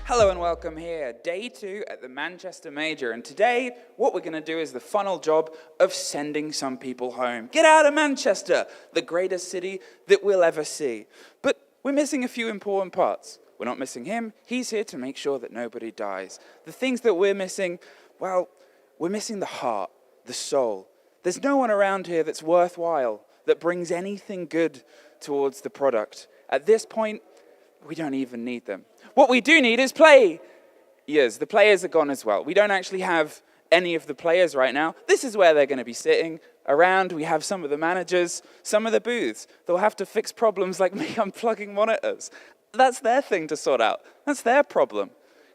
Hello and welcome here, day 2 at the Manchester Major, and today what we're going to do is the funnel job of sending some people home. Get out of Manchester, the greatest city that we'll ever see. But we're missing a few important parts. We're not missing him, he's here to make sure that nobody dies. The things that we're missing, well, we're missing the heart, the soul. There's no one around here that's worthwhile, that brings anything good towards the product. At this point, we don't even need them. What we do need is players. The players are gone as well. We don't actually have any of the players right now. This is where they're going to be sitting around. We have some of the managers, some of the booths. They'll have to fix problems like me unplugging monitors. That's their thing to sort out. That's their problem.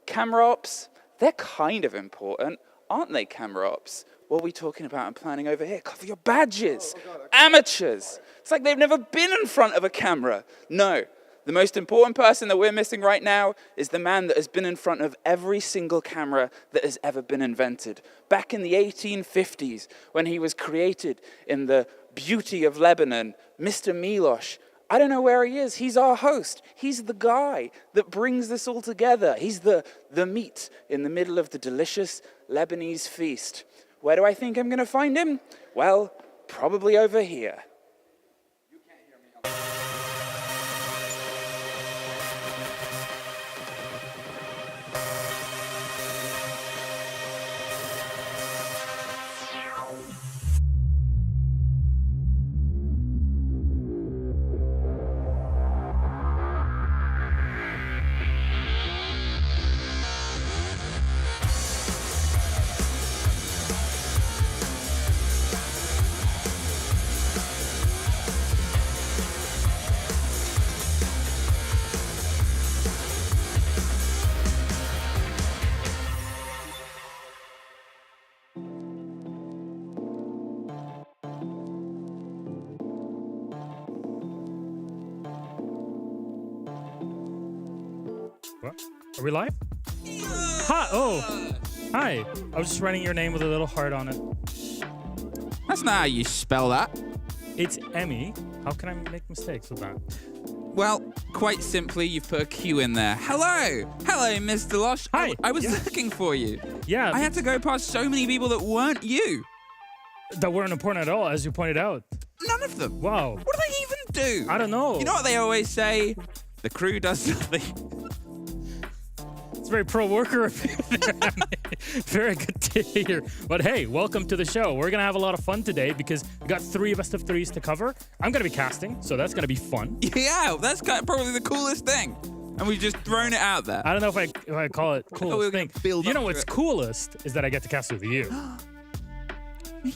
Camera ops, they're kind of important, aren't they, camera ops? What are we talking about and planning over here? Cover your badges. Amateurs. It's like they've never been in front of a camera. No. The most important person that we're missing right now is the man that has been in front of every single camera that has ever been invented. Back in the 1850s, when he was created in the beauty of Lebanon, Mr. Milosh, I don't know where he is. He's our host. He's the guy that brings this all together. He's the meat in the middle of the delicious Lebanese feast. Where do I think I'm going to find him? Well, probably over here. You can't hear me. What? Are we live? Hi. Oh, hi. I was just writing your name with a little heart on it. That's not how you spell that. It's Emmy. How can I make mistakes with that? Well, quite simply, you've put a Q in there. Hello, Mr. Losh. Hi. I was looking for you. Yeah. I had to go past so many people that weren't you. That weren't important at all, as you pointed out. None of them. Wow. What do they even do? I don't know. You know what they always say? The crew does nothing. It's very pro-worker of you there, Emmy. Very good to hear. But hey, welcome to the show. We're going to have a lot of fun today because we got 3 best of 3s to cover. I'm going to be casting, so that's going to be fun. Yeah, that's probably the coolest thing. And we've just thrown it out there. I don't know if I call it coolest thing. You know what's coolest is that I get to cast with you. Me?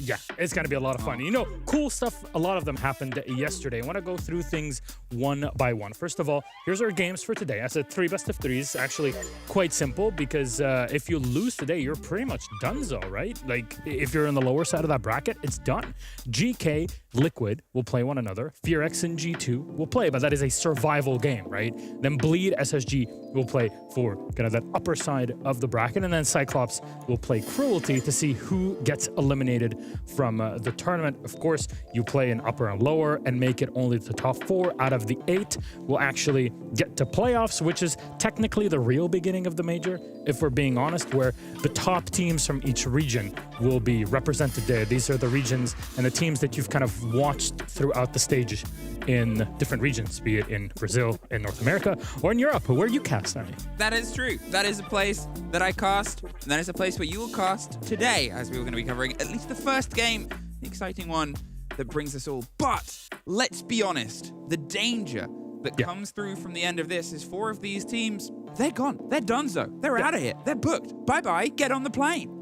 Yeah, it's going to be a lot of fun. You know, cool stuff, a lot of them happened yesterday. I want to go through things one by one. First of all, here's our games for today. I said 3 best of 3s. Actually, quite simple because if you lose today, you're pretty much donezo, right? Like, if you're in the lower side of that bracket, it's done. Geekay, Liquid will play one another. FearX and G2 will play, but that is a survival game, right? Then Bleed, SSG will play for kind of that upper side of the bracket. And then Cyclops will play Cruelty to see who gets eliminated from the tournament. Of course, you play in upper and lower and make it only the top 4 out of the 8 will actually get to playoffs, which is technically the real beginning of the major, if we're being honest, where the top teams from each region will be represented there. These are the regions and the teams that you've kind of watched throughout the stages in different regions, be it in Brazil, in North America, or in Europe, where you cast, Emmy. That is true. That is a place that I cast, and that is a place where you will cast today, as we were going to be covering at least the first game, the exciting one that brings us all. But let's be honest, the danger that comes through from the end of this is 4 of these teams, they're gone. They're donezo. They're out of here. They're booked. Bye-bye. Get on the plane.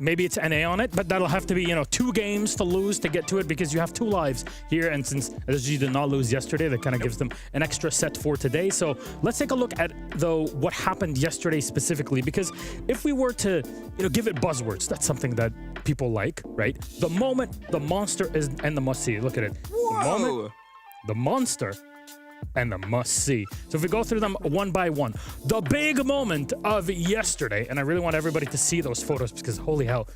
Maybe it's NA on it, but that'll have to be, 2 games to lose to get to it because you have 2 lives here. And since SSG did not lose yesterday, that kind of gives them an extra set for today. So let's take a look at, though, what happened yesterday specifically, because if we were to, give it buzzwords, that's something that people like, right? The moment, the monster is, and the must-see. Look at it. Whoa. The moment, the monster, and the must-see. So if we go through them one by one, the big moment of yesterday, and I really want everybody to see those photos because holy hell,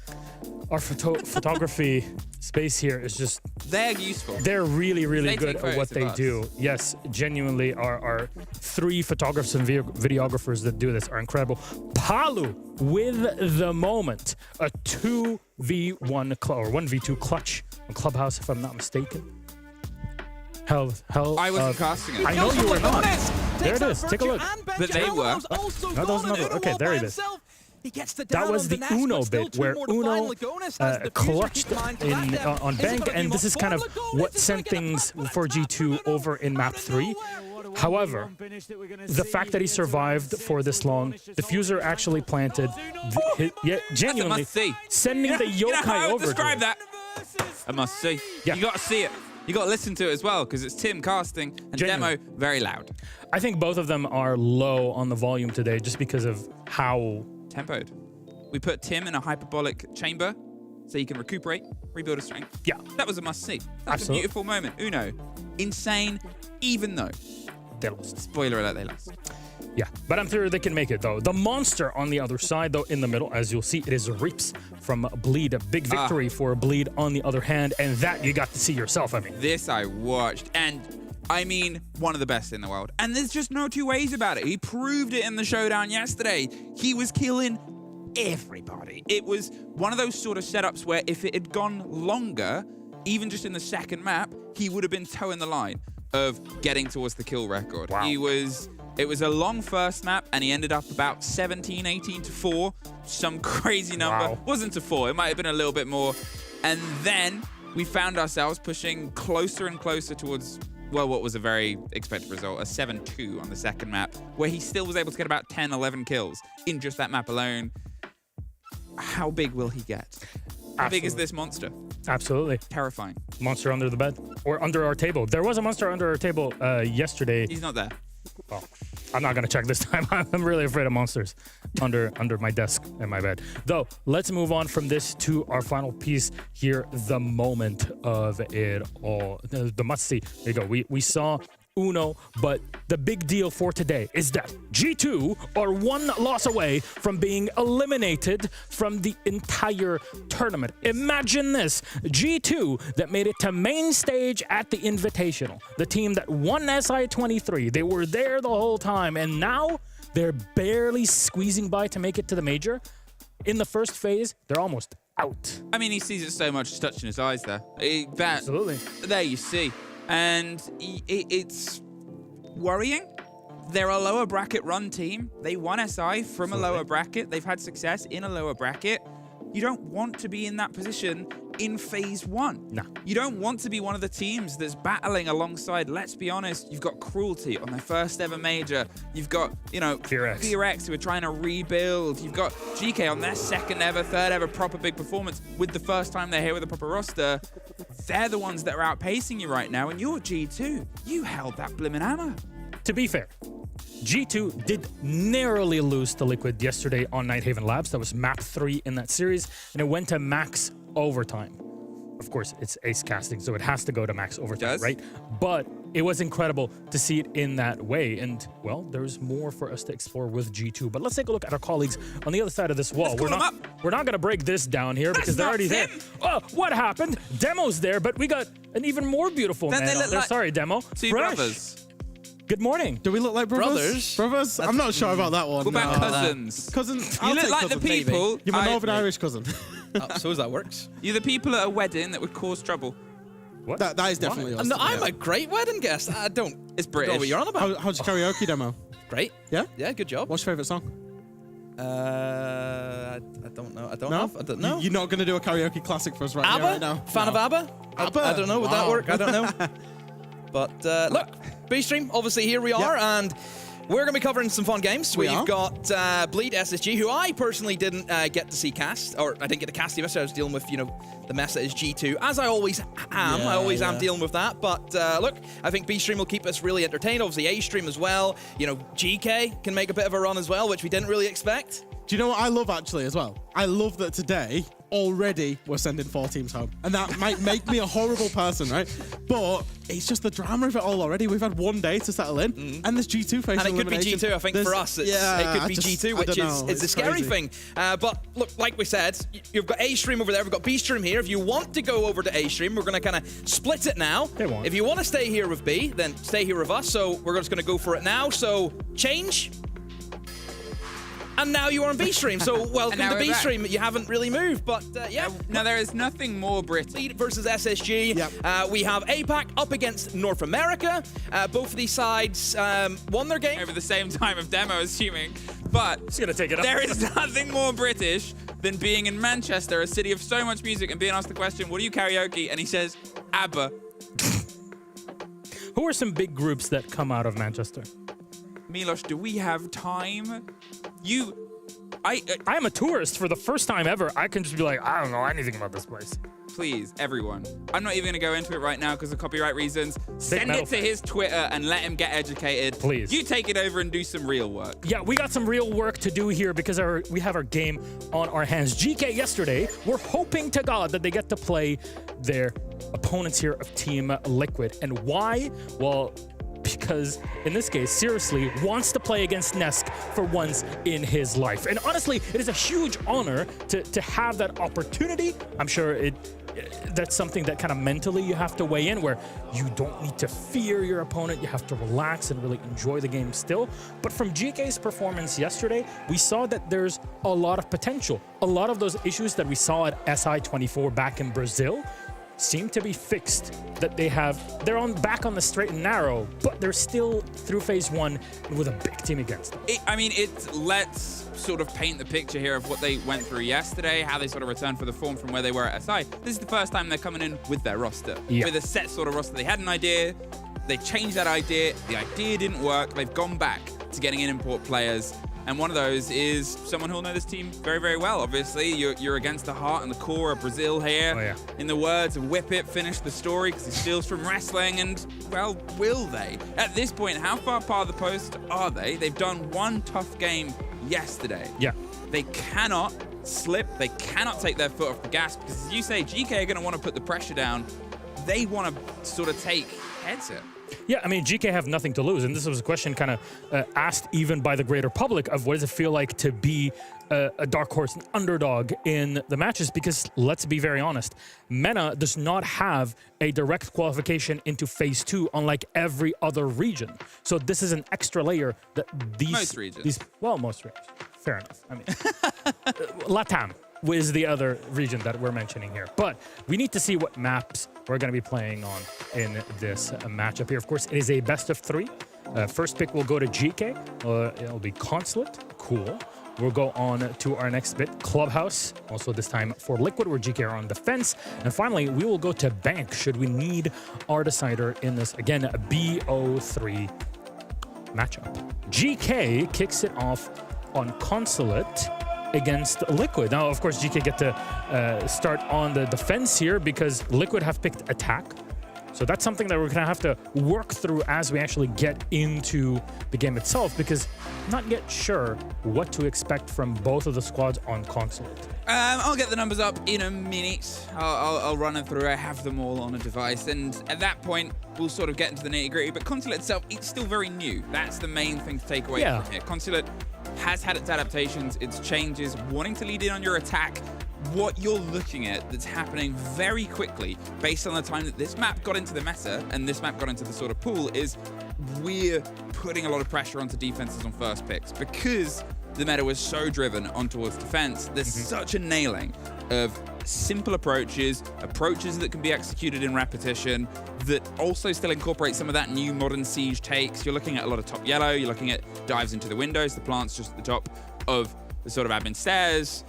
Our photography space here is just, They're useful. they're really, really They good take at what photos they of us. do. Yes, genuinely, our 3 photographers and videographers that do this are incredible. Palu with the moment. A 2v1 or 1v2 clutch on Clubhouse, if I'm not mistaken. Hell. I wasn't casting it. I know you were not. There it is. Take a look. But they were. No, that was another. Okay, there it is. That was the Uno bit where Uno clutched on Bank, and this is kind of what sent things for G2 over in map 3. However, the fact that he survived for this long, Diffuser actually planted, genuinely must-see. sending the You know how I Yokai would over. describe that? A must see. Yeah. You got to see it. You got to listen to it as well, because it's Tim casting and Genuinely. Demo very loud. I think both of them are low on the volume today, just because of how. Tempoed. We put Tim in a hyperbolic chamber so he can recuperate, rebuild his strength. Yeah. That was a must-see. That's Absolutely. a beautiful moment. Uno. Insane, even though. They lost. Spoiler alert, they lost. Yeah, but I'm sure they can make it, though. The monster on the other side, though, in the middle, as you'll see, it is Reaps from Bleed. A big victory for Bleed on the other hand, and that you got to see yourself, I mean. This I watched, and I mean, one of the best in the world. And there's just no two ways about it. He proved it in the showdown yesterday. He was killing everybody. It was one of those sort of setups where if it had gone longer, even just in the second map, he would have been toeing the line of getting towards the kill record. Wow. It was a long first map, and he ended up about 17, 18 to 4. Some crazy number. Wow. Wasn't to 4. It might have been a little bit more. And then we found ourselves pushing closer and closer towards, well, what was a very expected result, a 7-2 on the second map, where he still was able to get about 10, 11 kills in just that map alone. How big will he get? How big is this monster? Absolutely. Terrifying. Monster under the bed. Or under our table. There was a monster under our table yesterday. He's not there. Well, I'm not going to check this time. I'm really afraid of monsters under my desk and my bed. Though, let's move on from this to our final piece here, the moment of it all. The must-see. There you go. We saw Uno, but the big deal for today is that G2 are 1 loss away from being eliminated from the entire tournament. Imagine this, G2 that made it to main stage at the Invitational, the team that won SI23, they were there the whole time, and now they're barely squeezing by to make it to the major. In the first phase, they're almost out. I mean, he sees it so much, it's touching his eyes there. Absolutely. There you see. And it's worrying. They're a lower bracket run team. They won SI from a lower bracket. They've had success in a lower bracket. You don't want to be in that position in phase 1. No. You don't want to be one of the teams that's battling alongside, let's be honest, you've got Cruelty on their first ever major. You've got, FearX who are trying to rebuild. You've got Geekay on their second ever, third ever proper big performance with the first time they're here with a proper roster. They're the ones that are outpacing you right now, and you're G2. You held that blimmin' hammer. To be fair, G2 did narrowly lose to Liquid yesterday on Nighthaven Labs. That was map 3 in that series, and it went to max overtime. Of course, it's ace casting, so it has to go to max overtime, right? But it was incredible to see it in that way. And, well, there's more for us to explore with G2. But let's take a look at our colleagues on the other side of this wall. We're not going to break this down here because they're already there. Oh, what happened? Demo's there, but we got an even more beautiful man out there. Sorry, Demo. Two brothers. Good morning. Do we look like brothers? Brothers? I'm not sure about that one. What about cousins? Cousins? You look like the people. You're my Northern Irish cousin. So as that works. You're the people at a wedding that would cause trouble. What? That is definitely us. No, I'm a great wedding guest. I don't. It's know British. what you're on about. How's your karaoke demo? Great. Yeah? Yeah, good job. What's your favourite song? I don't know. I don't No? know. I don't know. You're not going to do a karaoke classic for us right ABBA? here, right now? Fan of ABBA? ABBA? I don't know. Would that work? I don't know. But look, B-Stream, obviously here we are, and we're going to be covering some fun games. We've got Bleed SSG, who I personally didn't get to see cast, or I didn't get to cast him, so I was dealing with, the mess that is G2, as I always am. I always am dealing with that. But look, I think B-Stream will keep us really entertained. Obviously A-Stream as well. GK can make a bit of a run as well, which we didn't really expect. Do you know what I love actually as well? I love that today already we're sending 4 teams home. And that might make me a horrible person, right? But it's just the drama of it all already. We've had 1 day to settle in, and there's G2 facing And it could be elimination. G2, I think, for us. It could be G2, which is a scary thing. But look, like we said, you've got A stream over there, we've got B stream here. If you want to go over to A stream, we're going to kind of split it now. They won't. If you want to stay here with B, then stay here with us. So we're just going to go for it now. So change. And now you are on B stream. So welcome to B stream. You haven't really moved, but yeah. Now there is nothing more British. Lead versus SSG. Yep. We have APAC up against North America. Both of these sides won their game. Over the same time of demo, assuming. But He's gonna take it up. there is nothing more British than being in Manchester, a city of so much music, and being asked the question, what do you karaoke? And he says, ABBA. Who are some big groups that come out of Manchester? Milos, do we have time? I am a tourist for the first time ever. I can just be like, I don't know anything about this place. Please, everyone. I'm not even going to go into it right now because of copyright reasons. Send metal it to his Twitter and let him get educated. Please. You take it over and do some real work. Yeah, we got some real work to do here because we have our game on our hands. Geekay yesterday, we're hoping to God that they get to play their opponents here of Team Liquid. And why? Well, because in this case, seriously, wants to play against Nesk for once in his life. And honestly, it is a huge honor to have that opportunity. I'm sure that's something that kind of mentally you have to weigh in, where you don't need to fear your opponent. You have to relax and really enjoy the game still. But from Geekay's performance yesterday, we saw that there's a lot of potential. A lot of those issues that we saw at SI24 back in Brazil seem to be fixed, that they're back on the straight and narrow, but they're still through phase 1 with a big team against them. Let's sort of paint the picture here of what they went through yesterday, how they sort of returned for the form from where they were at SI. This is the first time they're coming in with their roster, with a set sort of roster. They had an idea, they changed that idea, the idea didn't work, they've gone back to getting in import players. And one of those is someone who'll know this team very, very well. Obviously, you're against the heart and the core of Brazil here. Oh, yeah. In the words of Whip It, finish the story, because he steals from wrestling. And, well, will they? At this point, how far part of the post are they? They've done one tough game yesterday. Yeah. They cannot slip. They cannot take their foot off the gas, because as you say, Geekay are going to want to put the pressure down. They want to sort of take heads here. Yeah, I mean, Geekay have nothing to lose, and this was a question kind of asked even by the greater public of what does it feel like to be a dark horse, an underdog in the matches, because let's be very honest, MENA does not have a direct qualification into phase 2 unlike every other region. So this is an extra layer that Most regions. Most regions. Fair enough. I mean, LATAM is the other region that we're mentioning here. But we need to see what maps we're going to be playing on in this matchup here. Of course, it is a best of 3. First pick will go to Geekay. It'll be Consulate. Cool. We'll go on to our next bit, Clubhouse. Also this time for Liquid, where Geekay are on defense. And finally, we will go to Bank, should we need our decider in this, again, a BO3 matchup. Geekay kicks it off on Consulate against Liquid. Now, of course, Geekay get to start on the defense here because Liquid have picked attack. So that's something that we're going to have to work through as we actually get into the game itself, because I'm not yet sure what to expect from both of the squads on Consulate. I'll get the numbers up in a minute. I'll run them through. I have them all on a device. And at that point, we'll sort of get into the nitty-gritty. But Consulate itself, it's still very new. That's the main thing to take away from here. Consulate has had its adaptations, its changes, wanting to lead in on your attack. What you're looking at that's happening very quickly based on the time that this map got into the meta and this map got into the sort of pool is we're putting a lot of pressure onto defenses on first picks because the meta was so driven on towards defense. There's such a nailing of simple approaches that can be executed in repetition that also still incorporate some of that new modern siege takes. You're looking at a lot of top yellow, you're looking at dives into the windows, the plants just at the top of the sort of admin stairs.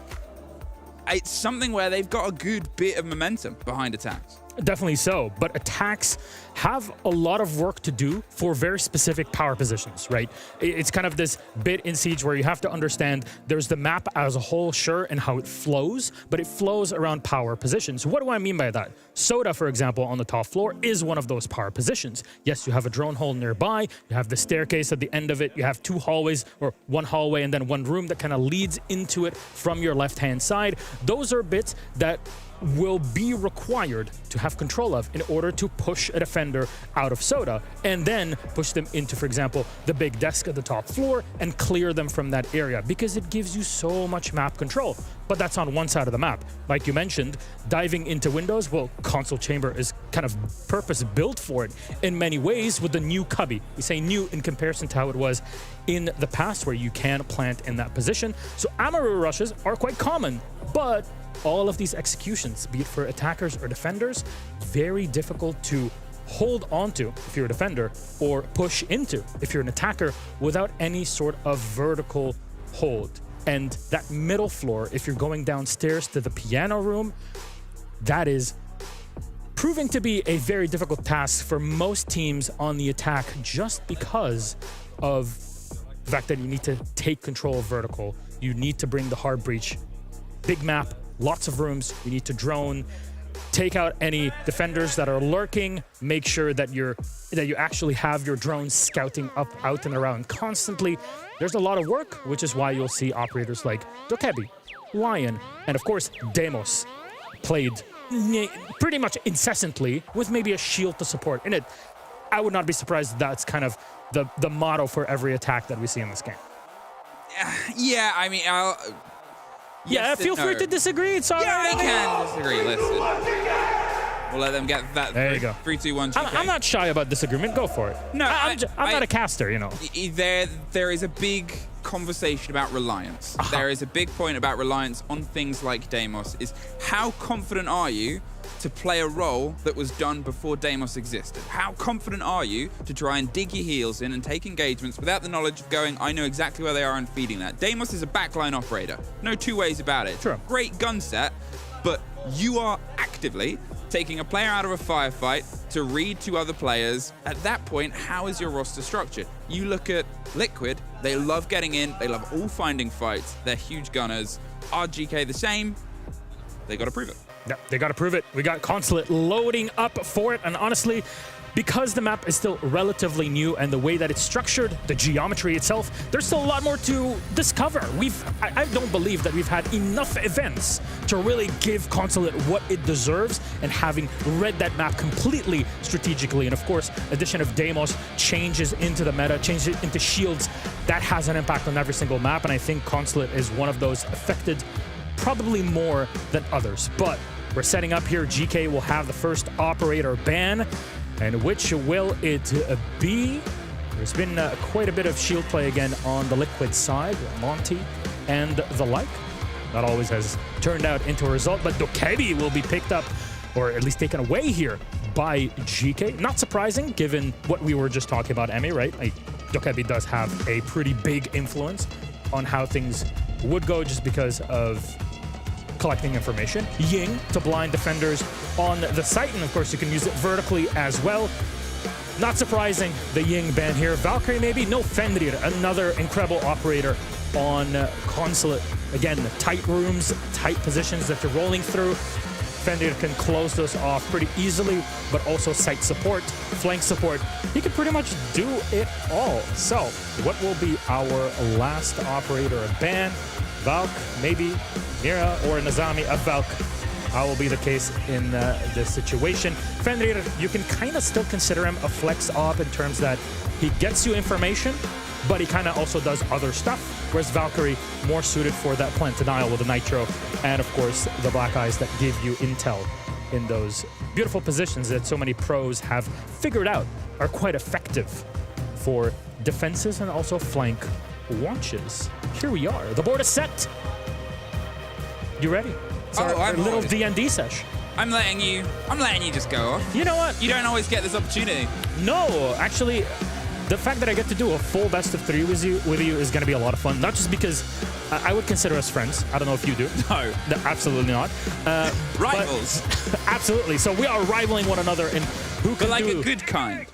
It's something where they've got a good bit of momentum behind attacks. Definitely so, but attacks have a lot of work to do for very specific power positions, right? It's kind of this bit in Siege where you have to understand there's the map as a whole, sure, and how it flows, but it flows around power positions. What do I mean by that? Soda, for example, on the top floor is one of those power positions. Yes, you have a drone hole nearby, you have the staircase at the end of it, you have 2 hallways, or 1 hallway and then 1 room that kind of leads into it from your left-hand side. Those are bits that will be required to have control of in order to push a defender out of Soda and then push them into, for example, the big desk at the top floor and clear them from that area, because it gives you so much map control. But that's on one side of the map. Like you mentioned, diving into windows, well, Console Chamber is kind of purpose-built for it in many ways with the new cubby. We say new in comparison to how it was in the past, where you can plant in that position. So Amaru rushes are quite common, but all of these executions, be it for attackers or defenders, very difficult to hold onto if you're a defender, or push into if you're an attacker, without any sort of vertical hold. And that middle floor, if you're going downstairs to the piano room, that is proving to be a very difficult task for most teams on the attack, just because of the fact that you need to take control of vertical. You need to bring the hard breach. Big map, lots of rooms, you need to drone, take out any defenders that are lurking, make sure that you actually have your drones scouting up, out and around constantly. There's a lot of work, which is why you'll see operators like Dokebi, Lion, and of course Demos played pretty much incessantly with maybe a shield to support in it. I would not be surprised that's kind of the motto for every attack that we see in this game. Yeah, I mean, Yeah, feel free to disagree. It's all Yeah, right. I can disagree. Listen, we'll let them get that. There you go. 3, 2, 1. I'm not shy about disagreement. Go for it. No, I'm not a caster, you know. There is a big conversation about reliance. There is a big point about reliance on things like Deimos. Is how confident are you to play a role that was done before Deimos existed? How confident are you to try and dig your heels in and take engagements without the knowledge of going, I know exactly where they are and feeding that? Deimos is a backline operator. No 2 ways about it. True. Great gun set, but you are actively taking a player out of a firefight to read to other players. At that point, how is your roster structured? You look at Liquid, they love getting in, they love all finding fights, they're huge gunners. Are Geekay the same? They gotta prove it. Yep, they got to prove it. We got Consulate loading up for it, and honestly, because the map is still relatively new and the way that it's structured, the geometry itself, there's still a lot more to discover. I don't believe that we've had enough events to really give Consulate what it deserves, and having read that map completely strategically, and of course, addition of Deimos changes into the meta, changes it into shields, that has an impact on every single map, and I think Consulate is one of those affected probably more than others. But we're setting up here. Geekay will have the first operator ban. And which will it be? There's been quite a bit of shield play again on the Liquid side. Monty and the like. Not always has turned out into a result, but Dokebi will be picked up, or at least taken away here by Geekay. Not surprising, given what we were just talking about, Emmy, right? Dokebi does have a pretty big influence on how things would go, just because of collecting information. Ying to blind defenders on the site, and of course you can use it vertically as well. Not surprising, the Ying ban here. Valkyrie maybe, no Fenrir, another incredible operator on Consulate. Again, tight rooms, tight positions that you're rolling through. Fenrir can close those off pretty easily, but also site support, flank support. He can pretty much do it all. So, what will be our last operator? A ban? Valk, maybe Mira or Nazami, a Valk. How will be the case in this situation? Fenrir, you can kind of still consider him a flex op in terms that he gets you information, but he kind of also does other stuff, whereas Valkyrie more suited for that plant denial with the Nitro, and of course the Black Eyes that give you intel in those beautiful positions that so many pros have figured out are quite effective for defenses and also flank watches. Here we are. The board is set. You ready? It's our little D&D sesh. I'm letting you just go off. You know what? You don't always get this opportunity. No, actually, the fact that I get to do a full best of 3 with you is going to be a lot of fun. Not just because I would consider us friends. I don't know if you do. No. Absolutely not. Rivals. Absolutely. So we are rivaling one another in who can But like do a good kind.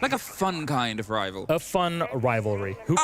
Like a fun kind of rival. a fun rivalry. Who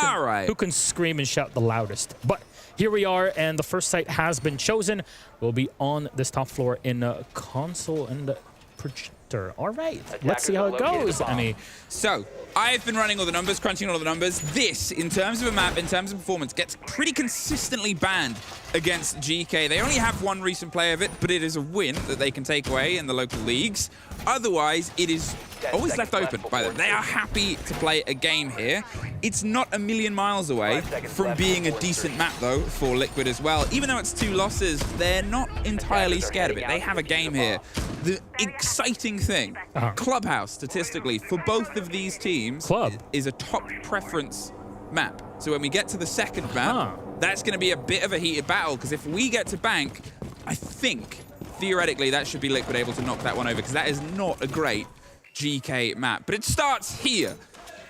can scream and shout the loudest. But here we are, and the first site has been chosen. We'll be on this top floor in console and projector. All right, let's see how it goes, Emmy. So, I've been running all the numbers, crunching all the numbers. This, in terms of a map, in terms of performance, gets pretty consistently banned against Geekay. They only have one recent play of it, but it is a win that they can take away in the local leagues. Otherwise, it is always left open by them. They are happy to play a game here. It's not a million miles away from being a decent map, though, for Liquid as well. Even though it's 2 losses, they're not entirely scared of it. They have a game here. The exciting thing, Clubhouse, statistically, for both of these teams, is a top preference map. So when we get to the second map, that's going to be a bit of a heated battle, because if we get to bank, I think, theoretically, that should be Liquid able to knock that one over, because that is not a great GK map. But it starts here.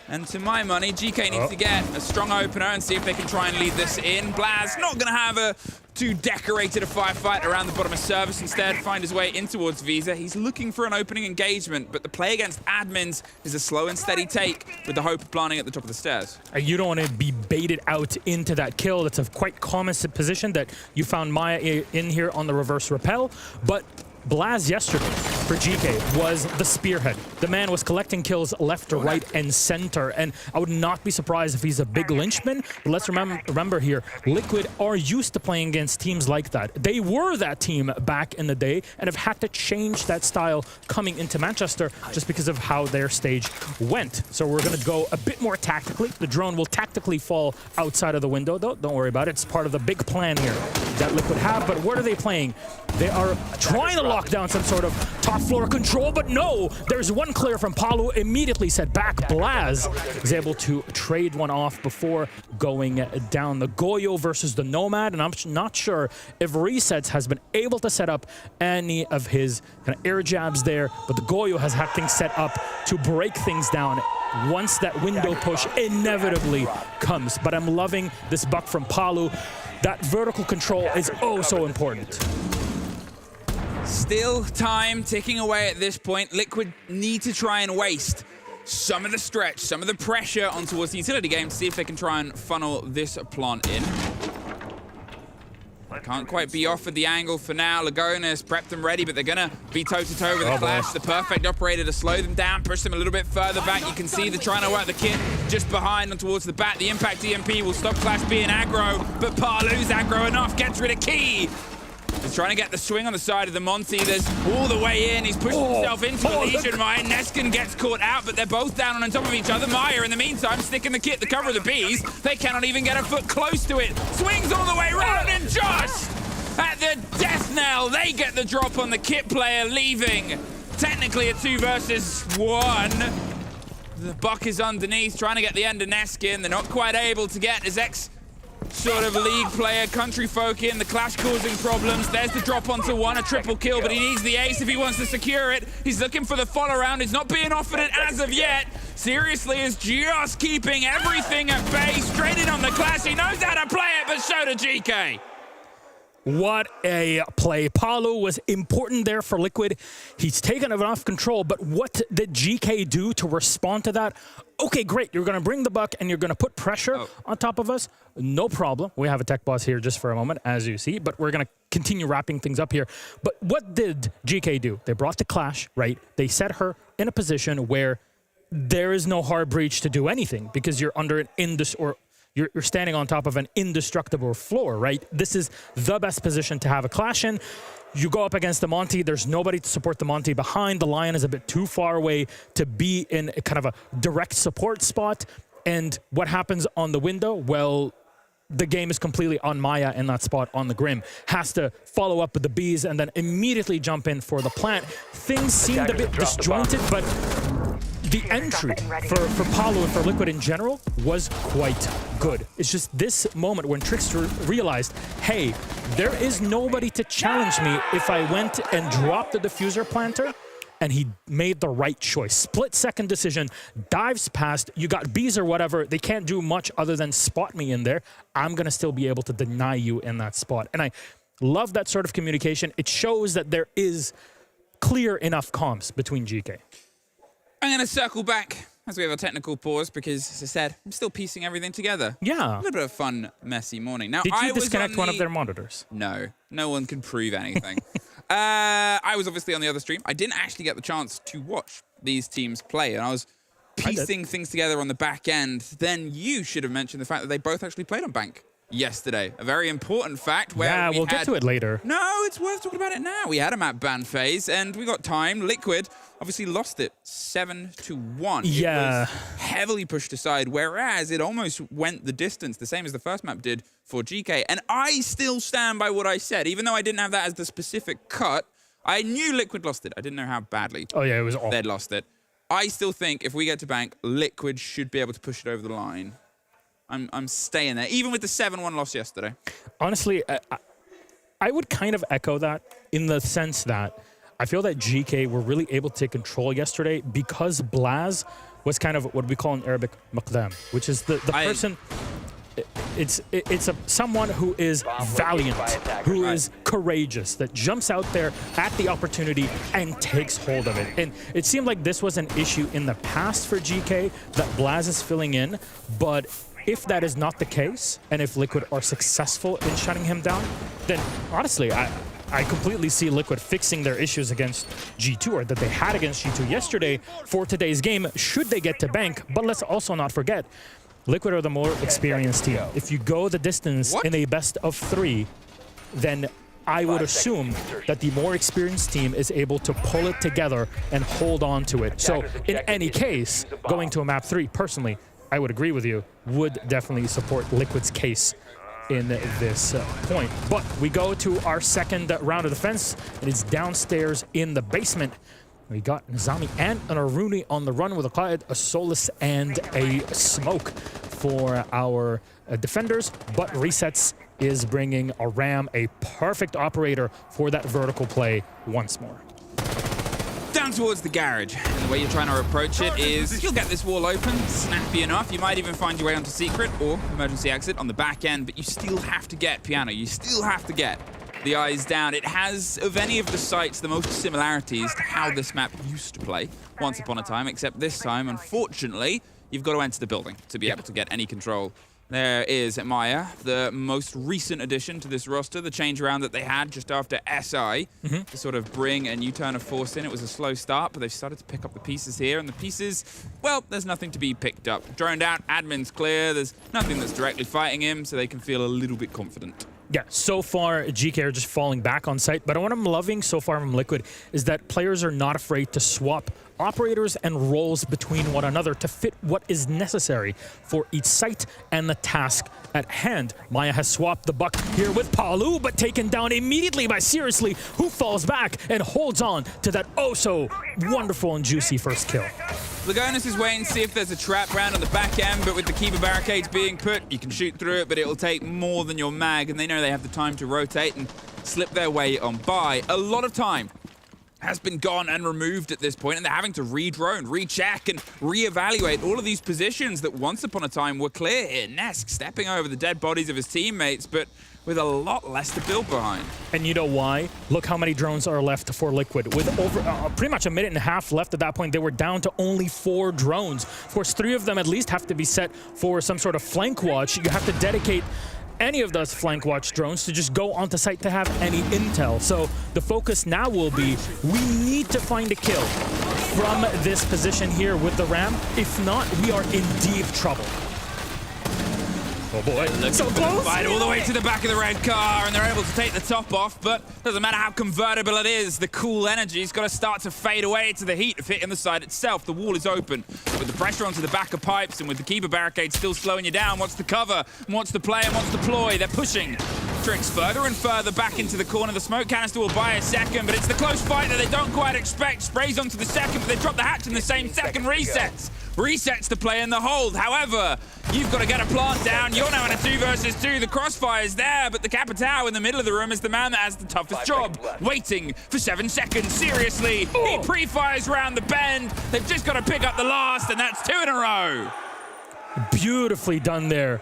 And to my money, GK needs to get a strong opener and see if they can try and lead this in. Blaz not going to have too decorated a firefight around the bottom of service. Instead, find his way in towards Visa. He's looking for an opening engagement, but the play against admins is a slow and steady take with the hope of planting at the top of the stairs. You don't want to be baited out into that kill. That's a quite common position that you found Maya in here on the reverse repel, but Blaz yesterday for GK was the spearhead. The man was collecting kills left to right and center, and I would not be surprised if he's a big linchpin. But let's remember here, Liquid are used to playing against teams like that. They were that team back in the day and have had to change that style coming into Manchester just because of how their stage went. So we're going to go a bit more tactically. The drone will tactically fall outside of the window, though. Don't worry about it. It's part of the big plan here that Liquid have. But what are they playing? They are trying to lock down some sort of top floor control, but no, there's one clear from Palu, immediately set back. Blaz is able to trade one off before going down. The Goyo versus the Nomad, and I'm not sure if Resets has been able to set up any of his kind of air jabs there, but the Goyo has had things set up to break things down once that window push inevitably comes. But I'm loving this buck from Palu. That vertical control is oh so important. Still time ticking away at this point. Liquid need to try and waste some of the stretch, some of the pressure on towards the utility game to see if they can try and funnel this plant in. Can't quite be off with the angle for now. Lagona's prepped them ready, but they're going to be toe-to-toe with the Clash. The perfect operator to slow them down, push them a little bit further back. You can see they're trying to work the kit just behind and towards the back. The impact EMP will stop Clash being aggro, but Palu's aggro enough. Gets rid of Key. He's trying to get the swing on the side of the Monty. There's all the way in. He's pushed himself into a Legion Mine. Neskin gets caught out, but they're both down on top of each other. Maya, in the meantime, sticking the kit, the cover of the bees. They cannot even get a foot close to it. Swings all the way round, and just at the death knell, they get the drop on the kit player, leaving technically a 2 versus 1. The buck is underneath, trying to get the end of Neskin. They're not quite able to get his ex sort of league player, country folk in, the Clash causing problems. There's the drop onto 1, a triple kill, but he needs the ace if he wants to secure it. He's looking for the follow round. He's not being offered it as of yet. Seriously is just keeping everything at bay. Straight in on the Clash. He knows how to play it, but so did GK. What a play. Palu was important there for Liquid. He's taken it off control, but what did GK do to respond to that? Okay, great. You're going to bring the buck and you're going to put pressure on top of us. No problem. We have a tech boss here just for a moment, as you see, but we're going to continue wrapping things up here. But what did GK do? They brought the Clash, right? They set her in a position where there is no hard breach to do anything because you're under an you're standing on top of an indestructible floor, right? This is the best position to have a Clash in. You go up against the Monty. There's nobody to support the Monty behind. The Lion is a bit too far away to be in a kind of a direct support spot. And what happens on the window? Well, the game is completely on Maya in that spot on the Grim. Has to follow up with the bees and then immediately jump in for the plant. Things seemed a bit disjointed, but the entry for Palu and for Liquid in general was quite good. It's just this moment when Trickster realized, hey, there is nobody to challenge me if I went and dropped the diffuser planter and he made the right choice. Split-second decision, dives past, you got Bs or whatever, they can't do much other than spot me in there. I'm going to still be able to deny you in that spot. And I love that sort of communication. It shows that there is clear enough comms between Geekay. I'm going to circle back as we have a technical pause because, as I said, I'm still piecing everything together. Yeah. A little bit of fun, messy morning. Now, Did you I was disconnect on one of their monitors? No, no one can prove anything. I was obviously on the other stream. I didn't actually get the chance to watch these teams play, and I was piecing things together on the back end. Then you should have mentioned the fact that they both actually played on Bank yesterday. A very important fact. Where Yeah, we'll get to it later. No, it's worth talking about it now. We had a map ban phase, and we got time. Liquid obviously lost it 7-1. Yeah. It was heavily pushed aside, whereas it almost went the distance, the same as the first map did for Geekay. And I still stand by what I said. Even though I didn't have that as the specific cut, I knew Liquid lost it. I didn't know how badly Oh, yeah, it was awful. they'd lost it. I still think if we get to Bank, Liquid should be able to push it over the line. I'm staying there, even with the 7-1 loss yesterday. Honestly, I would kind of echo that in the sense that I feel that GK were really able to take control yesterday because Blaz was kind of what we call in Arabic maqdam, which is the person. It's someone who is valiant, who is courageous, that jumps out there at the opportunity and takes hold of it. And it seemed like this was an issue in the past for GK that Blaz is filling in, but if that is not the case, and if Liquid are successful in shutting him down, then honestly, I completely see Liquid fixing their issues against G2, or that they had against G2 yesterday for today's game, should they get to Bank. But let's also not forget, Liquid are the more experienced team. If you go the distance in a best of 3, then I would assume that the more experienced team is able to pull it together and hold on to it. So in any case, going to a map 3, personally, I would agree with you, would definitely support Liquid's case in this point. But we go to our second round of defense, and it's downstairs in the basement. We got Nizami and an Aruni on the run with a Clyde, a Solus, and a Smoke for our defenders. But Resets is bringing a Ram, a perfect operator for that vertical play once more. Down towards the garage. And the way you're trying to approach it is you'll get this wall open, snappy enough. You might even find your way onto secret or emergency exit on the back end, but you still have to get Piano. You still have to get the eyes down. It has, of any of the sites, the most similarities to how this map used to play once upon a time, except this time, unfortunately, you've got to enter the building to be able to get any control. There is Maya, the most recent addition to this roster, the change around that they had just after SI to sort of bring a new turn of force in. It was a slow start, but they've started to pick up the pieces here, and the pieces, well, there's nothing to be picked up. Droned out, admin's clear, there's nothing that's directly fighting him, so they can feel a little bit confident. Yeah, so far, GK are just falling back on site, but what I'm loving so far from Liquid is that players are not afraid to swap operators and roles between one another to fit what is necessary for each site and the task at hand. Maya has swapped the buck here with Palu, but taken down immediately by Seriously, who falls back and holds on to that oh-so wonderful and juicy first kill. Lagonis is waiting to see if there's a trap round on the back end, but with the Kiba barricades being put, you can shoot through it, but it'll take more than your mag, and they know they have the time to rotate and slip their way on by. A lot of time has been gone and removed at this point, and they're having to re-drone, recheck, and re-evaluate all of these positions that once upon a time were clear here. Nesk stepping over the dead bodies of his teammates, but with a lot less to build behind. And you know why? Look how many drones are left for Liquid. With over pretty much a minute and a half left at that point, they were down to only 4 drones. Of course, 3 of them at least have to be set for some sort of flank watch. You have to dedicate any of those flank watch drones to just go onto site to have any intel. So the focus now will be, we need to find a kill from this position here with the Ram. If not, we are in deep trouble. Oh boy, so close! Fight all the way to the back of the red car, and they're able to take the top off, but doesn't matter how convertible it is, the cool energy's got to start to fade away to the heat of hitting the side itself. The wall is open, with the pressure onto the back of pipes, and with the Kiba barricade still slowing you down. What's the cover? What's the play? And what's the ploy? They're pushing Tricks further and further back into the corner. The smoke canister will buy a second, but it's the close fight that they don't quite expect. Sprays onto the second, but they drop the hatch in the same second. Resets. resets the play in the hold. However, you've got to get a plant down. You're now in a 2 versus 2. The crossfire is there, but the Capitao in the middle of the room is the man that has the toughest job. Waiting for 7 seconds. Seriously, he pre-fires around the bend. They've just got to pick up the last, and that's 2 in a row. Beautifully done there.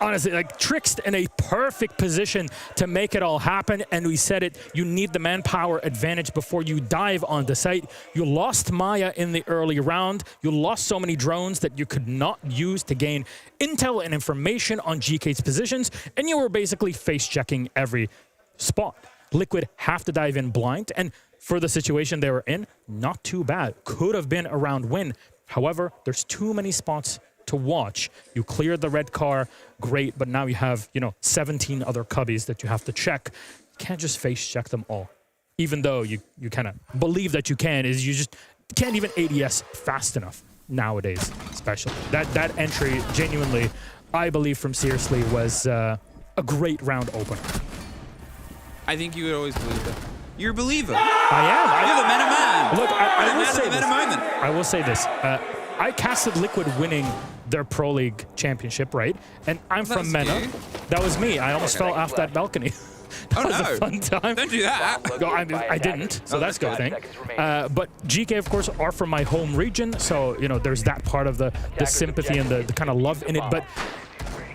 Honestly, like Tricked in a perfect position to make it all happen. And we said it, you need the manpower advantage before you dive on the site. You lost Maya in the early round. You lost so many drones that you could not use to gain intel and information on Geekay's positions. And you were basically face checking every spot. Liquid have to dive in blind. And for the situation they were in, not too bad. Could have been a round win. However, there's too many spots to watch. You cleared the red car, great, but now you have, 17 other cubbies that you have to check. You can't just face check them all. Even though you kind of believe that you can, is you just can't even ADS fast enough nowadays, especially. That entry, genuinely, I believe from Seriously, was a great round opener. I think you would always believe that. You're a believer. I am. You're the meta man. Look, I will say the meta this. moment. I will say this. I casted Liquid winning their Pro League championship, right? And I'm from MENA. you. That was me. I almost fell off that balcony. That was a fun time. Don't do that. No, I didn't, so that's a good thing. But Geekay, of course, are from my home region, so there's that part of the sympathy and the kind of love in it. But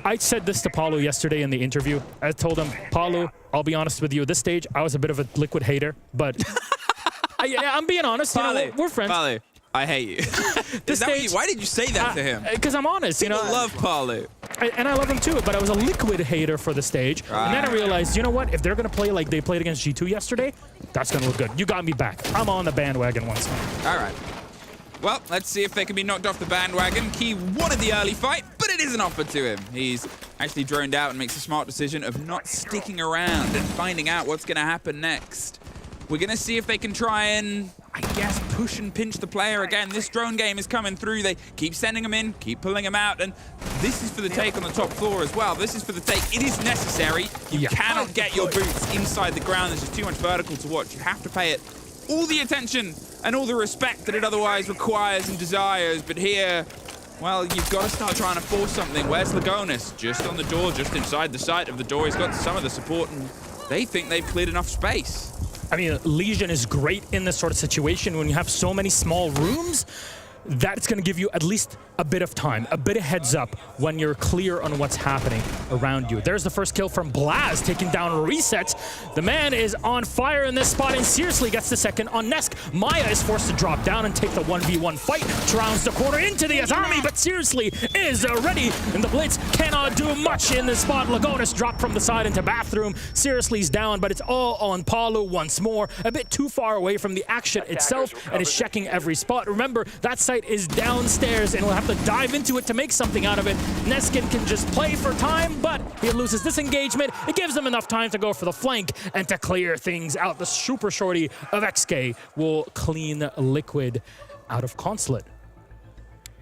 I said this to Paulo yesterday in the interview. I told him, Paulo, I'll be honest with you, at this stage, I was a bit of a Liquid hater, but I'm being honest. We're friends. Paulo, I hate you. Why did you say that to him? Because I'm honest. People love Paulo. And I love him too, but I was a Liquid hater for the stage. And then I realized, you know what? If they're going to play like they played against G2 yesterday, that's going to look good. You got me back. I'm on the bandwagon once more. All right. Well, let's see if they can be knocked off the bandwagon. Key wanted the early fight, but it isn't offered to him. He's actually droned out and makes a smart decision of not sticking around and finding out what's going to happen next. We're going to see if they can try and, I guess, push and pinch the player again. This drone game is coming through. They keep sending them in, keep pulling them out, and this is for the take on the top floor as well. This is for the take. It is necessary. You cannot get your boots inside the ground. There's just too much vertical to watch. You have to pay it all the attention and all the respect that it otherwise requires and desires. But here, well, you've got to start trying to force something. Where's Lagonis? Just on the door, just inside the sight of the door. He's got some of the support, and they think they've cleared enough space. I mean, Legion is great in this sort of situation when you have so many small rooms. That's going to give you at least a bit of time, a bit of heads up when you're clear on what's happening around you. There's the first kill from Blaz, taking down Resets. The man is on fire in this spot and seriously gets the second on Nesk. Maya is forced to drop down and take the 1v1 fight. Rounds the corner into the Azami, but seriously is ready, and the Blitz cannot do much in this spot. Lagonis dropped from the side into bathroom. Seriously's down, but it's all on Paulo once more. A bit too far away from the action itself and is checking every spot. Remember, that site is downstairs and we'll have to dive into it to make something out of it. Neskin can just play for time, but he loses this engagement. It gives him enough time to go for the flank and to clear things out. The super shorty of XK will clean Liquid out of Consulate.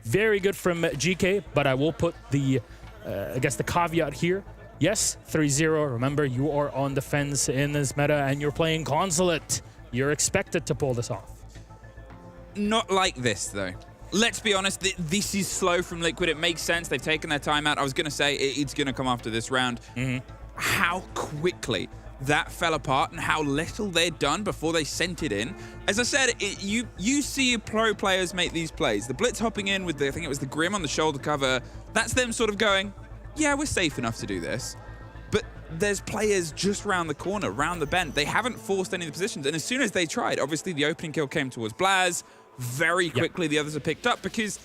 Very good from GK, but I will put the, I guess the caveat here. Yes, 3-0. Remember, you are on the fence in this meta and you're playing Consulate. You're expected to pull this off. Not like this, though. Let's be honest, this is slow from Liquid. It makes sense. They've taken their time out. I was going to say it's going to come after this round. How quickly that fell apart and how little they'd done before they sent it in. As I said, you see pro players make these plays. The Blitz hopping in with I think it was the Grim on the shoulder cover. That's them sort of going, yeah, we're safe enough to do this. But there's players just round the corner, round the bend. They haven't forced any of the positions. And as soon as they tried, obviously the opening kill came towards Blaz. Very quickly, the others are picked up because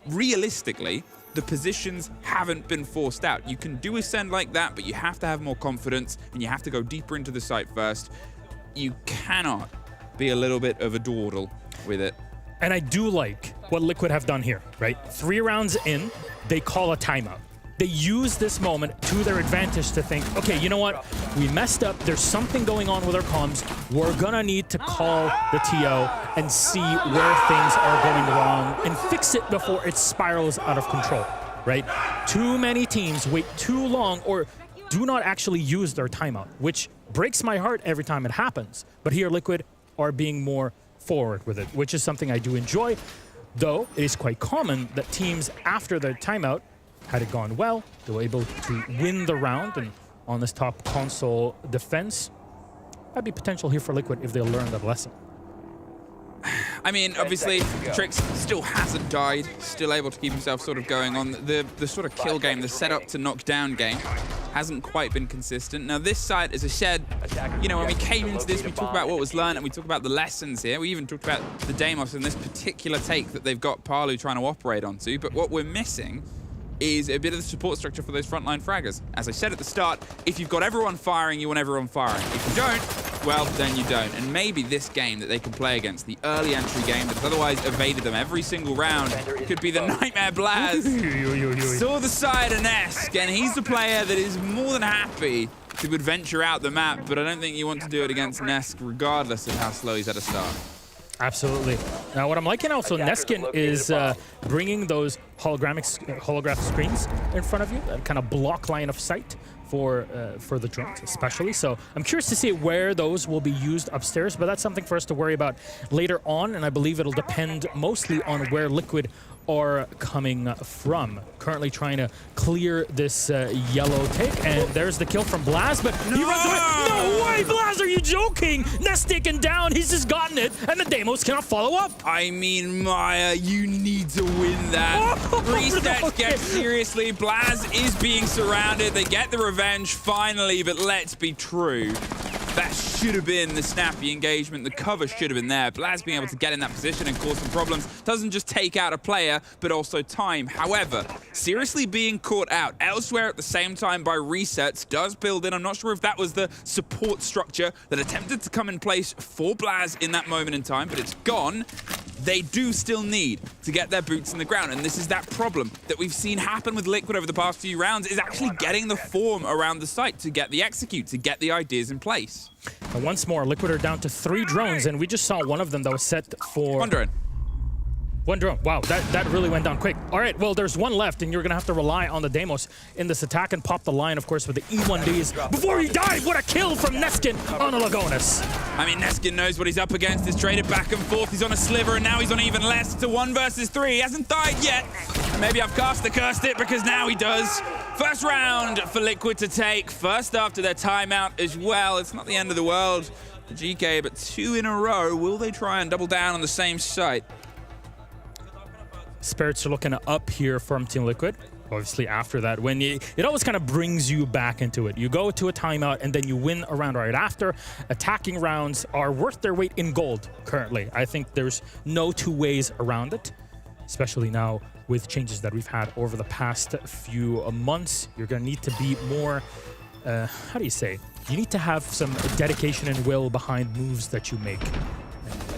realistically, the positions haven't been forced out. You can do a send like that, but you have to have more confidence and you have to go deeper into the site first. You cannot be a little bit of a dawdle with it. And I do like what Liquid have done here, right? 3 rounds in, they call a timeout. They use this moment to their advantage to think, okay, you know what? We messed up. There's something going on with our comms. We're going to need to call the TO and see where things are going wrong and fix it before it spirals out of control, right? Too many teams wait too long or do not actually use their timeout, which breaks my heart every time it happens. But here, Liquid are being more forward with it, which is something I do enjoy. Though it is quite common that teams, after their timeout, had it gone well, they were able to win the round. And on this top console defense, might be potential here for Liquid if they learn that lesson. I mean, obviously, Trix still hasn't died, still able to keep himself sort of going on. The sort of kill game, the setup to knock down game, hasn't quite been consistent. Now, this side, as I said, you know, when we came into this, we talked about what was learned and we talked about the lessons here. We even talked about the Deimos and this particular take that they've got Palu trying to operate onto. But what we're missing is a bit of the support structure for those frontline fraggers. As I said at the start, if you've got everyone firing, you want everyone firing. If you don't, well, then you don't. And maybe this game that they can play against, the early entry game that's otherwise evaded them every single round, could be the Nightmare Blaz. Saw the side of Nesk, and he's the player that is more than happy to adventure out the map, but I don't think you want to do it against Nesk regardless of how slow he's at a start. Absolutely. Now, what I'm liking also, Neskin is bringing those holographic screens in front of you, that kind of block line of sight for the drones especially. So I'm curious to see where those will be used upstairs, but that's something for us to worry about later on, and I believe it'll depend mostly on where Liquid are coming from. Currently trying to clear this yellow take, and there's the kill from Blaz, but he runs away. No way, Blaz, are you joking? Nest taken down, he's just gotten it, and the Deimos cannot follow up. I mean, Maya, you need to win that. Reset, get seriously. Blaz is being surrounded. They get the revenge finally, but let's be true. That should have been the snappy engagement. The cover should have been there. Blaz being able to get in that position and cause some problems doesn't just take out a player, but also time. However, seriously being caught out elsewhere at the same time by resets does build in. I'm not sure if that was the support structure that attempted to come in place for Blaz in that moment in time, but it's gone. They do still need to get their boots in the ground, and this is that problem that we've seen happen with Liquid over the past few rounds, is actually getting the form around the site to get the execute, to get the ideas in place. And once more, Liquid are down to 3 drones, and we just saw one of them that was set for... One drone. One drone. Wow, that really went down quick. All right, well, there's one left, and you're going to have to rely on the Deimos in this attack and pop the line, of course, with the E1Ds. Before he died, what a kill from Neskin on a Lagonis. I mean, Neskin knows what he's up against. He's traded back and forth. He's on a sliver, and now he's on even less. It's a 1 versus 3. He hasn't died yet. Maybe I've cursed it, because now he does. First round for Liquid to take. First after their timeout as well. It's not the end of the world for Geekay, but 2 in a row. Will they try and double down on the same site? Spirits are looking up here from Team Liquid. Obviously, after that, when it always kind of brings you back into it. You go to a timeout and then you win a round right after. Attacking rounds are worth their weight in gold currently. I think there's no 2 ways around it, especially now with changes that we've had over the past few months. You're going to need to be more, how do you say? You need to have some dedication and will behind moves that you make.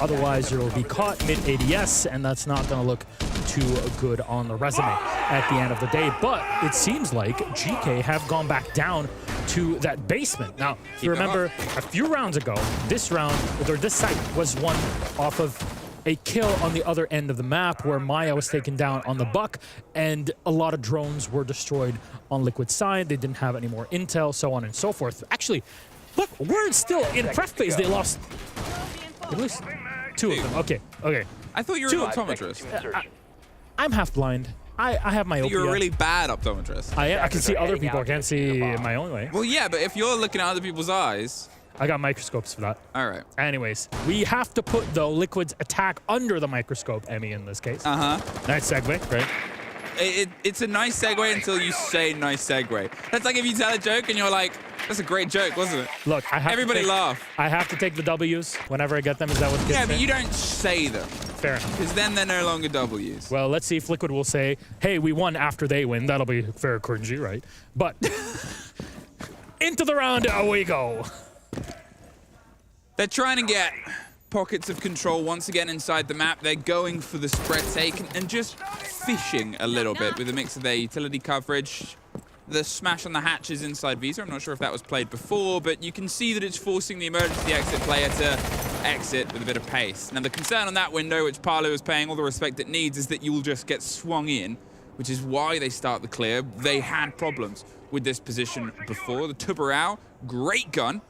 Otherwise, you'll be caught mid-ADS, and that's not going to look too good on the resume at the end of the day. But it seems like Geekay have gone back down to that basement. Now, if you remember, a few rounds ago, this site was won off of a kill on the other end of the map where Maya was taken down on the Buck, and a lot of drones were destroyed on Liquid's side. They didn't have any more intel, so on and so forth. Actually, look, we're still in prep phase. They lost at least 2 of them. Okay. I thought you were an optometrist. I'm half blind. I have myopia. You're a really bad optometrist. I can see other people. I can't see my own way. Well, yeah, but if you're looking at other people's eyes... I got microscopes for that. All right. Anyways, we have to put, though, Liquid's attack under the microscope, Emmy, in this case. Uh-huh. Nice segue, right? It's a nice segue until you say nice segue. That's like if you tell a joke and you're like, that's a great joke, wasn't it? Look, Everybody laugh. I have to take the W's whenever I get them. Is that what kids Yeah, say? but you don't say them. Fair enough. Because then they're no longer W's. Well, let's see if Liquid will say, hey, we won after they win. That'll be fair cringy, right? But into the round we go. They're trying to get pockets of control once again inside the map. They're going for the spread take and just fishing a little bit with a mix of their utility coverage. The smash on the hatches inside Visa. I'm not sure if that was played before, but you can see that it's forcing the emergency exit player to exit with a bit of pace. Now, the concern on that window, which Palu is paying all the respect it needs, is that you'll just get swung in, which is why they start the clear. They had problems with this position before. The Tubarao, great gun.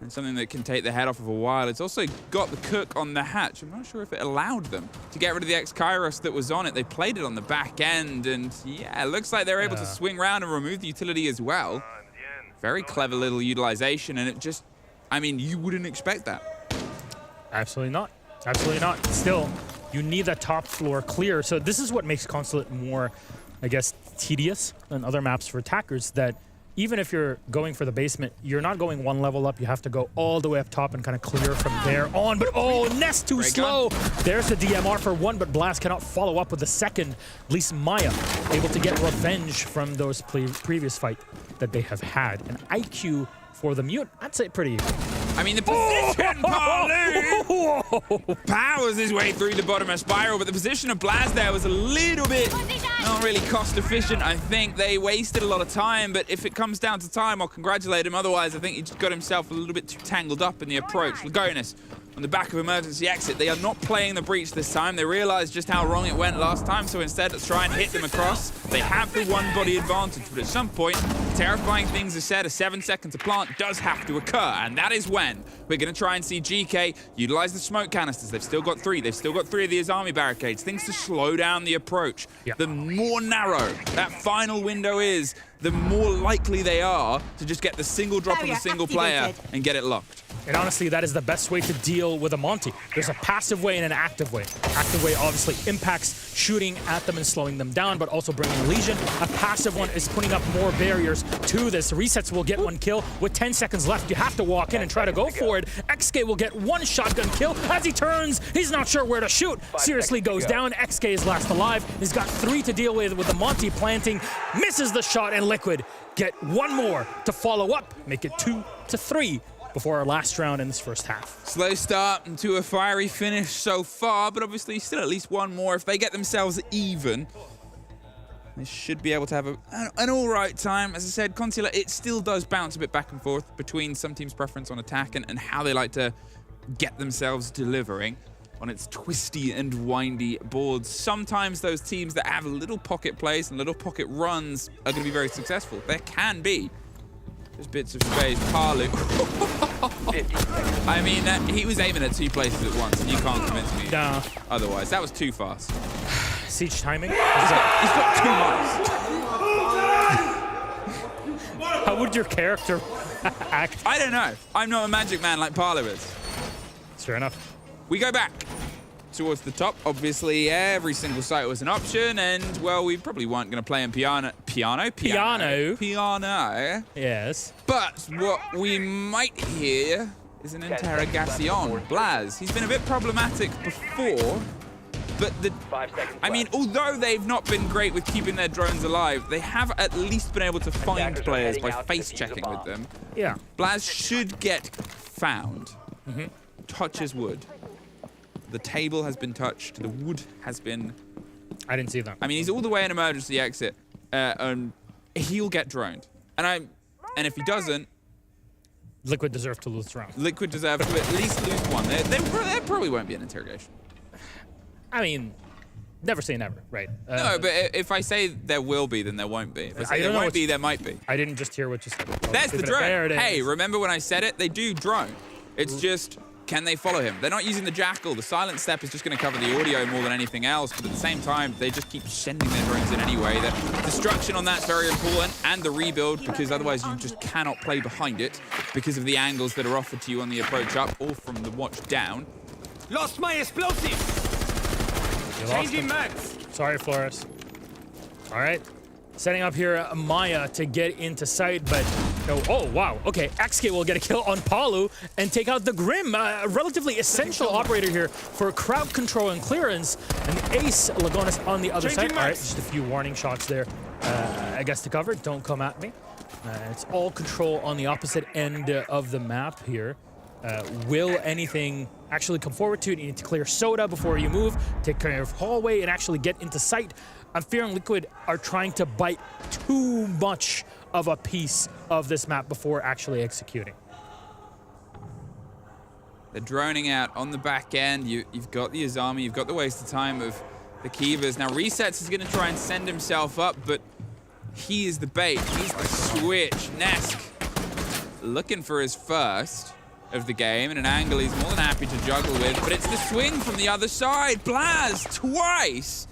and something that can take the head off of a while. It's also got the cook on the hatch. I'm not sure if it allowed them to get rid of the X-Kairos that was on it. They played it on the back end, and yeah, it looks like they're able to swing around and remove the utility as well. Very clever little utilization, and it just, I mean, you wouldn't expect that. Absolutely not. Absolutely not. Still, you need that top floor clear. So this is what makes Consulate more, I guess, tedious than other maps for attackers, that even if you're going for the basement, you're not going one level up. You have to go all the way up top and kind of clear from there on. But oh, Nest too slow. There's the DMR for one, but Blast cannot follow up with the second. At least Maya able to get revenge from those previous fight that they have had. An IQ for the Mute, I'd say pretty even. I mean, the position, Palu powers his way through the bottom of Spiral, but the position of Blaz there was a little bit not really cost efficient. I think they wasted a lot of time, but if it comes down to time, I'll congratulate him. Otherwise, I think he just got himself a little bit too tangled up in the approach. Lagonis on the back of emergency exit. They are not playing the breach this time. They realized just how wrong it went last time, so instead let's try and hit them across. They have the one body advantage, but at some point, terrifying things are said. A 7 second to plant does have to occur, and that is when we're going to try and see Geekay utilize the smoke canisters. They've still got 3. They've still got 3 of the Azami barricades. Things to slow down the approach. Yeah. The more narrow that final window is, the more likely they are to just get the single drop of a single player and get it locked. And honestly, that is the best way to deal with a Monty. There's a passive way and an active way. Active way obviously impacts shooting at them and slowing them down, but also bringing Legion. A passive one is putting up more barriers to this. Resets will get 1 kill. With 10 seconds left, you have to walk in and try to go for it. XK will get 1 shotgun kill. As he turns, he's not sure where to shoot. Seriously goes down. XK is last alive. He's got 3 to deal with the Monty planting. Misses the shot, and Liquid get 1 more to follow up. Make it 2 to 3. Before our last round in this first half. Slow start into a fiery finish so far, but obviously still at least 1 more. If they get themselves even, they should be able to have an all right time. As I said, Consulate, it still does bounce a bit back and forth between some teams' preference on attack and how they like to get themselves delivering on its twisty and windy boards. Sometimes those teams that have little pocket plays and little pocket runs are going to be very successful. There can be just bits of space. Palu. I mean, he was aiming at 2 places at once, and you can't convince me otherwise. That was too fast. Siege timing. He's got 2 mics. How would your character act? I don't know. I'm not a magic man like Palu is. Fair enough. We go back towards the top. Obviously, every single site was an option, and, well, we probably weren't going to play in piano. Yes. But what we might hear is an interrogation. Blaz, he's been a bit problematic before, but I mean, although they've not been great with keeping their drones alive, they have at least been able to find players by face-checking with them. Yeah. Blaz should get found. Touches wood. The table has been touched. The wood has been... I didn't see that. I mean, he's all the way in emergency exit. He'll get droned. And if he doesn't... Liquid deserve to lose this round. Liquid deserve to at least lose 1. There probably won't be an interrogation. I mean, never say never, right? No, but if I say there will be, then there won't be. If I say there won't be, there might be. I didn't just hear what you said. There's the drone. There it is. Hey, remember when I said it? They do drone. It's just... Can they follow him? They're not using the Jackal. The silent step is just going to cover the audio more than anything else, but at the same time, they just keep sending their drones in anyway. The destruction on that's very important, and the rebuild, because otherwise you just cannot play behind it because of the angles that are offered to you on the approach up or from the watch down. Lost my explosive! Changing mags! Sorry, Flores. All right. Setting up here Maya to get into sight, but no. Oh, wow. Okay, XK will get a kill on Palu and take out the Grim, a relatively essential operator here for crowd control and clearance. And Ace Lagonis on the other side. All right, just a few warning shots there, I guess, to cover. Don't come at me. It's all control on the opposite end of the map here. Will anything actually come forward to it? You need to clear Soda before you move, take care of hallway, and actually get into sight. I'm fearing Liquid are trying to bite too much of a piece of this map before actually executing. They're droning out on the back end. You've got the Azami, you've got the waste of time of the Kivas. Now, Resets is going to try and send himself up, but he is the bait. He's the switch. Nesk looking for his first. of the game and an angle he's more than happy to juggle with, but it's the swing from the other side. Blaz, twice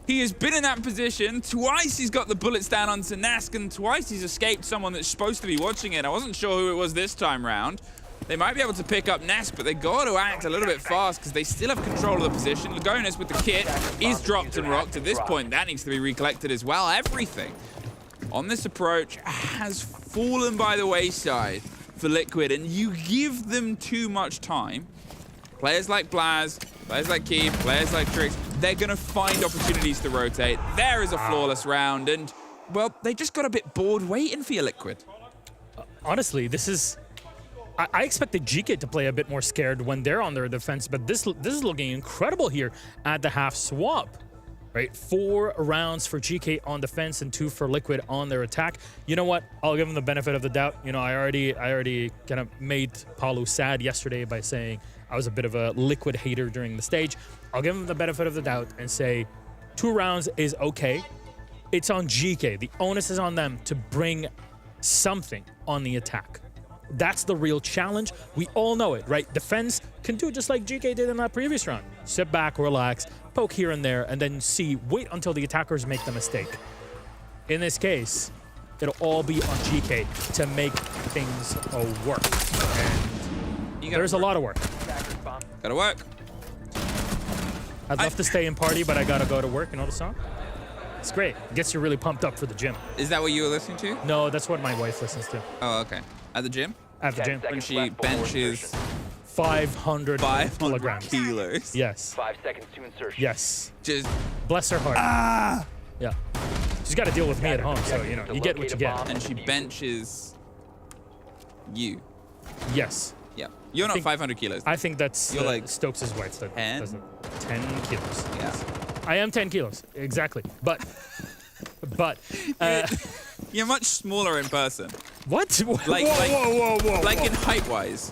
he has been in that position. Twice he's got the bullets down onto Nesk, and twice he's escaped someone that's supposed to be watching it. I wasn't sure who it was this time round. They might be able to pick up Nesk, but they got to act a little bit fast because they still have control of the position. Lagonis with the kit is dropped and rocked. At this point, that needs to be recollected as well. Everything on this approach has fallen by the wayside for Liquid, and you give them too much time. Players like Blaz, players like Keith, players like Trix, they're going to find opportunities to rotate. There is a flawless round, and, well, they just got a bit bored waiting for you, Liquid. Honestly, this is... I expected Geekay to play a bit more scared when they're on their defense, but this is looking incredible here at the half swap. Right, 4 rounds for Geekay on defense and 2 for Liquid on their attack. You know what? I'll give them the benefit of the doubt. You know, I already kind of made Palu sad yesterday by saying I was a bit of a Liquid hater during the stage. I'll give them the benefit of the doubt and say 2 rounds is okay. It's on Geekay. The onus is on them to bring something on the attack. That's the real challenge. We all know it, right? Defense can do it just like Geekay did in that previous round. Sit back, relax, poke here and there, and then wait until the attackers make the mistake. In this case, it'll all be on Geekay to make things work. And there's a lot of work. Gotta work. I'd love to stay and party, but I gotta go to work. You know the song? It's great. It gets you really pumped up for the gym. Is that what you were listening to? No, that's what my wife listens to. Oh, okay. At the gym? At the gym. When she benches 500 kilograms. kilos. Yes. 5 seconds to insertion. Yes. Just Bless her heart. Yeah. She's got to deal with me at home, so, you know, you get what you get. and she benches you. Yes. Yeah. You're not think- 500 kilos. I think that's You're like Stokes' wife that 10? does it. 10 kilos. Yeah. I am 10 kilos. Exactly. But You're much smaller in person. what? Like, whoa. Like in height wise.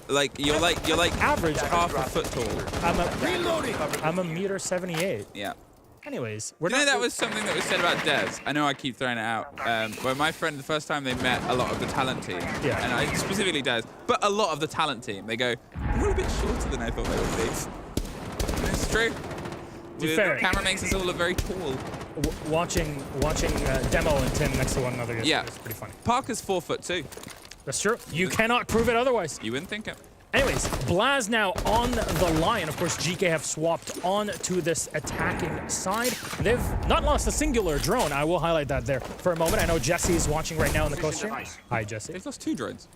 Like you're like Average. half a foot tall. I'm a meter 78. Yeah. Anyways, we're You know not. that was something that was said about Dez. I know I keep throwing it out. When my friend, the first time they met a lot of the talent team, Yeah. and I specifically Dez, but a lot of the talent team, they go, "You're a bit shorter than I thought they would be." And it's true. be The fair. camera makes us all look very tall. Watching Demo and Tim next to one another. Yeah. It's pretty funny. Parker's 4'2". That's true. You cannot prove it otherwise. You wouldn't think it. Anyways, Blaz now on the line. Of course, Geekay have swapped on to this attacking side. They've not lost a singular drone. I will highlight that there for a moment. I know Jesse is watching right now in the coast stream. Hi, Jesse. They've lost 2 drones.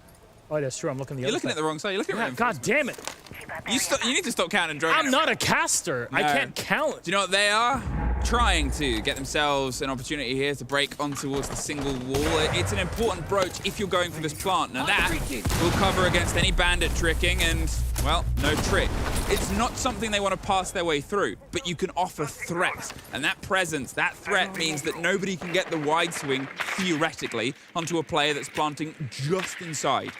Oh, that's true. I'm looking the You're other looking side. at the wrong side. You're looking at God damn it. You need to stop counting drones. I'm not a caster. I No. can't count. Do you know what they are? Trying to get themselves an opportunity here to break on towards the single wall. It's an important broach if you're going for this plant. Now that will cover against any bandit tricking and, well, no trick. It's not something they want to pass their way through, but you can offer threat. And that presence, that threat means that nobody can get the wide swing, theoretically, onto a player that's planting just inside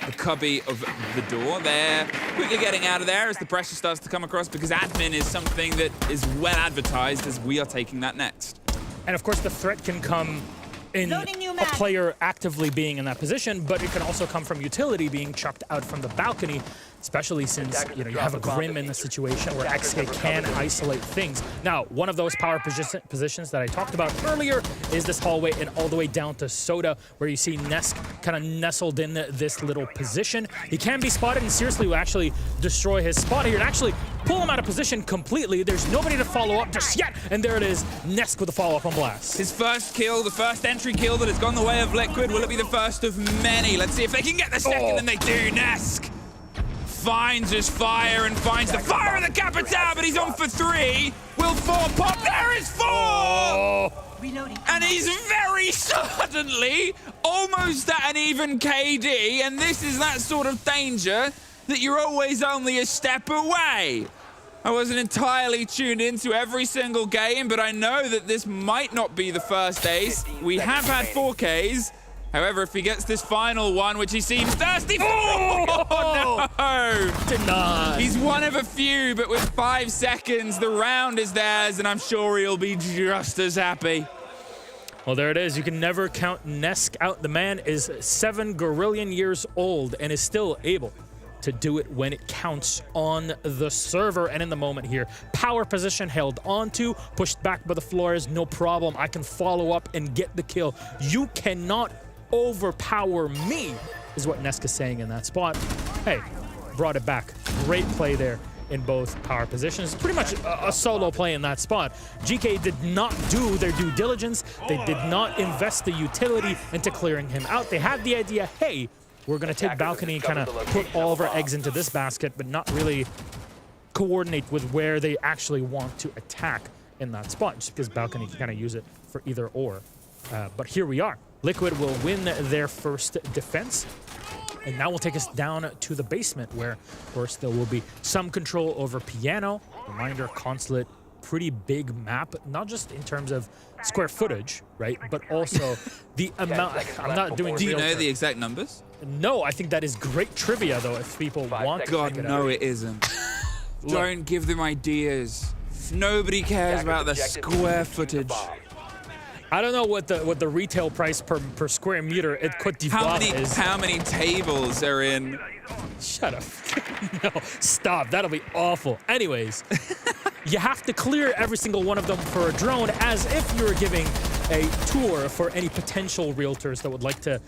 the cubby of the door. They're quickly getting out of there as the pressure starts to come across because admin is something that is well advertised as we are taking that next. And of course, the threat can come in a player actively being in that position, but it can also come from utility being chucked out from the balcony, especially since you have a Grim in the situation where XK can isolate things. Now, one of those power positions that I talked about earlier is this hallway and all the way down to Soda, where you see Nesk kind of nestled in this little position. He can be spotted, and seriously will actually destroy his spot here and actually pull him out of position completely. There's nobody to follow up just yet, and there it is, Nesk with a follow-up on Blast. His first kill, the first entry kill that has gone the way of Liquid. Will it be the first of many? Let's see if they can get the second, and they do. Nesk finds his fire and finds the fire of the Capital, but he's on for 3. Will 4 pop? There is 4! And he's very suddenly almost at an even KD, and this is that sort of danger that you're always only a step away. I wasn't entirely tuned into every single game, but I know that this might not be the first ace. We have had 4Ks. However, if he gets this final one, which he seems thirsty for, oh no! Denied. He's one of a few, but with 5 seconds, the round is theirs, and I'm sure he'll be just as happy. Well, there it is. You can never count Nesk out. The man is 7 gorillion years old and is still able to do it when it counts on the server. And in the moment here, power position held onto, pushed back by the Flores, no problem. I can follow up and get the kill. You cannot overpower me, is what Nesk is saying in that spot. Hey, brought it back. Great play there in both power positions. Pretty much a solo play in that spot. Geekay did not do their due diligence. They did not invest the utility into clearing him out. They had the idea, hey, we're going to take balcony and kind of put all of our eggs into this basket, but not really coordinate with where they actually want to attack in that spot, just because balcony can kind of use it for either or. But here we are. Liquid will win their first defense. And now we'll take us down to the basement where, of course, there will be some control over piano. Reminder, Consulate, pretty big map, not just in terms of square footage, right? But also the amount. I'm not doing. Do you know the exact numbers? No, I think that is great trivia, though, if people want to. God, no, it isn't. Don't give them ideas. Nobody cares about the square footage. I don't know what the retail price per square meter at Côte d'Ivoire is. How many tables are in? Shut up. No, stop. That'll be awful. Anyways, you have to clear every single one of them for a drone as if you were giving a tour for any potential realtors that would like to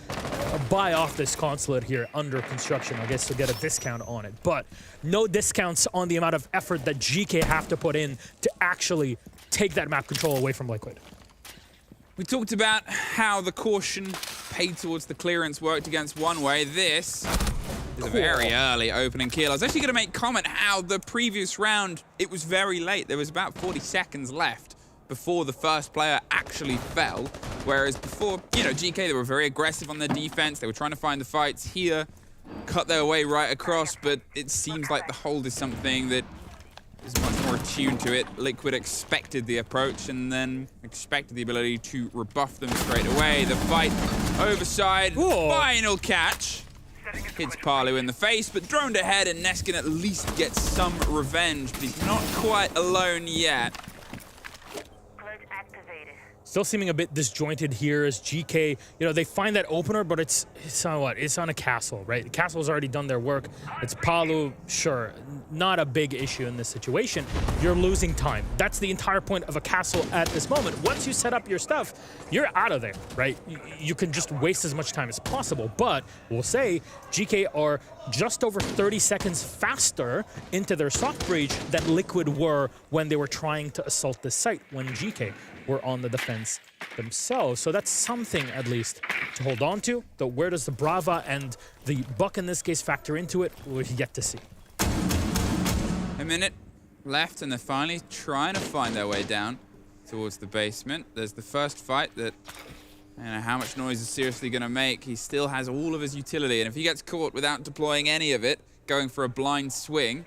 buy off this Consulate here under construction. I guess to get a discount on it. But no discounts on the amount of effort that Geekay have to put in to actually take that map control away from Liquid. We talked about how the caution paid towards the clearance worked against one way. This is a very early opening kill. I was actually going to make comment how the previous round, it was very late. There was about 40 seconds left before the first player actually fell. Whereas before, you know, Geekay, they were very aggressive on their defense. They were trying to find the fights here, cut their way right across, but it seems like the hold is something that is much more attuned to it. Liquid expected the approach and then expected the ability to rebuff them straight away. The fight overside, final catch. Hits Palu in the face, but droned ahead, and Nesk can at least get some revenge, but he's not quite alone yet. Still seeming a bit disjointed here as Geekay, you know, they find that opener, but it's on what? It's on a castle, right? The castle's already done their work. It's Palu, sure, not a big issue in this situation. You're losing time. That's the entire point of a castle at this moment. Once you set up your stuff, you're out of there, right? You can just waste as much time as possible, but we'll say Geekay are just over 30 seconds faster into their soft breach than Liquid were when they were trying to assault this site, when Geekay were on the defense themselves. So that's something, at least, to hold on to. Though where does the Brava and the Buck, in this case, factor into it, we'll yet to see. A minute left, and they're finally trying to find their way down towards the basement. There's the first fight that, I don't know how much noise is seriously going to make. He still has all of his utility, and if he gets caught without deploying any of it, going for a blind swing,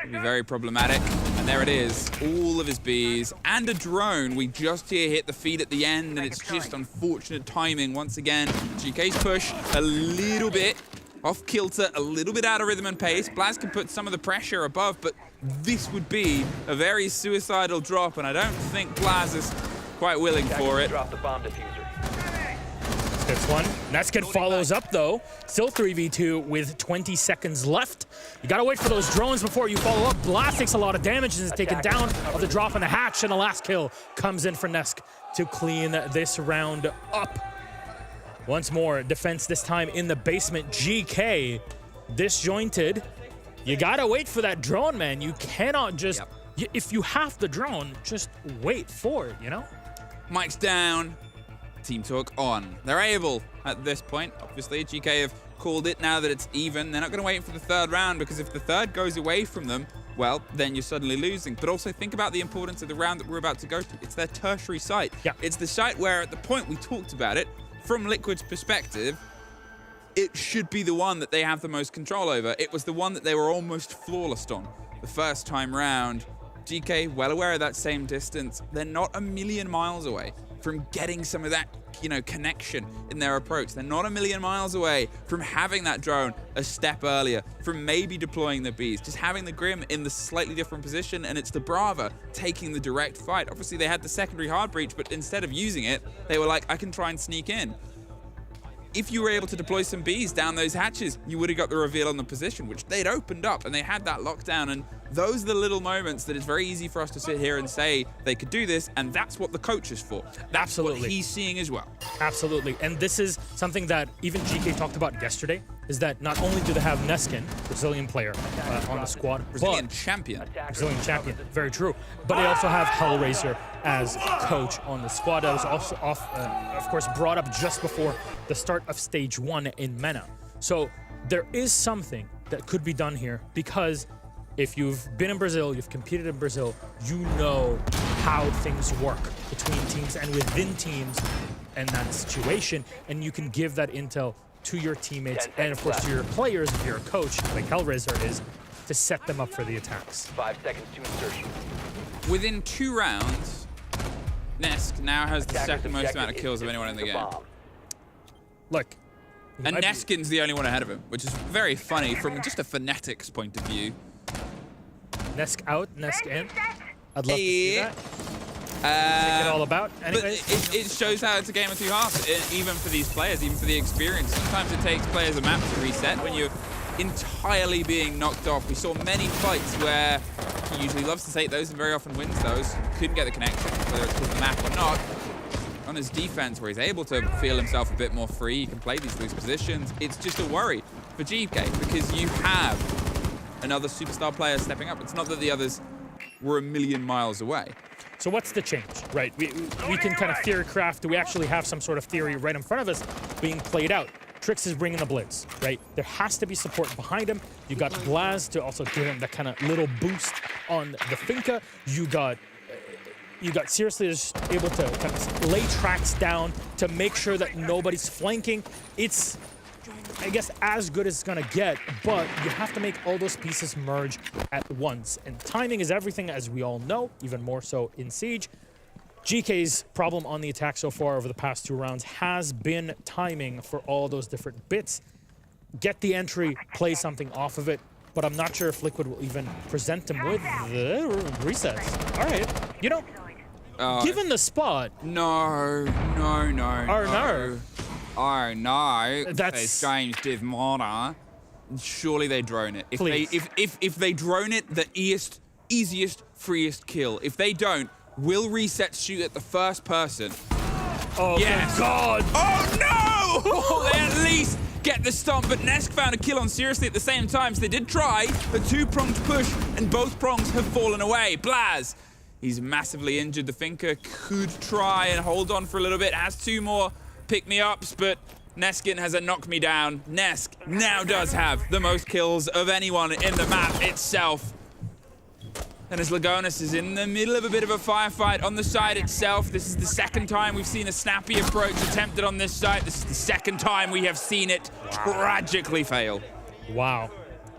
it'll be very problematic. And there it is, all of his bees and a drone. We just here hit the feed at the end, and it's just unfortunate timing once again. Geekay's push a little bit off kilter, a little bit out of rhythm and pace. Blaz can put some of the pressure above, but this would be a very suicidal drop, and I don't think Blaz is quite willing for it. Drop the bomb diffuser. Gets one. Neskin follows up, though. Still 3v2 with 20 seconds left. You gotta wait for those drones before you follow up. Blast takes a lot of damage and is taken down of the drop in the hatch, and the last kill comes in for Nesk to clean this round up. Once more, defense this time in the basement. Geekay disjointed. You gotta wait for that drone, man. You cannot just... If you have the drone, just wait for it, you know? Mike's down. Team talk on. They're able at this point. Obviously, Geekay have called it now that it's even. They're not going to wait for the third round, because if the third goes away from them, well, then you're suddenly losing. But also think about the importance of the round that we're about to go to. It's their tertiary site. Yeah. It's the site where, at the point we talked about it, from Liquid's perspective, it should be the one that they have the most control over. It was the one that they were almost flawless on the first time round. Geekay, well aware of that same distance. They're not a million miles away from getting some of that, you know, connection in their approach. They're not a million miles away from having that drone a step earlier, from maybe deploying the bees, just having the Grim in the slightly different position, and it's the Brava taking the direct fight. Obviously, they had the secondary hard breach, but instead of using it, they were like, I can try and sneak in. if you were able to deploy some bees down those hatches, you would have got the reveal on the position, which they'd opened up, and they had that lockdown. And those are the little moments that it's very easy for us to sit here and say they could do this, and that's what the coach is for. That's Absolutely. what he's seeing as well. Absolutely. And this is something that even Geekay talked about yesterday, is that not only do they have Neskin, Brazilian player, on the squad, Brazilian champion. Brazilian champion, very true. But they also have Hellraiser as coach on the squad. That was also, of course, brought up just before the start of Stage 1 in MENA. So there is something that could be done here, because if you've been in Brazil, you've competed in Brazil, you know how things work between teams and within teams in that situation, and you can give that intel to your teammates and, of course, to your players if you're a coach, like Hellraiser is, to set them up for the attacks. 5 seconds to insertion. Within 2 rounds, Nesk now has the second most amount of kills of anyone in the game. Look. And Neskin's the only one ahead of him, which is very funny from just a phonetics point of view. Nesk out, Nesk in. I'd love to see that. Take it all about. Anyways. But it shows how it's a game of 2 halves, even for these players, even for the experience. Sometimes it takes players a map to reset when you're entirely being knocked off. We saw many fights where he usually loves to take those and very often wins those. Couldn't get the connection, whether it's because of the map or not. On his defense, where he's able to feel himself a bit more free, he can play these loose positions. It's just a worry for Geekay, because you have another superstar player stepping up. It's not that the others were a million miles away. So what's the change, right? We can kind of theory craft. Do we actually have some sort of theory right in front of us being played out? Trix is bringing the blitz, right? There has to be support behind him. You got Blaz to also give him that kind of little boost on the Finca. You got seriously just able to kind of lay tracks down to make sure that nobody's flanking. It's, I guess, as good as it's gonna get, but you have to make all those pieces merge at once. And timing is everything, as we all know, even more so in Siege. GK's problem on the attack so far over the past 2 rounds has been timing for all those different bits. Get the entry, play something off of it, but I'm not sure if Liquid will even present him with the resets. All right, you know, given the spot. No. Oh no! That's It's James Divmona. Surely they drone it. If they drone it, the easiest, freest kill. If they don't, will reset shoot at the first person? Oh, yes. God! Oh no! Oh, they at least get the stomp, but Nesk found a kill on Seriously at the same time. So they did try the 2-pronged push, and both prongs have fallen away. Blaz, he's massively injured. The Finca could try and hold on for a little bit. Has 2 more pick-me-ups, but Neskin has a knock me down. Nesk now does have the most kills of anyone in the map itself. And as Lagonis is in the middle of a bit of a firefight on the side itself, this is the second time we've seen a snappy approach attempted on this side. This is the second time we have seen it tragically fail. Wow.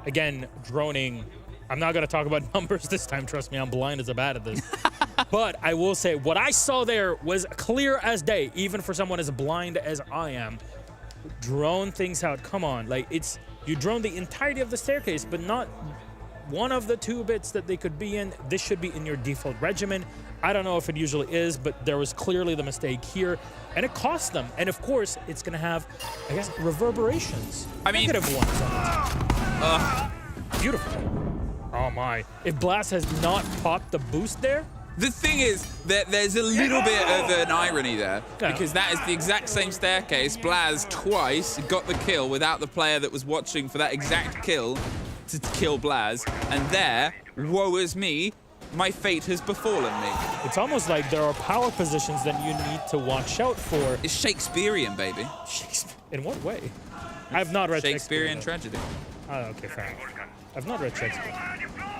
Again, droning. I'm not going to talk about numbers this time. Trust me, I'm blind as a bat at this. But I will say, what I saw there was clear as day, even for someone as blind as I am. Drone things out. Come on. Like, it's, you drone the entirety of the staircase, but not one of the 2 bits that they could be in. This should be in your default regimen. I don't know if it usually is, but there was clearly the mistake here, and it cost them. And of course, it's going to have, I guess, reverberations. I mean, negative ones on it. Beautiful. Oh my. If Blast has not popped the boost there. The thing is that there's a little bit of an irony there, because that is the exact same staircase. Blaz twice got the kill without the player that was watching for that exact kill to kill Blaz. And there, woe is me, my fate has befallen me. It's almost like there are power positions that you need to watch out for. It's Shakespearean, baby. In what way? I have not read Shakespearean tragedy. Oh, okay, fair enough. I've not read Shakespeare.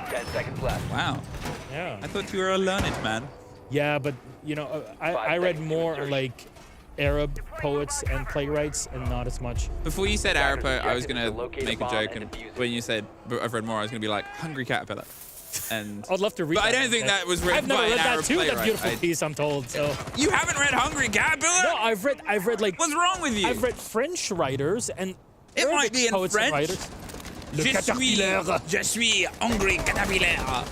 10 seconds left. Wow. Yeah. I thought you were a learned man. Yeah, but, you know, I read more like Arab poets and playwrights and not as much. Before you said Arab poet, I was going to make a joke, and when you said I've read more, I was going to be like, Hungry Caterpillar. And I'd love to read but that. I don't think that was written I've never by read an that Arab too, that playwright. beautiful piece, I'm told, so. You haven't read Hungry Caterpillar? No, I've read like. What's wrong with you? I've read French writers and It Arabic might be in poets French. and writers. Le Je caterpillar. suis Hungry Caterpillar.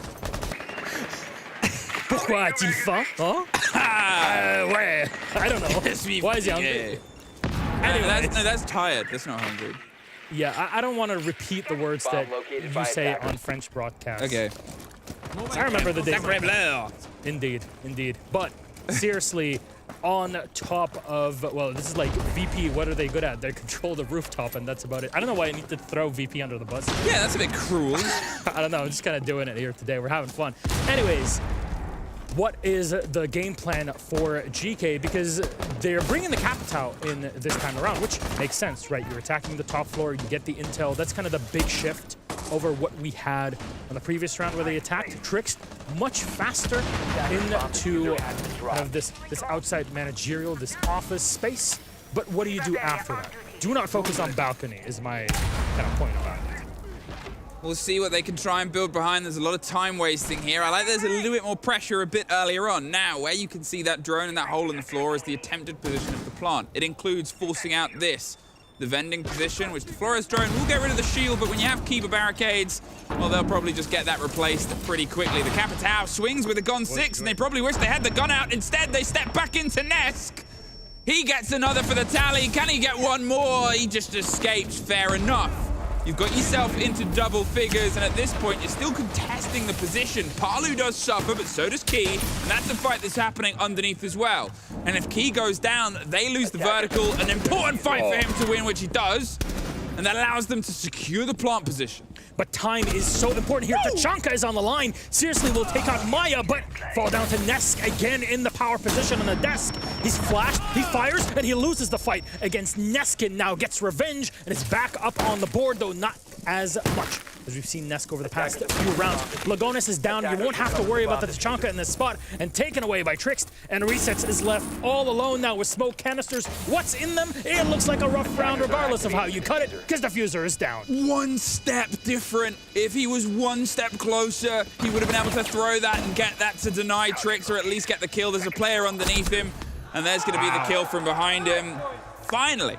Pourquoi a-t-il faim? Huh? Ouais. I don't know. Why is he hungry? Anyways. That's tired. That's not hungry. Yeah, I don't want to repeat the words that located you by say attackers. on French broadcast. Okay. I remember the days. Sacre bleu. Indeed. But seriously, on top of, well, this is like VP, what are they good at? They control the rooftop, and that's about it. I don't know why I need to throw VP under the bus. Yeah, that's a bit cruel. I don't know, I'm just kind of doing it here today. We're having fun. Anyways, what is the game plan for Geekay? Because they're bringing the capital in this time around, which makes sense, right? You're attacking the top floor, you get the intel. That's kind of the big shift over what we had on the previous round where they attacked Tricks much faster into kind of this outside managerial, this office space. But what do you do after that? Do not focus on balcony is my kind of point about it. We'll see what they can try and build behind. There's a lot of time wasting here. I like there's a little bit more pressure a bit earlier on. Now, where you can see that drone and that hole in the floor is the attempted position of the plant. It includes forcing out this, the vending position, which the Flores drone will get rid of the shield, but when you have keeper barricades, well, they'll probably just get that replaced pretty quickly. The Capitao swings with a gun 6, and they probably wish they had the gun out. Instead, they step back into Nesk. He gets another for the tally. Can he get one more? He just escapes. Fair enough. You've got yourself into double figures, and at this point, you're still contesting the position. Palu does suffer, but so does Key, and that's a fight that's happening underneath as well. And if Key goes down, they lose the vertical. An important fight for him to win, which he does, and that allows them to secure the plant position. But time is so important here. Tachanka is on the line. Seriously, will take out Maya, but fall down to Nesk again in the power position on the desk. He's flashed, he fires, and he loses the fight against Neskin. Now gets revenge, and is back up on the board, though not as much as we've seen Nesk over the past few rounds. Lagonis is down. You won't have to worry about the Tachanka in this spot, and taken away by Trix. And Resets is left all alone now with smoke canisters. What's in them? It looks like a rough round regardless of how you cut it, because Diffuser is down. One step different. If he was one step closer, he would have been able to throw that and get that to deny Trix, or at least get the kill. There's a player underneath him, and there's going to be the kill from behind him. Finally,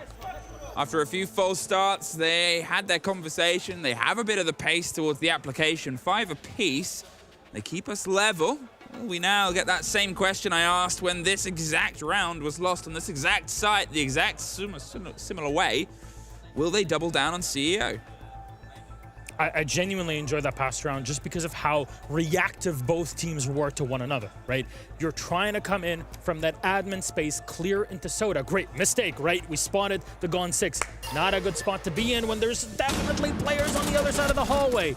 after a few false starts, they had their conversation. They have a bit of the pace towards the application. 5 apiece. They keep us level. We now get that same question I asked when this exact round was lost on this exact site, the exact similar way. Will they double down on CEO? I genuinely enjoyed that past round just because of how reactive both teams were to one another, right? You're trying to come in from that admin space, clear into Soda. Great mistake, right? We spotted the Gone 6. Not a good spot to be in when there's definitely players on the other side of the hallway.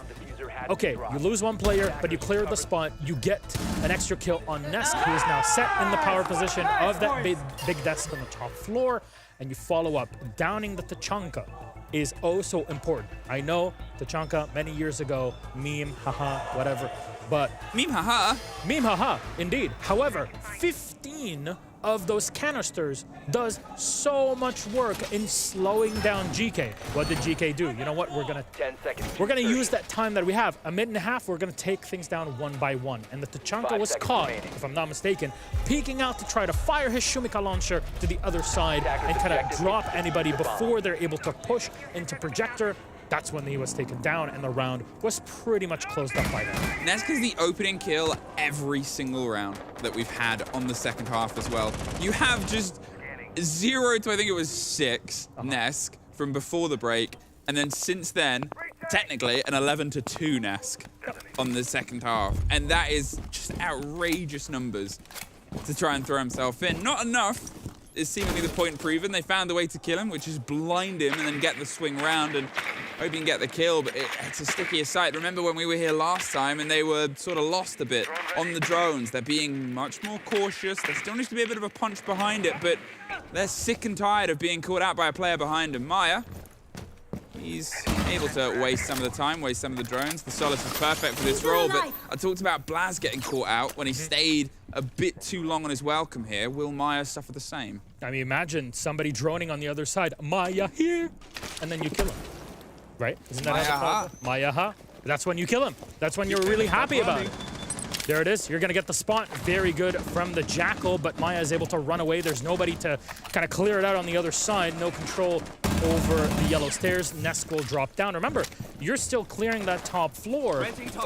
Okay, you lose one player, but you clear the spot. You get an extra kill on Nesk, who is now set in the power position of that big desk on the top floor, and you follow up. Downing the Tachanka is oh so important. I know Tachanka many years ago, meme, haha, whatever, but... Meme haha? Meme haha, indeed. However, 15 of those canisters does so much work in slowing down GK. What did GK do? You know what? We're gonna 10 seconds. use that time that we have. A minute and a half, we're gonna take things down one by one. And the Tachanka 5 was seconds caught, remaining. if I'm not mistaken, peeking out to try to fire his Shumika launcher to the other side and kind of drop anybody before they're able to push into projector. That's when he was taken down, and the round was pretty much closed up by then. Nesk is the opening kill every single round that we've had on the second half as well. You have just 0 to I think it was 6 Nesk from before the break, and then since then, technically an 11-2 Nesk on the second half. And that is just outrageous numbers to try and throw himself in. Not enough is seemingly the point proven. They found a way to kill him, which is blind him and then get the swing round and hope you can get the kill, but it's a stickier sight. Remember when we were here last time and they were sort of lost a bit on the drones. They're being much more cautious. There still needs to be a bit of a punch behind it, but they're sick and tired of being caught out by a player behind him. Maya, he's able to waste some of the time, waste some of the drones. The Solace is perfect for this role, but I talked about Blaz getting caught out when he stayed a bit too long on his welcome here. Will Maya suffer the same? I mean, imagine somebody droning on the other side, Maya here, and then you kill him. Right? Isn't that how the Maya ha? That's when you kill him. That's when you're really happy about it. There it is. You're going to get the spot. Very good from the Jackal, but Maya is able to run away. There's nobody to kind of clear it out on the other side. No control over the yellow stairs. Nesk will drop down. Remember, you're still clearing that top floor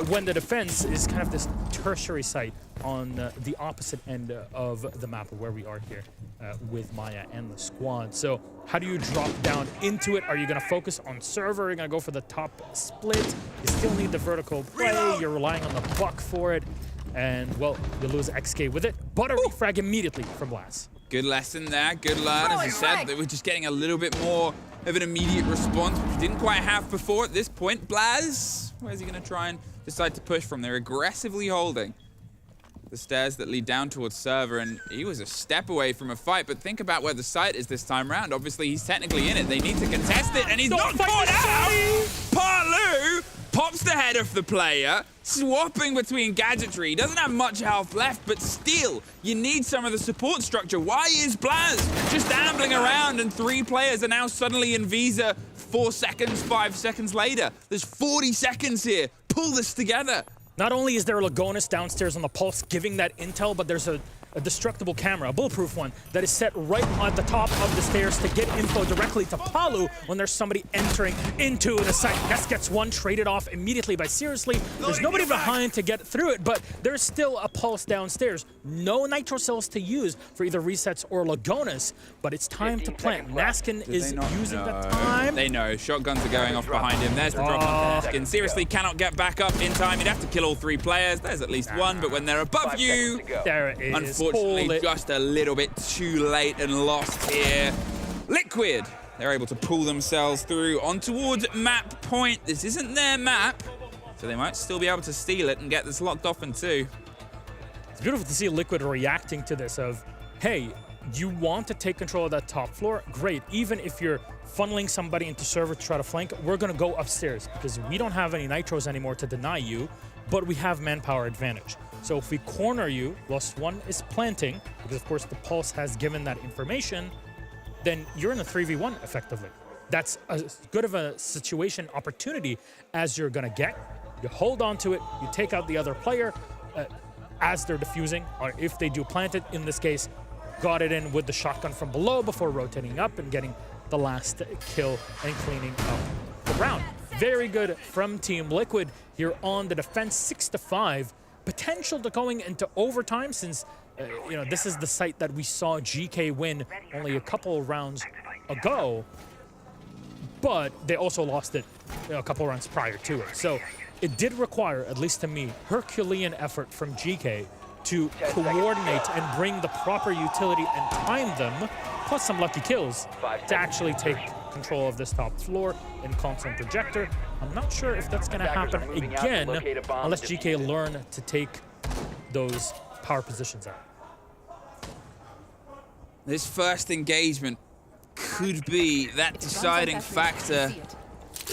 when the defense is kind of this tertiary site on the opposite end of the map where we are here with Maya and the squad. So how do you drop down into it? Are you going to focus on server? Are you going to go for the top split? You still need the vertical play. You're relying on the buck for it. And, well, you lose XK with it. But a refrag immediately from Blast. Good lesson there, good learn. As you said, that we're just getting a little bit more of an immediate response, which we didn't quite have before at this point. Blaz, where's he going to try and decide to push from? They're aggressively holding the stairs that lead down towards server, and he was a step away from a fight, but think about where the site is this time round. Obviously, he's technically in it. They need to contest it, and he's not caught out! Parlu pops the head of the player, swapping between gadgetry. He doesn't have much health left, but still, you need some of the support structure. Why is Blaz just ambling around and 3 players are now suddenly in Visa 4 seconds, 5 seconds later? There's 40 seconds here. Pull this together. Not only is there a Lagonis downstairs on the Pulse giving that intel, but there's a destructible camera, a bulletproof one, that is set right at the top of the stairs to get info directly to Palu when there's somebody entering into the site. Ness gets one traded off immediately by Seriously. There's nobody behind to get through it, but there's still a Pulse downstairs. No Nitro cells to use for either resets or Lagonis, but it's time to plant. Naskin is using the time. They know. Shotguns are going off behind him. There's the drop on Naskin. Seriously cannot get back up in time. You'd have to kill all 3 players. There's at least one, but when they're above you, there it is. unfortunately, just a little bit too late and lost here. Liquid, they're able to pull themselves through on towards map point. This isn't their map, so they might still be able to steal it and get this locked off in 2. It's beautiful to see Liquid reacting to this of, hey, you want to take control of that top floor? Great. Even if you're funneling somebody into server to try to flank, we're going to go upstairs because we don't have any Nitros anymore to deny you, but we have manpower advantage. So if we corner you whilst one is planting, because of course the Pulse has given that information, then you're in a 3v1 effectively. That's as good of a situation opportunity as you're gonna get. You hold on to it, you take out the other player as they're defusing, or if they do plant it, in this case, got it in with the shotgun from below before rotating up and getting the last kill and cleaning up the round. Very good from Team Liquid here on the defense, 6-5. Potential to going into overtime since, this is the site that we saw Geekay win only a couple of rounds ago, but they also lost it a couple of rounds prior to it. So it did require, at least to me, Herculean effort from Geekay to coordinate and bring the proper utility and time them, plus some lucky kills, to actually take control of this top floor in constant projector. I'm not sure if that's going to happen again unless GK learn to take those power positions out. This first engagement could be that deciding factor.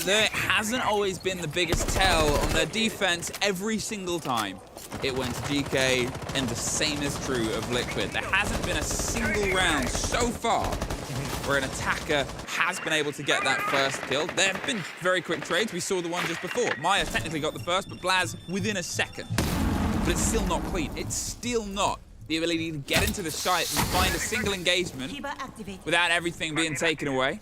There hasn't always been the biggest tell on their defense every single time it went to GK, and the same is true of Liquid. There hasn't been a single round so far where an attacker has been able to get that first kill. There have been very quick trades. We saw the one just before. Maya technically got the first, but Blaz within a second. But it's still not clean. It's still not the ability to get into the site and find a single engagement without everything being taken away.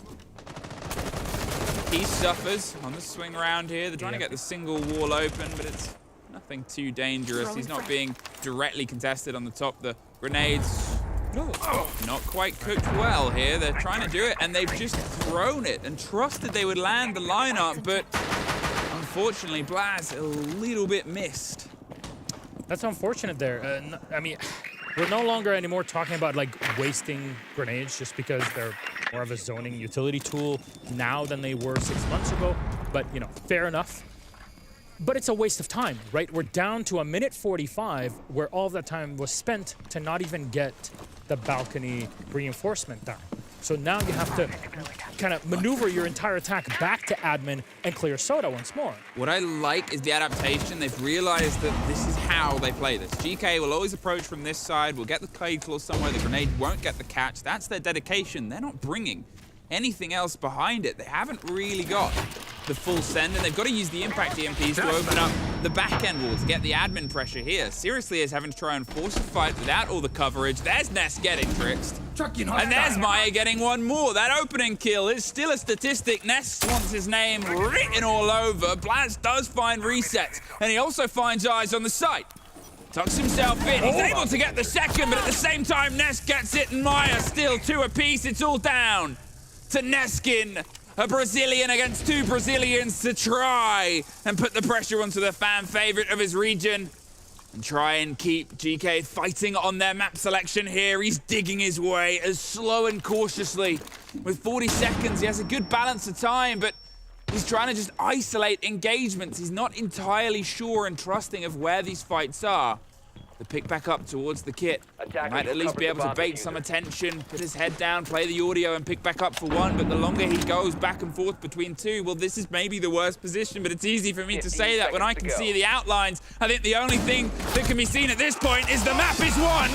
He suffers on the swing around here. They're trying to get the single wall open, but it's nothing too dangerous. He's not being directly contested on the top. The grenades, not quite cooked well here. They're trying to do it, and they've just thrown it and trusted they would land the lineup, but unfortunately, Blaz a little bit missed. That's unfortunate there. I mean, we're no longer anymore talking about like wasting grenades just because they're more of a zoning utility tool now than they were 6 months ago. But, fair enough. But it's a waste of time, right? We're down to 1:45 where all of that time was spent to not even get the balcony reinforcement down. So now you have to kind of maneuver your entire attack back to admin and clear soda once more. What I like is the adaptation. They've realized that this is how they play this. GK will always approach from this side. We'll get the clay claw somewhere. The grenade won't get the catch. That's their dedication. They're not bringing anything else behind it. They haven't really got the full send, and they've got to use the impact EMPs to open up the back end wall to get the admin pressure here. Seriously is having to try and force a fight without all the coverage. There's Ness getting tricked. And there's Maya getting one more. That opening kill is still a statistic. Ness wants his name written all over. Blaz does find resets, and he also finds eyes on the site. Tucks himself in. He's able to get the second, but at the same time, Ness gets it, and Maya still 2 apiece. It's all down to Neskin, a Brazilian against 2 Brazilians to try and put the pressure onto the fan favorite of his region and try and keep Geekay fighting on their map selection here. He's digging his way as slow and cautiously. With 40 seconds, he has a good balance of time, but he's trying to just isolate engagements. He's not entirely sure and trusting of where these fights are. The pick back up towards the kit. Might at least be able to bait some attention, put his head down, play the audio and pick back up for 1, but the longer he goes back and forth between 2, well, this is maybe the worst position, but it's easy for me to say that when I can see the outlines. I think the only thing that can be seen at this point is the map is won.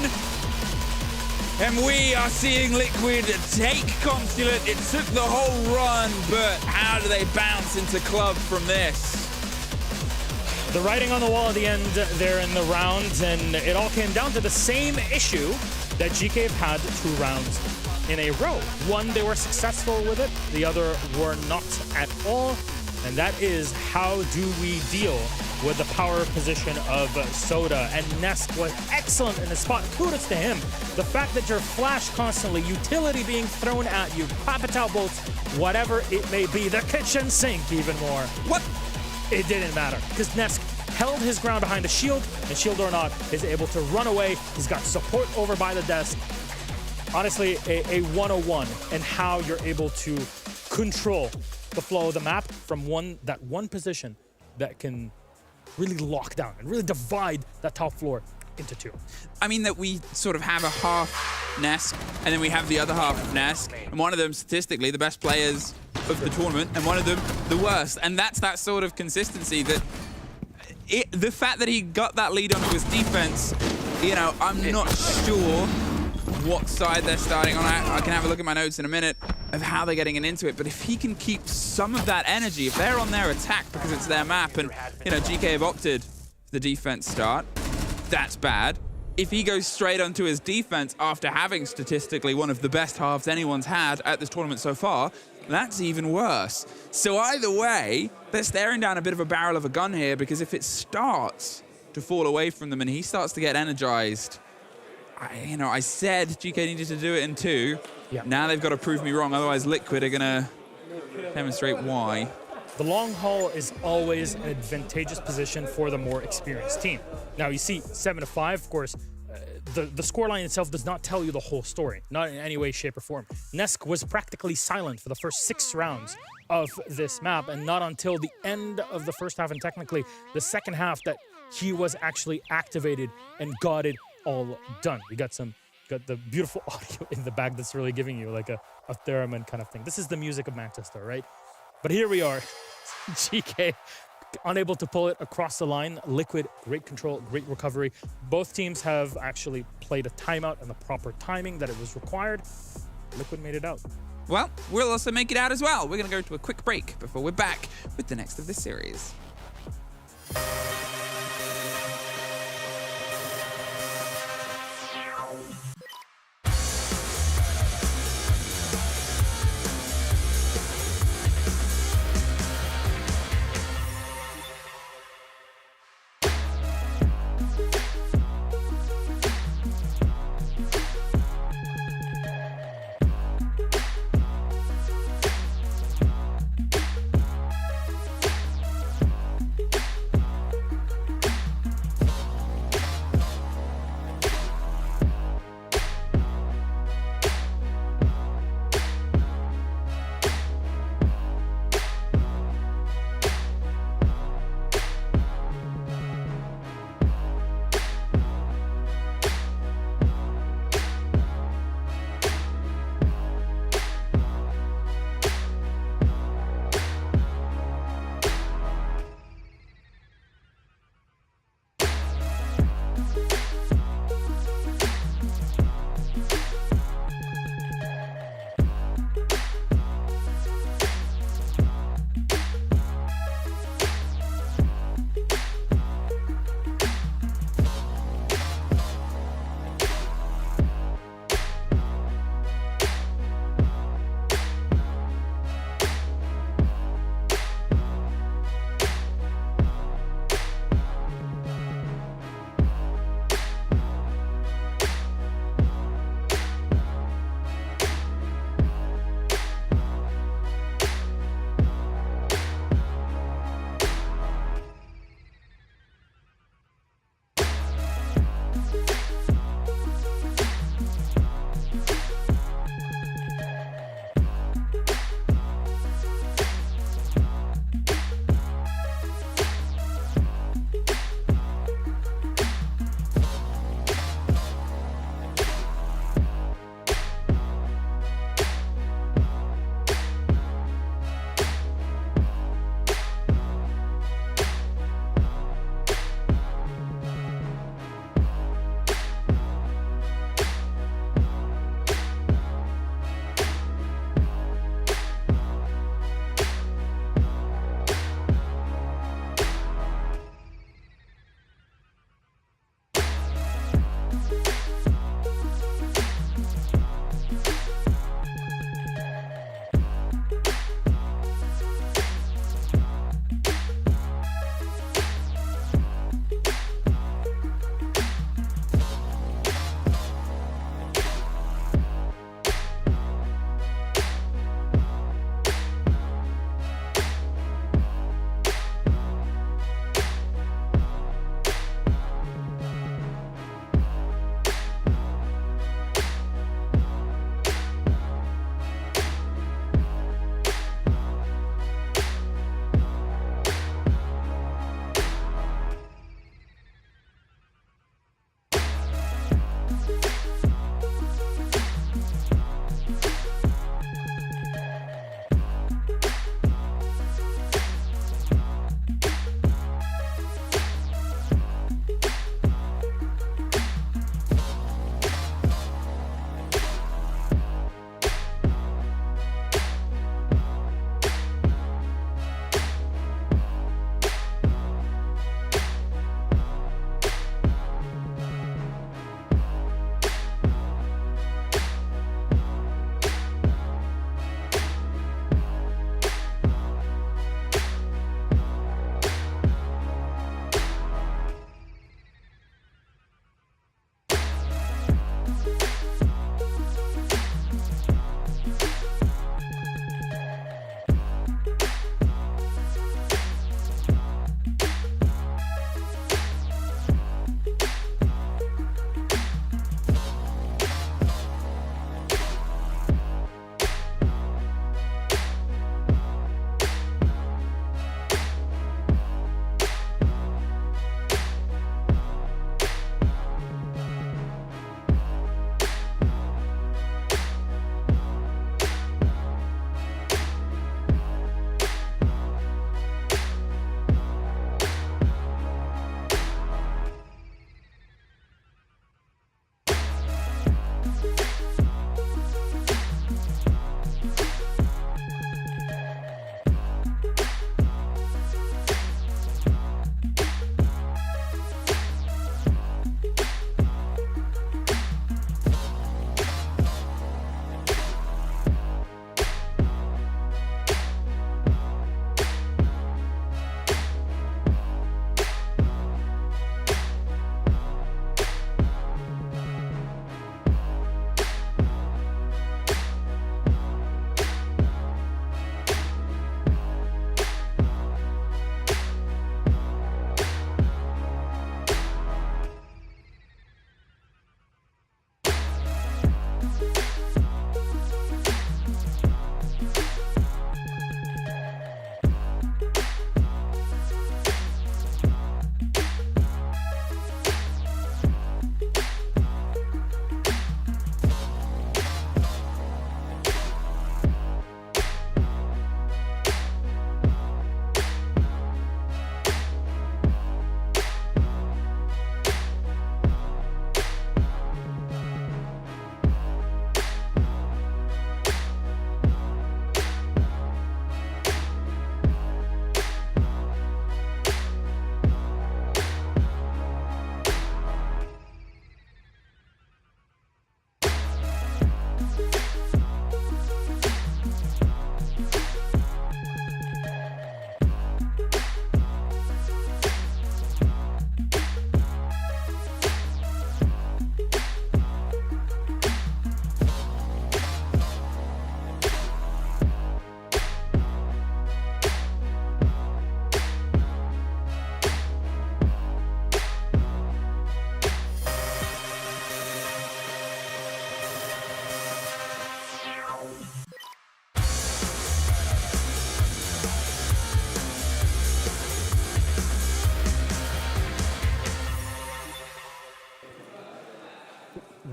And we are seeing Liquid take Consulate. It took the whole run, but how do they bounce into Club from this? The writing on the wall at the end there in the rounds, and it all came down to the same issue that Geekay had 2 rounds in a row. One, they were successful with it. The other were not at all. And that is, how do we deal with the power position of Soda? And Nesk was excellent in the spot. Kudos to him. The fact that you're flashed constantly, utility being thrown at you, Papatal bolts, whatever it may be, the kitchen sink even more. What? It didn't matter, because Nesk held his ground behind the shield, and shield or not, is able to run away. He's got support over by the desk. Honestly, a 101 in how you're able to control the flow of the map from that one position that can really lock down and really divide that top floor into 2. I mean that we sort of have a half Nesk, and then we have the other half of Nesk, and one of them statistically the best players of the tournament, and one of them the worst. And that's that sort of consistency that the fact that he got that lead onto his defense, you know, I'm not sure what side they're starting on. I can have a look at my notes in a minute of how they're getting into it, but if he can keep some of that energy, if they're on their attack because it's their map, and, you know, Geekay have opted for the defense start, that's bad. If he goes straight onto his defense after having statistically one of the best halves anyone's had at this tournament so far, that's even worse. So either way, they're staring down a bit of a barrel of a gun here, because if it starts to fall away from them and he starts to get energized, I said Geekay needed to do it in 2. Yeah. Now they've got to prove me wrong, otherwise Liquid are gonna demonstrate why. The long haul is always an advantageous position for the more experienced team. Now, you see 7-5, of course, the scoreline itself does not tell you the whole story, not in any way, shape, or form. Nesk was practically silent for the first 6 rounds of this map, and not until the end of the first half, and technically the second half, that he was actually activated and got it all done. We got the beautiful audio in the back that's really giving you like a theremin kind of thing. This is the music of Manchester, right? But here we are, Geekay unable to pull it across the line. Liquid, great control, great recovery. Both teams have actually played a timeout and the proper timing that it was required. Liquid made it out. Well, we'll also make it out as well. We're gonna go to a quick break before we're back with the next of this series.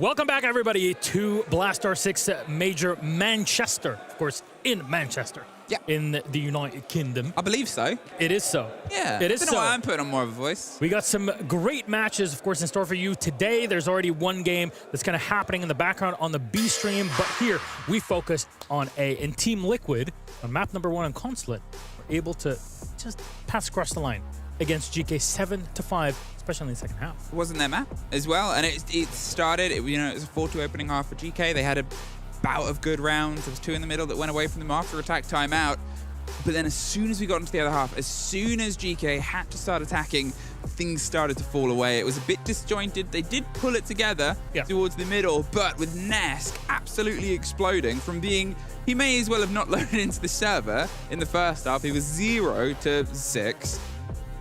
Welcome back, everybody, to Blast R6 Major Manchester. Of course, in Manchester. Yeah. In the United Kingdom. I believe so. It is so. Yeah. It is I don't so. know why I'm putting on more of a voice. We got some great matches, of course, in store for you today. There's already one game that's kind of happening in the background on the B stream, but here we focus on A. And Team Liquid, on map number 1 on Consulate, were able to just pass across the line against Geekay 7-5, especially in the second half. It wasn't their map as well, and it started, it was a 4-2 opening half for GK. They had a bout of good rounds. There was 2 in the middle that went away from them after attack timeout. But then as soon as we got into the other half, as soon as GK had to start attacking, things started to fall away. It was a bit disjointed. They did pull it together towards the middle, but with Nesk absolutely exploding from being, he may as well have not loaded into the server in the first half. He was 0 to 6.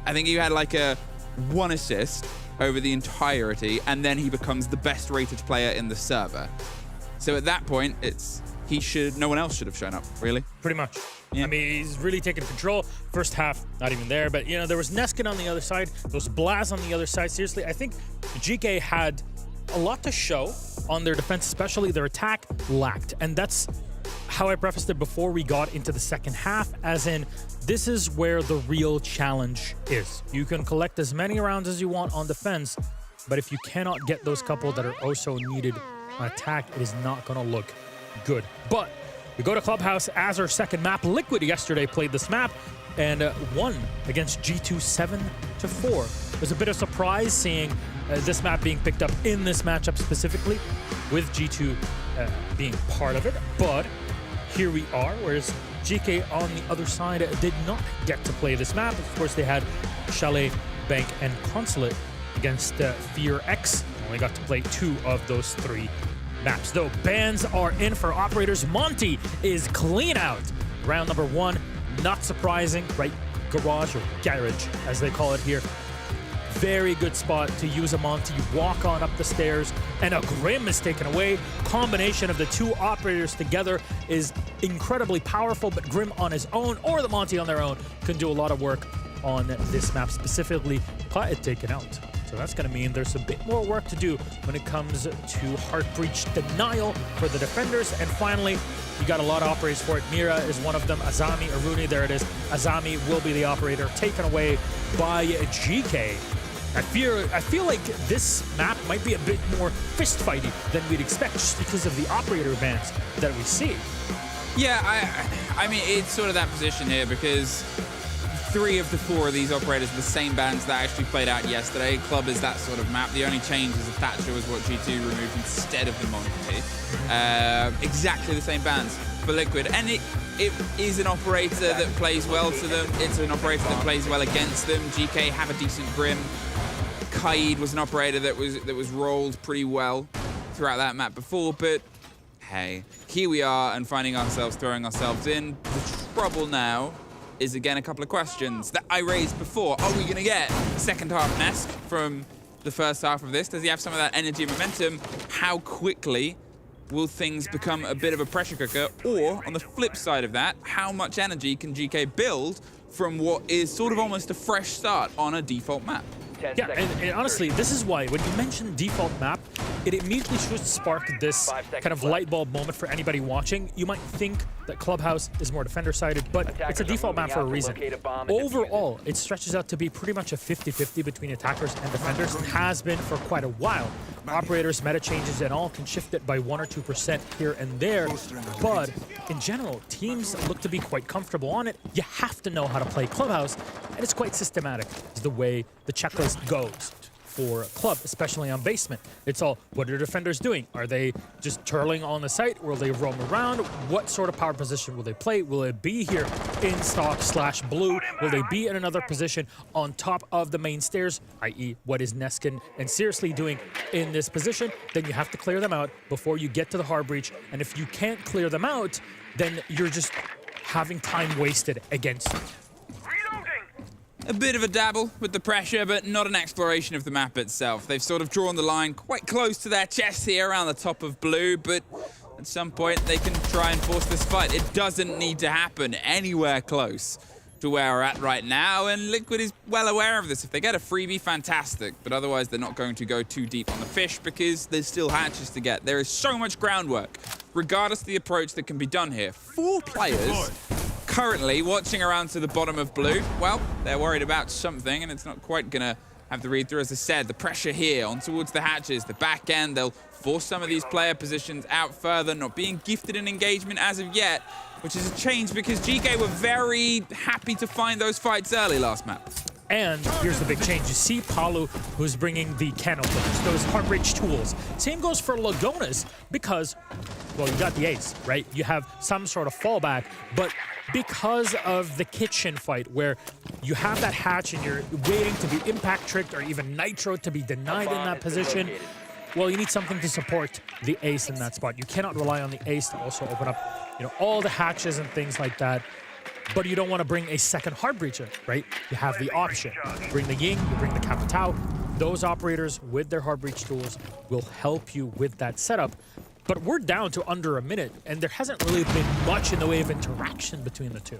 I think he had like a 1 assist over the entirety, and then he becomes the best rated player in the server. So at that point, no one else should have shown up, really. Pretty much. Yeah. I mean, he's really taken control. First half, not even there. But, there was Neskin on the other side. There was Blaz on the other side. Seriously, I think GK had a lot to show on their defense, especially their attack lacked. And that's how I prefaced it before we got into the second half, as in, this is where the real challenge is. You can collect as many rounds as you want on defense, but if you cannot get those couple that are also needed on attack, it is not going to look good. But we go to Clubhouse as our second map. Liquid yesterday played this map and won against G2 7-4. It was a bit of surprise seeing this map being picked up in this matchup specifically, with G2 being part of it. But here we are, whereas GK on the other side did not get to play this map. Of course, they had Chalet, Bank, and Consulate against FearX. Only got to play 2 of those 3 maps. Though bans are in for operators. Monty is clean out. Round number 1, not surprising, right? Garage, or garage, as they call it here. Very good spot to use a Monty. Walk on up the stairs, and a Grim is taken away. Combination of the 2 operators together is incredibly powerful, but Grim on his own, or the Monty on their own, can do a lot of work on this map specifically. Cut it taken out. So that's going to mean there's a bit more work to do when it comes to Heart Breach denial for the defenders. And finally, you got a lot of operators for it. Mira is one of them. Azami, Aruni, there it is. Azami will be the operator, taken away by GK. I feel like this map might be a bit more fist-fighty than we'd expect, just because of the operator bans that we see. Yeah, I mean, it's sort of that position here, because 3 of the 4 of these operators are the same bans that actually played out yesterday. Club is that sort of map. The only change is the Thatcher was what G2 removed instead of the Monty. Exactly the same bans for Liquid. And it is an operator that plays well to them. It's an operator that plays well against them. GK have a decent Grim. Kaid was an operator that was rolled pretty well throughout that map before, but hey, here we are and finding ourselves throwing ourselves in. The trouble now is, again, a couple of questions that I raised before. Are we going to get second half Nesk from the first half of this? Does he have some of that energy and momentum? How quickly will things become a bit of a pressure cooker? Or, on the flip side of that, how much energy can GK build from what is sort of almost a fresh start on a default map? Yeah, and honestly, this is why, when you mention default map, it immediately should spark this kind of light bulb moment for anybody watching. You might think that Clubhouse is more defender-sided, but it's a default map for a reason. Overall, it stretches out to be pretty much a 50-50 between attackers and defenders. It has been for quite a while. Operators, meta changes, and all can shift it by 1 or 2% here and there, but in general, teams look to be quite comfortable on it. You have to know how to play Clubhouse, and it's quite systematic, is the way the checklist goes for Club, especially on basement. It's all, what are defenders doing? Are they just turtling on the site? Will they roam around? What sort of power position will they play? Will it be here in stock/blue? Will they be in another position on top of the main stairs, i.e. what is Neskin and Seriously doing in this position? Then you have to clear them out before you get to the hard breach. And if you can't clear them out, then you're just having time wasted against you. A bit of a dabble with the pressure, but not an exploration of the map itself. They've sort of drawn the line quite close to their chest here around the top of blue, but at some point they can try and force this fight. It doesn't need to happen anywhere close to where we're at right now, and Liquid is well aware of this. If they get a freebie, fantastic, but otherwise they're not going to go too deep on the fish because there's still hatches to get. There is so much groundwork, regardless of the approach that can be done here. 4 players currently watching around to the bottom of blue. Well, they're worried about something, and it's not quite gonna have the read-through. As I said, the pressure here on towards the hatches, the back end, they'll force some of these player positions out further, not being gifted an engagement as of yet, which is a change because Geekay were very happy to find those fights early last map. And here's the big change. You see Palu, who's bringing the can openers, those heart-rich tools. Same goes for Lagonas because, well, you got the ace, right? You have some sort of fallback, but because of the kitchen fight where you have that hatch and you're waiting to be impact tricked or even nitro to be denied in that position, well, you need something to support the ace in that spot. You cannot rely on the ace to also open up, you know, all the hatches and things like that. But you don't want to bring a second heart breacher, right? You have the option. Bring the Ying, you bring the Capitao. Those operators with their heart breach tools will help you with that setup. But we're down to under a minute, and there hasn't really been much in the way of interaction between the two.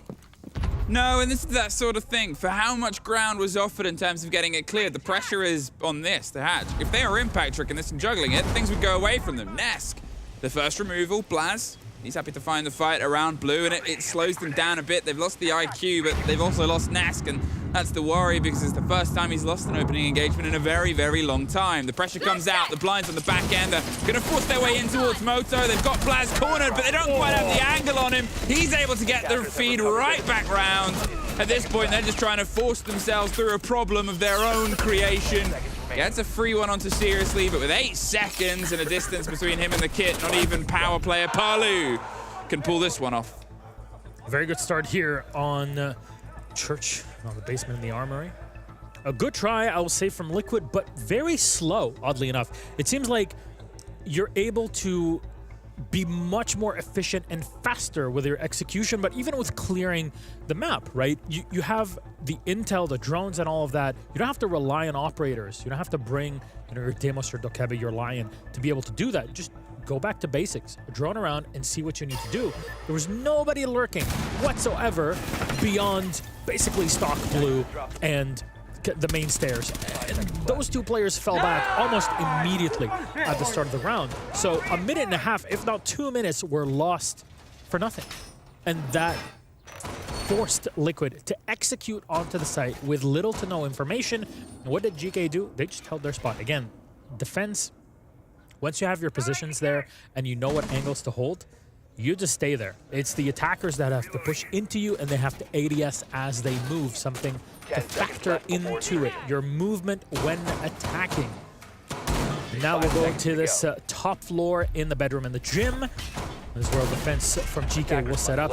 No, and this is that sort of thing. For how much ground was offered in terms of getting it cleared, the pressure is on this, the hatch. If they are impact tricking this and juggling it, things would go away from them. Nesk, the first removal, Blaz, he's happy to find the fight around blue, and it slows them down a bit. They've lost the IQ, but they've also lost Nesk, and that's the worry because it's the first time he's lost an opening engagement in a very, very long time. The pressure comes out, the blinds on the back end are going to force their way in towards Moto. They've got Blaz cornered, but they don't quite have the angle on him. He's able to get the feed right back round. At this point, they're just trying to force themselves through a problem of their own creation. Gets a free one onto Seriously, but with 8 seconds and a distance between him and the kit, not even power player Palu can pull this one off. Very good start here on Church, on the basement in the armory. A good try, I will say, from Liquid, but very slow, oddly enough. It seems like you're able to be much more efficient and faster with your execution, but even with clearing the map, right? You have the intel, the drones, and all of that. You don't have to rely on operators. You don't have to bring, you know, your Demos, your Dokebe, your Lion to be able to do that. Just go back to basics, drone around and see what you need to do. There was nobody lurking whatsoever beyond basically stock blue and the main stairs. And those 2 players fell back almost immediately at the start of the round. So a minute and a half, if not 2 minutes, were lost for nothing. And that forced Liquid to execute onto the site with little to no information. And what did Geekay do? They just held their spot. Again, defense, once you have your positions there and you know what angles to hold, you just stay there. It's the attackers that have to push into you and they have to ADS as they move, something to factor into it. Your movement when attacking. Now we'll go to this top floor in the bedroom in the gym. This is where defense from Geekay will set up.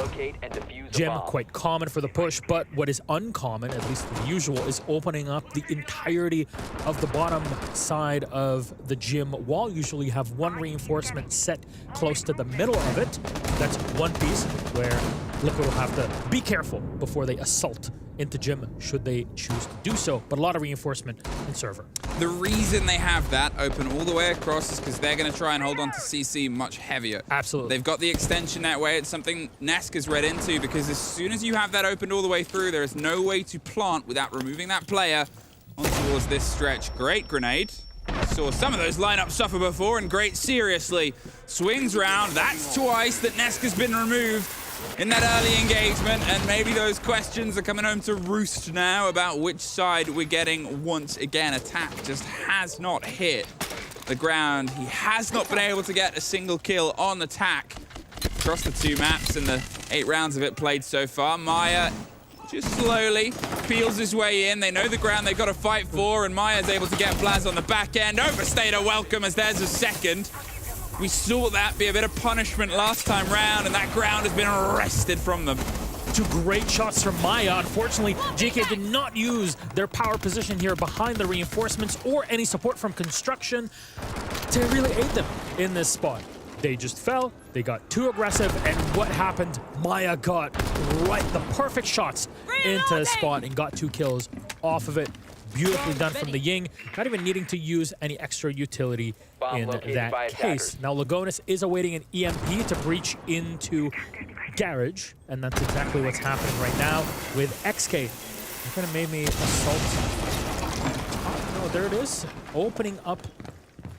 Gym, quite common for the push, but what is uncommon, at least the usual, is opening up the entirety of the bottom side of the gym wall. Usually you have 1 reinforcement set close to the middle of it. That's one piece where Liquid will have to be careful before they assault into gym should they choose to do so, but a lot of reinforcement in server. The reason they have that open all the way across is because they're going to try and hold on to CC much heavier. Absolutely. They've got the extension that way. It's something Nesk has read into because as soon as you have that opened all the way through, there is no way to plant without removing that player on towards this stretch. Great grenade. Saw some of those lineups suffer before, and great Seriously swings round. That's twice that Nesk has been removed in that early engagement, and maybe those questions are coming home to roost now about which side we're getting once again. Attack just has not hit the ground. He has not been able to get a single kill on Attack across the 2 maps in the 8 rounds of it played so far. Maya just slowly peels his way in. They know the ground they've got to fight for, and Maya's able to get Blaz on the back end. Overstayed a welcome as there's a second. We saw that be a bit of punishment last time round, and that ground has been wrested from them. 2 great shots from Maya. Unfortunately, Geekay did not use their power position here behind the reinforcements or any support from construction to really aid them in this spot. They just fell, they got too aggressive, and what happened? Maya got right the perfect shots into the spot and got 2 kills off of it. Beautifully done from the Ying, not even needing to use any extra utility Bomb in located that by case. attackers. Now Lagonis is awaiting an EMP to breach into Garage, and that's exactly what's happening right now with XK. You're gonna make me assault. Oh, no, there it is. Opening up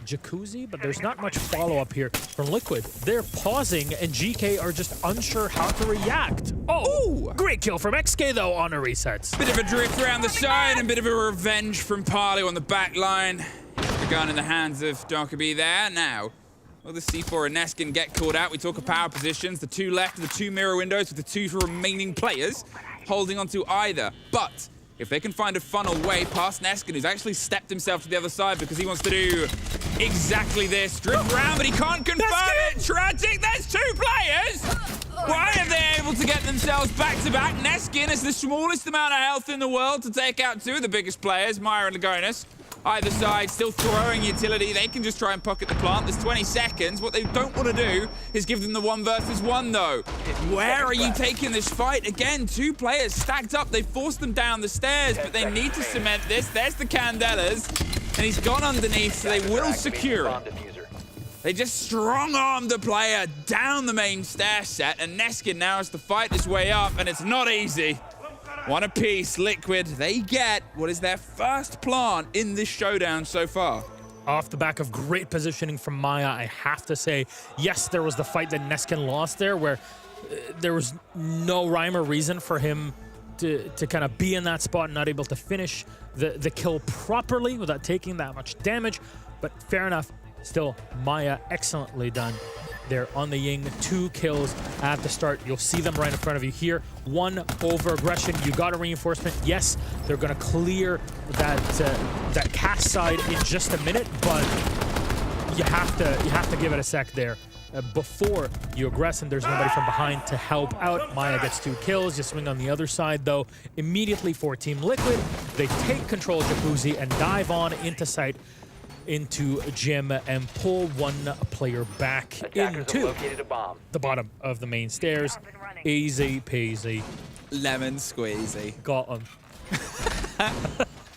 Jacuzzi, but there's not much follow-up here from Liquid. They're pausing, and GK are just unsure how to react. Oh, great kill from XK, though, on a reset. Bit of a drift around the side and bit of a revenge from Parley on the back line. The gun in the hands of Darkaby there. Now, will the C4 and Neskin get called out? We talk of power positions. The two left of the two mirror windows with the two remaining players holding onto either. But if they can find a funnel way past Neskin, who's actually stepped himself to the other side because he wants to do exactly this. Drift around, but he can't confirm it. Tragic, there's two players. Why are they able to get themselves back to back? Neskin has the smallest amount of health in the world to take out two of the biggest players, Maya and Lagonis. Either side still throwing utility. They can just try and pocket the plant. There's 20 seconds. What they don't want to do is give them the 1 versus 1, though. Where are you taking this fight? Again, two players stacked up. They forced them down the stairs, but they need to cement this. There's the Candelas, and he's gone underneath, so they will secure it. Bomb diffuser. They just strong-armed the player down the main stair set, and Neskin now has to fight his way up, and it's not easy. One apiece, Liquid. They get what is their first plant in this showdown so far. Off the back of great positioning from Maya, I have to say, yes, there was the fight that Neskin lost there, where there was no rhyme or reason for him to kind of be in that spot and not able to finish the kill properly without taking that much damage. But fair enough, still, Maya excellently done there on the Ying. 2 kills at the start. You'll see them right in front of you here. 1 over aggression. You got a reinforcement. Yes, they're going to clear that cast side in just a minute, but you have to give it a sec there. Before you aggress, and there's nobody from behind to help out. Maya gets 2 kills. You swing on the other side, though. Immediately for Team Liquid, they take control of Jacuzzi and dive on into sight into Jim and pull 1 player back Attackers have into located a bomb. the bottom of the main stairs. Easy peasy. Lemon squeezy. Got him.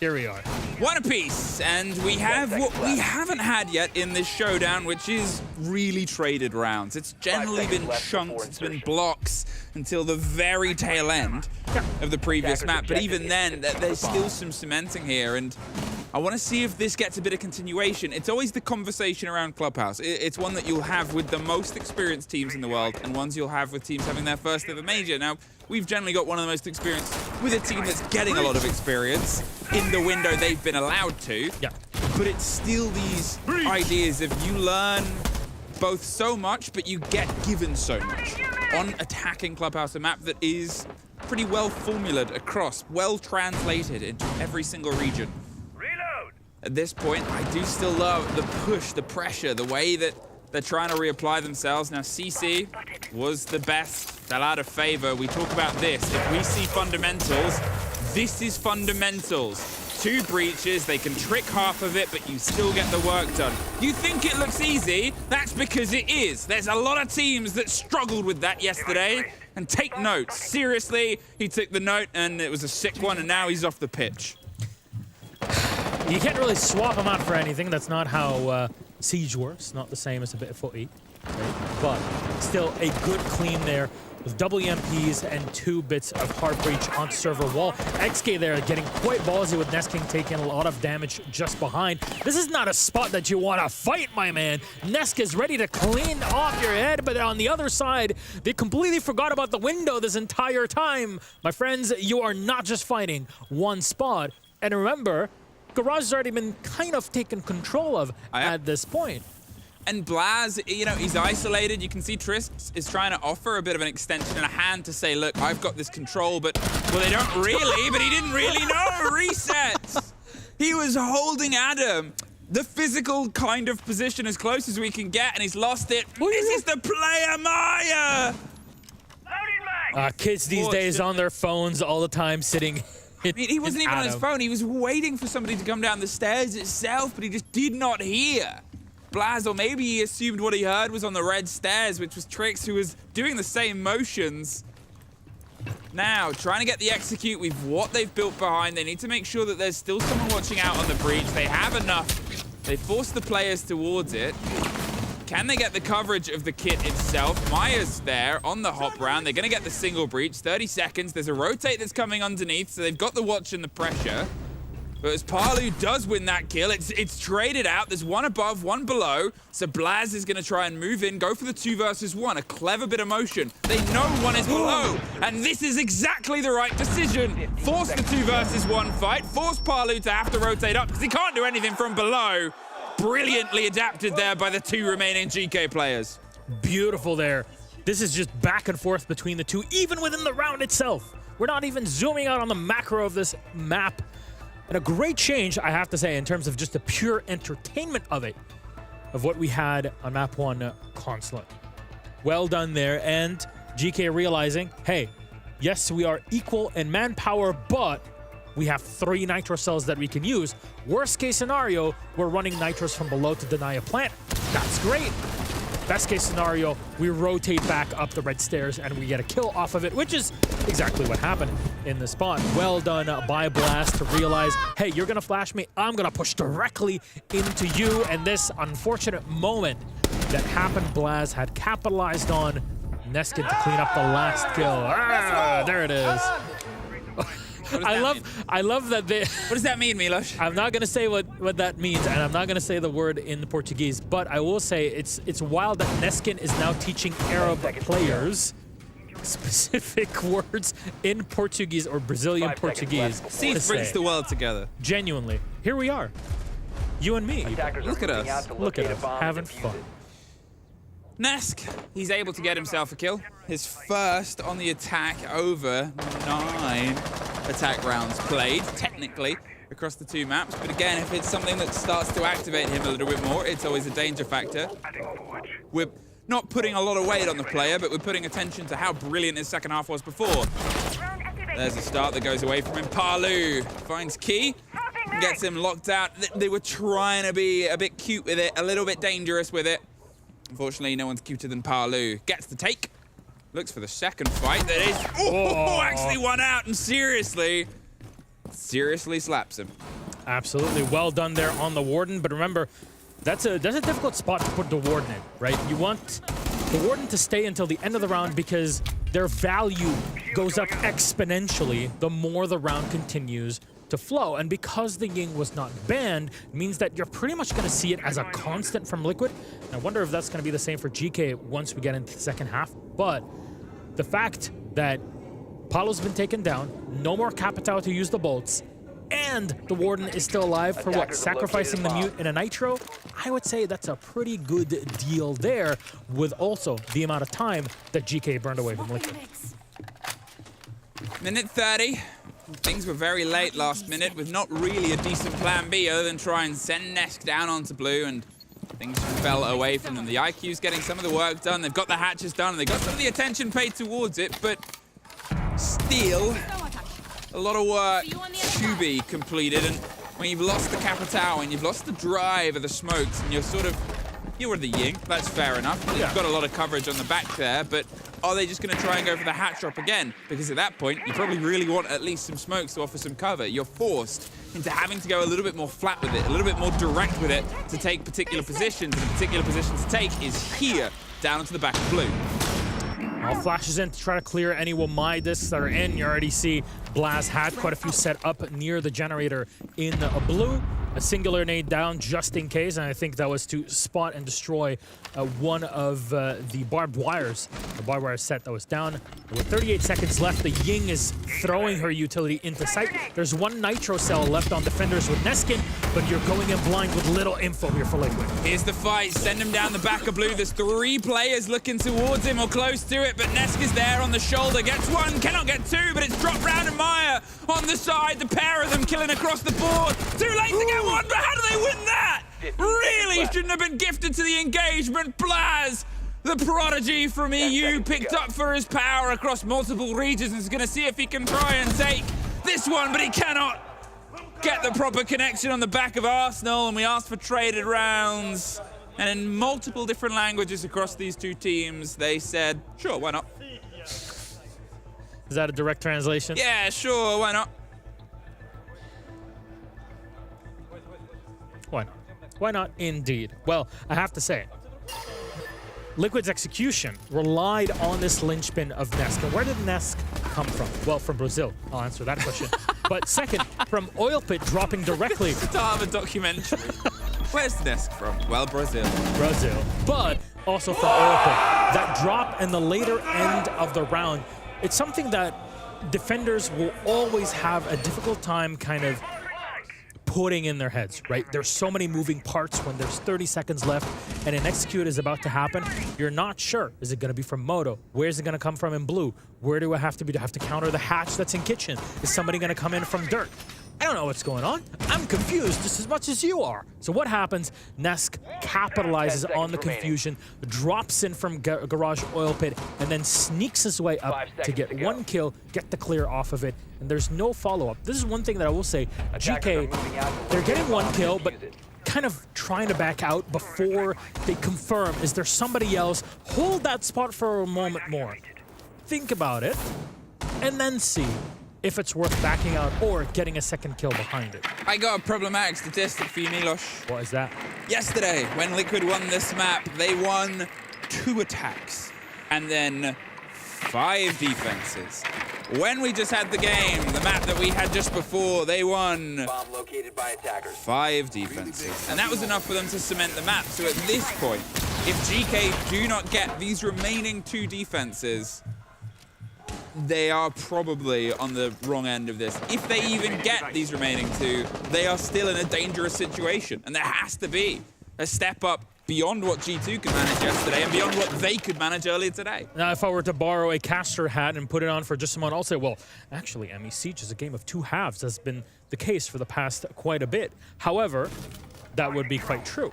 Here we are. 1 apiece, and we have what we haven't had yet in this showdown, which is really traded rounds. It's generally 5 seconds been left chunks, before it's been insertion. blocks until the very tail end of the previous Attackers map. But objective even then, is to there's defuse the still bomb. some cementing here, and I want to see if this gets a bit of continuation. It's always the conversation around Clubhouse. It's one that you'll have with the most experienced teams in the world, and ones you'll have with teams having their first ever major. Now, we've generally got one of the most experienced with a team that's getting a lot of experience in the window they've been allowed to. Yeah. But it's still these ideas of you learn both so much, but you get given so much on attacking Clubhouse, a map that is pretty well formulated across, well translated into every single region. At this point, I do still love the push, the pressure, the way that they're trying to reapply themselves. Now, CC was the best, fell out of favor. We talk about this. If we see fundamentals, this is fundamentals. 2 breaches, they can trick half of it, but you still get the work done. You think it looks easy? That's because it is. There's a lot of teams that struggled with that yesterday. And take notes. Seriously, he took the note, and it was a sick one, and now he's off the pitch. You can't really swap them out for anything. That's not how Siege works. Not the same as a bit of footy. Right? But still a good clean there with double EMPs and 2 bits of hard breach on server wall. XK there getting quite ballsy with Nesking taking a lot of damage just behind. This is not a spot that you want to fight, my man. Nesk is ready to clean off your head, but on the other side, they completely forgot about the window this entire time. My friends, you are not just fighting 1 spot. And remember, Garage has already been kind of taken control of at this point. And Blaz, you know, he's isolated. You can see Trisk is trying to offer a bit of an extension and a hand to say, look, I've got this control, but, well, they don't really, but he didn't really know. Resets. He was holding Adam. The physical kind of position as close as we can get, and he's lost it. This is the player, Maya. Kids these days on their phones all the time sitting. I mean, he wasn't even on his phone. He was waiting for somebody to come down the stairs itself, but he just did not hear. Blaz, or maybe he assumed what he heard was on the red stairs, which was Trix, who was doing the same motions. Now, trying to get the execute with what they've built behind. They need to make sure that there's still someone watching out on the breach. They have enough. They force the players towards it. Can they get the coverage of the kit itself? Maya's there on the hop round. They're going to get the single breach. 30 seconds. There's a rotate that's coming underneath, so they've got the watch and the pressure. But as Palu does win that kill, it's traded out. There's one above, one below. So Blaz is going to try and move in, go for the 2 versus 1. A clever bit of motion. They know one is below. And this is exactly the right decision. Force the 2 versus 1 fight. Force Palu to have to rotate up because he can't do anything from below. Brilliantly adapted there by the 2 remaining Geekay players. Beautiful there. This is just back and forth between the two, even within the round itself. We're not even zooming out on the macro of this map. And a great change, I have to say, in terms of just the pure entertainment of it, of what we had on map 1 Consulate. Well done there, and GK realizing, hey, yes, we are equal in manpower, but we have 3 nitro cells that we can use. Worst case scenario, we're running nitros from below to deny a plant. That's great. Best case scenario, we rotate back up the red stairs and we get a kill off of it, which is exactly what happened in the spot. Well done by Blast to realize, hey, you're gonna flash me, I'm gonna push directly into you. And this unfortunate moment that happened, Blaz had capitalized on. Neskin to clean up the last kill. Ah, there it is. I love that they... What does that mean, Milos? I'm not gonna say what that means, and I'm not gonna say the word in Portuguese, but I will say it's wild that Neskin is now teaching Arab players specific words in Portuguese or Brazilian Portuguese. Seeds brings the world together. Genuinely. Here we are. You and me. Look at us. Look at us, having fun. Nesk, he's able to get himself a kill. His first on the attack over 9 attack rounds played, technically, across the 2 maps. But again, if it's something that starts to activate him a little bit more, it's always a danger factor. We're not putting a lot of weight on the player, but we're putting attention to how brilliant his second half was before. There's a start that goes away from him. Palu finds Key, gets him locked out. They were trying to be a bit cute with it, a little bit dangerous with it. Unfortunately, no one's cuter than Palu. Gets the take. Looks for the second fight. That is... Oh, actually won out and seriously slaps him. Absolutely. Well done there on the Warden. But remember, that's a difficult spot to put the Warden in, right? You want the Warden to stay until the end of the round because their value goes up exponentially the more the round continues to flow. And because the Ying was not banned, means that you're pretty much going to see it as a constant from Liquid. And I wonder if that's going to be the same for GK once we get into the second half. But the fact that Palu's been taken down, no more Capitao to use the bolts, and the Warden is still alive for what? Sacrificing the Mute in a Nitro? I would say that's a pretty good deal there, with also the amount of time that GK burned away from Liquid. Minute 30. Things were very late last minute with not really a decent plan B other than try and send Nesk down onto blue, and things fell away from them. The IQ's getting some of the work done. They've got the hatches done, and they got some of the attention paid towards it, but still a lot of work to be completed. And when you've lost the Capitao and you've lost the drive of the smokes and you're the Ying, that's fair enough. You've got a lot of coverage on the back there, but are they just going to try and go for the hatch drop again? Because at that point, you probably really want at least some smokes to offer some cover. You're forced into having to go a little bit more flat with it, a little bit more direct with it to take particular positions. And the particular position to take is here, down onto the back of blue. All flashes in to try to clear any Wamai discs that are in. You already see Blaz had quite a few set up near the generator in blue. A singular nade down just in case, and I think that was to spot and destroy one of the barbed wires, the barbed wire set that was down. With 38 seconds left, the Ying is throwing her utility into sight. There's one Nitro cell left on defenders with Neskin, but you're going in blind with little info here for Liquid. Here's the fight. Send him down the back of blue. There's 3 players looking towards him or close to it, but Nesk is there on the shoulder. Gets 1, cannot get 2, but it's dropped round and Maya on the side. The pair of them killing across the board. Too late to get 1, but how do they win that? Really shouldn't have been gifted to the engagement. Blaz, the prodigy from EU, picked up for his power across multiple regions and is going to see if he can try and take this one, but he cannot get the proper connection on the back of Arsenal, and we asked for traded rounds. And in multiple different languages across these 2 teams, they said, sure, why not? This Is that a direct translation? Yeah, sure, why not? Why not? Why not, indeed? Well, I have to say, Liquid's execution relied on this linchpin of Nesk. And where did Nesk come from? Well, from Brazil. I'll answer that question. But second, from Oil Pit dropping directly. Start of a documentary. Where's Nesk from? Well, Brazil. Brazil. But also from Oil Pit. That drop in the later end of the round, it's something that defenders will always have a difficult time kind of putting in their heads, right? There's so many moving parts when there's 30 seconds left and an execute is about to happen. You're not sure. Is it going to be from Moto? Where's it going to come from in blue? Where do I have to be? Do I have to counter the hatch that's in kitchen? Is somebody going to come in from dirt? I don't know what's going on. I'm confused just as much as you are. So what happens? Nesk capitalizes on the confusion, drops in from Garage Oil Pit, and then sneaks his way up to get one kill, get the clear off of it, and there's no follow-up. This is one thing that I will say. Geekay, they're getting one kill, but kind of trying to back out before they confirm, is there somebody else? Hold that spot for a moment more. Think about it, and then see if it's worth backing out or getting a second kill behind it. I got a problematic statistic for you, Milos. What is that? Yesterday, when Liquid won this map, they won 2 attacks and then 5 defenses. When we just had the game, the map that we had just before, they won Bomb located by attackers. 5 defenses. And that was enough for them to cement the map. So at this point, if GK do not get these remaining 2 defenses, they are probably on the wrong end of this. If they even get these remaining 2, they are still in a dangerous situation. And there has to be a step up beyond what G2 could manage yesterday and beyond what they could manage earlier today. Now, if I were to borrow a caster hat and put it on for just a moment, I'll say, well, actually, ME Siege is a game of 2 halves. That's been the case for the past quite a bit. However, that would be quite true,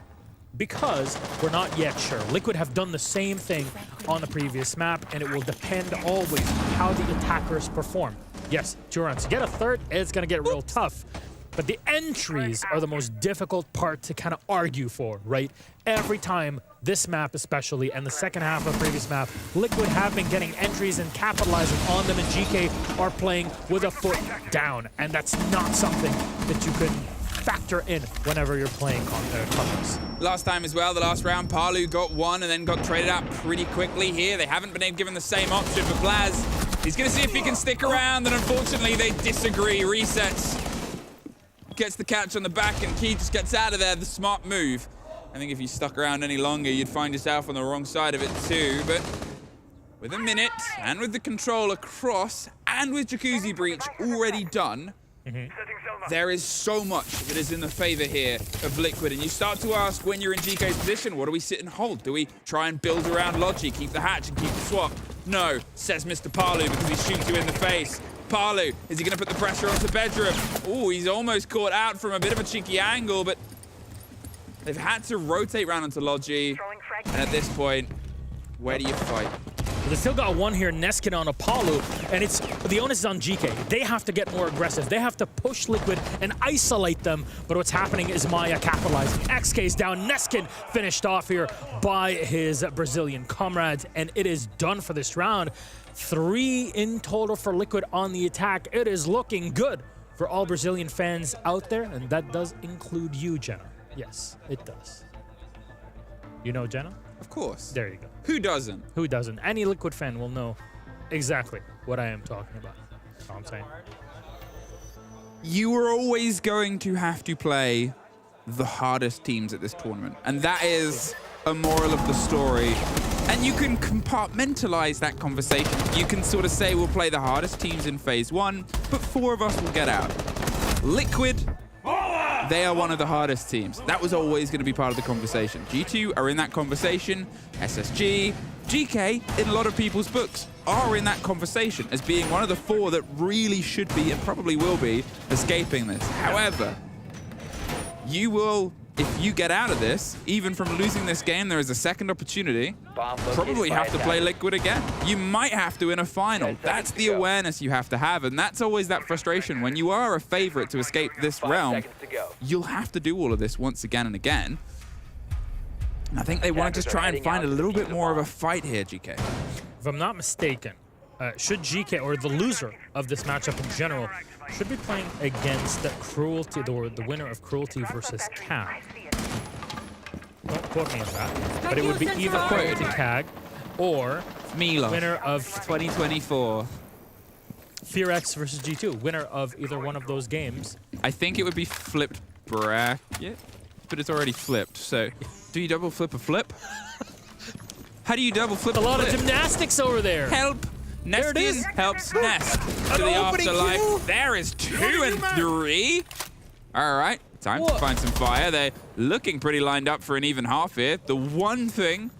because we're not yet sure. Liquid have done the same thing on the previous map, and it will depend always how the attackers perform. Yes, 2 rounds. To get a third, it's going to get real tough. But the entries are the most difficult part to kind of argue for, right? Every time, this map especially, and the second half of the previous map, Liquid have been getting entries and capitalizing on them, and GK are playing with a foot down. And that's not something that you can factor in whenever you're playing on Clubhouse. Last time as well, the last round, Palu got 1 and then got traded out pretty quickly here. They haven't been given the same option for Blaz. He's going to see if he can stick around, and unfortunately they disagree. Resets. Gets the catch on the back, and Key just gets out of there. The smart move. I think if you stuck around any longer, you'd find yourself on the wrong side of it too. But with a minute, and with the control across, and with Jacuzzi Breach already done, there is so much that is in the favor here of Liquid. And you start to ask, when you're in GK's position, what do we sit and hold? Do we try and build around Logi, keep the hatch and keep the swap? No, says Mr. Palu, because he shoots you in the face. Palu, is he going to put the pressure onto Bedroom? Oh, he's almost caught out from a bit of a cheeky angle, but they've had to rotate round onto Logi. And at this point, where do you fight? They still got 1 here, Neskin on Apollo, and it's the onus is on GK. They have to get more aggressive. They have to push Liquid and isolate them, but what's happening is Maya capitalizing. XK's down, Neskin finished off here by his Brazilian comrades, and it is done for this round. 3 in total for Liquid on the attack. It is looking good for all Brazilian fans out there, and that does include you, Jenna. Yes, it does. You know Jenna? Of course. There you go. Who doesn't? Who doesn't? Any Liquid fan will know exactly what I am talking about. That's all I'm saying. You are always going to have to play the hardest teams at this tournament. And that is a moral of the story. And you can compartmentalize that conversation. You can sort of say we'll play the hardest teams in phase 1, but 4 of us will get out. Liquid, they are one of the hardest teams. That was always going to be part of the conversation. G2 are in that conversation. SSG, GK, in a lot of people's books, are in that conversation as being one of the 4 that really should be, and probably will be, escaping this. However, you will, if you get out of this, even from losing this game, there is a second opportunity. Probably have to play Liquid again. You might have to in a final. That's the awareness you have to have, and that's always that frustration. When you are a favorite to escape this realm, you'll have to do all of this once again and again. And I think they want to just try and find a little bit more of a fight here, GK. If I'm not mistaken, should GK, or the loser of this matchup in general, should be playing against the Cruelty, the winner of Cruelty versus CAG. Don't quote me on that, but it would be either Cruelty CAG or Milo. winner of 2024. FearX versus G2, winner of either one of those games. I think it would be flipped bracket, but it's already flipped. So, do you double flip a flip? How do you double flip A lot flip? of gymnastics over there. Help! There it Nesting is. helps Nest to the opening afterlife. kill. There is 2 and 3. All right, time to What? find some fire. They're looking pretty lined up for an even half here. The one thing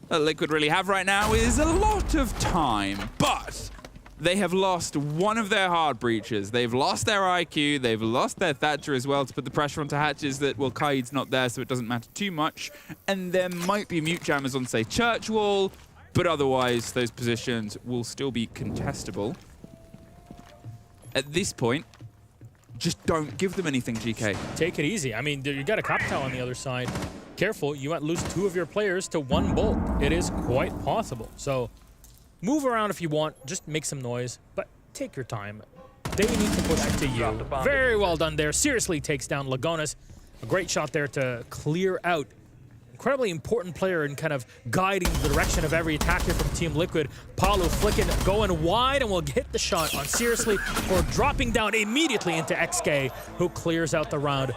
that Liquid really have right now is a lot of time, but they have lost one of their hard breaches. They've lost their IQ. They've lost their Thatcher as well to put the pressure onto Hatches that, well, Kaid's not there, so it doesn't matter too much. And there might be mute jammers on, say, Church Wall, but otherwise those positions will still be contestable. At this point, just don't give them anything, GK. Take it easy. I mean, you got a Captel on the other side. Careful, you might lose 2 of your players to 1 bolt. It is quite possible. So move around if you want, just make some noise, but take your time. They need to push it to you. Very well done there. Seriously takes down Lagonas. A great shot there to clear out. Incredibly important player in kind of guiding the direction of every attack here from Team Liquid. Paolo flicking, going wide, and will get the shot on Seriously for dropping down immediately into XK, who clears out the round.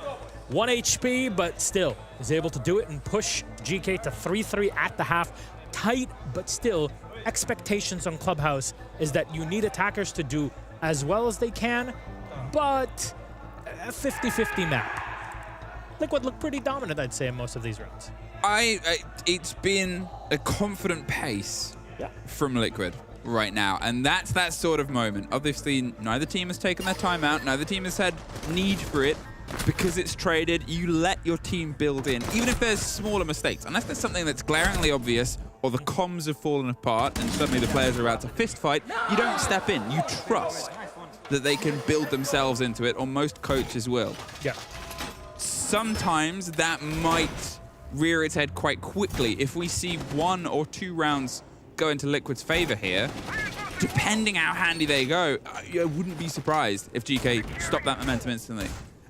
1 HP, but still is able to do it and push GK to 3-3 at the half. Tight, but still, expectations on Clubhouse is that you need attackers to do as well as they can, but a 50-50 map. Liquid look pretty dominant, I'd say, in most of these rounds. It's been a confident pace from Liquid right now, and that's that sort of moment. Obviously, neither team has taken their time out. Neither team has had need for it. Because it's traded, you let your team build in, even if there's smaller mistakes. Unless there's something that's glaringly obvious, or the comms have fallen apart, and suddenly the players are about to fist fight, you don't step in. You trust that they can build themselves into it, or most coaches will. Yeah. Sometimes that might rear its head quite quickly. If we see 1 or 2 rounds go into Liquid's favor here, depending how handy they go, I wouldn't be surprised if GK stopped that momentum instantly.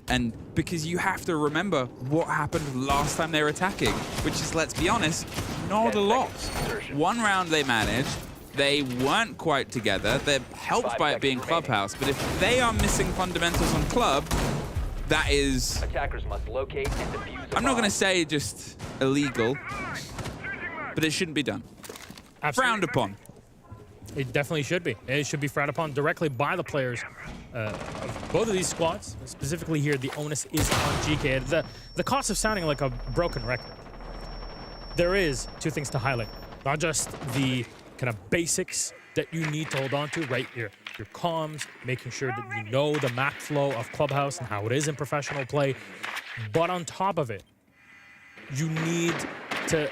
And because you have to remember what happened last time they were attacking, which is, let's be honest, not a lot. 1 round they managed, they weren't quite together, they're helped by it being Clubhouse, but if they are missing fundamentals on Club, that is, Attackers must locate and defuse the I'm not bomb. going to say just illegal, but it shouldn't be done. Absolutely. Frowned upon. It definitely should be. It should be frowned upon directly by the players of both of these squads. Specifically here, the onus is on GK. The cost of sounding like a broken record. There is 2 things to highlight. Not just the kind of basics that you need to hold on to, right? Your comms, making sure that you know the map flow of Clubhouse and how it is in professional play. But on top of it, you need to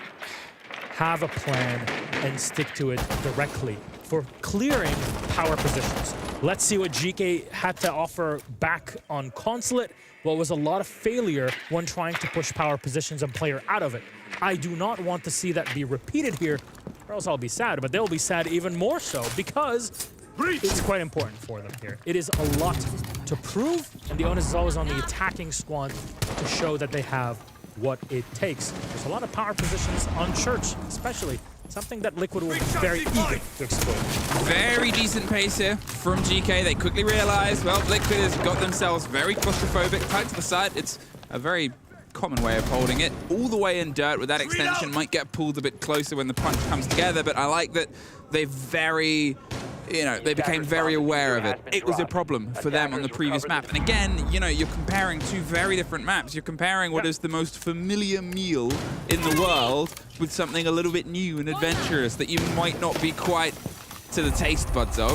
have a plan and stick to it directly for clearing power positions. Let's see what GK had to offer back on Consulate. What was a lot of failure when trying to push power positions and player out of it. I do not want to see that be repeated here, or else I'll be sad, but they'll be sad even more so because it's quite important for them here. It is a lot to prove, and the onus is always on the attacking squad to show that they have what it takes. There's a lot of power positions on Church, especially. Something that Liquid will be very eager to exploit. Very decent pace here from GK. They quickly realized, well, Liquid has got themselves very claustrophobic, tight to the side. It's a very common way of holding it. All the way in dirt with that extension, might get pulled a bit closer when the punch comes together, but I like that they they became very aware of it. It was a problem for them on the previous map. And again, you're comparing 2 very different maps. You're comparing what is the most familiar meal in the world with something a little bit new and adventurous that you might not be quite to the taste buds of.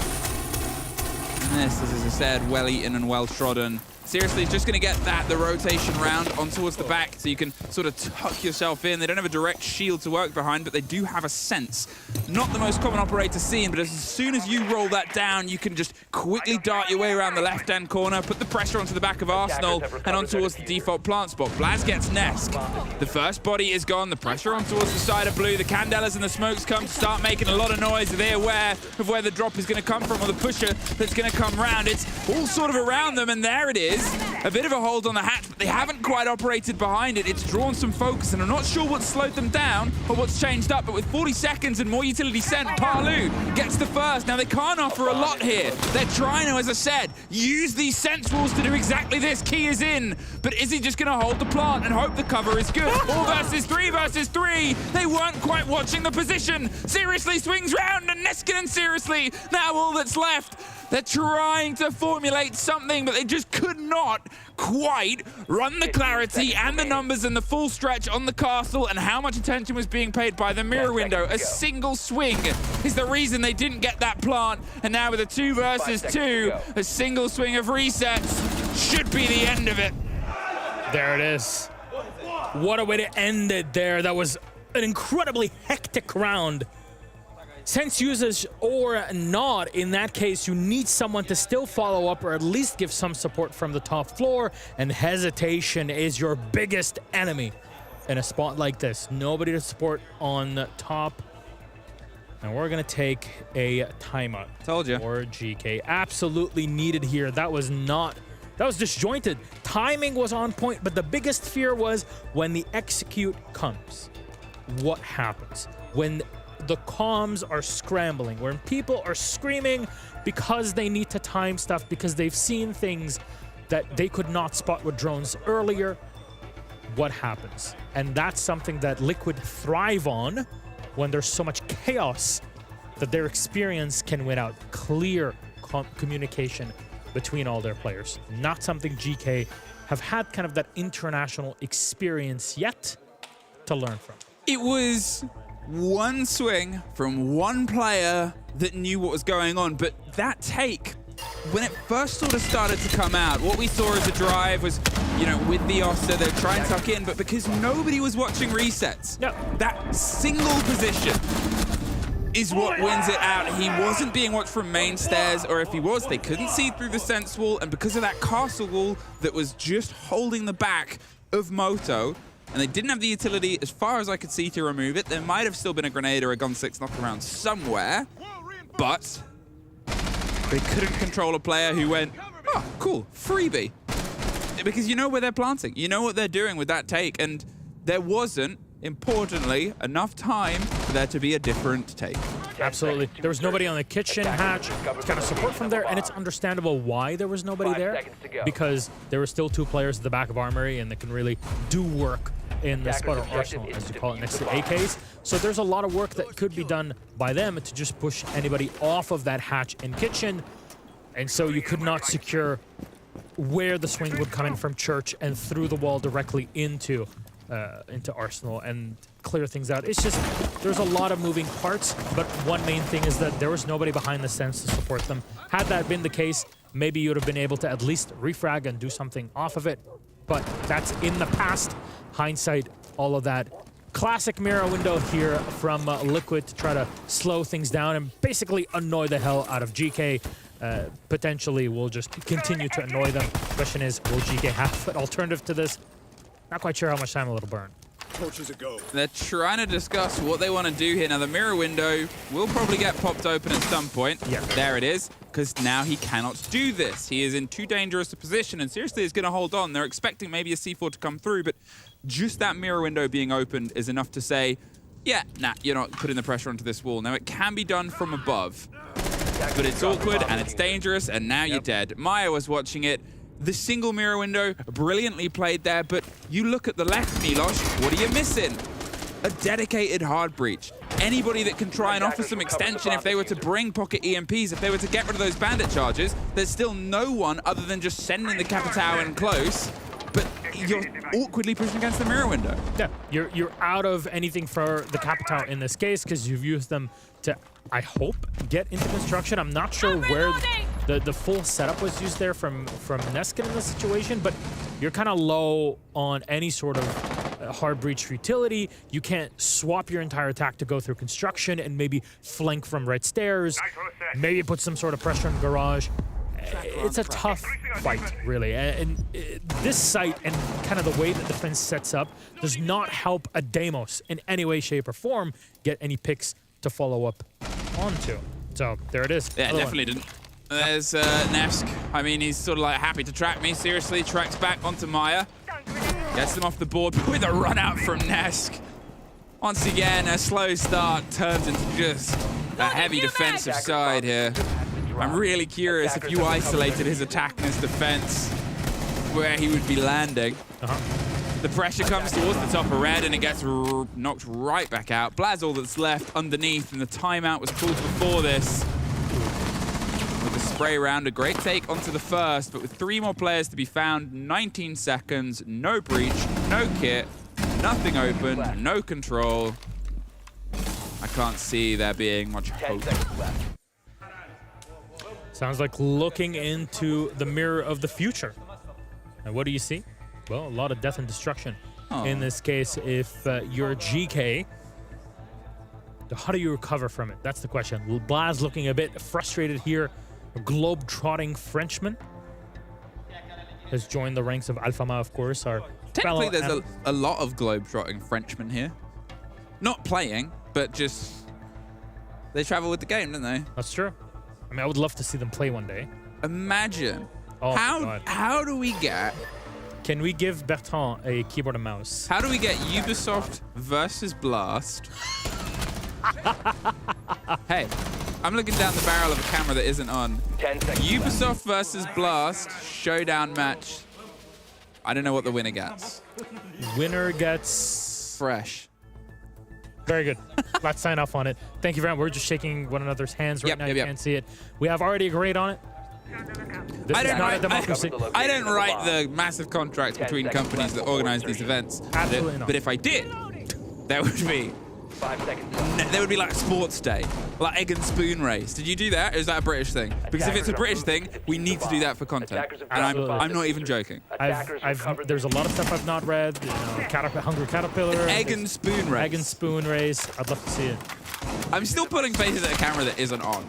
And this, as I said, well eaten and well trodden seriously, it's just going to get the rotation round on towards the back so you can sort of tuck yourself in. They don't have a direct shield to work behind, but they do have a sense. Not the most common operator seen, but as soon as you roll that down, you can just quickly dart your way around the left-hand corner, put the pressure onto the back of Arsenal, and on towards the default plant spot. Blaz gets Nesk. The first body is gone. The pressure on towards the side of blue. The Candelas and the smokes come to start making a lot of noise. Are they aware of where the drop is going to come from, or the pusher that's going to come round? It's all sort of around them, and there it is. A bit of a hold on the hatch, but they haven't quite operated behind it. It's drawn some focus, and I'm not sure what's slowed them down or what's changed up, but with 40 seconds and more utility sent, Parlu gets the first. Now, they can't offer a lot here. They're trying to, as I said, use these sense walls to do exactly this. Key is in, but is he just going to hold the plant and hope the cover is good? 4 versus 3 versus 3. They weren't quite watching the position. Seriously swings round, and Neskinen seriously. Now all that's left, they're trying to formulate something, but they just could not quite run the clarity and the numbers and the full stretch on the castle, and how much attention was being paid by the mirror window. A single swing is the reason they didn't get that plant, and now with a 2 versus 2, a single swing of resets should be the end of it. There it is. What a way to end it there. That was an incredibly hectic round. Sense usage or not, in that case, you need someone to still follow up or at least give some support from the top floor, and hesitation is your biggest enemy in a spot like this. Nobody to support on top. And we're going to take a timeout. Told you. For GK. Absolutely needed here. That was disjointed. Timing was on point, but the biggest fear was when the execute comes. What happens? When the comms are scrambling, when people are screaming because they need to time stuff, because they've seen things that they could not spot with drones earlier, what happens? And that's something that Liquid thrive on when there's so much chaos, that their experience can win out. Clear communication between all their players. Not something GK have had kind of that international experience yet to learn from. It was one swing from one player that knew what was going on, but that take, when it first sort of started to come out, what we saw as a drive was, you know, with the Oster, they'd try and tuck in, but because nobody was watching resets, that single position is what wins it out. He wasn't being watched from main stairs, or if he was, they couldn't see through the sense wall, and because of that castle wall that was just holding the back of Moto, and they didn't have the utility, as far as I could see, to remove it. There might have still been a grenade or a gun 6 knocked around somewhere, but they couldn't control a player who went, oh, cool, freebie. Because you know where they're planting. You know what they're doing with that take, and there wasn't, importantly, enough time for there to be a different take. Absolutely. There was nobody on the kitchen hatch to kind of support from there, and it's understandable why there was nobody there, because there were still 2 players at the back of Armory, and they can really do work in the spot, or arsenal, as you call it, next to AKs. So there's a lot of work that could be done by them to just push anybody off of that hatch and kitchen, and so you could not secure where the swing would come in from Church and through the wall directly into Arsenal and clear things out. It's just, there's a lot of moving parts, but one main thing is that there was nobody behind the sense to support them. Had that been the case, maybe you would have been able to at least refrag and do something off of it, but that's in the past. Hindsight, all of that. Classic mirror window here from Liquid to try to slow things down and basically annoy the hell out of GK. Potentially will just continue to annoy them. Question is, will GK have an alternative to this? Not quite sure how much time it'll burn. They're trying to discuss what they want to do here. Now, the mirror window will probably get popped open at some point. Yeah. There it is, because now he cannot do this. He is in too dangerous a position, and seriously is going to hold on. They're expecting maybe a C4 to come through, but just that mirror window being opened is enough to say, yeah, nah, you're not putting the pressure onto this wall. Now, it can be done from above, but it's awkward, and it's dangerous, and now you're dead. Maya was watching it. The single mirror window, brilliantly played there, but you look at the left, Milos, what are you missing? A dedicated hard breach. Anybody that can try and offer some extension if they were to bring pocket EMPs, if they were to get rid of those bandit charges, there's still no one other than just sending the Capitao in close, but you're awkwardly pushing against the mirror window. Yeah, you're out of anything for the Capitao in this case, because you've used them to, I hope, get into construction. I'm not sure where the full setup was used there from Neskin in this situation, but you're kind of low on any sort of hard breach utility. You can't swap your entire attack to go through construction and maybe flank from red stairs, maybe put some sort of pressure on garage. It's a tough fight, really. And this site and kind of the way that defense sets up does not help a Deimos in any way, shape, or form get any picks to follow up onto. So there it is. Yeah, definitely didn't. There's Nesk. I mean, he's sort of like happy to track me. Seriously, tracks back onto Maya. Gets him off the board with a run out from Nesk. Once again, a slow start turns into just a heavy defensive side here. I'm really curious if you isolated his attack and his defense, where he would be landing. The pressure comes towards the top of red, and it gets knocked right back out. Blaz all that's left underneath, and the timeout was called before this. With the spray round, a great take onto the first, but with 3 more players to be found, 19 seconds, no breach, no kit, nothing open, no control. I can't see there being much hope. Sounds like looking into the mirror of the future. And what do you see? Well, a lot of death and destruction. In this case, if you're Geekay, how do you recover from it? That's the question. Blaz looking a bit frustrated here. A globe-trotting Frenchman has joined the ranks of Alfama, of course. Our Technically, there's a lot of globe-trotting Frenchmen here. Not playing, but just... They travel with the game, don't they? That's true. I mean, I would love to see them play one day. Imagine. Oh, how do we get... Can we give Bertrand a keyboard and mouse? How do we get Ubisoft versus Blast? Hey, I'm looking down the barrel of a camera that isn't on. 10 seconds Ubisoft versus Blast showdown match. I don't know what the winner gets. Winner gets... Fresh. Very good. Let's sign off on it. Thank you very much. We're just shaking one another's hands right now. You can't see it. We have already agreed on it. This is not a democracy. I don't write the massive contracts between companies that organize these events. Absolutely not. But if I did, there would be 5 seconds. There would be like Sports Day, like egg and spoon race. Did you do that? Or is that a British thing? Because if it's a British thing, we need to do that for content. And I'm not even joking. There's a lot of stuff I've not read. You know, Hungry Caterpillar. Egg and spoon race. Egg and spoon race. I'd love to see it. I'm still putting faces at a camera that isn't on.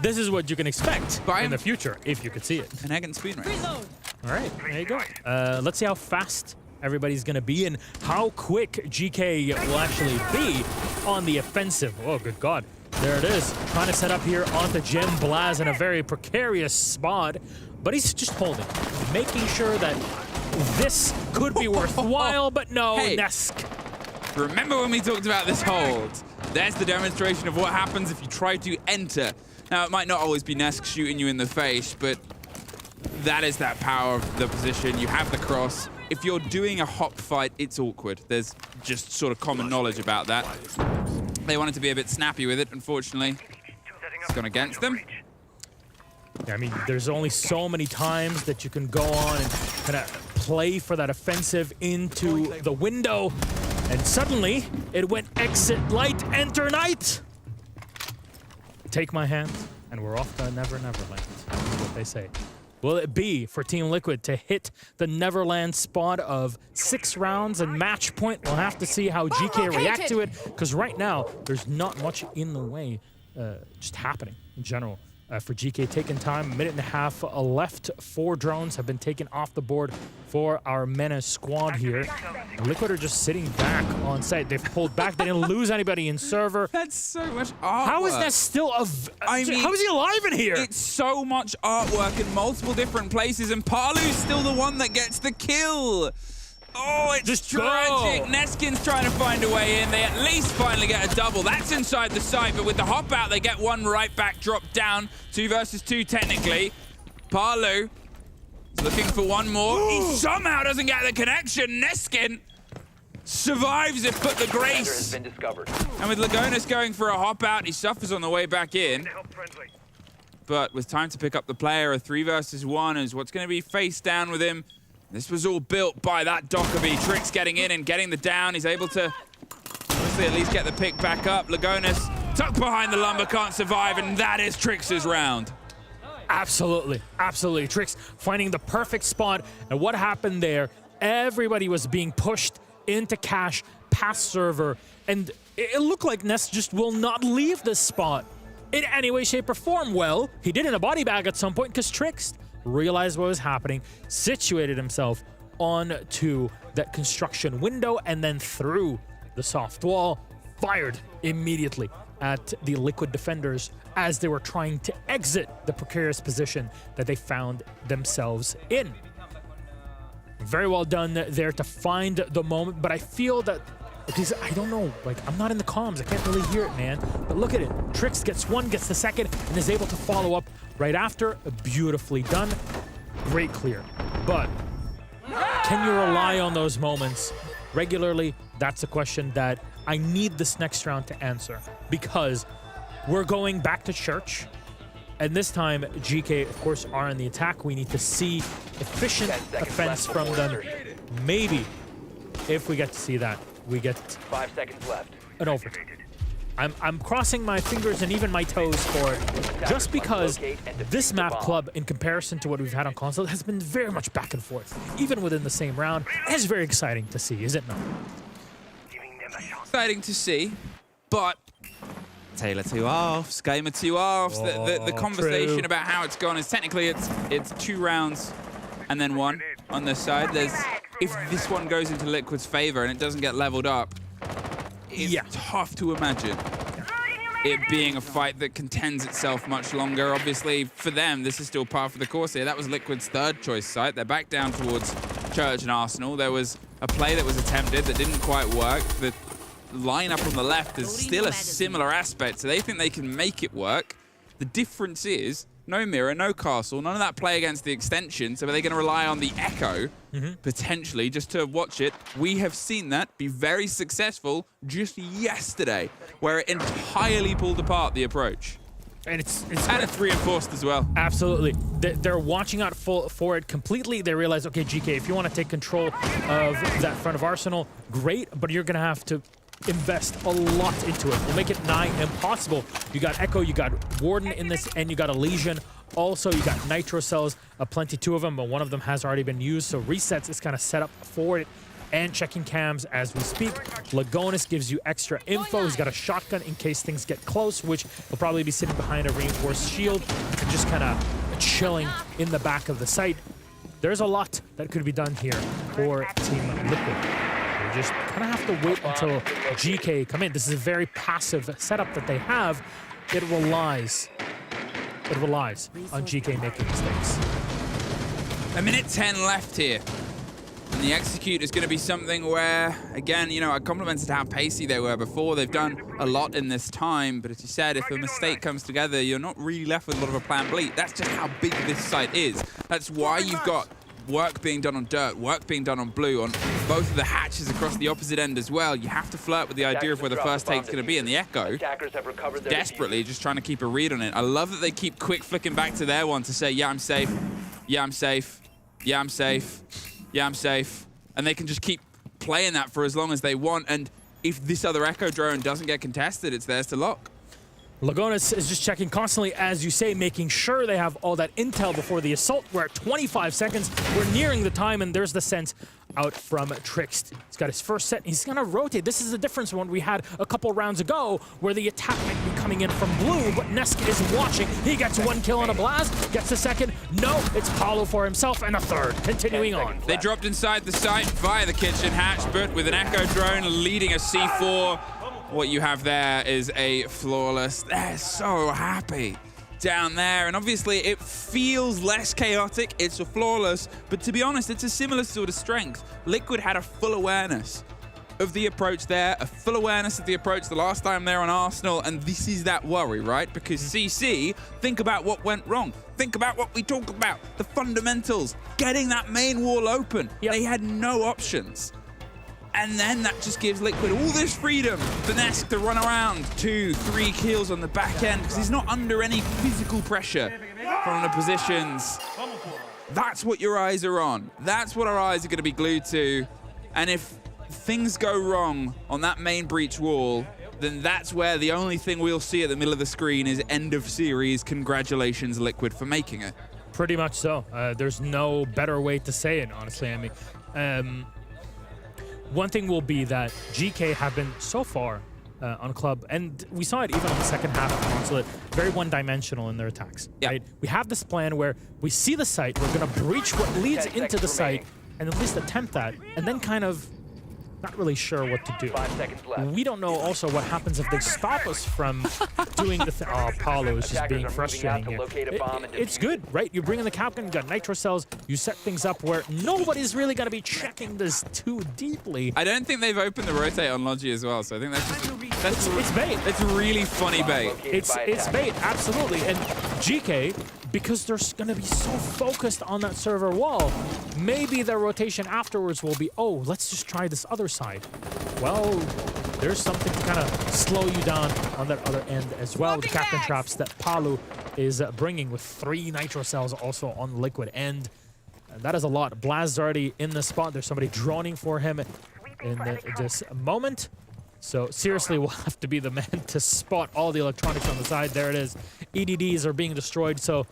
This is what you can expect in the future if you could see it. An egg and spoon race. All right, there you go. Let's see how fast everybody's going to be and how quick GK will actually be on the offensive. Oh, good God. There it is. Trying to set up here onto Jim Blaz in a very precarious spot, but he's just holding, making sure that this could be worthwhile, but no, hey, Nesk. Remember when we talked about this hold? There's the demonstration of what happens if you try to enter. Now, it might not always be Nesk shooting you in the face, but that is that power of the position. You have the cross. If you're doing a hop fight, it's awkward. There's just sort of common knowledge about that. They wanted to be a bit snappy with it, unfortunately. It's gone against them. Yeah, I mean, there's only so many times that you can go on and kind of play for that offensive into the window. And suddenly, it went exit light, enter night. Take my hand, and we're off to Never Neverland. That's what they say. Will it be for Team Liquid to hit the Neverland spot of 6 rounds and match point? We'll have to see how GK react to it, because right now, there's not much in the way just happening in general. For GK, taking time, 1.5 minutes left. 4 drones have been taken off the board for our Menace squad here. Liquid are just sitting back on site. They've pulled back. They didn't lose anybody in server. That's so much artwork. How is that still how is he alive in here? It's so much artwork in multiple different places, and Palu's still the one that gets the kill. Oh, it's just tragic. Neskin's trying to find a way in. They at least finally get a double. That's inside the site, but with the hop out, they get one right back, dropped down. 2 versus 2 technically. Palu is looking for one more. He somehow doesn't get the connection. Neskin survives it, but the grace. Has been discovered. And with Lagonis going for a hop out, he suffers on the way back in. But with time to pick up the player, a 3 versus 1 is what's going to be face down with him. This was all built by that Dockerby. Trix getting in and getting the down. He's able to obviously at least get the pick back up. Lagonis tucked behind the lumber, can't survive, and that is Trix's round. Absolutely, absolutely. Trix finding the perfect spot. And what happened there, everybody was being pushed into cache, past server, and it looked like Ness just will not leave this spot in any way, shape, or form. Well, he did in a body bag at some point because Trix realized what was happening, situated himself onto that construction window, and then through the soft wall, fired immediately at the Liquid defenders as they were trying to exit the precarious position that they found themselves in. Very well done there to find the moment, but I feel that, because I don't know, like, I'm not in the comms, I can't really hear it, man. But look at it, Trix gets one, gets the second, and is able to follow up right after. Beautifully done, great clear. But can you rely on those moments regularly? That's a question that I need this next round to answer, because we're going back to church, and this time Geekay, of course, are in the attack. We need to see efficient offense from them. Maybe if we get to see that, we get 5 seconds left. an overtime. I'm crossing my fingers and even my toes for it, just because this map club, in comparison to what we've had on Consulate, has been very much back and forth, even within the same round. It's very exciting to see, is it not? Exciting to see, but Taylor 2 offs, Gamer 2 offs. The conversation true. about how it's gone is technically it's 2 rounds and then 1 on this side. If this one goes into Liquid's favor and it doesn't get leveled up, it's tough to imagine it being a fight that contends itself much longer. Obviously, for them, this is still par for the course here. That was Liquid's 3rd choice site. They're back down towards Church and Arsenal. There was a play that was attempted that didn't quite work. The lineup on the left is still a similar aspect, so they think they can make it work. The difference is no mirror, no castle, none of that play against the extension. So are they going to rely on the echo, potentially, just to watch it? We have seen that be very successful just yesterday, where it entirely pulled apart the approach. And it's reinforced as well. Absolutely. They're watching out for it completely. They realize, okay, Geekay, if you want to take control of that front of Arsenal, great, but you're going to have to invest a lot into it. We'll make it nigh impossible. You got Echo, you got Warden in this, and you got a Legion. Also, you got Nitro cells, plenty, 2 of them, but one of them has already been used, so resets is kind of set up for it. And checking cams as we speak. Lagonis gives you extra info. He's got a shotgun in case things get close, which will probably be sitting behind a reinforced shield and just kind of chilling in the back of the site. There's a lot that could be done here for Team Liquid. We just kind of have to wait until Geekay come in. This is a very passive setup that they have. It relies on Geekay making mistakes. 1:10 left here. And the execute is going to be something where, again, you know, I complimented how pacey they were before. They've done a lot in this time, but as you said, if a mistake comes together, you're not really left with a lot of a plan B. That's just how big this site is. That's why you've got work being done on dirt, work being done on blue, on both of the hatches across the opposite end as well. You have to flirt with the idea of where the first take's going to be, and the Echo, desperately just trying to keep a read on it. I love that they keep quick flicking back to their one to say, yeah, I'm safe, yeah, I'm safe, yeah, I'm safe. Yeah, I'm safe. And they can just keep playing that for as long as they want. And if this other Echo drone doesn't get contested, it's theirs to lock. Lagonis is just checking constantly, as you say, making sure they have all that intel before the assault. We're at 25 seconds. We're nearing the time, and there's the sense out from Trixt. He's got his first set. He's going to rotate. This is the difference from what we had a couple rounds ago, where the attack might be coming in from blue, but Nesk is watching. He gets 1 kill on a blast, gets the second. No, it's Paulo for himself, and a third. Continuing on. They dropped inside the site via the kitchen hatch, but with an Echo drone leading a C4. What you have there is a flawless. They're so happy down there, and obviously it feels less chaotic. It's a flawless, but to be honest, it's a similar sort of strength. Liquid had a full awareness of the approach there, a full awareness of the approach the last time they're on Arsenal, and this is that worry, right? Because CC, think about what went wrong. Think about what we talked about, the fundamentals, getting that main wall open. They had no options. And then that just gives Liquid all this freedom for Nesk to run around 2, 3 kills on the back end, because he's not under any physical pressure from the positions. That's what your eyes are on. That's what our eyes are going to be glued to. And if things go wrong on that main breach wall, then that's where the only thing we'll see at the middle of the screen is end of series. Congratulations, Liquid, for making it. Pretty much so. There's no better way to say it, honestly. I mean, one thing will be that GK have been so far on Club, and we saw it even in the second half of Consulate, very one-dimensional in their attacks. Yeah. Right? We have this plan where we see the site, we're going to breach what leads 10 into the seconds site, remaining. and at least attempt that, and then kind of not really sure what to do. 5 seconds left. We don't know also what happens if they stop us from doing the thing. Oh, Paulo is just Attackers being are moving frustrating out to here. locate a bomb and It's defuse good, right? You bring in the Capcan, you got nitro cells, you set things up where nobody's really going to be checking this too deeply. I don't think they've opened the rotate on Logi as well, so I think that's just It's bait. It's really funny bait. Located It's by it's attackers. bait, absolutely. And GK, because they're going to be so focused on that server wall, maybe their rotation afterwards will be, oh, let's just try this other side. Well, there's something to kind of slow you down on that other end as well. The Captain Traps that Palu is bringing with 3 nitro cells also on Liquid end. That is a lot. Blaz already in the spot. There's somebody droning for him in this moment. So seriously, we'll have to be the man to spot all the electronics on the side. There it is. EDDs are being destroyed, so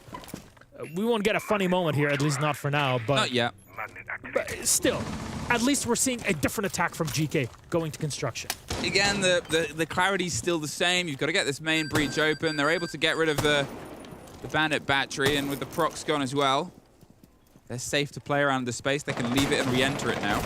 we won't get a funny moment here, at least not for now. Not yet. But still, at least we're seeing a different attack from GK going to construction. Again, the clarity's still the same. You've got to get this main breach open. They're able to get rid of the bandit battery, and with the procs gone as well, they're safe to play around the space. They can leave it and re-enter it now.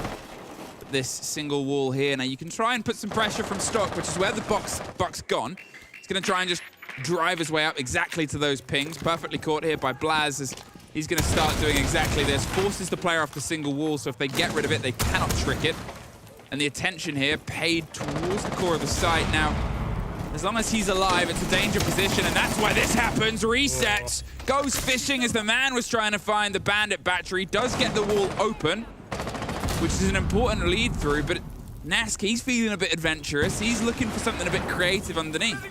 But this single wall here, now you can try and put some pressure from stock, which is where the Buck's gone. He's going to try and just drive his way up exactly to those pings. Perfectly caught here by Blaz as he's going to start doing exactly this. Forces the player off the single wall, so if they get rid of it, they cannot trick it. And the attention here paid towards the core of the site. Now, as long as he's alive, it's a danger position, and that's why this happens. Resets, goes fishing as the man was trying to find the bandit battery, does get the wall open, which is an important lead through, but Nask, he's feeling a bit adventurous. He's looking for something a bit creative underneath.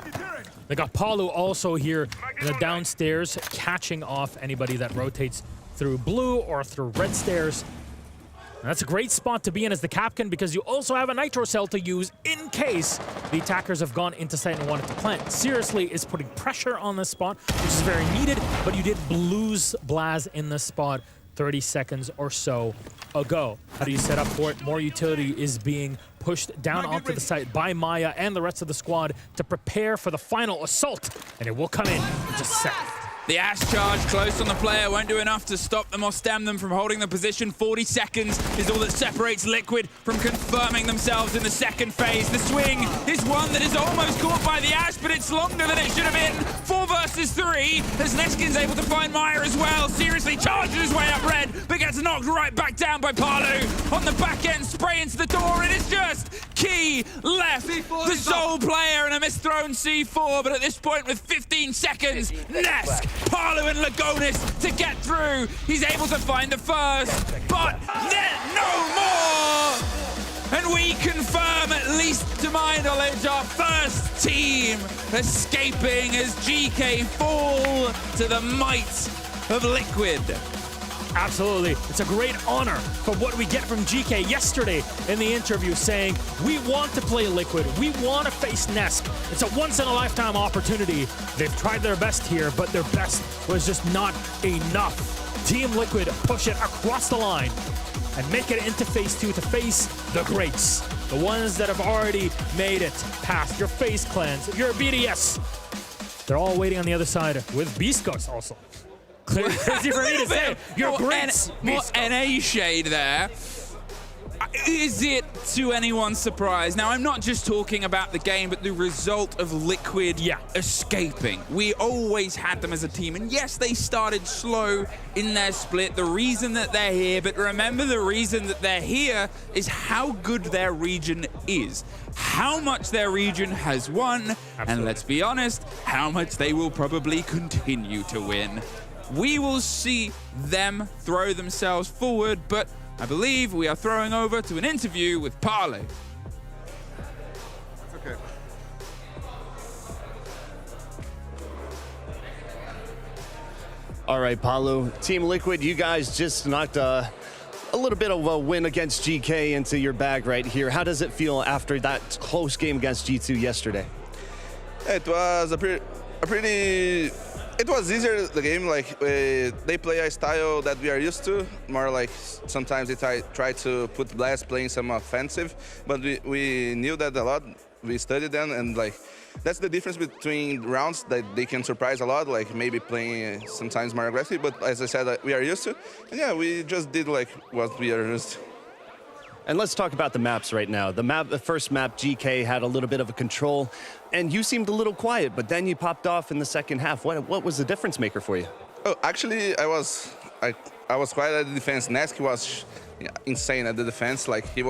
They got Palu also here in the downstairs, catching off anybody that rotates through blue or through red stairs. And that's a great spot to be in as the Capcan, because you also have a nitro cell to use in case the attackers have gone into site and wanted to plant. Seriously is putting pressure on this spot, which is very needed, but you did lose Blaz in this spot 30 seconds or so ago. How do you set up for it? More utility is being pushed down onto the site by Maya and the rest of the squad to prepare for the final assault, and it will come in just a second. The Ash charge close on the player won't do enough to stop them or stem them from holding the position. 40 seconds is all that separates Liquid from confirming themselves in the second phase. The swing is one that is almost caught by the Ash, but it's longer than it should have been. 4 versus 3, as Neskin's able to find Maya as well. Seriously charges his way up red, but gets knocked right back down by Palu. On the back end, spray into the door, and it's just Key left. The sole player and a misthrown C4, but at this point with 15 seconds, Nesk, Palu and Lagonis to get through. He's able to find the first, but no more! And we confirm, at least to my knowledge, our first team escaping as GK fall to the might of Liquid. Absolutely. It's a great honor for what we get from GK yesterday in the interview, saying we want to play Liquid. We want to face Nesk. It's a once-in-a-lifetime opportunity. They've tried their best here, but their best was just not enough. Team Liquid push it across the line and make it into phase 2 to face the greats. The ones that have already made it past your FaZe clans, your BDS. They're all waiting on the other side with Beast Ghost also. Crazy for me to say. You're great. More NA shade there. Is it to anyone's surprise? Now, I'm not just talking about the game, but the result of Liquid escaping. We always had them as a team, and yes, they started slow in their split. The reason that they're here, but remember the reason that they're here is how good their region is. How much their region has won, and let's be honest, how much they will probably continue to win. We will see them throw themselves forward, but I believe we are throwing over to an interview with Palu. Okay. All right, Palu. Team Liquid, you guys just knocked a little bit of a win against GK into your bag right here. How does it feel after that close game against G2 yesterday? It was a pretty. It was easier the game. Like they play a style that we are used to. More like sometimes they try to put blast playing some offensive, but we knew that a lot. We studied them, and like that's the difference between rounds that they can surprise a lot. Like maybe playing sometimes more aggressive, but as I said, we are used to. And yeah, we just did like what we are used to. And let's talk about the maps right now. The first map, Geekay, had a little bit of a control, and you seemed a little quiet, but then you popped off in the second half. What was the difference maker for you? Oh, actually, I was quiet at the defense. Neski was insane at the defense. Like he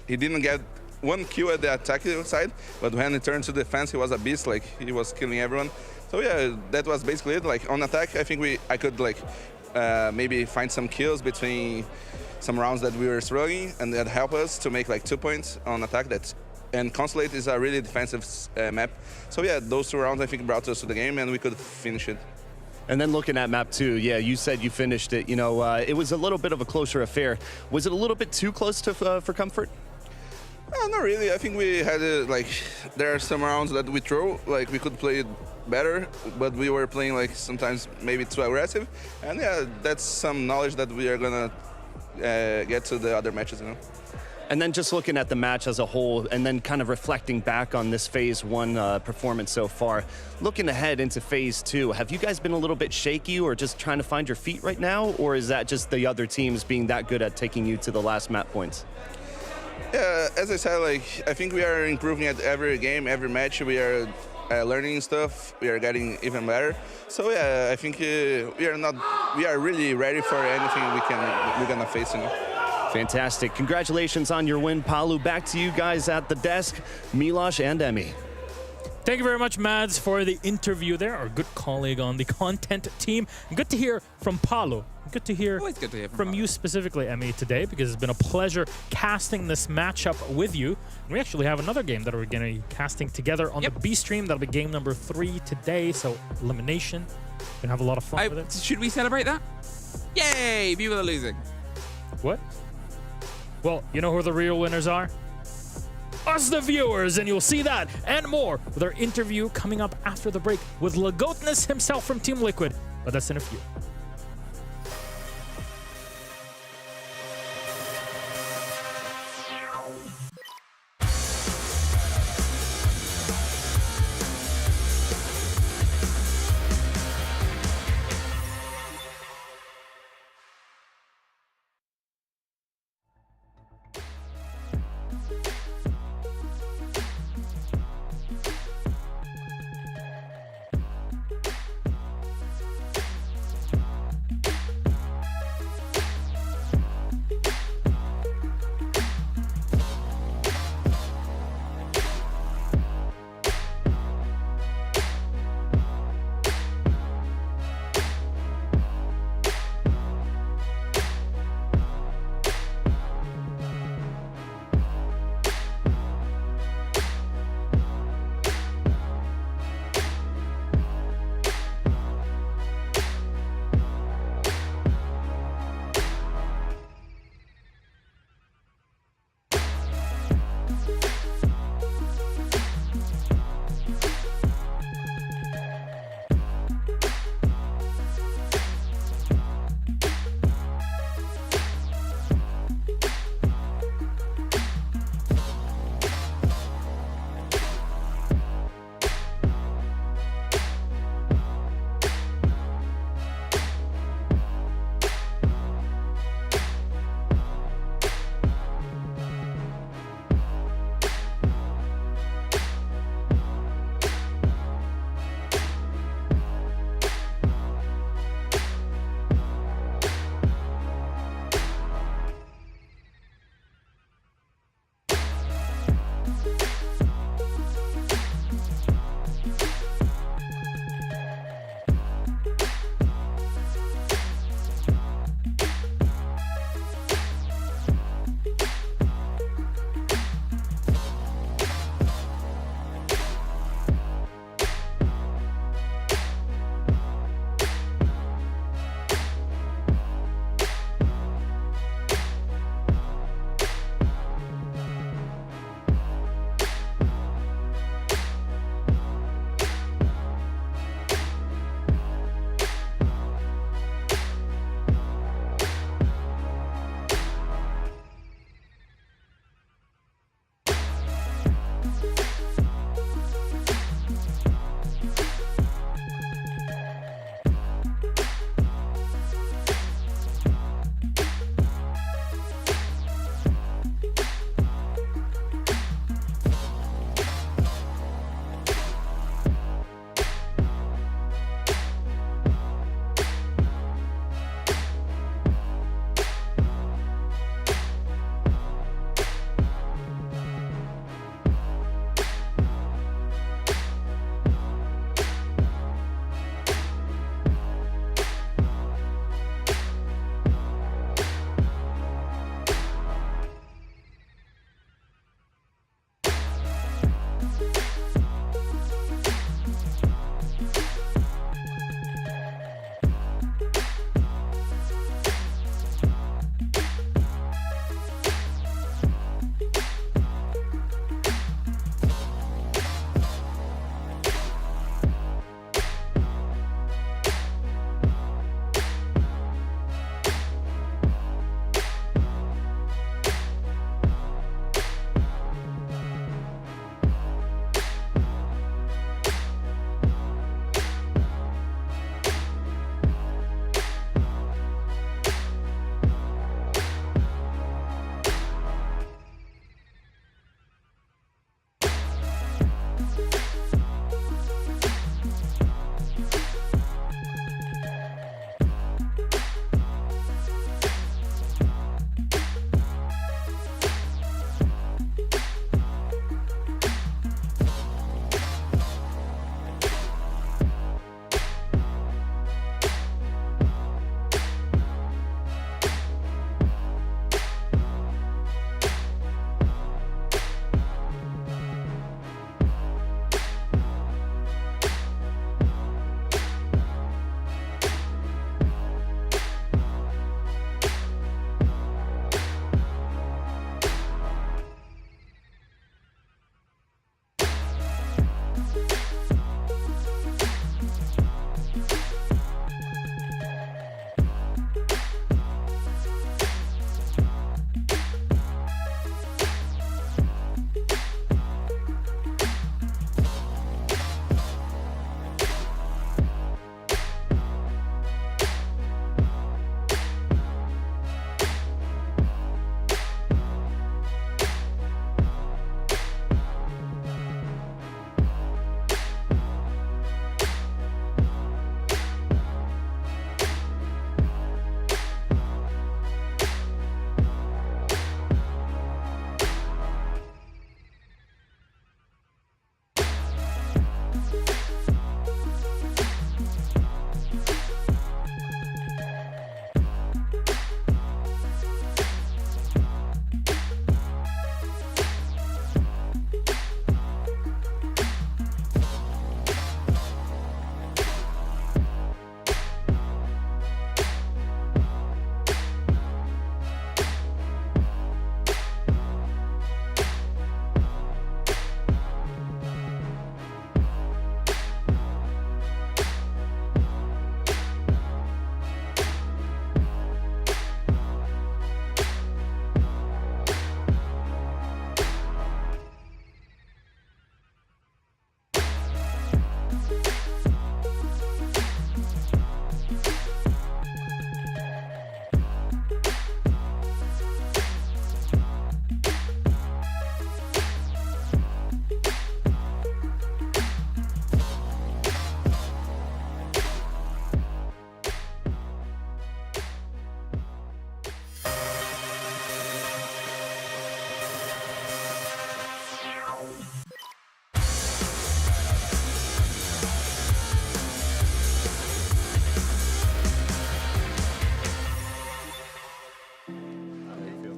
didn't get one kill at the attacking side, but when he turned to defense, he was a beast. Like he was killing everyone. So yeah, that was basically it. Like on attack, I think I could like maybe find some kills between some rounds that we were struggling, and that helped us to make like 2 points on attack. And Consulate is a really defensive map. So yeah, those 2 rounds I think brought us to the game, and we could finish it. And then looking at map 2, yeah, you said you finished it. You know, it was a little bit of a closer affair. Was it a little bit too close to for comfort? Not really. I think we had like there are some rounds that we throw like we could play it better, but we were playing like sometimes maybe too aggressive. And yeah, that's some knowledge that we are gonna get to the other matches, you know. And then just looking at the match as a whole, and then kind of reflecting back on this Phase 1 performance so far, looking ahead into Phase 2, have you guys been a little bit shaky or just trying to find your feet right now? Or is that just the other teams being that good at taking you to the last map points? Yeah, as I said, like I think we are improving at every game, every match. We are learning stuff. We are getting even better. So yeah, I think we are really ready for anything we're gonna face, you know. Fantastic. Congratulations on your win, Palu. Back to you guys at the desk, Milosh and Emmy. Thank you very much, Mads, for the interview there, our good colleague on the content team. Good to hear from Palu. Good to hear, Always good to hear from you specifically, Emmy, today, because it's been a pleasure casting this matchup with you. And we actually have another game that we're going to be casting together on the B stream. That'll be game number 3 today, so elimination. We're going to have a lot of fun with it. Should we celebrate that? Yay! People are losing. What? Well, you know who the real winners are? Us, the viewers, and you'll see that and more with our interview coming up after the break with Lagotness himself from Team Liquid, but that's in a few.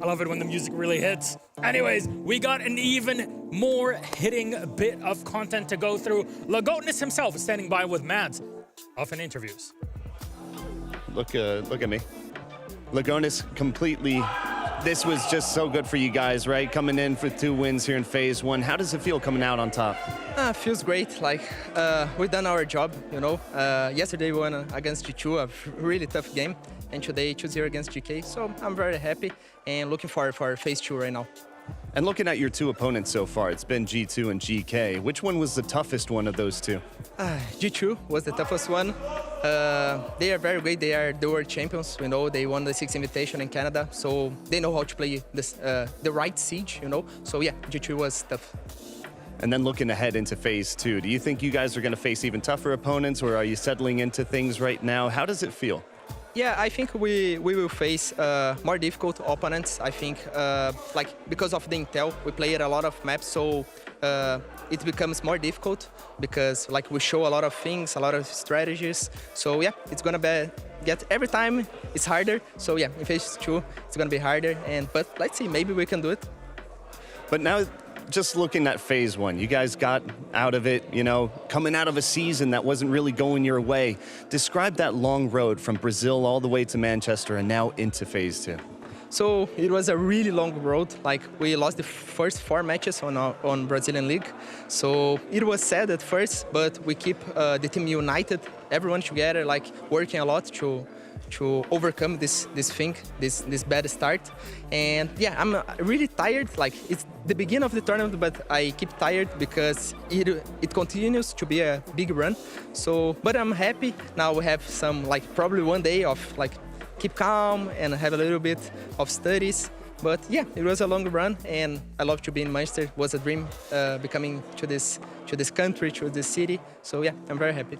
I love it when the music really hits. Anyways, we got an even more hitting bit of content to go through. Lagotinus himself is standing by with Mads, often interviews. Look at me. Lagonis completely. This was just so good for you guys, right? Coming in for 2 wins here in phase 1. How does it feel coming out on top? Feels great. Like we've done our job, you know. Yesterday we won against G2, a really tough game, and today 2-0 against GK. So I'm very happy and looking forward for phase 2 right now. And looking at your 2 opponents so far, it's been G2 and GK. Which one was the toughest one of those 2? G2 was the toughest one. They are very great. They are the world champions. You know, they won the 6th invitation in Canada, so they know how to play this, the right siege. You know, so yeah, G2 was tough. And then looking ahead into phase 2, do you think you guys are going to face even tougher opponents, or are you settling into things right now? How does it feel? Yeah, I think we will face more difficult opponents. I think, like because of the intel, we played a lot of maps, so it becomes more difficult because like we show a lot of things, a lot of strategies. So yeah, it's gonna get every time it's harder. So yeah, in phase 2, it's gonna be harder. But let's see, maybe we can do it. But now, just looking at phase 1, you guys got out of it, you know, coming out of a season that wasn't really going your way. Describe that long road from Brazil all the way to Manchester and now into phase 2. So it was a really long road. Like we lost the first 4 matches on Brazilian League. So it was sad at first, but we keep the team united, everyone together, like working a lot to overcome this bad start. And yeah, I'm really tired. Like it's the beginning of the tournament, but I keep tired because it continues to be a big run. So, but I'm happy. Now we have some, like probably one day of like keep calm and have a little bit of studies. But yeah, it was a long run, and I love to be in Manchester. It was a dream becoming to this country, to this city. So yeah, I'm very happy.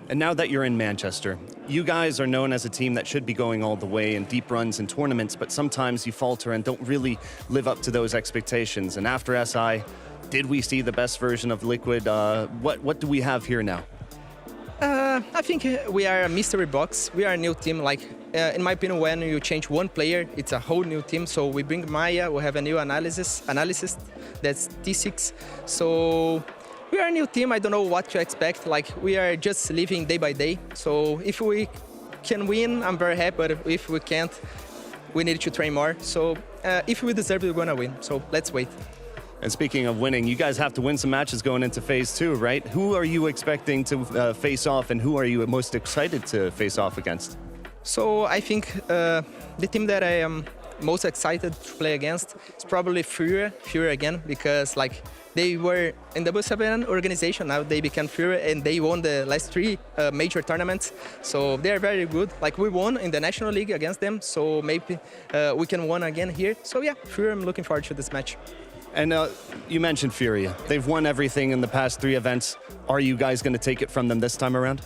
And now that you're in Manchester, you guys are known as a team that should be going all the way in deep runs and tournaments, but sometimes you falter and don't really live up to those expectations. And after SI, did we see the best version of Liquid? What do we have here now? I think we are a mystery box. We are a new team. Like in my opinion, when you change one player, it's a whole new team. So we bring Maya, we have a new analysis that's T6. So we are a new team. I don't know what to expect. Like we are just living day by day. So if we can win, I'm very happy. But if we can't, we need to train more. So if we deserve it, we're gonna win. So let's wait. And speaking of winning, you guys have to win some matches going into phase 2, right? Who are you expecting to face off, and who are you most excited to face off against? So I think the team that I am most excited to play against is probably FearX again, because like they were in the W7 organization, now they became FearX, and they won the last 3 major tournaments. So they are very good. Like we won in the National League against them, so maybe we can win again here. So yeah, FearX, I'm looking forward to this match. And you mentioned Furia. They've won everything in the past 3 events. Are you guys going to take it from them this time around?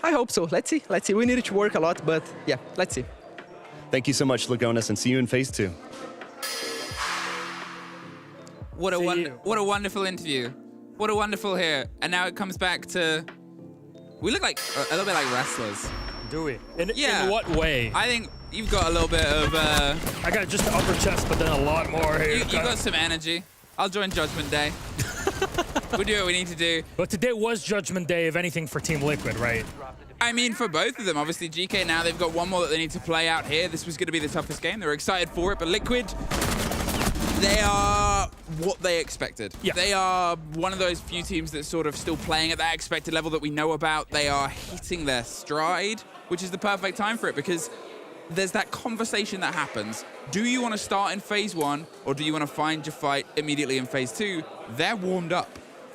I hope so. Let's see. Let's see. We need to work a lot, but yeah, let's see. Thank you so much, Lagonis, and see you in phase 2. What a wonderful interview. What a wonderful here. And now it comes back to, we look like a little bit like wrestlers. Do we? In what way? I think you've got a little bit of... I got just the upper chest, but then a lot more here. You got some energy. I'll join Judgment Day. We do what we need to do. But today was Judgment Day, if anything, for Team Liquid, right? I mean, for both of them. Obviously, GK now, they've got one more that they need to play out here. This was going to be the toughest game. They were excited for it, but Liquid, they are what they expected. Yeah. They are one of those few teams that's sort of still playing at that expected level that we know about. They are hitting their stride, which is the perfect time for it, because there's that conversation that happens. Do you want to start in phase 1, or do you want to find your fight immediately in phase 2? They're warmed up.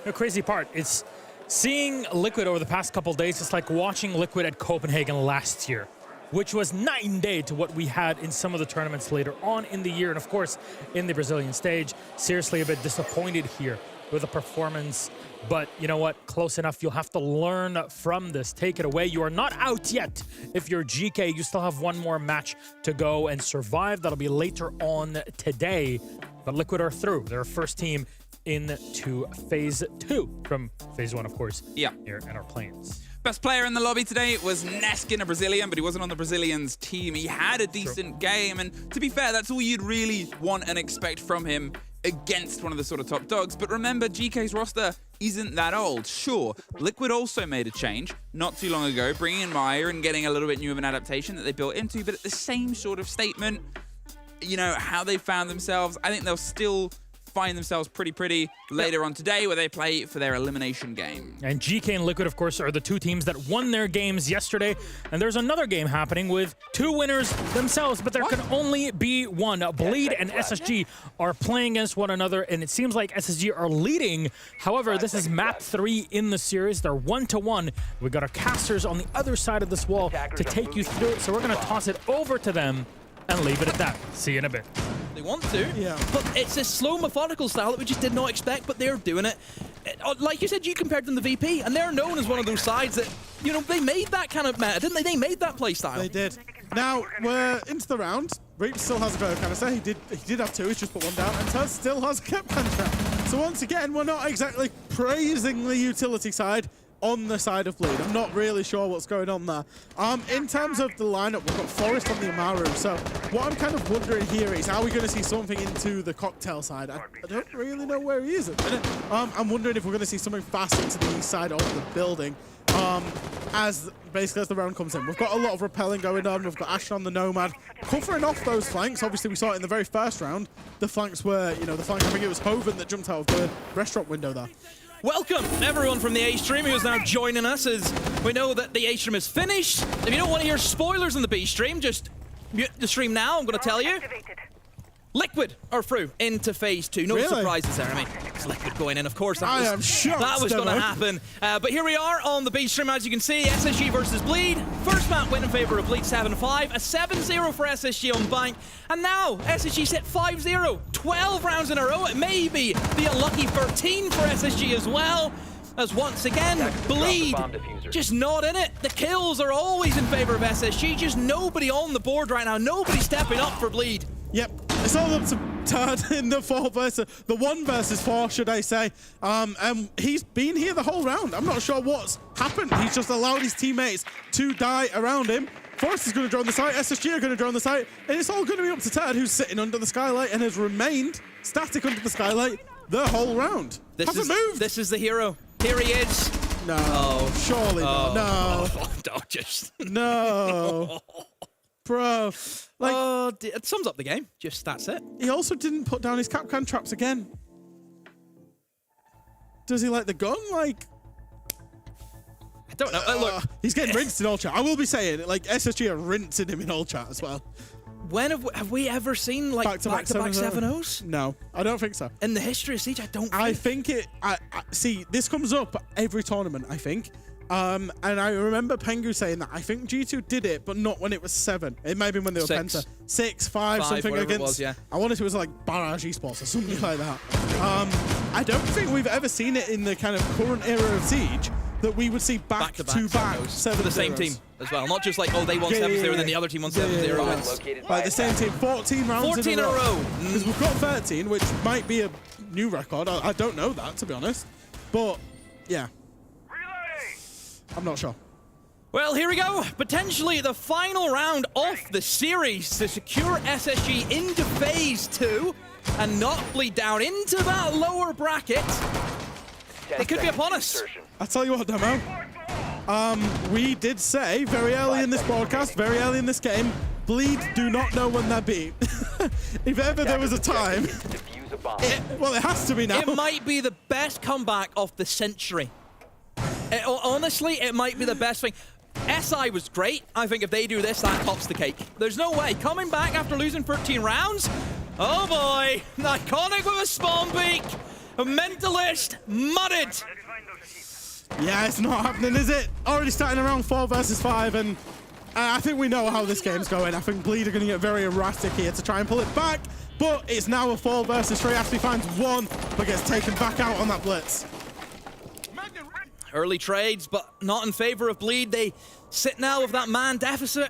The crazy part is seeing Liquid over the past couple days. It's like watching Liquid at Copenhagen last year, which was night and day to what we had in some of the tournaments later on in the year, and of course in the Brazilian stage. Seriously, a bit disappointed here with the performance, but you know what? Close enough. You'll have to learn from this. Take it away. You are not out yet. If you're GK, you still have one more match to go and survive. That'll be later on today. But Liquid are through. They're a first team into phase 2 from phase 1, of course. Yeah. Here in our planes. Best player in the lobby today was Neskin, a Brazilian, but he wasn't on the Brazilians team. He had a decent game, and to be fair, that's all you'd really want and expect from him against one of the sort of top dogs. But remember, GK's roster isn't that old. Sure, Liquid also made a change not too long ago, bringing in Maya and getting a little bit new of an adaptation that they built into, but at the same sort of statement, you know, how they found themselves, I think they'll still find themselves pretty later on today, where they play for their elimination game. And GK and Liquid, of course, are the two teams that won their games yesterday. And there's another game happening with two winners themselves, but there can only be one. Bleed and SSG are playing against one another, and it seems like SSG are leading. However, this is map 3 in the series. They're 1-1. We got our casters on the other side of this wall to take you through it, so we're going to toss it over to them and leave it at that. See you in a bit. They want to, Yeah. but it's a slow, methodical style that we just did not expect, but they're doing it. Like you said, you compared them to VP, and they're known as one of those sides that, you know, they made that kind of meta, didn't they? They made that play style. They did. Now, we're into the round. Reap still has a go canister. He did have 2, he's just put 1 down, and Tuz still has a cap trap. So once again, we're not exactly praising the utility side on the side of Bleed. I'm not really sure what's going on there. In terms of the lineup, we've got Forest on the Amaru. So what I'm kind of wondering here is, are we going to see something into the cocktail side? I don't really know where he is at the minute. I'm wondering if we're going to see something fast into the east side of the building. As the round comes in. We've got a lot of repelling going on. We've got Ashen on the Nomad covering off those flanks. Obviously, we saw it in the very first round. The flanks were, you know, I think it was Hoven that jumped out of the restaurant window there. Welcome, everyone from the A stream who is now joining us, as we know that the A stream is finished. If you don't want to hear spoilers in the B stream, just mute the stream now. I'm going to tell you. Liquid are through into phase 2. No Really? surprises there. I mean, it's Liquid going in, of course. I am shocked, That was going to Demo. happen. But here we are on the B stream, as you can see. SSG versus Bleed. First map win in favor of Bleed 7-5. A 7-0 for SSG on Bank. And now SSG set 5-0. 12 rounds in a row. It may be the unlucky 13 for SSG as well. As once again, Bleed just not in it. The kills are always in favor of SSG. Just nobody on the board right now. Nobody stepping up for Bleed. Yep, it's all up to Turd in the 1 versus 4, should I say. And he's been here the whole round. I'm not sure what's happened. He's just allowed his teammates to die around him. Forrest is going to drone the site, SSG are going to drone the site, and it's all going to be up to Turd, who's sitting under the skylight and has remained static under the skylight the whole round. Hasn't moved. This is the hero. Here he is. No, Oh. surely not. No, Just. no. Bro, like, It sums up the game. Just that's it. he also didn't put down his Capcan traps again. Does he like the gun? Like, I don't know. Look, he's getting rinsed in all chat. I will be saying, like, SSG are rinsing him in all chat as well. when have we ever seen like back-to-back 7-0s? No, I don't think so. In the history of Siege, I don't I think. think it. I see. This comes up every tournament, I think. And I remember Pengu saying that I think G2 did it, but not when it was 7. It may have been when they were 6. Penta. 6, 5, something whatever against. it was, yeah. I wanted it was like Barrage Esports or something like that. I don't think we've ever seen it in the kind of current era of Siege that we would see back-to-back 7 for the same team as well. Not just like, oh, they won 7-0 and then the other team won 7-0. It's Like the same team, 14 rounds 14 in a row. Because we've got 13, which might be a new record. I don't know that, to be honest. But, yeah. I'm not sure. Well, here we go. Potentially the final round of the series to secure SSG into phase 2 and not bleed down into that lower bracket. They could be upon us. I tell you what, Demo. We did say very early in this broadcast, very early in this game, Bleed do not know when they're beat. If ever there was a time, it has to be now. It might be the best comeback of the century. Honestly, it might be the best thing. SI was great. I think if they do this, that tops the cake. There's no way. Coming back after losing 13 rounds? Oh boy. Iconic with a spawn peak. A mentalist. Mudded. Yeah, it's not happening, is it? Already starting around 4 versus 5, and I think we know how this game's going. I think Bleed are going to get very erratic here to try and pull it back, but it's now a 4 versus 3. Ashley finds one, but gets taken back out on that blitz. Early trades, but not in favor of Bleed. They sit now with that man deficit.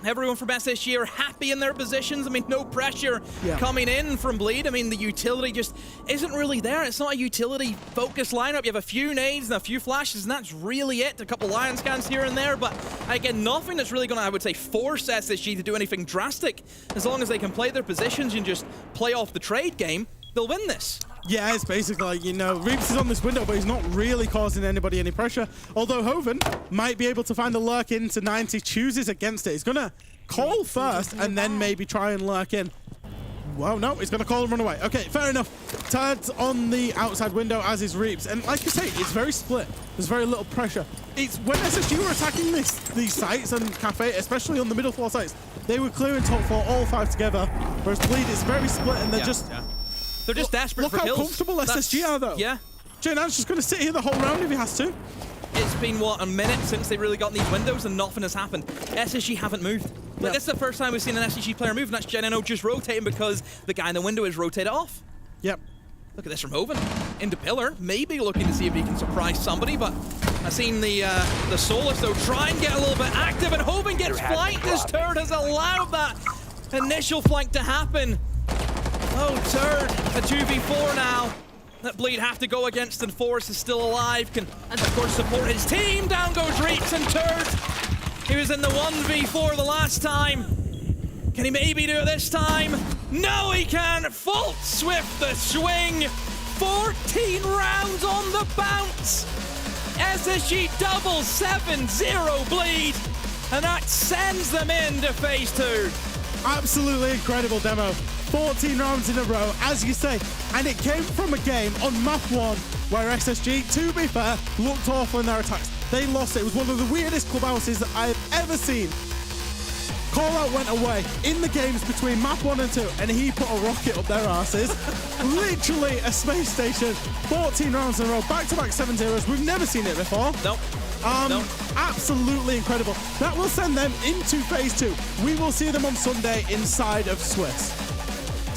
Everyone from SSG are happy in their positions. I mean, no pressure coming in from Bleed. I mean, the utility just isn't really there. It's not a utility-focused lineup. You have a few nades and a few flashes, and that's really it. A couple Lion scans here and there, but again, nothing that's really going to, I would say, force SSG to do anything drastic. As long as they can play their positions and just play off the trade game, they'll win this. Yeah, it's basically like, you know, Reeps is on this window, but he's not really causing anybody any pressure. Although Hoven might be able to find a lurk into 90, chooses against it. He's going to call first and then maybe try and lurk in. Well, no, he's going to call and run away. Okay, fair enough. Tad's on the outside window, as is Reeps. And like you say, it's very split. There's very little pressure. It's when SSG were attacking these sites and Cafe, especially on the middle floor sites, they were clearing top floor, all 5 together. Whereas Bleed is very split and they're just... They're just desperate for kills. Look how comfortable SSG are, though. Yeah. J9's just going to sit here the whole round if he has to. It's been, what, a minute since they really got in these windows and nothing has happened. SSG haven't moved. Like, this is the first time we've seen an SSG player move, and that's J9 just rotating because the guy in the window is rotated off. Yep. Look at this from Hoven. Into Pillar, maybe looking to see if he can surprise somebody, but I've seen the Solus, though, try and get a little bit active, and Hoven gets flanked. His turret has allowed that initial flank to happen. Oh, Turd, a 2v4 now that Bleed have to go against, and Forrest is still alive, can, and of course, support his team. Down goes Reeps, and Turd, he was in the 1v4 the last time. Can he maybe do it this time? No, he can't. Fault Swift the swing. 14 rounds on the bounce. SSG double 7-0 Bleed, and that sends them into phase 2. Absolutely incredible demo. 14 rounds in a row, as you say, and it came from a game on map 1 where SSG, to be fair, looked awful in their attacks. They lost it. It was one of the weirdest clubhouses that I've ever seen. Callout went away in the games between map 1 and 2, and he put a rocket up their asses. Literally a space station. 14 rounds in a row, back-to-back 7-0s. We've never seen it before. Nope. Absolutely incredible. That will send them into phase 2. We will see them on Sunday inside of Swiss.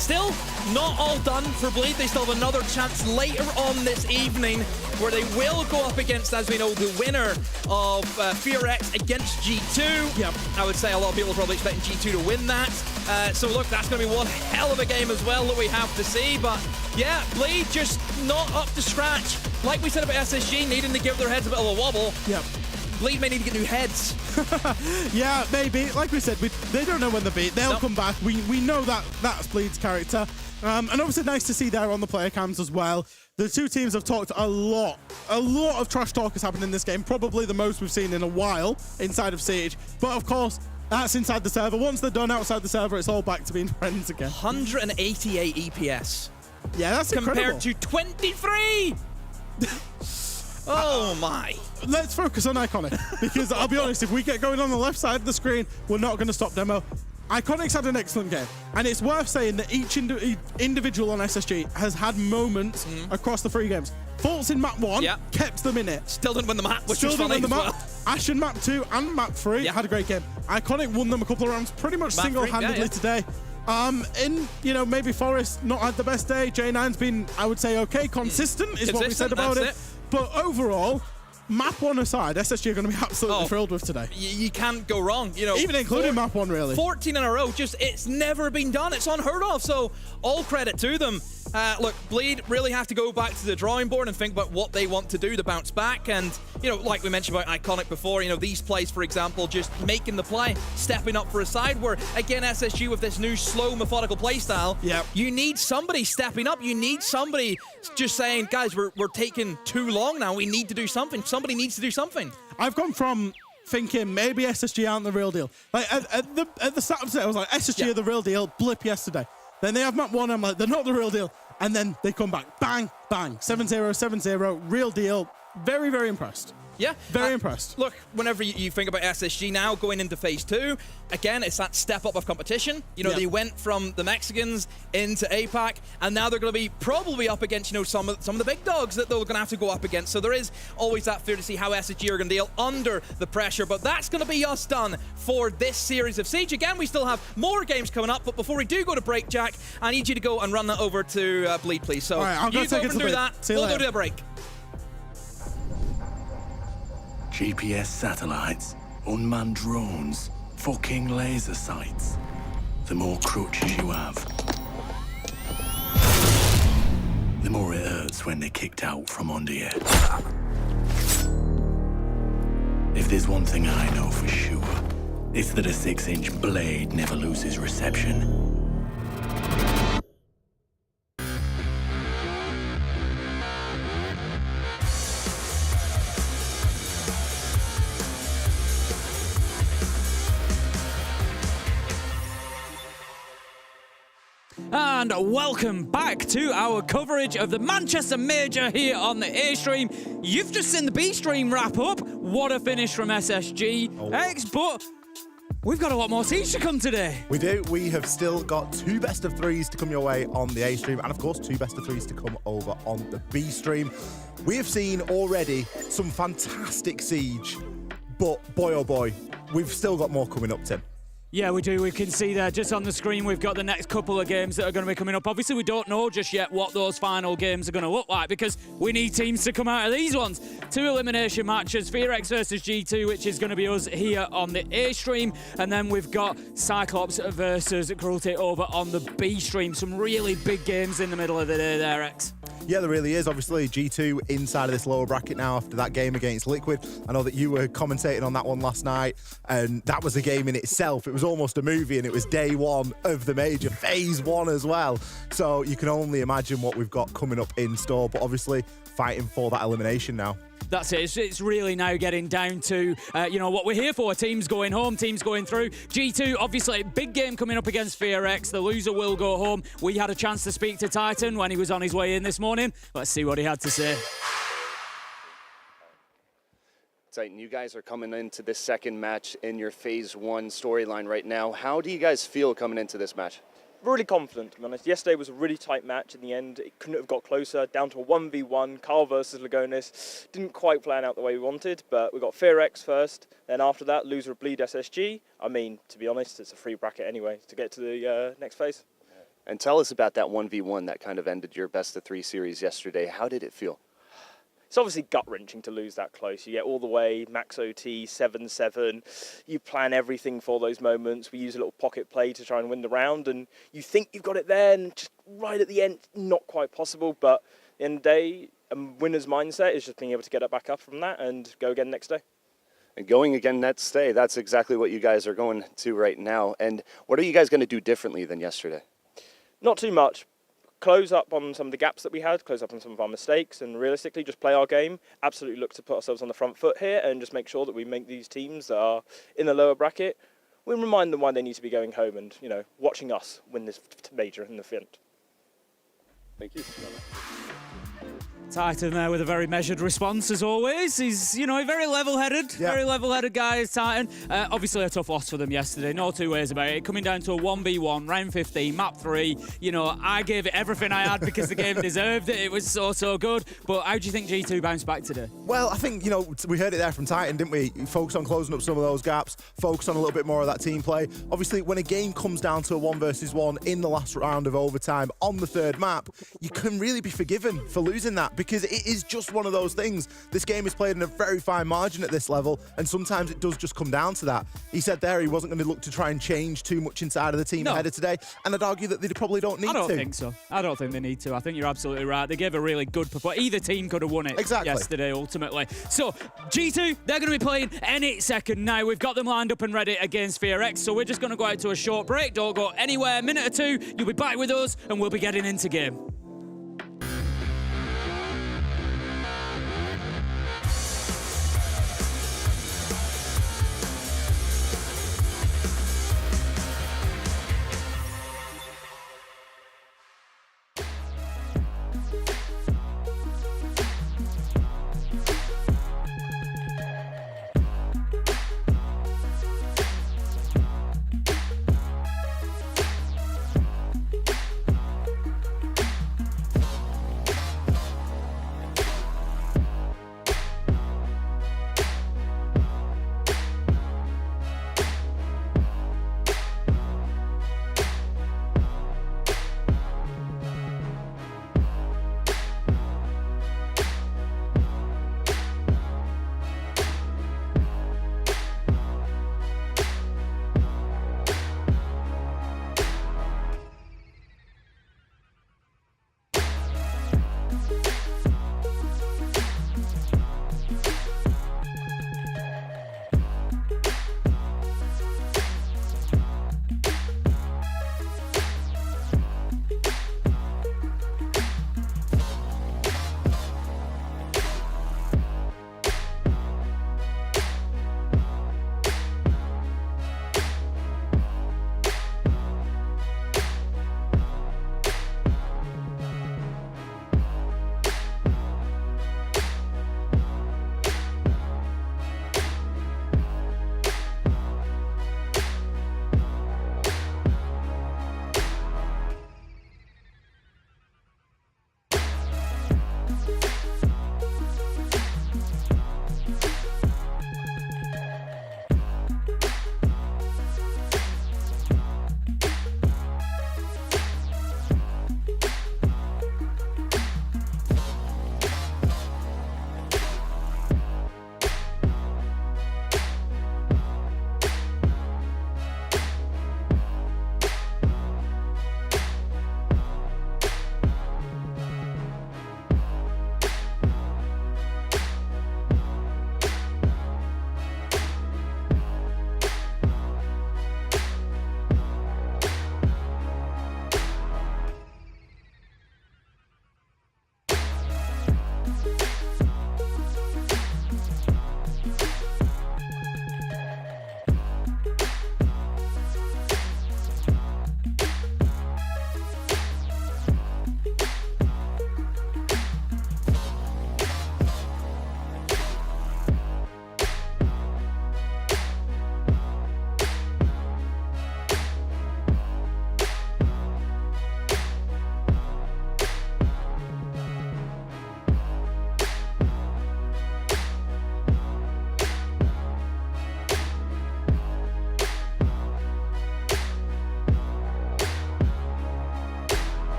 Still, not all done for Bleed. They still have another chance later on this evening where they will go up against, as we know, the winner of FearX against G2. Yep. I would say a lot of people are probably expecting G2 to win that. So look, that's going to be one hell of a game as well that we have to see. But yeah, Bleed just not up to scratch. Like we said about SSG, needing to give their heads a bit of a wobble. Yep. Bleed may need to get new heads. Yeah, maybe. Like we said, they don't know when they'll be. They'll come back. We know that's Bleed's character. And obviously nice to see there on the player cams as well. The two teams have talked a lot of trash talk has happened in this game. Probably the most we've seen in a while inside of Siege. But of course, that's inside the server. Once they're done outside the server, it's all back to being friends again. 188 EPS. Yeah, that's compared incredible. to 23. Oh my. Let's focus on Iconic, because I'll be honest, if we get going on the left side of the screen, we're not going to stop demo. Iconic's had an excellent game, and it's worth saying that each individual on SSG has had moments across the 3 games. Faults in map 1 kept them in it. Still didn't win the map, which Still was didn't funny win the as map. well. Ashen map 2 and map 3 had a great game. Iconic won them a couple of rounds pretty much Map 3, single-handedly today. Maybe Forrest not had the best day. J9's been, I would say, okay, consistent is what we said about it. But overall, map 1 aside, SSG are going to be absolutely thrilled with today. You can't go wrong, you know. Even including map 1, really. 14 in a row, it's never been done. It's unheard of, so all credit to them. Look, Bleed really have to go back to the drawing board and think about what they want to do to bounce back. And, you know, like we mentioned about Iconic before, you know, these plays, for example, just making the play, stepping up for a side where, again, SSG with this new slow, methodical play style, you need somebody stepping up. You need somebody just saying, guys, we're taking too long now. We need to do something. Somebody needs to do something. I've gone from thinking maybe SSG aren't the real deal. Like, at the start of today, I was like, SSG are the real deal. Blip yesterday. Then they have map 1, I'm like, they're not the real deal. And then they come back. Bang, bang. 7-0, 7-0. Real deal. Very, very impressed. Yeah. Very impressed. Look, whenever you think about SSG now going into phase 2, again, it's that step up of competition. You know, they went from the Mexicans into APAC, and now they're going to be probably up against, you know, some of the big dogs that they're going to have to go up against. So there is always that fear to see how SSG are going to deal under the pressure. But that's going to be us done for this series of Siege. Again, we still have more games coming up, but before we do go to break, Jack, I need you to go and run that over to Bleed, please. So I'll you go over and do that. We'll go to the break. GPS satellites, unmanned drones, fucking laser sights, the more crutches you have. The more it hurts when they're kicked out from under you. If there's one thing I know for sure, it's that a 6-inch blade never loses reception. And welcome back to our coverage of the Manchester Major here on the A stream. You've just seen the B stream wrap up. What a finish from SSG X, but we've got a lot more teams to come today. We do. We have still got 2 best of 3s to come your way on the A stream, and of course 2 best of 3s to come over on the B stream. We have seen already some fantastic Siege, but boy oh boy, we've still got more coming up, Tim. Yeah, we do. We can see there just on the screen we've got the next couple of games that are going to be coming up. Obviously, we don't know just yet what those final games are going to look like because we need teams to come out of these ones. 2 elimination matches, FearX versus G2, which is going to be us here on the A stream. And then we've got Cyclops versus Cruelty over on the B stream. Some really big games in the middle of the day there, X. Yeah, there really is. Obviously, G2 inside of this lower bracket now after that game against Liquid. I know that you were commentating on that one last night, and that was a game in itself. It was almost a movie, and it was day 1 of the major, phase 1 as well. So you can only imagine what we've got coming up in store, but obviously fighting for that elimination now. That's it. It's really now getting down to, what we're here for. Teams going home, teams going through. G2, obviously, big game coming up against FearX. The loser will go home. We had a chance to speak to Titan when he was on his way in this morning. Let's see what he had to say. Titan, you guys are coming into this second match in your phase 1 storyline right now. How do you guys feel coming into this match? Really confident, to be honest. Yesterday was a really tight match in the end. It couldn't have got closer, down to a 1v1, Carl versus Lagonis. Didn't quite plan out the way we wanted, but we got FearX first. Then after that, loser of Bleed SSG. I mean, to be honest, it's a free bracket anyway to get to the next phase. And tell us about that 1v1 that kind of ended your best of 3 series yesterday. How did it feel? It's obviously gut-wrenching to lose that close. You get all the way, max OT, 7-7. You plan everything for those moments. We use a little pocket play to try and win the round, and you think you've got it there, and just right at the end, not quite possible. But at the end of the day, a winner's mindset is just being able to get it back up from that and go again next day. And going again next day, that's exactly what you guys are going to right now. And what are you guys going to do differently than yesterday? Not too much. Close up on some of the gaps that we had, close up on some of our mistakes, and realistically just play our game. Absolutely look to put ourselves on the front foot here and just make sure that we make these teams that are in the lower bracket, we remind them why they need to be going home and, watching us win this major in the front. Thank you. Titan there with a very measured response as always. He's, very level-headed, very level-headed guy is Titan. Obviously a tough loss for them yesterday, no two ways about it. Coming down to a 1v1, round 15, map 3. I gave it everything I had because the game deserved it. It was so good. But how do you think G2 bounced back today? Well, I think, we heard it there from Titan, didn't we? Focus on closing up some of those gaps, focus on a little bit more of that team play. Obviously, when a game comes down to a 1 versus 1 in the last round of overtime on the 3rd map, you can really be forgiven for losing that, because it is just one of those things. This game is played in a very fine margin at this level, and sometimes it does just come down to that. He said there he wasn't going to look to try and change too much inside of the team ahead of today, and I'd argue that they probably don't need to. I don't think so. I don't think they need to. I think you're absolutely right. They gave a really good performance. Either team could have won it yesterday, ultimately. So, G2, they're going to be playing any second now. We've got them lined up and ready against FearX, so we're just going to go out to a short break. Don't go anywhere. A minute or 2, you'll be back with us, and we'll be getting into game.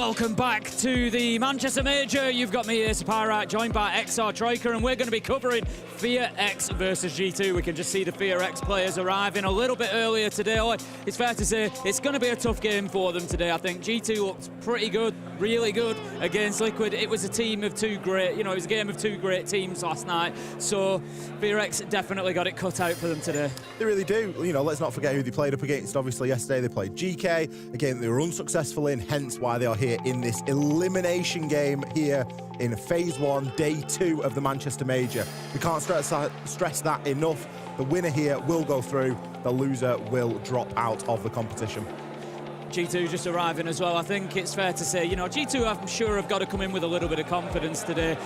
Welcome back to the Manchester Major. You've got me, Ace Pyrite, joined by XR Troika, and we're going to be covering FearX versus G2. We can just see the FearX players arriving a little bit earlier today. It's fair to say it's going to be a tough game for them today. I think G2 looked pretty good, really good against Liquid. It was a team of two great, it was a game of two great teams last night. So FearX definitely got it cut out for them today. They really do. Let's not forget who they played up against. Obviously, yesterday they played Geekay, a game they were unsuccessful in, hence why they are here in this elimination game here in Phase 1, Day 2 of the Manchester Major. We can't stress that enough. The winner here will go through. The loser will drop out of the competition. G2 just arriving as well. I think it's fair to say, G2 I'm sure have got to come in with a little bit of confidence today.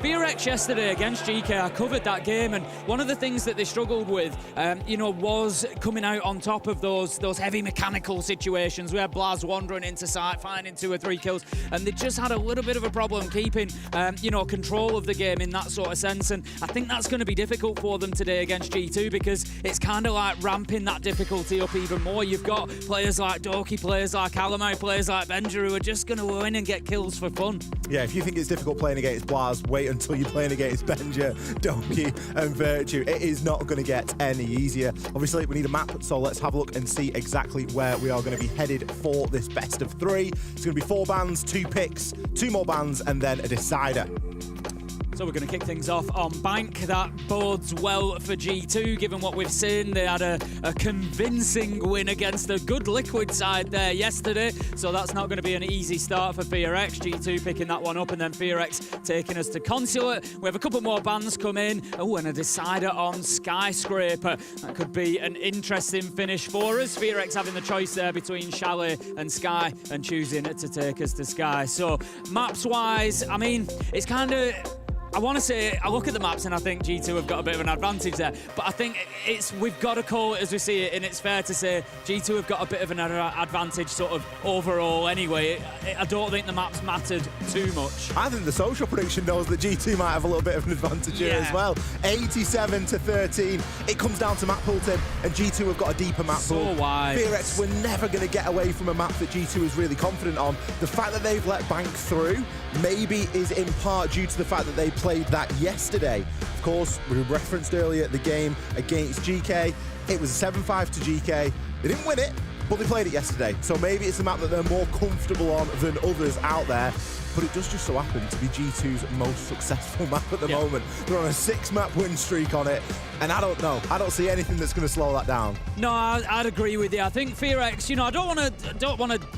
FearX yesterday against Geekay, I covered that game, and one of the things that they struggled with, was coming out on top of those heavy mechanical situations. We had Blaz wandering into sight, finding 2 or 3 kills, and they just had a little bit of a problem keeping, control of the game in that sort of sense. And I think that's going to be difficult for them today against G2 because it's kind of like ramping that difficulty up even more. You've got players like Doki, players like Alamo, players like Benja who are just going to win and get kills for fun. Yeah, if you think it's difficult playing against Blaz, wait until you're playing against Benja, Doki and Virtue. It is not going to get any easier. Obviously, we need a map, so let's have a look and see exactly where we are going to be headed for this best of 3. It's going to be 4 bans, 2 picks, 2 more bans, and then a decider. So we're going to kick things off on Bank. That bodes well for G2, given what we've seen. They had a convincing win against a good Liquid side there yesterday, so that's not going to be an easy start for FearX. G2 picking that one up, and then FearX taking us to Consulate. We have a couple more bans come in. Oh, and a decider on Skyscraper. That could be an interesting finish for us. FearX having the choice there between Chalet and Sky and choosing to take us to Sky. So maps-wise, it's kind of... I want to say, I look at the maps and I think G2 have got a bit of an advantage there, but I think we've got to call it as we see it, and it's fair to say G2 have got a bit of an advantage sort of overall anyway. I don't think the maps mattered too much. I think the social prediction knows that G2 might have a little bit of an advantage here as well. 87-13. It comes down to map pool, Tim, and G2 have got a deeper map pool. So wide. FearX were never going to get away from a map that G2 is really confident on. The fact that they've let Bank through maybe is in part due to the fact that they played that yesterday. Of course, we referenced earlier the game against Geekay. It was a 7-5 to Geekay. They didn't win it, but they played it yesterday. So maybe it's a map that they're more comfortable on than others out there. But it does just so happen to be G2's most successful map at the moment. They're on a 6-map win streak on it, and I don't know. I don't see anything that's going to slow that down. No, I'd agree with you. I think FearX, I don't want to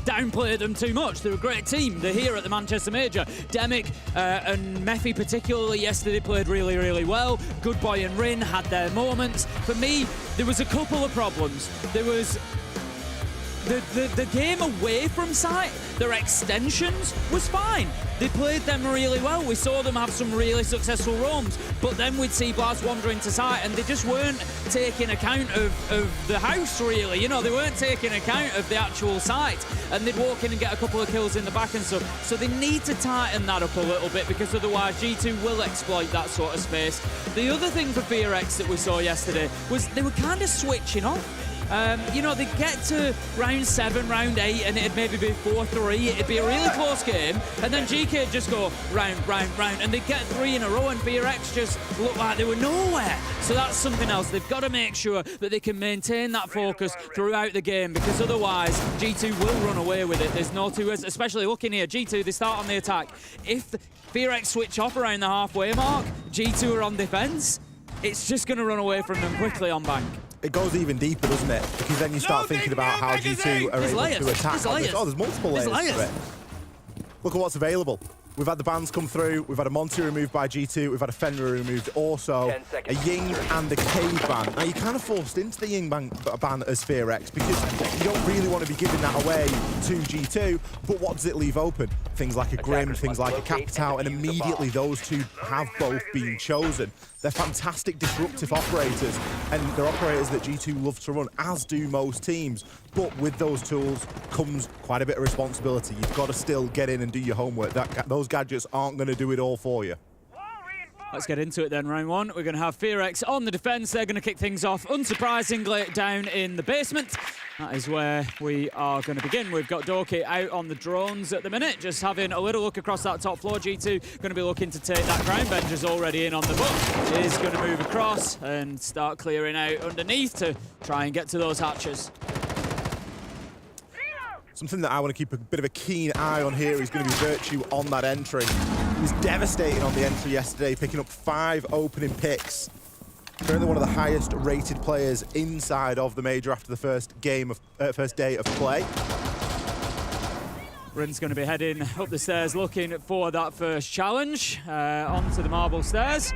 downplay them too much. They're a great team. They're here at the Manchester Major. Demic and Mephi particularly yesterday played really, really well. Good Boy and Rin had their moments. For me, there was a couple of problems. There was the game away from site, their extensions was fine. They played them really well. We saw them have some really successful roams, but then we'd see Blaz wander into site and they just weren't taking account of the house, really. They weren't taking account of the actual site, and they'd walk in and get a couple of kills in the back and stuff. So they need to tighten that up a little bit, because otherwise G2 will exploit that sort of space. The other thing for FearX that we saw yesterday was they were kind of switching off. They get to round 7, round 8, and it'd maybe be 4-3. It'd be a really close game, and then GK just go round, and they'd get 3 in a row, and FearX just looked like they were nowhere. So that's something else. They've got to make sure that they can maintain that focus throughout the game, because otherwise G2 will run away with it. There's no two ways, especially looking here. G2, they start on the attack. If FearX switch off around the halfway mark, G2 are on defense, it's just going to run away from them quickly on Bank. It goes even deeper, doesn't it? Because then you start thinking about how G2 are able to attack. There's multiple layers to it. Look at what's available. We've had the bans come through. We've had a Monty removed by G2. We've had a Fenrir removed also. A Ying and a Cave ban. Now, you're kind of forced into the Ying ban as FearX because you don't really want to be giving that away to G2. But what does it leave open? Things like a Grim, things like a Capitao, and immediately those two have both been chosen. They're fantastic disruptive operators, and they're operators that G2 love to run, as do most teams. But with those tools comes quite a bit of responsibility. You've got to still get in and do your homework. Those gadgets aren't going to do it all for you. Let's get into it then, round 1. We're going to have FearX on the defense. They're going to kick things off, unsurprisingly, down in the basement. That is where we are going to begin. We've got Doki out on the drones at the minute, just having a little look across that top floor. G2 going to be looking to take that ground. Benja's already in on the book. Is going to move across and start clearing out underneath to try and get to those hatches. Something that I want to keep a bit of a keen eye on here is going to be Virtue on that entry. He was devastating on the entry yesterday, picking up 5 opening picks. Currently one of the highest rated players inside of the major after the first day of play. Rin's going to be heading up the stairs looking for that first challenge onto the marble stairs.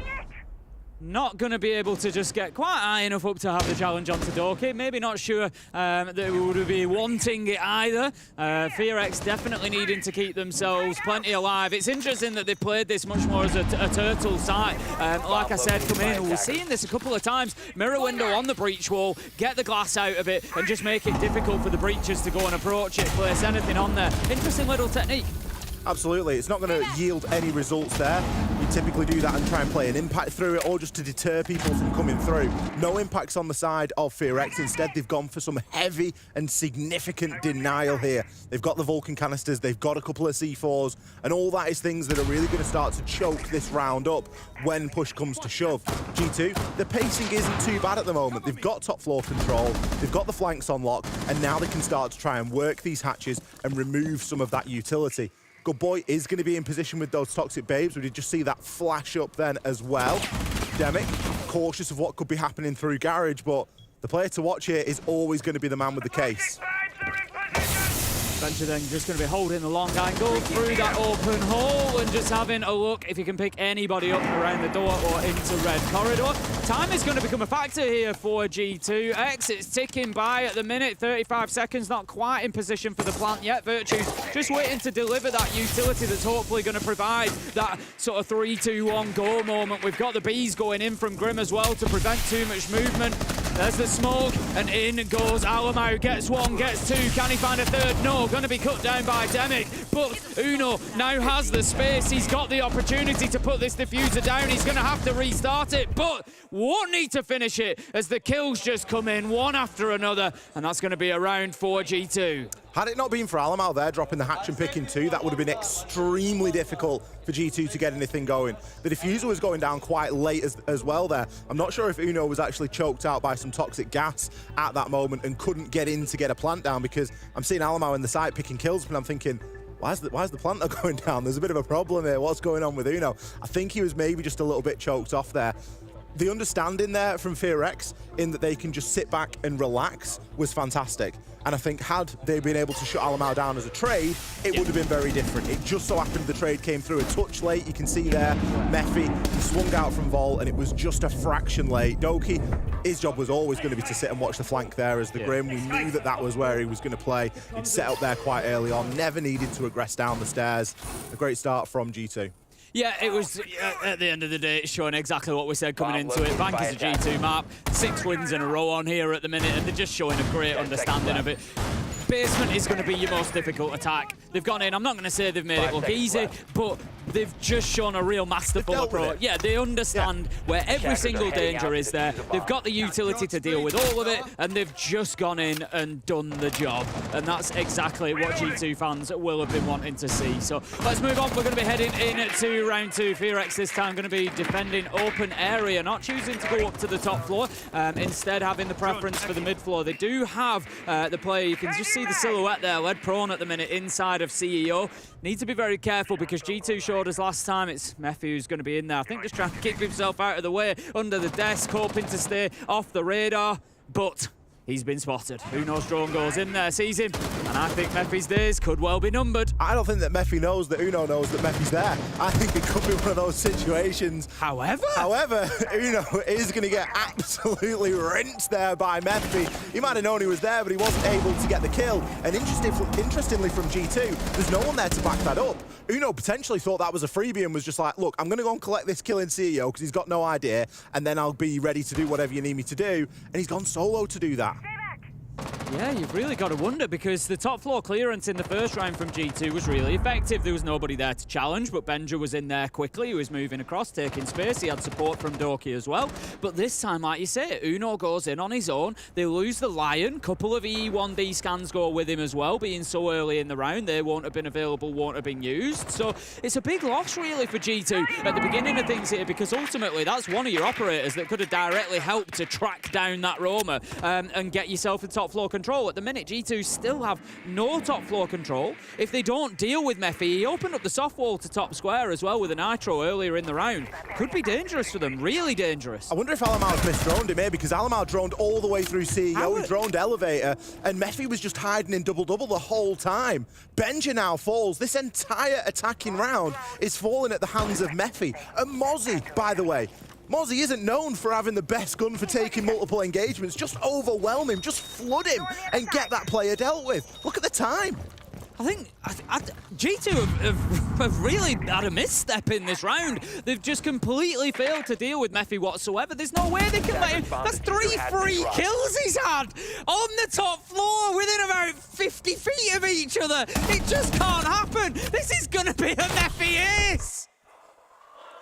Not going to be able to just get quite high enough up to have the challenge onto Doki. Maybe not sure that we would be wanting it either. FearX definitely needing to keep themselves plenty alive. It's interesting that they played this much more as a turtle site. Like I said, coming in, we're seeing this a couple of times. Mirror window on the breach wall, get the glass out of it, and just make it difficult for the breachers to go and approach it, place anything on there. Interesting little technique. Absolutely, it's not going to yield any results there. You typically do that and try and play an impact through it, or just to deter people from coming through. No impacts on the side of FearX. Instead, they've gone for some heavy and significant denial here. They've got the Vulcan canisters, they've got a couple of C4s, and all that is things that are really going to start to choke this round up when push comes to shove. G2, the pacing isn't too bad at the moment. They've got top floor control, they've got the flanks on lock, and now they can start to try and work these hatches and remove some of that utility. Good Boy is going to be in position with those toxic babes. We did just see that flash up then as well. Demic, cautious of what could be happening through garage, but the player to watch here is always going to be the man with the case. Benja then just going to be holding the long angle through that open hole and just having a look if he can pick anybody up around the door or into red corridor. Time is going to become a factor here for G2X. It's ticking by at the minute, 35 seconds, not quite in position for the plant yet. Virtue's just waiting to deliver that utility that's hopefully going to provide that sort of 3-2-1 goal moment. We've got the bees going in from Grim as well to prevent too much movement. There's the smoke, and in goes Alamo. Gets one, gets two. Can he find a third? No, going to be cut down by Demic. But Uno now has the space. He's got the opportunity to put this diffuser down. He's going to have to restart it, but won't need to finish it as the kills just come in one after another, and that's going to be a round for G2. Had it not been for Alamo there dropping the hatch and picking 2, that would have been extremely difficult for G2 to get anything going. The diffuser was going down quite late as well there. I'm not sure if Uno was actually choked out by some toxic gas at that moment and couldn't get in to get a plant down, because I'm seeing Alamo in the site picking kills, and I'm thinking, why is the plant not going down? There's a bit of a problem here. What's going on with Uno? I think he was maybe just a little bit choked off there. The understanding there from FearX in that they can just sit back and relax was fantastic. And I think had they been able to shut Alamo down as a trade, it would have been very different. It just so happened the trade came through a touch late. You can see there, Mephi swung out from Vol, and it was just a fraction late. Doki, his job was always going to be to sit and watch the flank there as the Grim. We knew that that was where he was going to play. He'd set up there quite early on, never needed to aggress down the stairs. A great start from G2. Yeah, it was, at the end of the day, it's showing exactly what we said coming into it. Bank is a G2 map, 6 wins in a row on here at the minute, and they're just showing a great understanding of it. Basement is going to be your most difficult attack. They've gone in, I'm not going to say they've made it look easy, but they've just shown a real masterful approach. Yeah, they understand where every single danger is there. They've got the utility to deal with all of it, and they've just gone in and done the job. And that's exactly what G2 fans will have been wanting to see. So let's move on. We're going to be heading into round 2. FearX this time going to be defending open area, not choosing to go up to the top floor, instead having the preference for the mid floor. They do have the player, you can just see the silhouette there, led prone at the minute inside of CEO. Need to be very careful because G2 showed us last time it's Mephi who's going to be in there. I think just trying to keep himself out of the way under the desk, hoping to stay off the radar, but he's been spotted. Uno's drone goes in there, sees him, and I think Mephi's days could well be numbered. I don't think that Mephi knows that Uno knows that Mephi's there. I think it could be one of those situations. However, Uno is going to get absolutely rinsed there by Mephi. He might have known he was there, but he wasn't able to get the kill. And interestingly from G2, there's no one there to back that up. Uno potentially thought that was a freebie and was just like, look, I'm going to go and collect this kill in CEO because he's got no idea, and then I'll be ready to do whatever you need me to do. And he's gone solo to do that. Yeah, you've really got to wonder, because the top floor clearance in the first round from G2 was really effective. There was nobody there to challenge, but Benja was in there quickly. He was moving across, taking space. He had support from Doki as well. But this time, like you say, Uno goes in on his own. They lose the Lion. Couple of E1D scans go with him as well, being so early in the round. They won't have been available, won't have been used. So it's a big loss, really, for G2 at the beginning of things here, because ultimately that's one of your operators that could have directly helped to track down that Roma and get yourself the top floor control. At the minute, G2 still have no top floor control. If they don't deal with Mephi, he opened up the soft wall to top square as well with a Nitro earlier in the round. Could be dangerous for them, really dangerous. I wonder if Alamar's misdroned him here, because Alamar droned all the way through CEO, he droned Elevator, and Mephi was just hiding in double-double the whole time. Benja now falls. This entire attacking round is falling at the hands of Mephi. And Mozzie, by the way, Mozzie isn't known for having the best gun for taking multiple engagements. Just overwhelm him, just flood him, and get that player dealt with. Look at the time. I think G2 have really had a misstep in this round. They've just completely failed to deal with Mephi whatsoever. There's no way they can let him. That's 3 free kills he's had on the top floor within about 50 feet of each other. It just can't happen. This is going to be a Mephi ace.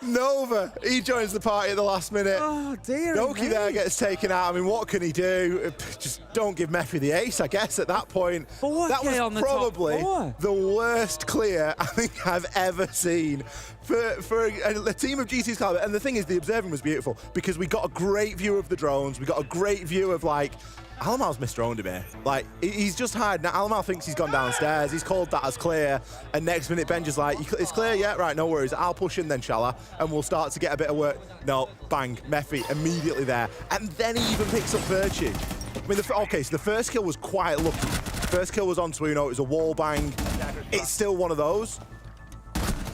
Nova, he joins the party at the last minute. Oh, dear. Doki there gets taken out. I mean, what can he do? Just don't give Mephi the ace, I guess, at that point. That was probably the worst clear I think I've ever seen for a team of G2's caliber. And the thing is, the observing was beautiful, because we got a great view of the drones. We got a great view of, like, Alamar's misdroned him here. Like, he's just hiding. Now, Alamar thinks he's gone downstairs. He's called that as clear. And next minute, Benja's like, it's clear? Yeah, right, no worries. I'll push in then, shall I? And we'll start to get a bit of work. No, bang, Mephi immediately there. And then he even picks up Virtue. I mean, okay, so the first kill was quite lucky. First kill was on Twuno. It was a wall bang. It's still one of those.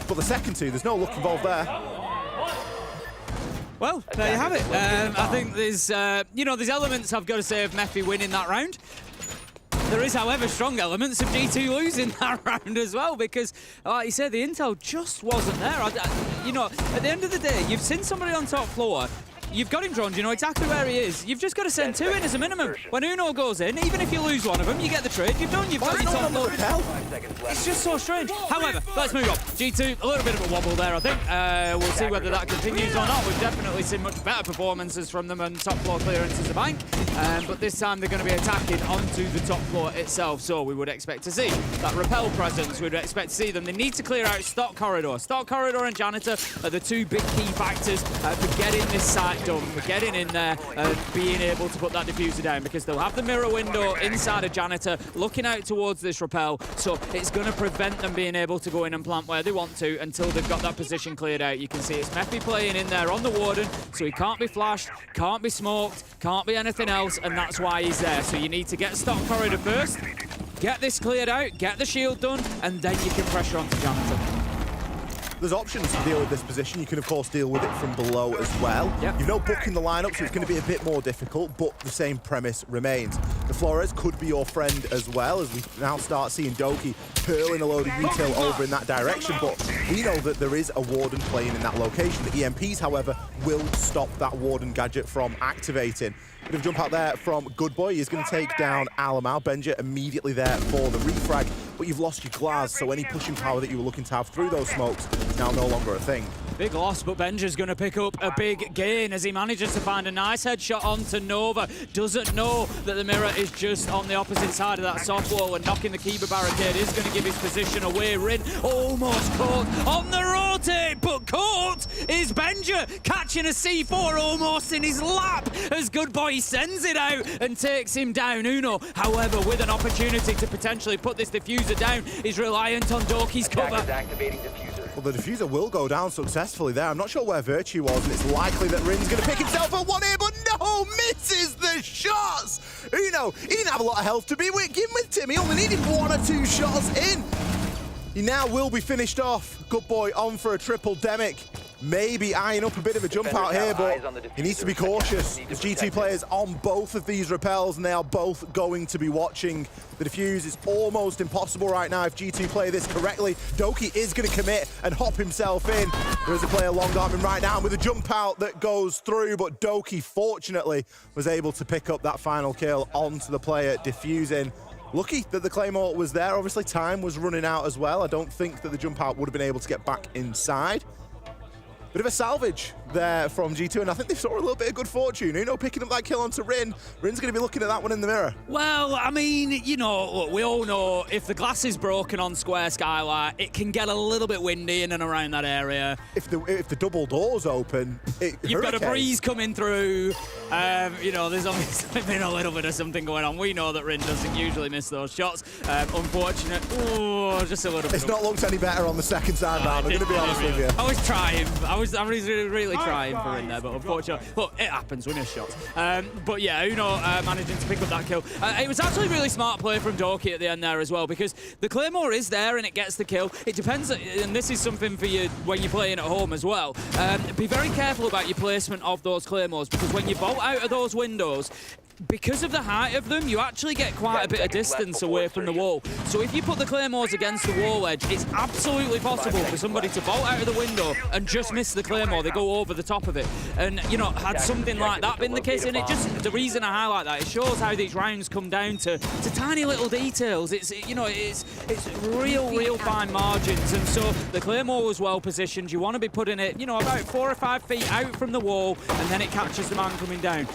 But the second two, there's no luck involved there. Well, there you have it. I think there's, there's elements, I've got to say, of Mephi winning that round. There is, however, strong elements of G2 losing that round as well, because, like you said, the intel just wasn't there. At the end of the day, you've seen somebody on top floor. You've got him droned, you know exactly where he is. You've just got to send 2 in as a minimum. When Uno goes in, even if you lose one of them, you get the trade. You've got your top floor. It's just so strange. However, let's move on. G2, a little bit of a wobble there, I think. We'll see whether that continues or not. We've definitely seen much better performances from them and top floor clearance as a bank. But this time they're going to be attacking onto the top floor itself. So we would expect to see that repel presence. We'd expect to see them. They need to clear out stock corridor. Stock corridor and janitor are the 2 big key factors for getting this site done, for getting in there and being able to put that diffuser down, because they'll have the mirror window inside a janitor looking out towards this repel, so it's going to prevent them being able to go in and plant where they want to until they've got that position cleared out. You can see it's Mephi playing in there on the warden, so he can't be flashed, can't be smoked, can't be anything else, and that's why he's there. So you need to get stock corridor first, get this cleared out, get the shield done, and then you can pressure onto janitor. There's options to deal with this position. You can, of course, deal with it from below as well. Yep. You've no book in the lineup, so it's going to be a bit more difficult, but the same premise remains. The Flores could be your friend as well, as we now start seeing Doki hurling a load of util over in that direction, but we know that there is a Warden playing in that location. The EMPs, however, will stop that Warden gadget from activating. Bit of jump out there from Good Boy. He's going to take down Alamar. Benja immediately there for the refrag, but you've lost your glass, so any pushing power that you were looking to have through those smokes is now no longer a thing. Big loss, but Benja's going to pick up a big gain as he manages to find a nice headshot onto Nova. Doesn't know that the mirror is just on the opposite side of that soft wall, and knocking the Kiba barricade is going to give his position away. Rin almost caught on the rotate, but caught is Benja, catching a C4 almost in his lap as Good Boy sends it out and takes him down. Uno, however, with an opportunity to potentially put this diffuser down, is reliant on Doki's cover. Activating diffuser. Well, the diffuser will go down successfully there. I'm not sure where Virtue was, and it's likely that Rin's going to pick himself up one here, but no, misses the shots. Uno, he didn't have a lot of health to begin with, Tim. He only needed 1 or 2 shots in. He now will be finished off. Good Boy on for a triple demic. maybe eyeing up a bit of a jump out here, but he needs to be cautious. There's G2 players on both of these rappels, and they are both going to be watching the defuse. It's almost impossible right now if G2 play this correctly. Doki is going to commit and hop himself in. There is a player long-arming right now with a jump out that goes through, but Doki, fortunately, was able to pick up that final kill onto the player defusing. Lucky that the Claymore was there. Obviously, time was running out as well. I don't think that the jump out would have been able to get back inside. Bit of a salvage there from G2, and I think they saw a little bit of good fortune. Picking up that kill onto Rin. Rin's going to be looking at that one in the mirror. Well, I mean, look, we all know if the glass is broken on Square Skylight, it can get a little bit windy in and around that area. If the double doors open, you've got a breeze coming through. There's obviously been a little bit of something going on. We know that Rin doesn't usually miss those shots. Unfortunate. Oh, just a little bit. It's not looked any better on the second time round. I'm going to be honest with you. I was trying. I was really trying for Rin there, but unfortunately, look, it happens. We miss shots. But yeah, Uno managing to pick up that kill. It was actually really smart play from Doki at the end there as well, because the Claymore is there and it gets the kill. It depends, and this is something for you when you're playing at home as well. Be very careful about your placement of those Claymores, because when you bolt out of those windows, because of the height of them, you actually get quite a bit of distance away from the wall. So if you put the Claymores against the wall edge, it's absolutely possible for somebody to bolt out of the window and just miss the Claymore. They go over the top of it. And, had something like that been the case, and the reason I highlight that, it shows how these rounds come down to tiny little details. It's real fine margins. And so the Claymore was well positioned. You want to be putting it, about 4 or 5 feet out from the wall, and then it catches the man coming down.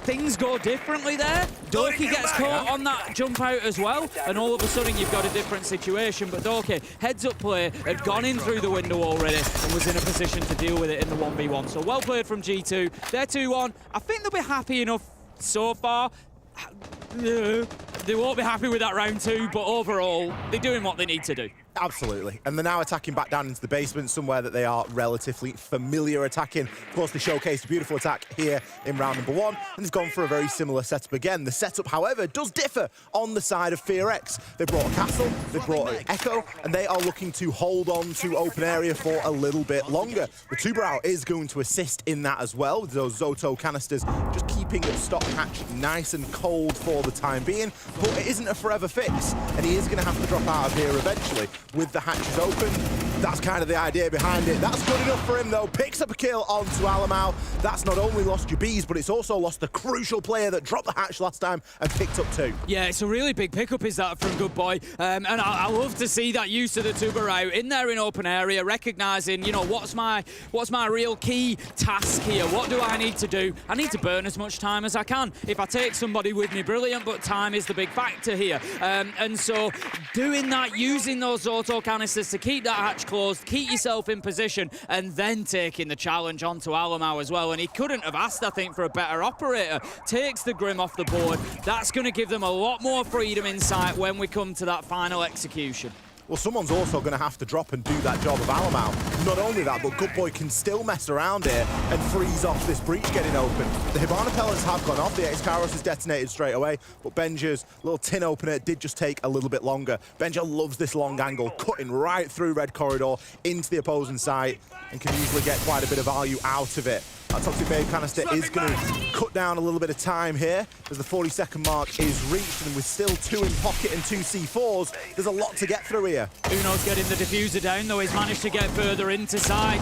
Things go differently there. Doki gets caught on that jump out as well, and all of a sudden you've got a different situation. But Doki, heads up play, had gone in through the window already and was in a position to deal with it in the 1v1. So well played from G2. They're 2-1. I think they'll be happy enough so far. They won't be happy with that round 2, but overall, they're doing what they need to do. Absolutely. And they're now attacking back down into the basement, somewhere that they are relatively familiar attacking. Of course, they showcased a beautiful attack here in round number 1, and it's gone for a very similar setup again. The setup, however, does differ on the side of FearX. They brought a castle, they brought an echo, and they are looking to hold on to open area for a little bit longer. The Tuberau is going to assist in that as well, with those Zoto canisters just keeping the stock hatch nice and cold for the time being. But it isn't a forever fix, and he is going to have to drop out of here eventually. With the hatches open, that's kind of the idea behind it. That's good enough for him, though. Picks up a kill onto Alamau. That's not only lost your bees, but it's also lost the crucial player that dropped the hatch last time and picked up 2. Yeah, it's a really big pickup, is that, from Good Boy. And I love to see that use of the Tuberau in there in open area, recognising, what's my real key task here? What do I need to do? I need to burn as much time as I can. If I take somebody with me, brilliant, but time is the big factor here. And so doing that, using those auto canisters to keep that hatch closed, keep yourself in position, and then taking the challenge onto Alamau as well. And he couldn't have asked, I think, for a better operator. Takes the Grim off the board. That's going to give them a lot more freedom in sight when we come to that final execution. Well, someone's also going to have to drop and do that job of Alamau. Not only that, but Good Boy can still mess around here and freeze off this breach getting open. The Hibana pellets have gone off. The X-Kairos is detonated straight away, but Benja's little tin opener did just take a little bit longer. Benja loves this long angle, cutting right through Red Corridor into the opposing site, and can usually get quite a bit of value out of it. That Toxic Babe canister is going to cut down a little bit of time here as the 40-second mark is reached, and with still 2 in pocket and 2 C4s, there's a lot to get through here. Uno's getting the diffuser down, though he's managed to get further into side.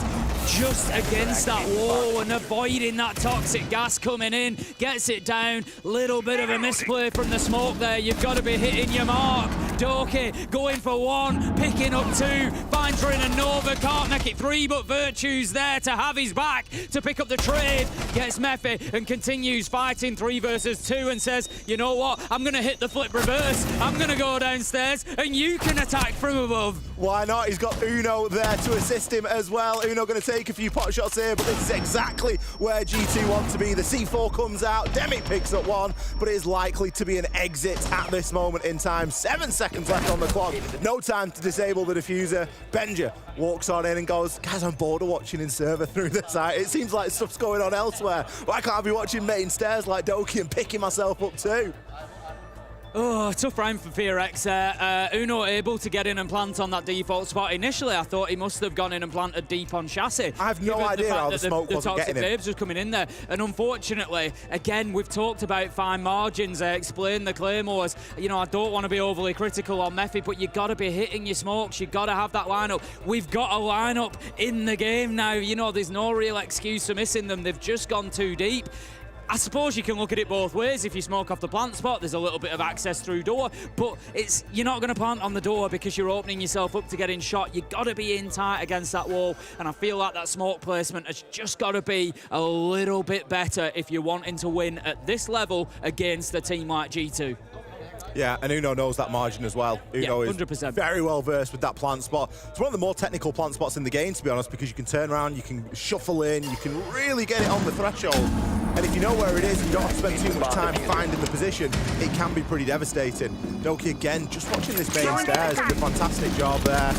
Just against that wall and avoiding that toxic gas coming in. Gets it down. Little bit of a misplay from the smoke there. You've got to be hitting your mark. Doki going for 1, picking up 2. Finds Rin and Nova. Can't make it 3, but Virtue's there to have his back to pick up the trade. Gets Mephi and continues fighting 3 versus 2 and says, you know what? I'm going to hit the flip reverse. I'm going to go downstairs and you can attack from above. Why not? He's got Uno there to assist him as well. Uno going to take a few pot shots here, but this is exactly where G2 want to be. The C4 comes out. Demi picks up 1, but it is likely to be an exit at this moment in time. 7 seconds left on the clock. No time to disable the diffuser. Benja walks on in and goes, guys, I'm bored of watching in server through the site. It seems like stuff's going on elsewhere. Why can't I be watching main stairs like Doki and picking myself up too? Oh, tough round for FearX. Uno able to get in and plant on that default spot. Initially, I thought he must have gone in and planted deep on chassis. I have no idea how the smoke wasn't getting him. The Toxic Babes was coming in there. And unfortunately, again, we've talked about fine margins. I explained the Claymores. You know, I don't want to be overly critical on Mephi, but you've got to be hitting your smokes. You've got to have that lineup. We've got a lineup in the game now. You know, there's no real excuse for missing them. They've just gone too deep. I suppose you can look at it both ways. If you smoke off the plant spot, there's a little bit of access through door, but you're not going to plant on the door because you're opening yourself up to getting shot. You've got to be in tight against that wall, and I feel like that smoke placement has just got to be a little bit better if you're wanting to win at this level against a team like G2. Yeah, and Uno knows that margin as well. Uno is 100%. very well versed with that plant spot. It's one of the more technical plant spots in the game, to be honest, because you can turn around, you can shuffle in, you can really get it on the threshold. And if you know where it is and you don't have to spend too much time finding the position, it can be pretty devastating. Doki, again, just watching this main stairs, did a fantastic job there.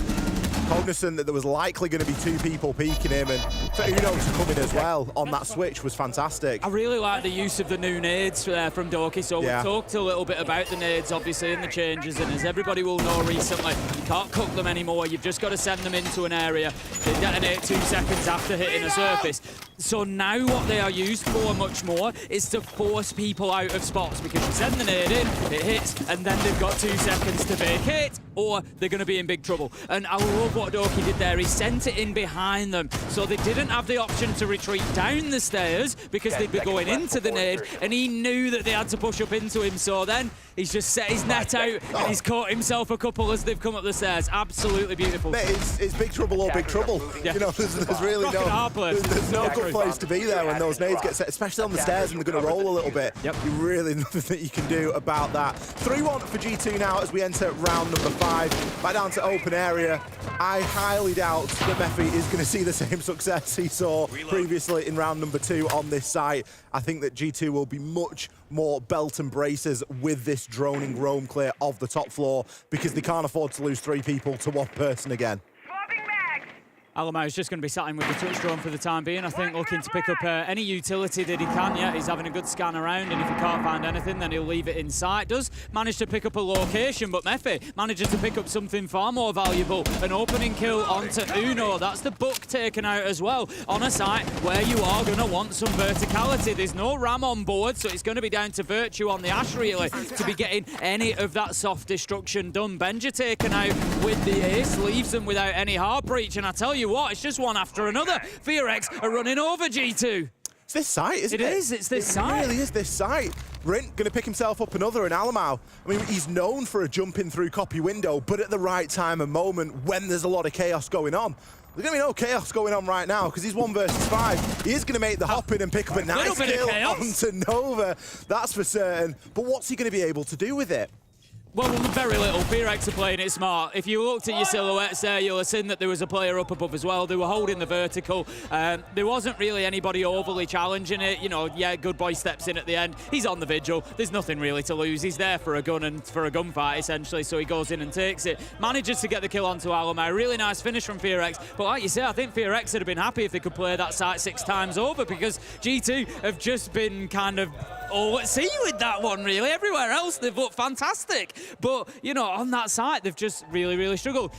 Cognizant that there was likely going to be two people peeking him, and for Uno to come in as well on that switch was fantastic. I really like the use of the new nades from Doki. So we talked a little bit about the nades, obviously, in the changes, and as everybody will know recently, you can't cook them anymore. You've just got to send them into an area. They detonate 2 seconds after hitting a surface. So now what they are used for much more is to force people out of spots, because you send the nade in, it hits, and then they've got 2 seconds to vacate, or they're going to be in big trouble. And I love what Doki did there. He sent it in behind them, so they didn't have the option to retreat down the stairs because they'd be going into the nade, and he knew that they had to push up into him. So then he's just set his net out, and he's caught himself a couple as they've come up the stairs. Absolutely beautiful. Mate, it's big trouble or big trouble. Yeah. You know, there's really there's no good place to be there when those nades get set, especially on the stairs, and they're going to roll a little bit. Yep. You really nothing that you can do about that. 3-1 for G2 now as we enter round number 5. Back down to open area. I highly doubt that Mephi is going to see the same success he saw previously in round number 2 on this site. I think that G2 will be much more belt and braces with this droning roam clear of the top floor, because they can't afford to lose 3 people to 1 person again. Alamau is just going to be sat in with the touch drone for the time being, I think, looking to pick up any utility that he can. Yeah, he's having a good scan around, and if he can't find anything, then he'll leave it in sight. Does manage to pick up a location, but Mephi manages to pick up something far more valuable. An opening kill onto Uno. That's the book taken out as well, on a site where you are going to want some verticality. There's no Ram on board, so it's going to be down to Virtue on the Ash, really, to be getting any of that soft destruction done. Benja taken out with the ace, leaves them without any hard breach, and I tell you what, it's just one after another. FearX are running over G2. It's this site, isn't it? It is, it's this site. It really is this site. Rint going to pick himself up another in Alamau. I mean, he's known for a jumping through copy window, but at the right time and moment when there's a lot of chaos going on. There's going to be no chaos going on right now because he's 1 versus 5. He is going to make the hop in and pick up a nice kill onto Nova. That's for certain. But what's he going to be able to do with it? Well, very little. FearX are playing it smart. If you looked at your silhouettes there, you'll have seen that there was a player up above as well. They were holding the vertical. There wasn't really anybody overly challenging it. You know, yeah, Good Boy steps in at the end. He's on the vigil. There's nothing really to lose. He's there for a gun and for a gunfight, essentially, so he goes in and takes it. Manages to get the kill onto Alamau. Really nice finish from FearX. But like you say, I think FearX would have been happy if they could play that site 6 times over, because G2 have just been kind of let's see with that one, really. Everywhere else, they've looked fantastic. But, you know, on that side, they've just really, really struggled.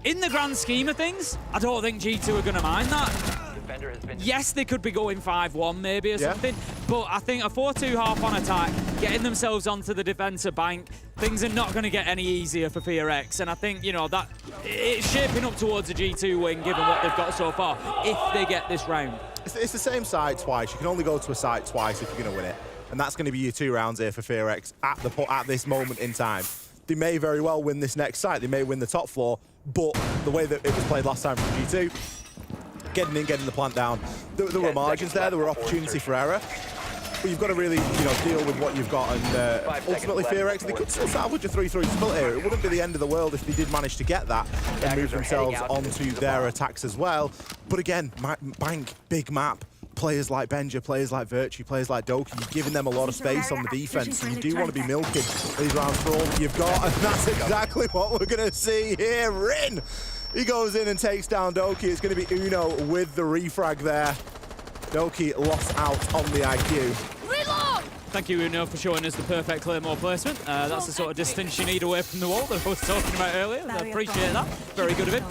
In the grand scheme of things, I don't think G2 are going to mind that. Yes, they could be going 5-1 maybe or something, but I think a 4-2 half on attack, getting themselves onto the defensive bank, things are not going to get any easier for FearX, and I think, you know, that it's shaping up towards a G2 win given what they've got so far, if they get this round. It's the same side twice. You can only go to a site twice if you're going to win it. And that's going to be your 2 rounds here for FearX at this moment in time. They may very well win this next site. They may win the top floor, but the way that it was played last time from G2, getting in, getting the plant down, there were margins there, there were opportunity for error. But you've got to really, you know, deal with what you've got, and ultimately FearX, they could still salvage a 3-3 split here. It wouldn't be the end of the world if they did manage to get that and move themselves onto their attacks as well. But again, Bank, big map. Players like Benja, players like Virtue, players like Doki, you're giving them a lot of space on the defense, and you do want to be milking these rounds for all that you've got, and that's exactly what we're going to see here. Rin, he goes in and takes down Doki. It's going to be Uno with the refrag there. Doki lost out on the IQ. Thank you, Uno, for showing us the perfect Claymore placement. That's the sort of distance you need away from the wall that I was talking about earlier. I appreciate that. Very good of it.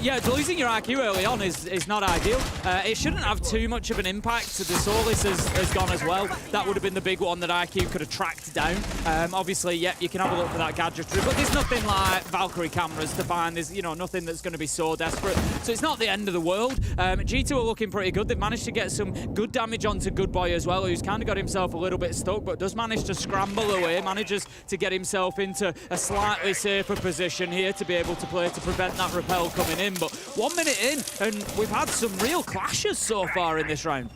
Yeah, losing your IQ early on is not ideal. It shouldn't have too much of an impact. The Solis has gone as well. That would have been the big one that IQ could have tracked down. Obviously, yeah, you can have a look for that gadgetry, but there's nothing like Valkyrie cameras to find. There's, you know, nothing that's going to be so desperate. So it's not the end of the world. G2 are looking pretty good. They've managed to get some good damage onto Good Boy as well, who's kind of got himself a little bit stuck, but does manage to scramble away, manages to get himself into a slightly safer position here to be able to play to prevent that repel coming in. But 1 minute in, and we've had some real clashes so far in this round.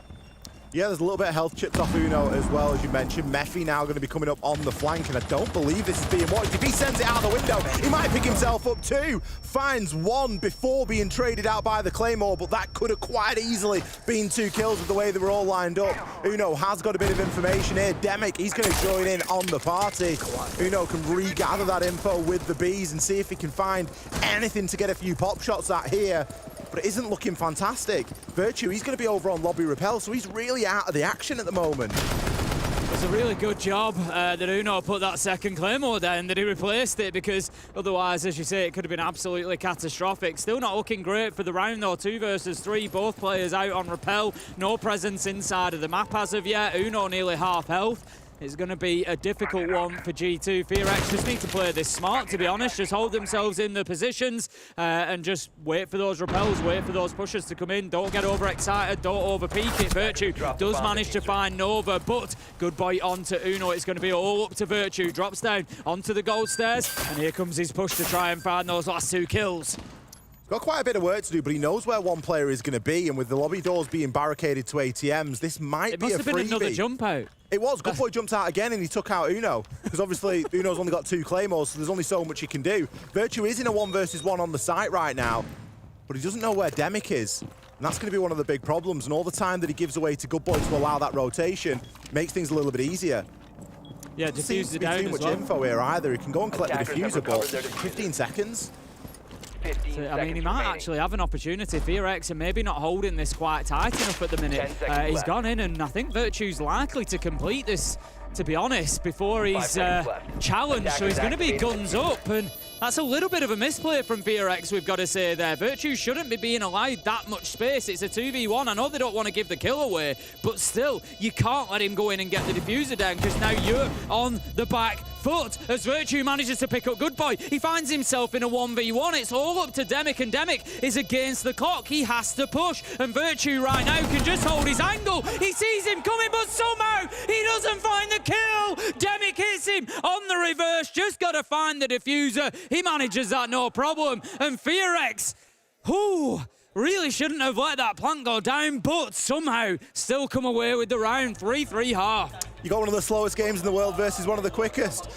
Yeah, there's a little bit of health chipped off Uno as well, as you mentioned. Mephi now going to be coming up on the flank, and I don't believe this is being watched. If he sends it out the window, he might pick himself up too. Finds one before being traded out by the Claymore, but that could have quite easily been 2 kills with the way they were all lined up. Uno has got a bit of information here. Demic, he's going to join in on the party. Uno can regather that info with the Bees and see if he can find anything to get a few pop shots at here. But it isn't looking fantastic. Virtue, he's going to be over on lobby repel, so he's really out of the action at the moment. It's a really good job that Uno put that second Claymore down, that he replaced it, because otherwise, as you say, it could have been absolutely catastrophic. Still not looking great for the round though, 2 versus 3, both players out on repel, no presence inside of the map as of yet. Uno nearly half health. It's going to be a difficult one for G2. FearX just need to play this smart, to be honest. Just hold themselves in the positions and just wait for those repels, wait for those pushes to come in. Don't get overexcited, don't overpeak it. Virtue does manage to find Nova, but Good Boy onto Uno. It's going to be all up to Virtue. Drops down onto the gold stairs, and here comes his push to try and find those last 2 kills. Got quite a bit of work to do, but he knows where one player is going to be, and with the lobby doors being barricaded to ATMs, this might be a freebie. It must have been another jump out. It was. Good Boy jumped out again, and he took out Uno, because obviously Uno's only got 2 Claymores, so there's only so much he can do. Virtue is in a 1 versus 1 on the site right now, but he doesn't know where Demic is, and that's going to be one of the big problems, and all the time that he gives away to Good Boy to allow that rotation makes things a little bit easier. Yeah, diffuser down too much info here either. He can go and collect the diffuser, but 15 seconds. So, I mean, he might actually have an opportunity. FearX are maybe not holding this quite tight enough at the minute. He's gone in, and I think Virtue's likely to complete this, to be honest, before he's challenged. So he's going to be guns up, and that's a little bit of a misplay from FearX, we've got to say there. Virtue shouldn't be being allowed that much space. It's a 2v1. I know they don't want to give the kill away, but still, you can't let him go in and get the diffuser down, because now you're on the back foot as Virtue manages to pick up Good Boy. He finds himself in a 1v1. It's all up to Demic, and Demic is against the clock. He has to push, and Virtue right now can just hold his angle. He sees him coming, but somehow he doesn't find the kill. Demic hits him on the reverse. Just got to find the diffuser. He manages that no problem, and FearX, really shouldn't have let that plant go down, but somehow still come away with the round. 3-3 half. You got one of the slowest games in the world versus one of the quickest.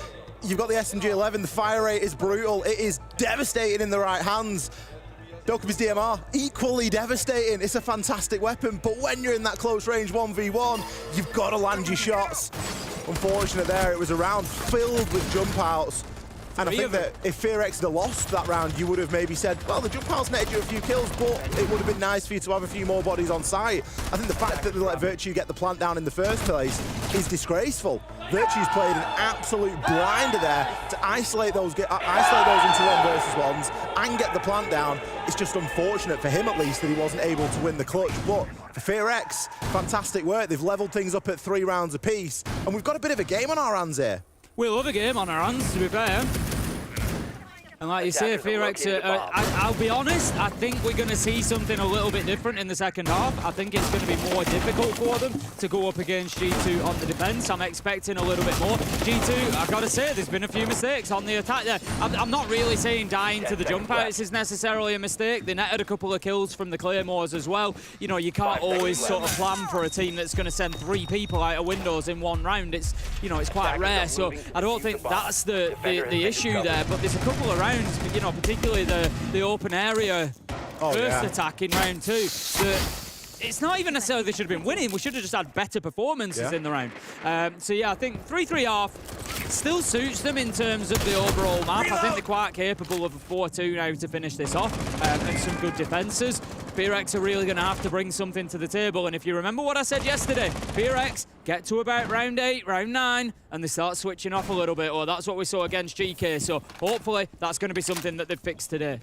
You've got the SMG11, the fire rate is brutal. It is devastating in the right hands. Dokubi's DMR, equally devastating. It's a fantastic weapon, but when you're in that close range 1v1, you've got to land your shots. Unfortunate there, it was a round filled with jump outs. And I think that if FearX had lost that round, you would have maybe said, well, the jump outs netted you a few kills, but it would have been nice for you to have a few more bodies on site. I think the fact that they let Virtue get the plant down in the first place is disgraceful. Virtue's played an absolute blinder there to isolate those into 1 versus 1s and get the plant down. It's just unfortunate for him, at least, that he wasn't able to win the clutch. But for FearX, fantastic work. They've leveled things up at 3 rounds apiece, and we've got a bit of a game on our hands here. We love a game on our hands, to be fair. And like you say, FearX, I'll be honest, I think we're going to see something a little bit different in the second half. I think it's going to be more difficult for them to go up against G2 on the defense. I'm expecting a little bit more. G2, I've got to say, there's been a few mistakes on the attack there. I'm not really saying dying to the jump outs is necessarily a mistake. They netted a couple of kills from the Claymores as well. You know, you can't always sort of plan for a team that's going to send 3 people out of windows in 1 round. It's, you know, it's quite rare. So I don't think that's the issue there. But there's a couple of rounds, you know, particularly the open area attack in round 2. It's not even necessarily they should have been winning. We should have just had better performances in the round. So yeah, I think 3-3 half still suits them in terms of the overall map. I think they're quite capable of a 4-2 now to finish this off, and some good defenses. FearX are really going to have to bring something to the table. And if you remember what I said yesterday, FearX get to about round 8, round 9, and they start switching off a little bit. Well, that's what we saw against Geekay. So hopefully that's going to be something that they've fixed today.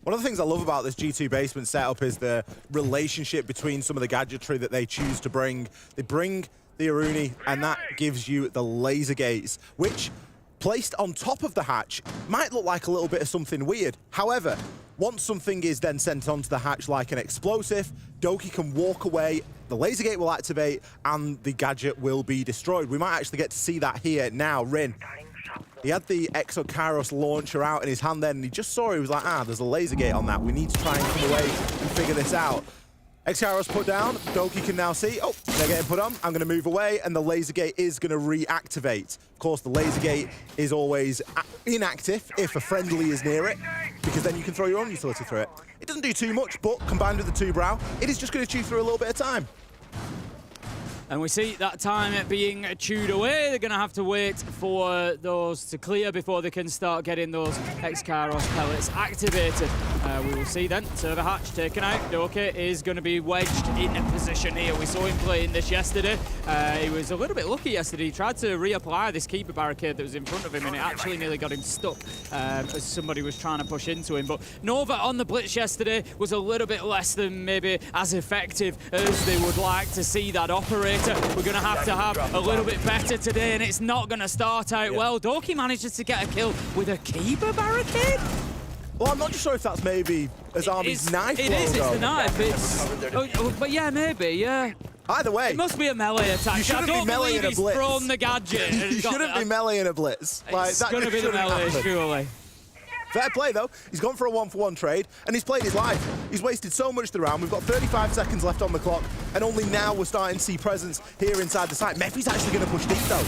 One of the things I love about this G2 basement setup is the relationship between some of the gadgetry that they choose to bring. They bring the Aruni, and that gives you the laser gates, which, placed on top of the hatch, might look like a little bit of something weird. However, once something is then sent onto the hatch like an explosive, Doki can walk away, the laser gate will activate, and the gadget will be destroyed. We might actually get to see that here now. Rin, he had the Exokairos launcher out in his hand then, and he just saw it. He was like, there's a laser gate on that. We need to try and come away and figure this out. Exokairos put down. Doki can now see, they're getting put on. I'm going to move away, and the laser gate is going to reactivate. Of course, the laser gate is always inactive if a friendly is near it, because then you can throw your own utility through it. It doesn't do too much, but combined with the 2 brow, it is just going to chew through a little bit of time. And we see that time being chewed away. They're going to have to wait for those to clear before they can start getting those Exokairos pellets activated. We will see then server hatch taken out. Doki is going to be wedged in position here. We saw him playing this yesterday. He was a little bit lucky yesterday. He tried to reapply this keeper barricade that was in front of him, and it actually nearly got him stuck as somebody was trying to push into him. But Nova on the blitz yesterday was a little bit less than maybe as effective as they would like to see that operate. We're going to have a little bit better today, and it's not going to start out well. Doki manages to get a kill with a keeper barricade. Well, I'm not sure if that's maybe Azami's knife. It is, it's the knife. But yeah, maybe, yeah. Either way. It must be a melee attack. You shouldn't I don't be melee believe in a he's blitz. thrown the gadget. You shouldn't be melee in a blitz. It's going to be the melee, surely. Fair play, though. He's gone for a 1-for-1 trade, and he's played his life. He's wasted so much of the round. We've got 35 seconds left on the clock, and only now we're starting to see presence here inside the site. Mephi's actually going to push deep, though.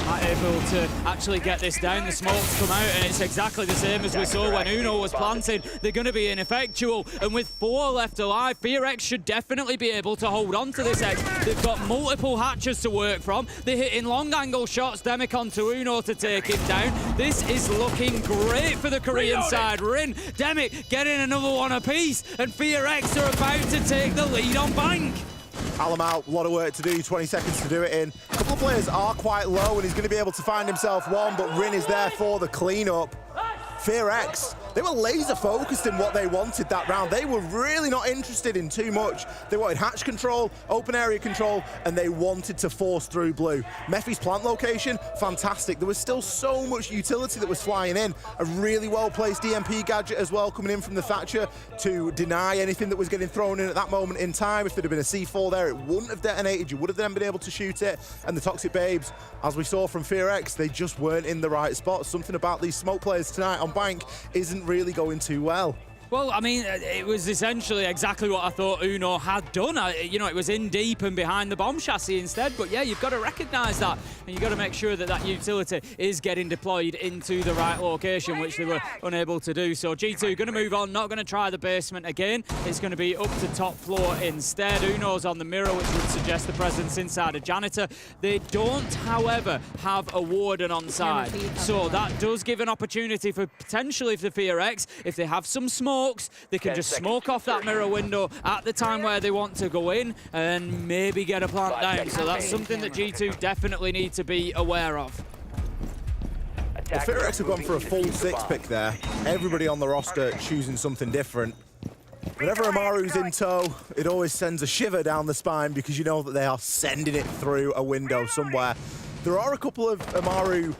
Not able to actually get this down. The smokes come out, and it's exactly the same as we saw when Uno was planting. They're going to be ineffectual, and with 4 left alive, FearX should definitely be able to hold on to this X. They've got multiple hatches to work from. They're hitting long-angle shots. Demic onto Uno to take him down. This is looking great for the Korean side. Rin, Demic getting another one apiece, and FearX are about to take the lead on Bank. Alamau, a lot of work to do, 20 seconds to do it in. A couple of players are quite low, and he's going to be able to find himself one, but Rin is there for the cleanup. FearX, they were laser focused in what they wanted that round. They were really not interested in too much. They wanted hatch control, open area control, and they wanted to force through blue. Mephi's plant location, fantastic. There was still so much utility that was flying in. A really well-placed EMP gadget as well coming in from the Thatcher to deny anything that was getting thrown in at that moment in time. If there'd have been a C4 there, it wouldn't have detonated. You would have then been able to shoot it. And the Toxic Babes, as we saw from FearX, they just weren't in the right spot. Something about these smoke players tonight on Bank isn't really going too well. Well, I mean, it was essentially exactly what I thought Uno had done. You know, it was in deep and behind the bomb chassis instead. But yeah, you've got to recognise that. And you've got to make sure that that utility is getting deployed into the right location, which they were unable to do. So G2 going to move on, not going to try the basement again. It's going to be up to top floor instead. Uno's on the mirror, which would suggest the presence inside a janitor. They don't, however, have a warden on side. So that does give an opportunity for potentially for FearX, if they have some smoke, they can just smoke off that mirror window at the time where they want to go in and maybe get a plant down. So that's something that G2 definitely need to be aware of. Well, FearX have gone for a full 6 pick there. Everybody on the roster choosing something different. Whenever Amaru's in tow, it always sends a shiver down the spine because you know that they are sending it through a window somewhere. There are a couple of Amaru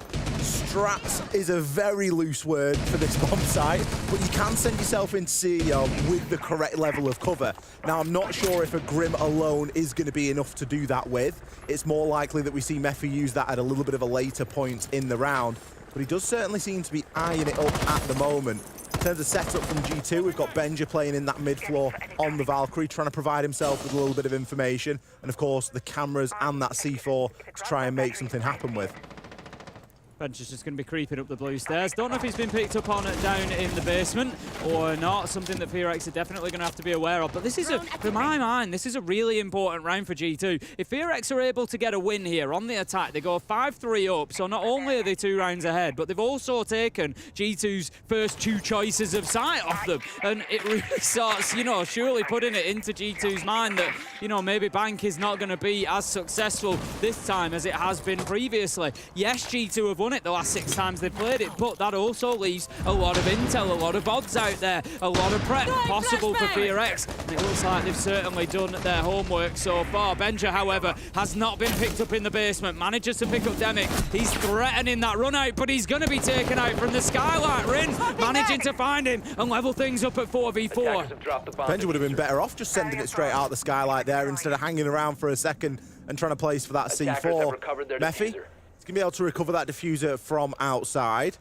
strats is a very loose word for this bomb site, but you can send yourself into CEO with the correct level of cover. Now, I'm not sure if a Grim alone is going to be enough to do that with. It's more likely that we see Mephi use that at a little bit of a later point in the round, but he does certainly seem to be eyeing it up at the moment. In terms of setup from G2, we've got Benja playing in that mid-floor on the Valkyrie, trying to provide himself with a little bit of information, and of course the cameras and that C4 to try and make something happen with. Bench is just going to be creeping up the blue stairs. Don't know if he's been picked up on it down in the basement. or not, something that FearX are definitely going to have to be aware of. But this is, for my mind, this is a really important round for G2. If FearX are able to get a win here on the attack, they go 5-3 up, so not only are they 2 rounds ahead, but they've also taken G2's first 2 choices of sight off them. And it really starts, you know, surely putting it into G2's mind that, you know, maybe Bank is not going to be as successful this time as it has been previously. Yes, G2 have won it the last 6 times they've played it, but that also leaves a lot of intel, a lot of odds out there, a lot of prep possible for FearX. And it looks like they've certainly done their homework so far. Benja, however, has not been picked up in the basement, manages to pick up Demic. He's threatening that run out, but he's going to be taken out from the skylight. Rin managing to find him and level things up at 4v4. Benja would have been better off just sending it straight out the skylight there instead of hanging around for a second and trying to place for that C4. Mephi, he's going to be able to recover that diffuser from outside.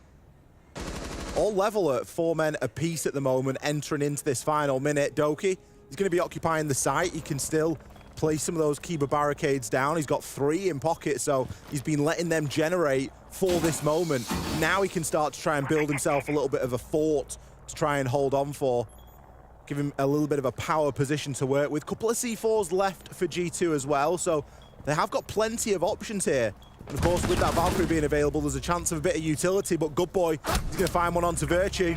All level at 4 men apiece at the moment, entering into this final minute. Doki, he's going to be occupying the site. He can still place some of those Kiba barricades down. He's got 3 in pocket, so he's been letting them generate for this moment. Now he can start to try and build himself a little bit of a fort to try and hold on for. Give him a little bit of a power position to work with. Couple of C4s left for G2 as well, so they have got plenty of options here. And of course, with that Valkyrie being available, there's a chance of a bit of utility, but Good Boy, he's going to find one onto Virtue.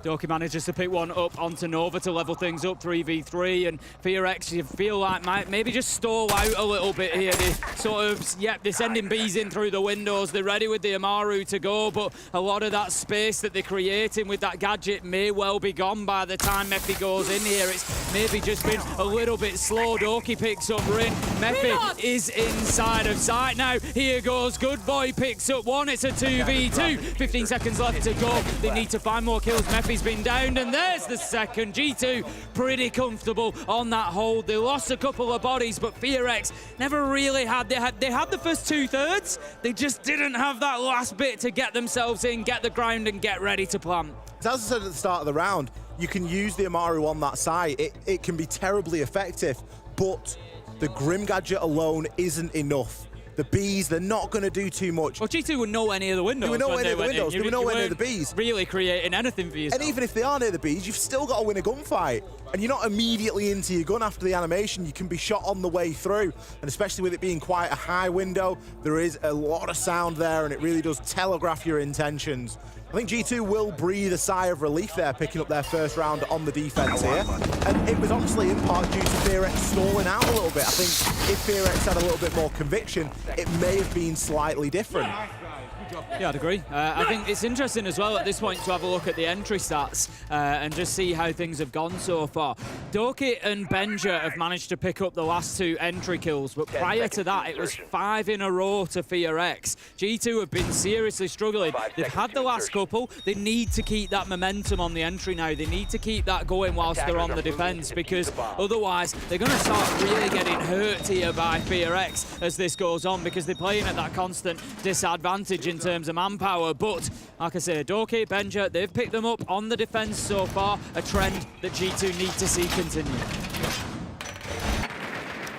Doki manages to pick one up onto Nova to level things up 3v3, and FearX, you feel like might maybe just stall out a little bit here. They sort of, they're sending bees in through the windows. They're ready with the Amaru to go, but a lot of that space that they're creating with that gadget may well be gone by the time Mephi goes in here. It's maybe just been a little bit slow. Doki picks up Rin. Mephi is inside of sight now. Here goes Good Boy, picks up one. It's a 2v2. 15 seconds left to go. They need to find more kills. Mephi's been downed, and there's the second. G2 pretty comfortable on that hold. They lost a couple of bodies, but FearX never really had. They had the first 2/3. They just didn't have that last bit to get themselves in, get the ground, and get ready to plant. As I said at the start of the round, you can use the Amaru on that side. It can be terribly effective, but the Grim gadget alone isn't enough. The bees, they're not going to do too much. Well, G2 were nowhere near the windows. They were nowhere near the windows. They were nowhere near the bees. Really creating anything for yourself. And even if they are near the bees, you've still got to win a gunfight. And you're not immediately into your gun after the animation. You can be shot on the way through. And especially with it being quite a high window, there is a lot of sound there, and it really does telegraph your intentions. I think G2 will breathe a sigh of relief there, picking up their first round on the defense here. And it was honestly in part due to FearX stalling out a little bit. I think if FearX had a little bit more conviction, it may have been slightly different. Yeah, I'd agree. I think it's interesting as well at this point to have a look at the entry stats and just see how things have gone so far. Doki and Benja have managed to pick up the last 2 entry kills, but prior to that, it was 5 in a row to FearX. G2 have been seriously struggling. They've had the last couple. They need to keep that momentum on the entry now. They need to keep that going whilst they're on the defense, because otherwise they're going to start really getting hurt here by FearX as this goes on, because they're playing at that constant disadvantage in terms of manpower. But like I say, Doki, Benja, they've picked them up on the defense so far, a trend that G2 need to see continue.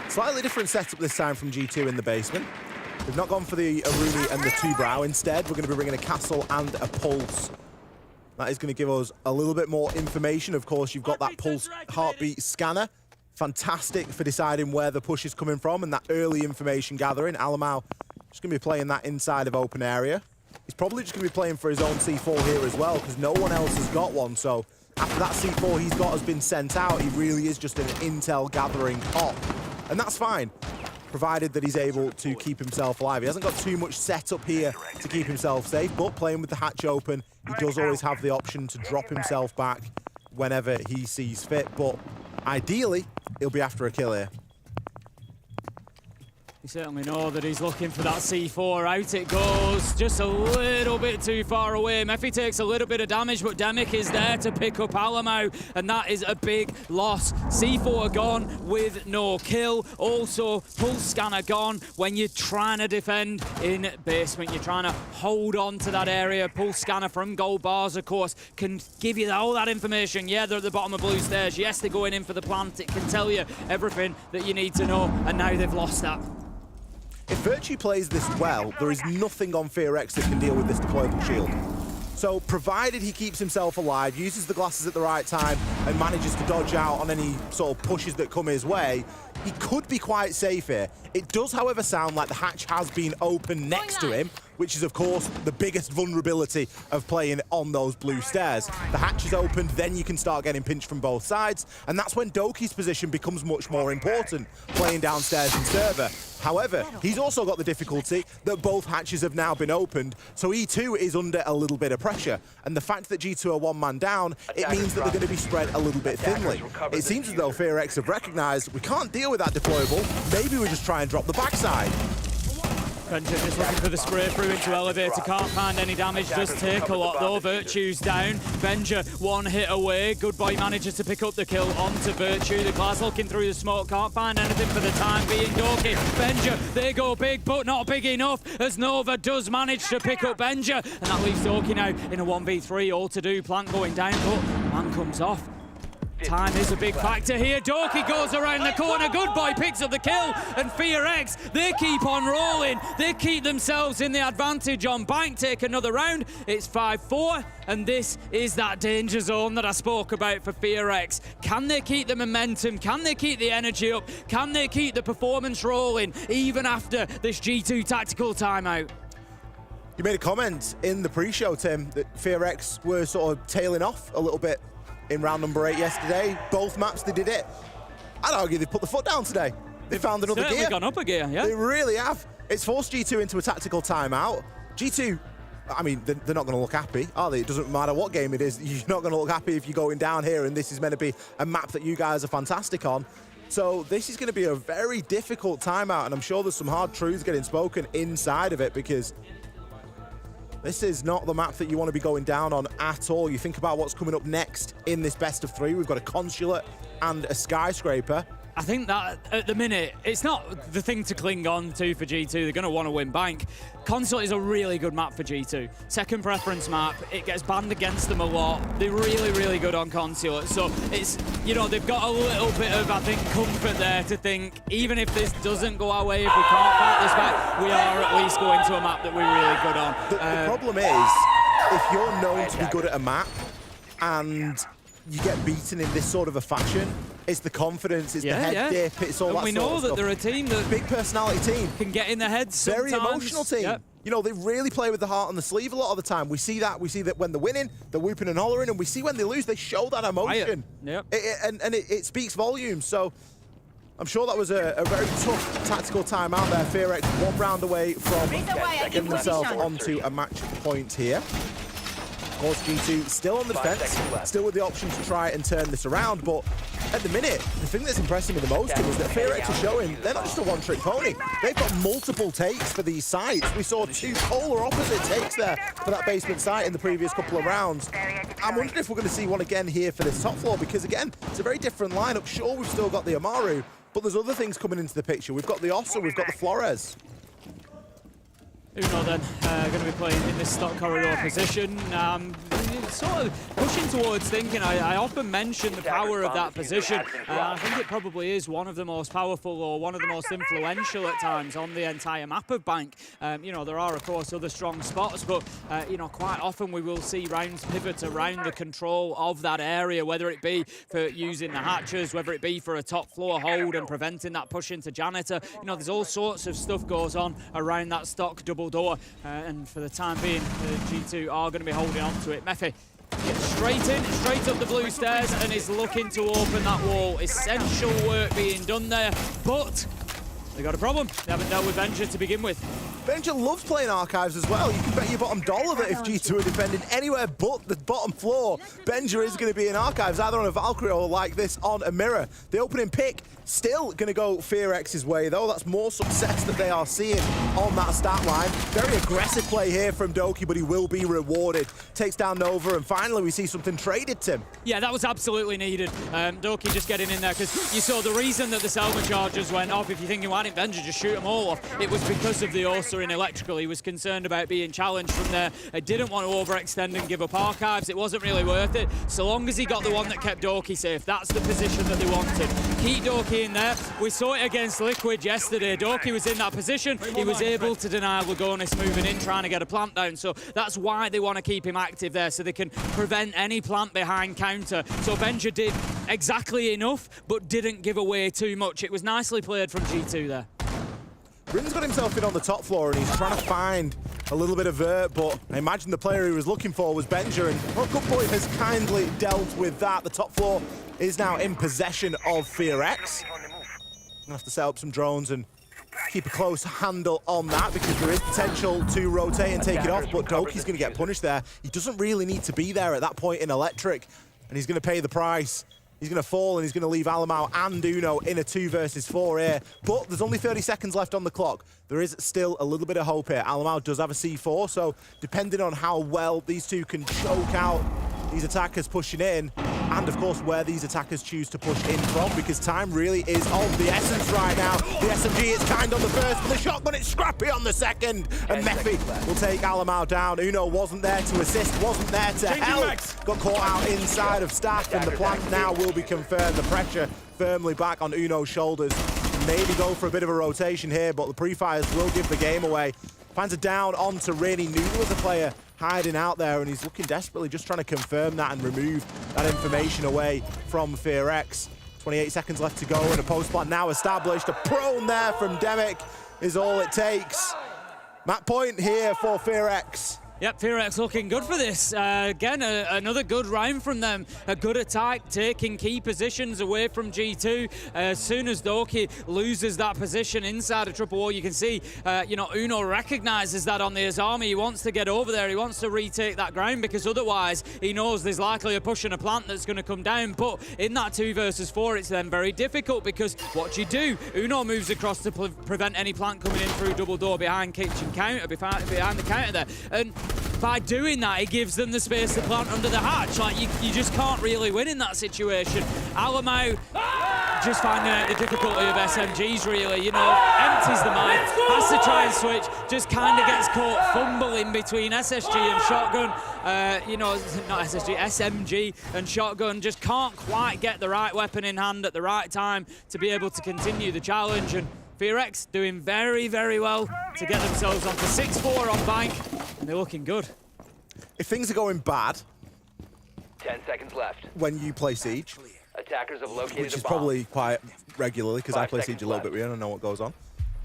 Slightly different setup this time from G2 in the basement. We've not gone for the Aruni and the 2-brow. Instead, we're going to be bringing a castle and a pulse. That is going to give us a little bit more information. Of course, you've got that pulse heartbeat scanner. Fantastic for deciding where the push is coming from and that early information gathering. Alamau just going to be playing that inside of open area. He's probably just going to be playing for his own C4 here as well, because no one else has got one. So after that C4 he's got has been sent out, he really is just an intel gathering op. And that's fine, provided that he's able to keep himself alive. He hasn't got too much set up here to keep himself safe, but playing with the hatch open, he does always have the option to drop himself back whenever he sees fit. But ideally, he'll be after a kill here. You certainly know that he's looking for that C4. Out it goes, just a little bit too far away. Mephi takes a little bit of damage, but Demic is there to pick up Alamau, and that is a big loss. C4 gone with no kill. Also, pulse scanner gone. When you're trying to defend in basement, you're trying to hold on to that area. Pulse scanner from gold bars, of course, can give you all that information. Yeah, they're at the bottom of blue stairs. Yes, they're going in for the plant. It can tell you everything that you need to know, and now they've lost that. If Virtue plays this well, there is nothing on FearX that can deal with this deployable shield. So provided he keeps himself alive, uses the glasses at the right time, and manages to dodge out on any sort of pushes that come his way, he could be quite safe here. It does, however, sound like the hatch has been open next to him, which is, of course, the biggest vulnerability of playing on those blue stairs. The hatch is opened, then you can start getting pinched from both sides, and that's when Doki's position becomes much more important, playing downstairs in server. However, he's also got the difficulty that both hatches have now been opened, so he too is under a little bit of pressure. And the fact that G2 are one man down, it means that they're going to be spread a little bit thinly. It seems as though FearX have recognized we can't deal with that deployable, maybe we just try and drop the backside. Benja just looking for the spray through into elevator, can't find any damage, does take a lot though. Virtue's down, Benja one hit away, Good Boy manages to pick up the kill onto Virtue. The Glass looking through the smoke, can't find anything for the time being. Doki, Benja, they go big but not big enough as Nova does manage to pick up Benja, and that leaves Doki now in a 1v3, all to do, plant going down, but man comes off. Time is a big factor here. Doki goes around the corner. Good Boy picks up the kill. And FearX, they keep on rolling. They keep themselves in the advantage on Bank. Take another round. It's 5-4. And this is that danger zone that I spoke about for FearX. Can they keep the momentum? Can they keep the energy up? Can they keep the performance rolling even after this G2 tactical timeout? You made a comment in the pre-show, Tim, that FearX were sort of tailing off a little bit in round number 8 yesterday. Both maps, they did it. I'd argue they've put the foot down today. They found another gear. Certainly gone up a gear, yeah. They really have. It's forced G2 into a tactical timeout. G2, I mean, they're not going to look happy, are they? It doesn't matter what game it is. You're not going to look happy if you're going down here, and this is meant to be a map that you guys are fantastic on. So this is going to be a very difficult timeout, and I'm sure there's some hard truths getting spoken inside of it, because this is not the map that you want to be going down on at all. You think about what's coming up next in this best of 3. We've got a Consulate and a Skyscraper. I think that at the minute, it's not the thing to cling on to for G2. They're going to want to win Bank. Consulate is a really good map for G2. Second preference map. It gets banned against them a lot. They're really, really good on Consulate. So it's, you know, they've got a little bit of, I think, comfort there to think, even if this doesn't go our way, if we can't fight this back, we are at least going to a map that we're really good on. The problem is, if you're known to be good at a map and you get beaten in this sort of a fashion, it's the confidence, it's the head dip, it's all and that we sort know of that stuff. they're a team that big personality team can get in their heads very sometimes. emotional team. Yep. You know, they really play with the heart on the sleeve a lot of the time. We see that when they're winning, they're whooping and hollering, and we see when they lose, they show that emotion. Yep. It speaks volumes. So I'm sure that was a very tough tactical time out there. FearX 1 round away from getting themselves onto a match point here. Of course, G2 still on the defense, still with the option to try and turn this around, but at the minute, the thing that's impressing me the most is that FearX are showing they're not just a one-trick pony. They've got multiple takes for these sites. We saw 2 polar opposite takes there for that basement site in the previous couple of rounds. I'm wondering if we're going to see one again here for this top floor, because again, it's a very different lineup. Sure, we've still got the Amaru, but there's other things coming into the picture. We've got the Ossa, we've got the Flores. Uno then going to be playing in this stock corridor position. Sort of pushing towards thinking. I often mention the power of that position. I think it probably is one of the most powerful or one of the most influential at times on the entire map of Bank. You know, there are of course other strong spots, but you know, quite often we will see rounds pivot around the control of that area, whether it be for using the hatches, whether it be for a top floor hold and preventing that push into Janitor. You know, there's all sorts of stuff goes on around that stock double door, and for the time being, G2 are going to be holding on to it. Mephi gets straight up the blue stairs and is looking to open that wall. Essential work being done there, but they got a problem. They haven't dealt with Benja to begin with. Benja loves playing Archives as well. You can bet your bottom dollar that if G2 are defending anywhere but the bottom floor, Benja is going to be in Archives, either on a Valkyrie or like this on a Mirror. The opening pick still going to go FearX's way, though. That's more success that they are seeing on that stat line. Very aggressive play here from Doki, but he will be rewarded. Takes down Nova, and finally we see something traded, Tim. Yeah, that was absolutely needed. Doki just getting in there, because you saw the reason that the Selma charges went off. If you're thinking, why didn't Benja just shoot them all off? It was because of the Osa in electrical. He was concerned about being challenged from there. He didn't want to overextend and give up archives. It wasn't really worth it. So long as he got the one that kept Doki safe, that's the position that they wanted. Keep Doki in there. We saw it against Liquid yesterday. Doki was in that position. He was able to deny Lugonis moving in, trying to get a plant down. So that's why they want to keep him active there, so they can prevent any plant behind counter. So Benja did exactly enough, but didn't give away too much. It was nicely played from G2 there. Rin's got himself in on the top floor, and he's trying to find a little bit of vert, but I imagine the player he was looking for was Benja, and well, Good Boy has kindly dealt with that. The top floor is now in possession of FearX. Gonna have to set up some drones and keep a close handle on that, because there is potential to rotate and take it off, but Doki's going to get punished there. He doesn't really need to be there at that point in Electric, and he's going to pay the price. He's going to fall, and he's going to leave Alamau and Uno in a 2 versus 4 here. But there's only 30 seconds left on the clock. There is still a little bit of hope here. Alamau does have a C4, so depending on how well these two can choke out these attackers pushing in, and of course where these attackers choose to push in from, because time really is of the essence right now. The SMG is kind on the first, but the shotgun it's scrappy on the second, and Mephi will take Alamau down. Uno wasn't there to assist, wasn't there to help. Got caught out inside of Stack, and the plant now will be confirmed. The pressure firmly back on Uno's shoulders. Maybe go for a bit of a rotation here, but the pre-fires will give the game away. Finds it down onto Rin. He knew there was a player hiding out there, and he's looking desperately, just trying to confirm that and remove that information away from FearX. 28 seconds left to go, and a post plant now established. A prone there from Demic is all it takes. Map point here for FearX. Yep, FearX looking good for this. Again, another good round from them. A good attack, taking key positions away from G2. As soon as Doki loses that position inside a triple wall, you can see, Uno recognizes that on the Azami. He wants to get over there. He wants to retake that ground, because otherwise he knows there's likely a push and a plant that's going to come down. But in that 2 versus 4, it's then very difficult, because what you do, Uno moves across to prevent any plant coming in through double door behind kitchen counter, behind the counter there. And by doing that, he gives them the space to plant under the hatch. Like, you just can't really win in that situation. Alamau just finding out the difficulty of SMGs, really. Empties the mine, has to try and switch, just kind of gets caught fumbling between SSG and Shotgun. Not SSG, SMG and Shotgun. Just can't quite get the right weapon in hand at the right time to be able to continue the challenge. And FearX doing very, very well to get themselves onto 6-4 on Bank, and they're looking good. If things are going bad, 10 seconds left. when you play Siege, Attackers have located which a is bomb. probably quite regularly, because I 5 play seconds Siege a little left. bit, we don't know what goes on.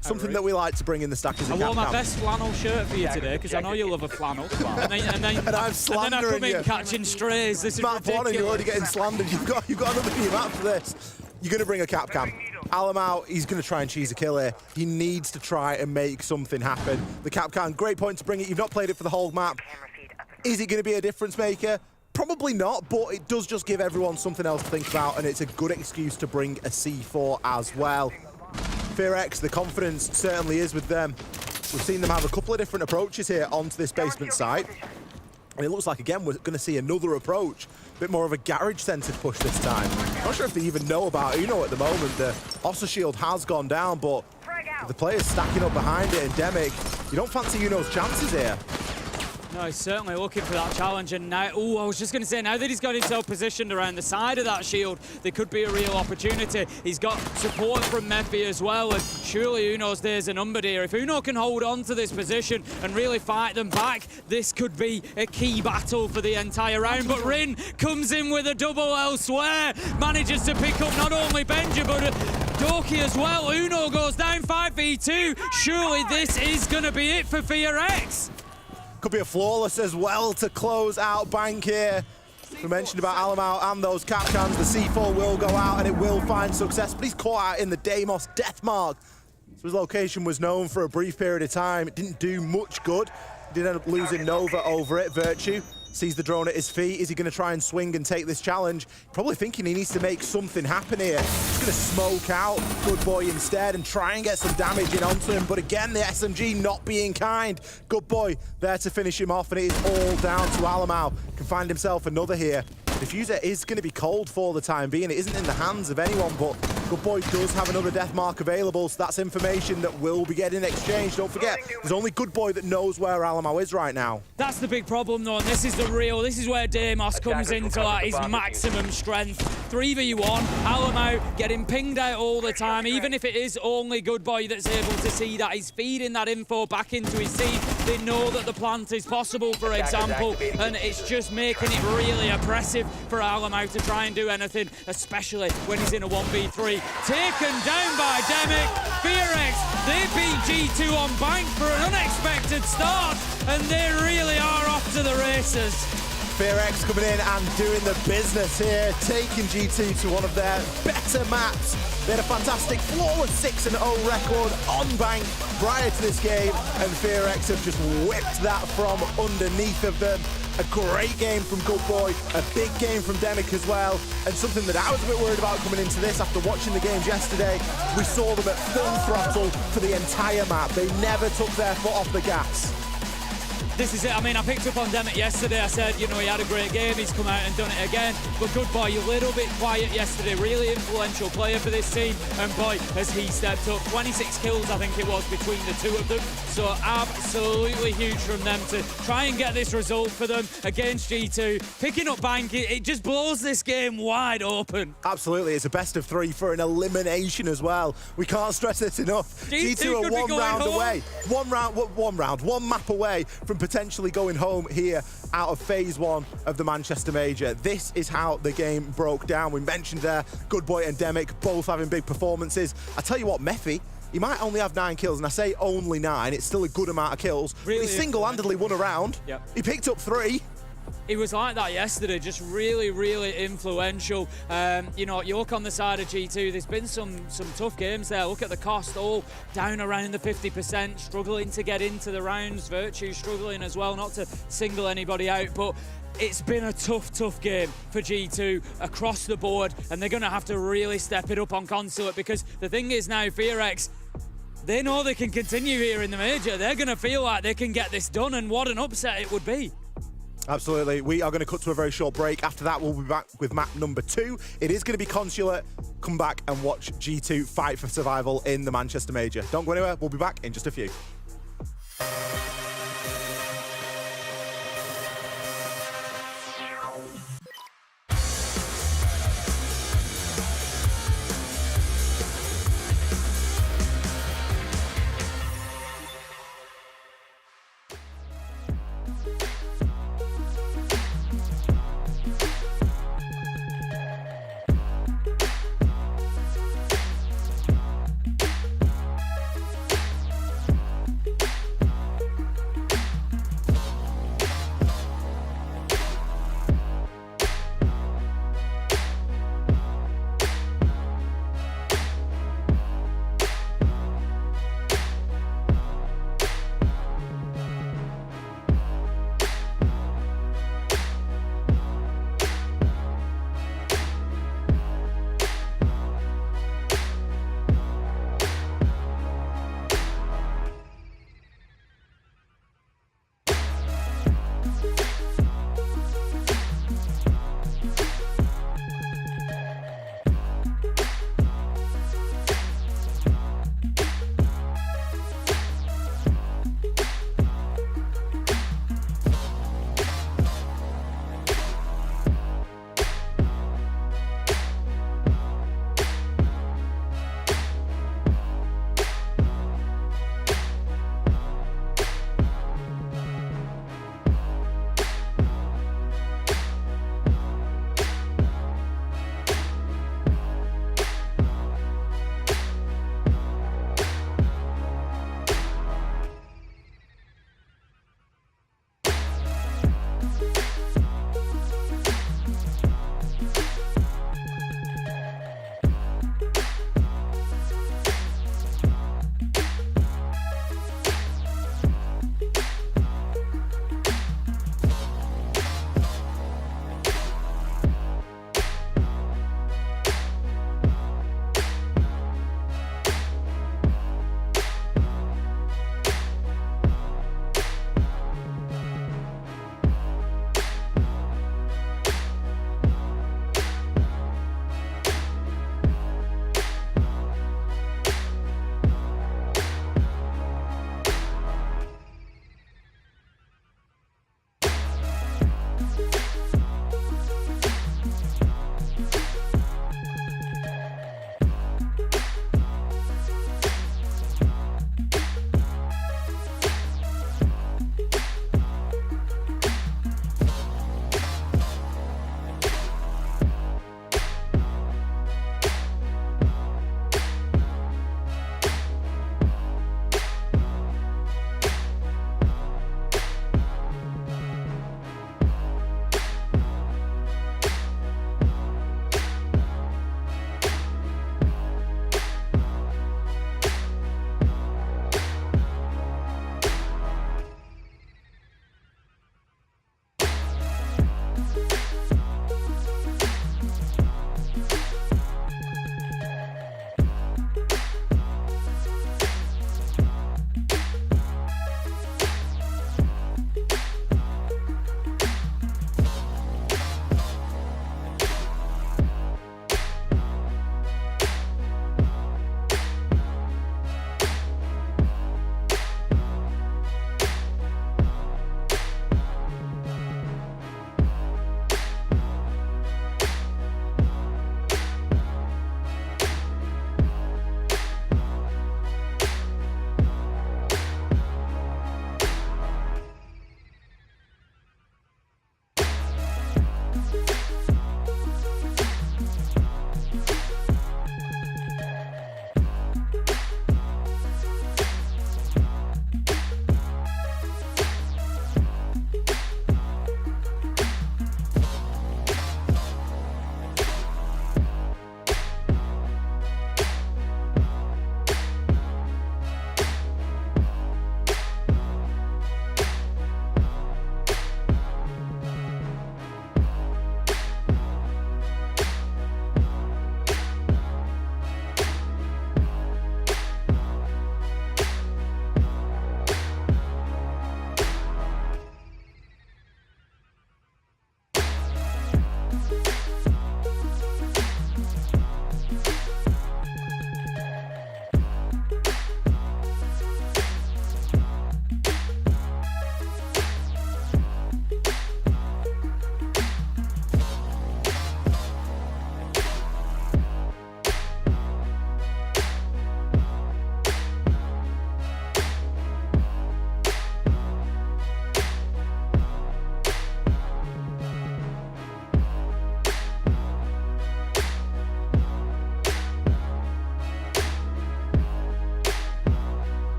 Something that we like to bring in the stack is a I cap wore my cam. best flannel shirt for you today, because I know you love a flannel. and then And I'm slandering I come in you. catching strays. This is Matt ridiculous. Bonner, you're already getting slandered. You've got another new map for this. You're going to bring a cap cam. Alamau, he's going to try and cheese a kill here. He needs to try and make something happen. The cap cam, great point to bring it. You've not played it for the whole map. Is it going to be a difference maker? Probably not, but it does just give everyone something else to think about, and it's a good excuse to bring a C4 as well. FearX, the confidence certainly is with them. We've seen them have a couple of different approaches here onto this basement site. And it looks like, again, we're going to see another approach. A bit more of a garage-centered push this time. Not sure if they even know about Uno at the moment. The Ossa shield has gone down, but the players stacking up behind it, and Demic, you don't fancy Uno's chances here. No, he's certainly looking for that challenge, and now, I was just going to say, now that he's got himself positioned around the side of that shield, there could be a real opportunity. He's got support from Mephi as well, and surely Uno's days are numbered here. If Uno can hold on to this position and really fight them back, this could be a key battle for the entire round. But Rin comes in with a double elsewhere, manages to pick up not only Benja, but Doki as well. Uno goes down 5v2. Surely this is going to be it for FearX. Could be a flawless as well to close out Bank here. We mentioned about Alamau and those cap cans. The C4 will go out and it will find success, but he's caught out in the Deimos death mark. So his location was known for a brief period of time. It didn't do much good. He did end up losing Nova over it. Virtue sees the drone at his feet. Is he going to try and swing and take this challenge? Probably thinking he needs to make something happen here. He's going to smoke out Good Boy instead and try and get some damage in onto him. But again, the SMG not being kind. Good Boy there to finish him off, and it is all down to Alamau. Can find himself another here. Diffuser is going to be cold for the time being. It isn't in the hands of anyone, but Good Boy does have another death mark available, so that's information that will be getting exchanged. Don't forget, there's only Good Boy that knows where Alamo is right now. That's the big problem, though, and this is where Deimos comes into like his maximum strength. 3v1, Alamo getting pinged out all the time, even if it is only Good Boy that's able to see that. He's feeding that info back into his team. They know that the plant is possible, for example, and it's just making it really oppressive for Alamo to try and do anything, especially when he's in a 1v3. Taken down by Demic. FearX, they beat G2 on Bank for an unexpected start, and they really are off to the races. FearX coming in and doing the business here, taking G2 to one of their better maps. They had a fantastic flawless 6-0 record on Bank prior to this game, and FearX have just whipped that from underneath of them. A great game from Good Boy, a big game from Demic as well, and something that I was a bit worried about coming into this after watching the games yesterday. We saw them at full throttle for the entire map. They never took their foot off the gas. This is it. I mean, I picked up on Demic yesterday. I said, you know, he had a great game. He's come out and done it again. But Good Boy, a little bit quiet yesterday. Really influential player for this team. And boy, has he stepped up. 26 kills, I think it was, between the two of them. So absolutely huge from them to try and get this result for them against G2. Picking up Bank, it just blows this game wide open. Absolutely. It's a best of 3 for an elimination as well. We can't stress this enough. G2 are one map away from potentially going home here out of phase 1 of the Manchester Major. This is how the game broke down. We mentioned there, Good Boy and Demic both having big performances. I tell you what, Mephi, he might only have 9 kills, and I say only 9, it's still a good amount of kills. Really, but he single-handedly won a round. Yep. He picked up 3. He was like that yesterday, just really, really influential. You know, you look on the side of G2, there's been some tough games there. Look at the cost, all down around the 50%, struggling to get into the rounds. Virtue struggling as well, not to single anybody out, but it's been a tough game for G2 across the board, and they're going to have to really step it up on Consulate, because the thing is now, FearX, they know they can continue here in the Major. They're going to feel like they can get this done, and what an upset it would be. Absolutely. We are going to cut to a very short break. After that, we'll be back with map number 2. It is going to be Consulate. Come back and watch G2 fight for survival in the Manchester Major. Don't go anywhere. We'll be back in just a few.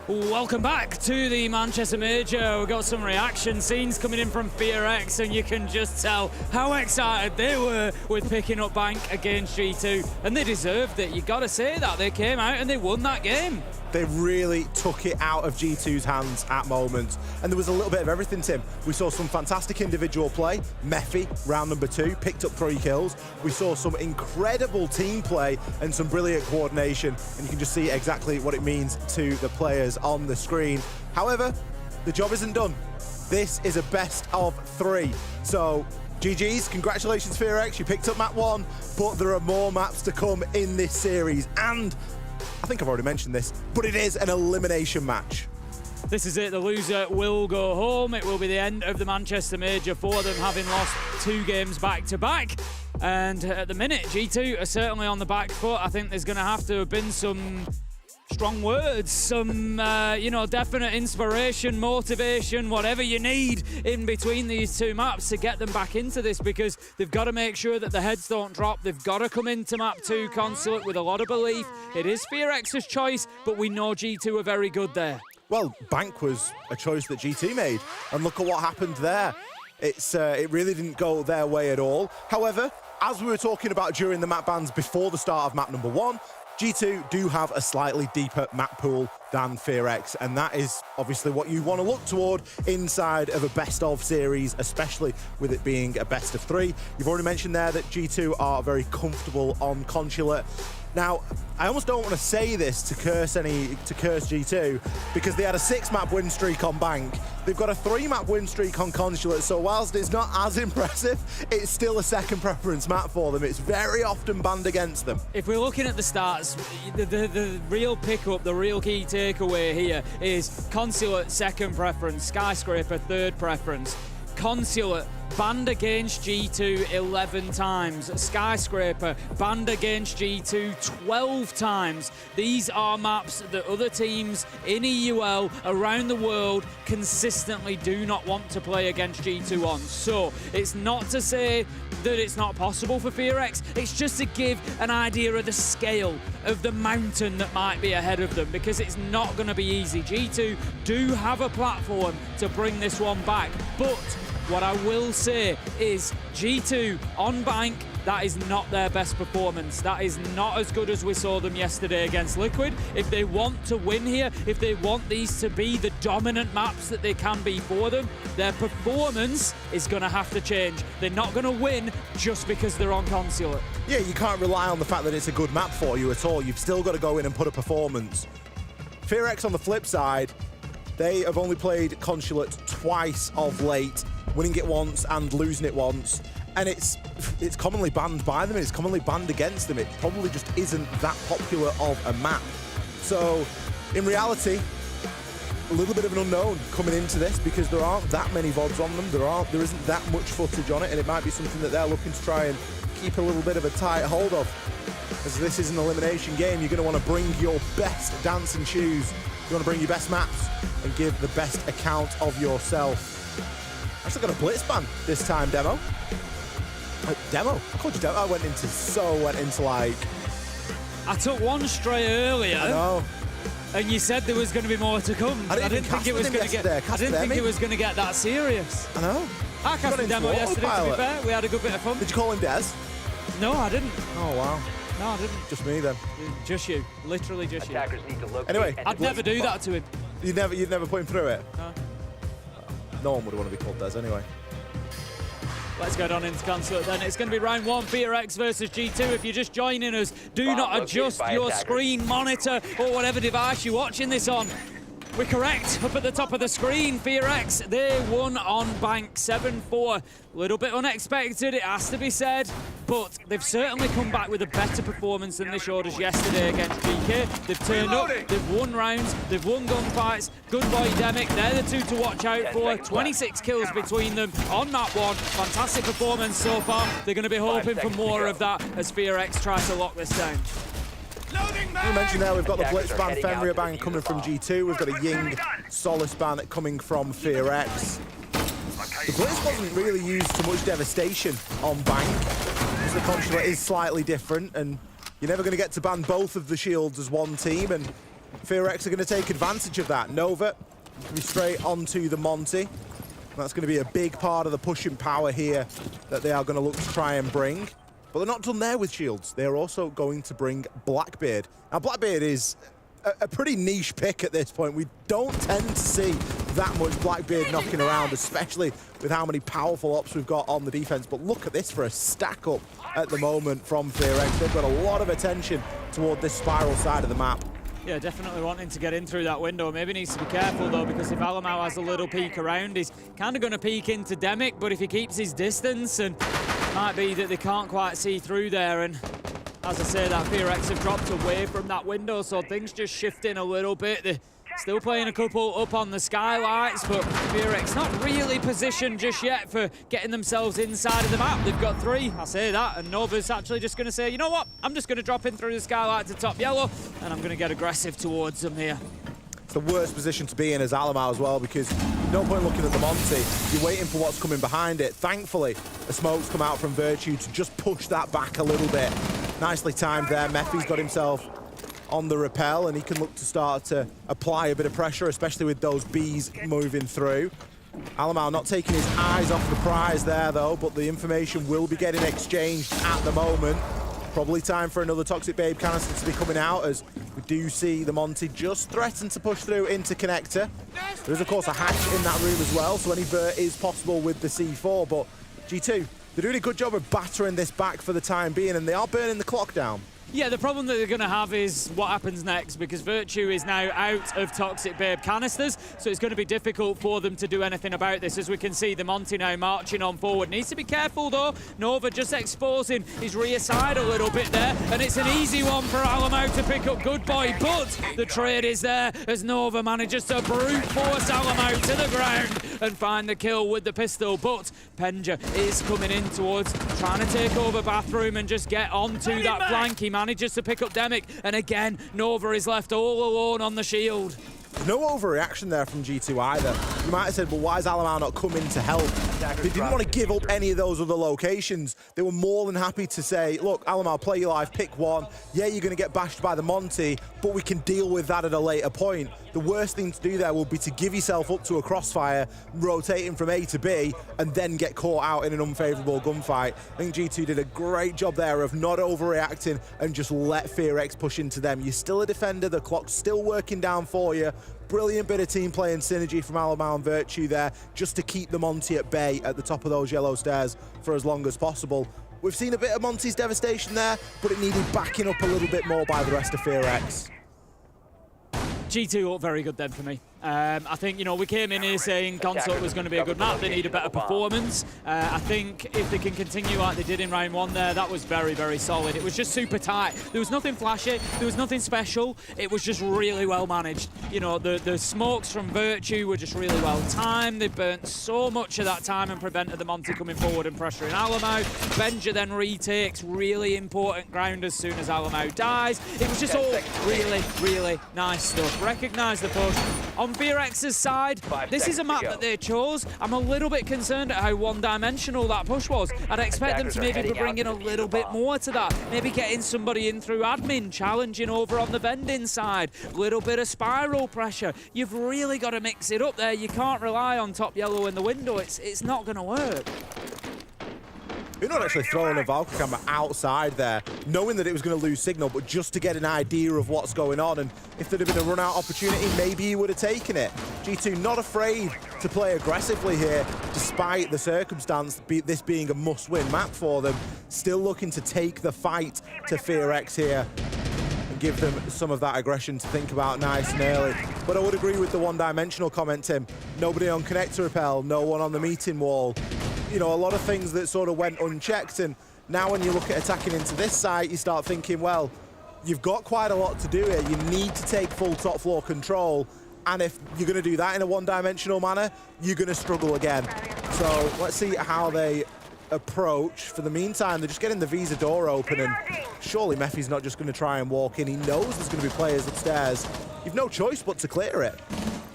Welcome back to the Manchester Major. We've got some reaction scenes coming in from FearX, and you can just tell how excited they were with picking up Bank against G2, and they deserved it. You got to say that. They came out and they won that game. They really took it out of G2's hands at moments. And there was a little bit of everything, Tim. We saw some fantastic individual play. Mephi, round number 2, picked up 3 kills. We saw some incredible team play and some brilliant coordination. And you can just see exactly what it means to the players on the screen. However, the job isn't done. This is a best of 3. So GG's, congratulations FearX, you picked up map 1, but there are more maps to come in this series. And I think I've already mentioned this, but it is an elimination match. This is it. The loser will go home. It will be the end of the Manchester Major for them, having lost 2 games back-to-back. And at the minute, G2 are certainly on the back foot. I think there's going to have to have been some strong words, some, definite inspiration, motivation, whatever you need in between these 2 maps to get them back into this, because they've got to make sure that the heads don't drop. They've got to come into map 2 Consulate with a lot of belief. It is FearX's choice, but we know G2 are very good there. Well, Bank was a choice that G2 made, and look at what happened there. It really didn't go their way at all. However, as we were talking about during the map bans before the start of map number 1, G2 do have a slightly deeper map pool than FearX, and that is obviously what you want to look toward inside of a best-of series, especially with it being a best of 3. You've already mentioned there that G2 are very comfortable on Consulate. Now, I almost don't want to say this to curse G2, because they had a 6-map win streak on Bank. They've got a 3-map win streak on Consulate, so whilst it's not as impressive, it's still a second preference map for them. It's very often banned against them. If we're looking at the stats, the real pickup, the real key takeaway here is Consulate second preference, Skyscraper third preference. Consulate banned against G2 11 times. Skyscraper banned against G2 12 times. These are maps that other teams in EUL around the world consistently do not want to play against G2 on. So it's not to say that it's not possible for FearX, it's just to give an idea of the scale of the mountain that might be ahead of them, because it's not going to be easy. G2 do have a platform to bring this one back, but what I will say is G2 on Bank, that is not their best performance. That is not as good as we saw them yesterday against Liquid. If they want to win here, if they want these to be the dominant maps that they can be for them, their performance is going to have to change. They're not going to win just because they're on Consulate. Yeah, you can't rely on the fact that it's a good map for you at all. You've still got to go in and put a performance. FearX on the flip side, they have only played Consulate twice of late, winning it once and losing it once, and it's commonly banned by them, and it's commonly banned against them. It probably just isn't that popular of a map. So in reality, a little bit of an unknown coming into this, because there aren't that many VODs on them, there isn't that much footage on it, and it might be something that they're looking to try and keep a little bit of a tight hold of. As this is an elimination game, you're going to want to bring your best dancing shoes, you want to bring your best maps and give the best account of yourself. I actually got a blitz ban this time, Demo. Demo? I called you Demo. I went into like... I took one stray earlier. I know. And you said there was going to be more to come. I didn't think it was going to get. I didn't think it was going to get that serious. I know. I cast the Demo yesterday. To be fair, we had a good bit of fun. Did you call him Des? No, I didn't. Oh wow. No, I didn't. Just me then. Just you. Literally just Attackers you. need to locate. Anyway, I'd never do that to him. You'd never put him through it? No. No one would want to be called Des anyway. Let's go down into Consulate then. It's going to be round 1, FearX versus G2. If you're just joining us, do not adjust your screen monitor or whatever device you're watching this on. We're correct. Up at the top of the screen, FearX, they won on Bank 7-4. A little bit unexpected, it has to be said, but they've certainly come back with a better performance than they showed us yesterday against Geekay. They've turned up, they've won rounds, they've won gunfights. Good boy Demic, they're the 2 to watch out for. 26 kills between them on that one. Fantastic performance so far. They're going to be hoping for more of that as FearX tries to lock this down. You mentioned there we've got the Blitz ban, Fenrir ban coming from G2. We've got a Ying Solace ban coming from FearX. The Blitz wasn't really used to much devastation on Bank, because the Consulate is slightly different, and you're never going to get to ban both of the shields as one team, and FearX are going to take advantage of that. Nova going to be straight onto the Monty. That's going to be a big part of the pushing power here that they are going to look to try and bring. But they're not done there with shields. They're also going to bring Blackbeard. Now, Blackbeard is a pretty niche pick at this point. We don't tend to see that much Blackbeard knocking around, especially with how many powerful ops we've got on the defense. But look at this for a stack up at the moment from FearX. They've got a lot of attention toward this spiral side of the map. Yeah, definitely wanting to get in through that window. Maybe needs to be careful, though, because if Alamau has a little peek around, he's kind of going to peek into Demic, but if he keeps his distance, and it might be that they can't quite see through there, and as I say, that FearX have dropped away from that window, so things just shifting a little bit. They're still playing a couple up on the skylights, but FearX not really positioned just yet for getting themselves inside of the map. They've got 3, I say that, and Nova's actually just going to say, you know what, I'm just going to drop in through the skylight to top yellow, and I'm going to get aggressive towards them here. It's the worst position to be in as Alamau as well, because no point looking at the Monty. You're waiting for what's coming behind it. Thankfully, a smoke's come out from Virtue to just push that back a little bit. Nicely timed there. Mephi's got himself on the rappel, and he can look to start to apply a bit of pressure, especially with those bees moving through. Alamau not taking his eyes off the prize there, though, but the information will be getting exchanged at the moment. Probably time for another Toxic Babe canister to be coming out, as we do see the Monty just threaten to push through into Connector. There is, of course, a hatch in that room as well, so any vert is possible with the C4, but G2, they're doing a good job of battering this back for the time being, and they are burning the clock down. Yeah, the problem that they're going to have is what happens next, because Virtue is now out of Toxic Babe canisters, so it's going to be difficult for them to do anything about this. As we can see, the Monty now marching on forward. Needs to be careful, though. Nova just exposing his rear side a little bit there, and it's an easy one for Alamau to pick up Good Boy, but the trade is there as Nova manages to brute force Alamau to the ground and find the kill with the pistol, but Penja is coming in towards trying to take over Bathroom and just get onto that flank. He manages to pick up Demic, and again, Nova is left all alone on the shield. No overreaction there from G2 either. You might have said, well, why is Alamau not coming to help? They didn't want to give up any of those other locations. They were more than happy to say, look, Alamau, play your life, pick one. Yeah, you're going to get bashed by the Monty, but we can deal with that at a later point. The worst thing to do there will be to give yourself up to a crossfire, rotating from A to B, and then get caught out in an unfavourable gunfight. I think G2 did a great job there of not overreacting and just let FearX push into them. You're still a defender, the clock's still working down for you. Brilliant bit of team play and synergy from Alamau and Virtue there, just to keep the Monty at bay at the top of those yellow stairs for as long as possible. We've seen a bit of Monty's devastation there, but it needed backing up a little bit more by the rest of FearX. G2 looked very good then for me. I think, you know, we came in here saying Consulate was going to be a good map. They need a better performance. I think if they can continue like they did in round 1 there, that was very, very solid. It was just super tight. There was nothing flashy. There was nothing special. It was just really well managed. You know, the smokes from Virtue were just really well timed. They burnt so much of that time and prevented the Monty coming forward and pressuring Alamau. Benja then retakes really important ground as soon as Alamau dies. It was just all really, really nice stuff. Recognise the push. On FearX's side, this is a map that they chose. I'm a little bit concerned at how one-dimensional that push was. I'd expect them to maybe be bringing a little bit more to that. Maybe getting somebody in through admin, challenging over on the vending side. Little bit of spiral pressure. You've really got to mix it up there. You can't rely on top yellow in the window. It's not going to work. You're not actually throwing a Valkyrie camera outside there, knowing that it was going to lose signal, but just to get an idea of what's going on. And if there'd have been a run-out opportunity, maybe he would have taken it. G2 not afraid to play aggressively here, despite the circumstance, this being a must-win map for them. Still looking to take the fight to FearX here and give them some of that aggression to think about nice and early. But I would agree with the one-dimensional comment, Tim. Nobody on connector rappel, no one on the meeting wall. You know, a lot of things that sort of went unchecked, and now when you look at attacking into this site, you start thinking, well, you've got quite a lot to do here. You need to take full top floor control, and if you're going to do that in a one-dimensional manner, you're going to struggle again. So let's see how they approach. For the meantime, they're just getting the Visa door open, and surely Mephi's not just going to try and walk in. He knows there's going to be players upstairs. You've no choice but to clear it.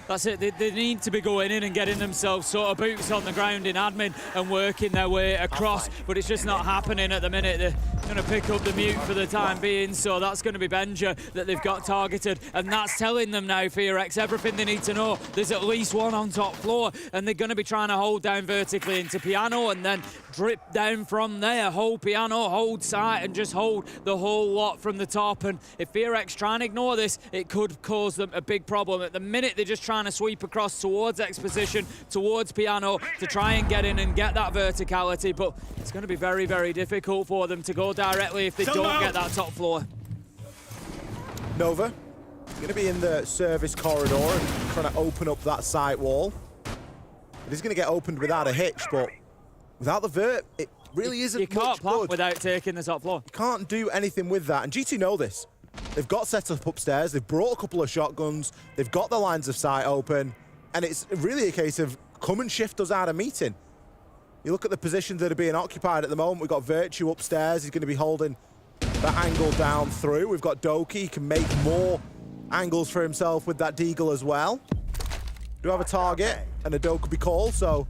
That's it, they need to be going in and getting themselves sort of boots on the ground in admin and working their way across, but it's just not happening at the minute. Going to pick up the mute for the time being, so that's going to be Benja that they've got targeted, and that's telling them now, FearX, everything they need to know. There's at least one on top floor, and they're going to be trying to hold down vertically into Piano and then drip down from there. Hold Piano, hold site, and just hold the whole lot from the top. And if FearX try and ignore this, it could cause them a big problem. At the minute, they're just trying to sweep across towards Exposition, towards Piano, to try and get in and get that verticality, but it's going to be very, very difficult for them to go directly if they don't get that top floor. Nova going to be in the service corridor and trying to open up that site wall. It is going to get opened without a hitch, but without the vert, it really isn't You can't much plant good. without taking the top floor. You can't do anything with that, and GT know this. They've got set up upstairs, they've brought a couple of shotguns, they've got the lines of sight open, and it's really a case of come and shift us out of meeting. You look at the positions that are being occupied at the moment. We've got Virtue upstairs. He's going to be holding that angle down through. We've got Doki. He can make more angles for himself with that Deagle as well. Do have a target and a Doki be called, so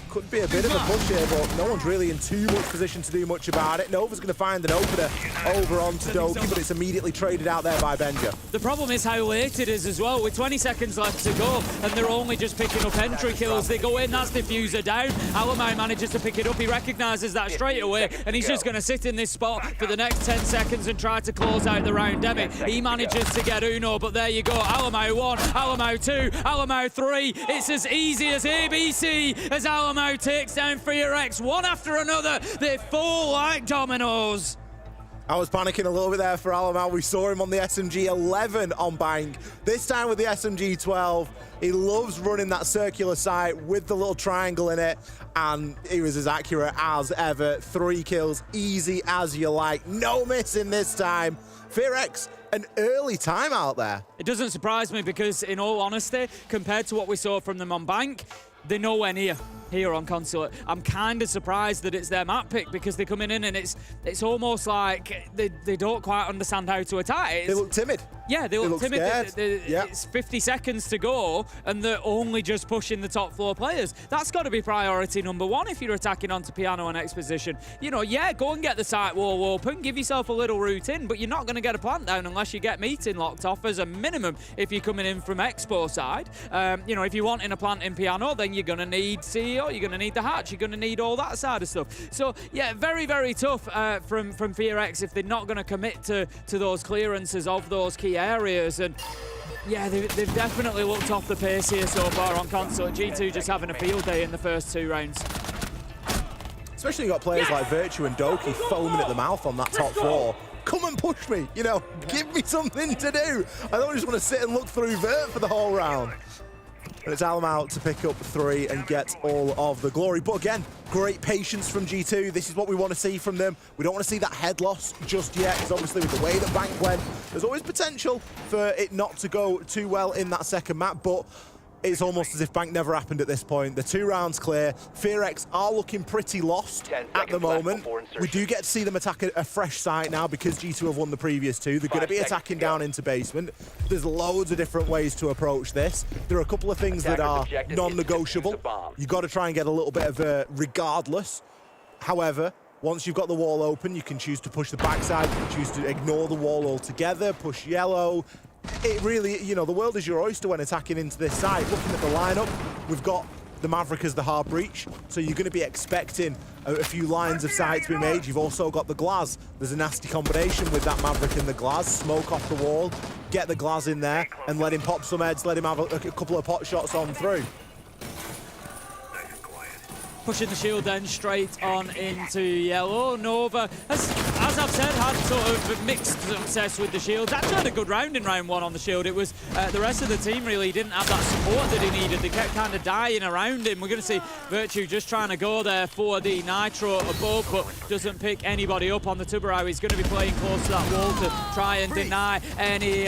could be a bit of a push here, but no one's really in too much position to do much about it. Nova's going to find an opener over onto Doki, but it's immediately traded out there by Benja. The problem is how late it is as well. With 20 seconds left to go, and they're only just picking up entry kills. They go in, that's diffuser down. Alamau manages to pick it up. He recognises that straight away, and he's just going to sit in this spot for the next 10 seconds and try to close out the round. Demi, he manages to get Uno, but there you go. Alamau 1, Alamau 2, Alamau 3. It's as easy as ABC as Alamau takes down FearX one after another. They fall like dominoes. I was panicking a little bit there for Alamau. We saw him on the SMG 11 on Bank. This time with the SMG 12. He loves running that circular sight with the little triangle in it, and he was as accurate as ever. 3 kills, easy as you like. No missing this time. FearX, an early timeout there. It doesn't surprise me because, in all honesty, compared to what we saw from them on Bank, they're nowhere near here on Consulate. I'm kind of surprised that it's their map pick because they're coming in and it's almost like they don't quite understand how to attack. They look timid. Yeah, they look timid. Yep. It's 50 seconds to go and they're only just pushing the top floor players. That's got to be priority number one if you're attacking onto Piano and Exposition. You know, yeah, go and get the site wall open, give yourself a little route in, but you're not going to get a plant down unless you get meeting locked off as a minimum if you're coming in from Expo side. You know, if you're wanting a plant in Piano, then you're going to need CEO, you're going to need the hatch, you're going to need all that side of stuff. So, yeah, very, very tough from FearX if they're not going to commit to those clearances of those key areas. And yeah, they've definitely looked off the pace here so far on Consulate. G2 just having a field day in the first 2 rounds. Especially you got players like Virtue and Doki foaming at the mouth on that top floor. Come and push me, you know, give me something to do. I don't just want to sit and look through Vert for the whole round. And it's Alamau to pick up 3 and get all of the glory. But again, great patience from G2. This is what we want to see from them. We don't want to see that head loss just yet, because obviously with the way that Bank went, there's always potential for it not to go too well in that second map, but it's almost as if Bank never happened at this point. The 2 rounds clear. FearX are looking pretty lost at the moment. We do get to see them attack a fresh site now because G2 have won the previous 2. They're going to be attacking down into basement. There's loads of different ways to approach this. There are a couple of things that are non-negotiable. You've got to try and get a little bit of a regardless. However, once you've got the wall open, you can choose to push the backside, you can choose to ignore the wall altogether, push yellow. It really, you know, the world is your oyster when attacking into this site. Looking at the lineup, we've got the Maverick as the hard breach, so you're going to be expecting a few lines of sight to be made. You've also got the Glaz. There's a nasty combination with that Maverick and the Glaz. Smoke off the wall, get the Glaz in there, and let him pop some heads, let him have a couple of pot shots on through. Pushing the shield then straight on into yellow. Nova, as I've said, had sort of mixed success with the shields. Actually had a good round in round 1 on the shield. It was the rest of the team really didn't have that support that he needed. They kept kind of dying around him. We're going to see Virtue just trying to go there for the Nitro above, but doesn't pick anybody up on the Tubarao. He's going to be playing close to that wall to try and deny any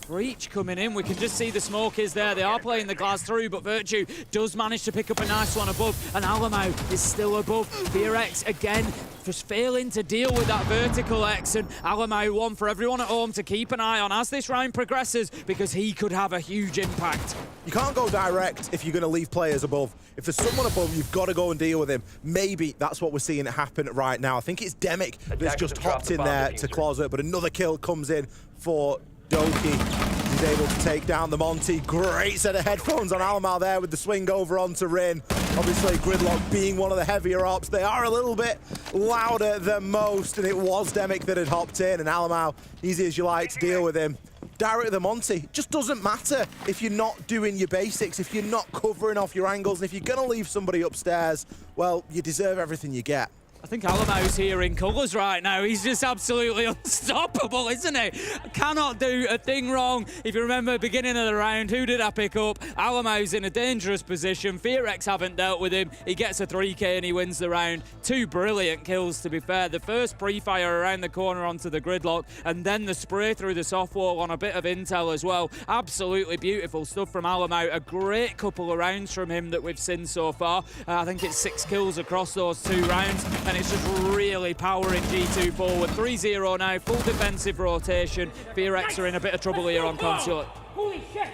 Breach coming in. We can just see the smoke is there. They are playing the glass through, but Virtue does manage to pick up a nice one above, and Alamo is still above. FearX again just failing to deal with that vertical X, and Alamo one for everyone at home to keep an eye on as this round progresses, because he could have a huge impact. You can't go direct if you're going to leave players above. If there's someone above, you've got to go and deal with him. Maybe that's what we're seeing happen right now. I think it's Demic that's just hopped in there to close it, but another kill comes in for Doki. He's able to take down the Monty. Great set of headphones on Alamo there with the swing over onto Rin. Obviously, Gridlock being one of the heavier ops, they are a little bit louder than most, and it was Demic that had hopped in, and Alamo, easy as you like to deal with him. Direct the Monty. It just doesn't matter if you're not doing your basics, if you're not covering off your angles, and if you're going to leave somebody upstairs, well, you deserve everything you get. I think Alamo's here in colours right now. He's just absolutely unstoppable, isn't he? Cannot do a thing wrong. If you remember, beginning of the round, who did I pick up? Alamo's in a dangerous position. FearX haven't dealt with him. He gets a 3K and he wins the round. 2 brilliant kills, to be fair. The first pre-fire around the corner onto the Gridlock, and then the spray through the soft wall on a bit of intel as well. Absolutely beautiful stuff from Alamo. A great couple of rounds from him that we've seen so far. I think it's 6 kills across those 2 rounds. And it's just really powering G2 forward. 3-0 now, full defensive rotation. FearX are in a bit of trouble here on Consulate. Holy shit!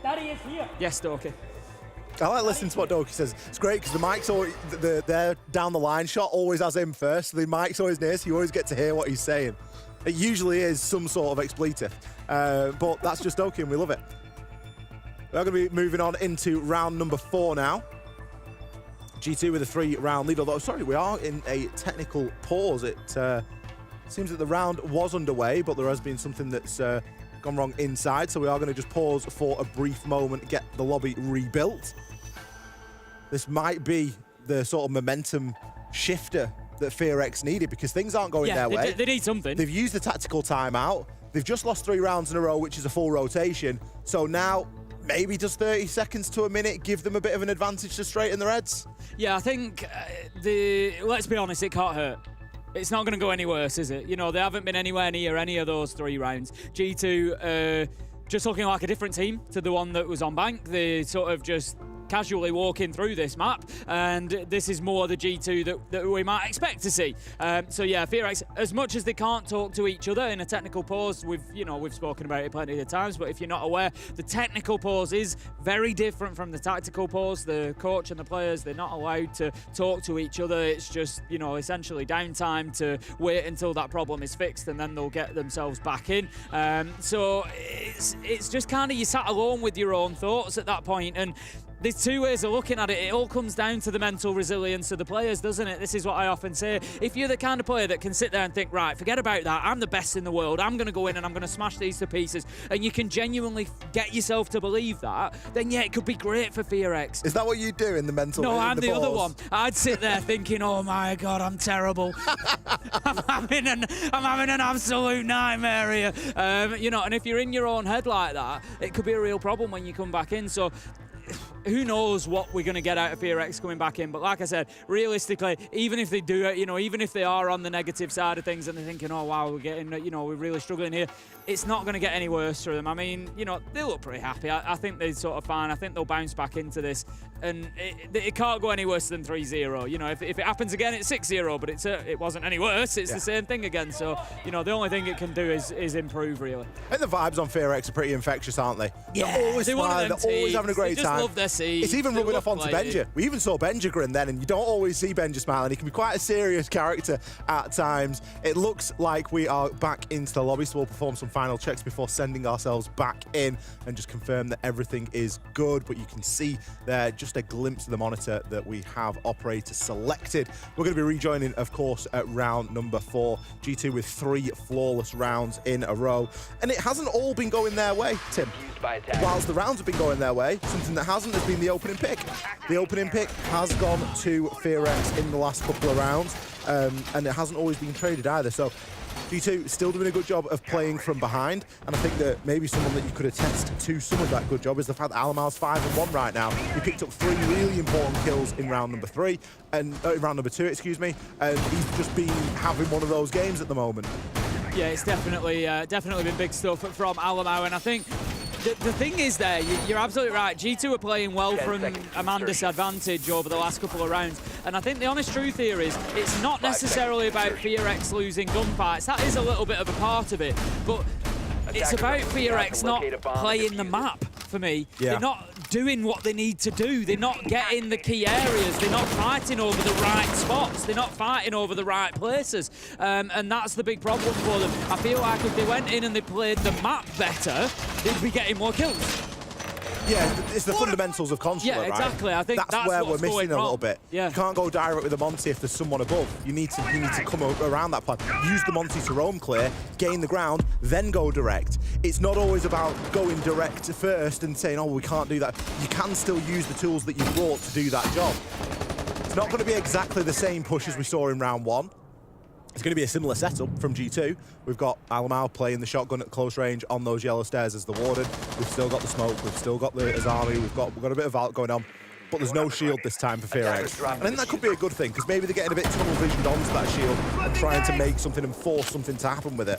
Daddy is here. Yes, Doki. I like listening to what Doki says. It's great because the mic's always, their down the line shot always has him first. So the mic's always near, so you always get to hear what he's saying. It usually is some sort of expletive, but that's just Doki and we love it. We're going to be moving on into round number 4 now. G2 with a 3-round lead, although, sorry, we are in a technical pause. It seems that the round was underway, but there has been something that's gone wrong inside, so we are going to just pause for a brief moment, get the lobby rebuilt. This might be the sort of momentum shifter that FearX needed, because things aren't going their way. They need something. They've used the tactical timeout. They've just lost 3 rounds in a row, which is a full rotation. So now, maybe just 30 seconds to a minute give them a bit of an advantage to straighten their heads? Yeah, I think let's be honest, it can't hurt. It's not going to go any worse, is it? You know, they haven't been anywhere near any of those 3 rounds. G2 just looking like a different team to the one that was on Bank. They sort of just casually walking through this map, and this is more the G2 that we might expect to see. So yeah, FearX, as much as they can't talk to each other in a technical pause, we've spoken about it plenty of times, but if you're not aware, the technical pause is very different from the tactical pause. The coach and the players, they're not allowed to talk to each other. It's just, essentially downtime to wait until that problem is fixed, and then they'll get themselves back in. So it's just kind of you sat alone with your own thoughts at that point, and there's 2 ways of looking at it. It all comes down to the mental resilience of the players, doesn't it? This is what I often say. If you're the kind of player that can sit there and think, right, forget about that, I'm the best in the world, I'm going to go in and I'm going to smash these to pieces, and you can genuinely get yourself to believe that, then yeah, it could be great for FearX. Is that what you do in the mental? No, I'm the other one. I'd sit there thinking, oh my God, I'm terrible. I'm having an absolute nightmare here. And if you're in your own head like that, it could be a real problem when you come back in. So who knows what we're going to get out of FearX coming back in. But like I said, realistically, even if they do it, even if they are on the negative side of things and they're thinking, oh, wow, we're really struggling here, it's not going to get any worse for them. I mean, they look pretty happy. I think they're sort of fine. I think they'll bounce back into this. And it can't go any worse than 3-0. If it happens again, it's 6-0, but it wasn't any worse. It's the same thing again. So, the only thing it can do is improve, really. And the vibes on FearX are pretty infectious, aren't they? Yeah, they're always smiling, they're always having a great they just time. Love their seats. It's even rubbing off onto Benja. We even saw Benja grin then, and you don't always see Benja smiling. He can be quite a serious character at times. It looks like we are back into the lobby, so we'll perform some final checks before sending ourselves back in and just confirm that everything is good. But you can see there just a glimpse of the monitor that we have operator selected. We're going to be rejoining, of course, at round number 4. G2 with 3 flawless rounds in a row. And it hasn't all been going their way, Tim. Whilst the rounds have been going their way, something that hasn't has been the opening pick. The opening pick has gone to FearX in the last couple of rounds, and it hasn't always been traded either. So G2 still doing a good job of playing from behind, and I think that maybe someone that you could attest to some of that good job is the fact that Alamar's 5-1 right now. He picked up 3 really important kills in round number 3, and round number 2, excuse me, and he's just been having one of those games at the moment. Yeah, it's definitely been big stuff from Alamo, and I think the thing is there, you're absolutely right. G2 are playing well from a man disadvantage over the last couple of rounds, and I think the honest truth here is it's not necessarily about FearX losing gunfights. That is a little bit of a part of it, but it's about FearX not playing the map for me. Yeah. They're not doing what they need to do. They're not getting the key areas. They're not fighting over the right spots. They're not fighting over the right places. And that's the big problem for them. I feel like if they went in and they played the map better, they'd be getting more kills. Yeah, it's the fundamentals of Consulate, yeah, exactly. Right? I think that's where what's we're missing going a wrong. little bit. Yeah. You can't go direct with the Monty if there's someone above. You need to come around that plan. Use the Monty to roam clear, gain the ground, then go direct. It's not always about going direct first and saying, oh, we can't do that. You can still use the tools that you brought to do that job. It's not going to be exactly the same push as we saw in round one. It's going to be a similar setup from G2. We've got Alamau playing the shotgun at close range on those yellow stairs as the warden. We've still got the smoke. We've still got the Azami. We've got a bit of vault going on. But there's no shield this time for FearX. And I think that could be a good thing, because maybe they're getting a bit tunnel visioned onto that shield and trying to make something and force something to happen with it.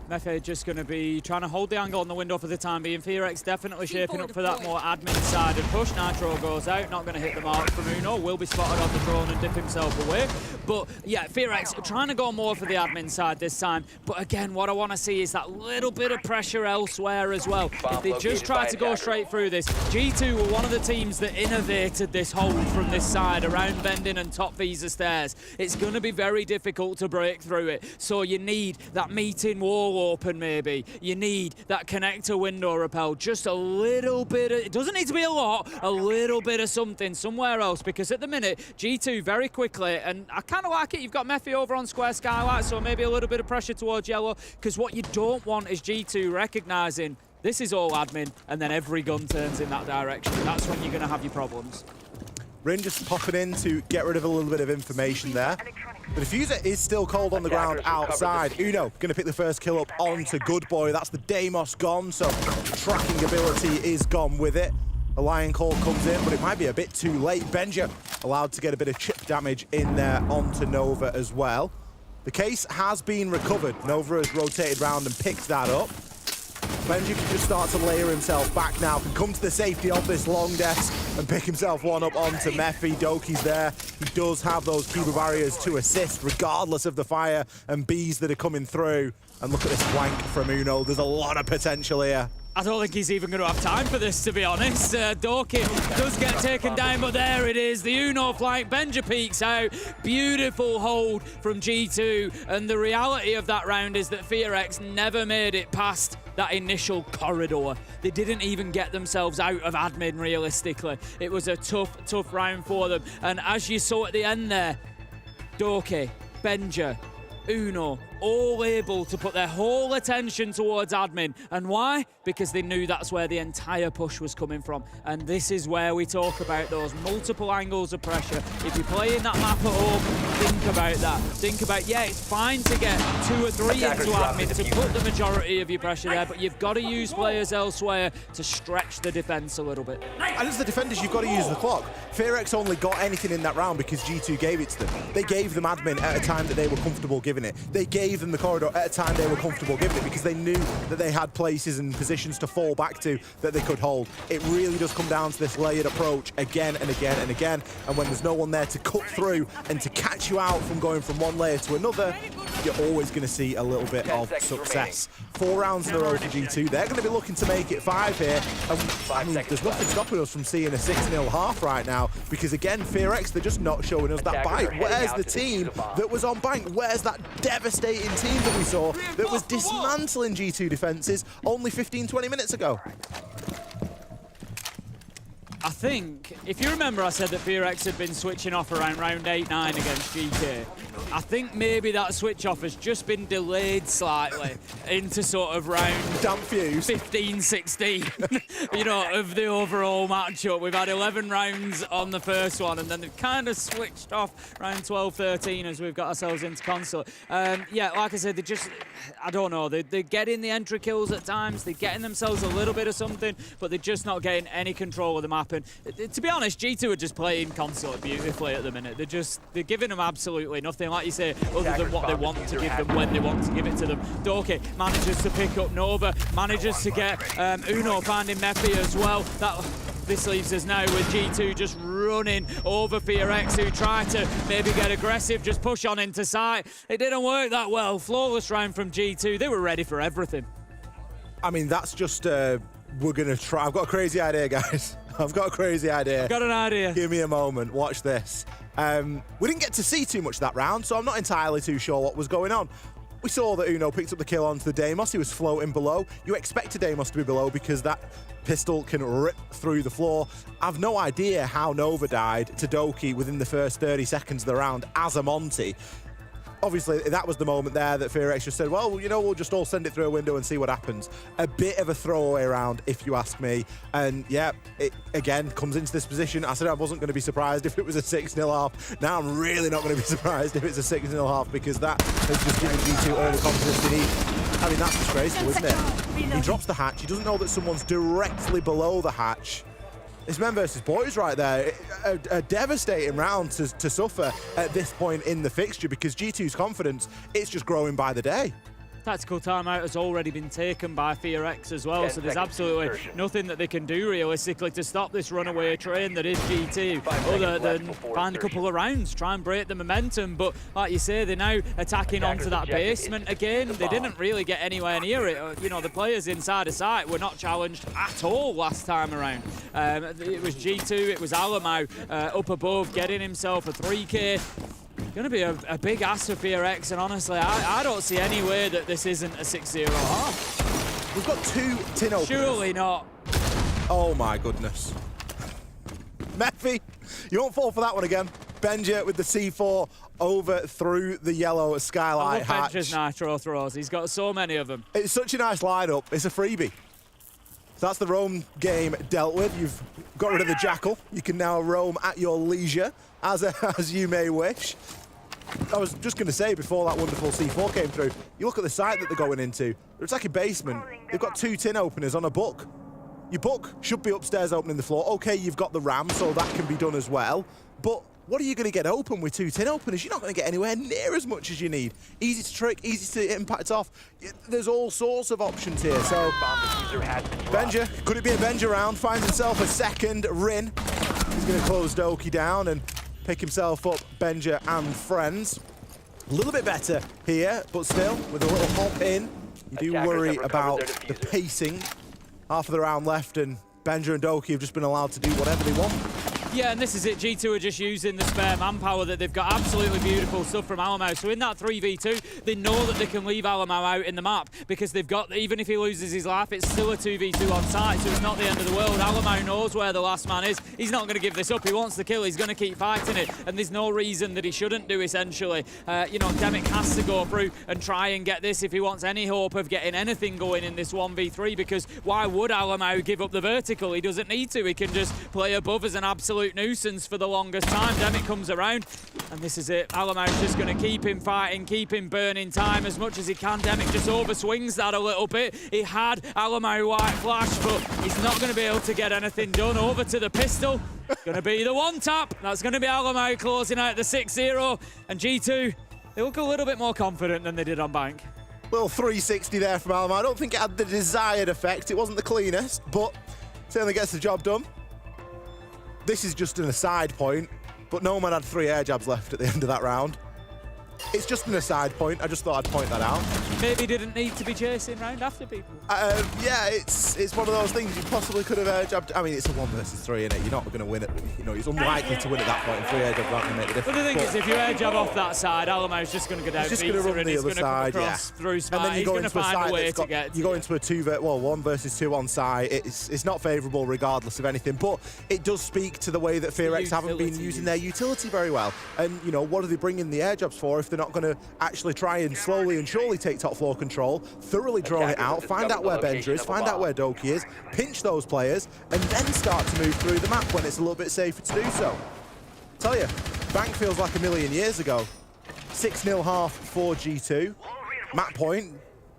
Mefe just going to be trying to hold the angle on the window for the time being. FearX definitely shaping up for that more admin-sided push. Nitro goes out, not going to hit the mark from Uno. Will be spotted on the drone and dip himself away. But yeah, FearX trying to go more for the admin side this time. But again, what I want to see is that little bit of pressure elsewhere as well. If they just try to go straight through this, G2 were one of the teams that innovated this hold from this side around bending and top visa stairs. It's going to be very difficult to break through it. So you need that meeting wall open maybe. You need that connector window repel. Just a little bit of, it doesn't need to be a lot, a little bit of something somewhere else, because at the minute, G2 very quickly, and I kind of like it, you've got Mefi over on square skylight, so maybe a little bit of pressure towards yellow, because what you don't want is G2 recognising this is all admin, and then every gun turns in that direction. That's when you're going to have your problems. Rin just popping in to get rid of a little bit of information there. The diffuser is still cold on the ground outside. Uno going to pick the first kill up onto Good Boy. That's the Deimos gone, so tracking ability is gone with it. A Lion Call comes in, but it might be a bit too late. Benja allowed to get a bit of chip damage in there onto Nova as well. The case has been recovered. Nova has rotated round and picked that up. Benji can just start to layer himself back now, can come to the safety of this long desk and pick himself one up onto Mefi. Doki's there. He does have those Cuba barriers to assist, regardless of the fire and bees that are coming through. And look at this flank from Uno. There's a lot of potential here. I don't think he's even going to have time for this, to be honest. Doki does get taken down, but there it is. The Uno flank. Benja peeks out. Beautiful hold from G2. And the reality of that round is that FearX never made it past that initial corridor. They didn't even get themselves out of admin, realistically. It was a tough round for them. And as you saw at the end there, Doki, Benja, Uno, all able to put their whole attention towards admin. And why? Because they knew that's where the entire push was coming from. And this is where we talk about those multiple angles of pressure. If you're playing that map at home, think about that. Think about, yeah, it's fine to get 2 or 3 into admin to put the majority of your pressure there, but you've got to use players elsewhere to stretch the defense a little bit. And as the defenders, you've got to use the clock. FearX only got anything in that round because G2 gave it to them. They gave them admin at a time that they were comfortable giving it. They gave them the corridor at a time they were comfortable giving it because they knew that they had places and positions to fall back to that they could hold. It really does come down to this layered approach again and again and again. And when there's no one there to cut through and to catch you out from going from one layer to another, you're always going to see a little bit of success. 4 rounds in a row for G2. They're going to be looking to make it 5 here. And I mean, there's nothing stopping us from seeing a 6-0 half right now because, again, FearX, they're just not showing us that bite. Where's the team that was on bank? Where's that devastating team that we saw that was dismantling G2 defenses only 15-20 minutes ago? I think, if you remember, I said that FearX had been switching off around round 8-9 against Geekay. I think maybe that switch off has just been delayed slightly into sort of round 15-16, you know, of the overall matchup. We've had 11 rounds on the first one, and then they've kind of switched off round 12-13 as we've got ourselves into Consulate. Yeah, like I said, they just, I don't know, they're getting the entry kills at times, they're getting themselves a little bit of something, but they're just not getting any control of the map. And to be honest, G2 are just playing Consulate beautifully at the minute. They're giving them absolutely nothing. anything, like you say, other than what they want to give them when they want to give it to them. Doki manages to pick up Nova, manages to get Uno finding Meppy as well. This leaves us now with G2 just running over FearX, who tried to maybe get aggressive, just push on into sight. It didn't work that well. Flawless round from G2. They were ready for everything. I mean, that's just, we're going to try. I've got a crazy idea, guys. I've got a crazy idea. I've got an idea. Give me a moment. Watch this. We didn't get to see too much that round, so I'm not entirely too sure what was going on. We saw that Uno picked up the kill onto the Deimos. He was floating below. You expected Deimos to be below because that pistol can rip through the floor. I've no idea how Nova died to Doki within the first 30 seconds of the round as a Monty. Obviously, that was the moment there that FearX just said, well, you know, we'll just all send it through a window and see what happens. A bit of a throwaway round, if you ask me. And yeah, it again comes into this position. I said I wasn't going to be surprised if it was a 6-0 half. Now I'm really not going to be surprised if it's a 6-0 half, because that has just given G2 all the confidence they need. I mean, that's disgraceful, isn't it? He drops the hatch. He doesn't know that someone's directly below the hatch. It's men versus boys right there. A devastating round to suffer at this point in the fixture, because G2's confidence, it's just growing by the day. Tactical timeout has already been taken by FearX as well, so there's absolutely nothing that they can do realistically to stop this runaway train that is G2, other than find a couple of rounds, try and break the momentum. But like you say, they're now attacking onto that basement again. They didn't really get anywhere near it. You know, the players inside of sight were not challenged at all last time around. It was G2, it was Alamau up above, getting himself a 3K. Going to be a big ask for FearX, and honestly, I don't see any way that this isn't a 6-0 half. We've got 2 tin openers. Surely not. Oh my goodness. Meppy, you won't fall for that one again. Benja with the C4 over through the yellow skylight hatch. Benja's nitro throws. He's got so many of them. It's such a nice lineup. It's a freebie. So that's the roam game dealt with. You've got rid of the jackal. You can now roam at your leisure, as you may wish. I was just going to say, before that wonderful C4 came through, you look at the site that they're going into. They're attacking basement. They've got 2 tin openers on a book. Your book should be upstairs opening the floor. Okay, you've got the RAM, so that can be done as well. But what are you going to get open with 2 tin openers? You're not going to get anywhere near as much as you need. Easy to trick, easy to impact off. There's all sorts of options here. So, Benja, could it be a Benja round? Finds himself a second Rin. He's going to close Doki down and pick himself up Benja and friends. A little bit better here, but still, with a little hop in, you do worry about the pacing. Half of the round left, and Benja and Doki have just been allowed to do whatever they want. Yeah, and this is it. G2 are just using the spare manpower that they've got. Absolutely beautiful stuff from Alamau. So in that 3v2, they know that they can leave Alamau out in the map, because they've got, even if he loses his life, it's still a 2v2 on site, so it's not the end of the world. Alamau knows where the last man is. He's not going to give this up. He wants the kill. He's going to keep fighting it, and there's no reason that he shouldn't do, essentially. You know, Demic has to go through and try and get this if he wants any hope of getting anything going in this 1v3, because why would Alamau give up the vertical? He doesn't need to. He can just play above as an absolute nuisance for the longest time. Demic comes around, and this is it. Alamau's just going to keep him fighting, keep him burning time as much as he can. Demic just overswings that a little bit. He had Alamau white flash, but he's not going to be able to get anything done. Over to the pistol. Going to be the one tap. That's going to be Alamau closing out the 6-0. And G2, they look a little bit more confident than they did on Bank. Little 360 there from Alamau. I don't think it had the desired effect. It wasn't the cleanest, but certainly gets the job done. This is just an aside point, but Nomad had 3 air jabs left at the end of that round. It's just an aside point. I just thought I'd point that out. Maybe didn't need to be chasing round after people. Yeah, it's one of those things you possibly could have air jabbed. I mean, it's a 1 versus 3, isn't it? You're not going to win it. You know, it's unlikely to win at that point. And 3 air jabs aren't going to make the difference. But the thing is, if you air jab off that side, Alamau's just going to go down. He's just going to run the other side, yeah. Through and then you go into a side that's got, you go into a 1 versus 2 on side. It's not favourable regardless of anything, but it does speak to the way that FearX haven't been using their utility very well. And you know, what are they bringing the air jabs for if they're not going to actually try and slowly and surely take top floor control, thoroughly drone it out, find out where Benja is, find out where Doki is, pinch those players, and then start to move through the map when it's a little bit safer to do so. Tell you, Bank feels like a million years ago. 6-0 half for G2. Map point.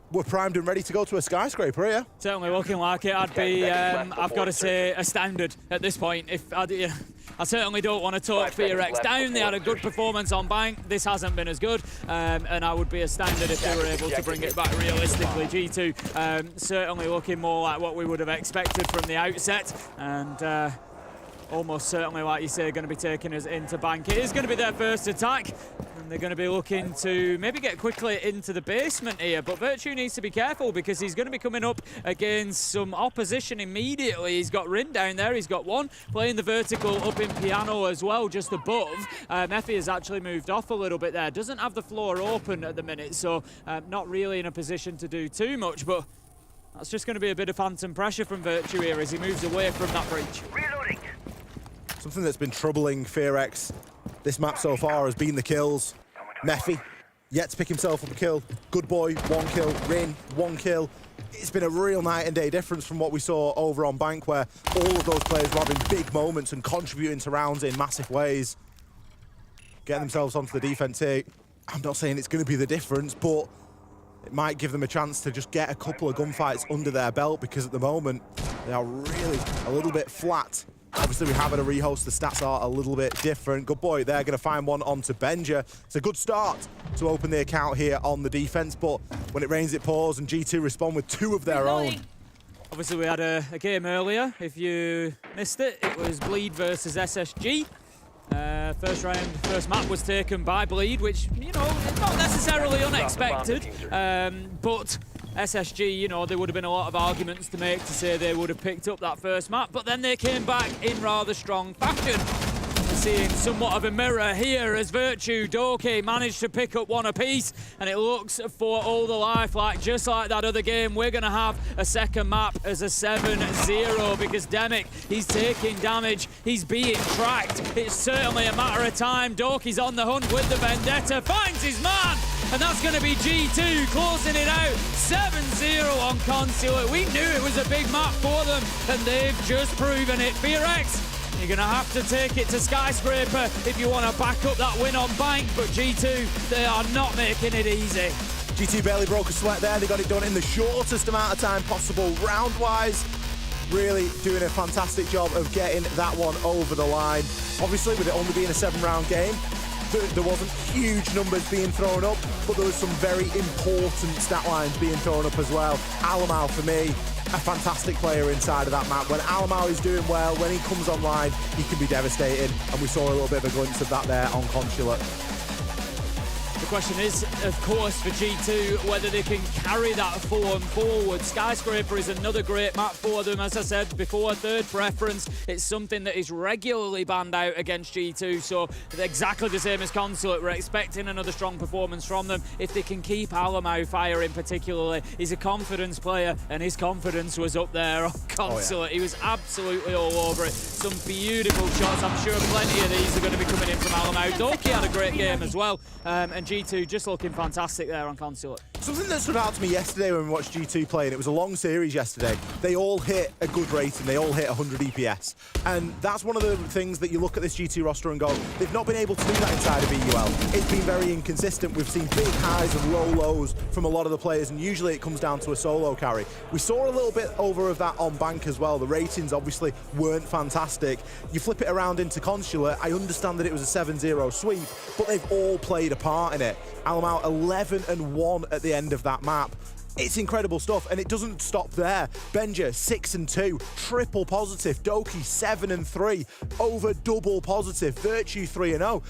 We're primed and ready to go to a skyscraper here. Certainly looking like it. I've got to say, astounded at this point. If I certainly don't want to talk 5 seconds FearX left down. They had a before good performance on Bank. This hasn't been as good, and I would be astounded if they were able to bring it back realistically. G2 certainly looking more like what we would have expected from the outset, and almost certainly, like you say, going to be taking us into Bank. It is going to be their first attack, and they're going to be looking to maybe get quickly into the basement here, but Virtue needs to be careful because he's going to be coming up against some opposition immediately. He's got Rin down there, he's got one playing the vertical up in Piano as well, just above. Meffy has actually moved off a little bit there, doesn't have the floor open at the minute, so not really in a position to do too much, but that's just going to be a bit of phantom pressure from Virtue here as he moves away from that breach. Reloading. Something that's been troubling FearX this map so far has been the kills. Meffy, yet to pick himself up a kill. Good boy, 1 kill. Rin, 1 kill. It's been a real night and day difference from what we saw over on Bank, where all of those players were having big moments and contributing to rounds in massive ways. Getting themselves onto the defense here. I'm not saying it's going to be the difference, but it might give them a chance to just get a couple of gunfights under their belt, because at the moment they are really a little bit flat. Obviously, we have had a rehost. The stats are a little bit different. Good boy, they're going to find one onto Benja. It's a good start to open the account here on the defense, but when it rains, it pours, and G2 respond with 2 of their own. Obviously, we had a game earlier. If you missed it, it was Bleed versus SSG. First round, first map was taken by Bleed, which, you know, not necessarily unexpected, but SSG, you know, there would have been a lot of arguments to make to say they would have picked up that first map, but then they came back in rather strong fashion. We're seeing somewhat of a mirror here as Virtue, Doki managed to pick up one apiece, and it looks for all the life like just like that other game, we're going to have a second map as a 7-0 because Demic, he's taking damage, he's being tracked. It's certainly a matter of time. Doki's on the hunt with the Vendetta, finds his man, and that's going to be G2 closing it out. 7-0 on Consulate. We knew it was a big map for them, and they've just proven it. FearX, you're going to have to take it to Skyscraper if you want to back up that win on Bank, but G2, they are not making it easy. G2 barely broke a sweat there. They got it done in the shortest amount of time possible round-wise. Really doing a fantastic job of getting that one over the line. Obviously, with it only being a 7-round game, there wasn't huge numbers being thrown up, but there was some very important stat lines being thrown up as well. Alamau, for me, a fantastic player inside of that map. When Alamau is doing well, when he comes online, he can be devastating, and we saw a little bit of a glimpse of that there on Consulate. The question is, of course, for G2, whether they can carry that form forward. Skyscraper is another great map for them. As I said before, third preference. It's something that is regularly banned out against G2, so exactly the same as Consulate. We're expecting another strong performance from them. If they can keep Alamau firing particularly, he's a confidence player, and his confidence was up there on Consulate. He was absolutely all over it. Some beautiful shots. I'm sure plenty of these are going to be coming in from Alamau. Doki had a great game as well, and G2 just looking fantastic there on Consulate. Something that stood out to me yesterday when we watched G2 play, and it was a long series yesterday, they all hit a good rating, they all hit 100 EPS. And that's one of the things that you look at this G2 roster and go, they've not been able to do that inside of EUL. It's been very inconsistent. We've seen big highs and low lows from a lot of the players, and usually it comes down to a solo carry. We saw a little bit over of that on Bank as well. The ratings obviously weren't fantastic. You flip it around into Consulate, I understand that it was a 7-0 sweep, but they've all played a part in it. Alamau 11-1 at the end of that map. It's incredible stuff, and it doesn't stop there. Benja 6-2, triple positive. Doki 7-3, over double positive. Virtue 3-0.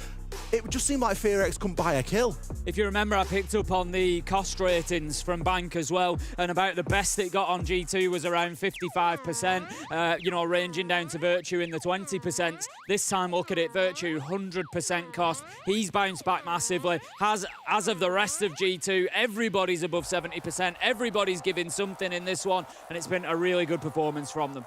It just seemed like FearX couldn't buy a kill. If you remember, I picked up on the cost ratings from Bank as well, and about the best it got on G2 was around 55%, you know, ranging down to Virtue in the 20%. This time, look at it, Virtue, 100% cost. He's bounced back massively, as of the rest of G2. Everybody's above 70%. Everybody's giving something in this one, and it's been a really good performance from them.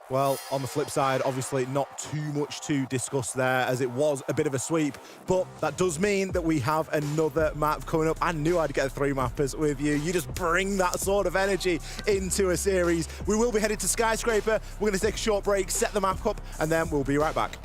Well, on the flip side, obviously not too much to discuss there, as it was a bit of a sweep, but that does mean that we have another map coming up. I knew I'd get 3 mappers with you. You just bring that sort of energy into a series. We will be headed to Skyscraper. We're going to take a short break, set the map up, and then we'll be right back.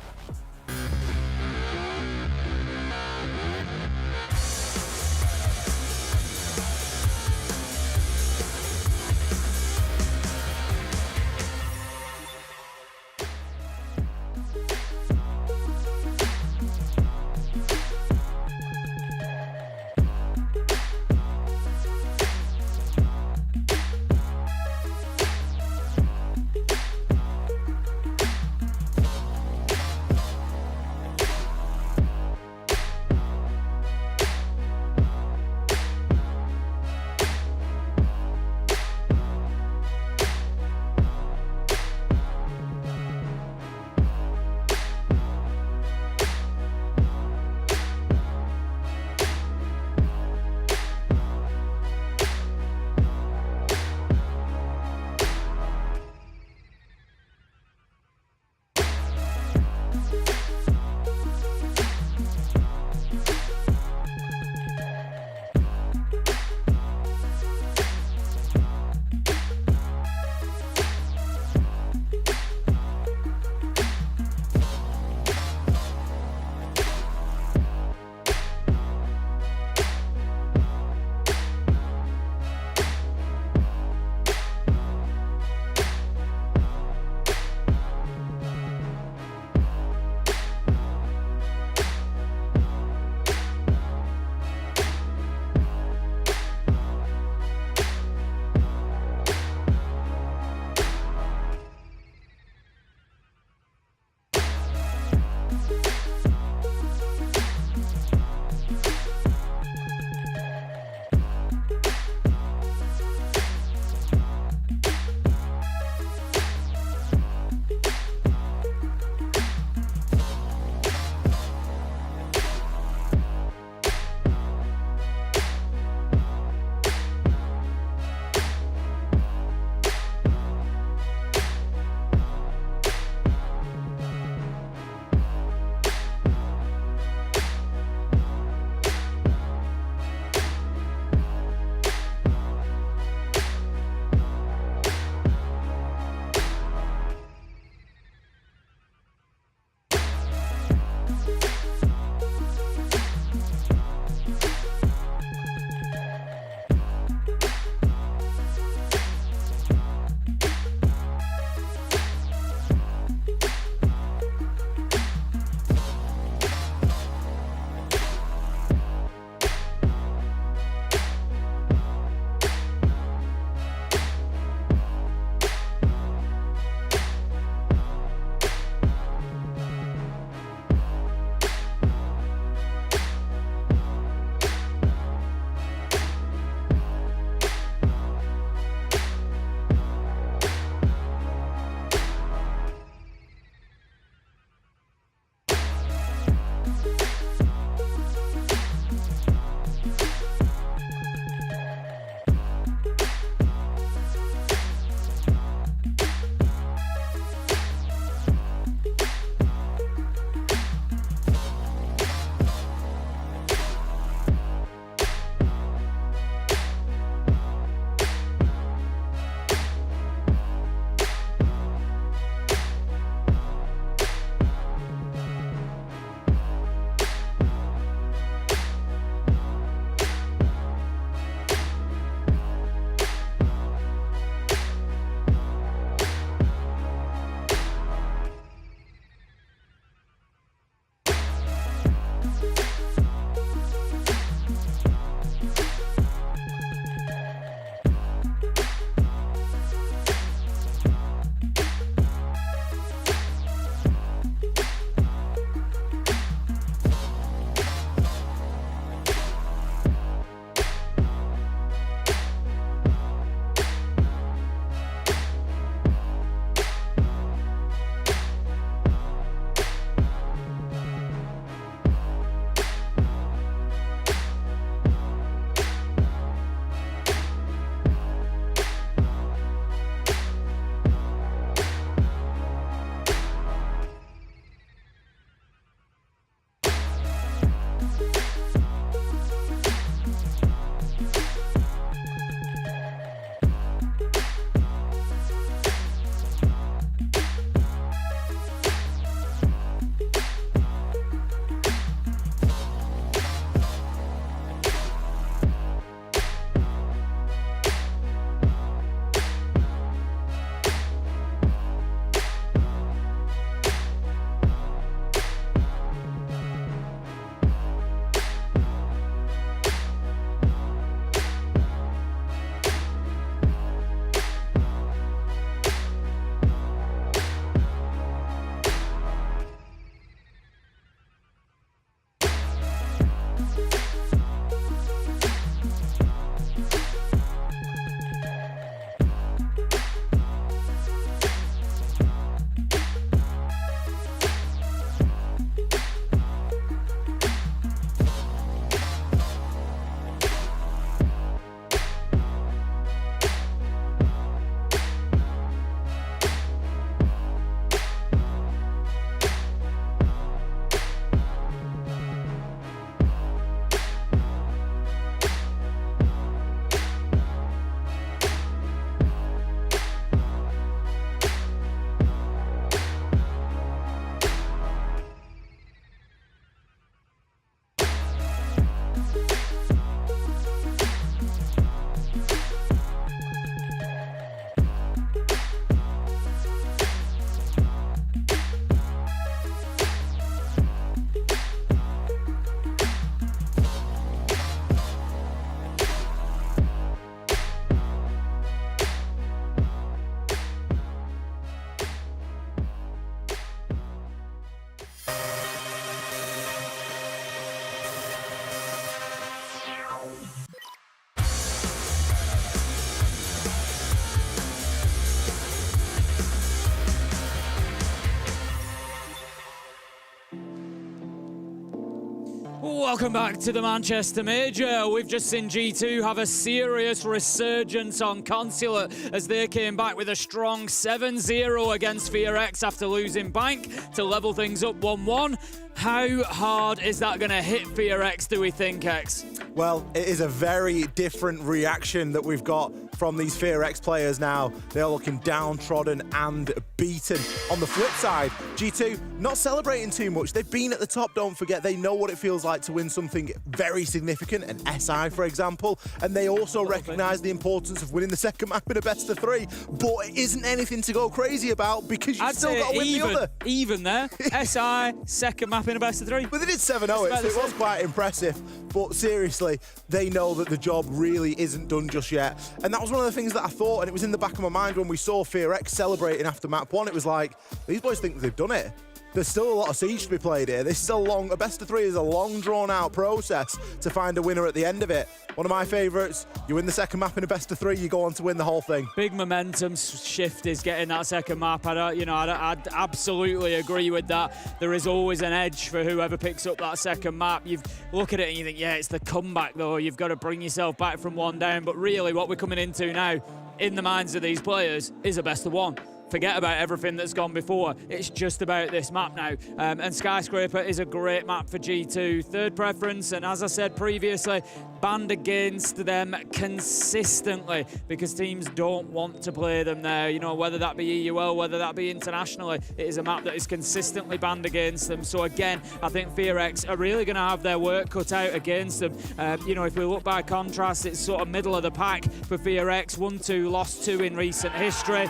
Welcome back to the Manchester Major. We've just seen G2 have a serious resurgence on Consulate as they came back with a strong 7-0 against FearX after losing Bank to level things up 1-1. How hard is that going to hit FearX, do we think, X? Well, it is a very different reaction that we've got from these FearX players now. They're looking downtrodden and beaten. On the flip side, G2 not celebrating too much. They've been at the top, don't forget. They know what it feels like to win something very significant, an SI, for example. And they also recognise the importance of winning the second map in a best-of-3. But it isn't anything to go crazy about because you've still got to win the other. Even there. SI, second map in a best-of-3. But they did 7-0 it, so it was quite impressive. But seriously, they know that the job really isn't done just yet. And that was one of the things that I thought, and it was in the back of my mind when we saw FearX celebrating after map 1. It was like, these boys think they've done it. There's still a lot of siege to be played here. This is a best-of-3 is a long, drawn-out process to find a winner at the end of it. One of my favourites, you win the second map in a best-of-3, you go on to win the whole thing. Big momentum shift is getting that second map. I'd absolutely agree with that. There is always an edge for whoever picks up that second map. You look at it and you think, yeah, it's the comeback, though. You've got to bring yourself back from 1 down. But really, what we're coming into now, in the minds of these players, is a best-of-1. Forget about everything that's gone before. It's just about this map now. And Skyscraper is a great map for G2. Third preference, and as I said previously, banned against them consistently because teams don't want to play them there. You know, whether that be EUL, whether that be internationally, it is a map that is consistently banned against them. So again, I think FearX are really going to have their work cut out against them. If we look by contrast, it's sort of middle of the pack for FearX. 1-2, lost 2 in recent history.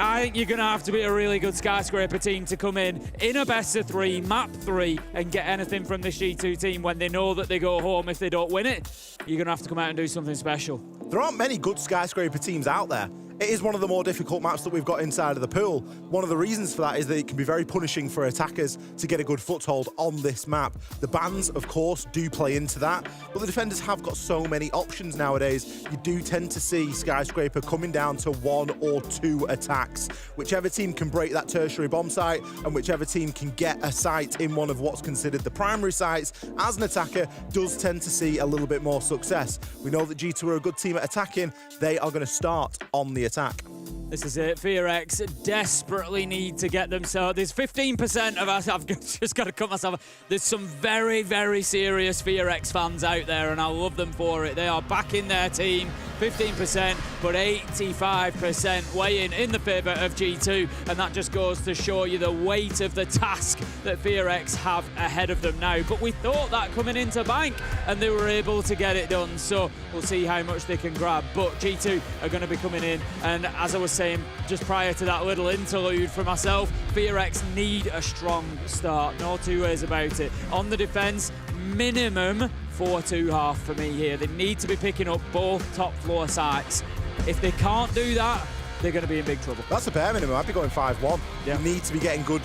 I think you're going to have to be a really good Skyscraper team to come in a best-of-3, map 3, and get anything from this G2 team when they know that they go home if they don't win it. You're going to have to come out and do something special. There aren't many good Skyscraper teams out there. It is one of the more difficult maps that we've got inside of the pool. One of the reasons for that is that it can be very punishing for attackers to get a good foothold on this map. The bans, of course, do play into that, but the defenders have got so many options nowadays. You do tend to see Skyscraper coming down to 1 or 2 attacks. Whichever team can break that tertiary bomb site and whichever team can get a site in one of what's considered the primary sites as an attacker does tend to see a little bit more success. We know that G2 are a good team at attacking. They are going to start on the attack. This is it. FearX desperately need to get themselves. There's 15% of us. I've just got to cut myself. There's some very, very serious FearX fans out there, and I love them for it. They are backing their team. 15%, but 85% weighing in the favour of G2, and that just goes to show you the weight of the task that FearX have ahead of them now. But we thought that coming into Bank, and they were able to get it done, so we'll see how much they can grab. But G2 are going to be coming in, and as I was saying just prior to that little interlude for myself, FearX need a strong start, no two ways about it. On the defence, minimum 4-2-half for me here. They need to be picking up both top floor sites. If they can't do that, they're going to be in big trouble. That's a bare minimum. I'd be going 5-1. Yeah. You need to be getting good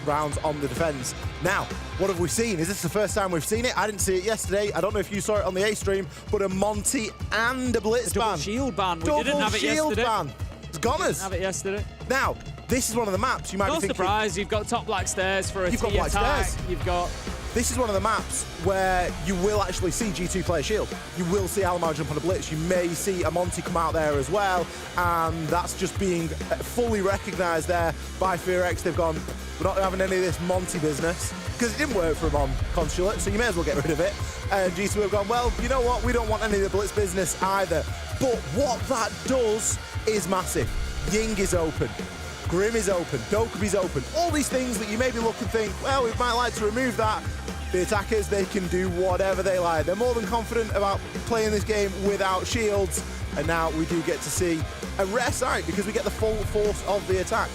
rounds on the defence. Now, what have we seen? Is this the first time we've seen it? I didn't see it yesterday. I don't know if you saw it on the A stream, but a Monty and a Blitz ban. Double shield ban. We didn't have it yesterday. Ban. It's goners. Didn't have it yesterday. Now, this is one of the maps you might be thinking. No surprise, you've got top black stairs for a You've got T black attack. stairs. You've got... This is one of the maps where you will actually see G2 play a shield. You will see Almar jump on a blitz. You may see a Monty come out there as well. And that's just being fully recognised there by FearX. They've gone, we're not having any of this Monty business because it didn't work for them on Consulate, so you may as well get rid of it. And G2 have gone, well, you know what? We don't want any of the blitz business either. But what that does is massive. Ying is open. Grim is open, Dokubi's open. All these things that you maybe look and think, well, we might like to remove that. The attackers, they can do whatever they like. They're more than confident about playing this game without shields. And now we do get to see a rare sight because we get the full force of the attack.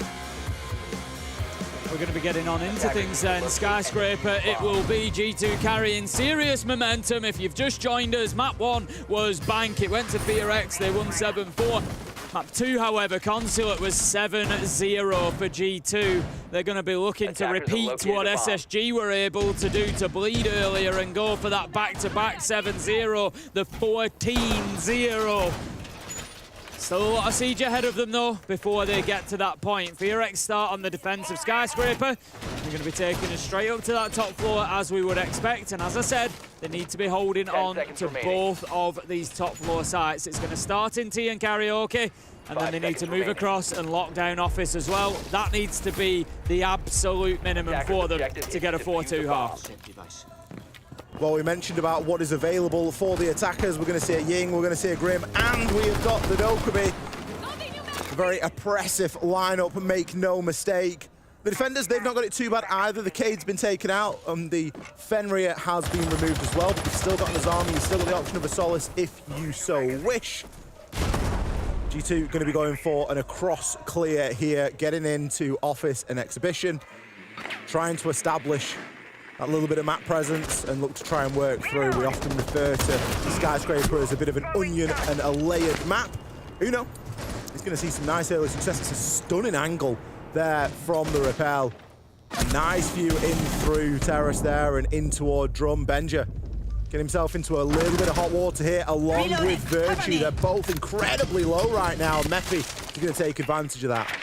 We're going to be getting on into things then. Skyscraper, it will be G2 carrying serious momentum. If you've just joined us, map 1 was Bank. It went to FearX, they won 7-4. Map 2, however, Consulate was 7-0 for G2. They're going to be looking to repeat what SSG were able to do to Bleed earlier and go for that back-to-back 7-0, the 14-0. Still a lot of siege ahead of them, though, before they get to that point. FearX start on the defense of Skyscraper. They're going to be taking us straight up to that top floor as we would expect. And as I said, they need to be holding on to both of these top floor sites. It's going to start in Tea and Karaoke, and then they need to move across and lock down Office as well. That needs to be the absolute minimum for them to get a 4-2 half. Well, we mentioned about what is available for the attackers. We're going to see a Ying, we're going to see a Grim, and we have got the Dokkaebi. A very oppressive lineup, make no mistake. The defenders, they've not got it too bad either. The Cade's been taken out, and the Fenrir has been removed as well, but you've still got Nazami, you've still got the option of a Solace if you so wish. G2 going to be going for an across clear here, getting into Office and Exhibition, trying to establish that little bit of map presence and look to try and work through. We often refer to Skyscraper as a bit of an onion and a layered map. Uno, he's going to see some nice early success. It's a stunning angle there from the rappel. A nice view in through Terrace there and in toward Drum. Benja getting himself into a little bit of hot water here along with Virtue. They're both incredibly low right now. Mephi is going to take advantage of that.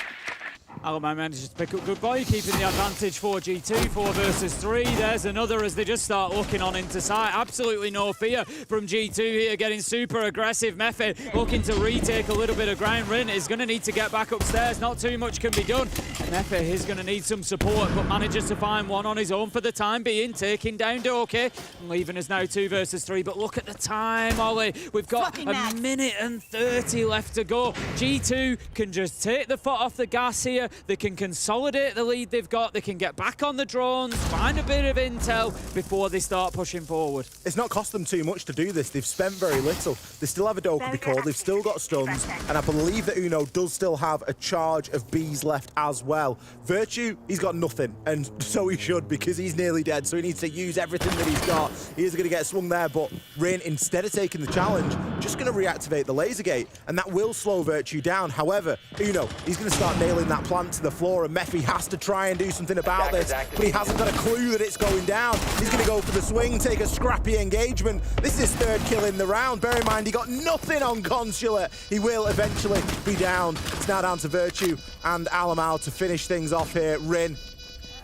Alamau manages to pick up good boy, keeping the advantage for G2, 4 versus 3. There's another as they just start looking on into sight. Absolutely no fear from G2 here, getting super aggressive. Mephi looking to retake a little bit of ground. Rin is going to need to get back upstairs. Not too much can be done. Mephi is going to need some support, but manages to find one on his own for the time being, taking down Dokkaebi and leaving us now 2 versus 3. But look at the time, Ollie. We've got a minute and 30 left to go. G2 can just take the foot off the gas here. They can consolidate the lead they've got. They can get back on the drones, find a bit of intel before they start pushing forward. It's not cost them too much to do this. They've spent very little. They still have a Dokkaebi core. They've still got stuns. And I believe that Uno does still have a charge of bees left as well. Virtue, he's got nothing. And so he should, because he's nearly dead. So he needs to use everything that he's got. He is going to get swung there. But Rain, instead of taking the challenge, just going to reactivate the laser gate. And that will slow Virtue down. However, Uno, he's going to start nailing that plant to the floor, and Mephi has to try and do something about this, but he hasn't got a clue that it's going down. He's going to go for the swing, take a scrappy engagement. This is his 3rd kill in the round. Bear in mind, he got nothing on Consulate. He will eventually be down. It's now down to Virtue and Alamau to finish things off here. Rin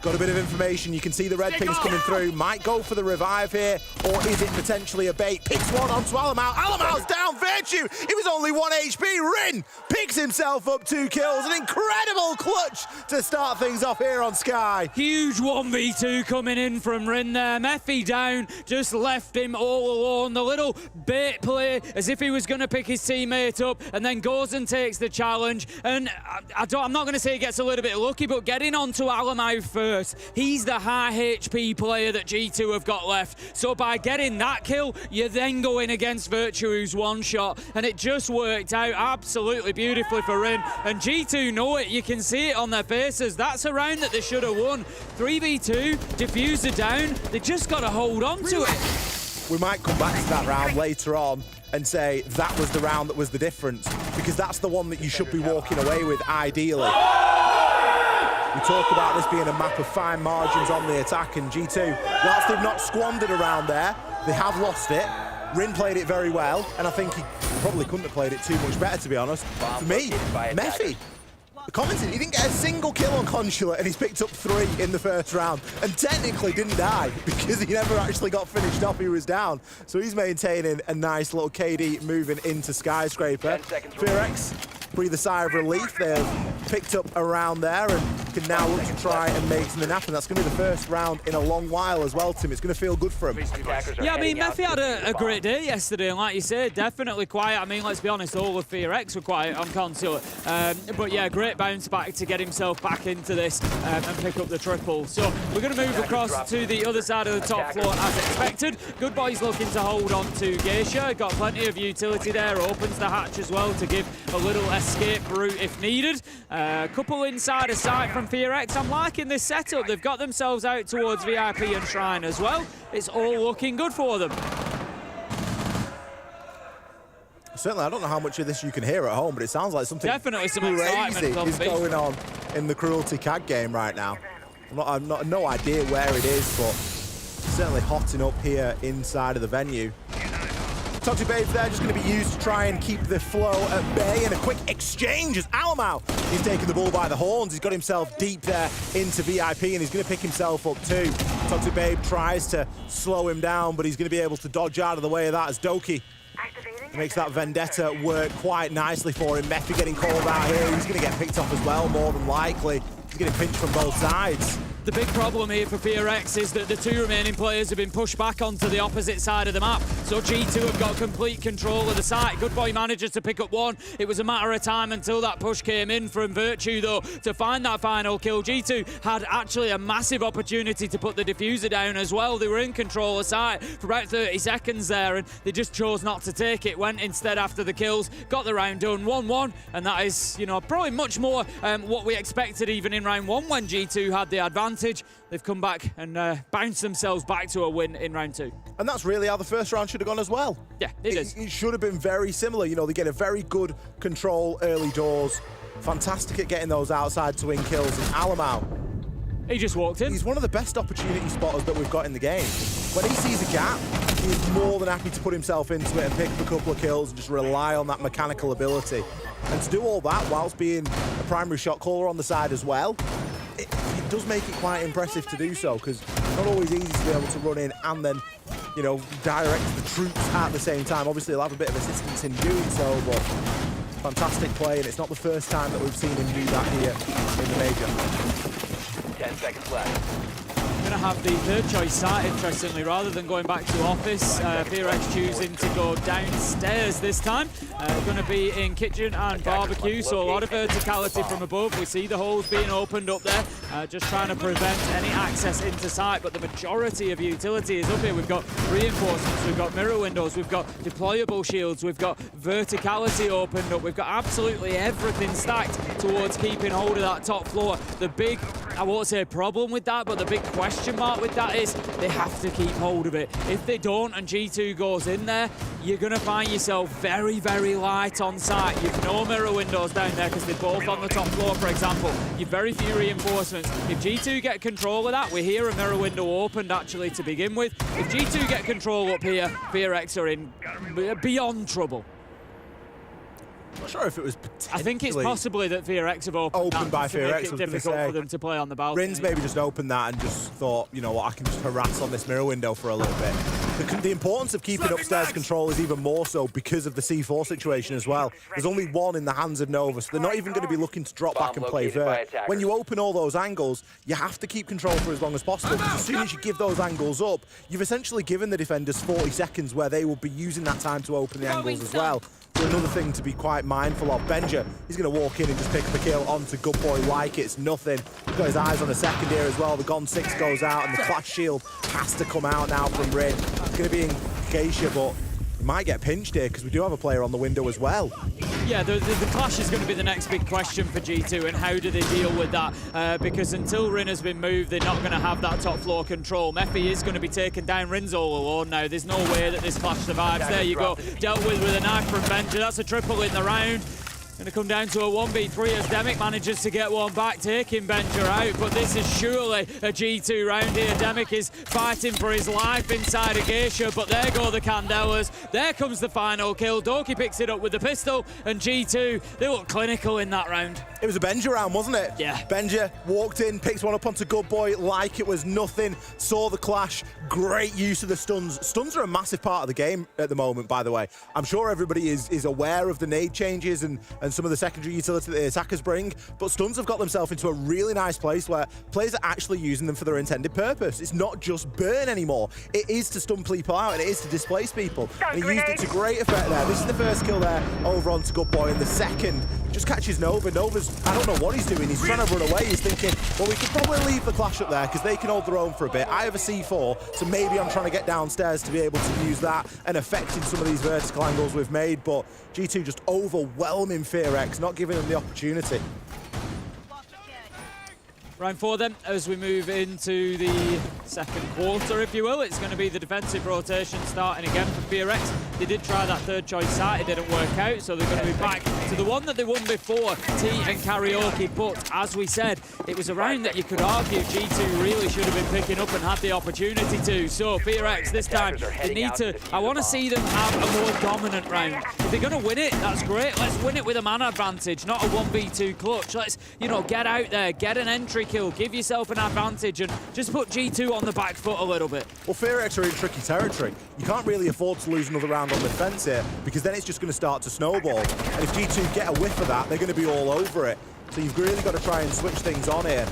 got a bit of information. You can see the red pings coming through. Might go for the revive here, or is it potentially a bait? Picks one onto Alamau. Alamau's down. Virtue, he was only 1 HP. Rin picks himself up 2 kills. An incredible clutch to start things off here on Sky. Huge 1v2 coming in from Rin there. Mephi down, just left him all alone. The little bait play as if he was going to pick his teammate up, and then goes and takes the challenge. And I'm not going to say he gets a little bit lucky, but getting onto Alamau first. He's the high HP player that G2 have got left. So by getting that kill, you're then going against Virtue, who's one shot. And it just worked out absolutely beautifully for Rin. And G2 know it. You can see it on their faces. That's a round that they should have won. 3v2, diffuser down. They just got to hold on to it. We might come back to that round later on and say that was the round that was the difference, because that's the one that you should be walking away with, ideally. We talk about this being a map of fine margins on the attack, and G2, whilst they've not squandered around there, they have lost it. Rin played it very well, and I think he probably couldn't have played it too much better, to be honest. For me, Mephi, commented, he didn't get a single kill on Consulate, and he's picked up 3 in the first round, and technically didn't die, because he never actually got finished off, he was down. So he's maintaining a nice little KD moving into Skyscraper. FearX breathe a sigh of relief. They've picked up around there and can now look to try and make something happen. That's going to be the first round in a long while as well, Tim. It's going to feel good for him. Yeah, I mean, Mephi had a great day yesterday, and like you said, definitely quiet. I mean, let's be honest, all of FearX were quiet on Consulate. But yeah, great bounce back to get himself back into this and pick up the triple. So we're going to move across to the other side of the top floor as expected. Good Boy's looking to hold on to Geisha. Got plenty of utility there. Opens the hatch as well to give a little escape route if needed. Couple inside a sight from FearX. I'm liking this setup. They've got themselves out towards VIP and Shrine as well. It's all looking good for them. Certainly, I don't know how much of this you can hear at home, but it sounds like something definitely some crazy excitement is going on in the Cruelty CAD game right now. I've no idea where it is, but certainly hotting up here inside of the venue. Toxic Babe's there, just going to be used to try and keep the flow at bay. And a quick exchange as Alamau is taking the bull by the horns. He's got himself deep there into VIP, and he's going to pick himself up too. Toxic Babe tries to slow him down, but he's going to be able to dodge out of the way of that as Doki makes that vendetta work quite nicely for him. Mephi getting called out here. He's going to get picked off as well, more than likely. He's getting pinched from both sides. The big problem here for FearX is that the two remaining players have been pushed back onto the opposite side of the map. So G2 have got complete control of the site. Good Boy manages to pick up one. It was a matter of time until that push came in from Virtue, though, to find that final kill. G2 had actually a massive opportunity to put the diffuser down as well. They were in control of the site for about 30 seconds there, and they just chose not to take it. Went instead after the kills, got the round done 1-1, and that is, you know, probably much more what we expected even in round one when G2 had the advantage. They've come back and bounced themselves back to a win in round two. And that's really how the first round should have gone as well. Yeah, it is. It should have been very similar. You know, they get a very good control early doors. Fantastic at getting those outside to win kills. And Alamau, he just walked in. He's one of the best opportunity spotters that we've got in the game. When he sees a gap, he is more than happy to put himself into it and pick up a couple of kills and just rely on that mechanical ability. And to do all that whilst being a primary shot caller on the side as well, it does make it quite impressive to do so, because it's not always easy to be able to run in and then, you know, direct the troops at the same time. Obviously, he'll have a bit of assistance in doing so, but fantastic play, and it's not the first time that we've seen him do that here in the major. 10 seconds left. Going to have the third choice site, interestingly, rather than going back to office. FearX choosing to go downstairs this time. Going to be in kitchen and barbecue, so a lot of verticality from above. We see the holes being opened up there, just trying to prevent any access into site, but the majority of utility is up here. We've got reinforcements, we've got mirror windows, we've got deployable shields, we've got verticality opened up, we've got absolutely everything stacked towards keeping hold of that top floor. The big, I won't say problem with that, but the big question mark with that is they have to keep hold of it. If they don't and G2 goes in there, you're going to find yourself very, very light on site. You've no mirror windows down there because they're both on the top floor, for example. You've very few reinforcements. If G2 get control of that, we hear a mirror window opened actually to begin with. If G2 get control up here, FearX are in beyond trouble. I'm not sure if it was potentially... I think it's possibly that FearX have opened by to FearX, make it difficult for them to play on the balcony. Rins maybe just opened that and just thought, you know what, I can just harass on this mirror window for a little bit. The importance of keeping upstairs control is even more so because of the C4 situation as well. There's only one in the hands of Nova, so they're not even going to be looking to drop back and play vert. When you open all those angles, you have to keep control for as long as possible, because as soon as you give those angles up, you've essentially given the defenders 40 seconds where they will be using that time to open the angles as well. So another thing to be quite mindful of. Benja, he's going to walk in and just pick up a kill onto Good Boy like it's nothing. He's got his eyes on a second here as well. The Gon 6 goes out and the Clash Shield has to come out now from Rin. It's going to be in Geisha, but he might get pinched here because we do have a player on the window as well. Yeah, the Clash is going to be the next big question for G2, and how do they deal with that? Because until Rin has been moved, they're not going to have that top floor control. Mephi is going to be taking down Rin's all alone now. There's no way that this Clash survives. There you go, dealt with a knife from Benja. That's a triple in the round. Going to come down to a 1v3 as Demic manages to get one back, taking Benja out. But this is surely a G2 round here. Demic is fighting for his life inside of Geisha, but there go the Candelas. There comes the final kill. Doki picks it up with the pistol, and G2, they look clinical in that round. It was a Benja round, wasn't it? Yeah. Benja walked in, picks one up onto Good Boy like it was nothing, saw the Clash, great use of the stuns. Stuns are a massive part of the game at the moment, by the way. I'm sure everybody is aware of the nade changes and some of the secondary utility that the attackers bring, but stuns have got themselves into a really nice place where players are actually using them for their intended purpose. It's not just burn anymore. It is to stun people out, and it is to displace people. And he used it to great effect there. This is the first kill there over onto Good Boy, and the second just catches Nova. Nova's, I don't know what he's doing. He's trying to run away. He's thinking, well, we could probably leave the Clash up there because they can hold their own for a bit. I have a C4, so maybe I'm trying to get downstairs to be able to use that and affecting some of these vertical angles we've made, but G2 just overwhelming FearX, not giving them the opportunity. Round 4 then, as we move into the second quarter, if you will. It's going to be the defensive rotation starting again for FearX. They did try that third choice site, it didn't work out, so they're going to be back to the one that they won before, T and Karaoke. But as we said, it was a round that you could argue G2 really should have been picking up and had the opportunity to. So FearX this time, they need to, I want to see them have a more dominant round. If they're going to win it, that's great. Let's win it with a man advantage, not a 1v2 clutch. Let's, you know, get out there, get an entry kill, give yourself an advantage, and just put G2 on the back foot a little bit. Well, FearX are in tricky territory. You can't really afford to lose another round on the defense here, because then it's just going to start to snowball. And if G2 get a whiff of that, they're going to be all over it. So you've really got to try and switch things on here.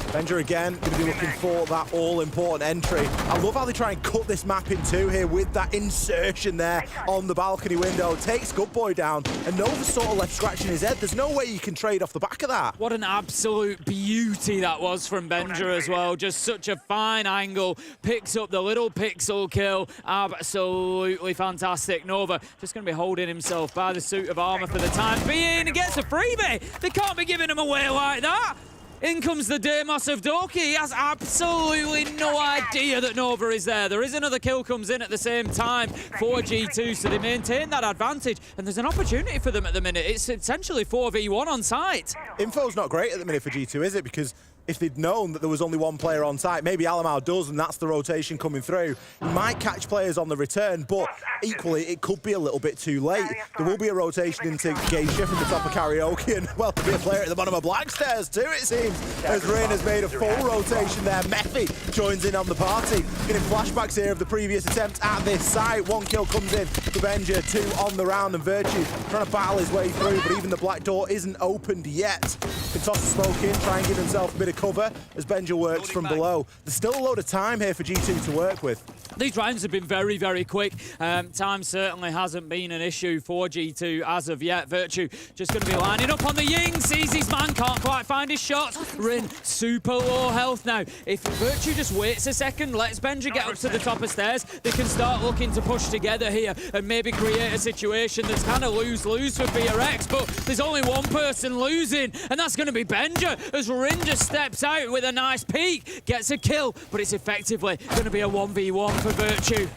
Benja again, going to be looking for that all-important entry. I love how they try and cut this map in two here with that insertion there on the balcony window. Takes Good Boy down, and Nova's sort of left scratching his head. There's no way you can trade off the back of that. What an absolute beauty that was from Benja as well. Just such a fine angle. Picks up the little pixel kill. Absolutely fantastic. Nova just going to be holding himself by the suit of armor for the time being. He gets a freebie. They can't be giving him away like that. In comes the Deimos of Doki. He has absolutely no idea that Nova is there. There is another kill comes in at the same time for G2, so they maintain that advantage. And there's an opportunity for them at the minute. It's essentially 4v1 on site. Info's not great at the minute for G2, is it? Because if they'd known that there was only one player on site, maybe Alamau does, and that's the rotation coming through. He might catch players on the return, but equally, it could be a little bit too late. There will be a rotation into Geisha from the top of Karaoke, and, well, there'll be a player at the bottom of Blackstairs too, it seems, as Rain has made a full rotation there. Mephi joins in on the party. Getting flashbacks here of the previous attempt at this site. One kill comes in for Benja, 2 on the round, and Virtue trying to battle his way through, but even the black door isn't opened yet. Can toss the smoke in, try and give himself a bit of cover as Benja works from below. There's still a load of time here for G2 to work with. These rounds have been very, very quick. Time certainly hasn't been an issue for G2 as of yet. Virtue just going to be lining up on the Ying. Sees his man, can't quite find his shots. Rin, super low health now. If Virtue just waits a second, lets Benja get up to the top of stairs, they can start looking to push together here and maybe create a situation that's kind of lose-lose for FearX, but there's only one person losing, and that's going to be Benja, as Rin just steps out with a nice peek, gets a kill, but it's effectively going to be a 1v1 for Virtue.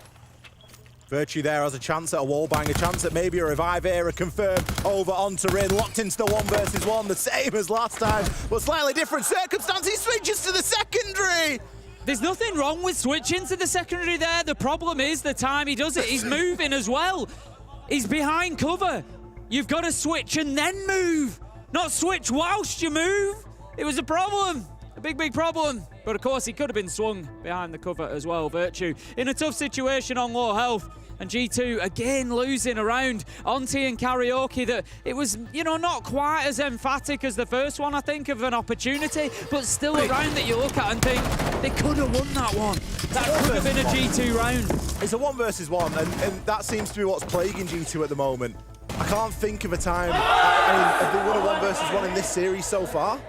Virtue there has a chance at a wallbang, a chance at maybe a revive era confirm over onto Rin, locked into the 1 versus 1, the same as last time, but slightly different circumstances. He switches to the secondary. There's nothing wrong with switching to the secondary there. The problem is the time he does it. He's moving as well. He's behind cover. You've got to switch and then move, not switch whilst you move. It was a problem. A big, big problem. But of course, he could have been swung behind the cover as well. Virtue in a tough situation on low health. And G2 again losing around Onti and Karaoke that it was, you know, not quite as emphatic as the first one, I think, of an opportunity, but still a round that you look at and think they could have won that one. That could have been a G2 round. It's a 1 versus 1, and that seems to be what's plaguing G2 at the moment. I can't think of a time, have they won a 1 versus 1 in this series so far?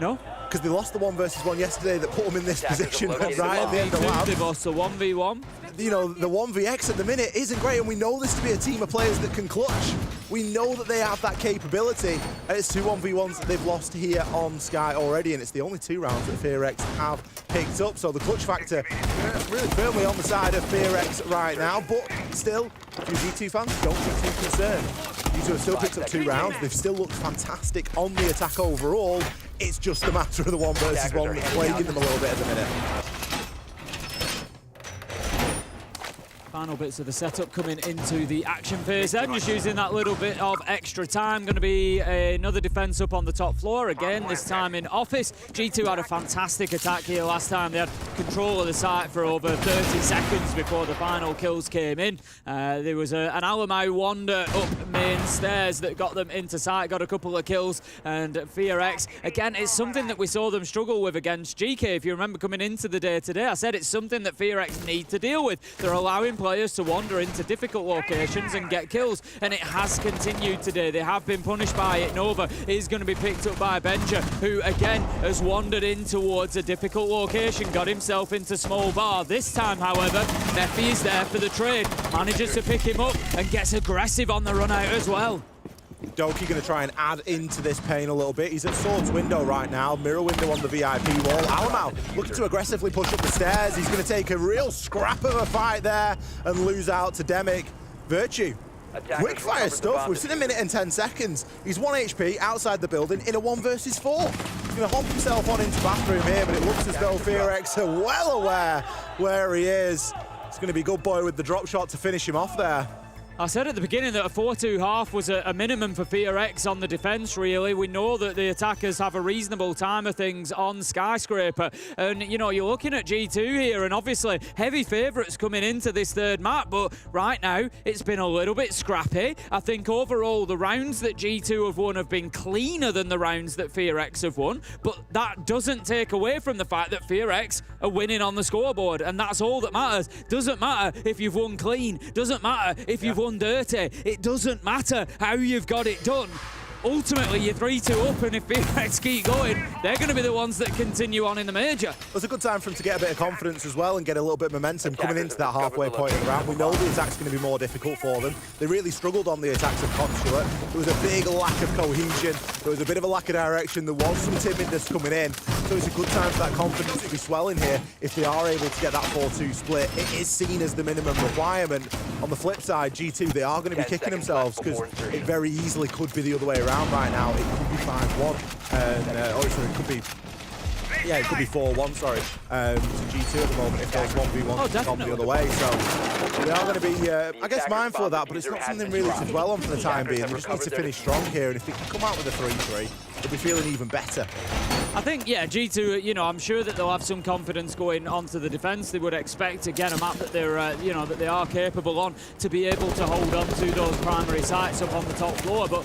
No. Because they lost the 1 versus 1 yesterday that put them in this position right at the end of the round. They've lost the 1v1. You know, the 1vx at the minute isn't great, and we know this to be a team of players that can clutch. We know that they have that capability, and it's 2 1v1s that they've lost here on Sky already, and it's the only 2 rounds that FearX have picked up. So the clutch factor really firmly on the side of FearX right now, but still, if you're G2 fans, don't be too concerned. G2 have still picked up 2 rounds. They've still looked fantastic on the attack overall. It's just a matter of the 1 versus 1 that's plaguing them a little bit at the minute. Final bits of the setup coming into the action phase then, just using that little bit of extra time. Going to be another defense up on the top floor again, this time in office. G2 had a fantastic attack here last time. They had control of the site for over 30 seconds before the final kills came in. There was an Alamau wander up main stairs that got them into site, got a couple of kills, and FearX, again, it's something that we saw them struggle with against Geekay. If you remember coming into the day today, I said it's something that FearX need to deal with. They're allowing players to wander into difficult locations and get kills, and it has continued today. They have been punished by it. Nova is going to be picked up by Benja, who again has wandered in towards a difficult location, got himself into small bar. This time, however, Mephi is there for the trade, manages to pick him up and gets aggressive on the run out as well. Doki going to try and add into this pain a little bit. He's at Sword's window right now, mirror window on the VIP wall. Alamau looking to aggressively push up the stairs. He's going to take a real scrap of a fight there and lose out to Demic. Virtue, quick fire stuff. We've seen a minute and 10 seconds. He's 1 HP outside the building in a 1 versus 4. He's going to hop himself on into bathroom here, but it looks as though FearX are well aware where he is. It's going to be Good Boy with the drop shot to finish him off there. I said at the beginning that a 4-2 half was a minimum for FearX on the defence, really. We know that the attackers have a reasonable time of things on Skyscraper. And, you know, you're looking at G2 here, and obviously heavy favourites coming into this third map. But right now, it's been a little bit scrappy. I think overall, the rounds that G2 have won have been cleaner than the rounds that FearX have won. But that doesn't take away from the fact that FearX are winning on the scoreboard. And that's all that matters. Doesn't matter if you've won clean. Doesn't matter if you've won dirty. It doesn't matter how you've got it done. Ultimately, you're 3-2 up, and if FearX keep going, they're going to be the ones that continue on in the major. It's a good time for them to get a bit of confidence as well and get a little bit of momentum coming into that halfway point of the round. We know the attack's going to be more difficult for them. They really struggled on the attacks of Consulate. There was a big lack of cohesion. There was a bit of a lack of direction. There was some timidness coming in. So it's a good time for that confidence to be swelling here if they are able to get that 4-2 split. It is seen as the minimum requirement. On the flip side, G2, they are going to be kicking themselves because it very easily could be the other way around right now. It could be 5-1. It could be... Yeah, it could be 4-1, sorry, to G2 at the moment if those 1v1s have gone the other way. So they are going to be, I guess, mindful of that, but it's not something really to dwell on for the time being. They just need to finish strong here, and if they can come out with a 3-3, they'll be feeling even better. I think, yeah, G2, you know, I'm sure that they'll have some confidence going onto the defence. They would expect, again, a map that they're, you know, that they are capable on to be able to hold on to those primary sites up on the top floor. But,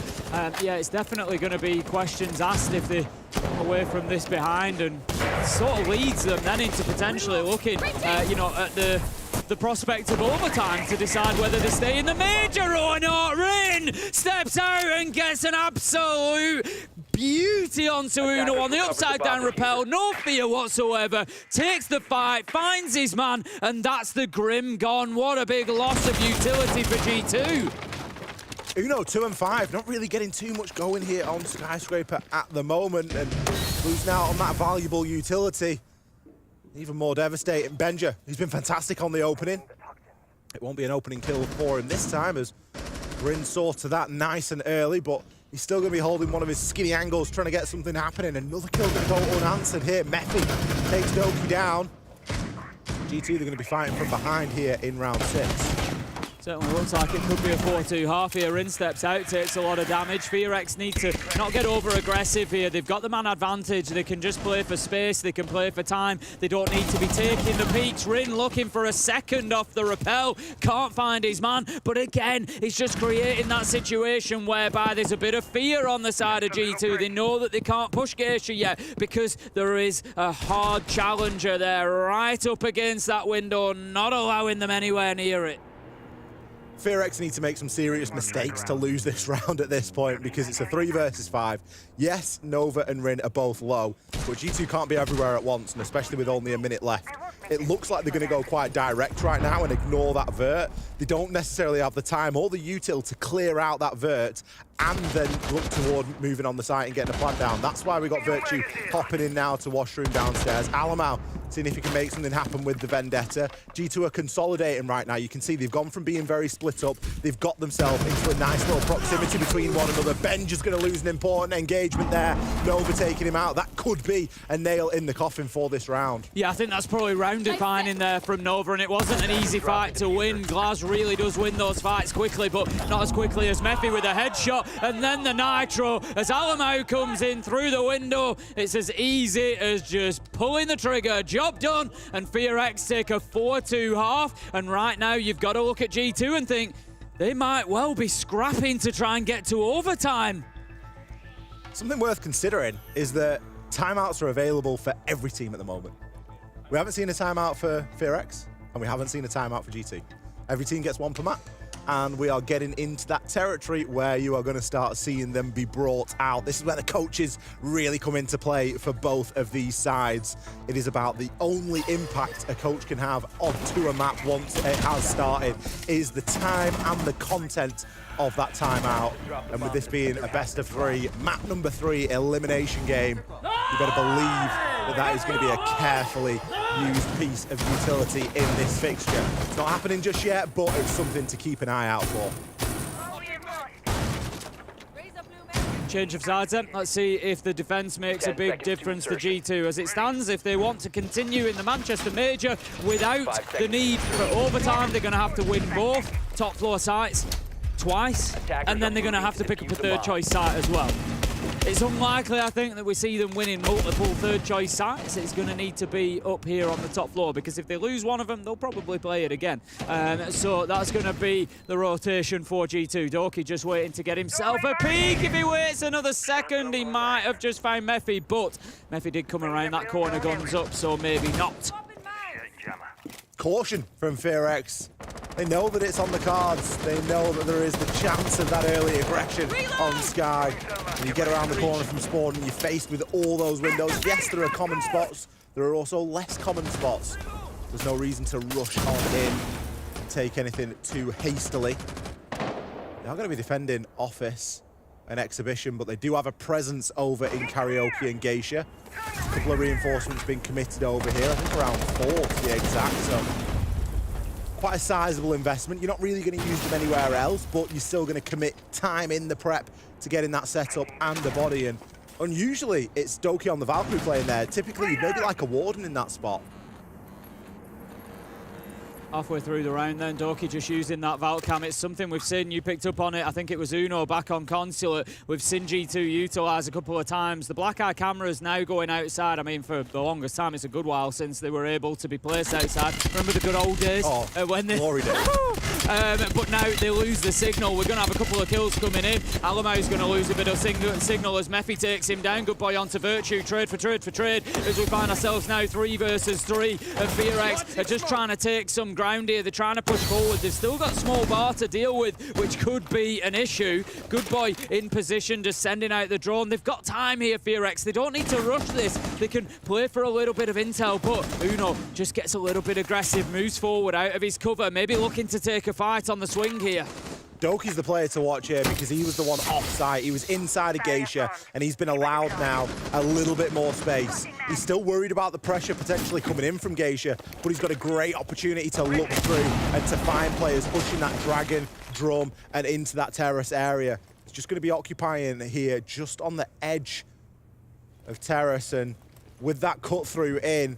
yeah, it's definitely going to be questions asked if they come away from this behind, and sort of leads them then into potentially looking, you know, at the prospect of overtime to decide whether they stay in the major or not. Rin steps out and gets an absolute beauty onto Uno on the upside down rappel. No fear whatsoever. Takes the fight, finds his man, and that's the Grim gone. What a big loss of utility for G2. Uno 2 and 5, not really getting too much going here on Skyscraper at the moment, and losing out on that valuable utility. Even more devastating, Benja. He's been fantastic on the opening. It won't be an opening kill for him this time, as Rin saw to that nice and early, but he's still going to be holding one of his skinny angles, trying to get something happening. Another kill going to go unanswered here. Mephi takes Doki down. G2, they're going to be fighting from behind here in round 6. Certainly looks like it could be a 4-2 half here. Rin steps out, takes a lot of damage. FearX need to not get over-aggressive here. They've got the man advantage. They can just play for space. They can play for time. They don't need to be taking the peaks. Rin looking for a second off the rappel. Can't find his man. But again, it's just creating that situation whereby there's a bit of fear on the side of G2. They know that they can't push Geisha yet because there is a hard challenger there right up against that window, not allowing them anywhere near it. FearX need to make some serious mistakes to lose this round at this point because it's a 3 versus 5. Yes, Nova and Rin are both low, but G2 can't be everywhere at once, and especially with only a minute left. It looks like they're going to go quite direct right now and ignore that vert. They don't necessarily have the time or the util to clear out that vert and then look toward moving on the site and getting a plant down. That's why we got Virtue hopping in now to washroom downstairs. Alamau seeing if he can make something happen with the Vendetta. G2 are consolidating right now. You can see they've gone from being very split up. They've got themselves into a nice little proximity between one another. Benj is going to lose an important engagement there. Nova taking him out. That could be a nail in the coffin for this round. Yeah, I think that's probably round defining there from Nova, and it wasn't an easy fight to win. Glaz really does win those fights quickly, but not as quickly as Mephi with a headshot. And then the nitro as Alamau comes in through the window. It's as easy as just pulling the trigger. Job done, and FearX take a 4-2 half. And right now you've got to look at G2 and think they might well be scrapping to try and get to overtime. Something worth considering is that timeouts are available for every team at the moment. We haven't seen a timeout for FearX, and we haven't seen a timeout for G2. Every team gets one per map. and we are getting into that territory where you are going to start seeing them be brought out. This is where the coaches really come into play for both of these sides. It is about the only impact a coach can have onto a map once it has started is the time and the content of that timeout. And with this being a best of 3, map number 3 elimination game, you better believe that that is going to be a carefully used piece of utility in this fixture. It's not happening just yet, but it's something to keep an eye out for. Change of sides then. Let's see if the defence makes a big difference for G2. As it stands, if they want to continue in the Manchester Major without the need for overtime, they're going to have to win both top floor sites twice, and then they're going to have to pick up a third choice site as well. It's unlikely, I think, that we see them winning multiple third choice sites. It's going to need to be up here on the top floor, because if they lose one of them, they'll probably play it again. So that's going to be the rotation for G2. Doki just waiting to get himself a peek. If he waits another second, he might have just found Mephi, but Mephi did come around that corner, guns up, so maybe not. Caution from FearX. They know that it's on the cards. They know that there is the chance of that early aggression on Sky. When you get around the corner from spawn and you're faced with all those windows, yes, there are common spots. There are also less common spots. There's no reason to rush on in and take anything too hastily. They are going to be defending Office and Exhibition, but they do have a presence over in Karaoke and Geisha. A couple of reinforcements being committed over here. I think around 4 to be exact. So quite a sizable investment. You're not really going to use them anywhere else, but you're still going to commit time in the prep to getting that setup and the body. And unusually, it's Doki on the Valkyrie playing there. Typically, you'd maybe like a Warden in that spot. Halfway through the round then, Doki just using that Valcam. It's something we've seen, you picked up on it, I think it was Uno back on Consulate. We've seen G2 utilise a couple of times. The black eye camera is now going outside. I mean, for the longest time, it's a good while since they were able to be placed outside. Remember the good old days? When they... glory days. But now they lose the signal. We're going to have a couple of kills coming in. Alamau's going to lose a bit of signal as Mephi takes him down. Good boy onto Virtue. Trade for trade for trade. As we find ourselves now 3 versus 3. And FearX are just trying to take some ground here. They're trying to push forward. They've still got small bar to deal with, which could be an issue. Good boy in position, just sending out the drone. They've got time here, FearX. They don't need to rush this. They can play for a little bit of intel, but Uno just gets a little bit aggressive, moves forward out of his cover, maybe looking to take a fight on the swing here. Doki's the player to watch here because he was the one off-site. He was inside of Geisha, and he's been allowed now a little bit more space. He's still worried about the pressure potentially coming in from Geisha, but he's got a great opportunity to look through and to find players pushing that Dragon, Drum, and into that terrace area. He's just going to be occupying here just on the edge of terrace, and with that cut through in,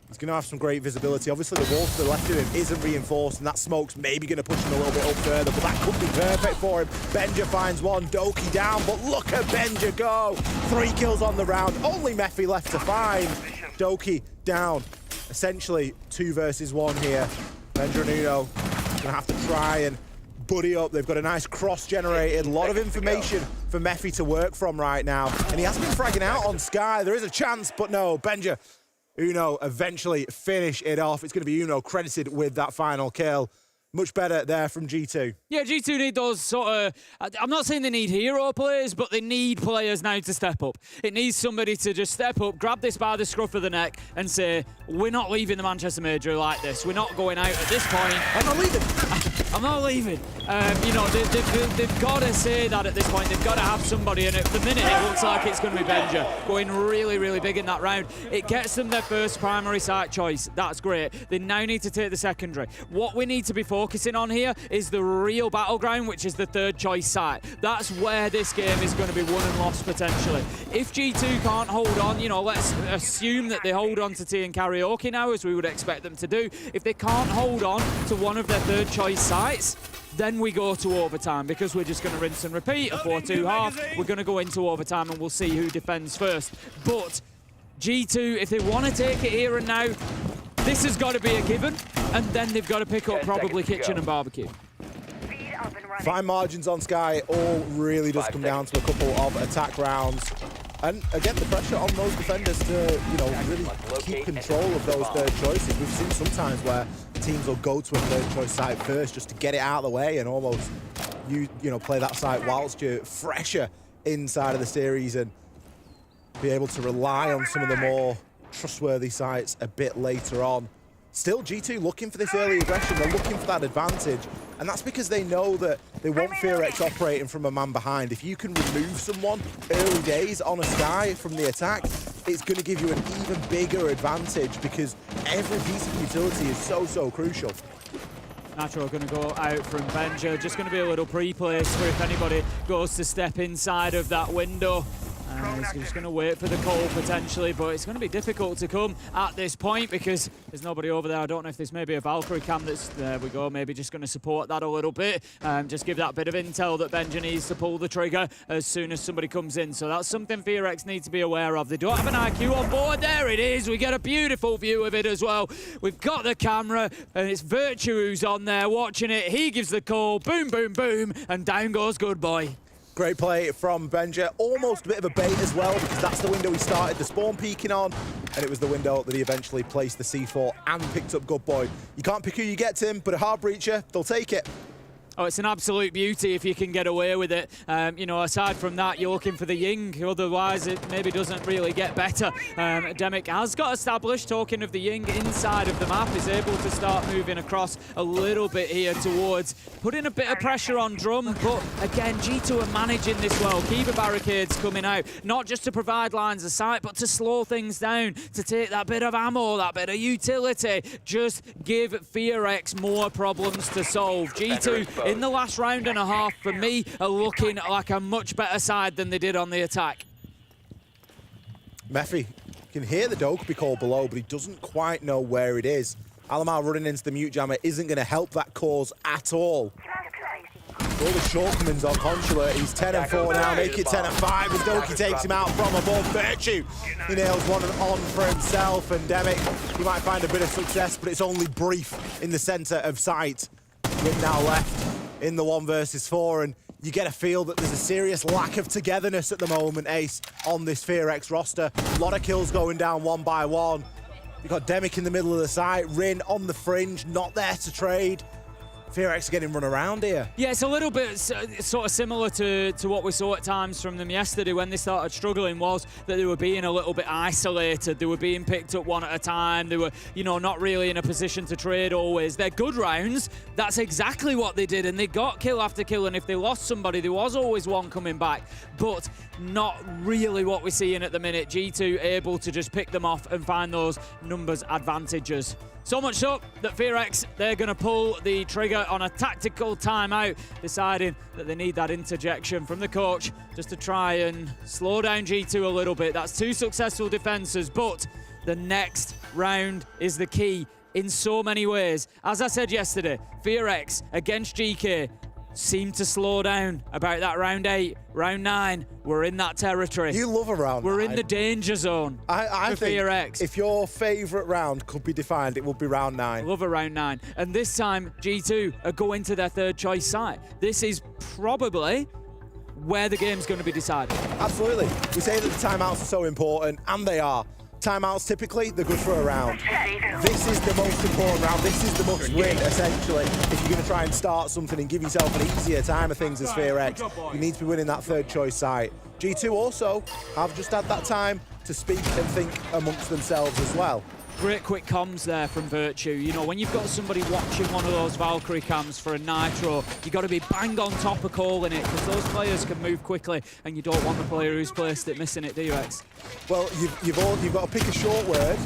he's going to have some great visibility. Obviously, the wall to the left of him isn't reinforced, and that smoke's maybe going to push him a little bit up further, but that could be perfect for him. Benja finds one, Doki down, but look at Benja go. 3 kills on the round, only Mephi left to find. Doki down. Essentially, 2 versus 1 here. Benja and Uno going to have to try and buddy up. They've got a nice cross-generated, a lot of information for Mephi to work from right now, and he has been fragging out on Sky. There is a chance, but no, Benja Uno eventually finish it off. It's going to be Uno credited with that final kill. Much better there from G2. Yeah, G2 need those sort of... I'm not saying they need hero players, but they need players now to step up. It needs somebody to just step up, grab this by the scruff of the neck and say, we're not leaving the Manchester Major like this. We're not going out at this point. I'm not leaving. I'm not leaving. You know, they've got to say that at this point. They've got to have somebody, and at the minute it looks like it's going to be Benja going really, really big in that round. It gets them their first primary site choice. That's great. They now need to take the secondary. What we need to be focusing on here is the real battleground, which is the third choice site. That's where this game is going to be won and lost potentially. If G2 can't hold on, you know, let's assume that they hold on to T and Karaoke now, as we would expect them to do. If they can't hold on to one of their third choice sites, then we go to overtime, because we're just going to rinse and repeat a 4-2 half. We're going to go into overtime and we'll see who defends first. But G2, if they want to take it here and now, this has got to be a given, and then they've got to pick up probably kitchen and barbecue. Fine margins on Sky. All really does come down to a couple of attack rounds. And again, the pressure on those defenders to, you know, really keep control of those third choices. We've seen sometimes where teams will go to a third choice site first just to get it out of the way and almost you know play that site whilst you're fresher inside of the series and be able to rely on some of the more trustworthy sites a bit later on. Still, G2 looking for this early aggression. They're looking for that advantage, and that's because they know that they want FearX operating from a man behind. If you can remove someone early days on a Sky from the attack, it's going to give you an even bigger advantage because every piece of utility is so crucial. Nitro going to go out from Benja. Just going to be a little pre-place for if anybody goes to step inside of that window. He's just going to wait for the call potentially, but it's going to be difficult to come at this point because there's nobody over there. I don't know if there's maybe a Valkyrie cam that's, there we go, maybe just going to support that a little bit. Just give that bit of intel that Benja needs to pull the trigger as soon as somebody comes in. So that's something FearX need to be aware of. They don't have an IQ on board. There it is. We get a beautiful view of it as well. We've got the camera and it's Virtue who's on there watching it. He gives the call, boom, boom, boom, and down goes Good Boy. Great play from Benja. Almost a bit of a bait as well because that's the window he started the spawn peeking on, and it was the window that he eventually placed the C4 and picked up Good Boy. You can't pick who you get, Tim, but a hard breacher, they'll take it. Oh, it's an absolute beauty if you can get away with it. You know, aside from that, you're looking for the Ying. Otherwise, it maybe doesn't really get better. Demic has got established, talking of the Ying inside of the map, is able to start moving across a little bit here towards putting a bit of pressure on Drum. But again, G2 are managing this well. Keeper barricades coming out, not just to provide lines of sight, but to slow things down, to take that bit of ammo, that bit of utility. Just give FearX more problems to solve. G2 in the last round and a half, for me, are looking like a much better side than they did on the attack. Mephi can hear the Dokkaebi call below, but he doesn't quite know where it is. Alamar running into the mute jammer isn't going to help that cause at all. All the shortcomings on Consulate. He's 10-4 now, make it 10-5 as Dokkaebi takes him out from above. Virtue, he nails one on for himself, and Demic, he might find a bit of success, but it's only brief in the center of sight. With now left in the 1 versus 4, and you get a feel that there's a serious lack of togetherness at the moment, Ace, on this FearX roster. A lot of kills going down one by one. You've got Demic in the middle of the site, Rin on the fringe, not there to trade. FearX are getting run around here. Yeah, it's a little bit sort of similar to what we saw at times from them yesterday when they started struggling, was that they were being a little bit isolated. They were being picked up one at a time. They were, you know, not really in a position to trade always. They're good rounds. That's exactly what they did, and they got kill after kill, and if they lost somebody, there was always one coming back. But not really what we're seeing at the minute. G2 able to just pick them off and find those numbers advantages. So much so that FearX, they're going to pull the trigger on a tactical timeout, deciding that they need that interjection from the coach just to try and slow down G2 a little bit. That's 2 successful defenses, but the next round is the key in so many ways. As I said yesterday, FearX against Geekay seemed to slow down about that round 8, round 9. We're in that territory. You love a round 9. We're in the danger zone. I for think FearX. If your favourite round could be defined, it would be round 9. Love a round 9. And this time, G2 are going to their 3rd choice site. This is probably where the game's going to be decided. Absolutely. We say that the timeouts are so important, and they are. Timeouts, typically, they're good for a round. This is the most important round. This is the must win, essentially. If you're going to try and start something and give yourself an easier time of things as FearX, you need to be winning that 3rd choice site. G2 also have just had that time to speak and think amongst themselves as well. Great quick comms there from Virtue. You know, when you've got somebody watching one of those Valkyrie cams for a Nitro, you've got to be bang on top of calling it, because those players can move quickly, and you don't want the player who's placed it missing it, do you, X? Well, you've got to pick a short word,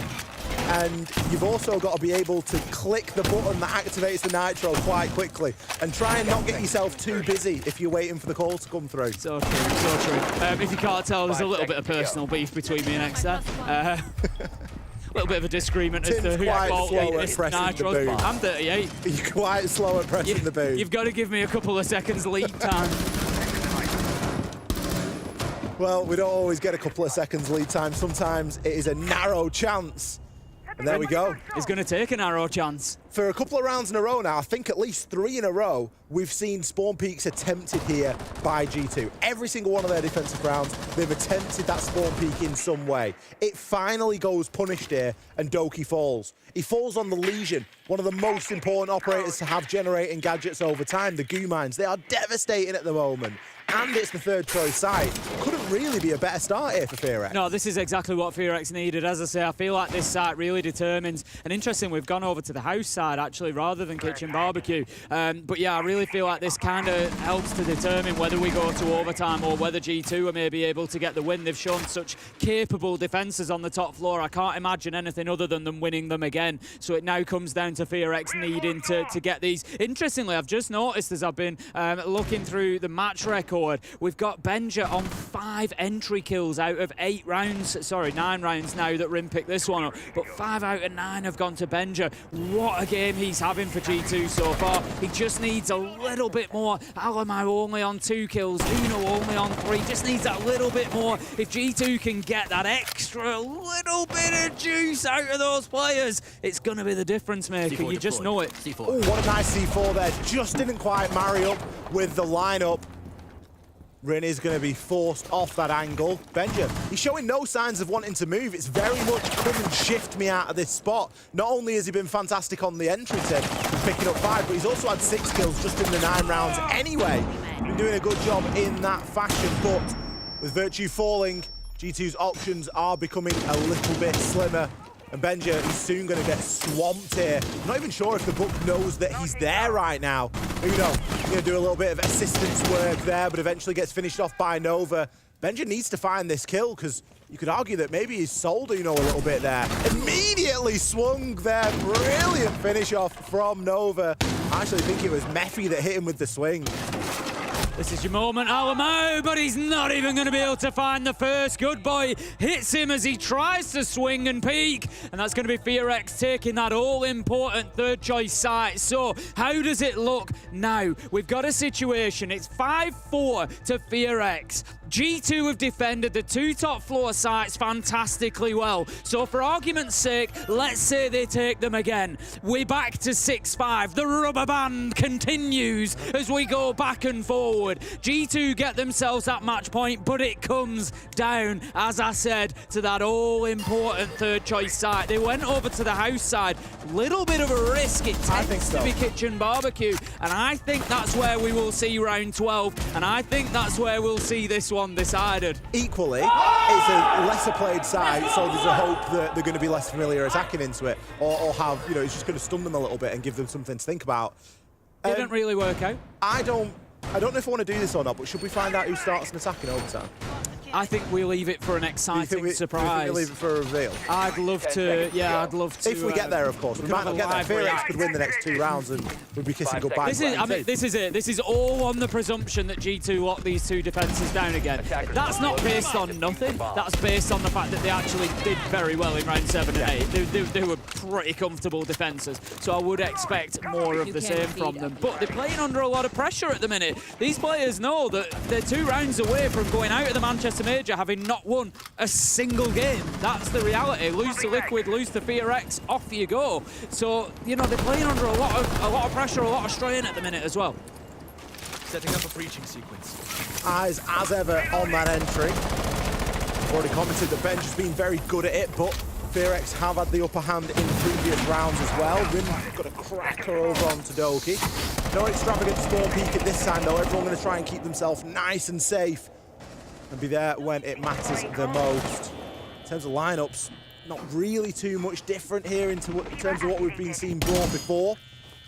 and you've also got to be able to click the button that activates the Nitro quite quickly, and try and not get yourself too busy if you're waiting for the call to come through. So true, so true. If you can't tell, there's a little bit of personal beef between me and X there. A little bit of a disagreement as to who's fault this Nitro. I'm 38. You're quite slow at pressing the boot. You've got to give me a couple of seconds lead time. Well, we don't always get a couple of seconds lead time. Sometimes it is a narrow chance And there we go. He's going to take an arrow chance. For a couple of rounds in a row now, I think at least 3 in a row, we've seen spawn peaks attempted here by G2. Every single one of their defensive rounds, they've attempted that spawn peak in some way. It finally goes punished here, and Doki falls. He falls on the Legion, one of the most important operators to have generating gadgets over time, the goo mines. They are devastating at the moment. And it's the third choice site. Couldn't really be a better start here for FearX. No, this is exactly what FearX needed. As I say, I feel like this site really determines. And interesting, we've gone over to the house side, actually, rather than kitchen barbecue. But yeah, I really feel like this kind of helps to determine whether we go to overtime or whether G2 are maybe able to get the win. They've shown such capable defences on the top floor. I can't imagine anything other than them winning them again. So it now comes down to FearX needing to get these. Interestingly, I've just noticed as I've been looking through the match record, we've got Benja on 5 entry kills out of 8 rounds. Sorry, 9 rounds now that Rim picked this one up. But 5 out of 9 have gone to Benja. What a game he's having for G2 so far. He just needs a little bit more. Alamau only on 2 kills. Uno only on 3. Just needs that little bit more. If G2 can get that extra little bit of juice out of those players, it's going to be the difference maker. You just know it. Oh, what a nice C4 there. Just didn't quite marry up with the lineup. Rin is going to be forced off that angle. Benja, he's showing no signs of wanting to move. It's very much come and shift me out of this spot. Not only has he been fantastic on the entry tip, picking up 5, but he's also had 6 kills just in the 9 rounds anyway. Been doing a good job in that fashion, but with Virtue falling, G2's options are becoming a little bit slimmer. And Benja is soon going to get swamped here. I'm not even sure if the book knows that he's there right now. Uno going to do a little bit of assistance work there, but eventually gets finished off by Nova. Benja needs to find this kill, because you could argue that maybe he's sold Uno a little bit there. Immediately swung there. Brilliant finish off from Nova. I actually think it was Mephi that hit him with the swing. This is your moment, Alamau, but he's not even going to be able to find the first. Good boy hits him as he tries to swing and peek, and that's going to be FearX taking that all-important third choice site. So how does it look now? We've got a situation. It's 5-4 to FearX. G2 have defended the 2 top floor sites fantastically well. So for argument's sake, let's say they take them again. We're back to 6-5. The rubber band continues as we go back and forward. G2 get themselves that match point, but it comes down, as I said, to that all-important third choice site. They went over to the house side. Little bit of a risk. It tends to be kitchen barbecue, and I think that's where we will see round 12, and I think that's where we'll see this one decided. Equally, it's a lesser played side, so there's a hope that they're going to be less familiar attacking into it, or have, you know, it's just going to stun them a little bit and give them something to think about. Didn't really work out. I don't know if I want to do this or not, but should we find out who starts an attack in overtime? I think we leave it for an exciting surprise. Do you think we leave it for a reveal? I'd love to, yeah, I'd love to. If we get there, of course. We might not get there. FearX could win the next 2 rounds and we'd be kissing goodbye. This is it. This is all on the presumption that G2 lock these 2 defences down again. That's not based on nothing. That's based on the fact that they actually did very well in round 7 and 8. They were pretty comfortable defences, so I would expect more of the same from them. But they're playing under a lot of pressure at the minute. These players know that they're 2 rounds away from going out of the Manchester Major having not won a single game. That's the reality. Lose to Liquid, lose to FearX, off you go. So, you know, they're playing under a lot of pressure, a lot of strain at the minute as well. Setting up a breaching sequence. Eyes, as ever, on that entry. I've already commented that Benj has been very good at it, but FearX have had the upper hand in previous rounds as well. Rim got a cracker over onto Doki. No extravagant spawn peek at this time, though. Everyone going to try and keep themselves nice and safe and be there when it matters the most. In terms of lineups, not really too much different here in terms of what we've been seeing brought before.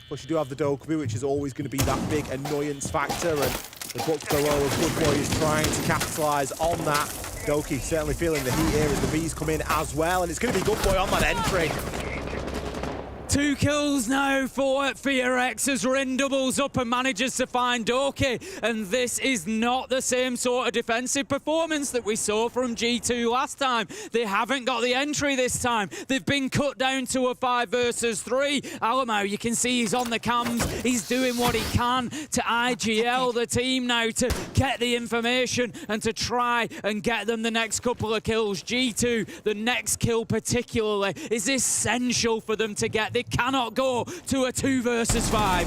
Of course, you do have the Dokubu, which is always going to be that big annoyance factor, and the book below of Good Boy is trying to capitalise on that. Doki certainly feeling the heat here as the V's come in as well, and it's going to be Good Boy on that entry. 2 kills now for FearX as Rin doubles up and manages to find Doki. And this is not the same sort of defensive performance that we saw from G2 last time. They haven't got the entry this time. They've been cut down to a 5 versus 3. Alamo, you can see he's on the cams. He's doing what he can to IGL the team now to get the information and to try and get them the next couple of kills. G2, the next kill particularly, is essential for them to get. They cannot go to a 2 versus 5.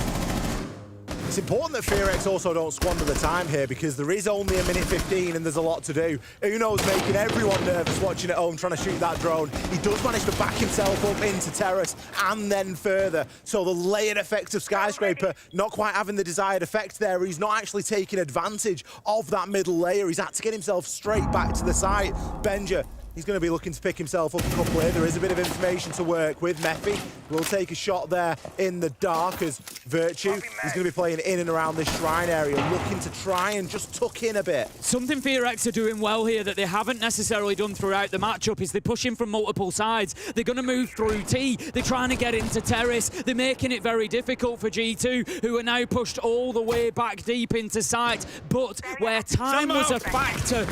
It's important that FearX also don't squander the time here because there is only a minute 15 and there's a lot to do. Uno's making everyone nervous watching at home, trying to shoot that drone. He does manage to back himself up into terrace and then further. So the layered effect of Skyscraper not quite having the desired effect there. He's not actually taking advantage of that middle layer. He's had to get himself straight back to the site. Benja, he's going to be looking to pick himself up a couple here. There is a bit of information to work with. Mephi will take a shot there in the dark as Virtue is going to be playing in and around this shrine area, looking to try and just tuck in a bit. Something FearX are doing well here that they haven't necessarily done throughout the matchup is they're pushing from multiple sides. They're going to move through T. They're trying to get into terrace. They're making it very difficult for G2, who are now pushed all the way back deep into site. But where time was a factor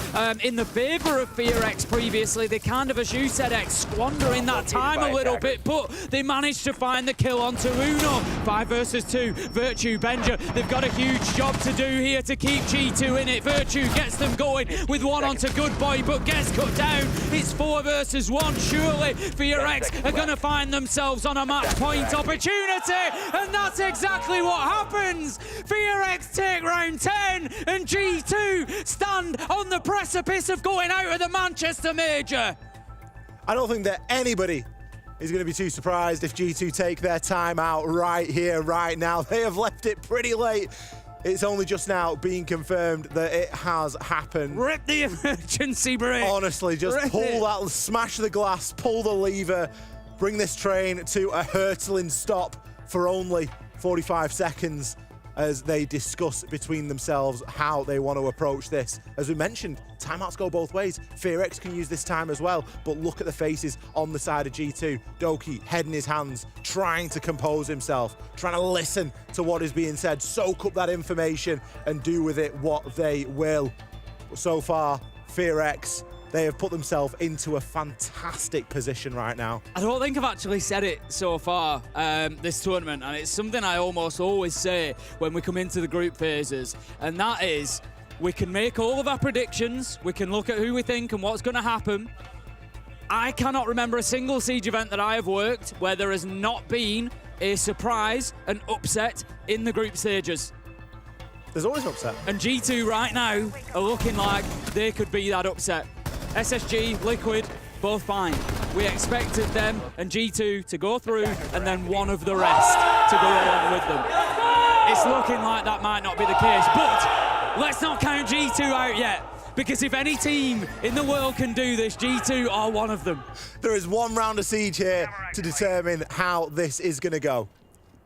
in the favour of FearX previously, they kind of, as you said, X, squandering that time a little bit, but they managed to find the kill onto Uno. 5 versus 2, Virtue, Benja, they've got a huge job to do here to keep G2 in it. Virtue gets them going with one onto Good Boy, but gets cut down. It's 4 versus 1, surely FearX are going to find themselves on a match point opportunity, and that's exactly what happens. FearX take round 10, and G2 stand on the precipice of going out of the Manchester Major. I don't think that anybody is going to be too surprised if G2 take their time out right here, right now. They have left it pretty late. It's only just now being confirmed that it has happened. Rip the emergency brake. Honestly, just that, smash the glass, pull the lever, bring this train to a hurtling stop for only 45 seconds as they discuss between themselves how they want to approach this. As we mentioned, timeouts go both ways. FearX can use this time as well, but look at the faces on the side of G2. Doki, head in his hands, trying to compose himself, trying to listen to what is being said, soak up that information and do with it what they will. But so far, FearX, they have put themselves into a fantastic position right now. I don't think I've actually said it so far this tournament, and it's something I almost always say when we come into the group phases, and that is we can make all of our predictions, we can look at who we think and what's going to happen. I cannot remember a single Siege event that I have worked where there has not been a surprise, an upset in the group stages. There's always an upset. And G2 right now are looking like they could be that upset. SSG, Liquid, both fine. We expected them and G2 to go through and then one of the rest to go along with them. It's looking like that might not be the case, but let's not count G2 out yet, because if any team in the world can do this, G2 are one of them. There is one round of Siege here to determine how this is going to go.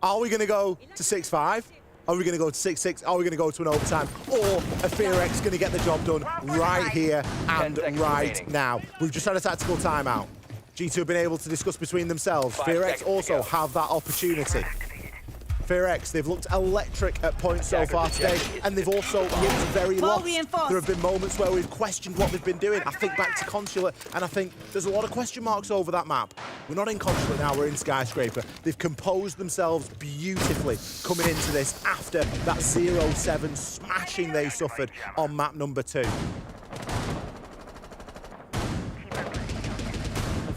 Are we going to go to 6-5? Are we going to go to 6-6? Are we going to go to an overtime? Or are FearX going to get the job done right here and right now? We've just had a tactical timeout. G2 have been able to discuss between themselves. FearX also have that opportunity. FearX, they've looked electric at points so far today, and they've also looked very lost. There have been moments where we've questioned what they've been doing. I think back to Consulate, and I think there's a lot of question marks over that map. We're not in Consulate now, we're in Skyscraper. They've composed themselves beautifully coming into this after that 0-7 smashing they suffered on map number 2.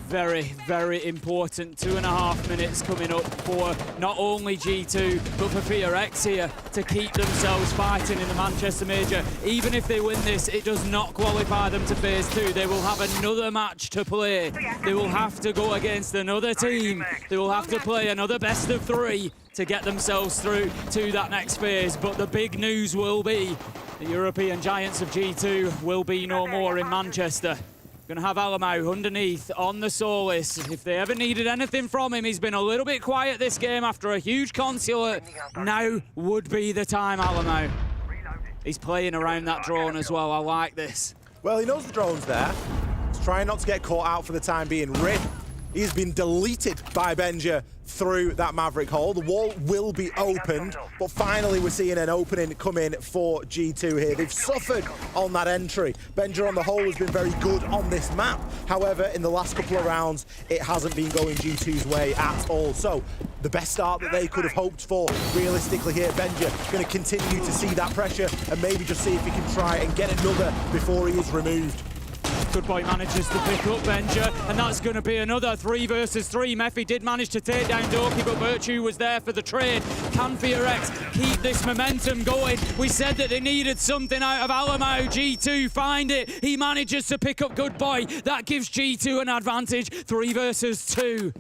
Very, very important 2.5 minutes coming up for not only G2, but for FearX here to keep themselves fighting in the Manchester Major. Even if they win this, it does not qualify them to phase 2. They will have another match to play. They will have to go against another team. They will have to play another best of 3 to get themselves through to that next phase. But the big news will be the European giants of G2 will be no more in Manchester. Going to have Alamo underneath on the Solis. If they ever needed anything from him, he's been a little bit quiet this game after a huge Consulate. Now would be the time, Alamo. He's playing around that drone as well. I like this. Well, he knows the drone's there. He's trying not to get caught out for the time being. Rin He's been deleted by Benja through that Maverick hole. The wall will be opened, but finally we're seeing an opening come in for G2 here. They've suffered on that entry. Benja on the whole has been very good on this map. However, in the last couple of rounds, it hasn't been going G2's way at all. So the best start that they could have hoped for realistically here. Benja going to continue to see that pressure and maybe just see if he can try and get another before he is removed. Good boy manages to pick up Benja, and that's going to be another 3 versus 3. Mephi did manage to take down Doki, but Virtue was there for the trade. Can FearX keep this momentum going? We said that they needed something out of Alamo. G2 find it. He manages to pick up Good Boy. That gives G2 an advantage. 3 versus 2.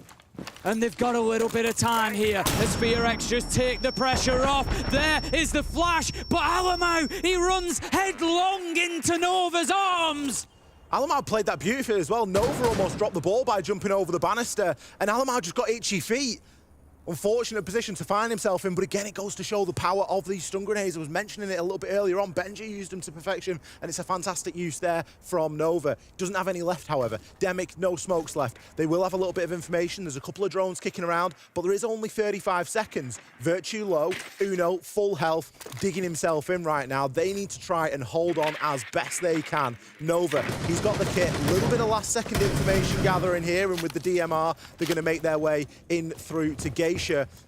And they've got a little bit of time here as FearX just take the pressure off. There is the flash, but Alamo, he runs headlong into Nova's arms. Alamar played that beautifully as well. Nova almost dropped the ball by jumping over the banister, and Alamar just got itchy feet. Unfortunate position to find himself in, but again, it goes to show the power of these stun grenades. I was mentioning it a little bit earlier on. Benji used them to perfection, and it's a fantastic use there from Nova. Doesn't have any left, however. Demic, no smokes left. They will have a little bit of information. There's a couple of drones kicking around, but there is only 35 seconds. Virtue low, Uno, full health, digging himself in right now. They need to try and hold on as best they can. Nova, he's got the kit. A little bit of last-second information gathering here, and with the DMR, they're going to make their way in through to Geisha.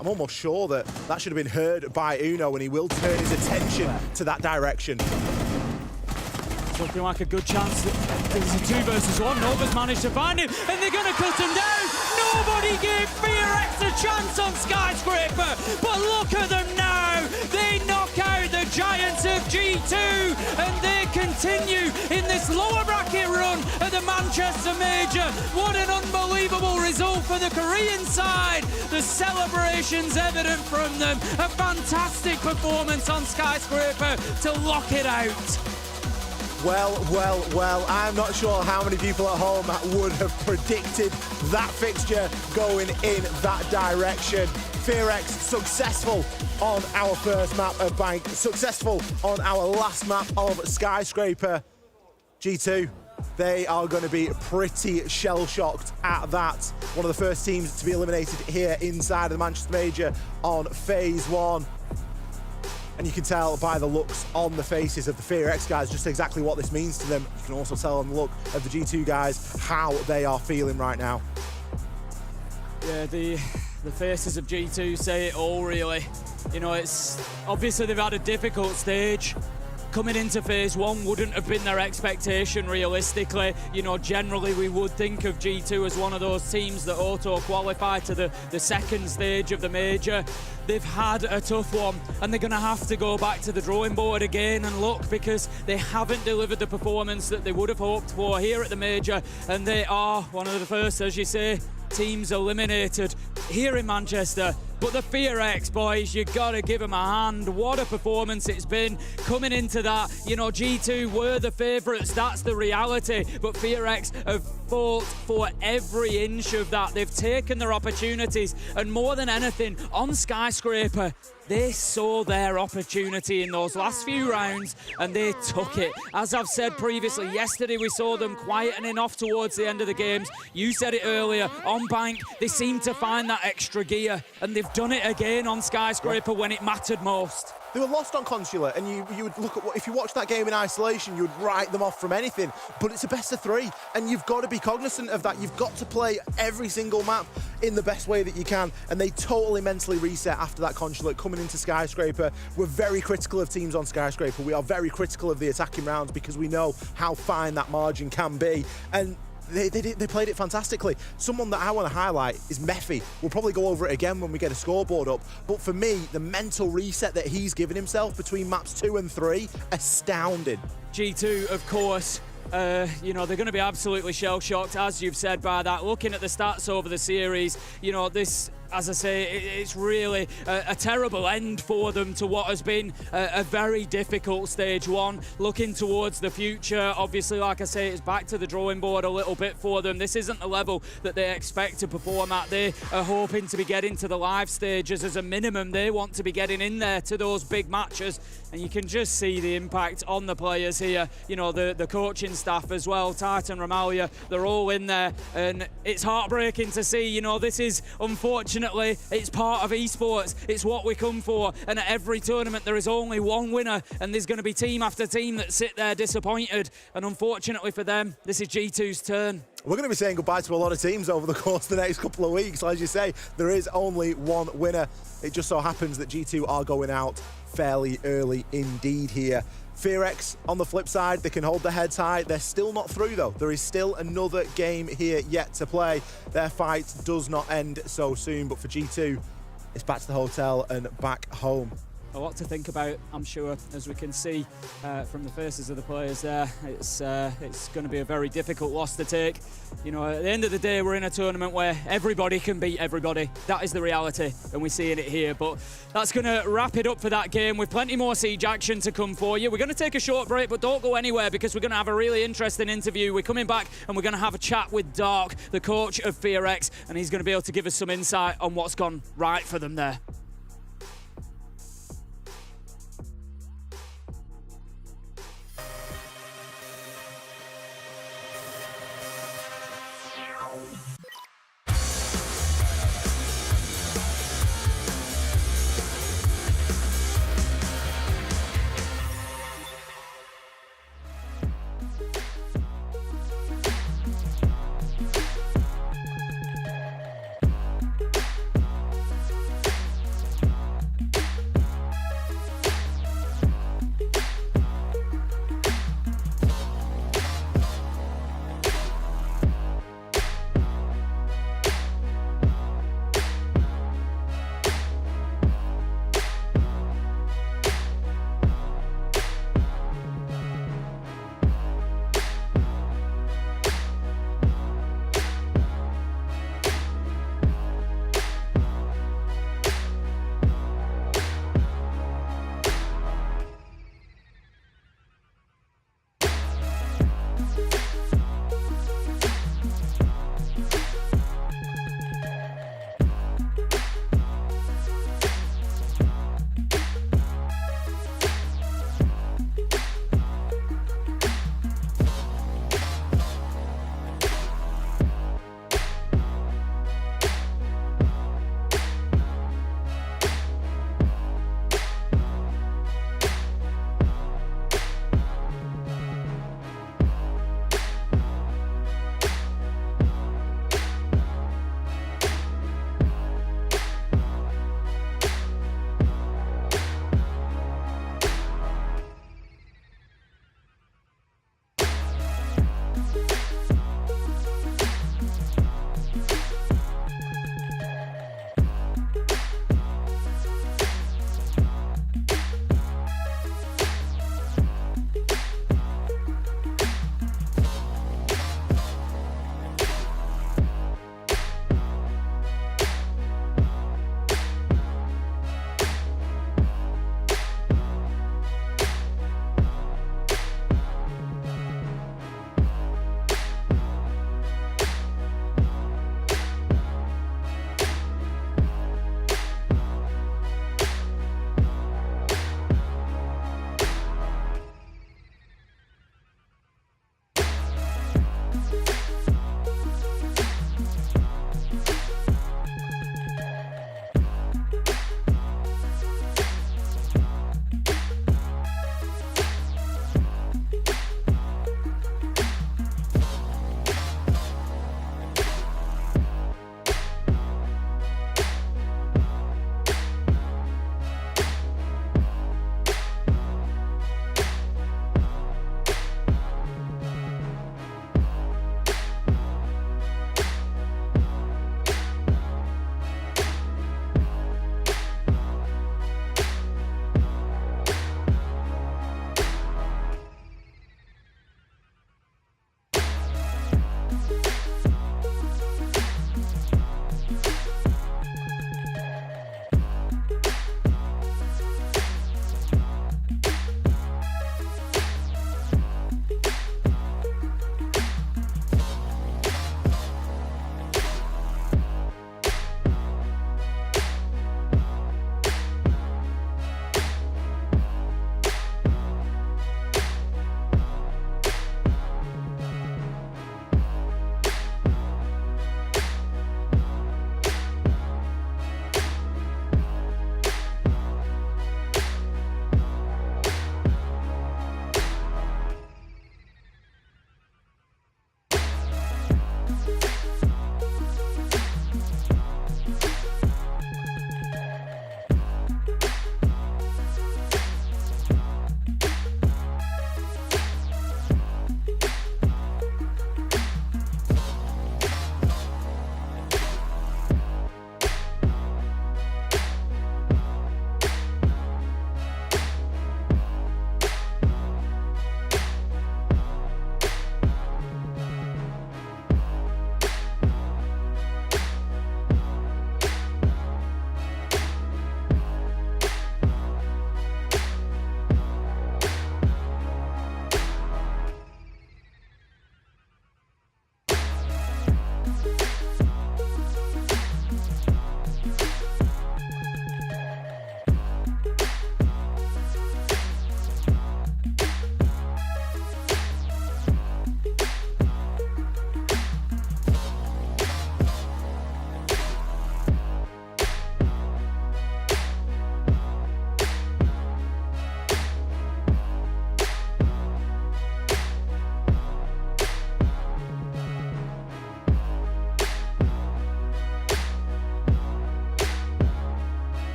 I'm almost sure that that should have been heard by Uno, and he will turn his attention to that direction. It's looking like a good chance that there's a 2 versus 1. Nova's managed to find him, and they're going to cut him down. Nobody gave FearX a chance on Skyscraper, but look at them now. They knock out the giants of G2, and they continue in this lower bracket run at the Manchester Major. What an unbelievable result for the Korean side. The celebration's evident from them. A fantastic performance on Skyscraper to lock it out. Well, I'm not sure how many people at home would have predicted that fixture going in that direction. FearX successful on our first map of Bank, successful on our last map of Skyscraper. G2, they are going to be pretty shell-shocked at that. One of the first teams to be eliminated here inside of the Manchester Major on Phase 1. And you can tell by the looks on the faces of the FearX guys just exactly what this means to them. You can also tell on the look of the G2 guys how they are feeling right now. Yeah, the faces of G2 say it all, really. You know, it's obviously they've had a difficult stage. Coming into Phase 1 wouldn't have been their expectation realistically. You know, generally we would think of G2 as one of those teams that auto-qualify to the second stage of the Major. They've had a tough one, and they're going to have to go back to the drawing board again and look, because they haven't delivered the performance that they would have hoped for here at the Major, and they are one of the first, as you say, teams eliminated here in Manchester. But the FearX boys, you gotta give them a hand. What a performance it's been coming into that. You know, G2 were the favourites, that's the reality. But FearX have fought for every inch of that. They've taken their opportunities, and more than anything, on Skyscraper, they saw their opportunity in those last few rounds, and they took it. As I've said previously, yesterday we saw them quietening off towards the end of the games. You said it earlier, on Bank, they seem to find that extra gear, and they've done it again on Skyscraper when it mattered most. They were lost on Consulate, and you would look at if you watch that game in isolation, you would write them off from anything. But it's a best of 3, and you've got to be cognizant of that. You've got to play every single map in the best way that you can, and they totally mentally reset after that Consulate coming into Skyscraper. We're very critical of teams on Skyscraper. We are very critical of the attacking rounds because we know how fine that margin can be, and they played it fantastically. Someone that I want to highlight is Mephi. We'll probably go over it again when we get a scoreboard up. But for me, the mental reset that he's given himself between maps 2 and 3, astounding. G2, of course, you know, they're going to be absolutely shell-shocked, as you've said, by that. Looking at the stats over the series, you know, this, as I say, it's really a terrible end for them to what has been a very difficult Stage 1. Looking towards the future, obviously, like I say, it's back to the drawing board a little bit for them. This isn't the level that they expect to perform at. They are hoping to be getting to the live stages as a minimum. They want to be getting in there to those big matches, and you can just see the impact on the players here. You know, the coaching staff as well, Titan, Ramalia, they're all in there, and it's heartbreaking to see. You know, this is, unfortunately, it's part of esports. It's what we come for, and at every tournament there is only one winner, and there's going to be team after team that sit there disappointed, and unfortunately for them, this is G2's turn. We're going to be saying goodbye to a lot of teams over the course of the next couple of weeks. As you say, there is only one winner. It just so happens that G2 are going out fairly early indeed here. FearX, on the flip side, they can hold their heads high. They're still not through, though. There is still another game here yet to play. Their fight does not end so soon, but for G2, it's back to the hotel and back home. A lot to think about, I'm sure, as we can see from the faces of the players there. It's going to be a very difficult loss to take. You know, at the end of the day, we're in a tournament where everybody can beat everybody. That is the reality, and we're seeing it here. But that's going to wrap it up for that game, with plenty more Siege action to come for you. We're going to take a short break, but don't go anywhere, because we're going to have a really interesting interview. We're coming back, and we're going to have a chat with Dark, the coach of FearX, and he's going to be able to give us some insight on what's gone right for them there.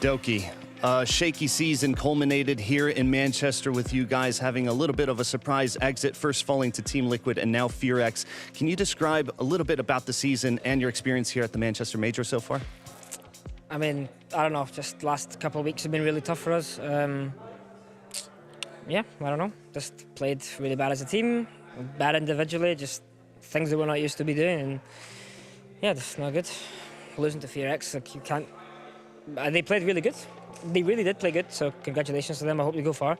Doki, shaky season culminated here in Manchester with you guys having a little bit of a surprise exit, first falling to Team Liquid and now FearX. Can you describe a little bit about the season and your experience here at the Manchester Major so far? I mean, I don't know, just last couple of weeks have been really tough for us. Yeah, I don't know, just played really bad as a team, bad individually, just things that we're not used to be doing, and yeah, that's not good. Losing to FearX, like you can't, they played really good. They really did play good, so congratulations to them. I hope they go far.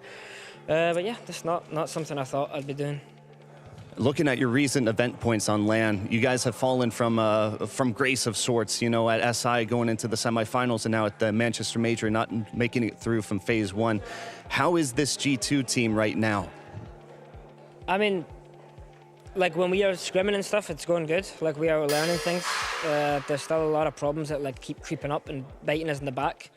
But yeah, that's not something I thought I'd be doing. Looking at your recent event points on LAN, you guys have fallen from grace of sorts, you know, at SI going into the semifinals and now at the Manchester Major not making it through from phase 1. How is this G2 team right now? I mean, like when we are scrimming and stuff, it's going good. Like we are learning things. There's still a lot of problems that like keep creeping up and biting us in the back.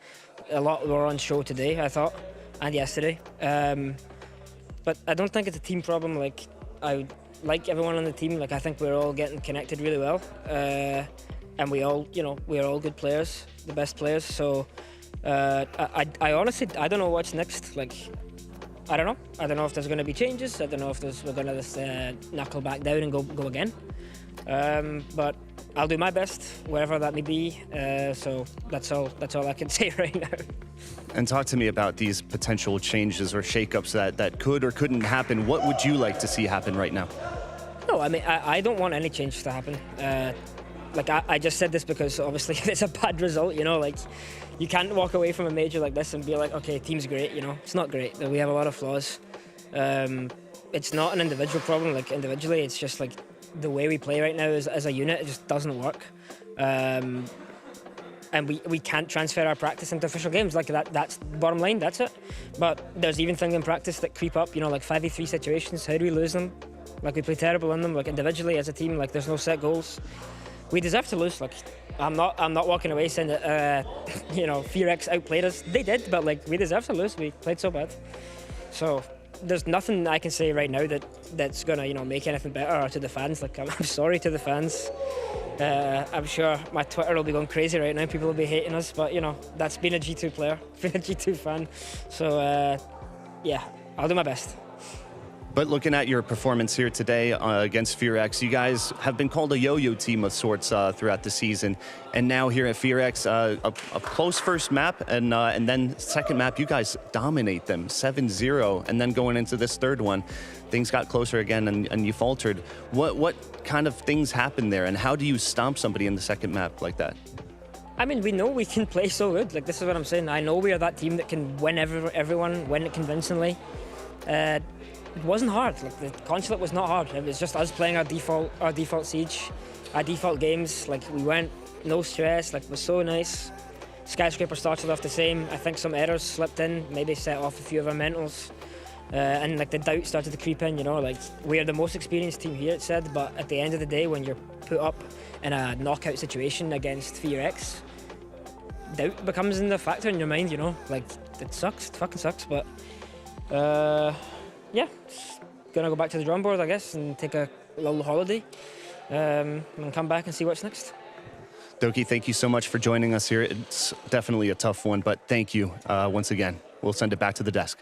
A lot were on show today, I thought, and yesterday. But I don't think it's a team problem. Like I like everyone on the team. Like I think we're all getting connected really well, and we all, you know, we're all good players, the best players. So I honestly I don't know what's next. Like I don't know. I don't know if there's going to be changes. I don't know if we're going to just knuckle back down and go again. But I'll do my best wherever that may be. So that's all I can say right now. And talk to me about these potential changes or shakeups that could or couldn't happen. What would you like to see happen right now? No, I mean I don't want any change to happen. Like I just said this because obviously it's a bad result. You know, like you can't walk away from a major like this and be like, okay, team's great. You know, it's not great. We have a lot of flaws. It's not an individual problem. Like individually, it's just like the way we play right now as a unit, it just doesn't work. And we can't transfer our practice into official games. Like that's bottom line, that's it. But there's even things in practice that creep up, you know, like 5v3 situations. How do we lose them? Like we play terrible in them, like individually as a team, like there's no set goals. We deserve to lose. Like I'm not walking away saying that you know, FearX outplayed us. They did, but like we deserve to lose. We played so bad. So there's nothing I can say right now that's gonna, you know, make anything better to the fans. Like I'm sorry to the fans. I'm sure my Twitter will be going crazy right now. People will be hating us, but you know, that's being a G2 player, being a G2 fan. So yeah, I'll do my best. But looking at your performance here today against FearX, you guys have been called a yo-yo team of sorts throughout the season. And now here at FearX, a close first map, and then second map, you guys dominate them, 7-0. And then going into this third one, things got closer again and you faltered. What kind of things happened there, and how do you stomp somebody in the second map like that? I mean, we know we can play so good. Like, this is what I'm saying. I know we are that team that can win everyone, win it convincingly. It wasn't hard. Like the Consulate was not hard. It was just us playing our default siege, our default games. Like we went, no stress. Like it was so nice. Skyscraper started off the same. I think some errors slipped in, maybe set off a few of our mentals, and like the doubt started to creep in. You know, like we are the most experienced team here, it said. But at the end of the day, when you're put up in a knockout situation against FearX, doubt becomes in the factor in your mind. You know, like it sucks. It fucking sucks. But yeah, just gonna go back to the drawing board, I guess, and take a little holiday, and come back and see what's next. Doki, thank you so much for joining us here. It's definitely a tough one, but thank you once again. We'll send it back to the desk.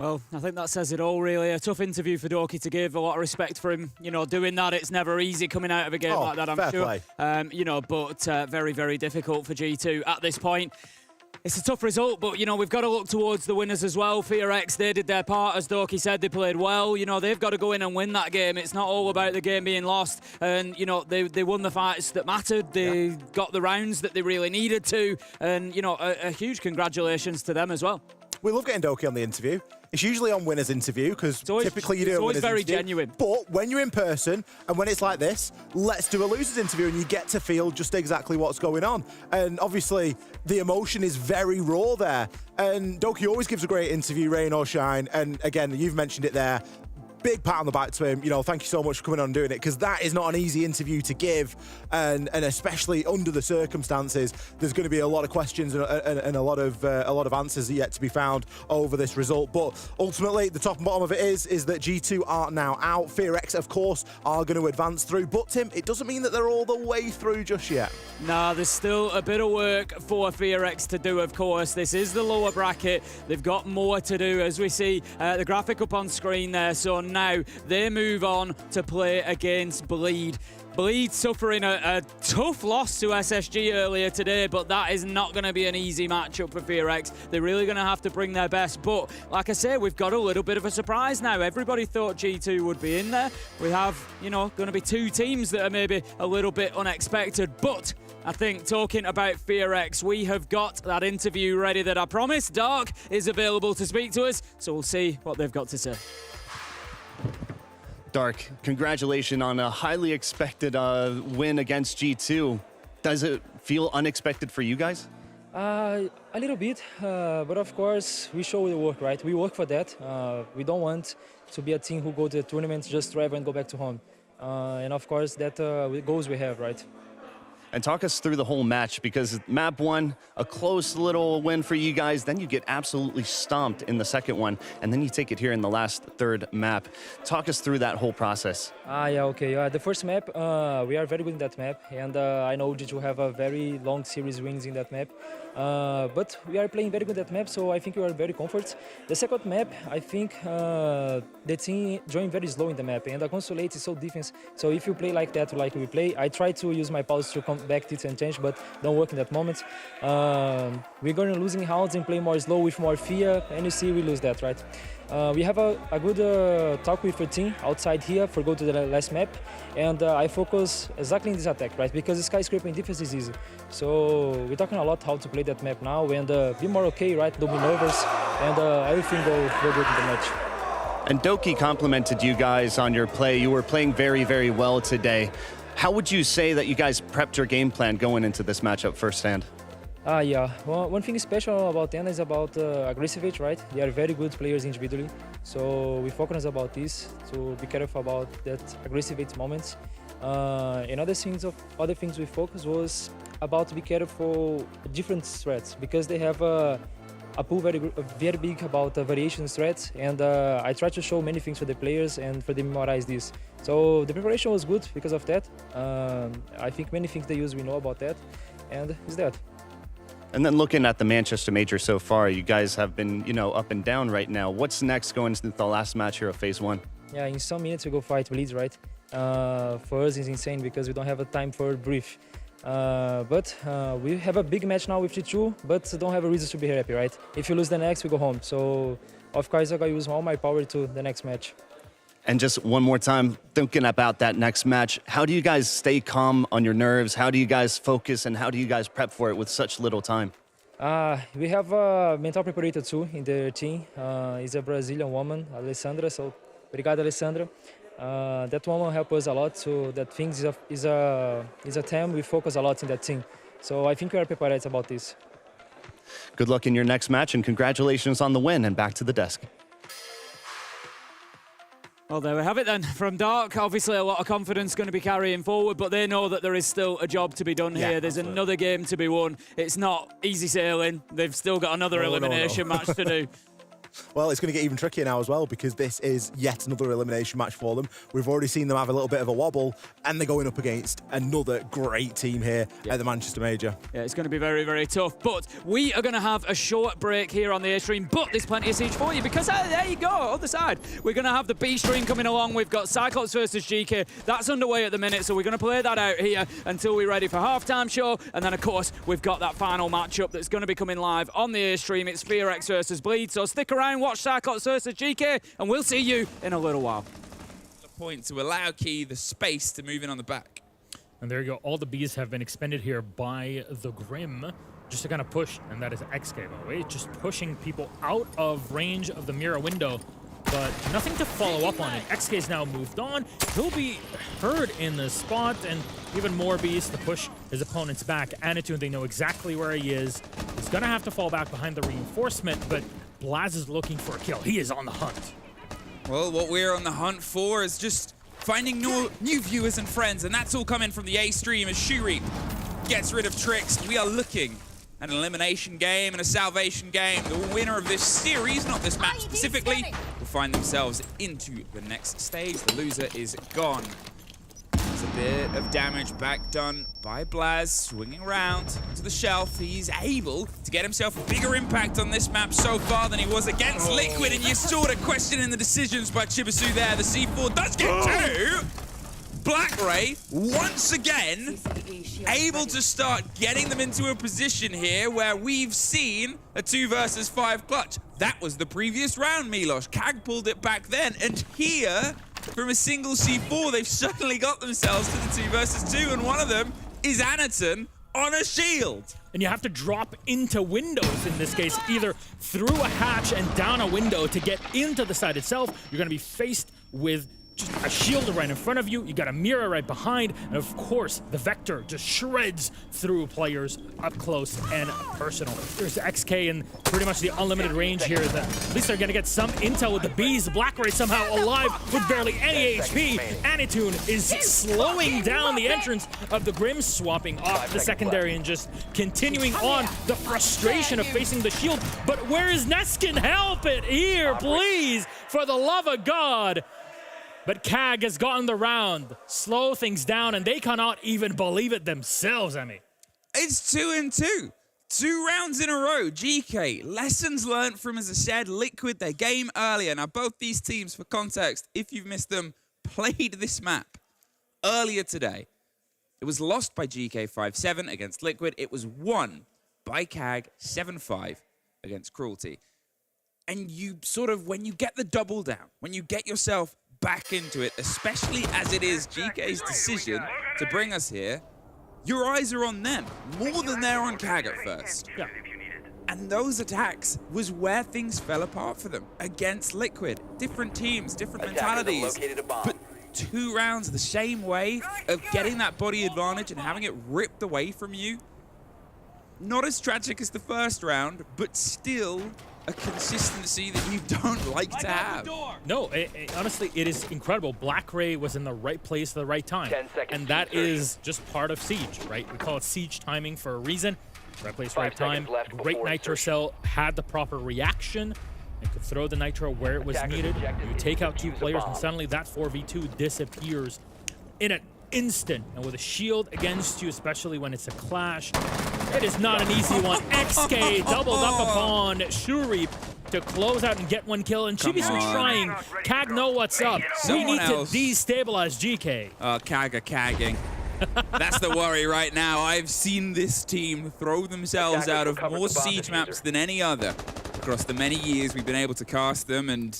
Well, I think that says it all, really. A tough interview for Doki to give. A lot of respect for him. You know, doing that, it's never easy coming out of a game like that, I'm sure. Play. You know, but very, very difficult for G2 at this point. It's a tough result, but, you know, we've got to look towards the winners as well. FearX, they did their part. As Doki said, they played well. You know, they've got to go in and win that game. It's not all about the game being lost. And, you know, they won the fights that mattered. They got the rounds that they really needed to. And, you know, a huge congratulations to them as well. We love getting Doki on the interview. It's usually on winner's interview because typically you do a winner's interview. It's always very genuine. But when you're in person and when it's like this, let's do a loser's interview and you get to feel just exactly what's going on. And obviously the emotion is very raw there. And Doki always gives a great interview, rain or shine. And again, you've mentioned it there. big pat on the back to him. You know, thank you so much for coming on and doing it, because that is not an easy interview to give, and especially under the circumstances, there's going to be a lot of questions and a lot of answers yet to be found over this result. But ultimately, the top and bottom of it is that G2 are now out. FearX, of course, are going to advance through, but Tim, it doesn't mean that they're all the way through just yet. Nah, there's still a bit of work for FearX to do, of course. This is the lower bracket. They've got more to do, as we see the graphic up on screen there. So now they move on to play against Bleed. Bleed suffering a tough loss to SSG earlier today, but that is not going to be an easy matchup for FearX. They're really going to have to bring their best. But like I say, we've got a little bit of a surprise now. Everybody thought G2 would be in there. We have, you know, going to be two teams that are maybe a little bit unexpected. But I think talking about FearX, we have got that interview ready that I promised. Dark is available to speak to us, so we'll see what they've got to say. Dark, congratulations on a highly expected win against G2. Does it feel unexpected for you guys? A little bit, but of course we show the work, right? We work for that. We don't want to be a team who go to the tournament, just travel and go back to home. And of course that goals we have, right? And talk us through the whole match, because map one, a close little win for you guys, then you get absolutely stomped in the second one, and then you take it here in the last third map. Talk us through that whole process. Yeah, okay. The first map, we are very good in that map, and I know G2 have a very long series wins in that map. But we are playing very good at map, so I think we are very comfort. The second map, I think the team joined very slow in the map, and the Consulate is so defense. So if you play like that, like we play, I try to use my pulse to come back it and change, but don't work in that moment. We're going to losing rounds and play more slow with more fear, and you see we lose that, right? We have a good talk with the team outside here for go to the last map, and I focus exactly in this attack, right? Because skyscraper in defense is easy. So we're talking a lot how to play that map now, and be more okay, right? Don't be nervous, and everything go good in the match. And Doki complimented you guys on your play. You were playing very, very well today. How would you say that you guys prepped your game plan going into this matchup firsthand? Yeah. Well, one thing special about them is about aggressivity, right? They are very good players individually. So we focus about this, to be careful about that aggressive moments. And other things we focus was about to be careful different threats, because they have a pool very big about variation threats, and I try to show many things for the players and for them memorize this. So the preparation was good because of that. I think many things they use we know about that, and it's that. And then looking at the Manchester Major so far, you guys have been, you know, up and down right now. What's next going into the last match here of Phase 1? Yeah, in some minutes we go fight Bleeds, right? For us it's insane because we don't have a time for a brief. But we have a big match now with G2, but don't have a reason to be happy, right? If you lose the next, we go home. So of course I gotta use all my power to the next match. And just one more time, thinking about that next match, how do you guys stay calm on your nerves? How do you guys focus, and how do you guys prep for it with such little time? We have a mental preparator too in the team. Is a Brazilian woman, Alessandra. So, obrigado, Alessandra. That woman helped us a lot. So that things is a team. We focus a lot in that team. So I think we are prepared about this. Good luck in your next match, and congratulations on the win. And back to the desk. Well, there we have it then from Dark. Obviously, a lot of confidence going to be carrying forward, but they know that there is still a job to be done here. There's another game to be won. It's not easy sailing. They've still got another elimination match to do. Well, it's going to get even trickier now as well, because this is yet another elimination match for them. We've already seen them have a little bit of a wobble, and they're going up against another great team here at the Manchester Major. Yeah, it's going to be very, very tough. But we are going to have a short break here on the A stream, but there's plenty of siege for you, because there you go, other side. We're going to have the B stream coming along. We've got Cyclops versus Geekay. That's underway at the minute, so we're going to play that out here until we're ready for halftime show. And then, of course, we've got that final matchup that's going to be coming live on the A stream. It's FearX versus Bleed, so stick around. Watch Cyclops versus Geekay, and we'll see you in a little while. The point to allow Key the space to move in on the back. And there you go. All the Bs have been expended here by the Grim, just to kind of push, and that is XK, by the way, just pushing people out of range of the mirror window, but nothing to follow up on it. XK's now moved on. He'll be heard in the spot, and even more Bs to push his opponents back. Attitude, they know exactly where he is. He's gonna have to fall back behind the reinforcement, but Blaz is looking for a kill. He is on the hunt. Well, what we're on the hunt for is just finding new viewers and friends, and that's all coming from the A stream as Shuri gets rid of Tricks. We are looking at an elimination game and a salvation game. The winner of this series, not this match specifically, will find themselves into the next stage. The loser is gone. There's a bit of damage back done by Blaz, swinging around to the shelf. He's able to get himself a bigger impact on this map so far than he was against Liquid, and you're sort of questioning the decisions by Chibisu there. The C4 does get two. Black Ray, once again, able to start getting them into a position here where we've seen a 2 versus 5 clutch. That was the previous round, Milos. Kag pulled it back then, and here, from a single C4, they've suddenly got themselves to the 2 versus 2, and one of them is Anaton on a shield. And you have to drop into windows in this case, either through a hatch and down a window to get into the site itself. You're going to be faced with just a shield right in front of you. You got a mirror right behind, and of course, the Vector just shreds through players up close and personal. There's XK in pretty much the unlimited range here. At least they're gonna get some intel with the bees. Black Ray somehow alive with barely any HP. Anitoon is slowing down the entrance of the Grim, swapping off the secondary and just continuing on the frustration of facing the shield. But where is Neskin? Help it here, please, for the love of God. But Kag has gotten the round, slow things down, and they cannot even believe it themselves, Emmy. It's 2-2. 2 rounds in a row. GK, lessons learned from, as I said, Liquid, their game earlier. Now, both these teams, for context, if you've missed them, played this map earlier today. It was lost by GK 5-7 against Liquid. It was won by Kag 7-5 against Cruelty. And you sort of, when you get the double down, when you get yourself back into it, especially as it is GK's decision to bring us here, your eyes are on them more than they're on Kag at first. Yeah. And those attacks was where things fell apart for them against Liquid. Different teams, different mentalities, but 2 rounds the same way of getting that body advantage and having it ripped away from you. Not as tragic as the first round, but still a consistency that you don't like to have. No, honestly, it is incredible. Black Ray was in the right place at the right time. And that is just part of Siege, right? We call it Siege timing for a reason. Right place, right time. Great Nitro Cell had the proper reaction and could throw the Nitro where it was needed. You take out 2 players and suddenly that 4v2 disappears in an instant. And with a shield against you, especially when it's a clash, it is not an easy one. XK doubled up upon Shuri to close out and get 1 kill. And Chibisu trying. Kag know what's up. We need to destabilize GK. Kag are cagging. That's the worry right now. I've seen this team throw themselves out of more siege maps than any other across the many years we've been able to cast them, and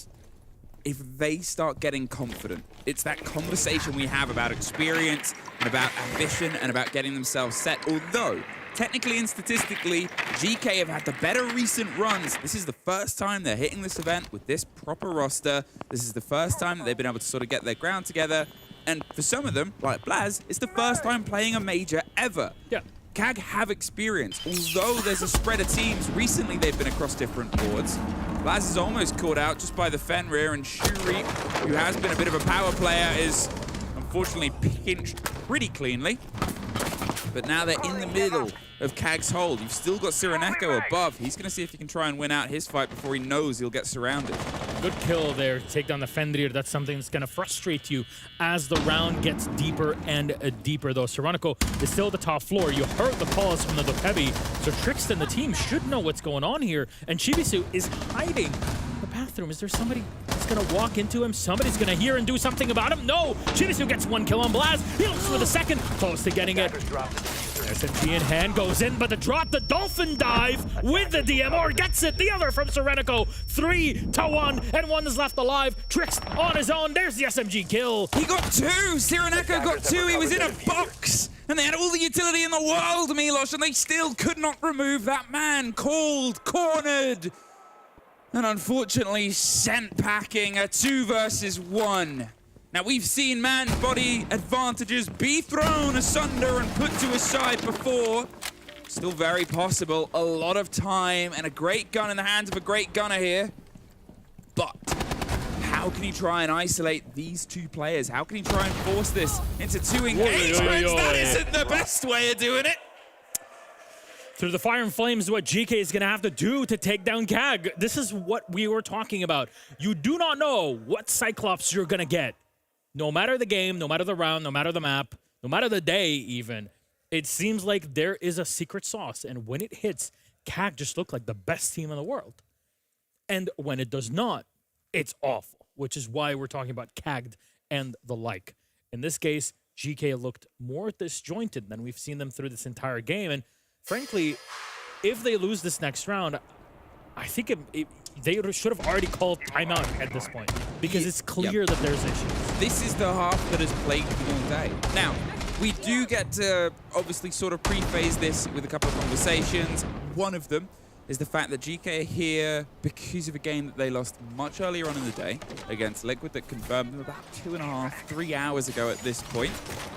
if they start getting confident, it's that conversation we have about experience and about ambition and about getting themselves set. Although, technically and statistically, GK have had the better recent runs. This is the first time they're hitting this event with this proper roster. This is the first time that they've been able to sort of get their ground together. And for some of them, like Blaz, it's the first time playing a major ever. Yeah. Kag have experience. Although there's a spread of teams, recently they've been across different boards. Blaz is almost caught out just by the Fenrir, and Shuri, who has been a bit of a power player, is unfortunately pinched pretty cleanly. But now they're in the middle of Kag's hold. You've still got Cyrenaica above. He's going to see if he can try and win out his fight before he knows he'll get surrounded. Good kill there to take down the Fenrir. That's something that's going to frustrate you as the round gets deeper and deeper, though. Cyrenaica is still at the top floor. You heard the pause from the Dopevi, so Trixton and the team should know what's going on here. And Chibisu is hiding in the bathroom. Is there somebody that's going to walk into him? Somebody's going to hear and do something about him? No! Chibisu gets 1 kill on Blaz. He looks for the second. Close to getting it. SMG in hand goes in, but the drop, the dolphin dive with the DMR gets it. The other from Cyrenaica. 3-1, and 1 is left alive. Trix on his own. There's the SMG kill. He got 2. Cyrenaica got 2. He was in a box, and they had all the utility in the world, Milos, and they still could not remove that man. Called, cornered, and unfortunately sent packing. A 2 versus 1. Now, we've seen man body advantages be thrown asunder and put to his side before. Still very possible. A lot of time and a great gun in the hands of a great gunner here. But how How can he try and isolate these two players? How can he try and force this into two engagements? That isn't the best way of doing it. Through the fire and flames is what Geekay is going to have to do to take down CAG. This is what we were talking about. You do not know what Cyclops you're going to get. No matter the game, no matter the round, no matter the map, no matter the day even, it seems like there is a secret sauce. And when it hits, CAG just look like the best team in the world. And when it does not, it's awful, which is why we're talking about CAG'd and the like. In this case, Geekay looked more disjointed than we've seen them through this entire game. And frankly, if they lose this next round, I think they should have already called timeout at this point because it's clear that there's issues. This is the half that has plagued me all day. Now, we do get to obviously sort of pre-phase this with a couple of conversations. One of them is the fact that Geekay are here because of a game that they lost much earlier on in the day against Liquid that confirmed them about 2.5, 3 hours ago at this point.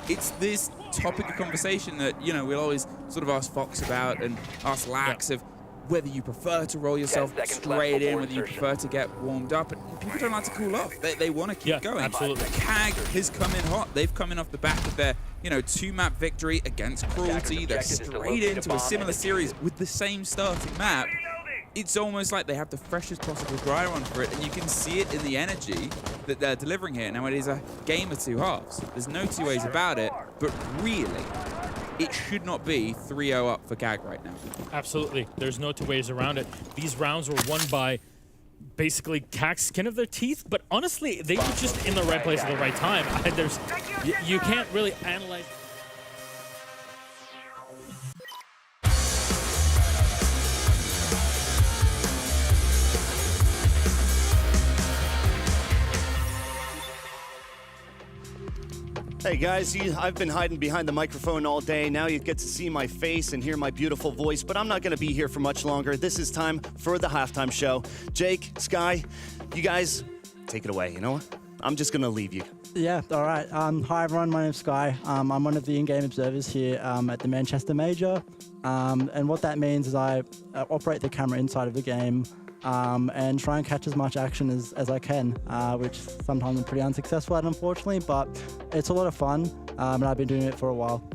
It's this topic of conversation that, you know, we'll always sort of ask Fox about and ask Lax of whether you prefer to roll yourself straight in, whether you prefer to get warmed up. And people don't like to cool off. They want to keep going. Absolutely. CAG has come in hot. They've come in off the back of their, you know, 2-map victory against Cruelty. They're straight into a similar series with the same starting map. It's almost like they have the freshest possible dry run for it, and you can see it in the energy that they're delivering here. Now, it is a game of two halves. There's no two ways about it, but really, it should not be 3-0 up for CAG right now. Absolutely. There's no two ways around it. These rounds were won by basically CAG's skin of their teeth, but honestly, they were just in the right place at the right time. You can't really analyze. Hey guys, I've been hiding behind the microphone all day. Now you get to see my face and hear my beautiful voice, but I'm not going to be here for much longer. This is time for the halftime show. Jake, Sky, you guys take it away. You know what? I'm just going to leave you. Yeah, all right. Hi everyone, my name's Sky. I'm one of the in-game observers here at the Manchester Major. And what that means is I operate the camera inside of the game and try and catch as much action as I can, which sometimes I'm pretty unsuccessful at, unfortunately, but it's a lot of fun, and I've been doing it for a while.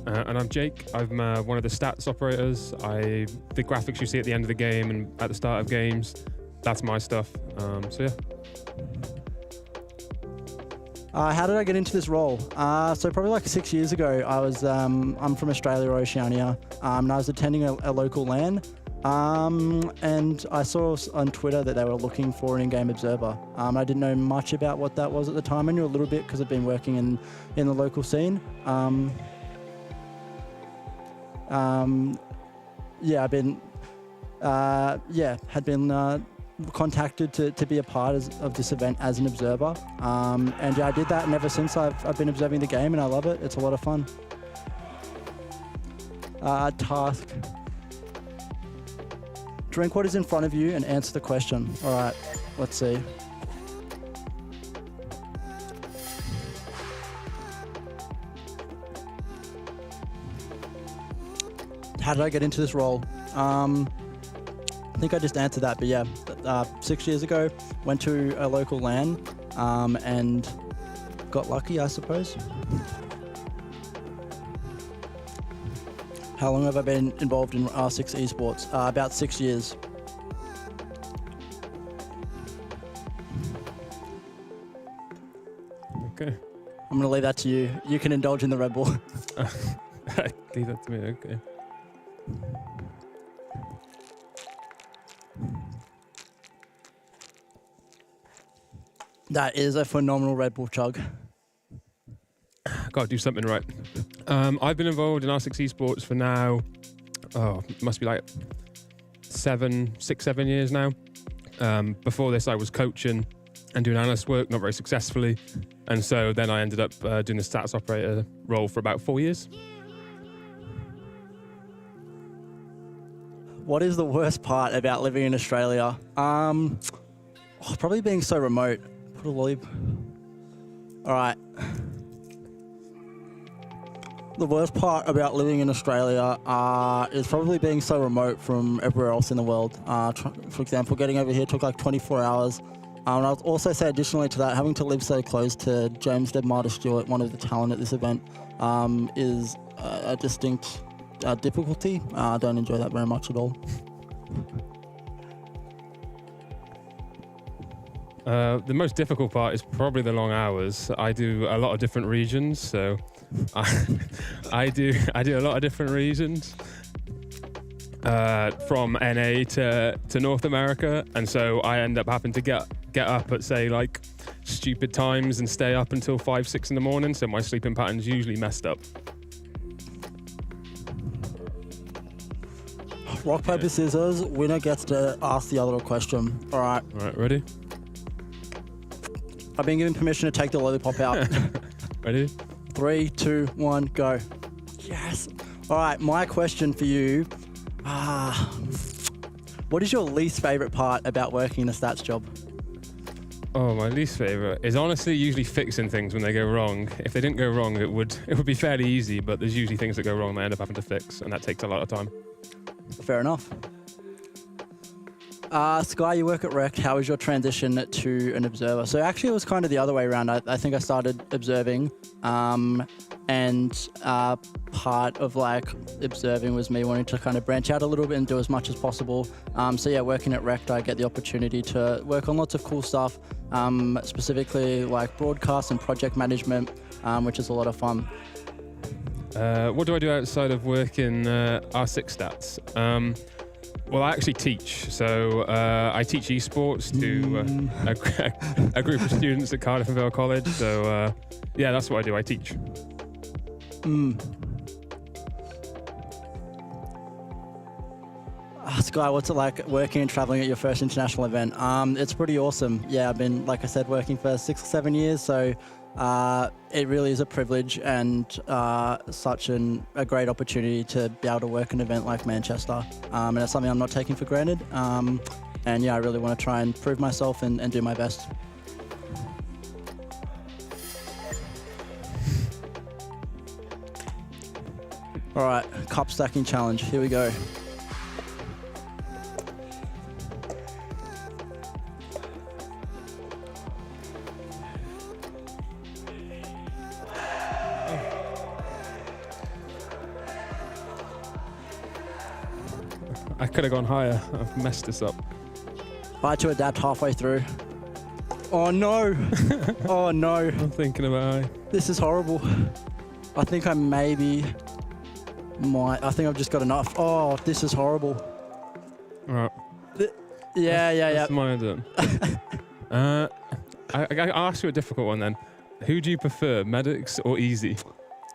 And I'm Jake. I'm one of the stats operators. The graphics you see at the end of the game and at the start of games, that's my stuff. So yeah. How did I get into this role? So probably like 6 years ago, I'm from Australia, Oceania, and I was attending a local LAN. And I saw on Twitter that they were looking for an in-game observer. I didn't know much about what that was at the time. I knew a little bit because I've been working in the local scene. Had been contacted to be a part of this event as an observer. And yeah, I did that, and ever since I've been observing the game, and I love it. It's a lot of fun. Task. Drink what is in front of you and answer the question. All right, let's see. How did I get into this role? I think I just answered that, but yeah, 6 years ago, went to a local LAN and got lucky, I suppose. How long have I been involved in R6 Esports? About 6 years. Okay. I'm going to leave that to you. You can indulge in the Red Bull. Leave that to me, okay. That is a phenomenal Red Bull chug. Got to do something right. I've been involved in R6 Esports for now, must be like 6, 7 years now. Before this, I was coaching and doing analyst work, not very successfully. And so then I ended up doing the stats operator role for about 4 years. What is the worst part about living in Australia? Probably being so remote. Put a loop. All right. The worst part about living in Australia is probably being so remote from everywhere else in the world. For example, getting over here took like 24 hours. And I'll also say additionally to that, having to live so close to James Marta Stewart, one of the talent at this event, is a distinct difficulty. I don't enjoy that very much at all. The most difficult part is probably the long hours. I do a lot of different regions, so I do a lot of different regions from NA to North America, and so I end up having to get up at say like stupid times and stay up until 5-6 in the morning. So my sleeping pattern's usually messed up. Rock, paper, scissors. Winner gets to ask the other a question. All right. All right, ready? I've been given permission to take the lollipop out. Ready? 3, 2, 1, go. Yes. All right, my question for you. What is your least favorite part about working in a stats job? Oh, my least favorite is honestly usually fixing things when they go wrong. If they didn't go wrong, it would be fairly easy, but there's usually things that go wrong that I end up having to fix, and that takes a lot of time. Fair enough. Sky, you work at Rec. How was your transition to an observer? So actually it was kind of the other way around. I think I started observing, and part of like observing was me wanting to kind of branch out a little bit and do as much as possible. So yeah, working at Rec, I get the opportunity to work on lots of cool stuff, specifically like broadcast and project management, which is a lot of fun. What do I do outside of working R6 stats? Well, I actually teach. So I teach esports to a group of students at Cardiff and Vale College. So yeah, that's what I do. I teach. Sky, what's it like working and traveling at your first international event? It's pretty awesome. Yeah, I've been, like I said, working for 6 or 7 years. So it really is a privilege and such a great opportunity to be able to work an event like Manchester. And it's something I'm not taking for granted. And yeah, I really want to try and prove myself and do my best. All right, cup stacking challenge. Here we go. I could have gone higher. I've messed this up. I had to adapt halfway through. Oh no! Oh no! I'm thinking about high. This is horrible. I think I maybe might. I think I've just got enough. Oh, this is horrible. All right. Yeah. That's mine then. I'll ask you a difficult one then. Who do you prefer, medics or easy?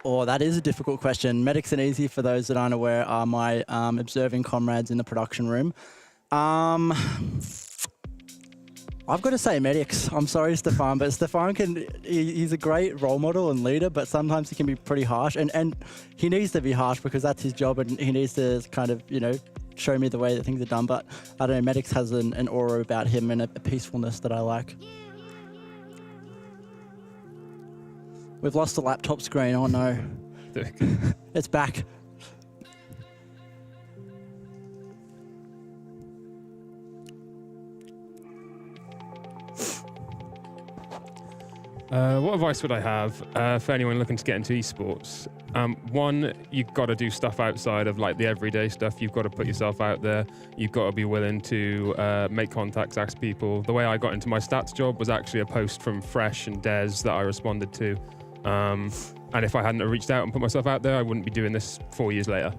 Oh, that is a difficult question. Medics and easy, for those that aren't aware, are my observing comrades in the production room. I've got to say medics. I'm sorry, Stefan, but Stefan he's a great role model and leader, but sometimes he can be pretty harsh. And he needs to be harsh because that's his job, and he needs to kind of, show me the way that things are done. But I don't know, medics has an aura about him and a peacefulness that I like. We've lost the laptop screen. Oh no. It's back. What advice would I have for anyone looking to get into esports? One, you've got to do stuff outside of like the everyday stuff. You've got to put yourself out there. You've got to be willing to make contacts, ask people. The way I got into my stats job was actually a post from Fresh and Des that I responded to. And if I hadn't reached out and put myself out there, I wouldn't be doing this 4 years later.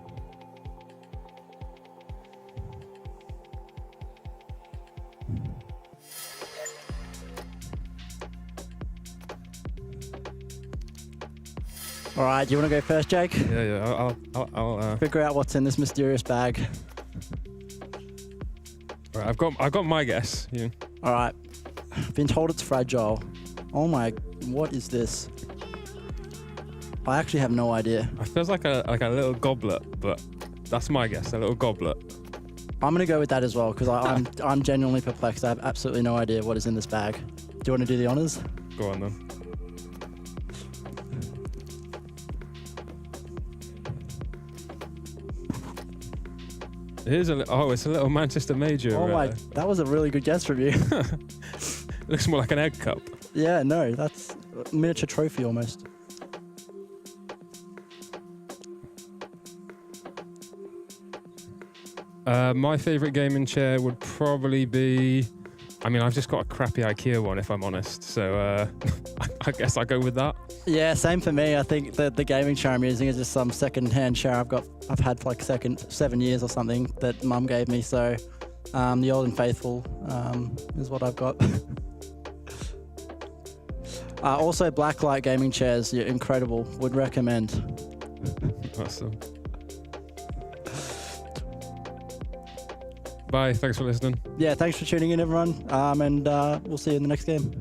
All right, do you want to go first, Jake? Yeah. I'll figure out what's in this mysterious bag. All right, I've got my guess. Yeah. All right, I've been told it's fragile. Oh my, what is this? I actually have no idea. It feels like a little goblet, but that's my guess. A little goblet. I'm gonna go with that as well because I'm genuinely perplexed. I have absolutely no idea what is in this bag. Do you want to do the honors? Go on then. It is it's a little Manchester Major. Oh my, that was a really good guess from you. Looks more like an egg cup. Yeah, no, that's a miniature trophy almost. My favourite gaming chair would probably be... I mean, I've just got a crappy IKEA one, if I'm honest. So I guess I'll go with that. Yeah, same for me. I think the gaming chair I'm using is just some second-hand chair I've had for like 7 years or something that Mum gave me. So the old and faithful is what I've got. Also, blacklight gaming chairs, you're incredible. Would recommend. Awesome. Bye. Thanks for listening. Yeah, thanks for tuning in, everyone. And we'll see you in the next game.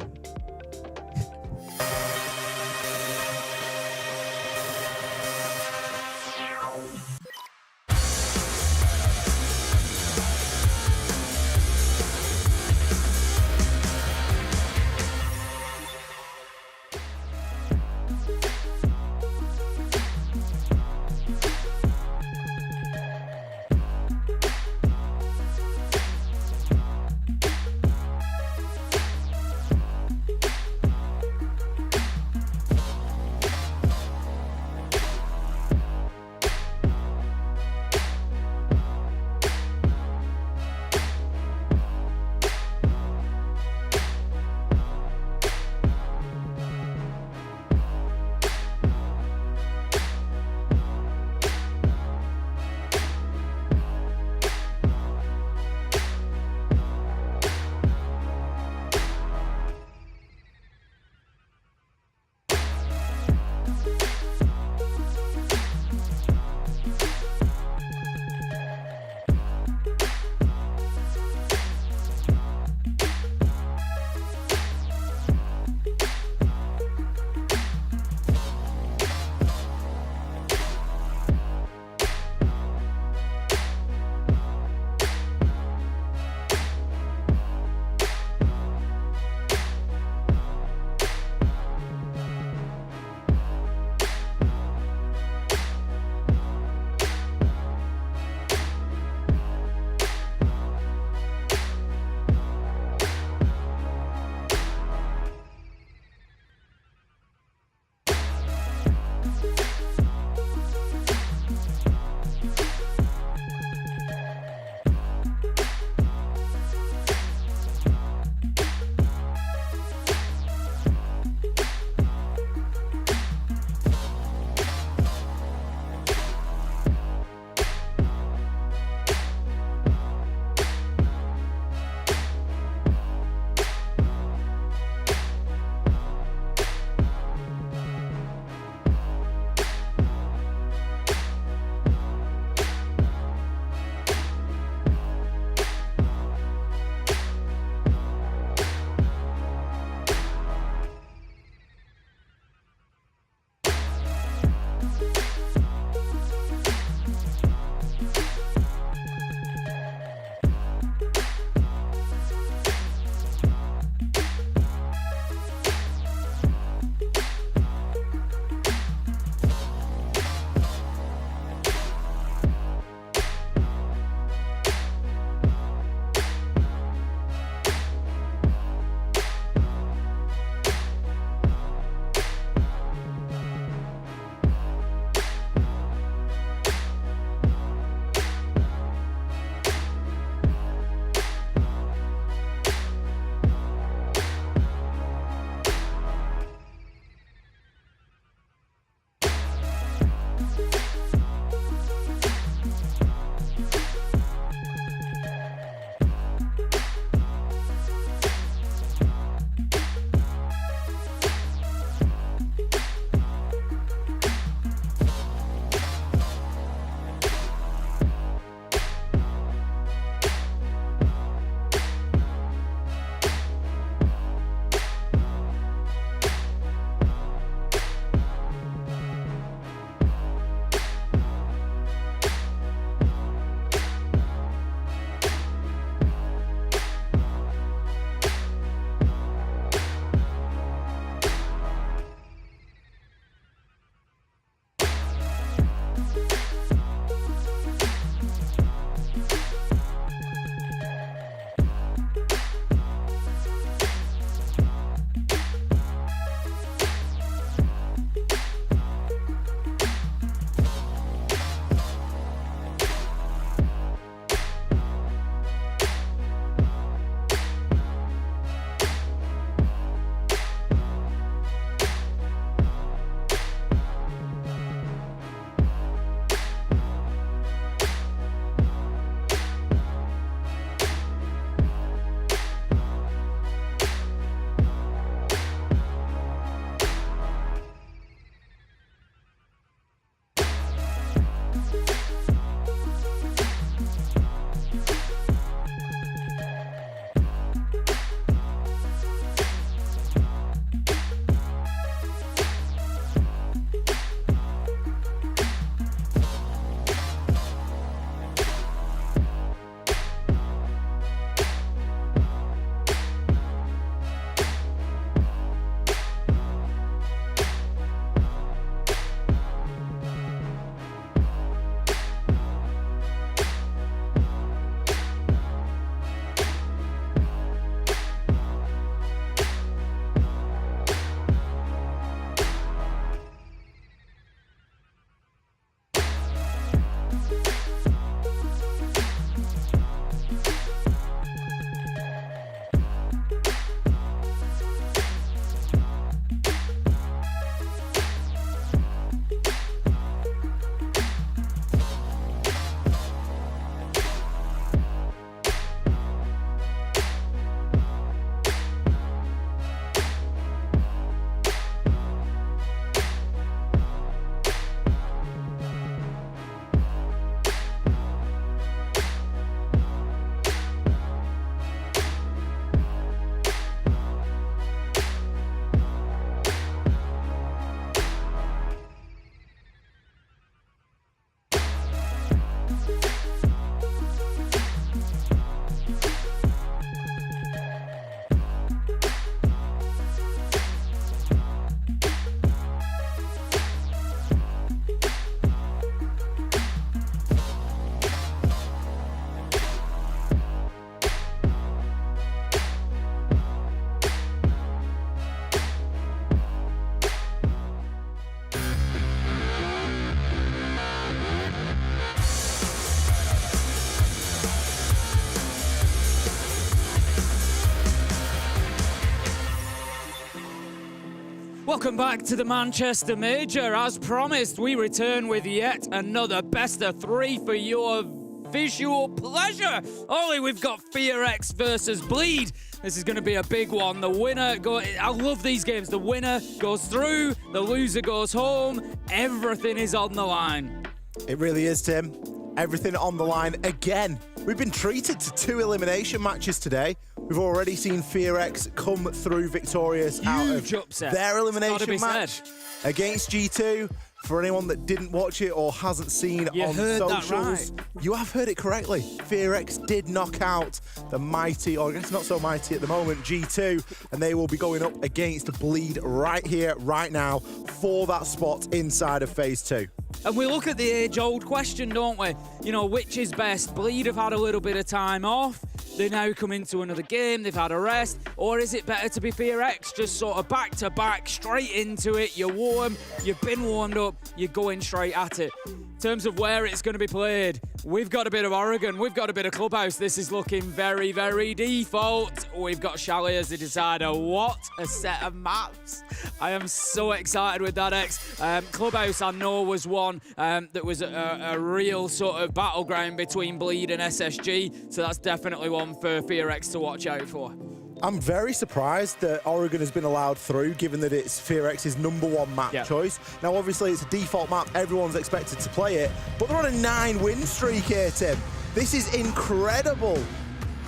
Welcome back to the Manchester Major. As promised, we return with yet another best of 3 for your visual pleasure. Ollie, we've got FearX versus Bleed. This is going to be a big one. The winner I love these games. The winner goes through, the loser goes home. Everything is on the line. It really is, Tim. Everything on the line again. We've been treated to 2 elimination matches today. We've already seen FearX come through victorious out of upset. their elimination Gotta be match against G2. For anyone that didn't watch it or hasn't seen You on heard that socials, right. you have heard it correctly. FearX did knock out the mighty, or I guess not so mighty at the moment, G2, and they will be going up against Bleed right here, right now, for that spot inside of Phase 2. And we look at the age-old question, don't we? You know, which is best? Bleed have had a little bit of time off. They now come into another game, they've had a rest. Or is it better to be FearX, just sort of back-to-back, straight into it? You're warm, you've been warmed up, you're going straight at it. In terms of where it's going to be played, we've got a bit of Oregon, we've got a bit of Clubhouse. This is looking very, very default. We've got Chalet as the decider. What a set of maps. I am so excited with that, X. Clubhouse, I know, was one that was a real sort of battleground between Bleed and SSG, so that's definitely one for FearX to watch out for. I'm very surprised that Oregon has been allowed through, given that it's FearX's #1 map choice. Now, obviously, it's a default map. Everyone's expected to play it, but they're on a 9-win streak here, Tim. This is incredible.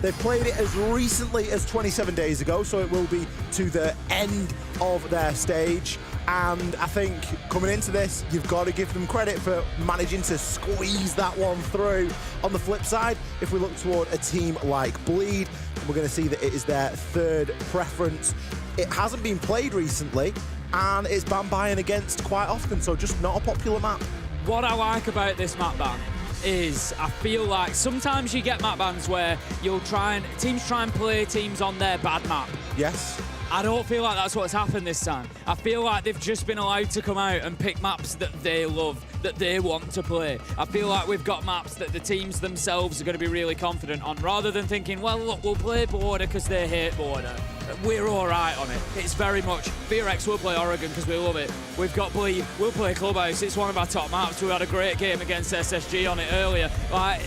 They played it as recently as 27 days ago, so it will be to the end of their stage. And I think coming into this, you've got to give them credit for managing to squeeze that one through. On the flip side, if we look toward a team like Bleed, we're going to see that it is their 3rd preference. It hasn't been played recently, and it's banned by and against quite often, so just not a popular map. What I like about this map ban is I feel like sometimes you get map bans where teams try and play teams on their bad map. Yes. I don't feel like that's what's happened this time. I feel like they've just been allowed to come out and pick maps that they love, that they want to play. I feel like we've got maps that the teams themselves are going to be really confident on, rather than thinking, well, look, we'll play Border because they hate Border. We're all right on it. It's very much, FearX will play Oregon because we love it. We've got Bleed, we'll play Clubhouse. It's one of our top maps. We had a great game against SSG on it earlier.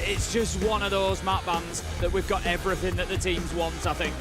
It's just one of those map bans that we've got everything that the teams want, I think.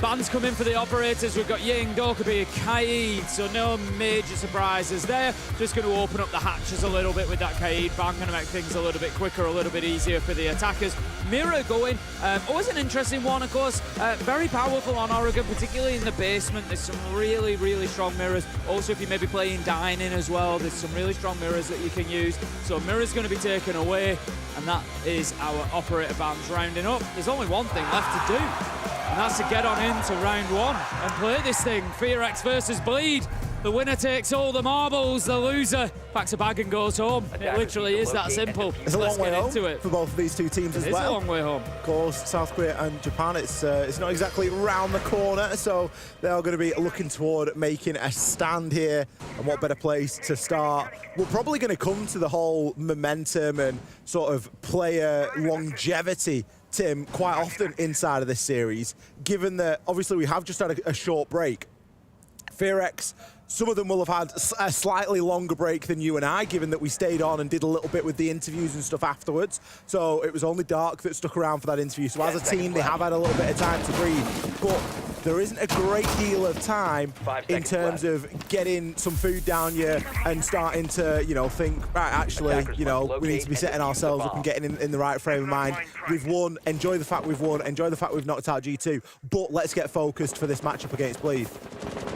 Bans come in for the operators. We've got Ying, Dokubi, Kaid, so no major surprises there. Just going to open up the hatches a little bit with that Kaid ban, going to make things a little bit quicker, a little bit easier for the attackers. Mirror going, always an interesting one, of course. Very powerful on Oregon, particularly in the basement. There's some really, really strong mirrors. Also, if you may be playing Dining as well, there's some really strong mirrors that you can use. So mirror's going to be taken away, and that is our operator bans rounding up. There's only one thing left to do, and that's to get on into round 1 and play this thing. FearX versus Bleed. The winner takes all the marbles. The loser packs a bag and goes home. It literally is that simple. It's a long way home into it for both of these two teams as well. It is a long way home. Of course, South Korea and Japan, it's not exactly round the corner, so they are going to be looking toward making a stand here. And what better place to start? We're probably going to come to the whole momentum and sort of player longevity, Tim, quite often inside of this series, given that obviously we have just had a short break. FearX, some of them will have had a slightly longer break than you and I, given that we stayed on and did a little bit with the interviews and stuff afterwards. So it was only Dark that stuck around for that interview. So as a team, they have had a little bit of time to breathe. But there isn't a great deal of time in terms of getting some food down you and starting to, think, right, actually, we need to be setting ourselves up and getting in the right frame of mind. We've won. Enjoy the fact we've won. Enjoy the fact we've knocked out G2. But let's get focused for this matchup against Bleed.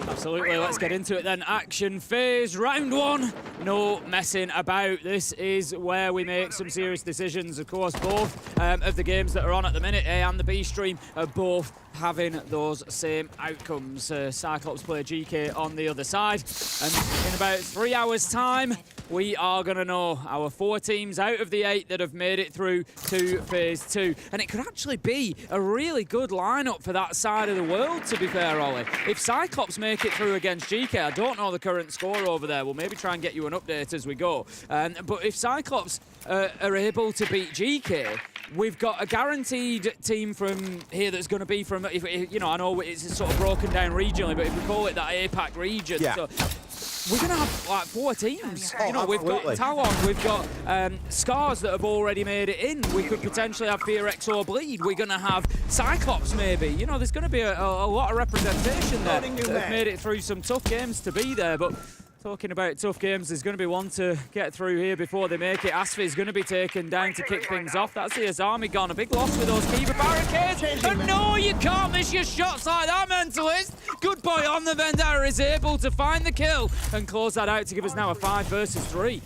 Absolutely, let's get into it then. Action phase, round 1. No messing about. This is where we make some serious decisions. Of course, both of the games that are on at the minute, A and the B stream, are both having those same outcomes. Cyclops play Geekay on the other side. And in about 3 hours' time, we are going to know our 4 teams out of the 8 that have made it through to phase 2. And it could actually be a really good lineup for that side of the world, to be fair, Ollie. If Cyclops make it through against Geekay, I don't know the current score over there. We'll maybe try and get you an update as we go. But if Cyclops are able to beat Geekay, we've got a guaranteed team from here that's going to be from, you know, I know it's sort of broken down regionally, but if we call it that APAC region, so we're going to have like 4 teams. You know, we've got Talon, we've got Scars that have already made it in. We could potentially have FearX or Bleed. We're going to have Cyclops maybe. You know, there's going to be a lot of representation there that have made it through some tough games to be there. But talking about tough games, there's going to be one to get through here before they make it. Asfi is going to be taken down to kick things off. That's the Azami gone. A big loss with those keeper barricades. And no, you can't miss your shots like that, Mentalist. Good boy on the Vendetta is able to find the kill and close that out to give us now a 5 versus 3.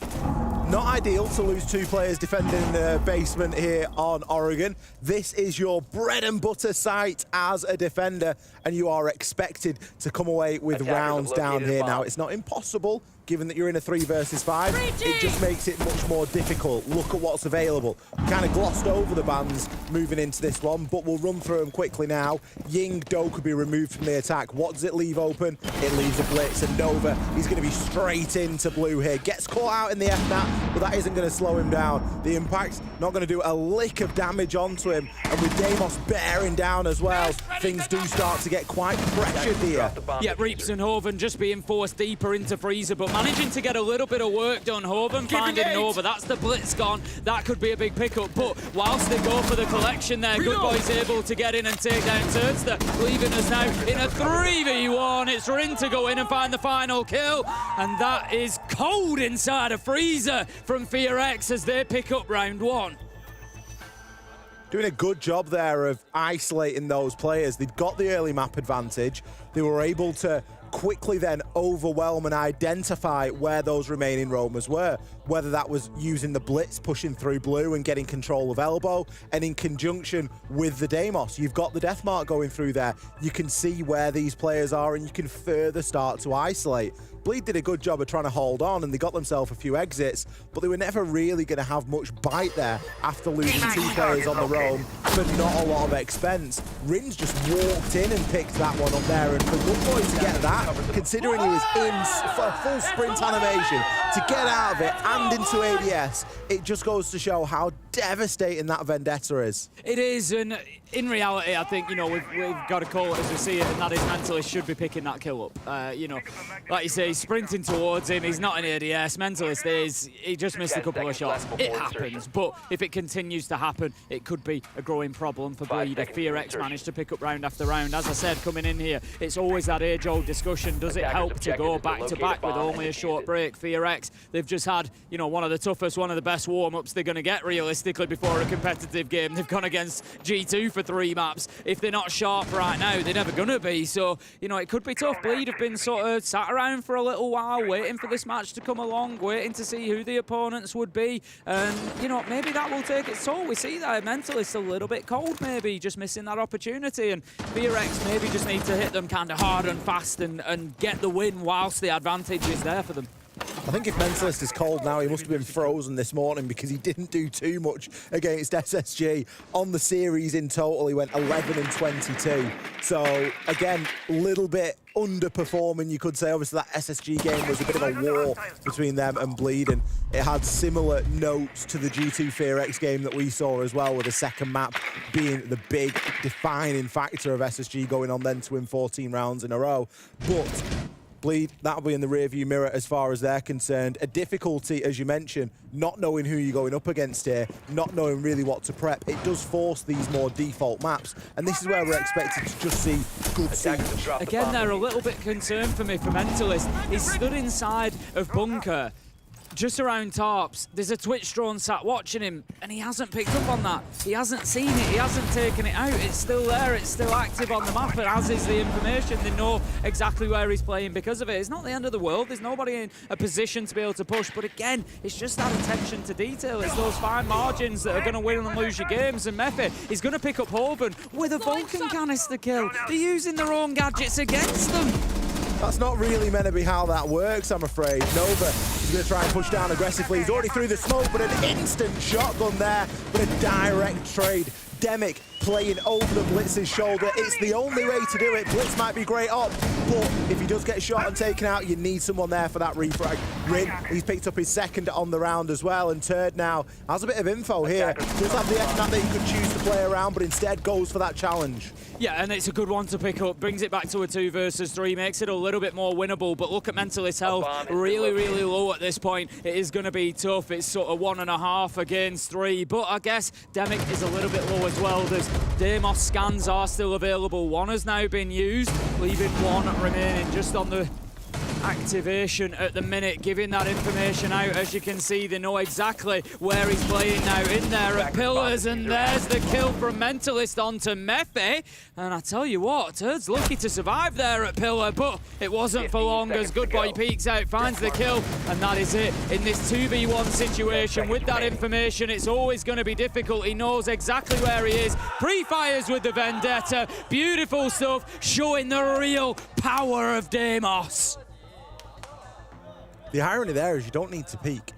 Not ideal to lose 2 players defending the basement here on Oregon. This is your bread and butter site as a defender, and you are expected to come away with rounds down here. Now, it's not impossible, given that you're in a 3 versus 5. It just makes it much more difficult. Look at what's available. Kind of glossed over the bans moving into this one, but we'll run through them quickly now. Ying Do could be removed from the attack. What does it leave open? It leaves a blitz, and Nova, he's going to be straight into blue here. Gets caught out in the FNAP, but that isn't going to slow him down. The impact's not going to do a lick of damage onto him, and with Deimos bearing down as well, things do start to get quite pressured here. Yeah, Reaps and Hoven just being forced deeper into Freezer, but managing to get a little bit of work done. Hoven finding Nova, that's the blitz gone. That could be a big pickup, but whilst they go for the collection there, Good Boy's able to get in and take down Turnster, leaving us now in a 3v1. It's Rin to go in and find the final kill, and that is cold inside a Freezer from FearX as they pick up round 1. Doing a good job there of isolating those players. They'd got the early map advantage. They were able to quickly then overwhelm and identify where those remaining roamers were, whether that was using the blitz, pushing through blue and getting control of elbow, and in conjunction with the Deimos, you've got the death mark going through there. You can see where these players are and you can further start to isolate. Bleed did a good job of trying to hold on, and they got themselves a few exits, but they were never really going to have much bite there after losing 2 players on the roam for not a lot of expense. Rin's just walked in and picked that one up there, and for Good Boy to get that, considering he was in for a full sprint animation, to get out of it and into ADS, it just goes to show how devastating that Vendetta is. It is, and in reality, I think, you know, we've got to call it as we see it, and that is Mentalist should be picking that kill up. You know, like you say, he's sprinting towards him, he's not in ADS. Mentalist is, he just missed a couple of shots. It happens, but if it continues to happen, it could be a growing problem for Bleed if FearX managed to pick up round after round. As I said, coming in here, it's always that age-old discussion. Does it help to go back-to-back with only a short break? FearX, they've just had, you know, one of the toughest, one of the best warm-ups they're going to get realistically before a competitive game. They've gone against G2 for 3 maps. If they're not sharp right now, they're never going to be. So, you know, it could be tough. Bleed have been sort of sat around for a little while, waiting for this match to come along, waiting to see who the opponents would be. And, you know, maybe that will take its toll. We see that Mentalist a little bit cold, maybe, just missing that opportunity. And FearX maybe just need to hit them kind of hard and fast and get the win whilst the advantage is there for them. I think if Mentalist is cold now, he must have been frozen this morning because he didn't do too much against SSG. On the series in total, he went 11 and 22. So, again, a little bit underperforming, you could say. Obviously, that SSG game was a bit of a war between them and Bleed, and it had similar notes to the G2 FearX game that we saw as well, with the second map being the big defining factor of SSG going on then to win 14 rounds in a row. But Bleed, that'll be in the rearview mirror as far as they're concerned. A difficulty, as you mentioned, not knowing who you're going up against here, not knowing really what to prep. It does force these more default maps, and this is where we're expected to just see good siege. Again, they're a little bit concerned for me for Mentalist. He's stood inside of bunker, just around Tarps. There's a Twitch drone sat watching him, and he hasn't picked up on that. He hasn't seen it, he hasn't taken it out. It's still there, it's still active on the map, and as is the information, they know exactly where he's playing because of it. It's not the end of the world, there's nobody in a position to be able to push, but again, it's just that attention to detail. It's those fine margins that are going to win and lose your games, and Mephi is going to pick up Hoven with a Vulcan canister kill. They're using their own gadgets against them. That's not really meant to be how that works, I'm afraid. Nova is going to try and push down aggressively. He's already through the smoke, but an instant shotgun there, but a direct trade. Demic playing over the Blitz's shoulder. It's the only way to do it. Blitz might be great up, but if he does get shot and taken out, you need someone there for that refrag. Rin, he's picked up his second on the round as well, and Turd now has a bit of info here. Does have the FNAT that he could choose to play around, but instead goes for that challenge. Yeah, and it's a good one to pick up. Brings it back to a 2 versus 3, makes it a little bit more winnable, but look at Mentalist health, really, really low at this point. It is going to be tough. It's sort of 1.5 against 3, but I guess Demic is a little bit low as well. There's Deimos scans are still available. One has now been used, leaving one remaining just on the activation at the minute, giving that information out. As you can see, they know exactly where he's playing now, in there at Pillars, and there's the kill from Mentalist onto Mephi. And I tell you what, Turd's lucky to survive there at Pillar, but it wasn't for long as Good Boy peeks out, finds the kill, and that is it. In this 2v1 situation, with that information, it's always going to be difficult. He knows exactly where he is. Pre-fires with the Vendetta. Beautiful stuff, showing the real power of Deimos. The irony there is you don't need to peek.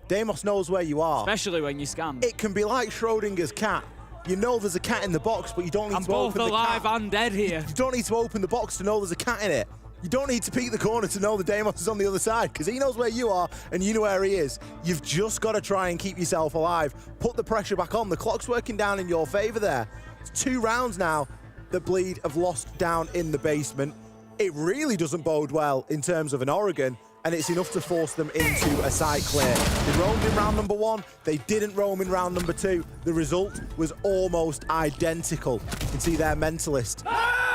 Deimos knows where you are. Especially when you scan. It can be like Schrodinger's cat. You know there's a cat in the box, but you don't need to open the cat. I'm both alive and dead here. You don't need to open the box to know there's a cat in it. You don't need to peek the corner to know the Deimos is on the other side, because he knows where you are and you know where he is. You've just got to try and keep yourself alive. Put the pressure back on. The clock's working down in your favor there. It's 2 rounds now that Bleed have lost down in the basement. It really doesn't bode well in terms of an Oregon, and it's enough to force them into a side clear. They roamed in round number 1, they didn't roam in round number 2. The result was almost identical. You can see their Mentalist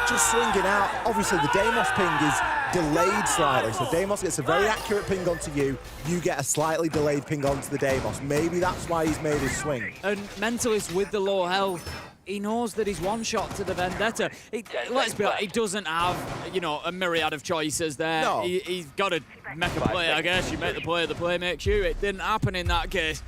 just swinging out. Obviously, the Deimos ping is delayed slightly, so Deimos gets a very accurate ping onto you, you get a slightly delayed ping onto the Deimos. Maybe that's why he's made his swing. And Mentalist with the low health, he knows that he's one shot to the Vendetta. Let's be honest, he doesn't have, you know, a myriad of choices there. No. He's got to make a play, I guess. You make the play makes you. It didn't happen in that case.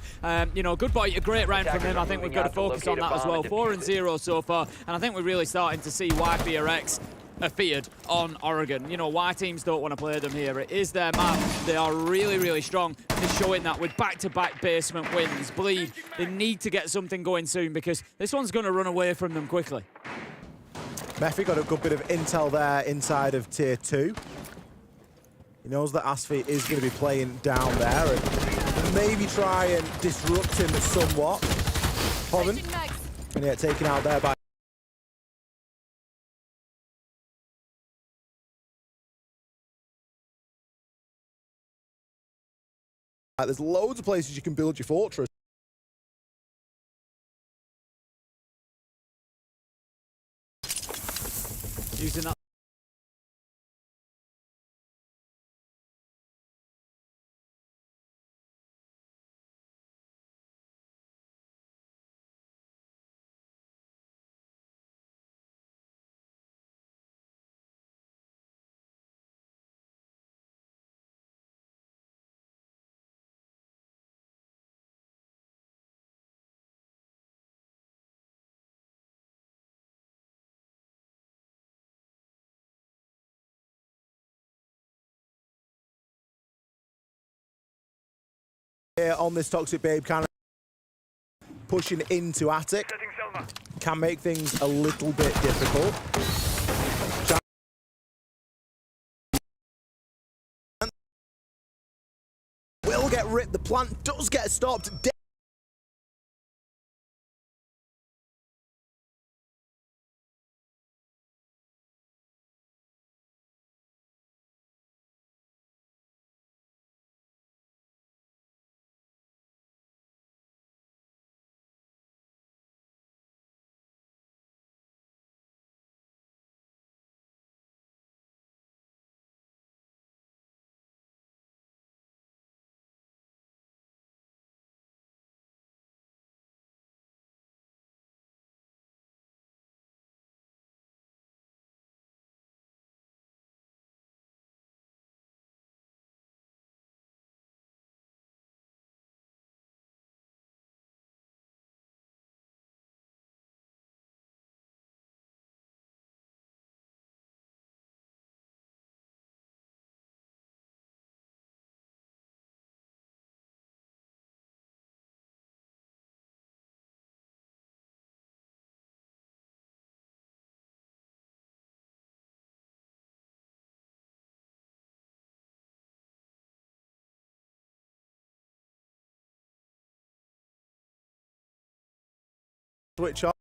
You know, Good Boy, a great round from him. I think we've got to focus on that as well. 4-0 so far, and I think we're really starting to see why FearX are feared on Oregon. You know, why teams don't want to play them here. It is their map. They are really, really strong. They're showing that with back-to-back basement wins. Bleed, they need to get something going soon because this one's going to run away from them quickly. Mephi got a good bit of intel there inside of tier 2. He knows that Asfi is going to be playing down there and maybe try and disrupt him somewhat. Hoven, and yet taken out there by there's loads of places you can build your fortress. Using that here on this Toxic Babe can pushing into Attic can make things a little bit difficult. Will get ripped. The plant does get stopped. Switch on.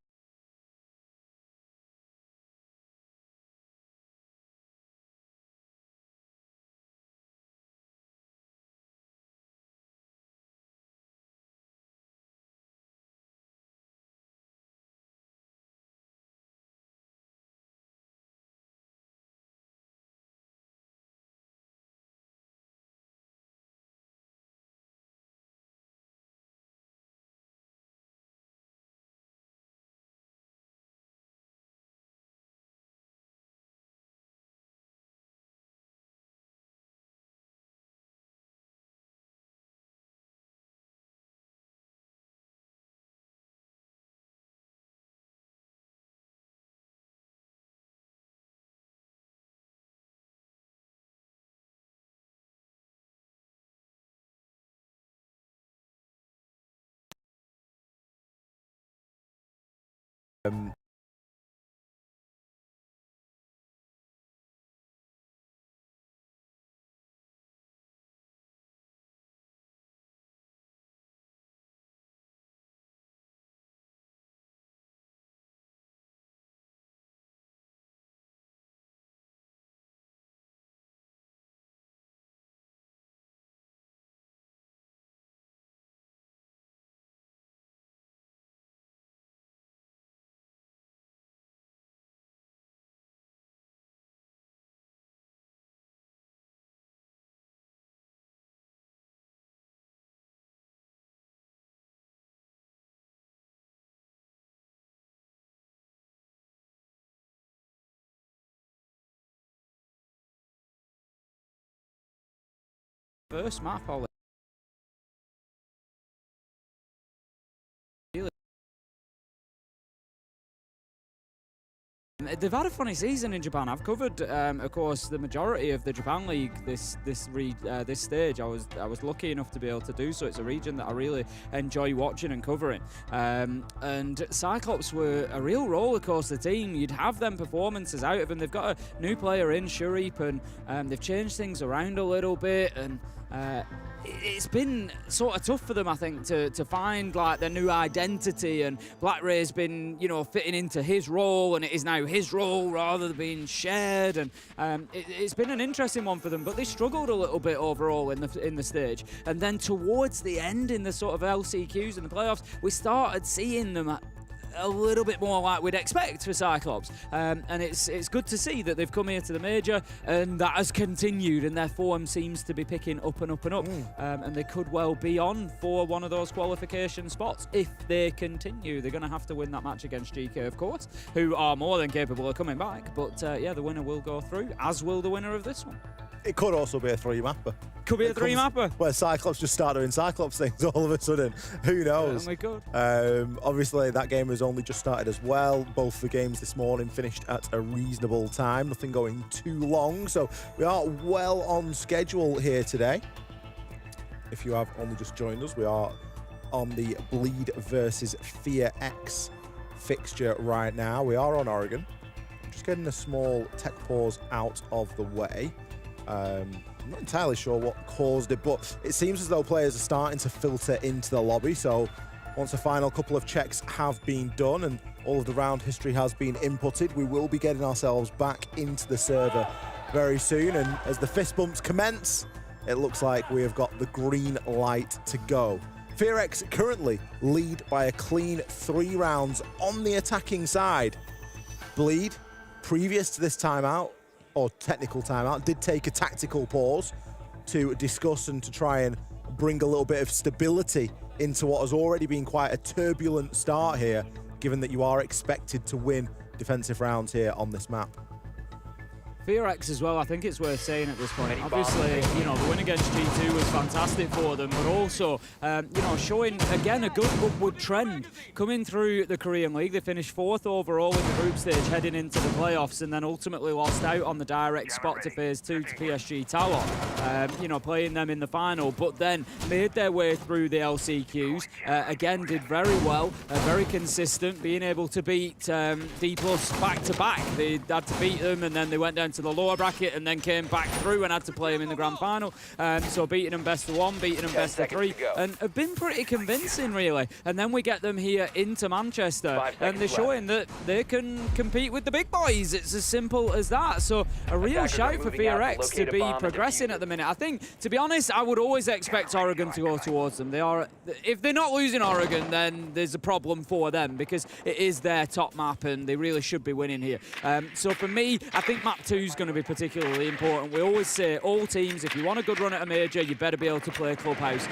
First map, Ollie. They've had a funny season in Japan. I've covered, of course, the majority of the Japan League this stage. I was lucky enough to be able to do so. It's a region that I really enjoy watching and covering. And Cyclops were a real rollercoaster team. You'd have them performances out of them. They've got a new player in Shurip, and they've changed things around a little bit. And it's been sort of tough for them, I think, to find like their new identity. And Black Ray's been, fitting into his role, and it is now his role rather than being shared. And it's been an interesting one for them, but they struggled a little bit overall in the stage. And then towards the end, in the sort of LCQs and the playoffs, we started seeing them a little bit more like we'd expect for Cyclops, and it's good to see that they've come here to the major and that has continued, and their form seems to be picking up and up and up, and they could well be on for one of those qualification spots if they continue. They're going to have to win that match against Geekay, of course, who are more than capable of coming back, but yeah, the winner will go through, as will the winner of this one. It could also be a 3-mapper. Could be a 3-mapper. Where Cyclops just start doing Cyclops things all of a sudden. Who knows? Certainly could. Obviously, that game has only just started as well. Both the games this morning finished at a reasonable time. Nothing going too long. So we are well on schedule here today. If you have only just joined us, we are on the Bleed versus FearX fixture right now. We are on Oregon. Just getting a small tech pause out of the way. I'm not entirely sure what caused it, but it seems as though players are starting to filter into the lobby. So once a final couple of checks have been done and all of the round history has been inputted, we will be getting ourselves back into the server very soon. And as the fist bumps commence, it looks like we have got the green light to go. FearX currently lead by a clean 3 rounds on the attacking side. Bleed, previous to this timeout, or technical timeout, did take a tactical pause to discuss and to try and bring a little bit of stability into what has already been quite a turbulent start here, given that you are expected to win defensive rounds here on this map. FearX as well, I think it's worth saying at this point. Obviously, the win against G2 was fantastic for them, but also, showing, again, a good upward trend. Coming through the Korean League, they finished 4th overall in the group stage, heading into the playoffs, and then ultimately lost out on the direct spot to Phase 2 to PSG Talon, playing them in the final, but then made their way through the LCQs. Again, did very well, very consistent, being able to beat D+ back-to-back. They had to beat them, and then they went down into the lower bracket and then came back through and had to play him in the grand final. So beating them best of 1, beating them best of 3, and have been pretty convincing, really. And then we get them here into Manchester, and they're showing that they can compete with the big boys. It's as simple as that. So a real shout for FearX to be progressing at the minute. I think, to be honest, I would always expect Oregon to go towards them. They are, if they're not losing Oregon, then there's a problem for them because it is their top map and they really should be winning here. So for me, I think map 2 is going to be particularly important. We always say, all teams, if you want a good run at a major, you better be able to play Clubhouse.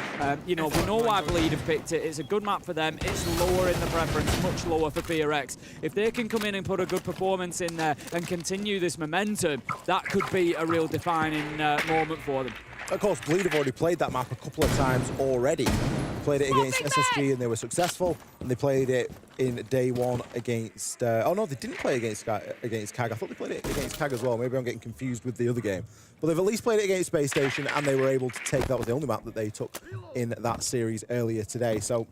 You know, we know why Bleed have picked it. It's a good map for them. It's lower in the preference, much lower for FearX. If they can come in and put a good performance in there and continue this momentum, that could be a real defining moment for them. Of course, Bleed have already played that map a couple of times already. They played it against SSG and they were successful, and they played it in day 1 against... oh no, they didn't play against CAG. I thought they played it against CAG as well. Maybe I'm getting confused with the other game. But they've at least played it against Space Station, and they were able to take... That was the only map that they took in that series earlier today. So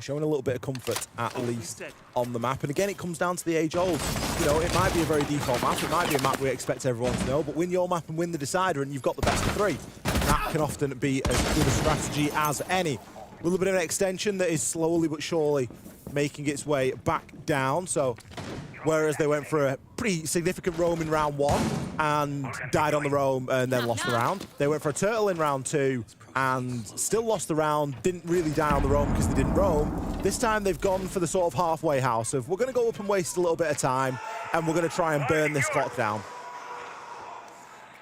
showing a little bit of comfort, at least, on the map. And again, it comes down to the age-old. You know, it might be a very default map. It might be a map we expect everyone to know, but win your map and win the decider, and you've got the best of 3. That can often be as good a strategy as any. A little bit of an extension that is slowly but surely making its way back down. So, whereas they went for a pretty significant roam in round 1 and died on the roam and then lost the round, they went for a turtle in round 2 and still lost the round, didn't really die on the roam because they didn't roam. This time they've gone for the sort of halfway house of, we're going to go up and waste a little bit of time and we're going to try and burn this clock down.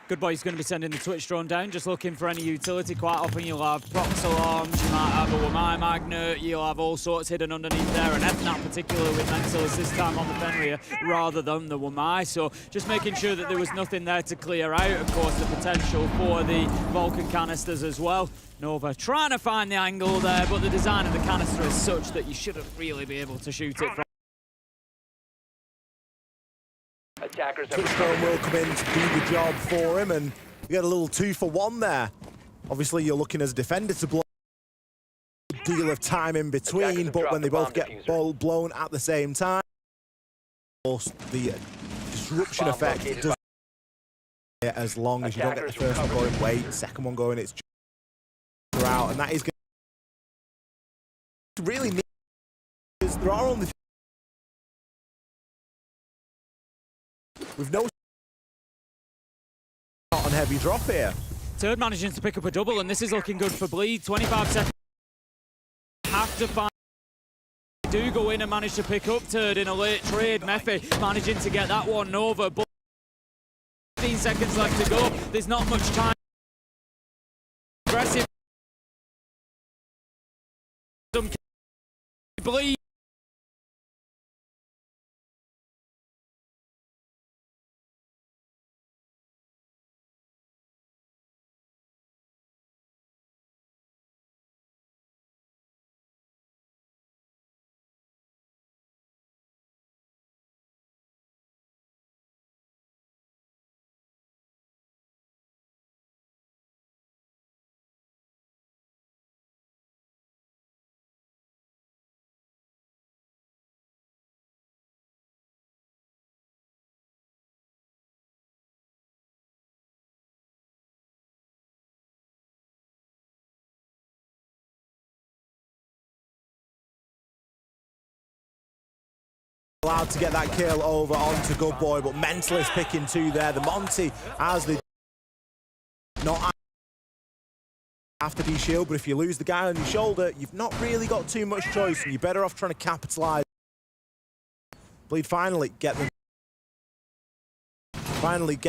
Good Boy's going to be sending the Twitch drone down, just looking for any utility. Quite often you'll have prox alarms, you might have a Wamai magnet, you'll have all sorts hidden underneath there, and FNAP particularly with Mentalist this time on the Fenrir rather than the Wamai. So just making sure that there was nothing there to clear out. Of course, the potential for the Vulcan canisters as well. Nova trying to find the angle there, but the design of the canister is such that you shouldn't really be able to shoot it from. Twitch drone will come in to do the job for him, and you get a little 2-for-1 there. Obviously, you're looking as a defender to blow a deal of time in between, but when they both get blown at the same time, of course, the disruption effect does as long as you don't get the first one going, wait, second one going, it's just out, and that is going to really need, because there are only with no on heavy drop here. Third managing to pick up a double, and this is looking good for Bleed. 25 seconds. Have to find. Do go in and manage to pick up Third in a late trade. Mephi managing to get that one over, but 15 seconds left to go. There's not much time. Aggressive. Bleed. Allowed to get that kill over onto Good Boy, but Mentalist picking 2 there. The Monty as they not after D-Shield, but if you lose the guy on your shoulder, you've not really got too much choice, and you're better off trying to capitalise. Bleed finally get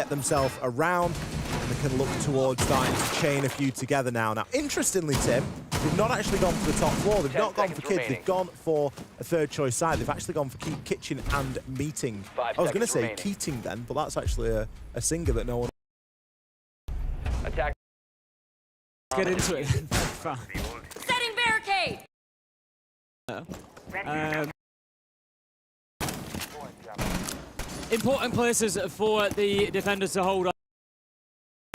themselves around, and they can look towards starting to chain a few together now. Now, interestingly, Tim, they've not actually gone for the top floor. They've not gone for kids. They've gone for a third choice site. They've actually gone for kitchen and meeting. I was going to say Keating then, but that's actually a singer that no one. Attack. Let's get into it. Setting barricade. Important places for the defenders to hold on.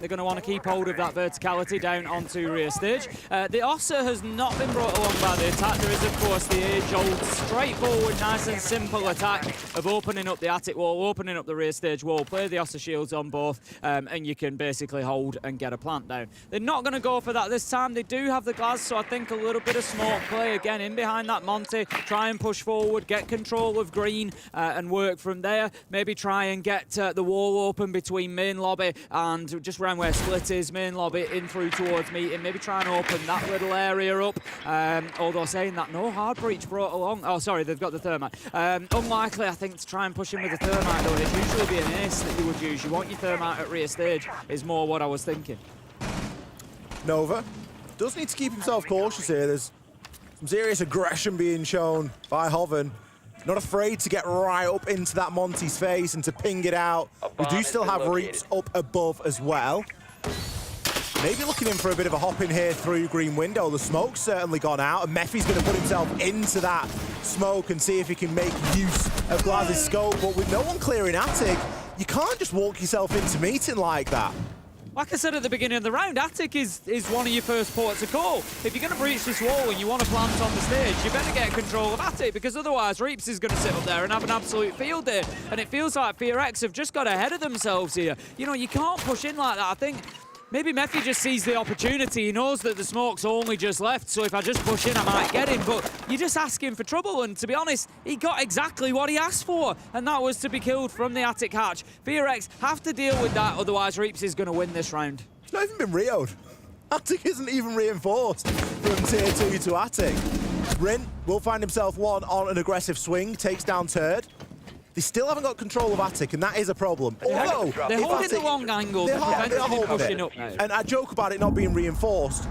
They're going to want to keep hold of that verticality down onto rear stage. The Ossa has not been brought along by the attack. There is, of course, the age-old, straightforward, nice and simple attack of opening up the attic wall, opening up the rear stage wall, play the Ossa shields on both, and you can basically hold and get a plant down. They're not going to go for that this time. They do have the glass, so I think a little bit of smoke play again in behind that Monty. Try and push forward, get control of green, and work from there. Maybe try and get the wall open between main lobby and just around where split is, main lobby in through towards meeting. Maybe try and open that little area up. Although saying that, no hard breach brought along. Oh, sorry, they've got the thermite. Unlikely, I think, to try and push in with the thermite, though. It'd usually be an ace that you would use. You want your thermite at rear stage, is more what I was thinking. Nova does need to keep himself cautious here. There's some serious aggression being shown by Hoven. Not afraid to get right up into that Monty's face and to ping it out. We do still have Reaps up above as well. Maybe looking in for a bit of a hop in here through green window. The smoke's certainly gone out, and Mephi's going to put himself into that smoke and see if he can make use of Glaz's scope. But with no one clearing attic, you can't just walk yourself into meeting like that. Like I said at the beginning of the round, attic is one of your first ports of call. If you're going to breach this wall and you want to plant on the stage, you better get control of attic, because otherwise Reaps is going to sit up there and have an absolute field day. And it feels like FearX have just got ahead of themselves here. You know, you can't push in like that. I think maybe Mephi just sees the opportunity. He knows that the smoke's only just left, so if I just push in, I might get him. But you're just asking for trouble, and to be honest, he got exactly what he asked for, and that was to be killed from the attic hatch. FearX have to deal with that, otherwise Reaps is going to win this round. It's not even been Rio'd. Attic isn't even reinforced from tier 2 to attic. Rin will find himself one on an aggressive swing, takes down Turd. They still haven't got control of attic, and that is a problem. Although, they're holding the long angle, they're pushing up now. And I joke about it not being reinforced.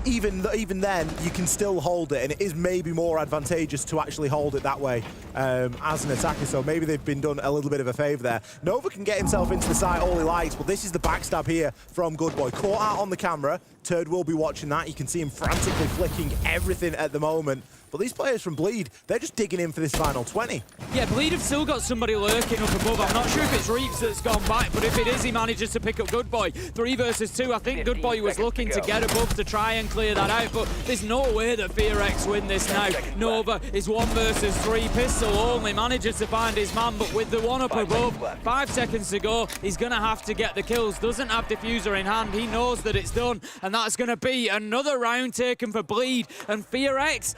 Even then, you can still hold it, and it is maybe more advantageous to actually hold it that way as an attacker. So maybe they've been done a little bit of a favour there. Nova can get himself into the site all he likes, but this is the backstab here from Good Boy. Caught out on the camera. Turd will be watching that. You can see him frantically flicking everything at the moment. But these players from Bleed, they're just digging in for this final 20. Yeah, Bleed have still got somebody lurking up above. I'm not sure if it's Reaps that's gone back, but if it is, he manages to pick up Good Boy. 3 versus 2. I think Good Boy was looking to get above to try and clear that out, but there's no way that FearX win this now. Nova is 1 versus 3. Pistol only manages to find his man, but with the one up above, 5 seconds to go, he's going to have to get the kills. Doesn't have diffuser in hand. He knows that it's done, and that's going to be another round taken for Bleed. And FearX,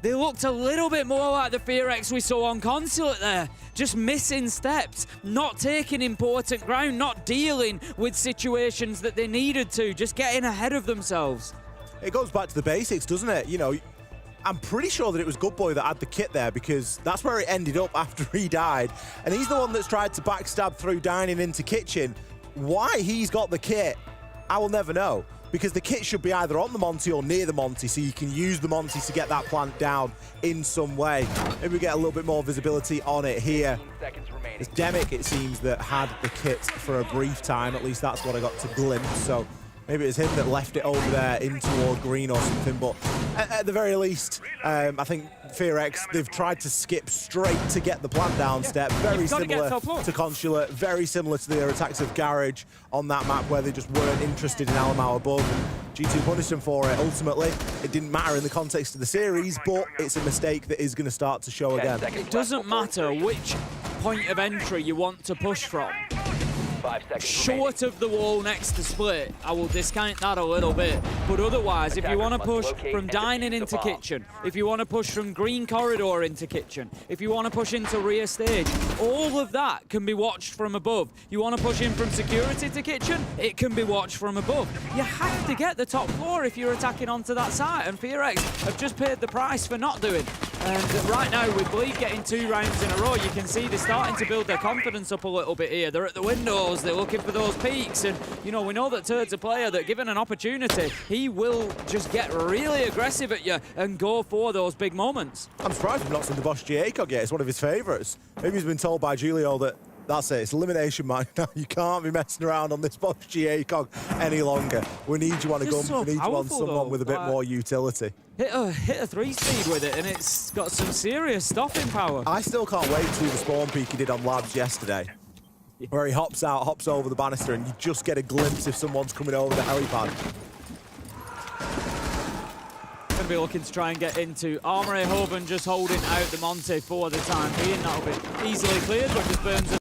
they looked a little bit more like the FearX we saw on Consulate there. Just missing steps, not taking important ground, not dealing with situations that they needed to, just getting ahead of themselves. It goes back to the basics, doesn't it? You know, I'm pretty sure that it was Good Boy that had the kit there, because that's where it ended up after he died. And he's the one that's tried to backstab through dining into kitchen. Why he's got the kit, I will never know. Because the kit should be either on the Monty or near the Monty, so you can use the Monty to get that plant down in some way. Maybe we get a little bit more visibility on it here. It's Demic, it seems, that had the kit for a brief time. At least that's what I got to glimpse. So maybe it was him that left it over there in toward green or something. But at the very least, I think FearX, they've tried to skip straight to get the plant down step. Very similar to Consulate, very similar to their attacks of Garage on that map, where they just weren't interested in Alamau above. G2 punished them for it. Ultimately, it didn't matter in the context of the series, but it's a mistake that is going to start to show again. It doesn't matter which point of entry you want to push from. Short of the wall next to split, I will discount that a little bit. But otherwise, if you want to push from dining into kitchen, if you want to push from green corridor into kitchen, if you want to push into rear stage, all of that can be watched from above. You want to push in from security to kitchen, it can be watched from above. You have to get the top floor if you're attacking onto that site, and FearX have just paid the price for not doing. And right now, with Bleed getting 2 rounds in a row, you can see they're starting to build their confidence up a little bit here. They're at the windows, they're looking for those peaks, and you know, we know that Turd's a player that, given an opportunity, he will just get really aggressive at you and go for those big moments. I'm surprised we've not seen the Bosch GA-Cog yet. It's one of his favourites. Maybe he's been told by Julio that that's it, it's elimination, man. You can't be messing around on this Bosch GA-Cog any longer. We need you on a gun, so we need you on someone with a bit more utility. Hit a 3-speed with it, and it's got some serious stopping power. I still can't wait to see the spawn peek he did on Labs yesterday. where he hops out, hops over the banister, and you just get a glimpse if someone's coming over the helipad. Going to be looking to try and get into Armory Hub and just holding out the Monte for the time being. That'll be easily cleared, but just burns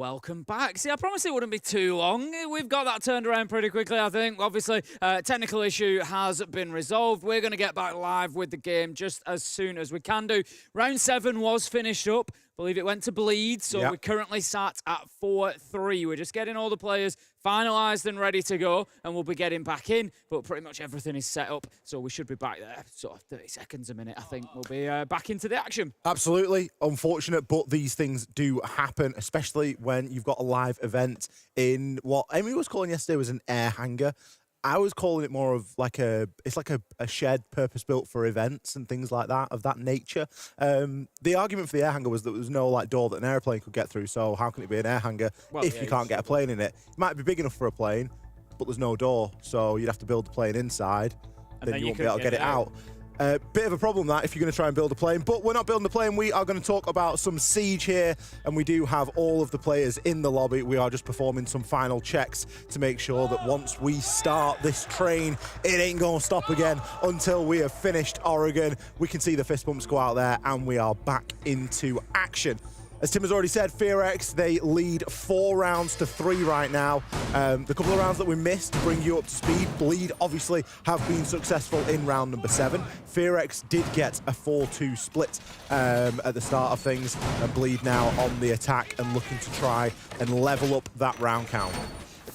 welcome back. See, I promised it wouldn't be too long. We've got that turned around pretty quickly, I think. Obviously, technical issue has been resolved. We're going to get back live with the game just as soon as we can do. Round 7 was finished up. I believe it went to bleed, so we're currently sat at 4-3. We're just getting all the players finalised and ready to go, and we'll be getting back in, but pretty much everything is set up, so we should be back there. Sort of 30 seconds a minute, I think. We'll be back into the action. Absolutely. Unfortunate, but these things do happen, especially when you've got a live event in what Amy was calling yesterday was an air hangar. I was calling it more of like it's like a shed purpose-built for events and things like that, of that nature. The argument for the air hangar was that there was no like door that an airplane could get through, so how can it be an air hangar if you can't get a plane in it? It might be big enough for a plane, but there's no door, so you'd have to build the plane inside, then you won't be able to get it out. Bit of a problem that if you're going to try and build a plane, but we're not building the plane. We are going to talk about some Siege here, and we do have all of the players in the lobby. We are just performing some final checks to make sure that once we start this train, it ain't going to stop again until we have finished Oregon. We can see the fist bumps go out there, and we are back into action. As Tim has already said, FearX, they lead 4 rounds to 3 right now. The couple of rounds that we missed to bring you up to speed, Bleed obviously have been successful in round number 7. FearX did get a 4-2 split at the start of things, and Bleed now on the attack and looking to try and level up that round count.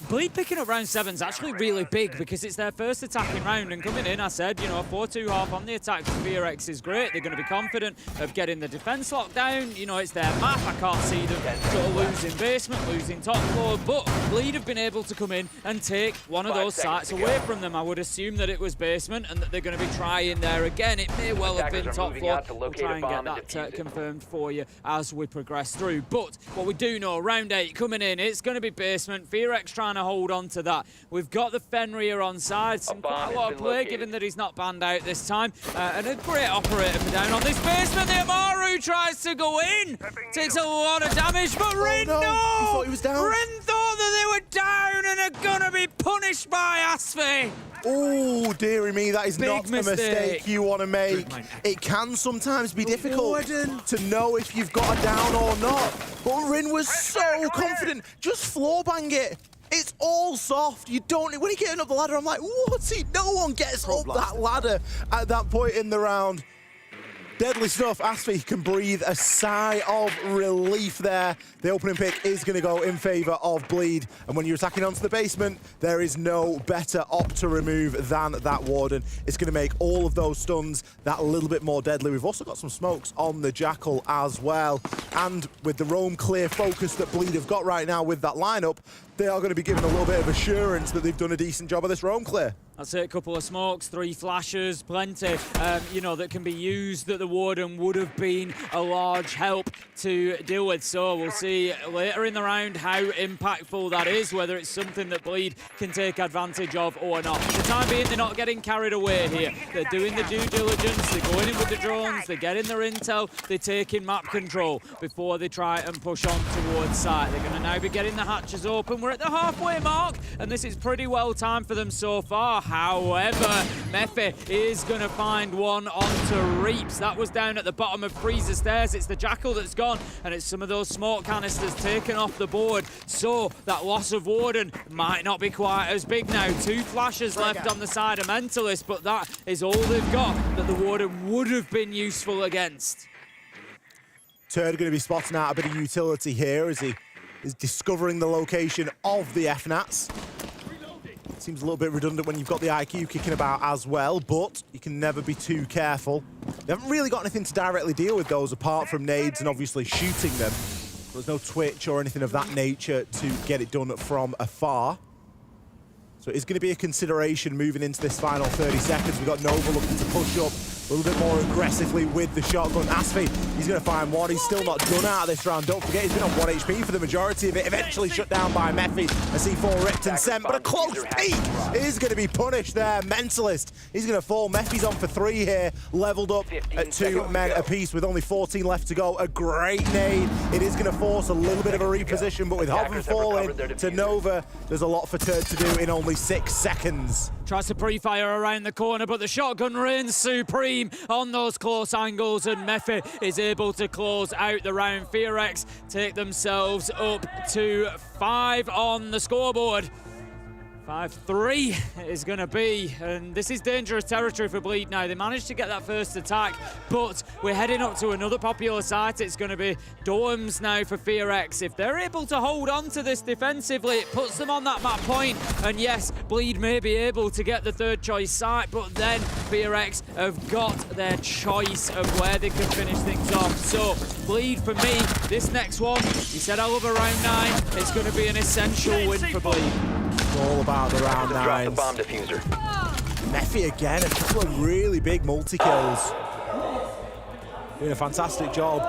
Bleed picking up round 7 is actually really big because it's their first attacking round, and coming in, I said, you know, a 4-2 half on the attack for FearX is great. They're going to be confident of getting the defense locked down. You know, it's their map. I can't see them sort of losing basement, losing top floor, but Bleed have been able to come in and take one of those sites away from them. I would assume that it was basement and that they're going to be trying there again. It may well have been top floor. We'll try and get that confirmed for you as we progress through. But what we do know, round 8 coming in, it's going to be basement. FearX trying to hold on to that. We've got the Fenrir on side. Quite a lot of play, given that he's not banned out this time. And a great operator for down on this basement. The Amaru tries to go in. Takes a lot of damage, but Rin, no! He thought he was down. Rin thought that they were down and are going to be punished by Asfi. Oh, dearie me, that is not a mistake you want to make. It can sometimes be difficult to know if you've got a down or not. But Rin was so confident. Just floor bang it. It's all soft. You don't. When he getting up the ladder, I'm like, what's he? No one gets up that ladder at that point in the round. Deadly stuff. Asfi can breathe a sigh of relief there. The opening pick is going to go in favor of Bleed. And when you're attacking onto the basement, there is no better op to remove than that Warden. It's going to make all of those stuns that little bit more deadly. We've also got some smokes on the Jackal as well. And with the roam clear focus that Bleed have got right now with that lineup, they are going to be given a little bit of assurance that they've done a decent job of this roam clear. That's it, a couple of smokes, 3 flashes, plenty, you know, that can be used, that the Warden would have been a large help to deal with. So we'll see later in the round how impactful that is, whether it's something that Bleed can take advantage of or not. For the time being, they're not getting carried away here. They're doing the due diligence, they're going in with the drones, they're getting their intel, they're taking map control before they try and push on towards site. They're going to now be getting the hatches open. We're at the halfway mark, and this is pretty well timed for them so far. However, Mephi is going to find one onto Reaps. That was down at the bottom of Freezer Stairs. It's the Jackal that's gone, and it's some of those smoke canisters taken off the board. So that loss of Warden might not be quite as big now. 2 flashes left on the side of Mentalist, but that is all they've got that the Warden would have been useful against. Turd going to be spotting out a bit of utility here as he is discovering the location of the FNATs. Seems a little bit redundant when you've got the IQ kicking about as well, but you can never be too careful. They haven't really got anything to directly deal with those apart from nades and obviously shooting them. There's no twitch or anything of that nature to get it done from afar. So it is going to be a consideration moving into this final 30 seconds. We've got Nova looking to push up a little bit more aggressively with the shotgun. Asfi, he's going to find one. He's still not done out of this round. Don't forget, he's been on 1 HP for the majority of it. Eventually shut down by Mephi. A C4 ripped and sent, but a close peek is going to be punished there. Mentalist, he's going to fall. Mephi's on for 3 here, leveled up at 2 men apiece with only 14 left to go. A great nade. It is going to force a little bit of a reposition, but with Hoven falling to Nova, there's a lot for Turd to do in only 6 seconds. Tries to pre-fire around the corner, but the shotgun reigns supreme on those close angles, and Mephi is able to close out the round. FearX take themselves up to 5 on the scoreboard. 5-3 is going to be, and this is dangerous territory for Bleed now. They managed to get that first attack, but we're heading up to another popular site. It's going to be Dorms now for FearX. If they're able to hold on to this defensively, it puts them on that map point, and yes, Bleed may be able to get the third choice site, but then FearX have got their choice of where they can finish things off. So Bleed, for me, this next one, he said I love a round 9, it's going to be an essential win for Bleed. It's all about the round 9s. Drop the bomb diffuser. Mephi again, a couple of really big multi-kills. Doing a fantastic job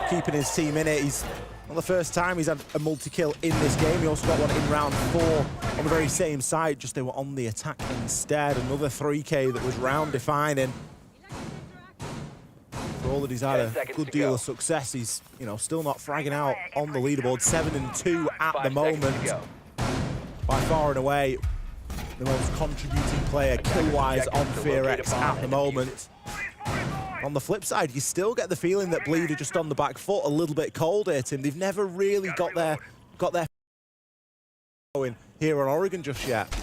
keeping his team in it. He's not the first time he's had a multi-kill in this game. He also got one in round 4 on the very same side, just they were on the attack instead. Another 3K that was round defining. For all that he's had a good deal of success, he's still not fragging out on the leaderboard. 7-2 at the moment. By far and away, the most contributing player kill-wise on FearX at the moment. On the flip side, you still get the feeling that Bleed are just on the back foot, a little bit cold here, Tim. They've never really got their going here on Oregon just yet.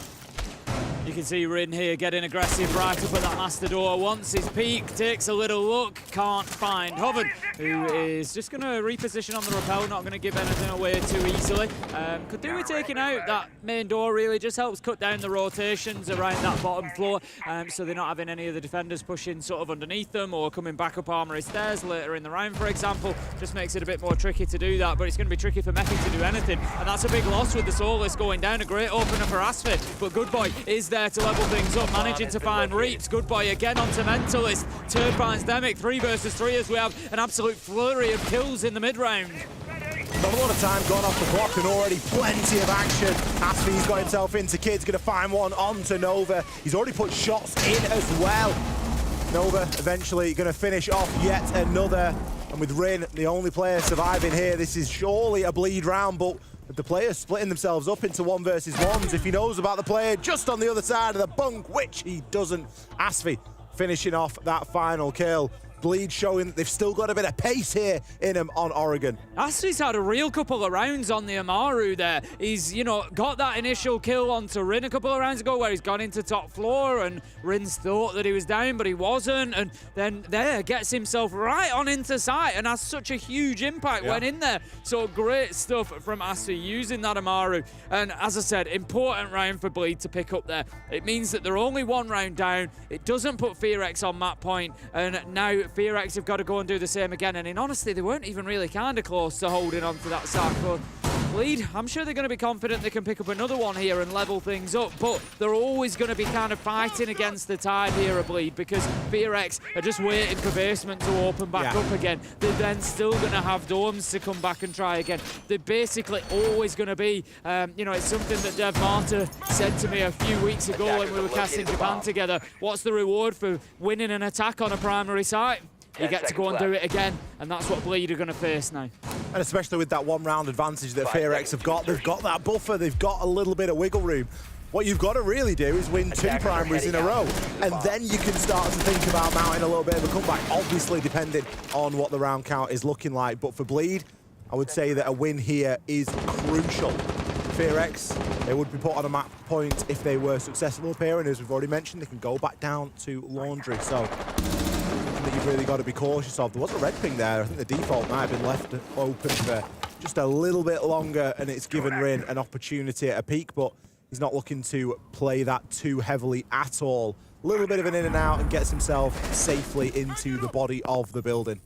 You can see Rin here getting aggressive right up at that master door. Wants his peak, takes a little look, can't find Hoven, who is just going to reposition on the rappel, not going to give anything away too easily. Could do with taking out that main door, really just helps cut down the rotations around that bottom floor, so they're not having any of the defenders pushing sort of underneath them or coming back up armory stairs later in the round, for example. Just makes it a bit more tricky to do that, but it's going to be tricky for Mephi to do anything, and that's a big loss with the Soulless going down. A great opener for Asfid, but Good Boy is there to level things up, managing to find Reaps. Good Boy again onto Mentalist. Turd finds Demic. 3 versus 3 as we have an absolute flurry of kills in the mid-round. Not a lot of time gone off the clock and already plenty of action. Asfi's got himself into Kid's going to find one onto Nova. He's already put shots in as well. Nova eventually going to finish off yet another. And with Rin, the only player surviving here, this is surely a Bleed round, but the players splitting themselves up into 1 versus 1s. If he knows about the player just on the other side of the bunk, which he doesn't. Asfi finishing off that final kill. Bleed showing that they've still got a bit of pace here in him on Oregon. Asfi's had a real couple of rounds on the Amaru there. He's, got that initial kill onto Rin a couple of rounds ago where he's gone into top floor and Rin's thought that he was down, but he wasn't. And then there, gets himself right on into sight and has such a huge impact when in there. So great stuff from Asfi using that Amaru. And as I said, important round for Bleed to pick up there. It means that they're only 1 round down. It doesn't put FearX on map point. And now FearX have got to go and do the same again, and in honesty, they weren't even really kind of close to holding on to that sack. But Bleed, I'm sure they're going to be confident they can pick up another one here and level things up, but they're always going to be kind of fighting against the tide here at Bleed, because FearX are just waiting for basement to open back up again. They're then still going to have Dorms to come back and try again. They're basically always going to be, it's something that Dev Marta said to me a few weeks ago when we were casting Japan together. What's the reward for winning an attack on a primary site? You get to go and do it again, and that's what Bleed are going to face now. And especially with that 1 round advantage that FearX have got, they've got that buffer, they've got a little bit of wiggle room. What you've got to really do is win 2 primaries in a row, and then you can start to think about mounting a little bit of a comeback, obviously depending on what the round count is looking like. But for Bleed, I would say that a win here is crucial. FearX, they would be put on a map point if they were successful up here, and as we've already mentioned, they can go back down to Laundry. So that you've really got to be cautious of. There was a red ping there. I think the default might have been left open for just a little bit longer, and it's given Rin an opportunity at a peak, but he's not looking to play that too heavily at all. A little bit of an in and out, and gets himself safely into the body of the building.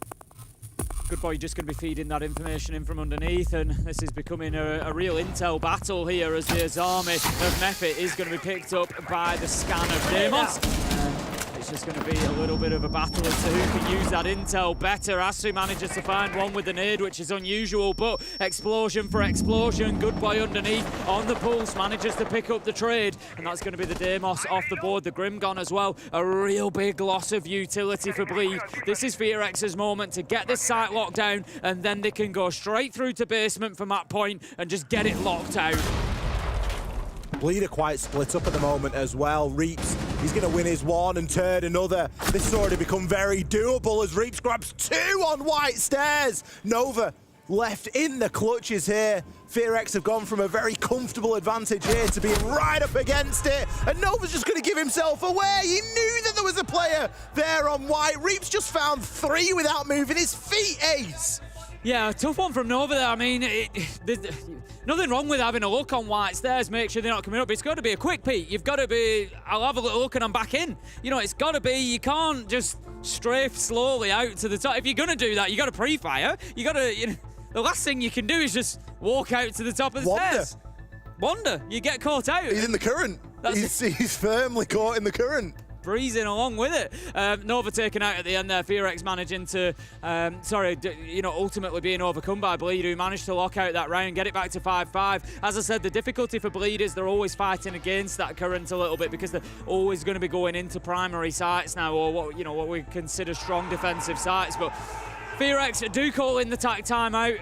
Good Boy just going to be feeding that information in from underneath, and this is becoming a real intel battle here as the Azami of Mephi is going to be picked up by the scan of Demos. It's just going to be a little bit of a battle as to who can use that intel better. Asri manages to find one with the nade, which is unusual, but explosion for explosion. Good Boy underneath on the pulse, manages to pick up the trade, and that's going to be the Demos off the board. The Grim gone as well. A real big loss of utility for Bleed. This is FearX's moment to get this site locked down, and then they can go straight through to basement for map point and just get it locked out. Bleed are quite split up at the moment as well. Reaps, he's going to win his one and turn another. This has already become very doable as Reaps grabs 2 on White Stairs. Nova left in the clutches here. FearX have gone from a very comfortable advantage here to being right up against it. And Nova's just going to give himself away. He knew that there was a player there on White. Reaps just found 3 without moving his feet, Ace. Yeah, tough one from Nova there. I mean, there's nothing wrong with having a look on White Stairs, make sure they're not coming up. It's got to be a quick peek. You've got to be, I'll have a little look and I'm back in. You know, it's got to be, you can't just strafe slowly out to the top. If you're going to do that, you got to pre-fire. You got to, you know, the last thing you can do is just walk out to the top of the stairs. Wander. You get caught out. He's in the current. He's firmly caught in the current. Breezing along with it. Nova taken out at the end there. FearX managing to, ultimately being overcome by Bleed, who managed to lock out that round, get it back to 5-5. As I said, the difficulty for Bleed is they're always fighting against that current a little bit because they're always going to be going into primary sites now, or what we consider strong defensive sites. But FearX do call in the tack timeout.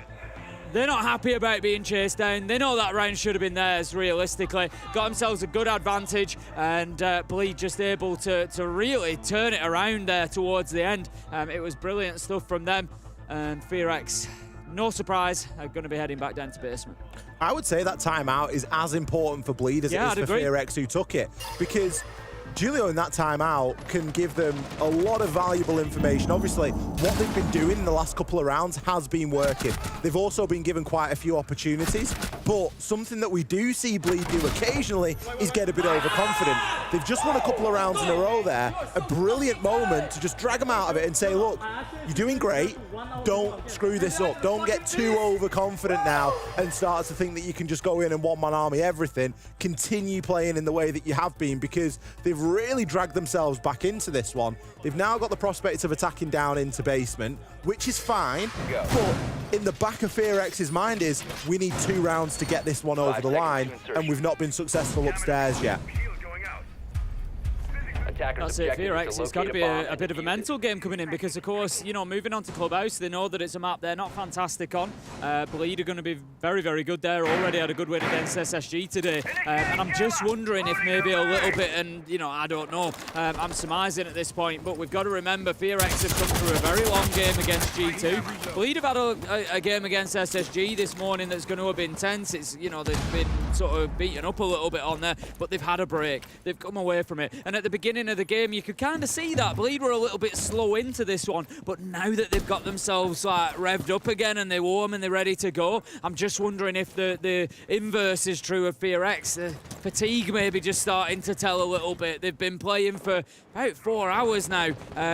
They're not happy about being chased down. They know that round should have been theirs, realistically. Got themselves a good advantage, and Bleed just able to really turn it around there towards the end. It was brilliant stuff from them, and FearX, no surprise, are going to be heading back down to basement. I would say that timeout is as important for Bleed as it is for FearX who took it, because Julio in that timeout can give them a lot of valuable information. Obviously, what they've been doing in the last couple of rounds has been working. They've also been given quite a few opportunities, but something that we do see Bleed do occasionally is get a bit overconfident. They've just won a couple of rounds in a row there. A brilliant moment to just drag them out of it and say, look, you're doing great. Don't screw this up. Don't get too overconfident now and start to think that you can just go in and one-man army everything. Continue playing in the way that you have been, because they've really dragged themselves back into this one. They've now got the prospect of attacking down into basement, which is fine, but in the back of FearX's mind is, we need 2 rounds to get this one over the line, and we've not been successful upstairs yet. That's it, FearX. It's got to be a bit of a mental game coming in because, of course, moving on to Clubhouse, they know that it's a map they're not fantastic on. Bleed are going to be very, very good there. Already had a good win against SSG today. And I'm just wondering if maybe a little bit, and, I don't know, I'm surmising at this point, but we've got to remember FearX have come through a very long game against G2. Bleed have had a game against SSG this morning that's going to have been tense. It's, they've been sort of beaten up a little bit on there, but they've had a break. They've come away from it. And at the beginning of the game, you could kind of see that Bleed were a little bit slow into this one, but now that they've got themselves revved up again and they're warm and they're ready to go, I'm just wondering if the inverse is true of FearX. The fatigue maybe just starting to tell a little bit. They've been playing for about 4 hours now,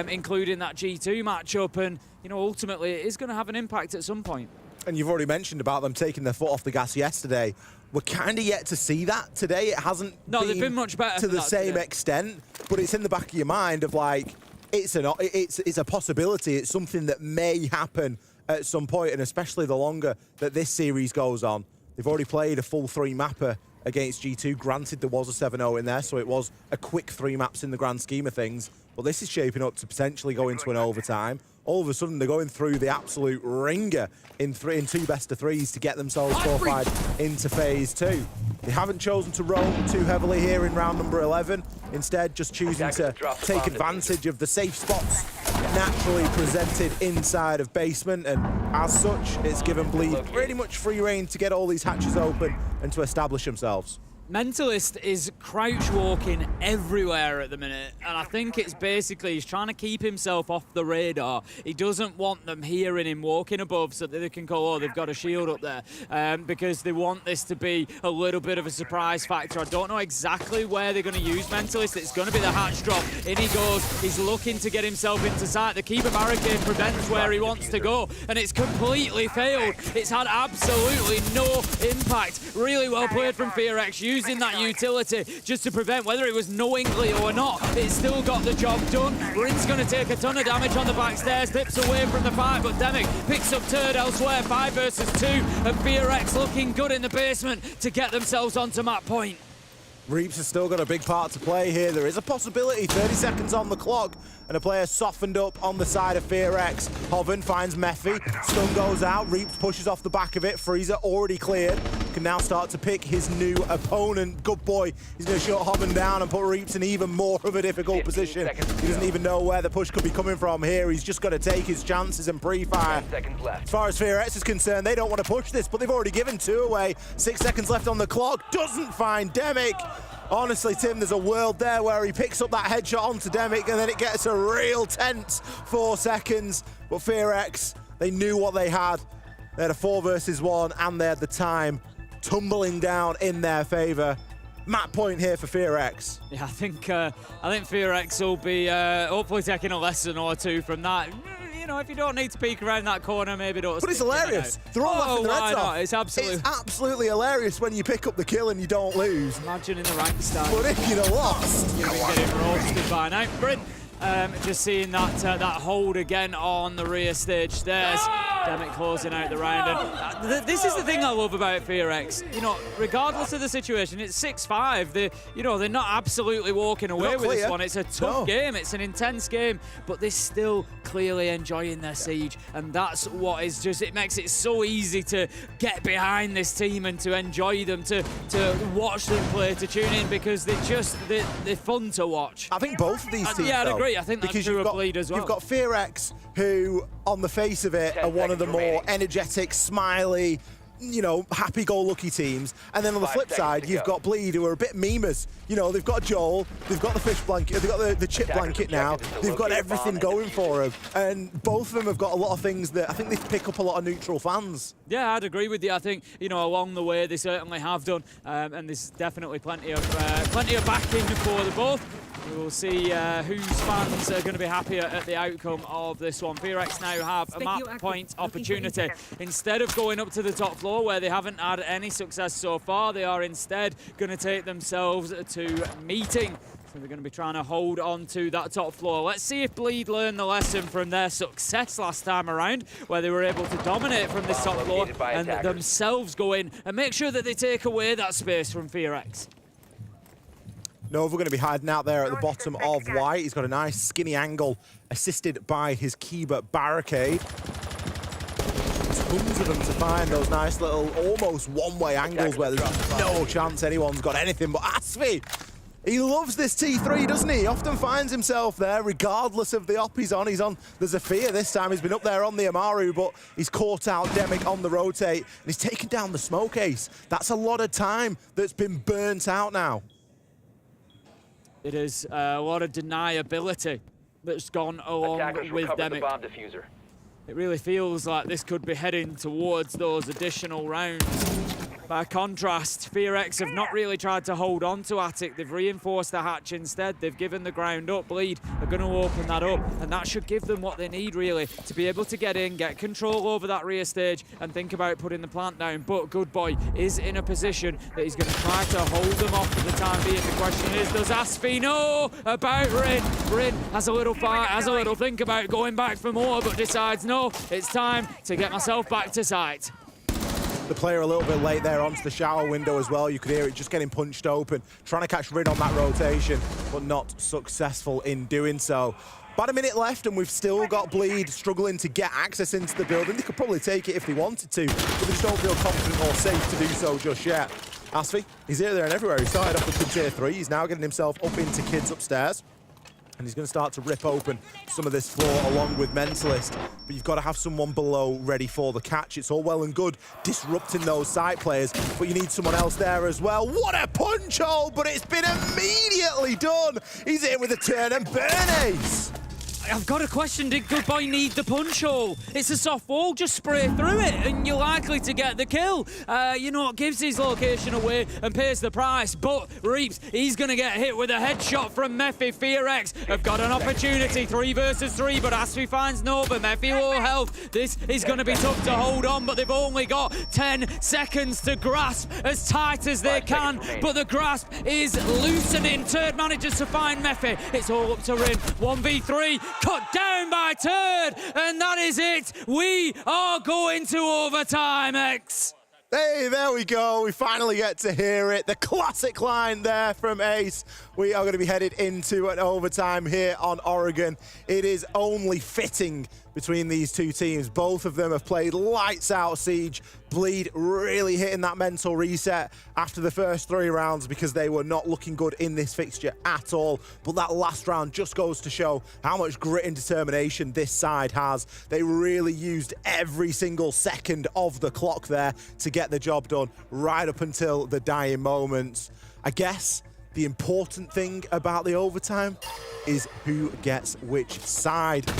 including that G2 matchup, and ultimately it is going to have an impact at some point. And you've already mentioned about them taking their foot off the gas yesterday. We're kind of yet to see that today. It hasn't they've been much better to the same extent, but it's in the back of your mind of like, it's a possibility. It's something that may happen at some point, and especially the longer that this series goes on. They've already played a full 3-mapper against G2. Granted, there was a 7-0 in there, so it was a quick 3 maps in the grand scheme of things, but this is shaping up to potentially go into an overtime. All of a sudden, they're going through the absolute ringer in 2 best-of-3s to get themselves qualified into Phase 2. They haven't chosen to roam too heavily here in round number 11, instead just choosing to take advantage of the safe spots naturally presented inside of basement, and as such, it's given Bleed pretty much free reign to get all these hatches open and to establish themselves. Mentalist is crouch walking everywhere at the minute, and I think it's basically he's trying to keep himself off the radar. He doesn't want them hearing him walking above so that they can go, oh, they've got a shield up there, because they want this to be a little bit of a surprise factor. I don't know exactly where they're going to use Mentalist. It's going to be the hatch drop. In he goes. He's looking to get himself into sight. The keeper barricade prevents where he wants to go, and it's completely failed. It's had absolutely no impact. Really well played from FearX, using that utility just to prevent, whether it was knowingly or not, it's still got the job done. Rin's going to take a ton of damage on the back stairs, slips away from the fight, but Demic picks up turd elsewhere. 5 versus 2, and FearX looking good in the basement to get themselves onto map point. Reaps has still got a big part to play here. There is a possibility, 30 seconds on the clock, and a player softened up on the side of FearX. Hoven finds Mephi, stun goes out, Reaps pushes off the back of it, Freezer already cleared, can now start to pick his new opponent. Good boy. He's going to shut Hobbin down and put Reaps in even more of a difficult position. He doesn't even know where the push could be coming from here. He's just got to take his chances and pre-fire. As far as FearX is concerned, they don't want to push this, but they've already given 2 away. 6 seconds left on the clock. Doesn't find Demic. Honestly, Tim, there's a world there where he picks up that headshot onto Demic and then it gets a real tense 4 seconds. But FearX, they knew what they had. They had a 4 versus 1 and they had the time tumbling down in their favor. Map point here for FearX. Yeah, I think FearX will be hopefully taking a lesson or 2 from that. You know, if you don't need to peek around that corner, maybe don't. But it's hilarious. They're all laughing their heads off. It's absolutely hilarious when you pick up the kill and you don't lose. Imagine in the rank style. But if you'd have lost, you'd be getting roasted by now. Bryn, just seeing that hold again on the rear stage stairs. Demic closing out the round. And this is the thing I love about FearX. You know, regardless of the situation, it's 6-5. They're not absolutely walking away with this one. It's a tough game. It's an intense game, but they're still clearly enjoying their siege, and that's what is just. It makes it so easy to get behind this team and to enjoy them, to watch them play, to tune in because they're fun to watch. I think both of these teams. Yeah, I'd agree. I think that's true of Bleed as well. You've got FearX, who, on the face of it, are one of the more energetic, smiley, you know, happy-go-lucky teams. And then on the flip side, you've got Bleed, who are a bit memers. You know, they've got Joel, they've got the fish blanket, they've got the chip blanket now. They've got everything going for them. And both of them have got a lot of things that I think they pick up a lot of neutral fans. Yeah, I'd agree with you. I think, you know, along the way, they certainly have done. And there's definitely plenty of backing for the both. We will see whose fans are going to be happier at the outcome of this one. FearX now have a map point opportunity. Instead of going up to the top floor where they haven't had any success so far, they are instead going to take themselves to meeting. So they're going to be trying to hold on to that top floor. Let's see if Bleed learned the lesson from their success last time around, where they were able to dominate from this top floor and themselves go in and make sure that they take away that space from FearX. Nova going to be hiding out there at the bottom of white. He's got a nice skinny angle, assisted by his Kiba barricade. Tons of them to find those nice little, almost one-way angles where there's no chance anyone's got anything but Asfi. He loves this T3, doesn't he? He often finds himself there, regardless of the op he's on. There's a fear this time. He's been up there on the Amaru, but he's caught out Demic on the rotate, and he's taken down the smoke ace. That's a lot of time that's been burnt out now. It is a lot of deniability that's gone along with Demic. It really feels like this could be heading towards those additional rounds. By contrast, FearX have not really tried to hold on to Attic. They've reinforced the hatch instead. They've given the ground up. Bleed are going to open that up, and that should give them what they need, really, to be able to get in, get control over that rear stage, and think about putting the plant down. But Good Boy is in a position that he's going to try to hold them off for the time being. The question is, does Asfi know about Rin? Rin has a little fight, has a little think about going back for more, but decides, no, it's time to get myself back to site. The player a little bit late there onto the shower window as well. You could hear it just getting punched open, trying to catch Rin on that rotation, but not successful in doing so. About a minute left, and we've still got Bleed struggling to get access into the building. They could probably take it if they wanted to, but they just don't feel confident or safe to do so just yet. Asfi, he's here, there, and everywhere. He started off with tier 3. He's now getting himself up into kids upstairs. And he's going to start to rip open some of this floor along with Mentalist. But you've got to have someone below ready for the catch. It's all well and good disrupting those side players, but you need someone else there as well. What a punch hole, but it's been immediately done. He's in with a turn and burn ace. I've got a question. Did Good Boy need the punch hole? It's a soft wall. Just spray through it and you're likely to get the kill. You know, it gives his location away and pays the price. But Reaps, he's going to get hit with a headshot from Mephi. FearX have got an opportunity. 3 versus 3, but Asfi finds Nova. Mephi low health. This is going to be tough to hold on, but they've only got 10 seconds to grasp as tight as they can. But the grasp is loosening. Turd manages to find Mephi. It's all up to Rin. 1v3. Cut down by Turd, and that is it. We are going to overtime, X. Hey, there we go. We finally get to hear it. The classic line there from Ace. We are going to be headed into an overtime here on Oregon. It is only fitting between these two teams. Both of them have played lights out Siege. Bleed really hitting that mental reset after the first 3 rounds because they were not looking good in this fixture at all. But that last round just goes to show how much grit and determination this side has. They really used every single second of the clock there to get the job done right up until the dying moments. I guess the important thing about the overtime is who gets which side.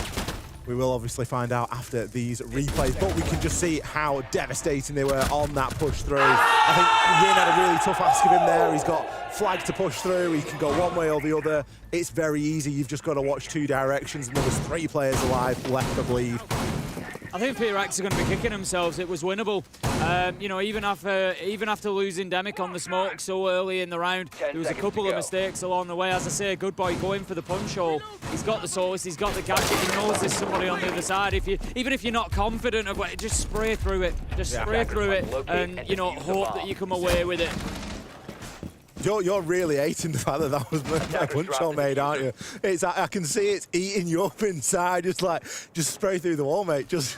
We will obviously find out after these replays, but we can just see how devastating they were on that push through. I think Rin had a really tough ask of him there. He's got flag to push through. He can go one way or the other. It's very easy. You've just got to watch 2 directions, and there's 3 players alive left to bleed. I think FearX are going to be kicking themselves. It was winnable. You know, even after losing Demic on the smoke so early in the round, there was a couple of mistakes along the way. As I say, good boy going for the punch hole. He's got the source, he's got the gadget, he knows there's somebody on the other side. Even if you're not confident of it, just spray through it. Just spray through it and, you know, hope that you come away with it. You're really hating the fact that that was a punch hole made, aren't you? I can see it's eating you up inside. Just spray through the wall, mate. Just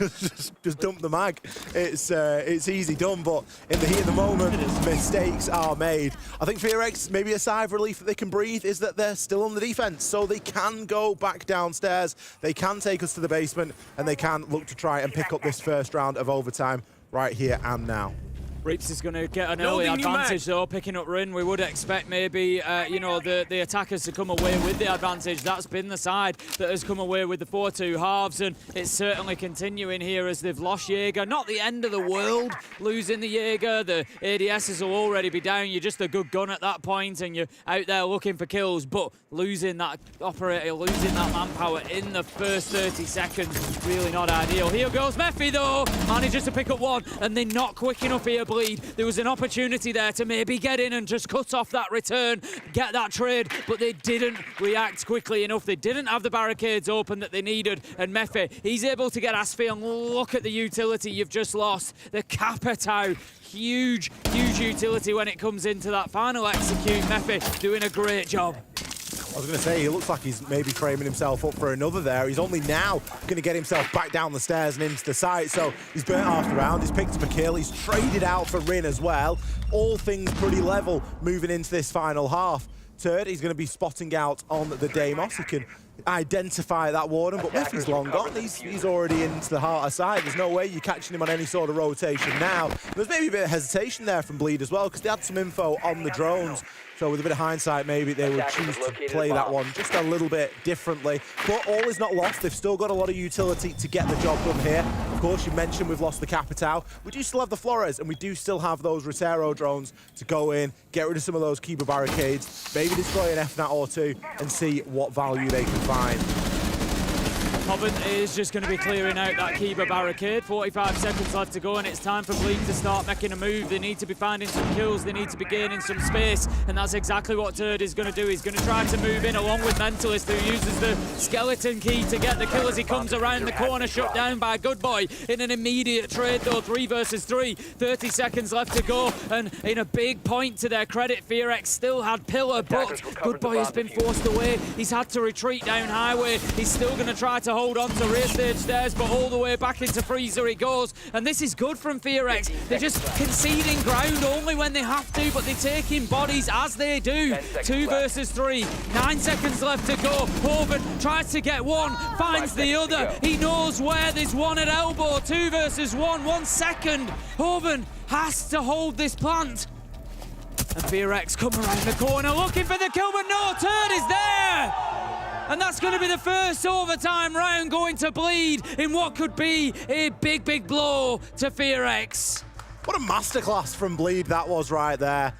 dump the mag. It's easy done, but in the heat of the moment, mistakes are made. I think FearX, maybe a sigh of relief that they can breathe is that they're still on the defense, so they can go back downstairs. They can take us to the basement, and they can look to try and pick up this first round of overtime right here and now. Reaps is going to get an early advantage though, picking up Rin. We would expect maybe, you know, the attackers to come away with the advantage. That's been the side that has come away with the 4-2 halves, and it's certainly continuing here as they've lost Jaeger. Not the end of the world, losing the Jaeger. The ADSs will already be down. You're just a good gun at that point, and you're out there looking for kills, but losing that operator, losing that manpower in the first 30 seconds, really not ideal. Here goes Mephi though, manages to pick up 1, and they're not quick enough here. Bleed. There was an opportunity there to maybe get in and just cut off that return, get that trade, but they didn't react quickly enough. They didn't have the barricades open that they needed, and Mephi, he's able to get Asfi, and look at the utility you've just lost. The Capitao, huge utility when it comes into that final execute. Mephi doing a great job. I was going to say, he looks like he's maybe framing himself up for another there. He's only now going to get himself back down the stairs and into the site, so he's burnt half the round. He's picked up a kill. He's traded out for Rin as well. All things pretty level moving into this final half. Turd, he's going to be spotting out on the Deimos. He can identify that warden, but Mephi's long gone. He's already into the heart of side. There's no way you're catching him on any sort of rotation now. There's maybe a bit of hesitation there from Bleed as well, because they had some info on the drones. So with a bit of hindsight, maybe they would choose to play that one just a little bit differently. But all is not lost. They've still got a lot of utility to get the job done here. Of course, you mentioned we've lost the Capitao. We do still have the Flores, and we do still have those Rotero drones to go in, get rid of some of those Kiba barricades, maybe destroy an FNAT or 2, and see what value they can find. Hoven is just going to be clearing out that Kiba barricade. 45 seconds left to go, and it's time for Bleed to start making a move. They need to be finding some kills. They need to be gaining some space, and that's exactly what Turd is going to do. He's going to try to move in along with Mentalist, who uses the skeleton key to get the kill as he comes around the corner, shut down by Good Boy in an immediate trade, though. 3 versus 3. 30 seconds left to go, and in a big point to their credit, FearX still had Pillar, but Good Boy has been forced away. He's had to retreat down highway. He's still going to try to hold on to rear stage stairs, but all the way back into freezer he goes, and this is good from FearX. They're just conceding ground only when they have to, but they're taking bodies as they do. 2 versus 3, 9 seconds left to go. Hoven tries to get one, finds the other. He knows where there's one at elbow. 2 versus 1, 1 second. Hoven has to hold this plant. And FearX come around the corner looking for the kill, but no, Turd is there! And that's going to be the first overtime round going to Bleed in what could be a big blow to FearX. What a masterclass from Bleed that was right there.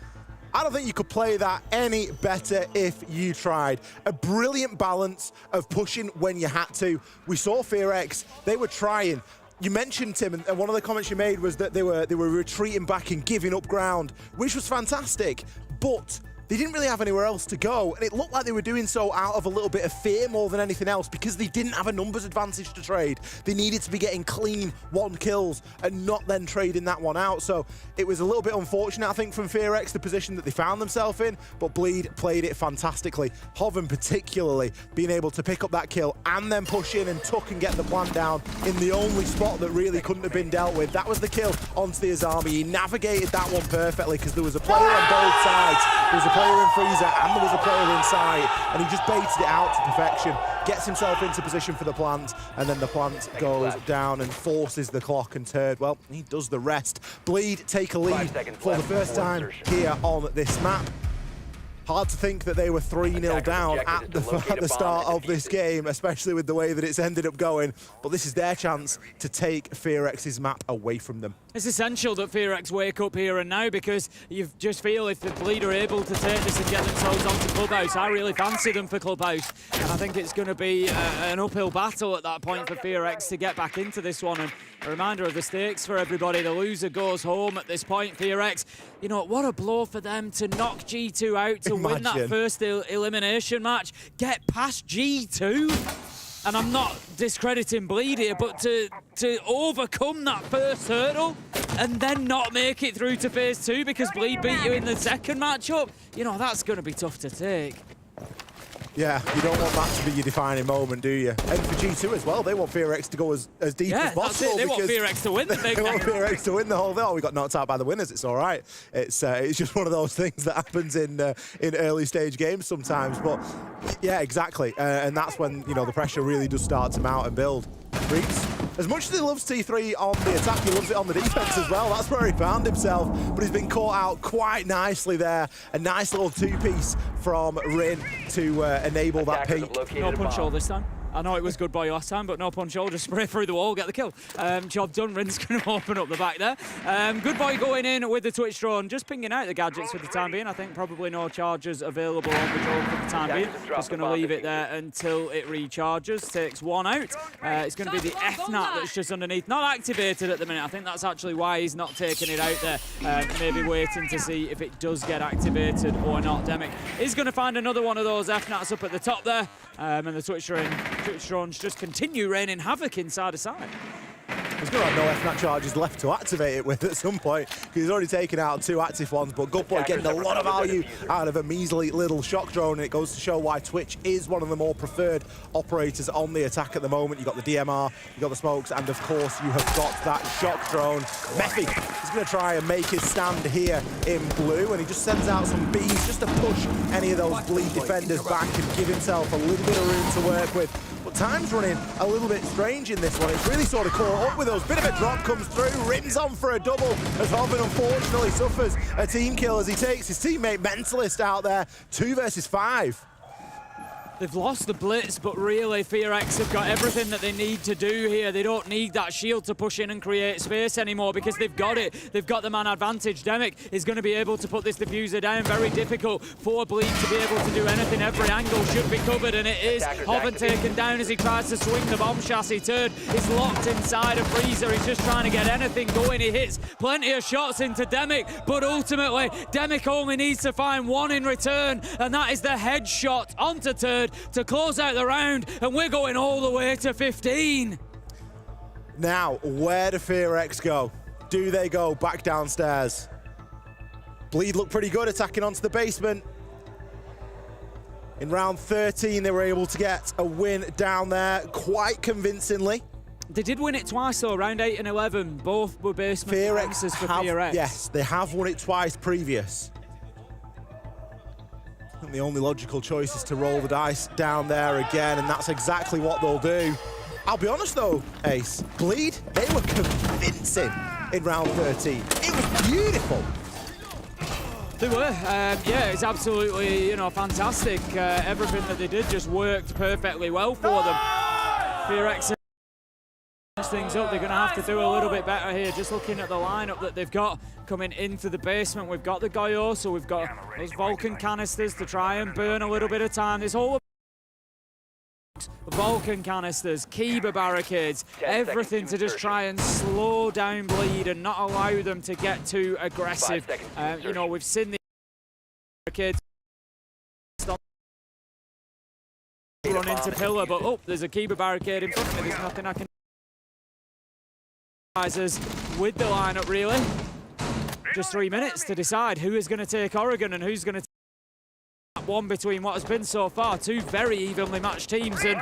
I don't think you could play that any better if you tried. A brilliant balance of pushing when you had to. We saw FearX, they were trying. You mentioned, Tim, and one of the comments you made was that they were retreating back and giving up ground, which was fantastic. But they didn't really have anywhere else to go, and it looked like they were doing so out of a little bit of fear more than anything else, because they didn't have a numbers advantage to trade. They needed to be getting clean 1 kills and not then trading that one out. So it was a little bit unfortunate, I think, from FearX, the position that they found themselves in, but Bleed played it fantastically. Hoven particularly being able to pick up that kill and then push in and tuck and get the plant down in the only spot that really couldn't have been dealt with. That was the kill onto the Azami. He navigated that one perfectly because there was a player on both sides. There was a player in freezer and there was a player inside, and he just baited it out to perfection, gets himself into position for the plant, and then the plant goes down and forces the clock, and Turd, well, he does the rest. Bleed take a lead for the first time here on this map. Hard to think that they were 3-0 down at the start of this game, especially with the way that it's ended up going. But this is their chance to take FearX's map away from them. It's essential that FearX wake up here and now, because you just feel if the Bleed are able to take this and get themselves onto Clubhouse, I really fancy them for Clubhouse. And I think it's going to be an uphill battle at that point for FearX to get back into this one. And a reminder of the stakes for everybody. The loser goes home at this point. FearX, you know, what a blow for them to knock G2 out, to win that first elimination match, get past G2. And I'm not discrediting Bleed here, but to overcome that first hurdle and then not make it through to phase 2 because Bleed beat you in the second matchup, you know, that's going to be tough to take. Yeah, you don't want that to be your defining moment, do you? And for G2 as well, they want FearX to go as deep as possible. That's it. They want FearX to win the big They want FearX to win the whole thing. Oh, we got knocked out by the winners. It's all right. It's just one of those things that happens in early stage games sometimes. But yeah, exactly. And that's when, you know, the pressure really does start to mount and build. Reaps, as much as he loves T3 on the attack, he loves it on the defense as well. That's where he found himself, but he's been caught out quite nicely there. A nice little two-piece from Rin to enable that peak. No punch hole this time. I know it was good boy last time, but no punch hole, just spray through the wall, get the kill. Job done. Rin's going to open up the back there. Good boy going in with the Twitch drone, just pinging out the gadgets for the time being. I think probably no charges available on the drone for the time being. Just going to leave it there until it recharges. Takes one out. It's going to be the FNAT that's just underneath. Not activated at the minute. I think that's actually why he's not taking it out there. Maybe waiting to see if it does get activated or not. Demic is going to find another one of those FNATs up at the top there. And the Twitch drones just continue raining havoc inside the side. He's going to have no FNAT charges left to activate it with at some point, because he's already taken out 2 active ones, but Good Boy getting a lot of value out of a measly little shock drone, and it goes to show why Twitch is one of the more preferred operators on the attack at the moment. You've got the DMR, you've got the smokes, and of course you have got that shock drone. Mephi is going to try and make his stand here in blue, and he just sends out some bees just to push any of those Bleed defenders back and give himself a little bit of room to work with. But time's running a little bit strange in this one. It's really sort of caught up with us. Bit of a drop comes through. Rin's on for a double as Hoven unfortunately suffers a team kill as he takes his teammate Mentalist out there. 2 versus 5. They've lost the blitz, but really FearX have got everything that they need to do here. They don't need that shield to push in and create space anymore because they've got it. They've got the man advantage. Demic is going to be able to put this diffuser down. Very difficult for Bleed to be able to do anything. Every angle should be covered, and it is. Hoven taken down as he tries to swing the bomb chassis. Turd is locked inside a freezer. He's just trying to get anything going. He hits plenty of shots into Demic, but ultimately Demic only needs to find one in return, and that is the headshot onto Turd to close out the round, and we're going all the way to 15. Now, where do FearX go? Do they go back downstairs? Bleed looked pretty good attacking onto the basement. In round 13, they were able to get a win down there quite convincingly. They did win it twice though, round 8 and 11. Both were basement chances for FearX. Yes, they have won it twice previous. And the only logical choice is to roll the dice down there again, and that's exactly what they'll do. I'll be honest though, Ace, Bleed, they were convincing in round 13. It was beautiful. They were, yeah, it's absolutely, you know, fantastic. Everything that they did just worked perfectly well for them. FearX things up. They're going to have to do a little bit better here. Just looking at the lineup that they've got coming into the basement, we've got the Goyo, so we've got those Vulcan canisters to try and burn a little bit of time. This whole Vulcan canisters, Kiba barricades, everything to just try and slow down Bleed and not allow them to get too aggressive. You know, we've seen the barricades into pillar, but oh, there's a Kiba barricade in front of me. There's nothing I can with the lineup, really. Just 3 minutes to decide who is going to take Oregon and who's going to take one between what has been so far two very evenly matched teams and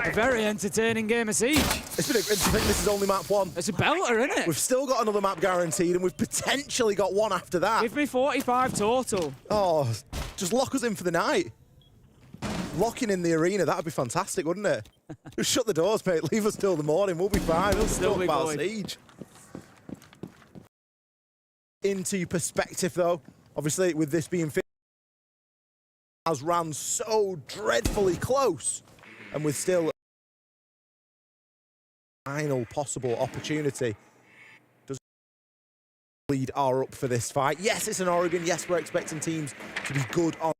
a very entertaining game of Siege. It's been I think this is only map 1. It's a belter, isn't it? We've still got another map guaranteed, and we've potentially got one after that. Give me 45 total. Oh, just lock us in for the night. Locking in the arena, that'd be fantastic, wouldn't it? Just shut the doors, mate. Leave us till the morning. We'll be fine. We'll Still talk be about going. Siege. Into perspective, though, obviously, with this being has ran so dreadfully close, and with still final possible opportunity. Does lead are up for this fight? Yes, it's an Oregon. Yes, we're expecting teams to be good on.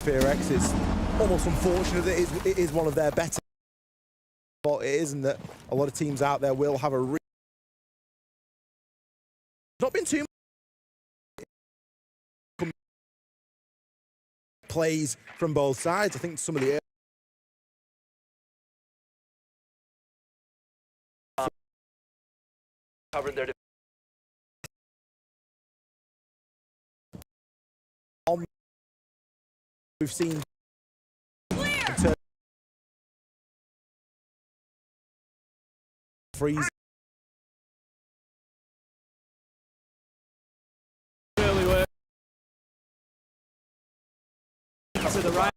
FearX is almost unfortunate that it is one of their better, but it isn't that a lot of teams out there will have a not been too much plays from both sides. I think some of the Covered their we've seen freeze. Really work. To the right.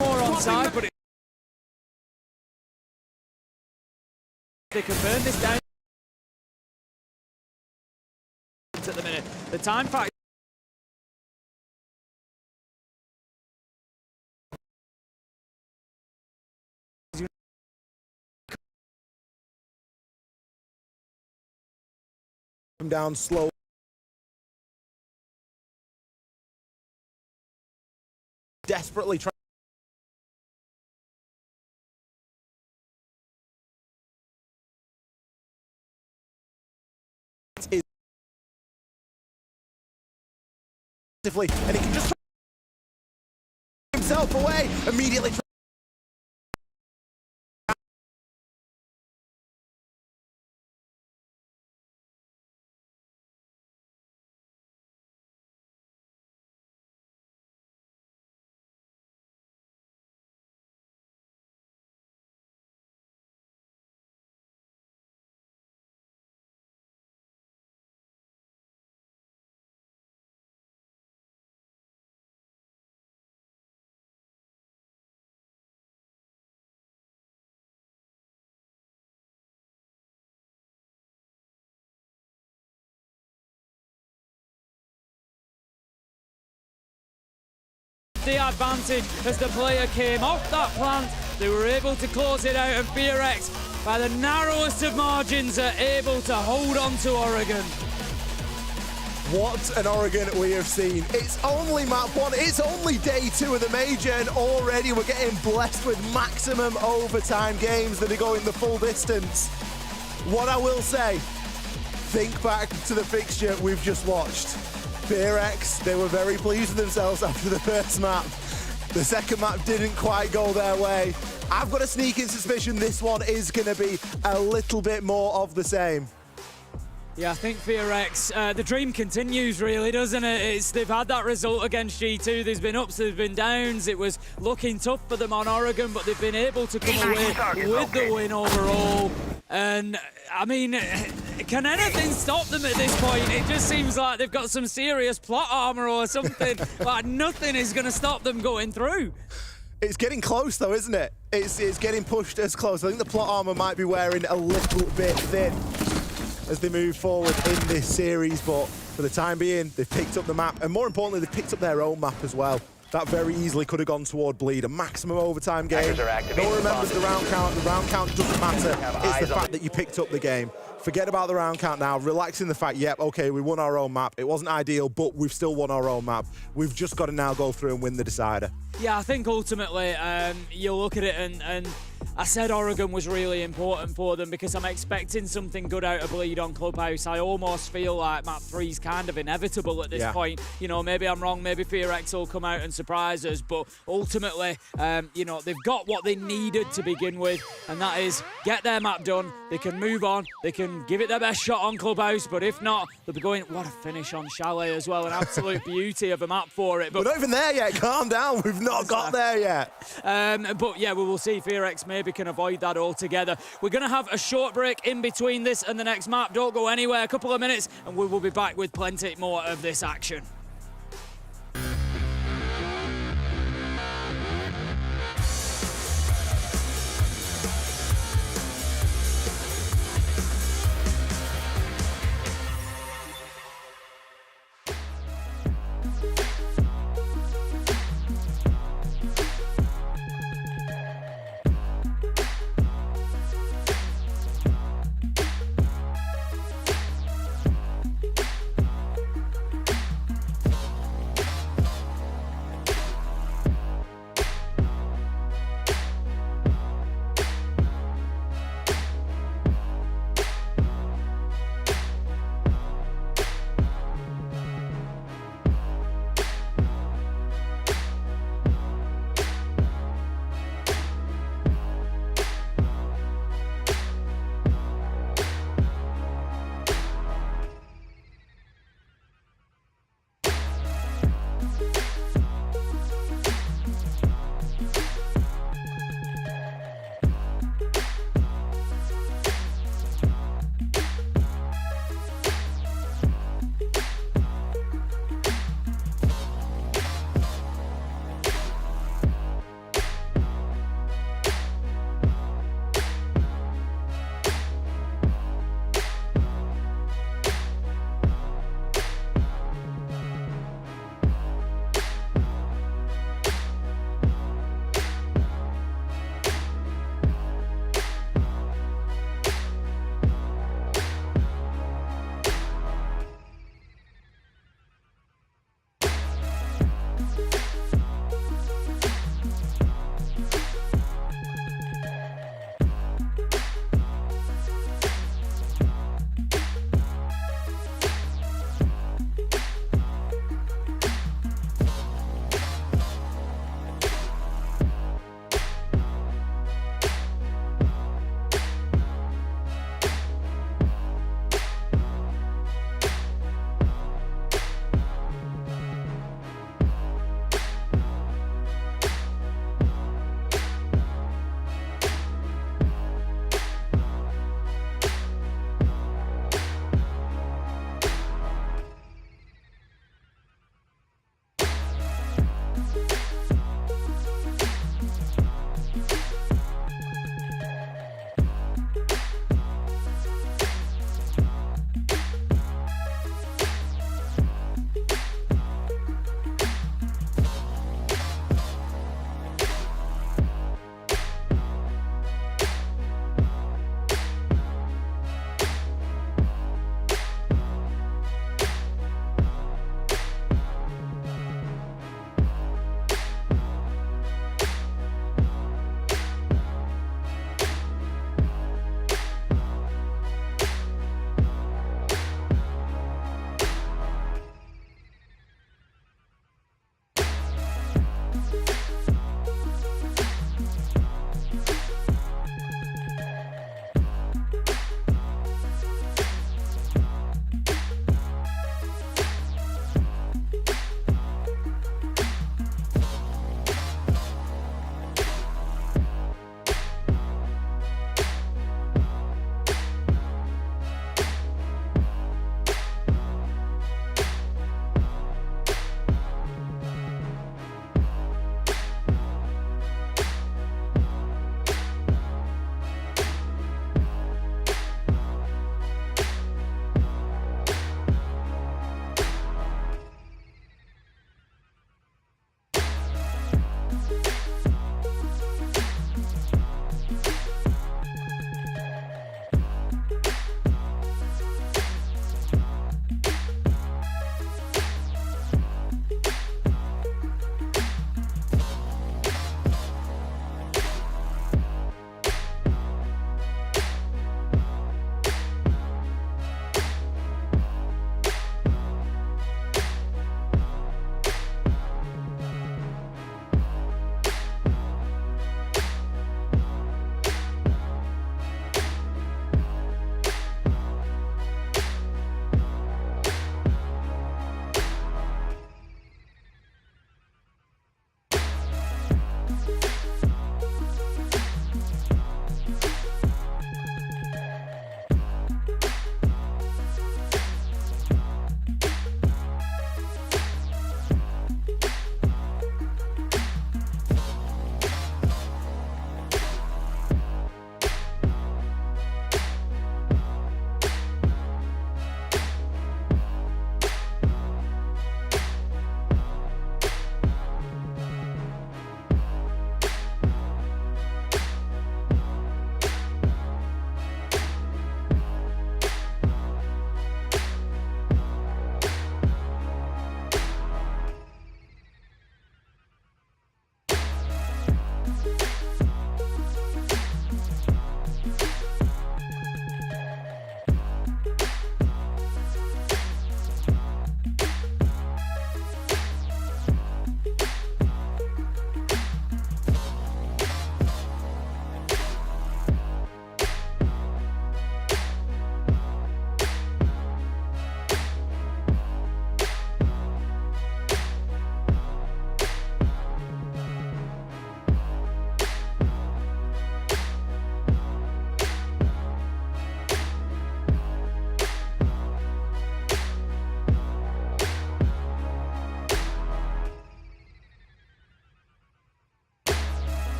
More onside, but they can burn this down at the minute. The time factor. Come down slow. Desperately trying. And he can just himself away immediately. The advantage as the player came off that plant. They were able to close it out, and FearX, by the narrowest of margins, are able to hold on to Oregon. What an Oregon we have seen. It's only map 1, it's only day 2 of the major, and already we're getting blessed with maximum overtime games that are going the full distance. What I will say, think back to the fixture we've just watched. FearX, they were very pleased with themselves after the first map. The second map didn't quite go their way. I've got a sneaking suspicion this one is going to be a little bit more of the same. Yeah, I think FearX, the dream continues really, doesn't it? They've had that result against G2. There's been ups, there's been downs. It was looking tough for them on Oregon, but they've been able to come away with the win overall. And, I mean, can anything stop them at this point? It just seems like they've got some serious plot armor or something. Like, nothing is going to stop them going through. It's getting close, though, isn't it? It's getting pushed as close. I think the plot armor might be wearing a little bit thin as they move forward in this series, but for the time being, they've picked up the map, and more importantly, they've picked up their own map as well. That very easily could have gone toward Bleed, a maximum overtime game. No one remembers the round count. The round count doesn't matter. It's the fact that you picked up the game. Forget about the round count now. Relax in the fact, yep, okay, we won our own map. It wasn't ideal, but we've still won our own map. We've just got to now go through and win the decider. Yeah, I think ultimately you look at it and I said Oregon was really important for them because I'm expecting something good out of Bleed on Clubhouse. I almost feel like map 3 is kind of inevitable at this point. You know, maybe I'm wrong, maybe FearX will come out and surprise us, but ultimately, you know, they've got what they needed to begin with, and that is get their map done. They can move on, they can give it their best shot on Clubhouse, but if not, they'll be going, what a finish on Chalet as well, an absolute beauty of a map for it. But we're not even there yet, calm down, we've not got there yet. But yeah, we will see if FearX maybe can avoid that altogether. We're going to have a short break in between this and the next map. Don't go anywhere, a couple of minutes, and we will be back with plenty more of this action.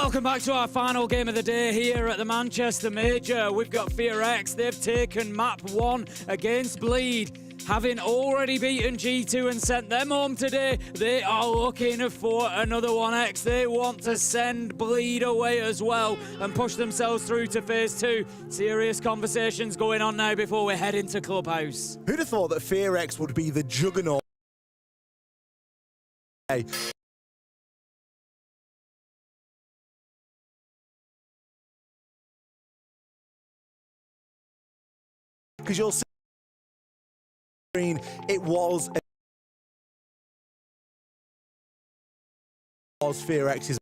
Welcome back to our final game of the day here at the Manchester Major. We've got FearX. They've taken map 1 against Bleed. Having already beaten G2 and sent them home today, they are looking for another 1x. They want to send Bleed away as well and push themselves through to phase 2. Serious conversations going on now before we head into Clubhouse. Who'd have thought that FearX would be the juggernaut? Because you'll see it was FearX's.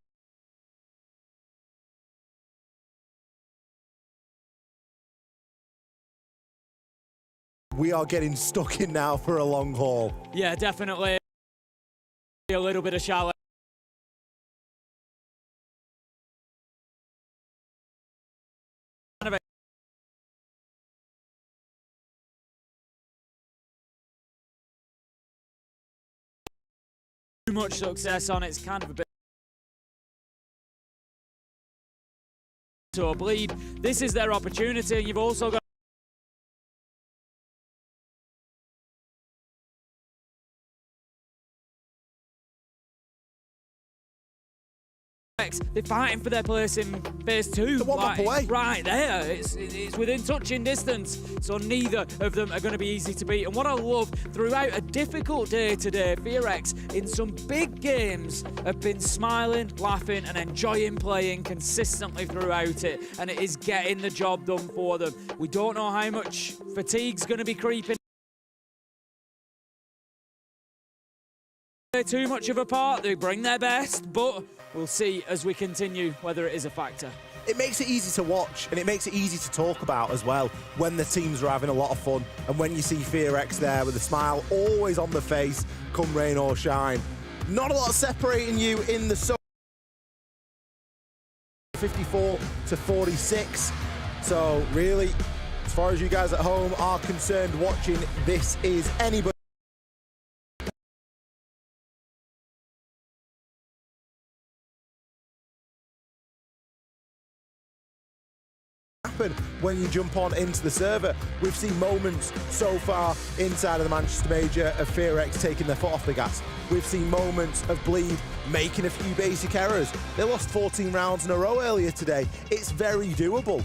We are getting stuck in now for a long haul. Yeah, definitely. A little bit of shallow. Too much success on it's kind of a bit to a Bleed. This is their opportunity. You've also got they're fighting for their place in phase 2. One map away. Right there. It's within touching distance. So neither of them are going to be easy to beat. And what I love throughout a difficult day today, FearX in some big games have been smiling, laughing and enjoying playing consistently throughout it. And it is getting the job done for them. We don't know how much fatigue's going to be creeping. Too much of a part. They bring their best, but we'll see as we continue whether it is a factor. It makes it easy to watch and it makes it easy to talk about as well when the teams are having a lot of fun and when you see FearX there with a smile always on the face, come rain or shine. Not a lot separating you in the 54 to 46. So really, as far as you guys at home are concerned watching, this is anybody. When you jump on into the server. We've seen moments so far inside of the Manchester Major of FearX taking their foot off the gas. We've seen moments of Bleed making a few basic errors. They lost 14 rounds in a row earlier today. It's very doable.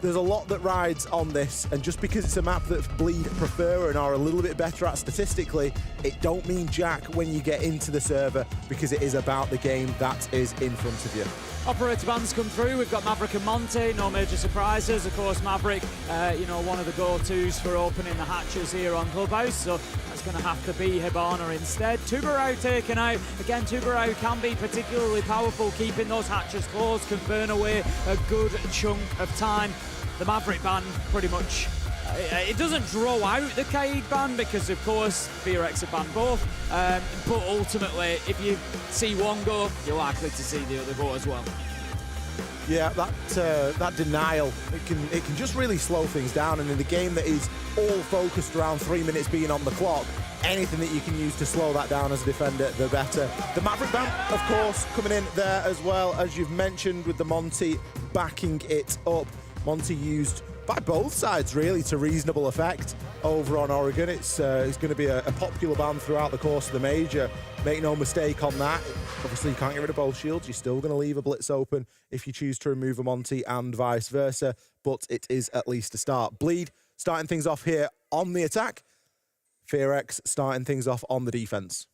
There's a lot that rides on this, and just because it's a map that Bleed prefer and are a little bit better at statistically, it don't mean jack when you get into the server, because it is about the game that is in front of you. Operator bans come through. We've got Maverick and Monte. No major surprises. Of course, Maverick, one of the go-tos for opening the hatches here on Clubhouse. So that's going to have to be Hibana instead. Tubarão taken out. Again, Tubarão can be particularly powerful, keeping those hatches closed, can burn away a good chunk of time. The Maverick ban pretty much, it doesn't draw out the Kaid ban because, of course, FearX have banned both. But ultimately, if you see one go, you're likely to see the other go as well. Yeah, that denial, it can just really slow things down. And in a game that is all focused around 3 minutes being on the clock, anything that you can use to slow that down as a defender, the better. The Maverick ban, of course, coming in there as well, as you've mentioned, with the Monty backing it up. Monty used by both sides really to reasonable effect over on Oregon. It's going to be a popular ban throughout the course of the Major. Make no mistake on that. Obviously, you can't get rid of both shields. You're still going to leave a blitz open if you choose to remove a Monty and vice versa, but it is at least a start. Bleed starting things off here on the attack. FearX starting things off on the defense.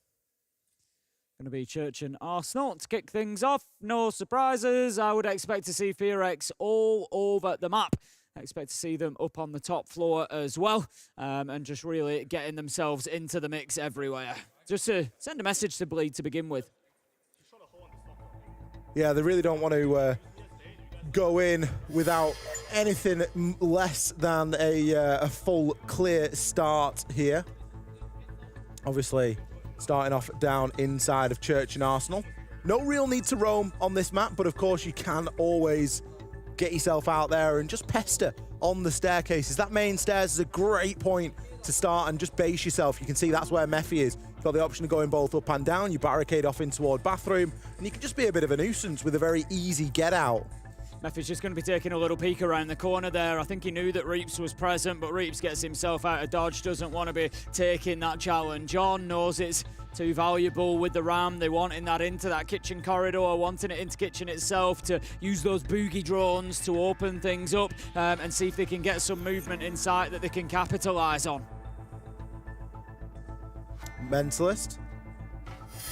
Going to be Church and Arsenal to kick things off. No surprises. I would expect to see FearX all over the map. I expect to see them up on the top floor as well, and just really getting themselves into the mix everywhere. Just to send a message to Bleed to begin with. Yeah, they really don't want to go in without anything less than a full clear start here. Obviously, starting off down inside of Church and Arsenal. No real need to roam on this map, but of course you can always get yourself out there and just pester on the staircases. That main stairs is a great point to start and just base yourself. You can see that's where Mephi is. Got the option of going both up and down. You barricade off in toward bathroom, and you can just be a bit of a nuisance with a very easy get out. Mephi's just going to be taking a little peek around the corner there. I think he knew that Reaps was present, but Reaps gets himself out of dodge, doesn't want to be taking that challenge. John knows it's too valuable with the Ram. They wanting that into that kitchen corridor, wanting it into kitchen itself to use those boogie drones to open things up and see if they can get some movement in sight that they can capitalise on. Mentalist.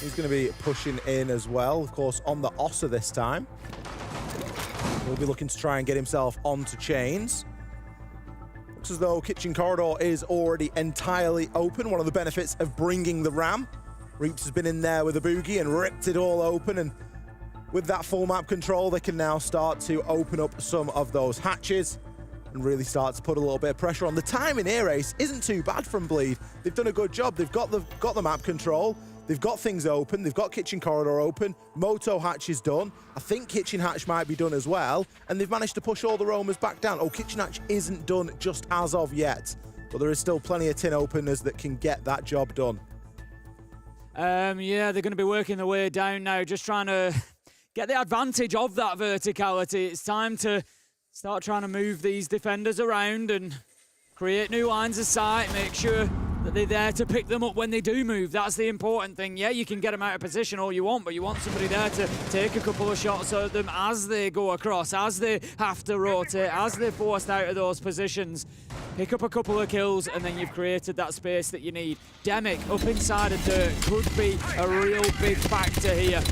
He's going to be pushing in as well, of course, on the Ossa this time. He'll be looking to try and get himself onto chains. Looks as though kitchen corridor is already entirely open. One of the benefits of bringing the Ram. Reaps has been in there with a boogie and ripped it all open, and with that full map control, they can now start to open up some of those hatches and really start to put a little bit of pressure on. The timing here, Ace, isn't too bad from Bleed. They've done a good job. They've got the map control. They've got things open. They've got kitchen corridor open. Moto hatch is done. I think kitchen hatch might be done as well. And they've managed to push all the roamers back down. Oh, kitchen hatch isn't done just as of yet, but there is still plenty of tin openers that can get that job done. Yeah, they're going to be working their way down now, just trying to get the advantage of that verticality. It's time to start trying to move these defenders around and create new lines of sight, make sure that they're there to pick them up when they do move. That's the important thing. Yeah, you can get them out of position all you want, but you want somebody there to take a couple of shots at them as they go across, as they have to rotate, as they're forced out of those positions. Pick up a couple of kills, and then you've created that space that you need. Demic up inside of Dirt could be a real big factor here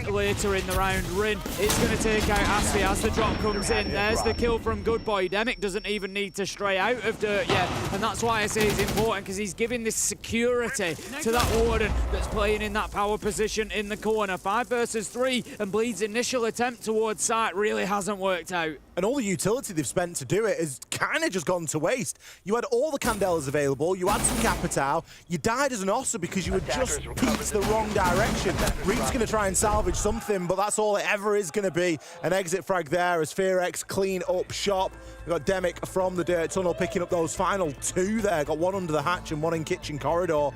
later in the round. Rin is going to take out Asfi as the drop comes in. There's the kill from Good Boy. Demic doesn't even need to stray out of Dirt yet, and that's why I say it's important, because he's giving this security to that Warden that's playing in that power position in the corner. 5 versus 3, and Bleed's initial attempt towards sight really hasn't worked out. And all the utility they've spent to do it has kind of just gone to waste. You had all the Candelas available, you had some Capitao, you died as an Ossa because you had just peeked the wrong direction. Reed's going to try and salvage something, but that's all it ever is going to be. An exit frag there as FearX clean up shop. We've got Demic from the Dirt Tunnel picking up those final 2 there. Got one under the hatch and one in kitchen corridor.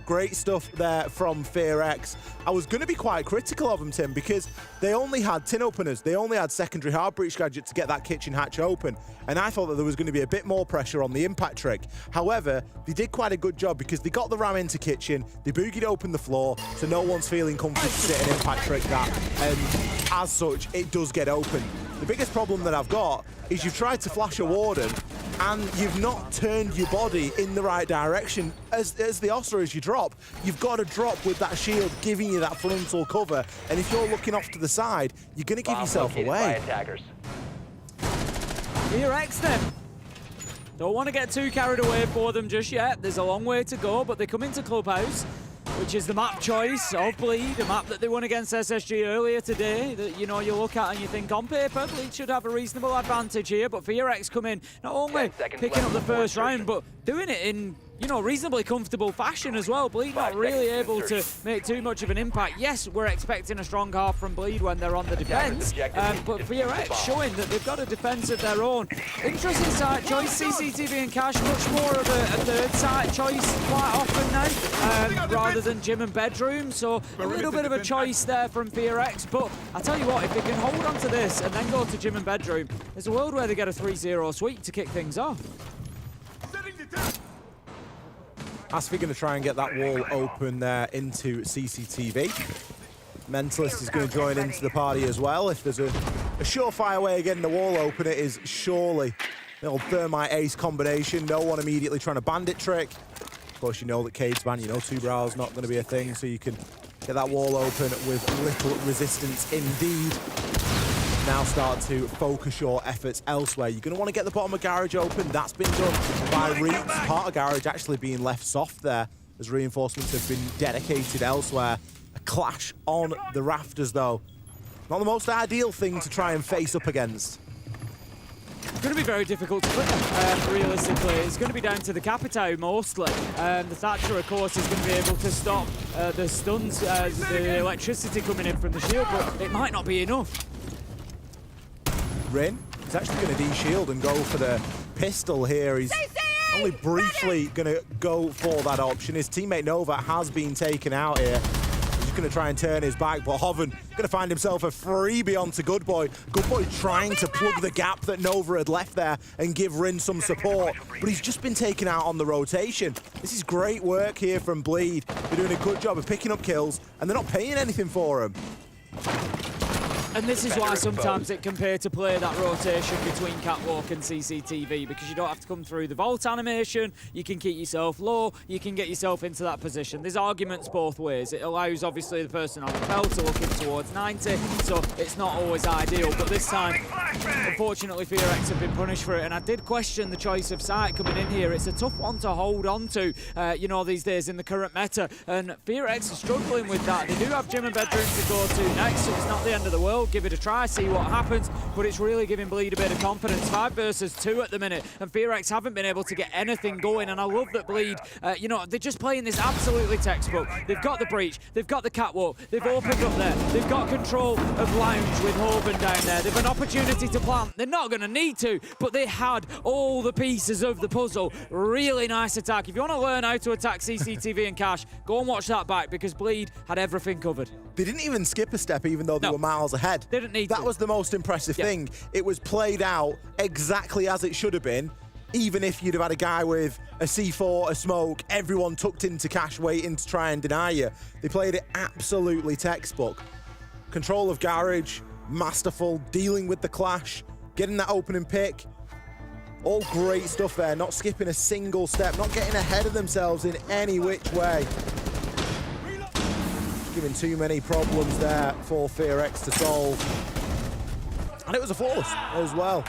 Great stuff there from FearX. I was going to be quite critical of them, Tim, because they only had tin openers. They only had secondary hard breach gadget to get that kitchen hatch open. And I thought that there was going to be a bit more pressure on the impact trick. However, they did quite a good job because they got the Ram into kitchen, they boogied open the floor, so no one's feeling comfortable to sit an impact trick that. And as such, it does get open. The biggest problem that I've got is you've tried to flash a Warden and you've not turned your body in the right direction. As the Ossa, as you drop, you've got to drop with that shield giving you that frontal cover. And if you're looking off to the side, you're going to give yourself away. FearX then. Don't want to get too carried away for them just yet. There's a long way to go, but they come into Clubhouse, which is the map choice of Bleed, a map that they won against SSG earlier today, that, you know, you look at and you think on paper Bleed should have a reasonable advantage here, but FearX come in not only picking up the first round, but doing it in, you know, reasonably comfortable fashion as well. Bleed not really able to make too much of an impact. Yes, we're expecting a strong half from Bleed when they're on the defense, but FearX showing that they've got a defense of their own. Interesting side choice, CCTV and Cash, much more of a third side choice quite often now, rather than gym and bedroom, so a little bit of a choice there from FearX, but I tell you what, if they can hold on to this and then go to gym and bedroom, there's a world where they get a 3-0 sweep to kick things off. Asfi going to try and get that wall open there into CCTV. Mentalist is going to join into the party as well. If there's a surefire way of getting the wall open, it is surely the old Thermite Ace combination. No one immediately trying to bandit trick. Of course, you know that Cade's ban, you know, 2 brows not going to be a thing, so you can get that wall open with little resistance indeed. Now start to focus your efforts elsewhere. You're going to want to get the bottom of garage open. That's been done by Reeds. Part of garage actually being left soft there as reinforcements have been dedicated elsewhere. A clash on the rafters, though. Not the most ideal thing to try and face up against. It's going to be very difficult to clear, realistically. It's going to be down to the Capitao mostly. The Thatcher, of course, is going to be able to stop the stuns, the electricity coming in from the shield, but it might not be enough. Rin is actually going to de-shield and go for the pistol here. He's only briefly going to go for that option. His teammate Nova has been taken out here. He's going to try and turn his back, but Hoven going to find himself a freebie onto Goodboy. Goodboy trying to plug the gap that Nova had left there and give Rin some support, but he's just been taken out on the rotation. This is great work here from Bleed. They're doing a good job of picking up kills, and they're not paying anything for him. And this is why sometimes it can pay to play that rotation between Catwalk and CCTV, because you don't have to come through the vault animation, you can keep yourself low, you can get yourself into that position. There's arguments both ways. It allows, obviously, the person on the bell to look in towards 90, so it's not always ideal. But this time, unfortunately, FearX have been punished for it, and I did question the choice of site coming in here. It's a tough one to hold on to, you know, these days in the current meta, and FearX are struggling with that. They do have Gym and Bedroom to go to next, so it's not the end of the world. Give it a try, see what happens, but it's really giving Bleed a bit of confidence. 5 versus 2 at the minute, and FearX haven't been able to get anything going, and I love that Bleed, you know, they're just playing this absolutely textbook. They've got the breach, they've got the catwalk, they've opened up there, they've got control of Lounge with Hoban down there, they've an opportunity to plant. They're not going to need to, but they had all the pieces of the puzzle. Really nice attack. If you want to learn how to attack CCTV and Cash, go and watch that back, because Bleed had everything covered. They didn't even skip a step, even though they were miles ahead. They didn't need that was the most impressive thing. It was played out exactly as it should have been. Even if you'd have had a guy with a C4, a smoke, everyone tucked into Cash waiting to try and deny you. They played it absolutely textbook. Control of Garage, masterful, dealing with the clash, getting that opening pick. All great stuff there, not skipping a single step, not getting ahead of themselves in any which way. Giving too many problems there for FearX to solve. And it was a flawless as well.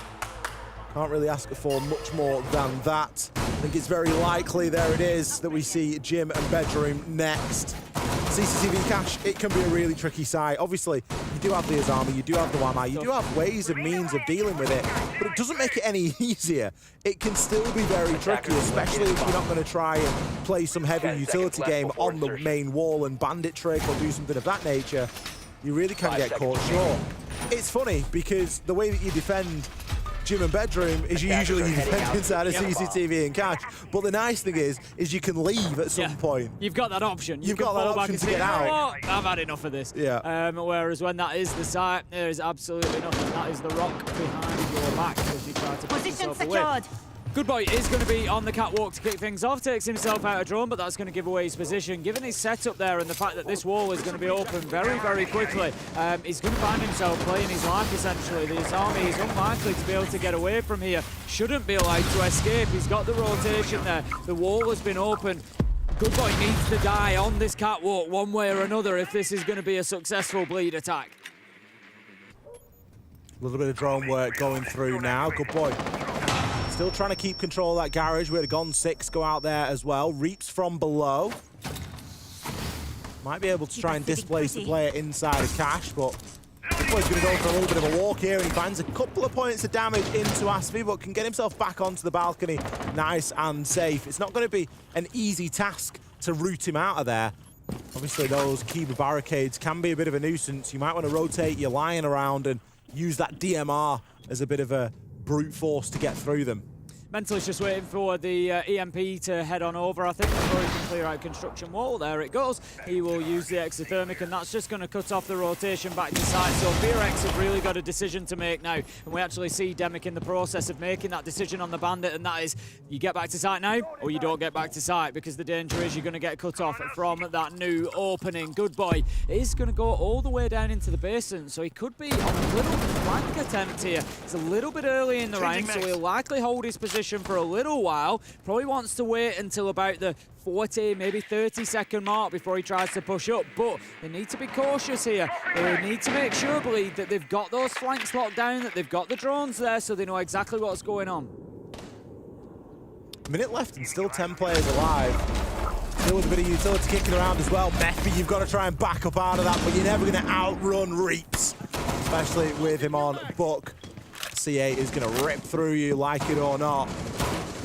Can't really ask for much more than that. I think it's very likely, there it is, that we see Gym and Bedroom next. CCTV Cash, it can be a really tricky side. Obviously, you do have the Azami, you do have the Wamai, you do have ways and means of dealing with it, but it doesn't make it any easier. It can still be very tricky, especially if you're not going to try and play some heavy utility game on the main wall and bandit trick or do something of that nature. You really can get caught short. It's funny because the way that you defend Gym and Bedroom is usually you defend inside of CCTV and Cash, but the nice thing is you can leave at some point. You've got that option. You've got that option to get out. I've had enough of this. Yeah. Whereas when that is the site, there is absolutely nothing. That is the rock behind your back as you try to push yourself away. Goodboy is going to be on the catwalk to kick things off, takes himself out of drone, but that's going to give away his position. Given his setup there and the fact that this wall is going to be open very, very quickly, he's going to find himself playing his life, essentially. This army is unlikely to be able to get away from here, shouldn't be allowed to escape. He's got the rotation there, the wall has been opened. Goodboy needs to die on this catwalk one way or another if this is going to be a successful Bleed attack. A little bit of drone work going through now. Goodboy still trying to keep control of that Garage. We had a Gone 6 go out there as well. Reaps from below. Might be able to try and displace the player inside of Cash, but Goodboy's going to go for a little bit of a walk here, and he finds a couple of points of damage into Asfi, but can get himself back onto the balcony nice and safe. It's not going to be an easy task to root him out of there. Obviously, those Kiba barricades can be a bit of a nuisance. You might want to rotate your Lion around and use that DMR as a bit of a brute force to get through them. Mental's just waiting for the EMP to head on over, I think, before he can clear out construction wall. There it goes. He will use the exothermic, and that's just going to cut off the rotation back to site. So FearX have really got a decision to make now, and we actually see Demic in the process of making that decision on the Bandit, and that is, you get back to site now, or you don't get back to site, because the danger is you're going to get cut off from that new opening. Goodboy is going to go all the way down into the basin, so he could be on a little flank attempt here. It's a little bit early in the round, so he'll likely hold his position for a little while. Probably wants to wait until about the 40, maybe 30-second mark before he tries to push up, but they need to be cautious here. They need to make sure, Bleed, that they've got those flanks locked down, that they've got the drones there so they know exactly what's going on. A minute left and still 10 players alive. Still with a bit of utility kicking around as well. Mephi, you've got to try and back up out of that, but you're never going to outrun Reaps, especially with him on Buck. C8 is going to rip through you, like it or not.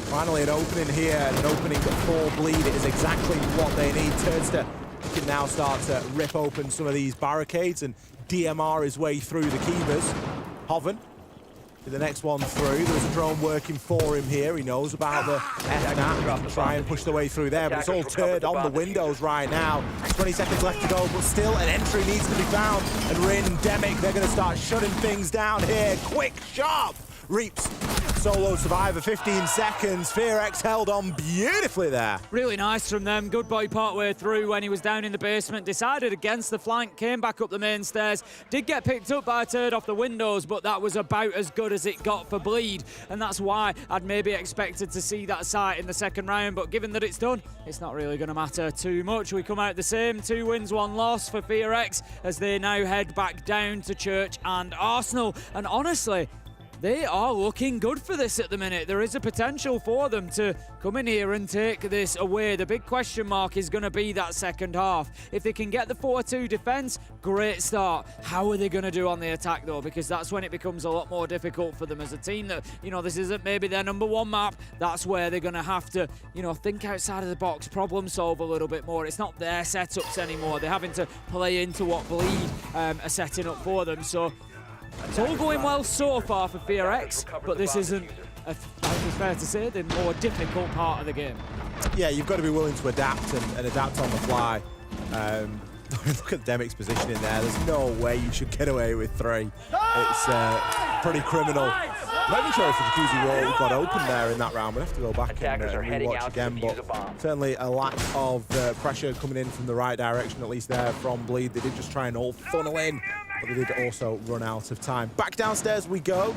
Finally an opening here, and an opening for Bleed. It is exactly what they need. Turnster can now start to rip open some of these barricades and DMR his way through the Kivas. Hoven The next one through. There's a drone working for him here. He knows about the FNAP. He can try and push the way through there, but it's all turned on the windows right now. 20 seconds left to go, but still an entry needs to be found. And Rin and Demic, they're going to start shutting things down here. Quick, sharp. Reaps. Solo survivor, 15 seconds. FearX held on beautifully there. Really nice from them. Good boy partway through when he was down in the basement. Decided against the flank, came back up the main stairs. Did get picked up by a turd off the windows, but that was about as good as it got for Bleed. And that's why I'd maybe expected to see that sight in the second round. But given that it's done, it's not really going to matter too much. We come out the same. 2 wins, 1 loss for FearX as they now head back down to Church and Arsenal. And honestly, they are looking good for this at the minute. There is a potential for them to come in here and take this away. The big question mark is going to be that second half. If they can get the 4-2 defense, great start. How are they going to do on the attack though? Because that's when it becomes a lot more difficult for them as a team that, you know, this isn't maybe their #1 map. That's where they're going to have to, you know, think outside of the box, problem solve a little bit more. It's not their setups anymore. They're having to play into what Bleed are setting up for them. So it's all going well so far for FearX, but this isn't, I think it's fair to say, the more difficult part of the game. Yeah, you've got to be willing to adapt and adapt on the fly. Look at Demic's position in there. There's no way you should get away with 3. It's pretty criminal. I'm not even sure if the Jacuzzi wall got open there in that round. We'll have to go back and rewatch again, but certainly a lack of pressure coming in from the right direction, at least there from Bleed. They did just try and all funnel in, but they did also run out of time. Back downstairs we go.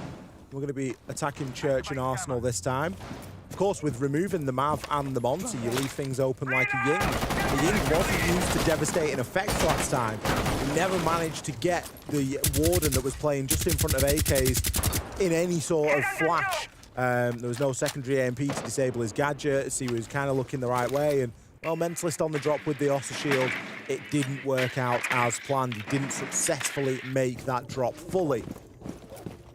We're going to be attacking Church and Arsenal this time. Of course, with removing the Mav and the Monty, you leave things open like a Ying. The Ying wasn't used to devastating effects last time. He never managed to get the Warden that was playing just in front of AKs in any sort of flash. There was no secondary AMP to disable his gadgets. He was kind of looking the right way. And, well, Mentalist on the drop with the Ossa Shield. It didn't work out as planned. He didn't successfully make that drop fully.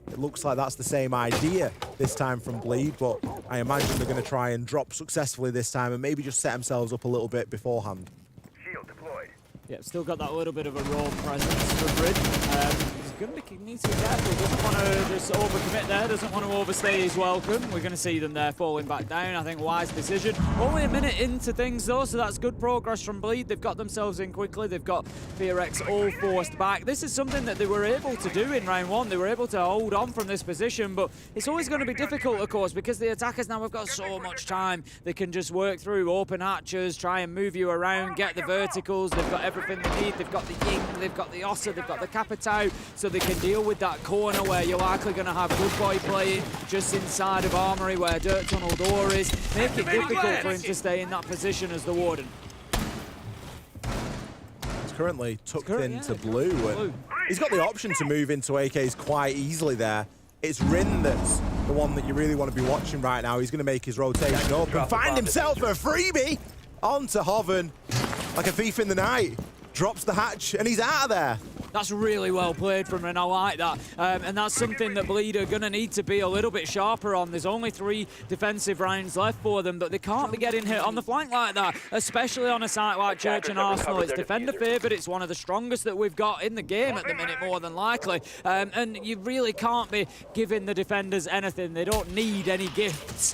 It looks like that's the same idea this time from Bleed, but I imagine they're going to try and drop successfully this time and maybe just set themselves up a little bit beforehand. Shield deployed. Yeah, still got that little bit of a roll presence for Brid. He's going to need to be careful. Doesn't want to just overcommit there. Doesn't want to overstay his welcome. We're going to see them there falling back down. I think wise decision. Only a minute into things though, so that's good progress from Bleed. They've got themselves in quickly. They've got FearX all forced back. This is something that they were able to do in round 1. They were able to hold on from this position, but it's always going to be difficult, of course, because the attackers now have got so much time. They can just work through open hatches, try and move you around, get the verticals. They've got everything they need. They've got the Ying, they've got the Ossa, they've got the Capitao, so they can deal with that corner where you're likely going to have Good Boy playing just inside of Armory where Dirt Tunnel door is. Make it difficult for him to stay in that position as the Warden. He's currently tucked into blue, and he's got the option to move into AKs quite easily there. It's Rin that's the one that you really want to be watching right now. He's going to make his rotation up and find himself a freebie onto Hoven like a thief in the night. Drops the hatch and he's out of there. That's really well played from Rin. I like that. And that's something that Bleed are going to need to be a little bit sharper on. There's only 3 defensive rounds left for them, but they can't be getting hit on the flank like that, especially on a site like Church and Arsenal. It's defender favoured. It's one of the strongest that we've got in the game at the minute, more than likely. And you really can't be giving the defenders anything. They don't need any gifts.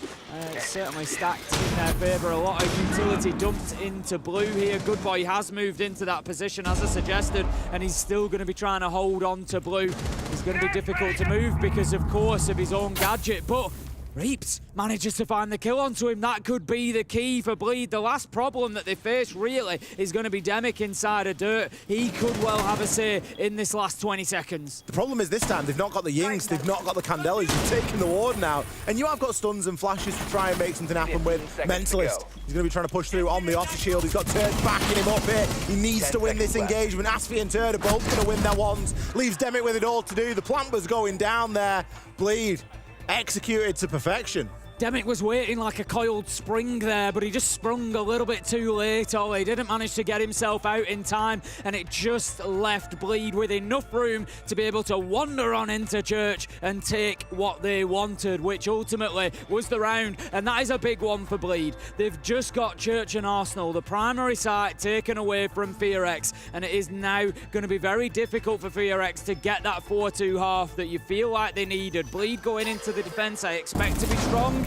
It's certainly stacked in their favour. A lot of utility dumped into blue here. Good Boy has moved into that position, as I suggested, and he's still going to be trying to hold on to blue. It's going to be difficult to move because, of course, of his own gadget, but Reaps manages to find the kill onto him. That could be the key for Bleed. The last problem that they face, really, is going to be Demic inside of Dirt. He could well have a say in this last 20 seconds. The problem is this time, they've not got the Yings, they've not got the Candelas, you've taken the Warden out, and you have got stuns and flashes to try and make something happen with Mentalist. He's going to be trying to push through on the Ossa Shield. He's got Turd backing him up here. He needs to win this engagement. Asfi and Turd are both going to win their ones. Leaves Demic with it all to do. The plant was going down there. Bleed executed to perfection. Demick was waiting like a coiled spring there, but he just sprung a little bit too late. Oh, he didn't manage to get himself out in time, and it just left Bleed with enough room to be able to wander on into Church and take what they wanted, which ultimately was the round, and that is a big one for Bleed. They've just got Church and Arsenal, the primary site, taken away from FearX, and it is now going to be very difficult for FearX to get that 4-2 half that you feel like they needed. Bleed going into the defense, I expect to be strong.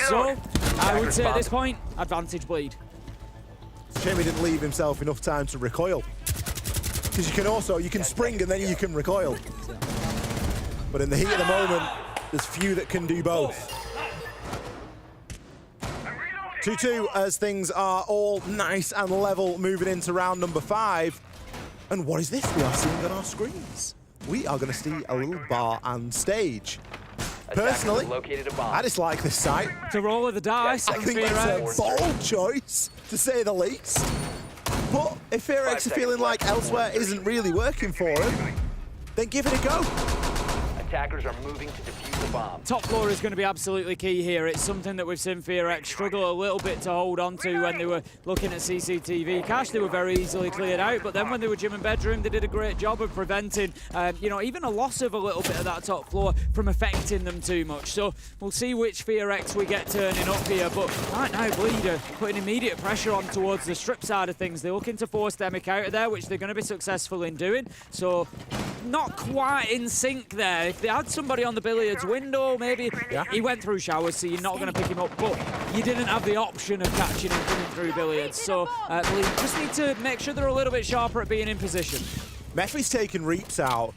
So, I would say at this point, advantage Bleed. It's a shame he didn't leave himself enough time to recoil. Because you can spring and then you can recoil. But in the heat of the moment, there's few that can do both. 2-2 as things are all nice and level moving into round number 5. And what is this we are seeing on our screens? We are going to see a little bar and stage. Personally, I dislike this site. It's a roll of the dice. I think it's a bold choice, to say the least. But if FearX are feeling like elsewhere isn't really working for him, then give it a go. Attackers are moving to defuse the bomb. Top floor is going to be absolutely key here. It's something that we've seen FearX struggle a little bit to hold on to when they were looking at CCTV cache. They were very easily cleared out, but then when they were gym and bedroom, they did a great job of preventing, even a loss of a little bit of that top floor from affecting them too much. So we'll see which FearX we get turning up here, but right now Bleed are putting immediate pressure on towards the strip side of things. They're looking to force Demick out of there, which they're going to be successful in doing. So not quite in sync there. If they had somebody on the billiards window, maybe he went through showers, so you're not going to pick him up, but you didn't have the option of catching him coming through billiards. So Bleed just need to make sure they're a little bit sharper at being in position. Mephi's taken Reaps out.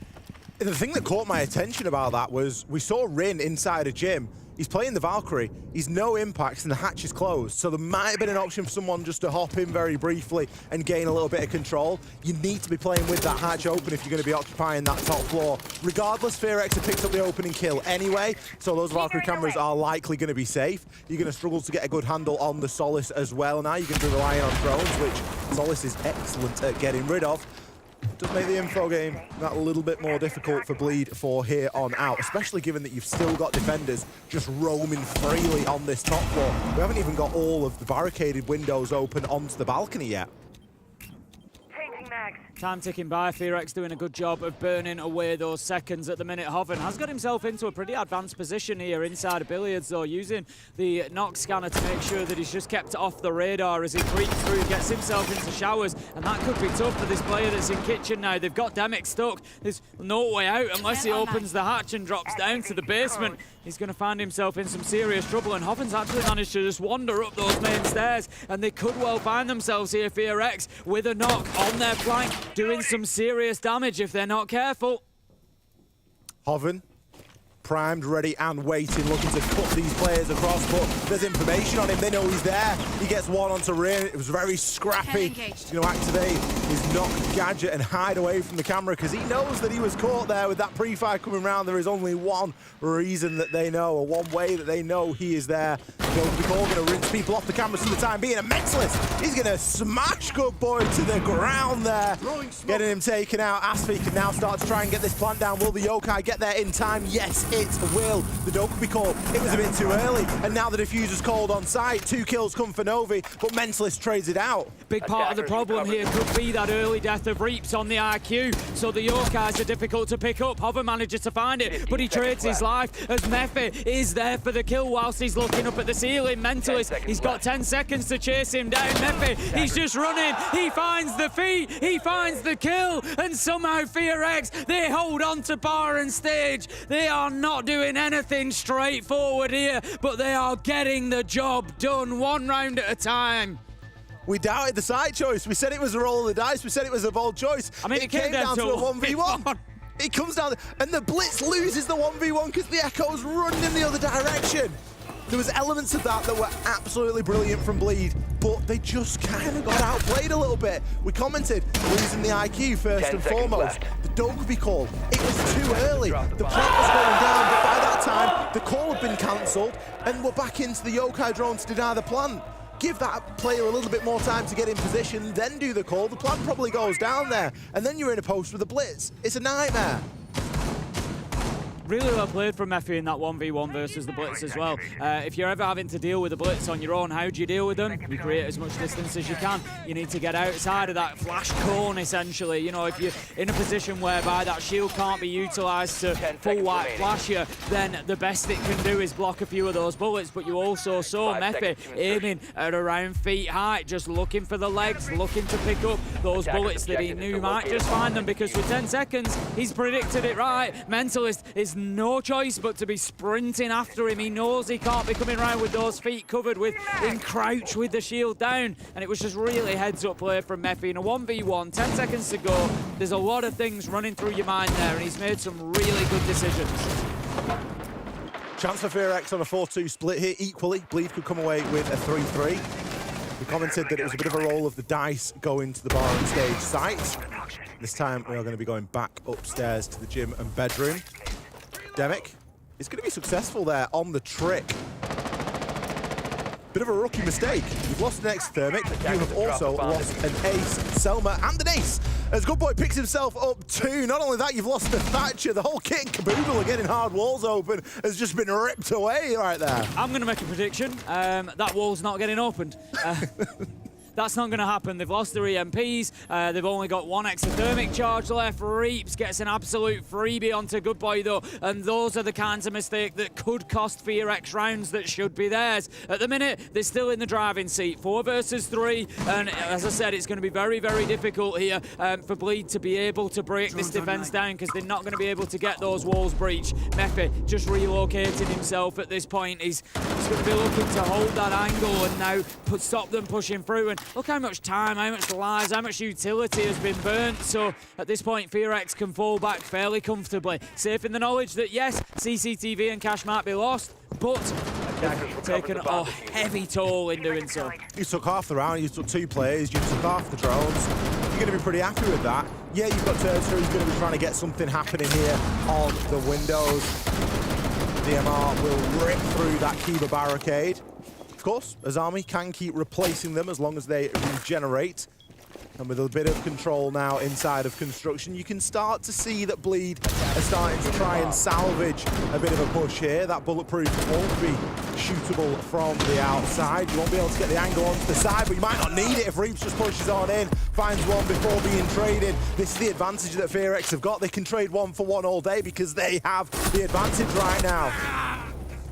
The thing that caught my attention about that was we saw Rin inside a gym. He's playing the Valkyrie. He's no impacts and the hatch is closed. So there might have been an option for someone just to hop in very briefly and gain a little bit of control. You need to be playing with that hatch open if you're going to be occupying that top floor. Regardless, FearX have picked up the opening kill anyway, so those Valkyrie cameras are likely going to be safe. You're going to struggle to get a good handle on the Solace as well. Now you're going to be relying on drones, which Solace is excellent at getting rid of. Does make the info game that little bit more difficult for Bleed for here on out, especially given that you've still got defenders just roaming freely on this top floor. We haven't even got all of the barricaded windows open onto the balcony yet. Time ticking by. FearX doing a good job of burning away those seconds at the minute. Hoven has got himself into a pretty advanced position here inside of billiards, though, using the knock scanner to make sure that he's just kept off the radar as he creeps through, gets himself into showers, and that could be tough for this player that's in kitchen now. They've got Demick stuck. There's no way out unless he opens the hatch and drops down to the basement. He's going to find himself in some serious trouble, and Hoven's actually managed to just wander up those main stairs, and they could well find themselves here, FearX, with a knock on their flank, doing some serious damage if they're not careful. Hoven, primed, ready and waiting, looking to cut these players across, but there's information on him. They know he's there. He gets one onto Rin. It was very scrappy. He's going to activate his knock gadget and hide away from the camera because he knows that he was caught there with that pre-fire coming round. There is only one reason that they know, or one way that they know he is there. They're going to rinse people off the cameras for the time being. A Mentalist, he's going to smash Good Boy to the ground there, getting him taken out. Asfi can now start to try and get this plant down. Will the Yokai get there in time? Yes, it will. The dope will be called. It was a bit too early, and now the diffuser's called on site. 2 kills come for Novi, but Mentalist trades it out. Big part of the problem here could be that early death of Reaps on the IQ, so the Yokais are difficult to pick up. Hover manages to find it, but he trades his life as Mephi is there for the kill whilst he's looking up at the ceiling. Mentalist, he's got 10 seconds to chase him down. Mephi, he's just running. He finds the feet, he finds the kill, and somehow FearX, they hold on to bar and stage. They are not doing anything straightforward here, but they are getting the job done one round at a time. We doubted the side choice. We said it was a roll of the dice. We said it was a bold choice. I mean, it came down to a 1v1. It comes down, and the Blitz loses the 1v1 because the Echo's running in the other direction. There was elements of that were absolutely brilliant from Bleed, but they just kind of got outplayed a little bit. We commented, losing the IQ first and foremost. The Dogby call, it was too early. The plant was going down, but by that time, the call had been cancelled, and we're back into the Yokai drone to deny the plant. Give that player a little bit more time to get in position, then do the call. The plant probably goes down there, and then you're in a post with a Blitz. It's a nightmare. Really well played from Meffy in that 1v1 versus the Blitz as well. If you're ever having to deal with the Blitz on your own, how do you deal with them? You create as much distance as you can. You need to get outside of that flash cone, essentially. You know, if you're in a position whereby that shield can't be utilised to full white flash you, then the best it can do is block a few of those bullets. But you also saw Meffy aiming at around feet height, just looking for the legs, looking to pick up those bullets that he knew might just find them, because for 10 seconds, he's predicted it right. Mentalist is no choice but to be sprinting after him. He knows he can't be coming around with those feet covered in crouch with the shield down, and it was just really heads-up play from Meffy in a 1v1, 10 seconds to go. There's a lot of things running through your mind there, and he's made some really good decisions. Chance for FearX on a 4-2 split here equally. Bleed could come away with a 3-3. We commented that it was a bit of a roll of the dice going to the bar and stage site. This time we are going to be going back upstairs to the gym and bedroom. Demic is going to be successful there on the trick. Bit of a rookie mistake. You've lost an exothermic. You have also lost an ace, Selma, and an ace. As Good Boy picks himself up too. Not only that, you've lost a Thatcher. The whole kit and caboodle of getting hard walls open has just been ripped away right there. I'm going to make a prediction. That wall's not getting opened. That's not going to happen. They've lost their EMPs. They've only got one exothermic charge left. Reaps gets an absolute freebie onto Good Boy, though. And those are the kinds of mistakes that could cost FearX rounds that should be theirs. At the minute, they're still in the driving seat. 4 versus 3. And as I said, it's going to be very, very difficult here for Bleed to be able to break this defense down, because they're not going to be able to get those walls breached. Meffy just relocating himself at this point. He's going to be looking to hold that angle and now stop them pushing through. And look how much time, how much lives, how much utility has been burnt. So at this point, FearX can fall back fairly comfortably, safe in the knowledge that yes, CCTV and cash might be lost, but they've taken a heavy toll in doing so. You took half the round, you took 2 players, you took half the drones. You're going to be pretty happy with that. Yeah, you've got Turtser who's going to be trying to get something happening here on the windows. DMR will rip through that Kiva barricade. Of course, Azami can keep replacing them as long as they regenerate. And with a bit of control now inside of construction, you can start to see that Bleed are starting to try and salvage a bit of a push here. That bulletproof won't be shootable from the outside. You won't be able to get the angle onto the side, but you might not need it if Reaps just pushes on in, finds one before being traded. This is the advantage that FearX have got. They can trade 1 for 1 all day because they have the advantage right now.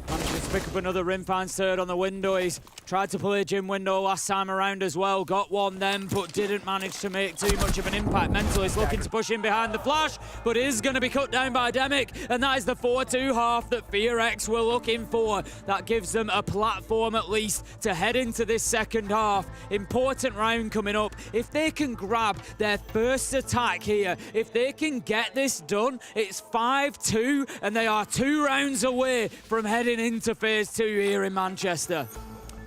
Manages to pick up another Rimfan's third on the window. He's tried to play gym window last time around as well. Got one then, but didn't manage to make too much of an impact. Mentalist looking to push in behind the flash, but is going to be cut down by Demic. And that is the 4-2 half that FearX were looking for. That gives them a platform at least to head into this second half. Important round coming up. If they can grab their first attack here, if they can get this done, it's 5-2, and they are 2 rounds away from heading into phase 2 here in Manchester.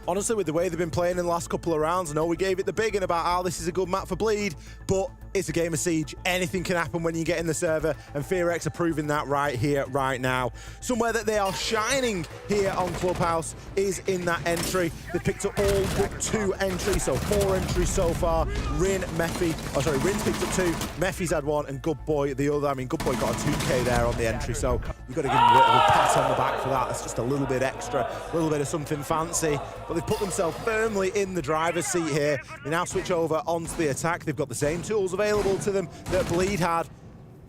Honestly, with the way they've been playing in the last couple of rounds, I know we gave it the big one about how this is a good map for Bleed, but it's a game of Siege. Anything can happen when you get in the server, and FearX are proving that right here, right now. Somewhere that they are shining here on Clubhouse is in that entry. They picked up all but 2 entries, so 4 entries so far. Rin's picked up 2, Meffy's had 1, and Good Boy the other. I mean, Good Boy got a 2K there on the entry, so you've got to give him a bit of a pat on the back for that. It's just a little bit extra, a little bit of something fancy. But they've put themselves firmly in the driver's seat here. They now switch over onto the attack. They've got the same tools available to them that Bleed had.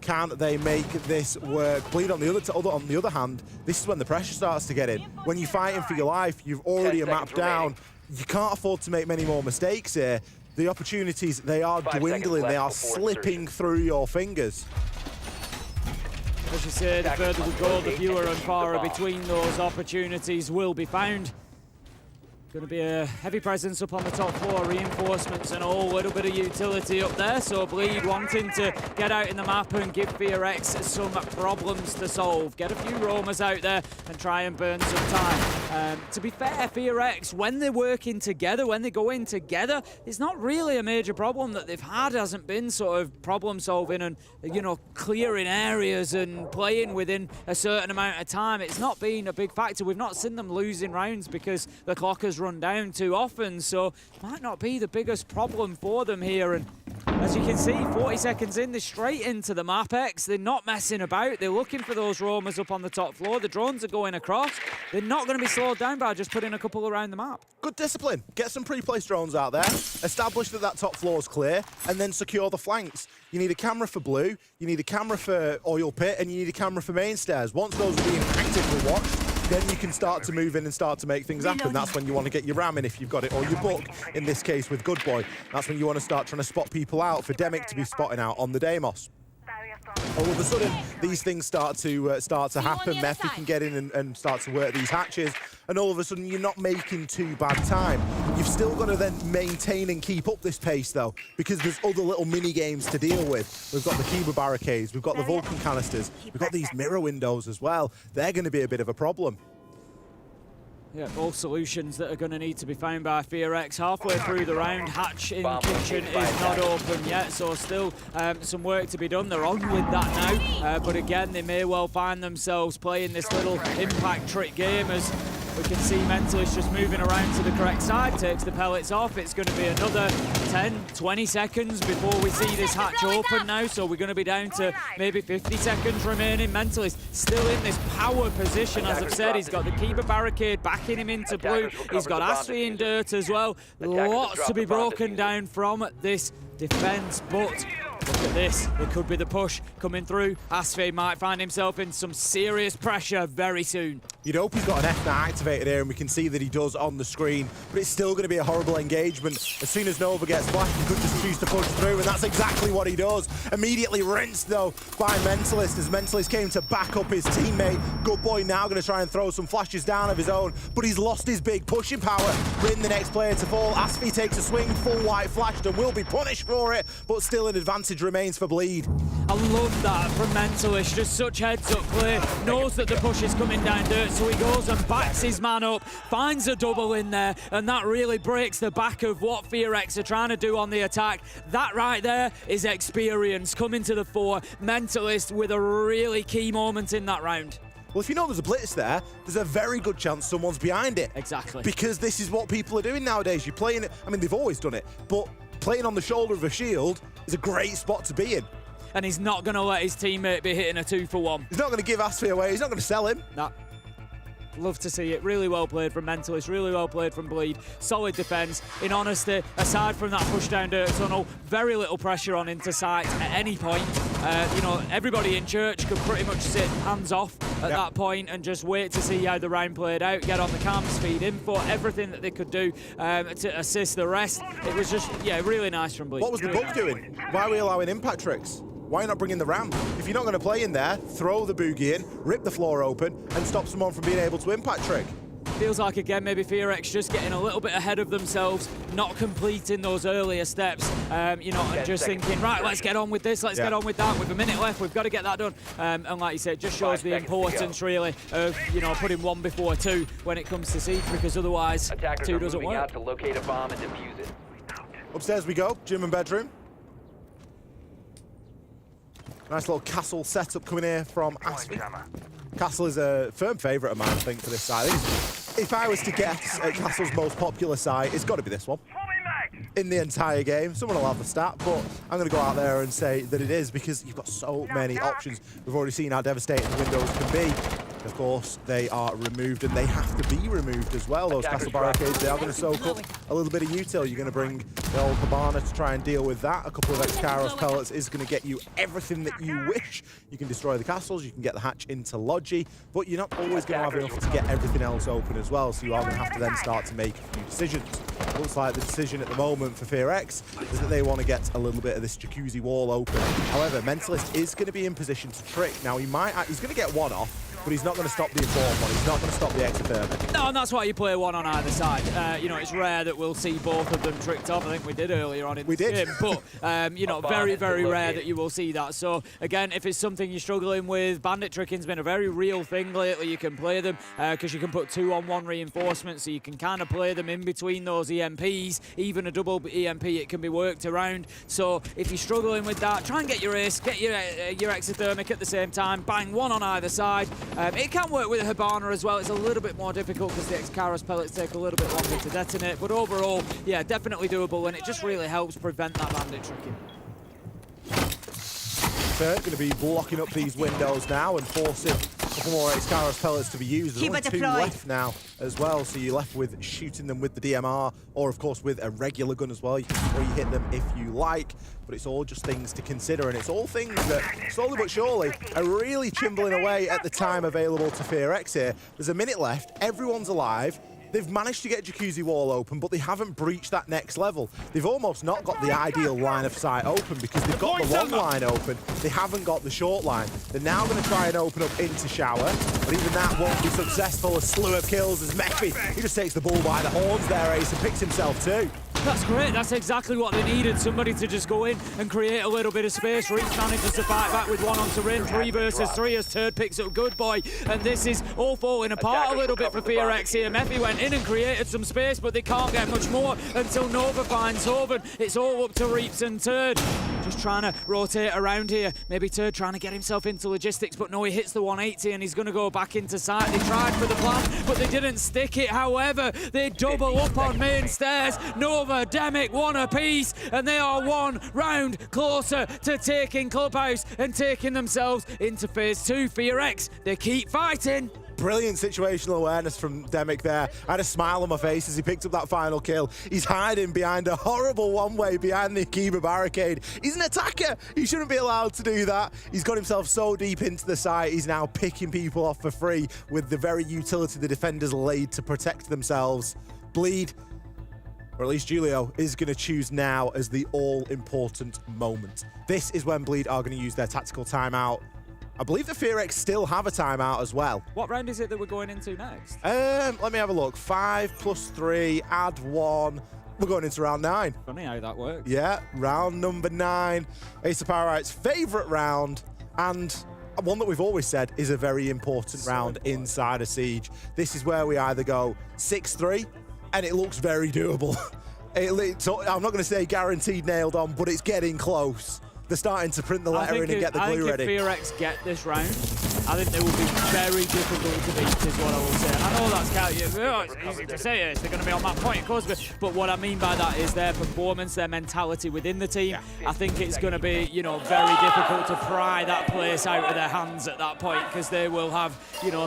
Can they make this work? Bleed on the other hand, this is when the pressure starts to get in. When you're fighting for your life, you've already mapped down. You can't afford to make many more mistakes here. The opportunities, they are dwindling. They are slipping through your fingers. As you say, the further we go, the fewer and far between those opportunities will be found. Going to be a heavy presence up on the top floor, reinforcements and all, little bit of utility up there. So Bleed wanting to get out in the map and give FearX some problems to solve. Get a few roamers out there and try and burn some time. To be fair, FearX, when they're working together, when they go in together, it's not really a major problem that they've had. Hasn't been sort of problem solving and, you know, clearing areas and playing within a certain amount of time. It's not been a big factor. We've not seen them losing rounds because the clock has run down too often, so might not be the biggest problem for them here. And As you can see, 40 seconds in, they're straight into the map X. They're not messing about. They're looking for those roamers up on the top floor. The drones are going across. They're not going to be slowed down by just putting a couple around the map. Good discipline. Get some pre-placed drones out there, establish that top floor's clear, and then secure the flanks. You need a camera for blue, you need a camera for oil pit, and you need a camera for main stairs. Once those are being actively watched, then you can start to move in and start to make things happen. That's when you want to get your ram in if you've got it, or your book, in this case with Good Boy. That's when you want to start trying to spot people out, for Demic to be spotting out on the Deimos. All of a sudden, these things start to happen. Mephi can get in and start to work these hatches, and all of a sudden, you're not making too bad time. You've still got to then maintain and keep up this pace, though, because there's other little mini-games to deal with. We've got the Kiba barricades, we've got the Vulcan canisters, we've got these mirror windows as well. They're going to be a bit of a problem. Yeah, all solutions that are going to need to be found by FearX. Halfway through the round, hatch in kitchen is not open yet, so still some work to be done. They're on with that now, but again, they may well find themselves playing this little impact trick game as we can see Mentalist just moving around to the correct side, takes the pellets off. It's going to be another 10, 20 seconds before we see this hatch open now, so we're going to be down to maybe 50 seconds remaining. Mentalist still in this power position, as I've said. He's got the Kiba barricade backing him into blue. He's got Asfi in dirt as well. Lots to be broken down from this defense, but look at this. It could be the push coming through. Asfi might find himself in some serious pressure very soon. You'd hope he's got an F activated here, and we can see that he does on the screen, but it's still going to be a horrible engagement. As soon as Nova gets flashed, he could just choose to push through, and that's exactly what he does. Immediately rinsed, though, by Mentalist, as Mentalist came to back up his teammate. Good Boy now going to try and throw some flashes down of his own, but he's lost his big pushing power. Rin, the next player to fall. Asfi takes a swing, full white flashed, and will be punished for it, but still an advantage remains for Bleed. I love that from Mentalist, just such heads-up play. Knows that the push is coming down dirt, so he goes and backs his man up, finds a double in there, and that really breaks the back of what FearX are trying to do on the attack. That right there is experience coming to the fore. Mentalist with a really key moment in that round. Well, if you know there's a blitz there, there's a very good chance someone's behind it. Exactly. Because this is what people are doing nowadays. You're playing it, I mean, they've always done it, but playing on the shoulder of a shield is a great spot to be in. And he's not going to let his teammate be hitting a 2-for-1. He's not going to give Asfi away. He's not going to sell him. Nah. Love to see it. Really well played from Mentalist, really well played from Bleed. Solid defence. In honesty, aside from that push down dirt tunnel, very little pressure on into sight at any point. You know, everybody in church could pretty much sit hands off at that point and just wait to see how the round played out, get on the cams, feed info, everything that they could do to assist the rest. It was just, yeah, really nice from Bleed. What was the book doing? Why are we allowing impact tricks? Why not bring in the ram? If you're not going to play in there, throw the boogie in, rip the floor open, and stop someone from being able to impact trick. Feels like, again, maybe FearX just getting a little bit ahead of themselves, not completing those earlier steps, you know, and just thinking, right, let's get on with this, let's get on with that. With a minute left, we've got to get that done. And like you said, it just shows the importance, really, of, you know, putting 1 before 2 when it comes to Siege, because otherwise, 2 doesn't work. Out to locate a bomb and defuse it. Upstairs we go, gym and bedroom. Nice little castle setup coming here from Asfi. Castle is a firm favourite of mine, I think, for this side. If I was to guess at Castle's most popular side, it's got to be this one. In the entire game. Someone will have the stat, but I'm going to go out there and say that it is, because you've got so many options. We've already seen how devastating the windows can be. Of course, they are removed, and they have to be removed as well. Those castle barricades, they are going to soak up a little bit of util. You're going to bring the old Habana to try and deal with that. A couple of Excaros pellets is going to get you everything that you wish. You can destroy the castles, you can get the hatch into Logi, but you're not always going to have enough to get everything else open as well, so you are going to have to then start to make a few decisions. Looks like the decision at the moment for FearX is that they want to get a little bit of this jacuzzi wall open. However, Mentalist is going to be in position to trick. Now, he's going to get one off, but he's not going to stop the informed one. He's not going to stop the exothermic. No, and that's why you play one on either side. You know, it's rare that we'll see both of them tricked off. I think we did earlier on in the game. But, you know, very, very rare that you will see that. So, again, if it's something you're struggling with, bandit tricking's been a very real thing lately. You can play them because you can put 2-on-1 reinforcements, so you can kind of play them in between those EMPs. Even a double EMP, it can be worked around. So, if you're struggling with that, try and get your ace, get your exothermic at the same time, bang one on either side. It can work with a Habana as well. It's a little bit more difficult because the Excaros pellets take a little bit longer to detonate. But overall, yeah, definitely doable, and it just really helps prevent that bandit tricking. Turd going to be blocking up these windows now and forcing a couple more X-Kairos pellets to be used. There's only 2 left now as well, so you're left with shooting them with the DMR, or of course with a regular gun as well, or you hit them if you like. But it's all just things to consider, and it's all things that slowly but surely are really chimbling away at the time available to FearX here. There's a minute left, everyone's alive. They've managed to get Jacuzzi Wall open, but they haven't breached that next level. They've almost not got the ideal line of sight open because they've got the long line open. They haven't got the short line. They're now going to try and open up into Shower, but even that won't be successful. A slew of kills as Mephi, he just takes the bull by the horns there, Ace, and picks himself too. That's great. That's exactly what they needed. Somebody to just go in and create a little bit of space. Reach manages to fight back with 1 onto Rin. 3 versus 3 as Turd picks up Good Boy. And this is all falling apart a little bit for FearX here. Mephi went in and created some space, but they can't get much more until Nova finds Hoven. It's all up to Reaps and Turd. Just trying to rotate around here. Maybe Turd trying to get himself into logistics, but no, he hits the 180 and he's going to go back into sight. They tried for the plant, but they didn't stick it. However, they double up on main stairs. Nova, Demic, 1 apiece, and they are 1 round closer to taking Clubhouse and taking themselves into phase 2. FearX, they keep fighting. Brilliant situational awareness from Demic there. I had a smile on my face as he picked up that final kill. He's hiding behind a horrible one-way behind the Akiba barricade. He's an attacker. He shouldn't be allowed to do that. He's got himself so deep into the site, he's now picking people off for free with the very utility the defenders laid to protect themselves. Bleed, or at least Julio, is going to choose now as the all-important moment. This is when Bleed are going to use their tactical timeout. I believe the FearX still have a timeout as well. What round is it that we're going into next? Let me have a look. 5 + 3, add 1. We're going into round 9. Funny how that works. Yeah, round number 9. Ace of Pyrite's favourite round, and one that we've always said is a very important round inside a siege. This is where we either go 6-3, and it looks very doable. I'm not going to say guaranteed nailed on, but it's getting close. They're starting to print the letter in and get the glue ready. I think if FearX get this round, I think they will be very difficult to beat, is what I will say. I know that's it's easy to say it. They're going to be on that point, of course, but what I mean by that is their performance, their mentality within the team. I think it's going to be, very difficult to pry that place out of their hands at that point, because they will have,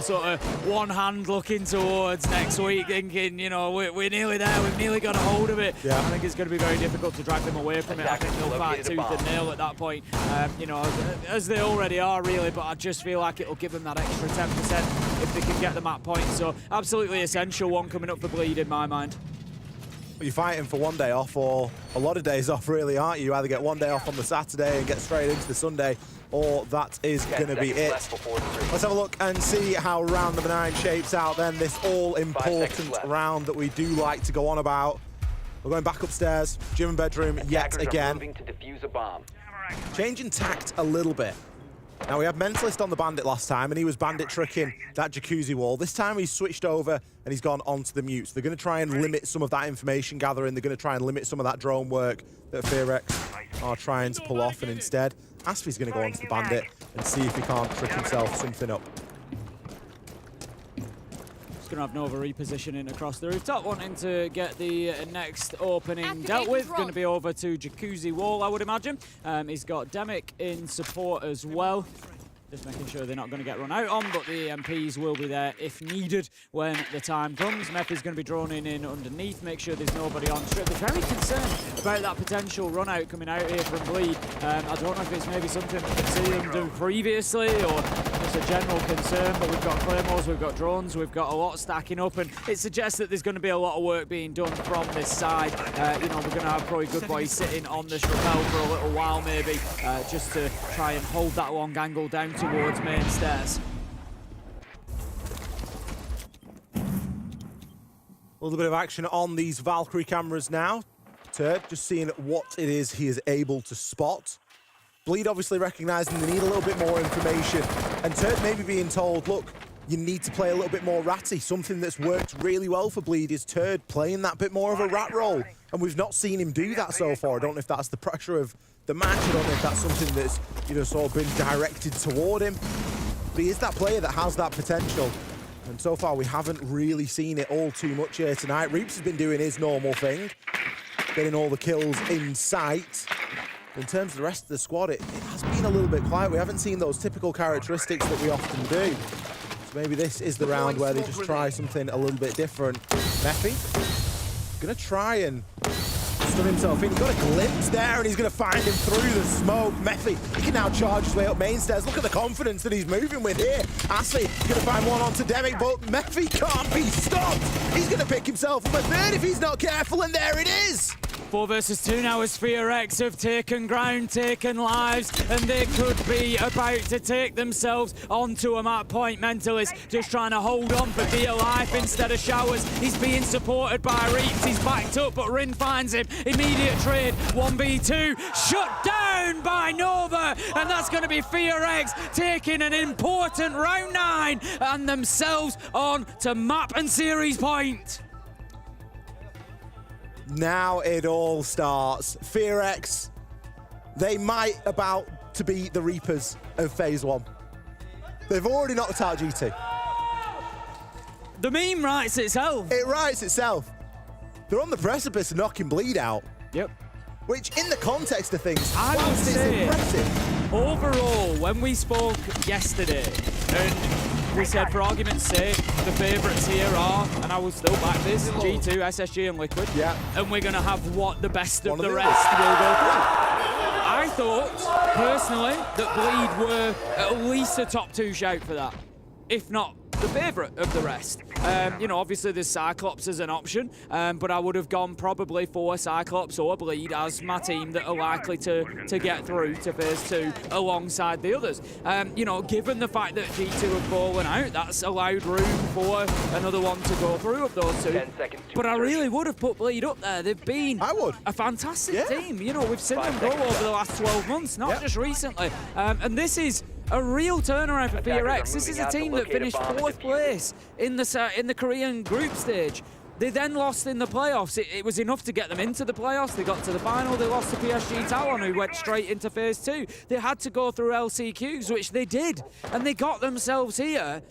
sort of one hand looking towards next week, thinking, we're nearly there, we've nearly got a hold of it. Yeah. I think it's going to be very difficult to drag them away from it. I think they'll fight tooth and nail at that point, as they already are, really, but I just feel like it'll give them that extra 10% if they can get the map points. So absolutely essential one coming up for Bleed in my mind. You're fighting for one day off, or a lot of days off, really, aren't you? You either get one day off on the Saturday and get straight into the Sunday, or that is going to be it. Let's have a look and see how round number 9 shapes out then, this all-important round that we do like to go on about. We're going back upstairs, gym and bedroom yet again. To defuse a bomb. Changing tact a little bit. Now, we had Mentalist on the Bandit last time, and he was Bandit tricking that Jacuzzi Wall. This time, he's switched over, and he's gone onto the mutes. They're going to try and limit some of that information gathering. They're going to try and limit some of that drone work that FearX are trying to pull off, and instead, Asphy's going to go onto the Bandit and see if he can't trick himself something up. Just going to have Nova repositioning across the rooftop, wanting to get the next opening dealt with. Going to be over to Jacuzzi Wall, I would imagine. He's got Demic in support as well. Just making sure they're not going to get run out on, but the EMPs will be there if needed when the time comes. Mephi's going to be droning in underneath, make sure there's nobody on strip. They're very concerned about that potential run out coming out here from Bleed. I don't know if it's maybe something we can see them do previously or just a general concern, but we've got claymores, we've got drones, we've got a lot stacking up, and it suggests that there's going to be a lot of work being done from this side. We're going to have probably Good Boy sitting on this rappel for a little while maybe, just to try and hold that long angle down towards main stairs. A little bit of action on these Valkyrie cameras now. Turd just seeing what it is he is able to spot. Bleed obviously recognising they need a little bit more information. And Turd maybe being told, look, you need to play a little bit more ratty. Something that's worked really well for Bleed is Turd playing that bit more of a rat role. And we've not seen him do that so far. I don't know if that's the pressure of the match. I don't know if that's something that's, sort of been directed toward him. But he is that player that has that potential. And so far, we haven't really seen it all too much here tonight. Reaps has been doing his normal thing, getting all the kills in sight. In terms of the rest of the squad, it has been a little bit quiet. We haven't seen those typical characteristics that we often do. So maybe this is the round where they just try something a little bit different. Meffy, gonna try and stun himself in. He got a glimpse there, and he's gonna find him through the smoke. Meffy, he can now charge his way up main stairs. Look at the confidence that he's moving with here. Ashley gonna find one onto Demic, but Meffy can't be stopped. He's gonna pick himself up a third if he's not careful, and there it is. 4 versus 2 now as FearX have taken ground, taken lives, and they could be about to take themselves onto a map point. Mentalist just trying to hold on for dear life instead of showers. He's being supported by Reaps. He's backed up, but Rin finds him. Immediate trade, 1v2, shut down by Nova, and that's going to be FearX taking an important round 9 and themselves on to map and series point. Now it all starts. FearX, they might about to be the Reapers of Phase 1. They've already knocked out GT. The meme writes itself. It writes itself. They're on the precipice of knocking Bleed out. Yep. Which, in the context of things, I would say, impressive. Overall, when we spoke yesterday, and we said, for argument's sake, the favourites here are, and I will still back this, G2, SSG and Liquid. Yeah. And we're going to have the best of the rest will go through. I thought, personally, that Bleed were at least a top 2 shout for that, if not the favourite of the rest. You know, obviously there's Cyclops as an option, but I would have gone probably for Cyclops or Bleed as my team that are likely to get through to Phase 2 alongside the others. You know, given the fact that G2 have fallen out, that's allowed room for another one to go through of those 2. But I really would have put Bleed up there. They've been a fantastic team. You know, we've seen them grow over the last 12 months, not just recently. And this is a real turnaround for FearX. This is a team that finished 4th place in the Korean group stage. They then lost in the playoffs. It was enough to get them into the playoffs. They got to the final. They lost to PSG Talon, who went straight into Phase 2. They had to go through LCQs, which they did, and they got themselves here.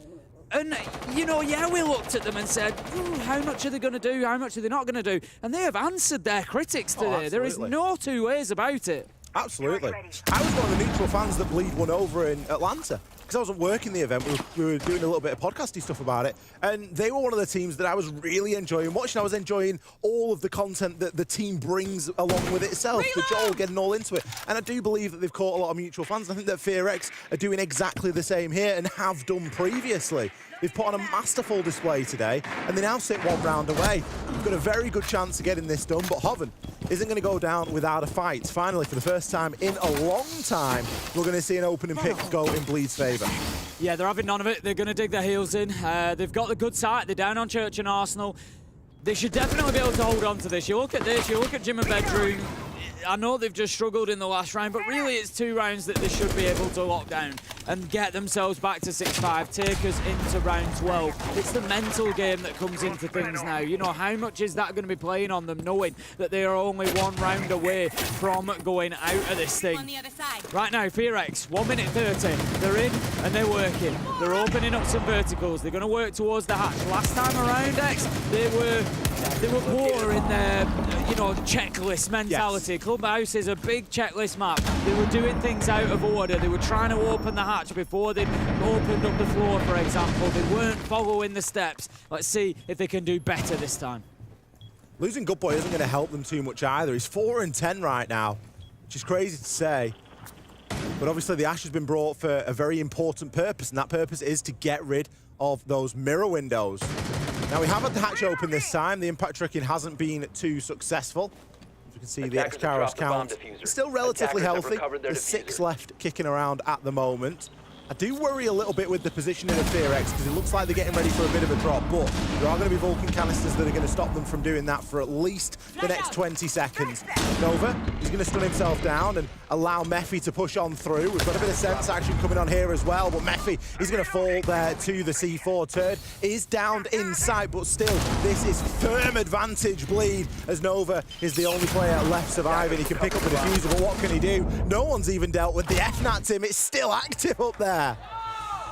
And, you know, yeah, we looked at them and said, how much are they going to do? How much are they not going to do? And they have answered their critics today. There is no 2 ways about it. Absolutely. I was one of the neutral fans that Bleed won over in Atlanta because I wasn't working the event. We were doing a little bit of podcasty stuff about it, and they were one of the teams that I was really enjoying watching. I was enjoying all of the content that the team brings along with itself, the Joel getting all into it. And I do believe that they've caught a lot of mutual fans. I think that FearX are doing exactly the same here and have done previously. They've put on a masterful display today, and they now sit 1 round away. We've got a very good chance of getting this done, but Hoven isn't going to go down without a fight. Finally, for the first time in a long time, we're going to see an opening pick go in Bleed's favour. Yeah, they're having none of it. They're going to dig their heels in. They've got the good side. They're down on Church and Arsenal. They should definitely be able to hold on to this. You look at this, you look at Gym and Bedroom. I know they've just struggled in the last round, but really it's 2 rounds that they should be able to lock down and get themselves back to 6-5, take us into round 12. It's the mental game that comes into things now. You know, how much is that going to be playing on them, knowing that they are only 1 round away from going out of this thing? Right now, FearX, 1 minute 30. They're in and they're working. They're opening up some verticals. They're going to work towards the hatch. Last time around, X, they were poor in their, you know, checklist mentality. Yes. Clubhouse is a big checklist map. They were doing things out of order. They were trying to open the hatch before they'd opened up the floor, for example. They weren't following the steps. Let's see if they can do better this time. Losing Good Boy isn't going to help them too much either. He's 4-10 right now, which is crazy to say. But obviously the Ash has been brought for a very important purpose, and that purpose is to get rid of those mirror windows. Now, we have had the hatch open this time. The impact tricking hasn't been too successful. As you can see, the X-Karos count is still relatively healthy. There's 6 left kicking around at the moment. I do worry a little bit with the positioning of FearX because it looks like they're getting ready for a bit of a drop, but there are going to be Vulcan canisters that are going to stop them from doing that for at least the next 20 seconds. Nova is going to stun himself down and allow Meffy to push on through. We've got a bit of sense action coming on here as well, but Meffy is going to fall there to the C4. Turd is downed in sight, but still, this is firm advantage Bleed as Nova is the only player left surviving. He can pick up the diffuser, but what can he do? No one's even dealt with the FNAT, Tim. It's still active up there.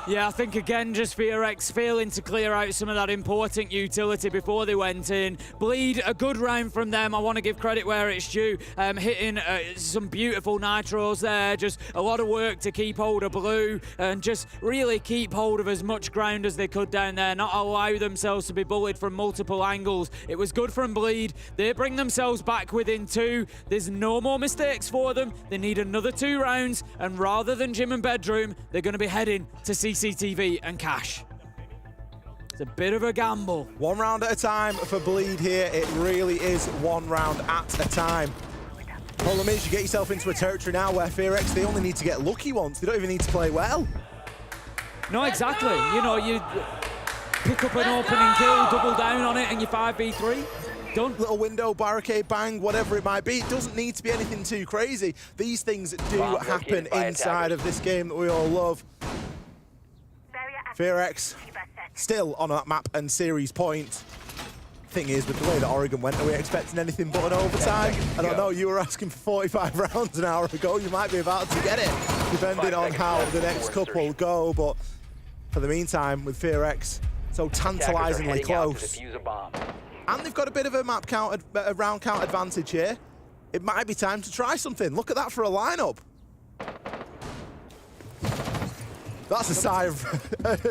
Yeah, I think again, just FearX failing to clear out some of that important utility before they went in. Bleed, a good round from them. I want to give credit where it's due. Hitting some beautiful nitros there. Just a lot of work to keep hold of Blue and just really keep hold of as much ground as they could down there. Not allow themselves to be bullied from multiple angles. It was good from Bleed. They bring themselves back within 2. There's no more mistakes for them. They need another 2 rounds. And rather than Gym and Bedroom, they're going to be heading to CCTV and Cash. It's a bit of a gamble. 1 round at a time for Bleed here. It really is 1 round at a time. Problem is, you get yourself into a territory now where FearX, they only need to get lucky once. They don't even need to play well. No, exactly. You know, you pick up an opening kill, double down on it, and you're 5v3. Done. Little window, barricade, bang, whatever it might be. It doesn't need to be anything too crazy. These things do happen inside of this game that we all love. FearX still on that map and series point. Thing is, with the way that Oregon went, are we expecting anything but an overtime? I don't know, you were asking for 45 rounds an hour ago. You might be about to get it, depending on how the next couple go. But for the meantime, with FearX so tantalizingly close, and they've got a bit of a map count, a round count advantage here, it might be time to try something. Look at that for a lineup. That's a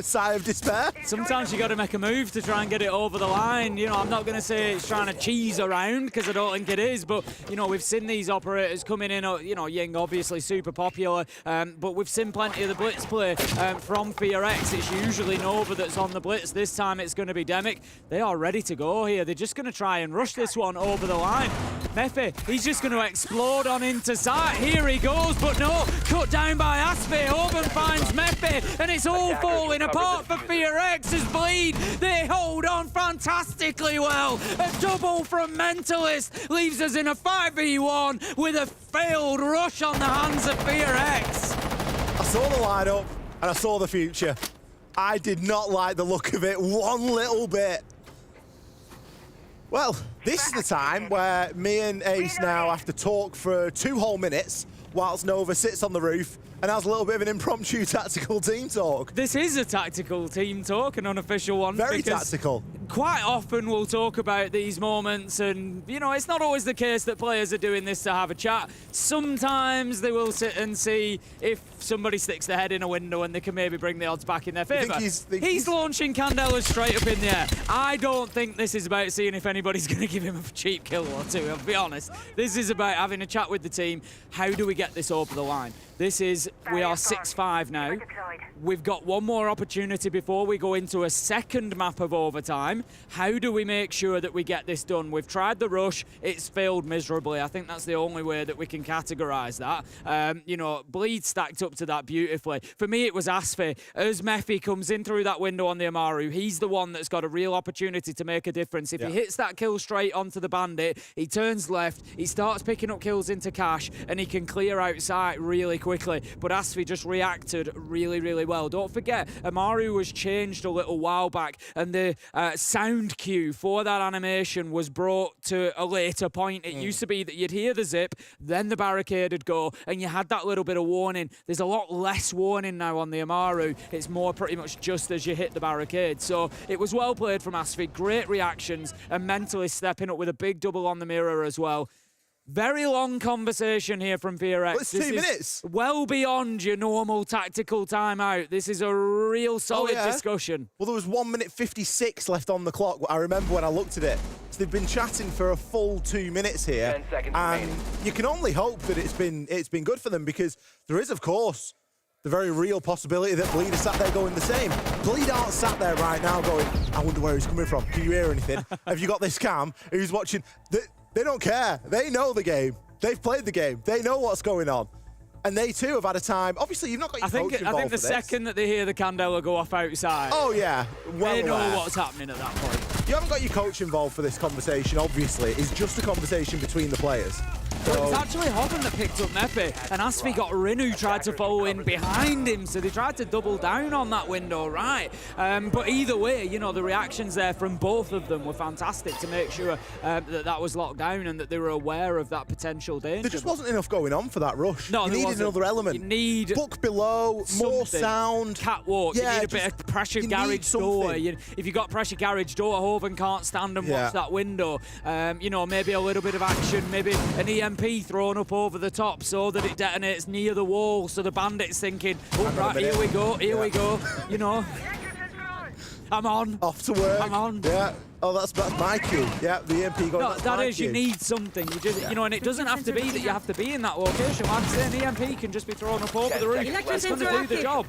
sigh of despair. Sometimes you got to make a move to try and get it over the line. You know, I'm not going to say it's trying to cheese around because I don't think it is, but you know, we've seen these operators coming in. You know, Ying obviously super popular, but we've seen plenty of the blitz play from FearX. It's usually Nova that's on the blitz. This time it's going to be Demic. They are ready to go here. They're just going to try and rush this one over the line. Mephi, he's just going to explode on into sight. Here he goes, but no, cut down by Aspi. Oben finds Mephi. And it's all falling apart for FearX as Bleed. They hold on fantastically well. A double from Mentalist leaves us in a 5v1 with a failed rush on the hands of FearX. I saw the lineup and I saw the future. I did not like the look of it one little bit. Well, this is the time where me and Ace now have to talk for 2 whole minutes whilst Nova sits on the roof and has a little bit of an impromptu tactical team talk. This is a tactical team talk, an unofficial one. Very tactical. Quite often we'll talk about these moments and, you know, it's not always the case that players are doing this to have a chat. Sometimes they will sit and see if somebody sticks their head in a window and they can maybe bring the odds back in their favour. He's launching Candelas straight up in the air. I don't think this is about seeing if anybody's going to give him a cheap kill or 2, I'll be honest. This is about having a chat with the team. How do we get this over the line? We are 6-5 now. We've got one more opportunity before we go into a second map of overtime. How do we make sure that we get this done? We've tried the rush, it's failed miserably. I think that's the only way that we can categorise that. You know, Bleed stacked up to that beautifully. For me, it was Asfi. As Mephi comes in through that window on the Amaru, he's the one that's got a real opportunity to make a difference. If he hits that kill straight onto the Bandit, he turns left, he starts picking up kills into Cash, and he can clear outside really quickly. But Asfi just reacted really, really well. Don't forget, Amaru was changed a little while back, and the sound cue for that animation was brought to a later point. It used to be that you'd hear the zip, then the barricade would go, and you had that little bit of warning. There's a lot less warning now on the Amaru. It's more pretty much just as you hit the barricade. So it was well played from Asfi. Great reactions, and mentally stepping up with a big double on the mirror as well. Very long conversation here from FearX. Well, it's 2 minutes. Well beyond your normal tactical timeout. This is a real solid discussion. Well, there was 1 minute 56 left on the clock. I remember when I looked at it. So they've been chatting for a full 2 minutes here. 10 seconds and remaining. You can only hope that it's been good for them, because there is, of course, the very real possibility that Bleed is sat there going the same. Bleed aren't sat there right now going, I wonder where he's coming from. Can you hear anything? Have you got this cam? Who's watching? They don't care. They know the game. They've played the game. They know what's going on. And they too have had a time. Obviously, you've not got your coach involved. I think the for this. second that they hear the Candela go off outside, oh yeah, well they know aware. what's happening at that point. You haven't got your coach involved for this conversation, obviously. It's just a conversation between the players. But it's actually Hogan that picked up Mepe, and Asfi got Rin, who tried to follow in behind him, so they tried to double down on that window, right? But either way, you know, the reactions there from both of them were fantastic to make sure that was locked down and that they were aware of that potential danger. There just wasn't enough going on for that rush. No, you there needed wasn't. another element. You need book below, more sound. Catwalk. Yeah, you need a bit of pressure you garage need door. something. If you got pressure garage door, Hoven can't stand and watch that window. You know, maybe a little bit of action, maybe an EMP thrown up over the top so that it detonates near the wall, so the bandit's thinking, oh, right, here we go, here we go. You know, I'm on. Off to work. I'm on. Yeah. Oh, that's my cue. Yeah, the EMP going. No, that is, you need something. You just, you know, and it doesn't have to be that you have to be in that location. Like I say, an EMP can just be thrown up over the roof. It's going to do the job.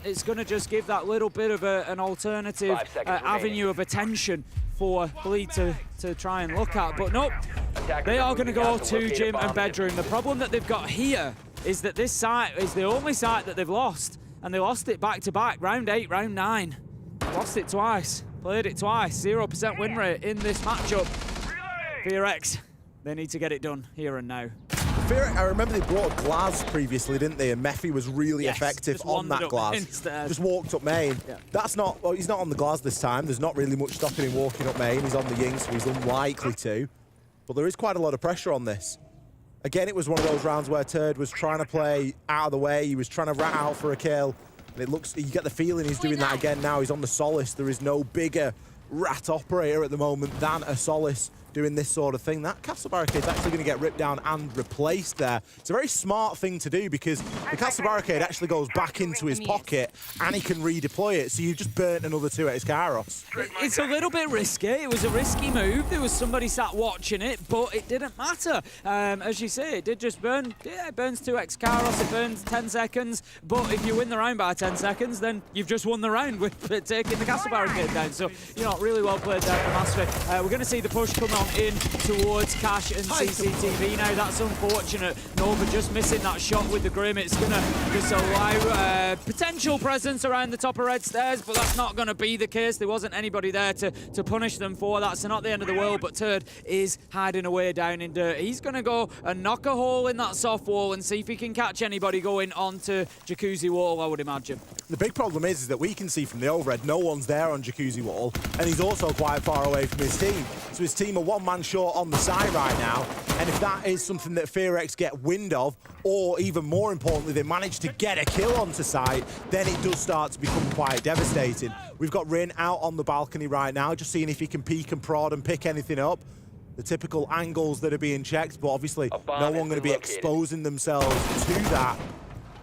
It's going to just give that little bit of an alternative avenue of attention for Bleed to try and look at. But nope, they are going to go to gym and bedroom. The problem that they've got here is that this site is the only site that they've lost, and they lost it back to back, round 8, round 9. Lost it twice. Played it twice, 0% win rate in this matchup. FearX, they need to get it done here and now. FearX, I remember they brought glass previously, didn't they? And Mephi was really effective on that glass. Just walked up main. Yeah. That's not, well, he's not on the glass this time. There's not really much stopping him walking up main. He's on the Ying, so he's unlikely to. But there is quite a lot of pressure on this. Again, it was one of those rounds where Turd was trying to play out of the way. He was trying to rat out for a kill. And it looks, you get the feeling he's doing that again now. He's on the Solace. There is no bigger rat operator at the moment than a Solace doing this sort of thing. That castle barricade is actually going to get ripped down and replaced there. It's a very smart thing to do because the castle barricade actually goes back into his pocket and he can redeploy it. So you've just burnt another 2 at his Kairos. It's a little bit risky. It was a risky move. There was somebody sat watching it, but it didn't matter. As you say, it did just burn. Yeah, it burns 2x Kairos. It burns 10 seconds. But if you win the round by 10 seconds, then you've just won the round with taking the castle barricade down. So, you know, really well played there from Asfi. We're going to see the push come on in towards Cash and CCTV now. That's unfortunate. Nova just missing that shot with the Grim. It's going to just allow potential presence around the top of red stairs, but that's not going to be the case. There wasn't anybody there to punish them for that, so not the end of the world, but Turd is hiding away down in dirt. He's going to go and knock a hole in that soft wall and see if he can catch anybody going onto Jacuzzi Wall, I would imagine. The big problem is that we can see from the overhead no one's there on Jacuzzi Wall, and he's also quite far away from his team. So his team are one-man short on the side right now, and if that is something that FearX get wind of, or even more importantly, they manage to get a kill onto site, then it does start to become quite devastating. We've got Rin out on the balcony right now, just seeing if he can peek and prod and pick anything up. The typical angles that are being checked, but obviously no one going to be exposing themselves to that.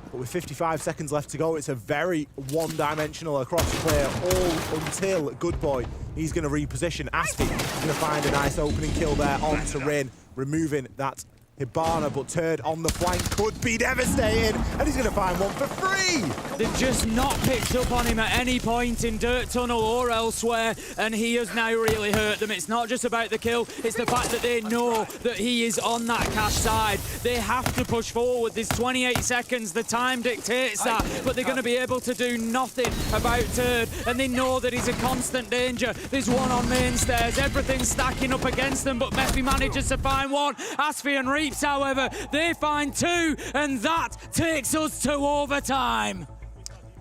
But with 55 seconds left to go, it's a very one-dimensional across player all until Good Boy. He's going to reposition. Asfi going to find a nice opening kill there onto Rin, removing that Hibana, but Turd on the flank could be devastating, and he's going to find one for free. They've just not picked up on him at any point in Dirt Tunnel or elsewhere, and he has now really hurt them. It's not just about the kill, it's the fact that they know that he is on that Cash side. They have to push forward. There's 28 seconds, the time dictates that, but they're going to be able to do nothing about Turd, and they know that he's a constant danger. There's one on main stairs, everything's stacking up against them, but Mephi manages to find one. Asfi and Reaps, however, they find 2, and that takes us to overtime.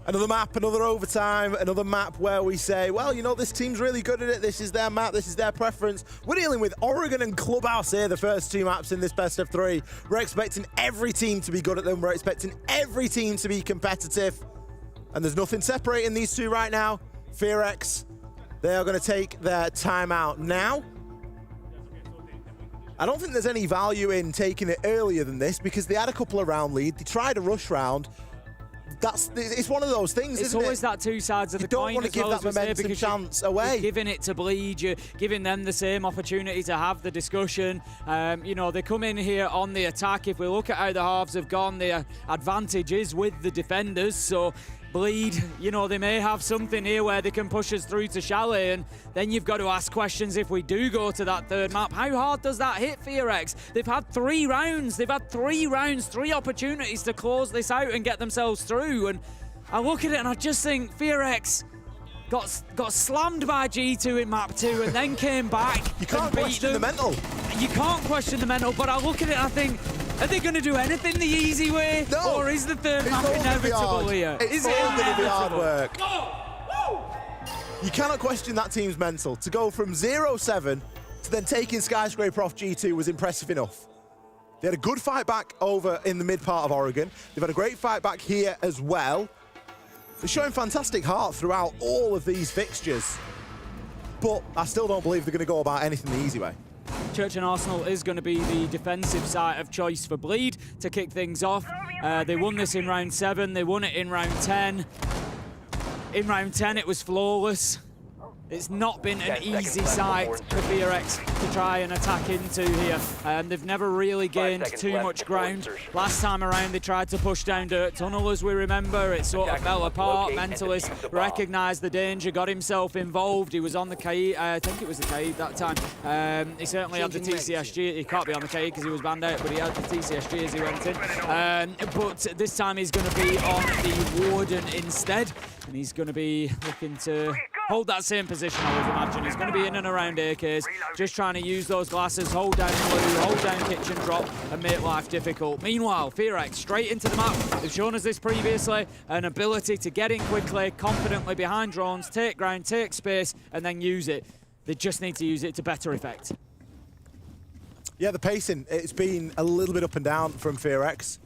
Another map, another overtime, another map where we say, well, you know, this team's really good at it. This is their map. This is their preference. We're dealing with Oregon and Clubhouse here, the first 2 maps in this best of 3. We're expecting every team to be good at them. We're expecting every team to be competitive. And there's nothing separating these 2 right now. FearX, they are going to take their timeout now. I don't think there's any value in taking it earlier than this because they had a couple of round lead. They tried a rush round. It's one of those things, isn't it? It's always that 2 sides of the coin. You don't want to give that momentum chance away. You're giving it to Bleed, you're giving them the same opportunity to have the discussion. You know, they come in here on the attack. If we look at how the halves have gone, the advantage is with the defenders. So Bleed, you know, they may have something here where they can push us through to Chalet, and then you've got to ask questions if we do go to that 3rd map. How hard does that hit FearX? They've had 3 rounds. They've had 3 rounds, 3 opportunities to close this out and get themselves through. And I look at it and I just think, FearX, got slammed by G2 in map 2 and then came back. You can't and beat question them. the mental. You can't question the mental, but I look at it and I think, are they going to do anything the easy way? No. Or is the third It's map all gonna be inevitable hard. here? It's Is all it going to be hard inevitable? work. You cannot question that team's mental. To go from 0-7 to then taking Skyscraper off G2 was impressive enough. They had a good fight back over in the mid part of Oregon. They've had a great fight back here as well. They're showing fantastic heart throughout all of these fixtures. But I still don't believe they're going to go about anything the easy way. Church and Arsenal is going to be the defensive side of choice for Bleed to kick things off. They won this in round 7. They won it in round 10. In round 10, it was flawless. It's not been an easy site for FearX to try and attack into here. They've never really gained too much ground. Last time around, they tried to push down Dirt Tunnel, as we remember. It sort of fell apart. Mentalist recognised the danger, got himself involved. He was on the Kaid, I think it was the Kaid that time. He certainly had the TCSG. He can't be on the Kaid because he was banned out, but he had the TCSG as he went in. But this time he's going to be on the Warden instead, and he's going to be looking to hold that same position, I would imagine. He's going to be in and around AKs, just trying to use those glasses, hold down blue, hold down kitchen drop, and make life difficult. Meanwhile, FearX straight into the map. They've shown us this previously, an ability to get in quickly, confidently behind drones, take ground, take space, and then use it. They just need to use it to better effect. Yeah, the pacing, it's been a little bit up and down from FearX.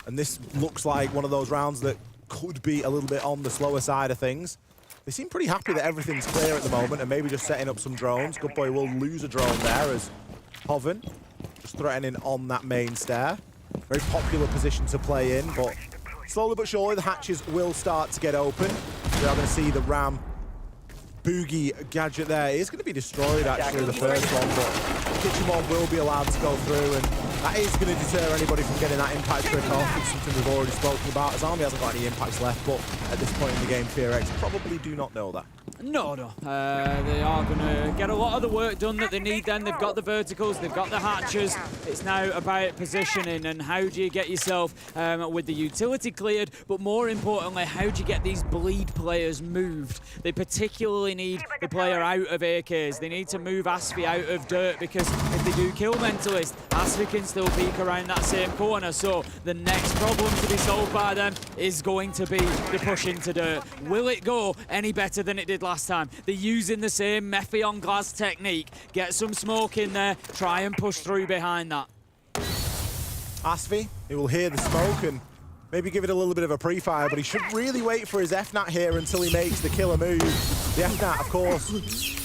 And this looks like one of those rounds that could be a little bit on the slower side of things. They seem pretty happy that everything's clear at the moment and maybe just setting up some drones. Good Boy will lose a drone there as Hoven just threatening on that main stair. Very popular position to play in, but slowly but surely the hatches will start to get open. We are going to see the Ram Boogie gadget there. It is going to be destroyed, actually, the first one, but the kitchen one will be allowed to go through, and that is going to deter anybody from getting that impact trick off. It's something we've already spoken about, as Army hasn't got any impacts left, but at this point in the game, FearX probably do not know that. No. They are going to get a lot of the work done that they need then. They've got the verticals, they've got the hatches. It's now about positioning and how do you get yourself with the utility cleared, but more importantly, how do you get these Bleed players moved? They particularly need the player out of AKs. They need to move Asfi out of Dirt, because if they do kill Mentalist, Asfi can still peek around that same corner. So the next problem to be solved by them is going to be the push into Dirt. Will it go any better than it did last time? They're using the same Mephi on glass technique. Get some smoke in there, try and push through behind that. Asfi, he will hear the smoke and maybe give it a little bit of a pre-fire, but he should really wait for his FNAT here until he makes the killer move. The FNAT, of course,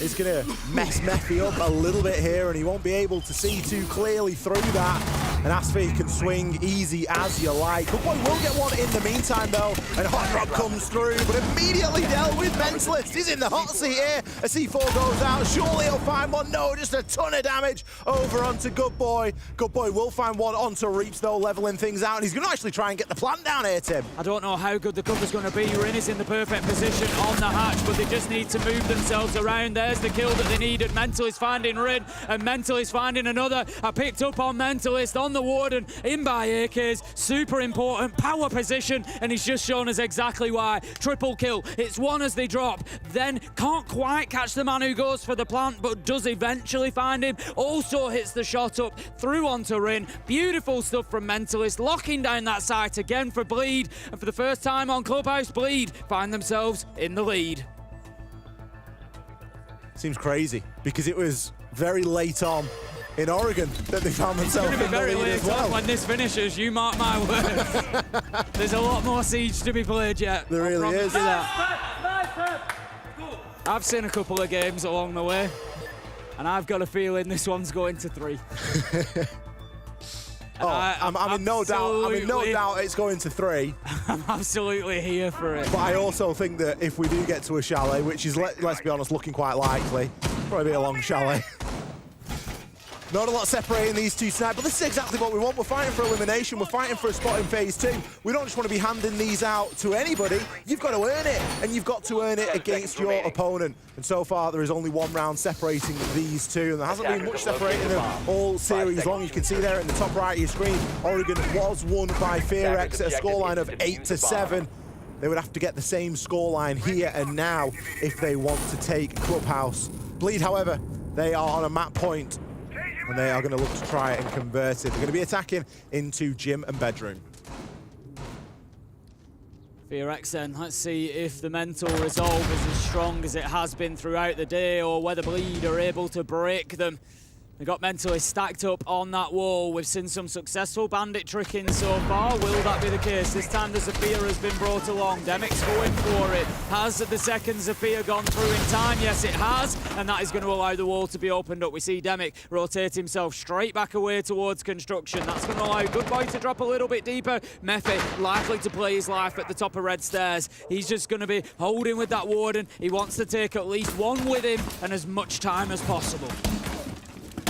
is going to mess Mephi up a little bit here, and he won't be able to see too clearly through that. And Asfi can swing easy as you like. Good Boy will get one in the meantime, though, and Hot Rod comes through, but immediately dealt with Mentalist. He's in the hot seat here. A C4 goes out. Surely he'll find one. No, just a ton of damage over onto Good Boy. Good Boy will find one onto Reaps, though, leveling things out, and he's going to actually try and get the plant down here, Tim. I don't know how good the cover's going to be. Rin is in the perfect position on the hatch, but they just need to move themselves around. There's the kill that they needed. Mentalist finding Rin, and Mentalist finding another. I picked up on Mentalist on the Warden, in by AKs. Super important power position, and he's just shown us exactly why. Triple kill. It's one as they drop. Then can't quite catch the man who goes for the plant, but does eventually find him. Also hits the shot up through onto Rin. Beautiful stuff from Mentalist, locking down that site again for Bleed, and for the first time on Clubhouse, Bleed find themselves in the lead. Seems crazy, because it was very late on in Oregon that they found themselves in the very lead late as well. when this finishes, you mark my words. There's a lot more Siege to be played yet. There really is. That. I've seen a couple of games along the way, and I've got a feeling this one's going to 3. I'm in no doubt. I'm in no doubt it's going to 3. I'm absolutely here for it. But I also think that if we do get to a chalet, which is, let's be honest, looking quite likely, probably be a long chalet. Not a lot separating these two tonight, but this is exactly what we want. We're fighting for elimination. We're fighting for a spot in phase 2. We don't just want to be handing these out to anybody. You've got to earn it, and you've got to earn it against your opponent. And so far, there is only one round separating these two, and there hasn't been much separating them all series long. You can see there in the top right of your screen, Oregon was won by FearX at a scoreline of 8-7. They would have to get the same scoreline here and now if they want to take Clubhouse. Bleed, however, they are on a map point, and they are going to look to try and convert it. They're going to be attacking into gym and bedroom. FearX then, let's see if the mental resolve is as strong as it has been throughout the day, or whether Bleed are able to break them. They got mentally stacked up on that wall. We've seen some successful bandit tricking so far. Will that be the case? This time the Zafir has been brought along. Demic's going for it. Has the second Zafir gone through in time? Yes, it has. And that is going to allow the wall to be opened up. We see Demic rotate himself straight back away towards construction. That's going to allow Good Boy to drop a little bit deeper. Mephi likely to play his life at the top of red stairs. He's just going to be holding with that warden. He wants to take at least one with him and as much time as possible.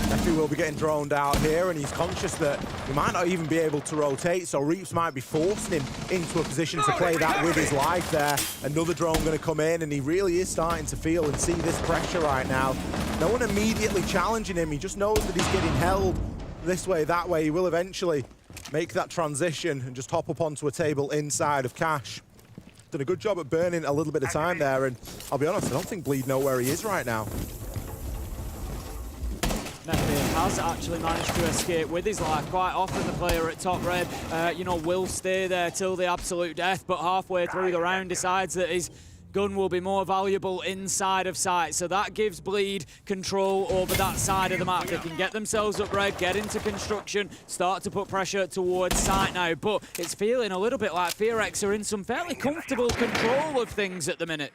Mephi will be getting droned out here, and he's conscious that he might not even be able to rotate, so Reaps might be forcing him into a position to play that with his life there. Another drone going to come in, and he really is starting to feel and see this pressure right now. No one immediately challenging him. He just knows that he's getting held this way, that way. He will eventually make that transition and just hop up onto a table inside of Cash. Done a good job at burning a little bit of time there, and I'll be honest, I don't think Bleed know where he is right now. Mephi has actually managed to escape with his life. Quite often the player at top red, will stay there till the absolute death, but halfway through the round decides that his gun will be more valuable inside of sight. So that gives Bleed control over that side of the map. They can get themselves up red, get into construction, start to put pressure towards sight now. But it's feeling a little bit like FearX are in some fairly comfortable control of things at the minute.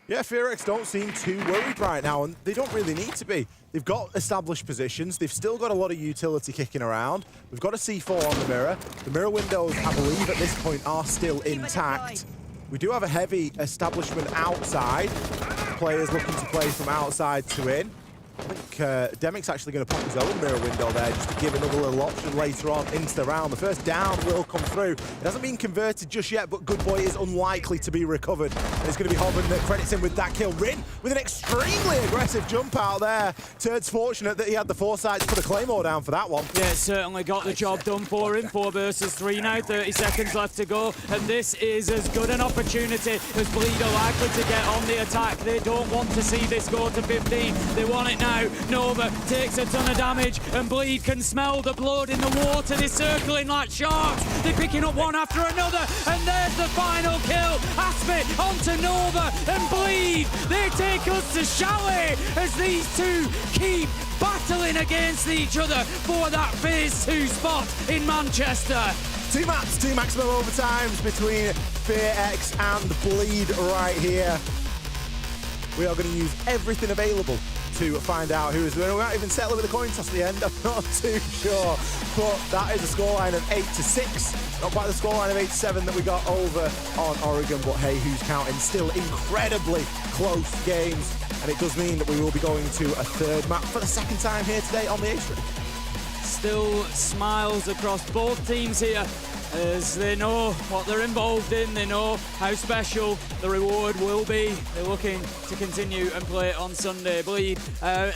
Yeah, FearX don't seem too worried right now, and they don't really need to be. They've got established positions. They've still got a lot of utility kicking around. We've got a C4 on the mirror. The mirror windows, I believe, at this point are still intact. We do have a heavy establishment outside. Players looking to play from outside to in. I think Demic's actually going to pop his own mirror window there just to give another little option later on into the round. The first down will come through. It hasn't been converted just yet, but Good Boy is unlikely to be recovered. And it's going to be Hoven that credits him with that kill. Rin with an extremely aggressive jump out there. Turd's fortunate that he had the foresight to put a Claymore down for that one. Yeah, certainly got the job done for him. 4 versus 3 now, 30 seconds left to go. And this is as good an opportunity as Bleed are likely to get on the attack. They don't want to see this go to 15. They want it now. Nova takes a ton of damage, and Bleed can smell the blood in the water. They're circling like sharks. They're picking up one after another, and there's the final kill. Aspe onto Nova and Bleed. They take us to Chalet as these two keep battling against each other for that phase 2 spot in Manchester. 2 maps, 2 maximum overtimes between FearX and Bleed right here. We are going to use everything available to find out who is the winner. We might even settle with a coin toss at the end, I'm not too sure. But that is a scoreline of 8-6. Not quite the scoreline of 8-7 that we got over on Oregon, but hey, who's counting? Still incredibly close games. And it does mean that we will be going to a third map for the second time here today on the A-Stream. Still smiles across both teams here as they know what they're involved in. They know how special the reward will be. They're looking to continue and play on Sunday. Bleed, a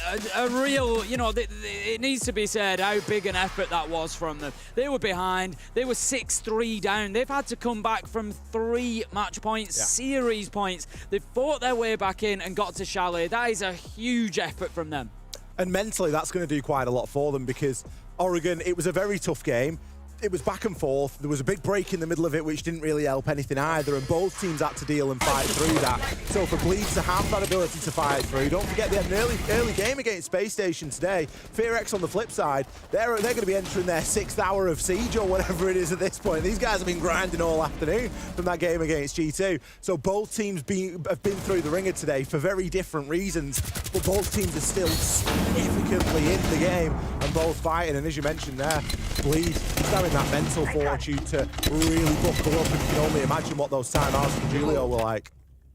real, it needs to be said how big an effort that was from them. They were behind. They were 6-3 down. They've had to come back from 3 match points, series points. They've fought their way back in and got to Chalet. That is a huge effort from them. And mentally, that's going to do quite a lot for them, because Oregon, it was a very tough game. It was back and forth. There was a big break in the middle of it, which didn't really help anything either, and both teams had to deal and fight through that. So for Bleed to have that ability to fight through, don't forget they had an early game against Space Station today. FearX on the flip side, they're going to be entering their 6th hour of siege or whatever it is at this point. These guys have been grinding all afternoon from that game against G2. So both teams have been through the ringer today for very different reasons, but both teams are still significantly in the game and both fighting. And as you mentioned there, Bleed is having that mental fortitude to really buckle up, and you can only imagine what those timeouts from Julio were like.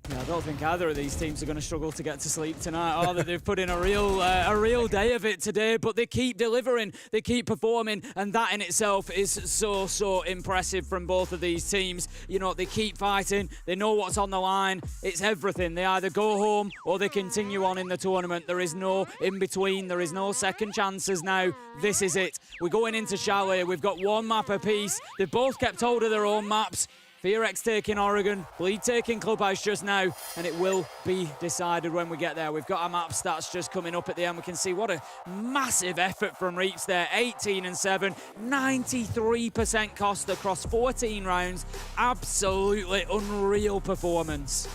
Yeah, I don't think either of these teams are going to struggle to get to sleep tonight, or that they've put in a real day of it today, but they keep delivering, they keep performing, and that in itself is so impressive from both of these teams. They keep fighting, they know what's on the line, it's everything. They either go home or they continue on in the tournament. There is no in between, there is no second chances now. This is it. We're going into Chalet, we've got 1 map apiece. They've both kept hold of their own maps. FearX taking Oregon, Bleed taking Clubhouse just now, and it will be decided when we get there. We've got our map stats just coming up at the end. We can see what a massive effort from Reaps there. 18-7, 93% cost across 14 rounds. Absolutely unreal performance.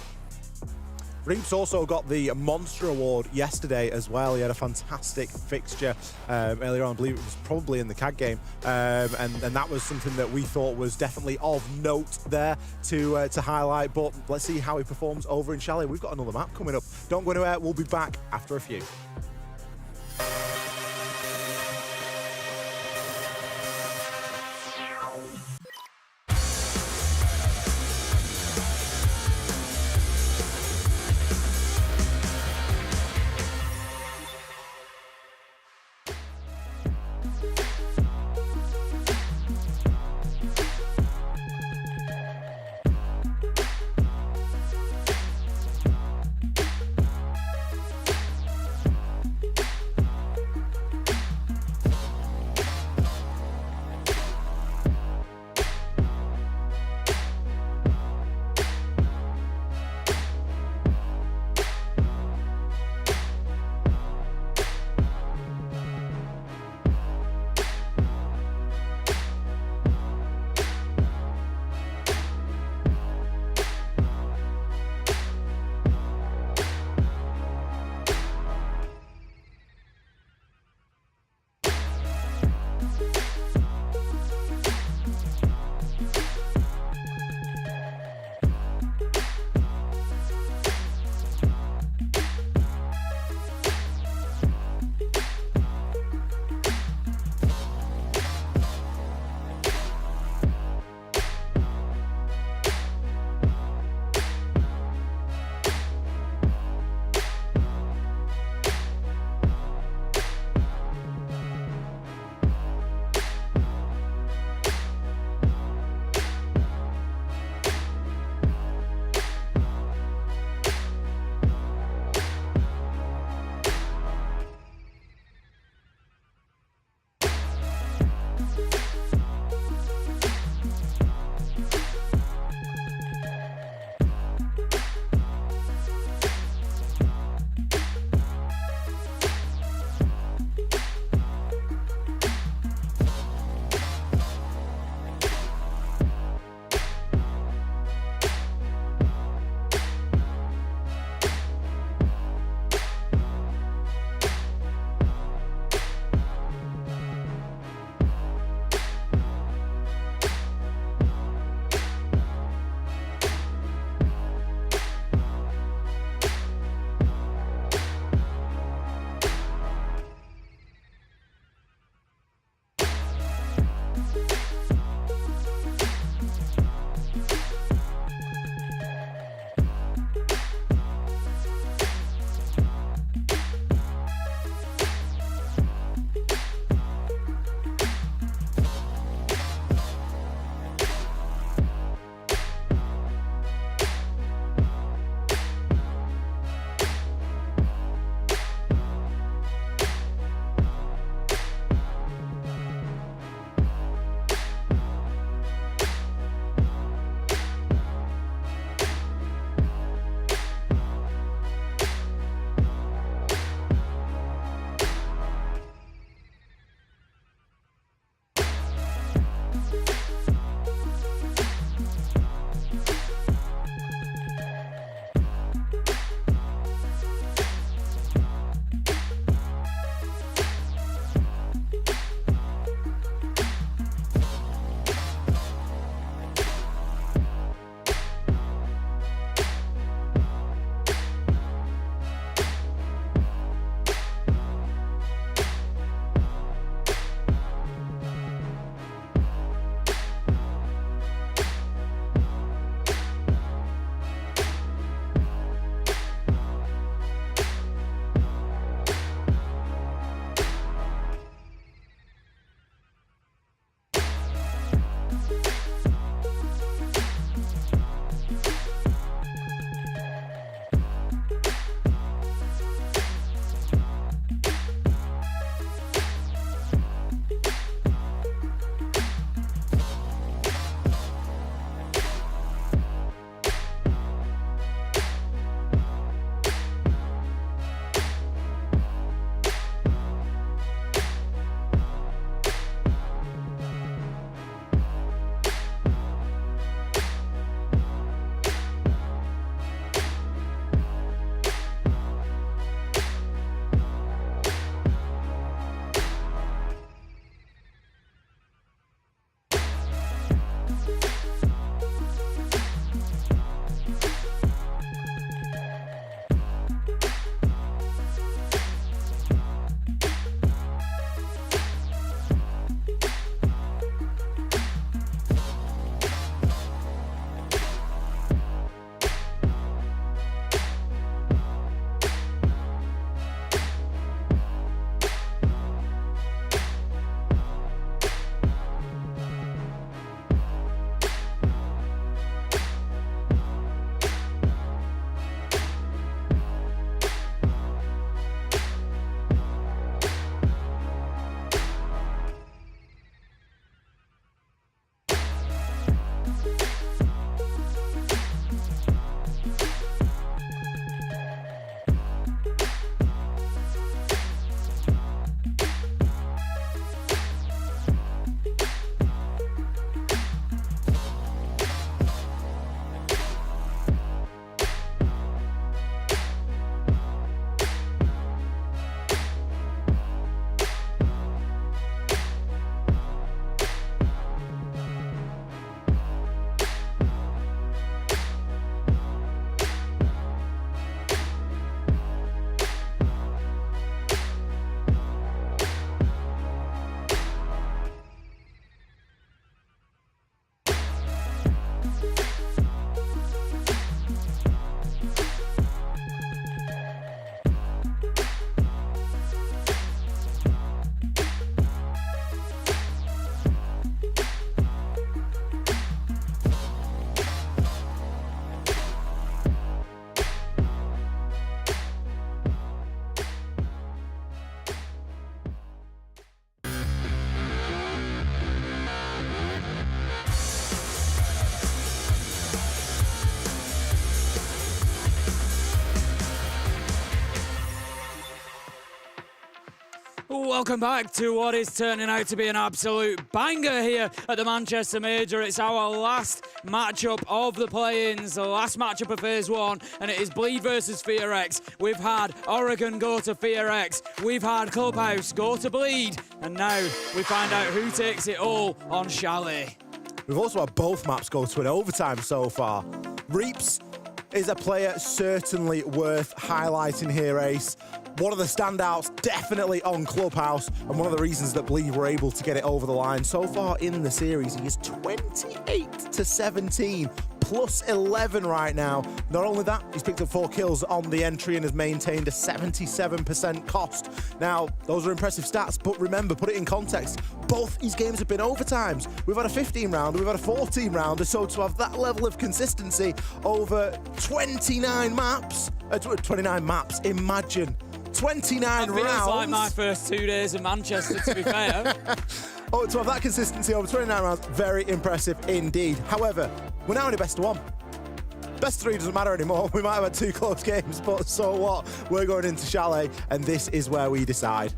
Reaps also got the Monster Award yesterday as well. He had a fantastic fixture earlier on. I believe it was probably in the CAG game. And that was something that we thought was definitely of note there to highlight. But let's see how he performs over in Chalet. We've got another map coming up. Don't go anywhere. We'll be back after a few. Welcome back to what is turning out to be an absolute banger here at the Manchester Major. It's our last matchup of the play-ins, the last matchup of Phase 1, and it is Bleed versus FearX. We've had Oregon go to FearX, we've had Clubhouse go to Bleed, and now we find out who takes it all on Chalet. We've also had both maps go to an overtime so far. Reaps is a player certainly worth highlighting here, Ace. One of the standouts definitely on Clubhouse, and one of the reasons that Bleed were able to get it over the line. So far in the series, he is 28-17, plus 11 right now. Not only that, he's picked up 4 kills on the entry and has maintained a 77% cost. Now, those are impressive stats, but remember, put it in context, both these games have been overtimes. We've had a 15-rounder, we've had a 14-rounder, so to have that level of consistency over 29 maps, imagine. 29 rounds. It's like my first 2 days in Manchester, to be fair. Oh, to have that consistency over 29 rounds, very impressive indeed. However, we're now in a best of 1. Best of 3 doesn't matter anymore. We might have had 2 close games, but so what? We're going into Chalet, and this is where we decide.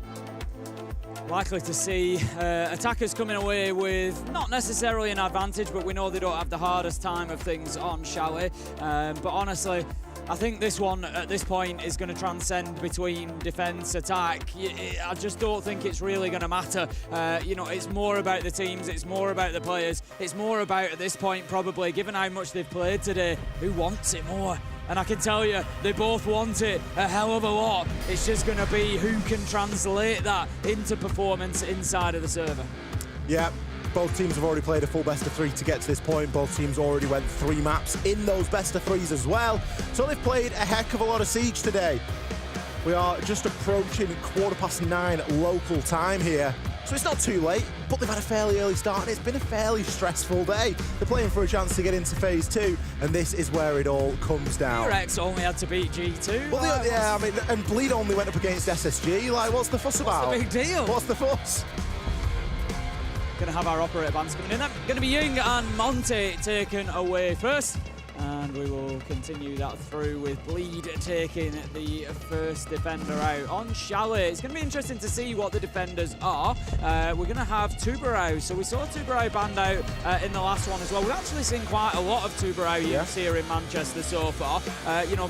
Likely to see attackers coming away with not necessarily an advantage, but we know they don't have the hardest time of things on Chalet. But honestly, I think this one at this point is going to transcend between defence, attack. I just don't think it's really going to matter. It's more about the teams, it's more about the players, it's more about, at this point probably, given how much they've played today, who wants it more. And I can tell you, they both want it a hell of a lot. It's just going to be who can translate that into performance inside of the server. Yeah. Both teams have already played a full best of 3 to get to this point. Both teams already went 3 maps in those best of 3s as well. So they've played a heck of a lot of Siege today. We are just approaching 9:15 local time here. So it's not too late, but they've had a fairly early start and it's been a fairly stressful day. They're playing for a chance to get into Phase 2, and this is where it all comes down. FearX only had to beat G2. Well, yeah, I mean, and Bleed only went up against SSG. Like, what's the fuss about? What's the big deal? What's the fuss? Going to have our operator bands coming in. Going to be Ying and Monte taken away first. And we will continue that through with Bleed taking the first defender out on Chalet. It's going to be interesting to see what the defenders are. We're going to have Tubarao. So we saw Tubarao banned out in the last one as well. We've actually seen quite a lot of Tubarao use here in Manchester so far.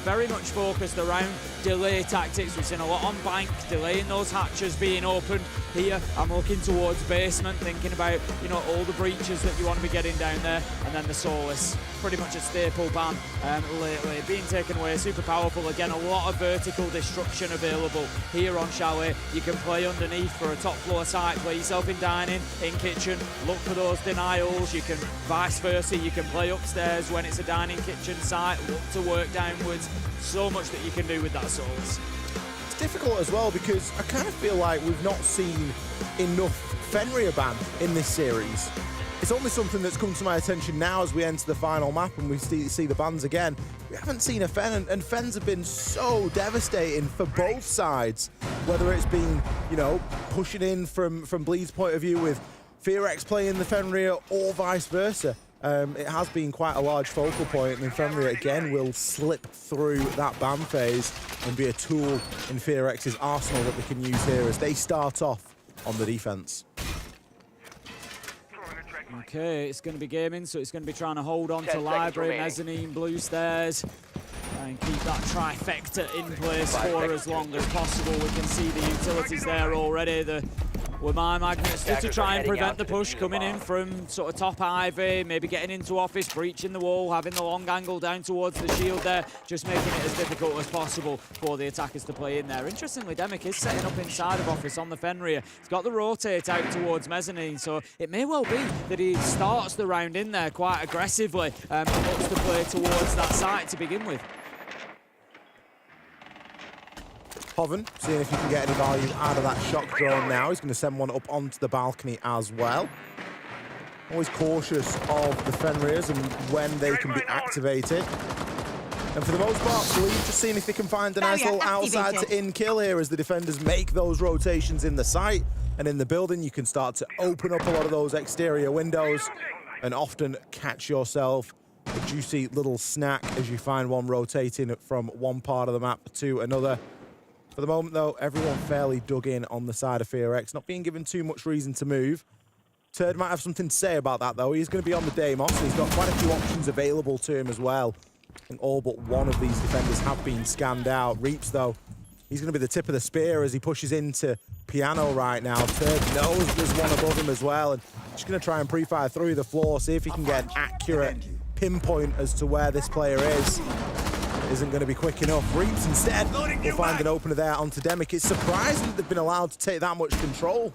Very much focused around delay tactics. We've seen a lot on bank, delaying those hatches being opened. Here, I'm looking towards basement, thinking about, all the breaches that you want to be getting down there. And then the Solace, pretty much a staple ban lately, being taken away, super powerful. Again, a lot of vertical destruction available here on Chalet. You can play underneath for a top floor site, play yourself in dining, in kitchen, look for those denials. You can vice versa, you can play upstairs when it's a dining kitchen site, look to work downwards. So much that you can do with that Solace. It's difficult as well because I kind of feel like we've not seen enough Fenrir ban in this series. It's only something that's come to my attention now as we enter the final map and we see the bans again. We haven't seen a Fen, and Fens have been so devastating for both sides. Whether it's been, pushing in from Bleed's point of view with FearX playing the Fenrir or vice versa. It has been quite a large focal point, and Fenrir again will slip through that ban phase and be a tool in FearX's arsenal that they can use here as they start off on the defense. Okay, it's going to be gaming, so it's going to be trying to hold on to library, mezzanine, blue stairs, and keep that trifecta in place for as long as possible. We can see the utilities there already. The my magnets just to try and prevent the push coming in from sort of top Ivy, maybe getting into office, breaching the wall, having the long angle down towards the shield there, just making it as difficult as possible for the attackers to play in there. Interestingly, Demic is setting up inside of office on the Fenrir. He's got the rotate out towards mezzanine, so it may well be that he starts the round in there quite aggressively and looks to play towards that site to begin with. Hoven, seeing if he can get any value out of that shock drone now. He's going to send one up onto the balcony as well. Always cautious of the Fenrirs and when they can be activated. And for the most part, Bleed just seeing if they can find a nice little outside to in kill here as the defenders make those rotations in the site. And in the building, you can start to open up a lot of those exterior windows and often catch yourself a juicy little snack as you find one rotating from one part of the map to another. For the moment, though, everyone fairly dug in on the side of FearX, not being given too much reason to move. Turd might have something to say about that, though. He's going to be on the Deimos, so he's got quite a few options available to him as well. I think all but one of these defenders have been scanned out. Reaps, though, he's going to be the tip of the spear as he pushes into Piano right now. Turd knows there's one above him as well, and just going to try and pre-fire through the floor, see if he can get an accurate pinpoint as to where this player is. Isn't going to be quick enough. Reaps instead will find an opener there onto Demic. It's surprising that they've been allowed to take that much control.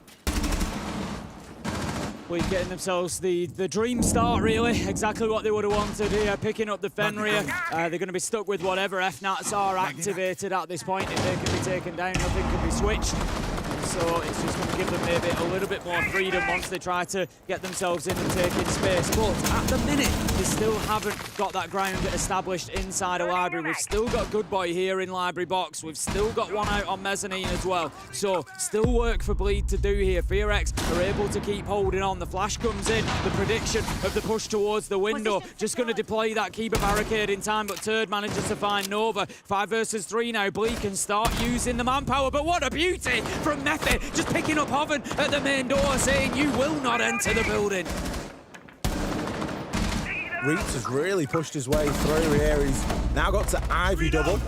Bleed getting themselves the dream start, really. Exactly what they would have wanted here, picking up the Fenrir. They're going to be stuck with whatever FNATs are activated at this point. If they can be taken down, nothing can be switched. So it's just going to give them maybe a little bit more freedom once they try to get themselves in and take in space. But at the minute, they still haven't got that ground established inside a library. We've still got Good Boy here in library box. We've still got one out on mezzanine as well. So still work for Bleed to do here. FearX are able to keep holding on. The flash comes in. The prediction of the push towards the window. Just going to deploy that keeper barricade in time, but Turd manages to find Nova. 5 versus 3 now. Bleed can start using the manpower, but what a beauty from Method. Just picking up Hoven at the main door, saying you will not enter the building. Reaps has really pushed his way through here. He's now got to Ivy double.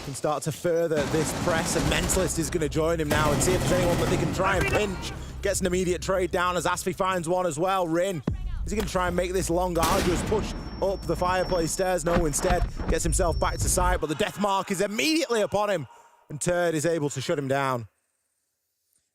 Can start to further this press, and Mentalist is going to join him now and see if there's anyone that they can try and pinch. Gets an immediate trade down as Asfi finds one as well. Rin, is he going to try and make this long, arduous push up the fireplace stairs? No, instead gets himself back to site, but the death mark is immediately upon him, and Turd is able to shut him down.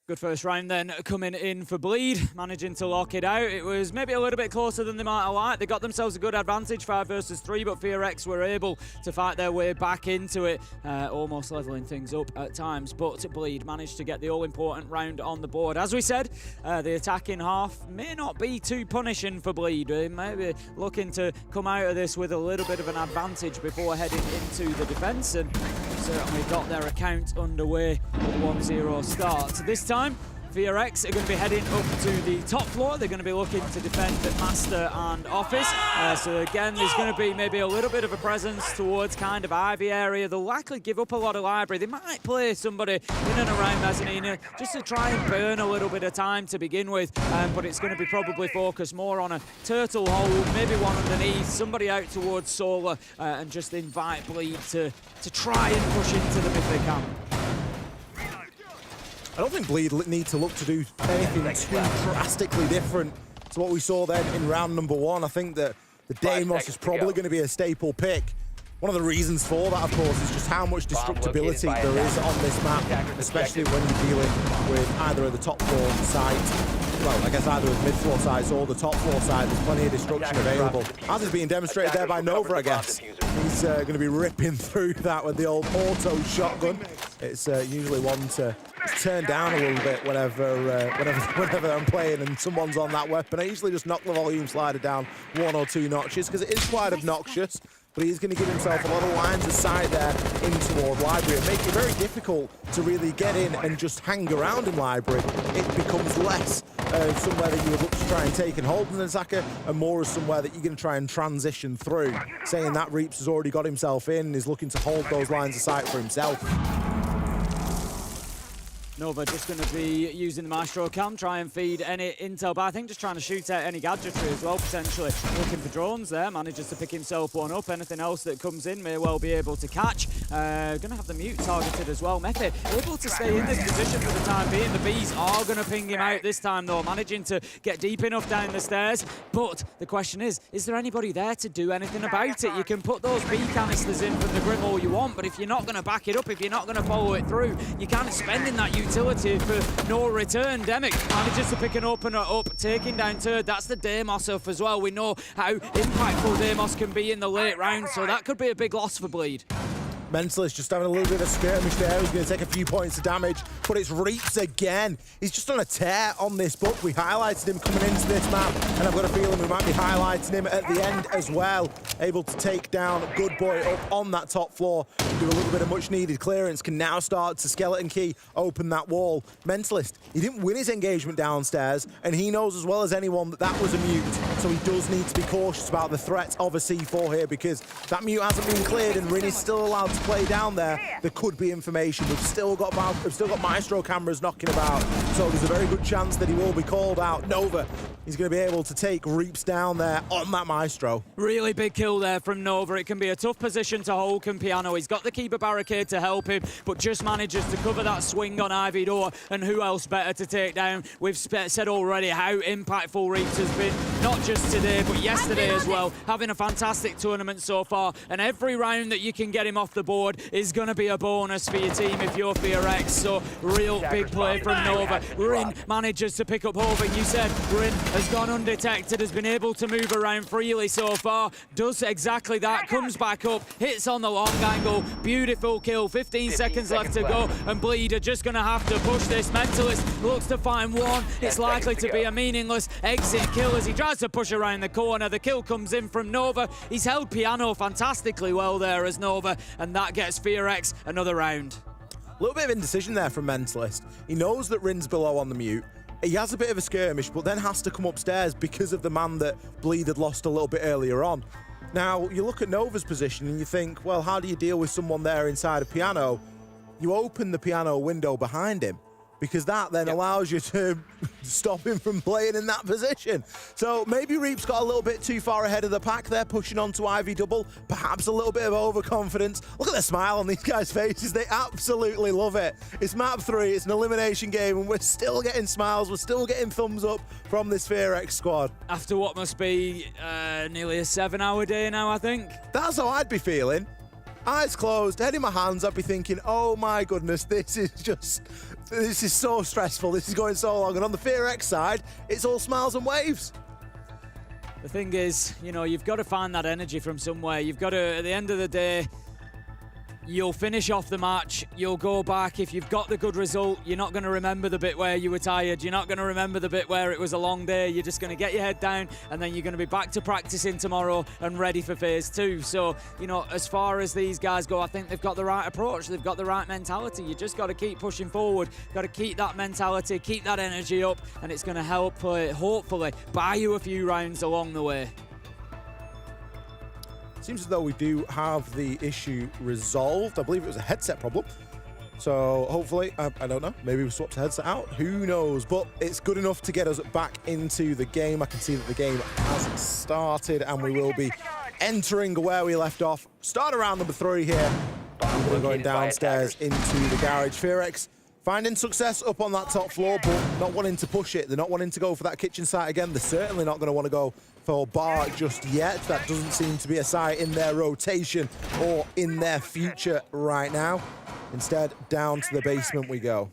Good first round then coming in for Bleed, managing to lock it out. It was maybe a little bit closer than they might have liked. They got themselves a good advantage, 5 versus 3, but FearX were able to fight their way back into it, almost leveling things up at times. But Bleed managed to get the all-important round on the board. As we said, the attacking half may not be too punishing for Bleed. They may be looking to come out of this with a little bit of an advantage before heading into the defence, and certainly got their account underway with a 1-0 start. This time, FearX are going to be heading up to the top floor. They're going to be looking to defend Master and Office. So again, there's going to be maybe a little bit of a presence towards kind of Ivy area. They'll likely give up a lot of library. They might play somebody in and around Mezzanine just to try and burn a little bit of time to begin with. But it's going to be probably focused more on a turtle hold, maybe one underneath, somebody out towards Solar, and just invite Bleed to try and push into them if they can. I don't think Bleed need to look to do anything too drastically different to what we saw then in round number 1. I think that the Deimos is probably going to be a staple pick. One of the reasons for that, of course, is just how much destructibility there is on this map, especially when you're dealing with either of the top floor sites. Well, I guess either with mid-floor sites or the top floor side. There's plenty of destruction available. As is being demonstrated there by Nova, I guess. He's going to be ripping through that with the old auto shotgun. It's usually one to turn down a little bit whenever I'm playing and someone's on that weapon. I usually just knock the volume slider down 1 or 2 notches because it is quite obnoxious. But he's going to give himself a lot of lines of sight there in toward Library and make it very difficult to really get in and just hang around in Library. It becomes less somewhere that you would look to try and take and hold an attacker, and more as somewhere that you're going to try and transition through. Saying that, Reaps has already got himself in and is looking to hold those lines of sight for himself. Nova just going to be using the Maestro cam, try and feed any intel, but I think just trying to shoot out any gadgetry as well, potentially. Looking for drones there, manages to pick himself one up. Anything else that comes in may well be able to catch. Going to have the mute targeted as well. Method able to stay in this position for the time being. The bees are going to ping him out this time though, managing to get deep enough down the stairs. But the question is there anybody there to do anything about it? You can put those bee canisters in from the Grim all you want, but if you're not going to back it up, if you're not going to follow it through, you're kind of spending that utility for no return. Demic manages to pick an opener up, taking down Turd. That's the Deimos off as well. We know how impactful Deimos can be in the late round, so that could be a big loss for Bleed. Mentalist just having a little bit of a skirmish there. He's going to take a few points of damage, but it's Reaps again. He's just on a tear on this book. We highlighted him coming into this map, and I've got a feeling we might be highlighting him at the end as well. Able to take down Good Boy up on that top floor, do a little bit of much needed clearance, can now start to skeleton key, open that wall. Mentalist, he didn't win his engagement downstairs, and he knows as well as anyone that that was a mute, so he does need to be cautious about the threat of a C4 here, because that mute hasn't been cleared, and Rin is still allowed to play down there could be information. We've still got Maestro cameras knocking about, so there's a very good chance that he will be called out. Nova, he's going to be able to take Reaps down there on that Maestro. Really big kill there from Nova. It can be a tough position to hold Piano. He's got the keeper barricade to help him, but just manages to cover that swing on Ivy Door, and who else better to take down? We've said already how impactful Reaps has been, not just today, but yesterday as well. Having a fantastic tournament so far, and every round that you can get him off the board is going to be a bonus for your team if you're FearX. So real big play from Nova. Rin manages to pick up Hoven. You said Rin has gone undetected, has been able to move around freely so far, does exactly that, comes back up, hits on the long angle, beautiful kill, 15 seconds left to go, and Bleed are just going to have to push this. Mentalist looks to find one, it's likely to be a meaningless exit kill as he tries to push around the corner. The kill comes in from Nova. He's held Piano fantastically well there as Nova, and that gets FearX another round. A little bit of indecision there from Mentalist. He knows that Rin's below on the mute. He has a bit of a skirmish, but then has to come upstairs because of the man that Bleed had lost a little bit earlier on. Now, you look at Nova's position and you think, well, how do you deal with someone there inside a Piano? You open the Piano window behind him, because that then allows you to stop him from playing in that position. So maybe Reaps got a little bit too far ahead of the pack there, pushing on to Ivy double, perhaps a little bit of overconfidence. Look at the smile on these guys' faces. They absolutely love it. It's map 3, it's an elimination game, and we're still getting smiles, we're still getting thumbs up from this FearX squad. After what must be nearly a 7-hour day now, I think. That's how I'd be feeling. Eyes closed, head in my hands, I'd be thinking, oh my goodness, this is so stressful, this is going so long. And on the FearX side, it's all smiles and waves. The thing is, you know, you've got to find that energy from somewhere. You've got to, at the end of the day, you'll finish off the match, you'll go back. If you've got the good result, you're not going to remember the bit where you were tired. You're not going to remember the bit where it was a long day. You're just going to get your head down, and then you're going to be back to practicing tomorrow and ready for phase 2. So, you know, as far as these guys go, I think they've got the right approach. They've got the right mentality. You just got to keep pushing forward. Got to keep that mentality, keep that energy up, and it's going to help, hopefully, buy you a few rounds along the way. Seems as though we do have the issue resolved. I believe it was a headset problem. So hopefully, I don't know, maybe we swapped the headset out. Who knows? But it's good enough to get us back into the game. I can see that the game has started, and we will be entering where we left off. Start around number 3 here. We're going downstairs into the garage. FearX finding success up on that top floor, but not wanting to push it. They're not wanting to go for that kitchen site again. They're certainly not going to want to go for bar just yet. That doesn't seem to be a site in their rotation or in their future right now. Instead, down to the basement we go.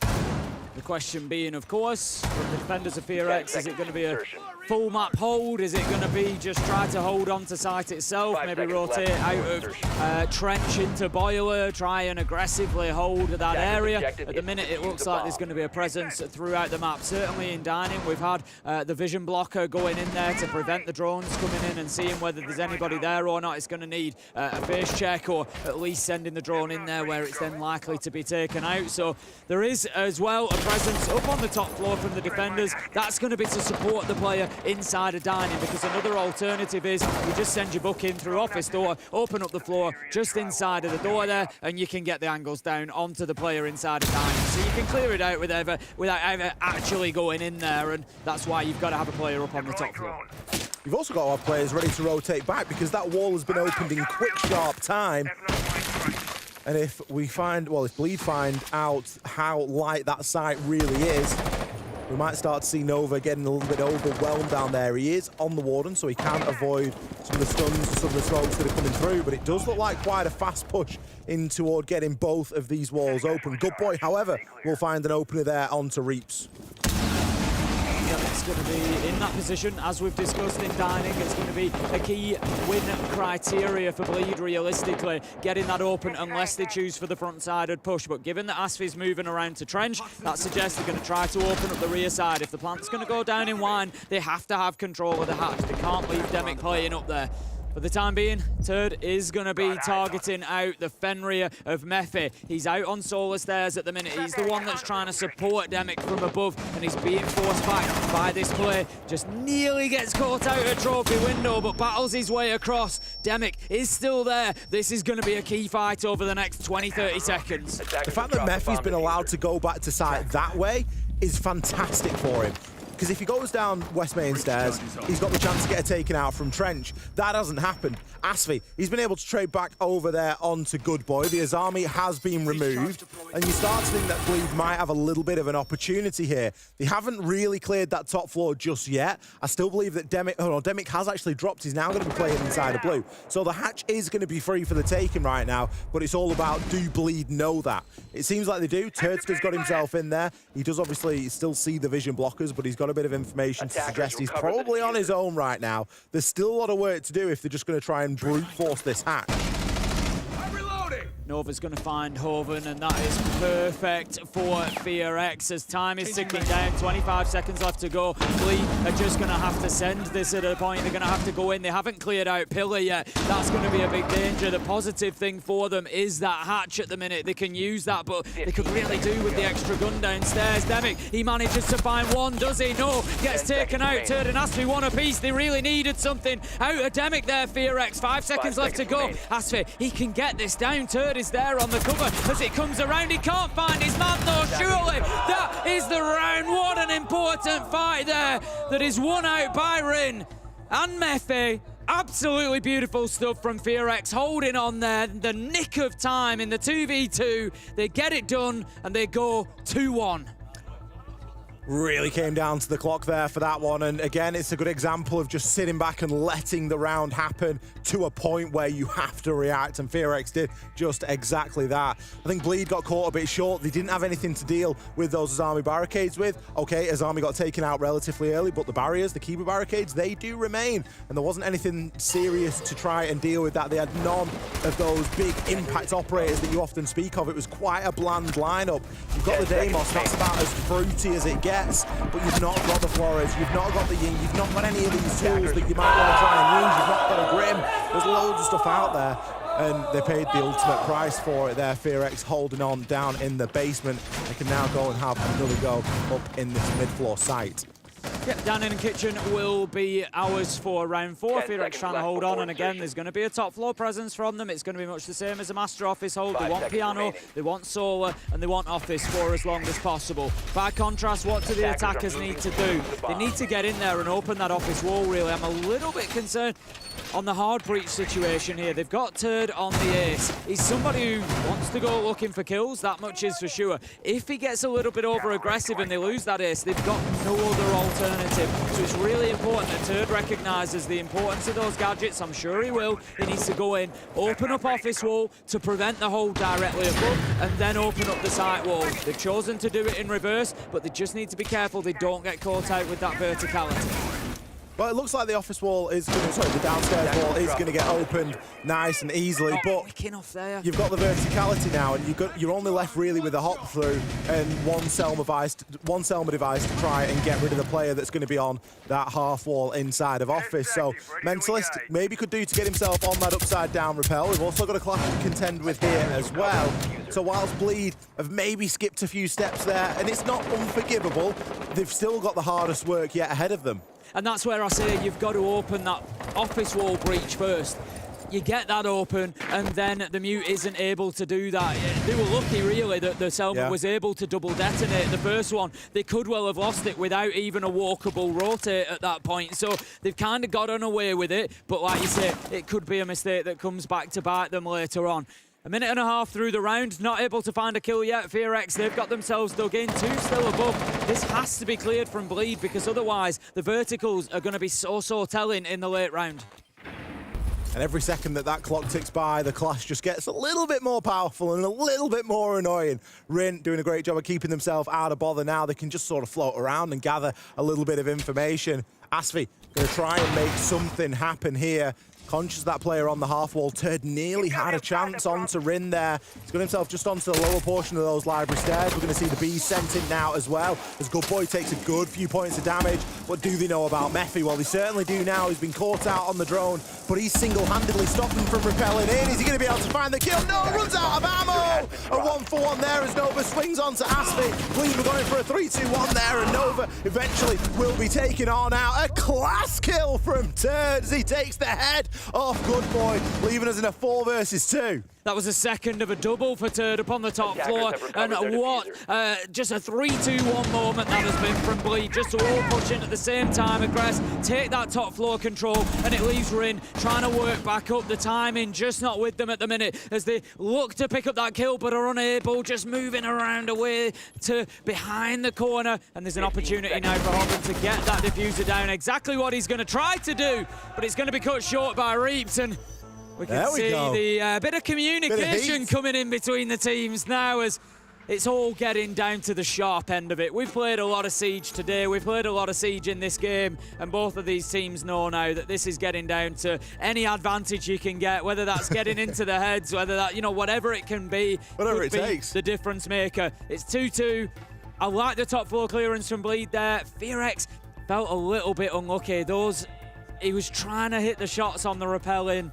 The question being, of course, from the defenders of FearX, is it going to be a full map hold? Is it going to be just try to hold on to site itself, maybe rotate out of trench into boiler, try and aggressively hold that area? At the minute, it looks like there's going to be a presence throughout the map. Certainly in dining, we've had the vision blocker going in there to prevent the drones coming in and seeing whether there's anybody there or not. It's going to need a face check, or at least sending the drone in there where it's then likely to be taken out. So there is as well a presence up on the top floor from the defenders. That's going to be to support the player inside of dining, because another alternative is you just send your book in through office door, open up the floor just inside of the door there, and you can get the angles down onto the player inside of dining. So you can clear it out without ever actually going in there, and that's why you've got to have a player up on the top floor. You've also got to have players ready to rotate back, because that wall has been opened in quick, sharp time. And if we find, well, if Bleed find out how light that site really is, we might start to see Nova getting a little bit overwhelmed down there. He is on the Warden, so he can avoid some of the stuns, some of the smokes that are coming through, but it does look like quite a fast push in toward getting both of these walls open. Good boy, however, will find an opener there onto Reaps. It's going to be in that position, as we've discussed in dining. It's going to be a key win criteria for Bleed, realistically, getting that open unless they choose for the front-sided push. But given that Asfi's moving around to trench, that suggests they're going to try to open up the rear side. If the plant's going to go down in wine, they have to have control of the hatch. They can't leave Demic playing up there. For the time being, Turd is going to be targeting out the Fenrir of Mephi. He's out on solar stairs at the minute. He's the one that's trying to support Demic from above, and he's being forced back by this play. Just nearly gets caught out a trophy window, but battles his way across Demic is still there. This is going to be a key fight over the next 20-30 seconds. The fact that Mephi's been allowed to go back to site that way is fantastic for him. Because if he goes down West Main stairs, he's got the chance to get a taken out from Trench. That hasn't happened. Asfi, he's been able to trade back over there onto Good Boy. The Azami has been removed, and you start to think that Bleed might have a little bit of an opportunity here. They haven't really cleared that top floor just yet. I still believe that Demic has actually dropped. He's now going to be playing inside of Blue. So the hatch is going to be free for the taking right now, but it's all about, do Bleed know that? It seems like they do. Turtska's got himself in there. He does obviously still see the vision blockers, but he's got a bit of information to suggest he's probably on his own right now. There's still a lot of work to do if they're just going to try and brute force this hatch. Nova's going to find Hoven, and that is perfect for FearX as time is ticking down. 25 seconds left to go. Bleed are just going to have to send this at a point. They're going to have to go in. They haven't cleared out Pillar yet. That's going to be a big danger. The positive thing for them is that hatch at the minute. They can use that, but they could really do with the extra gun downstairs. Demic, he manages to find one, does he? No, gets taken out. Turd and Asfi one apiece. They really needed something out of Demic there, FearX. 5 seconds left to go. Asfi, he can get this down. Turd is there on the cover as it comes around. He can't find his man though, surely. That is the round. What an important fight there that is won out by Rin and Mephi. Absolutely beautiful stuff from FearX, holding on there, the nick of time in the 2v2. They get it done and they go 2-1. Really came down to the clock there for that one, and again, it's a good example of just sitting back and letting the round happen to a point where you have to react, and FearX did just exactly that. I think Bleed got caught a bit short. They didn't have anything to deal with those Azami barricades with. Okay, Azami got taken out relatively early, but the barriers, the Kiba barricades, they do remain, and there wasn't anything serious to try and deal with that. They had none of those big impact operators that you often speak of. It was quite a bland lineup. You've got the Deimos, that's about as fruity as it gets. But you've not got the Flores, you've not got the Ying, you've not got any of these tools that you might want to try and use, you've not got a Grim. There's loads of stuff out there, and they paid the ultimate price for it there. FearX holding on down in the basement. They can now go and have another go up in this mid-floor site. Yeah, down in the kitchen will be ours for round 4. FearX trying to hold on, and again, there's going to be a top floor presence from them. It's going to be much the same as a master office hold. They want piano, they want solar, and they want office for as long as possible. By contrast, what do the attackers need to do? They need to get in there and open that office wall, really. I'm a little bit concerned on the hard breach situation here. They've got Turd on the ace. He's somebody who wants to go looking for kills, that much is for sure. If he gets a little bit over-aggressive and they lose that ace, they've got no other alternative. So it's really important that Turd recognises the importance of those gadgets. I'm sure he will. He needs to go in, open up office wall to prevent the hold directly above, and then open up the site wall. They've chosen to do it in reverse, but they just need to be careful they don't get caught out with that verticality. Well, it looks like the office wall is going to, the downstairs wall is going to get opened nice and easily, but you've got the verticality now, and you're only left really with a hop through and one Selma device to try and get rid of the player that's going to be on that half wall inside of office. So Mentalist maybe could do to get himself on that upside down rappel. We've also got a clash to contend with here as well. So whilst Bleed have maybe skipped a few steps there, and it's not unforgivable, they've still got the hardest work yet ahead of them. And that's where I say you've got to open that office wall breach first. You get that open, and then the Mute isn't able to do that. They were lucky, really, that the Selma was able to double detonate the first one. They could well have lost it without even a walkable rotate at that point. So they've kind of gotten away with it, but like you say, it could be a mistake that comes back to bite them later on. A minute and a half through the round, not able to find a kill yet. FearX, they've got themselves dug in. 2 still above. This has to be cleared from Bleed, because otherwise the verticals are going to be so telling in the late round. And every second that clock ticks by, the clash just gets a little bit more powerful and a little bit more annoying. Rin doing a great job of keeping themselves out of bother now. They can just sort of float around and gather a little bit of information. Asfi going to try and make something happen here. Conscious of that player on the half wall, Turd nearly had a chance onto Rin there. He's got himself just onto the lower portion of those library stairs. We're going to see the bees sent in now as well, as Good Boy takes a good few points of damage. What do they know about Mephi? Well, they certainly do now. He's been caught out on the drone, but he's single-handedly stopping from repelling in. Is he going to be able to find the kill? No, runs out of ammo! A 1-for-1 there as Nova swings onto Asfi. Bleed were going for a 3-2-1 there, and Nova eventually will be taken on out. A class kill from Turd as he takes the head Oh, good boy, leaving us in a 4 versus 2. That was a second of a double for Turd up on the top floor. And what just a 3-2-1 moment that has been from Bleed. Just to all push in at the same time. Aggress, take that top floor control, and it leaves Rin trying to work back up. The timing just not with them at the minute as they look to pick up that kill but are unable, just moving around away to behind the corner. And there's an opportunity now for Hobbin to get that diffuser down. Exactly what he's going to try to do, but it's going to be cut short by Reaps. And we can see the bit of communication coming in between the teams now as it's all getting down to the sharp end of it. We've played a lot of Siege today. We've played a lot of Siege in this game, and both of these teams know now that this is getting down to any advantage you can get, whether that's getting into the heads, whether that, you know, whatever it can be. Whatever it takes. The difference maker. It's 2-2. I like the top floor clearance from Bleed there. FearX felt a little bit unlucky. He was trying to hit the shots on the rappelling,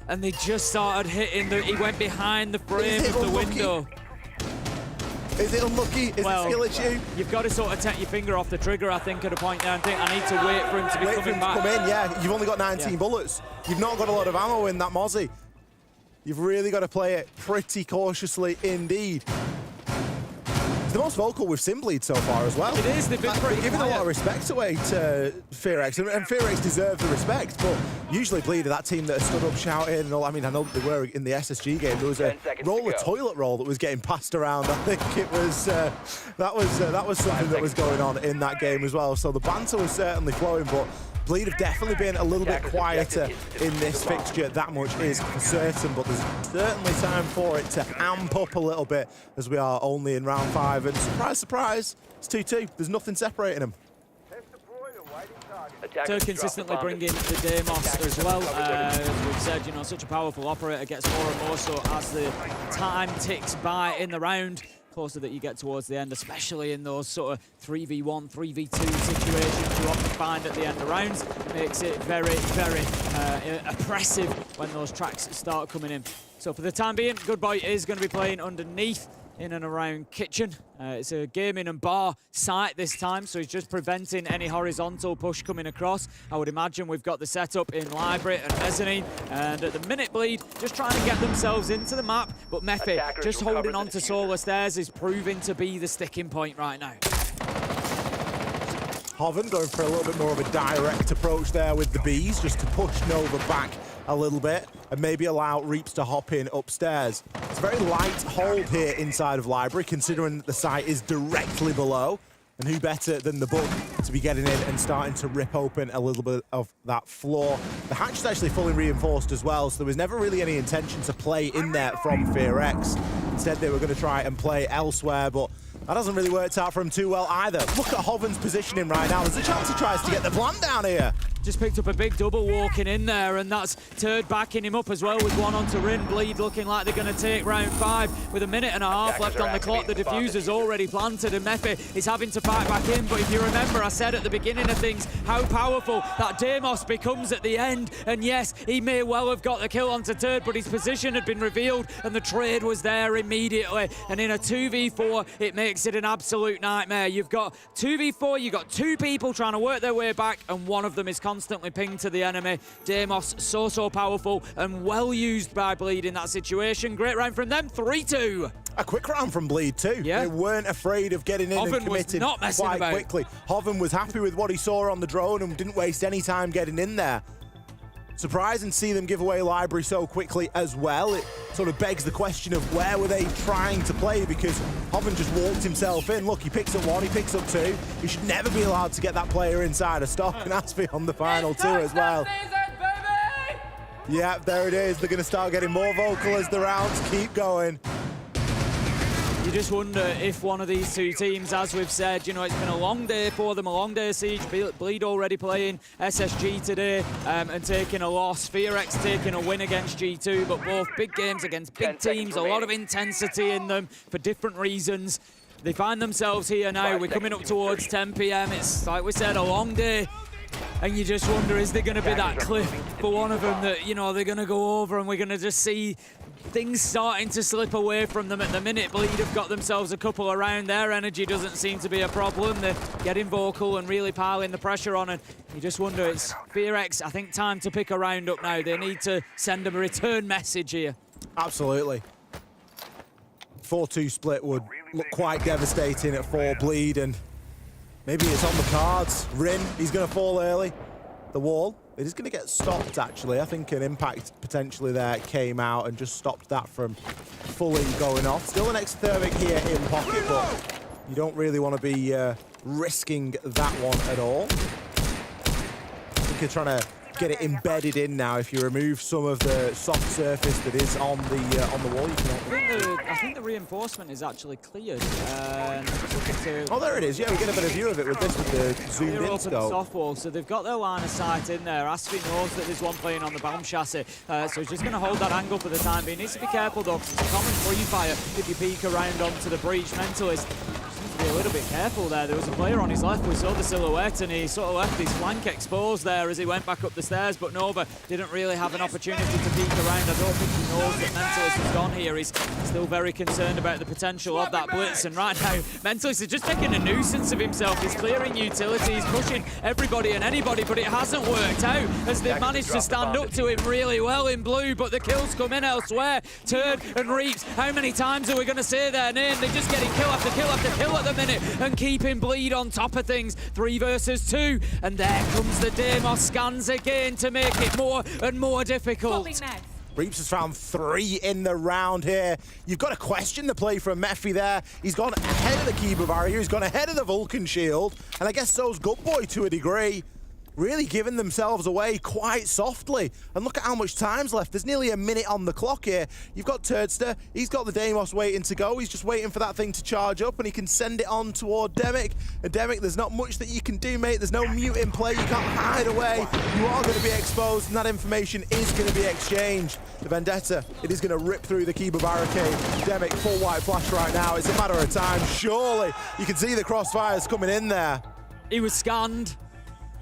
and they just started hitting he went behind the frame of the window. Is it unlucky? Is it skill issue? You've got to sort of take your finger off the trigger, I think, at a point there and think, I need to wait for him to be coming back. Come in, yeah. You've only got 19 bullets. You've not got a lot of ammo in that Mozzie. You've really got to play it pretty cautiously indeed. He's the most vocal with Simbleed so far as well. It is. They've been pretty giving a lot of respect away to FearX, and FearX deserve the respect, but usually Bleed are that team that stood up shouting and all. I mean, I know they were in the SSG game. There was a toilet roll that was getting passed around. I think it was that was something that was going on in that game as well. So the banter was certainly flowing, but Bleed have definitely been a little bit quieter in this fixture, that much is for certain, but there's certainly time for it to amp up a little bit as we are only in round 5. And surprise, surprise, it's 2-2. There's nothing separating them. Turd consistently bringing the Deimos as well. As we've said, you know, such a powerful operator, gets more and more so as the time ticks by in the round. Closer that you get towards the end, especially in those sort of 3v1, 3v2 situations you often find at the end of rounds. Makes it very, very oppressive when those tracks start coming in. So for the time being, Good Boy is going to be playing underneath in and around Kitchen. It's a gaming and bar site this time, so he's just preventing any horizontal push coming across. I would imagine we've got the setup in Library and Mezzanine, and at the minute Bleed just trying to get themselves into the map, but Mephi just holding on to Solar Stairs is proving to be the sticking point right now. Hoven going for a little bit more of a direct approach there with the bees, just to push Nova back a little bit and maybe allow Reaps to hop in upstairs. It's a very light hold here inside of Library, considering that the site is directly below. And who better than the Bug to be getting in and starting to rip open a little bit of that floor. The hatch is actually fully reinforced as well, so there was never really any intention to play in there from FearX. Instead, they were going to try and play elsewhere, but that hasn't really worked out for him too well either. Look at Hoven's positioning right now. There's a chance he tries to get the plant down here. Just picked up a big double walking in there, and that's Turd backing him up as well with one onto Rin. Bleed looking like they're going to take round 5 with a minute and a half left on the clock. The diffuser's already planted, and Mephi is having to fight back in. But if you remember, I said at the beginning of things how powerful that Deimos becomes at the end. And yes, he may well have got the kill onto Turd, but his position had been revealed, and the trade was there immediately. And in a 2v4, it makes it an absolute nightmare. You've got 2v4, you've got 2 people trying to work their way back, and one of them is constantly pinged to the enemy. Deimos so powerful and well used by Bleed in that situation. Great round from them, 3-2. A quick round from Bleed too. Yeah. They weren't afraid of getting in and committing quite quickly. Hoven was happy with what he saw on the drone and didn't waste any time getting in there. Surprising to see them give away Library so quickly as well. It sort of begs the question of where were they trying to play, because Hoven just walked himself in. Look, he picks up 1, he picks up 2. He should never be allowed to get that player inside a stock, and that's beyond the final 2 as well. Yeah, there it is. They're going to start getting more vocal as the rounds keep going. You just wonder if one of these 2 teams, as we've said, you know, it's been a long day for them, a long day of Siege. Bleed already playing SSG today and taking a loss. FearX taking a win against G2, but both big games against big teams, a lot of intensity in them for different reasons. They find themselves here now. We're coming up towards 10 p.m. It's, like we said, a long day. And you just wonder, is there going to be that cliff for one of them that, you know, they're going to go over and we're going to just see things starting to slip away from them at the minute. Bleed have got themselves a couple around. Their energy doesn't seem to be a problem. They're getting vocal and really piling the pressure on, and you just wonder, it's FearX, I think, time to pick a round up now. They need to send them a return message here. Absolutely. 4-2 split would look quite devastating at 4 bleed, and maybe it's on the cards. Rin, he's going to fall early. The wall, it is going to get stopped, actually. I think an impact potentially there came out and just stopped that from fully going off. Still an exothermic here in pocket, but you don't really want to be risking that one at all. I think you're trying to get it embedded in now. If you remove some of the soft surface that is on the wall, you can. I think the reinforcement is actually cleared. Oh, there it is. Yeah, we get a better view of it with this, with the zoomed in open scope. soft wall, so they've got their line of sight in there. Asfi knows that there's one playing on the bomb chassis, so he's just going to hold that angle for the time being. Needs to be careful though, because it's a common free fire if you peek around onto the breach. Mentalist be a little bit careful there. There was a player on his left. We saw the silhouette, and he sort of left his flank exposed there as he went back up the stairs, but Nova didn't really have an opportunity to peek around. I don't think he knows that Mentalist has gone here. He's still very concerned about the potential of that blitz, and right now Mentalist is just making a nuisance of himself. He's clearing utility, he's pushing everybody and anybody, but it hasn't worked out as they've managed to stand up to him really well in blue, but the kills come in elsewhere. Turd and Reaps, how many times are we going to say their name? They're just getting kill after kill after kill at the minute and keeping Bleed on top of things. 3 versus 2, and there comes the Deimos scans again to make it more and more difficult. Reaps has found 3 in the round here. You've got to question the play from Mephi there. He's gone ahead of the Kiba barrier, he's gone ahead of the Vulcan shield, and I guess so's Good Boy to a degree. Really giving themselves away quite softly. And look at how much time's left. There's nearly a minute on the clock here. You've got Turdster. He's got the Deimos waiting to go. He's just waiting for that thing to charge up, and he can send it on toward Demic. And Demic, there's not much that you can do, mate. There's no mute in play. You can't hide away. You are going to be exposed, and that information is going to be exchanged. The Vendetta, it is going to rip through the Kiba barricade. Demic, full white flash right now. It's a matter of time. Surely you can see the crossfires coming in there. He was scanned.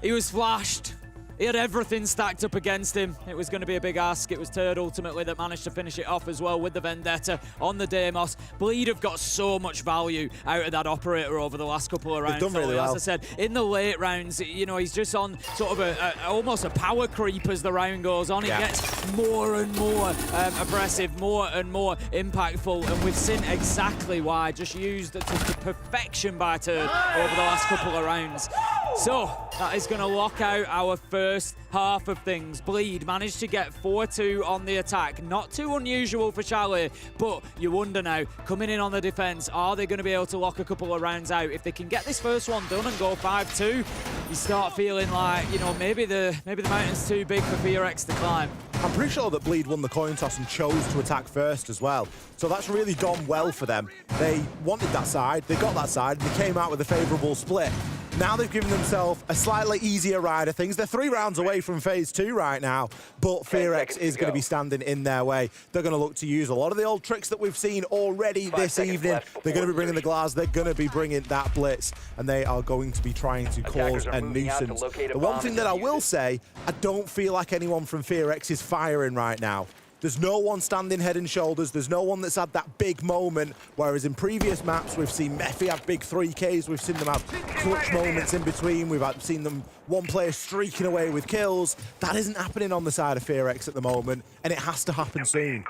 He was flashed. He had everything stacked up against him. It was going to be a big ask. It was Turd ultimately that managed to finish it off as well with the Vendetta on the Deimos. Bleed have got so much value out of that operator over the last couple of rounds. They've done really well. As I said, in the late rounds, you know, he's just on sort of almost a power creep as the round goes on. It gets more and more aggressive, more and more impactful, and we've seen exactly why. Just used to perfection by Turd over the last couple of rounds. So that is going to lock out our first half of things. Bleed managed to get 4-2 on the attack. Not too unusual for Chalet, but you wonder now, coming in on the defense, are they going to be able to lock a couple of rounds out? If they can get this first one done and go 5-2, you start feeling like, you know, maybe the mountain's too big for FearX to climb. I'm pretty sure that Bleed won the coin toss and chose to attack first as well. So that's really gone well for them. They wanted that side, they got that side, and they came out with a favourable split. Now they've given themselves a slightly easier ride of things. They're 3 rounds away from phase 2 right now, but FearX is going to be standing in their way. They're going to look to use a lot of the old tricks that we've seen already this evening. They're going to be bringing the glass, they're going to be bringing that blitz, and they are going to be trying to cause a nuisance. The one thing that I will say, I don't feel like anyone from FearX is firing right now. There's no one standing head and shoulders. There's no one that's had that big moment, whereas in previous maps, we've seen Mephi have big 3Ks. We've seen them have clutch moments in between. We've seen them, one player streaking away with kills. That isn't happening on the side of FearX at the moment, and it has to happen soon.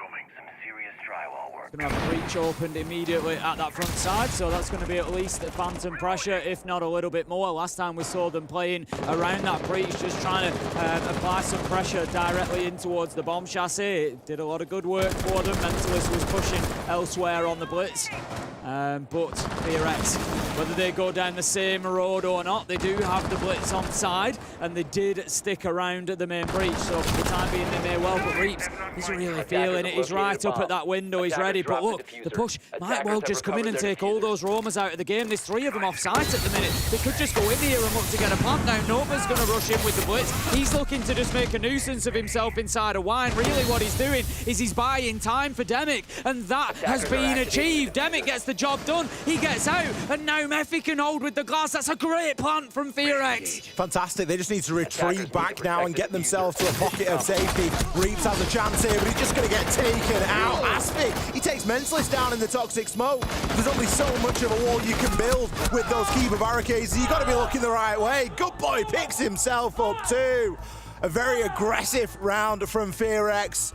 Going to have a breach opened immediately at that front side, so that's going to be at least a phantom pressure, if not a little bit more. Last time we saw them playing around that breach, just trying to apply some pressure directly in towards the bomb chassis. It did a lot of good work for them. Mentalist was pushing elsewhere on the blitz. But FearX, whether they go down the same road or not, they do have the blitz on side, and they did stick around the main breach, so for the time being they may well. But Reaps, he's really feeling it. He's right up at that window, he's ready. But look, the push might well just come in and take all those roamers out of the game. There's 3 of them off site at the minute. They could just go in here and look to get a plant down. Nova's going to rush in with the blitz. He's looking to just make a nuisance of himself inside a wine. Really what he's doing is he's buying time for Demic, and that has been achieved. Demic gets the job done. He gets out, and now Mephi can hold with the glass. That's a great plant from FearX. Fantastic. They just need to retreat back now and get themselves to a pocket of safety. Reeves has a chance here, but he's just going to get taken out. Aspie, he takes Mentalist down in the toxic smoke. There's only so much of a wall you can build with those keeper barricades. You've got to be looking the right way. Good boy picks himself up too. A very aggressive round from FearX.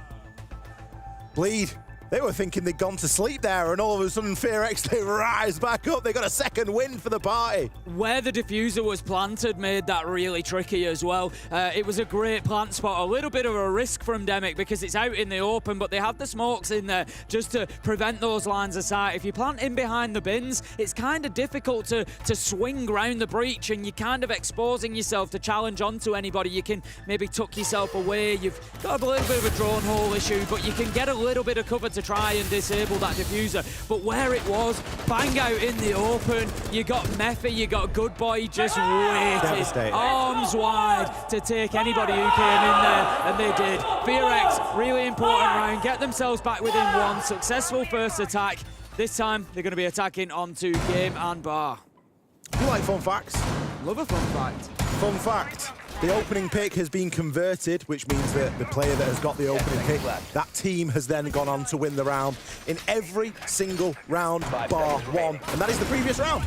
Bleed. They were thinking they'd gone to sleep there, and all of a sudden, FearX, they rise back up. They got a second win for the party. Where the diffuser was planted made that really tricky as well. It was a great plant spot. A little bit of a risk from Demic because it's out in the open, but they have the smokes in there just to prevent those lines of sight. If you plant in behind the bins, it's kind of difficult to swing round the breach, and you're kind of exposing yourself to challenge onto anybody. You can maybe tuck yourself away. You've got a little bit of a drone hole issue, but you can get a little bit of cover to try and disable that diffuser. But where it was, bang out in the open, you got Mephi, you got Good Boy just waited arms wide to take anybody who came in there, and they did. FearX, really important round, get themselves back within one, successful first attack. This time, they're going to be attacking onto Game and Bar. You like fun facts? Love a fun fact. Fun fact. The opening pick has been converted, which means that the player that has got the opening pick, that team has then gone on to win the round in every single round bar one. And that is the previous round.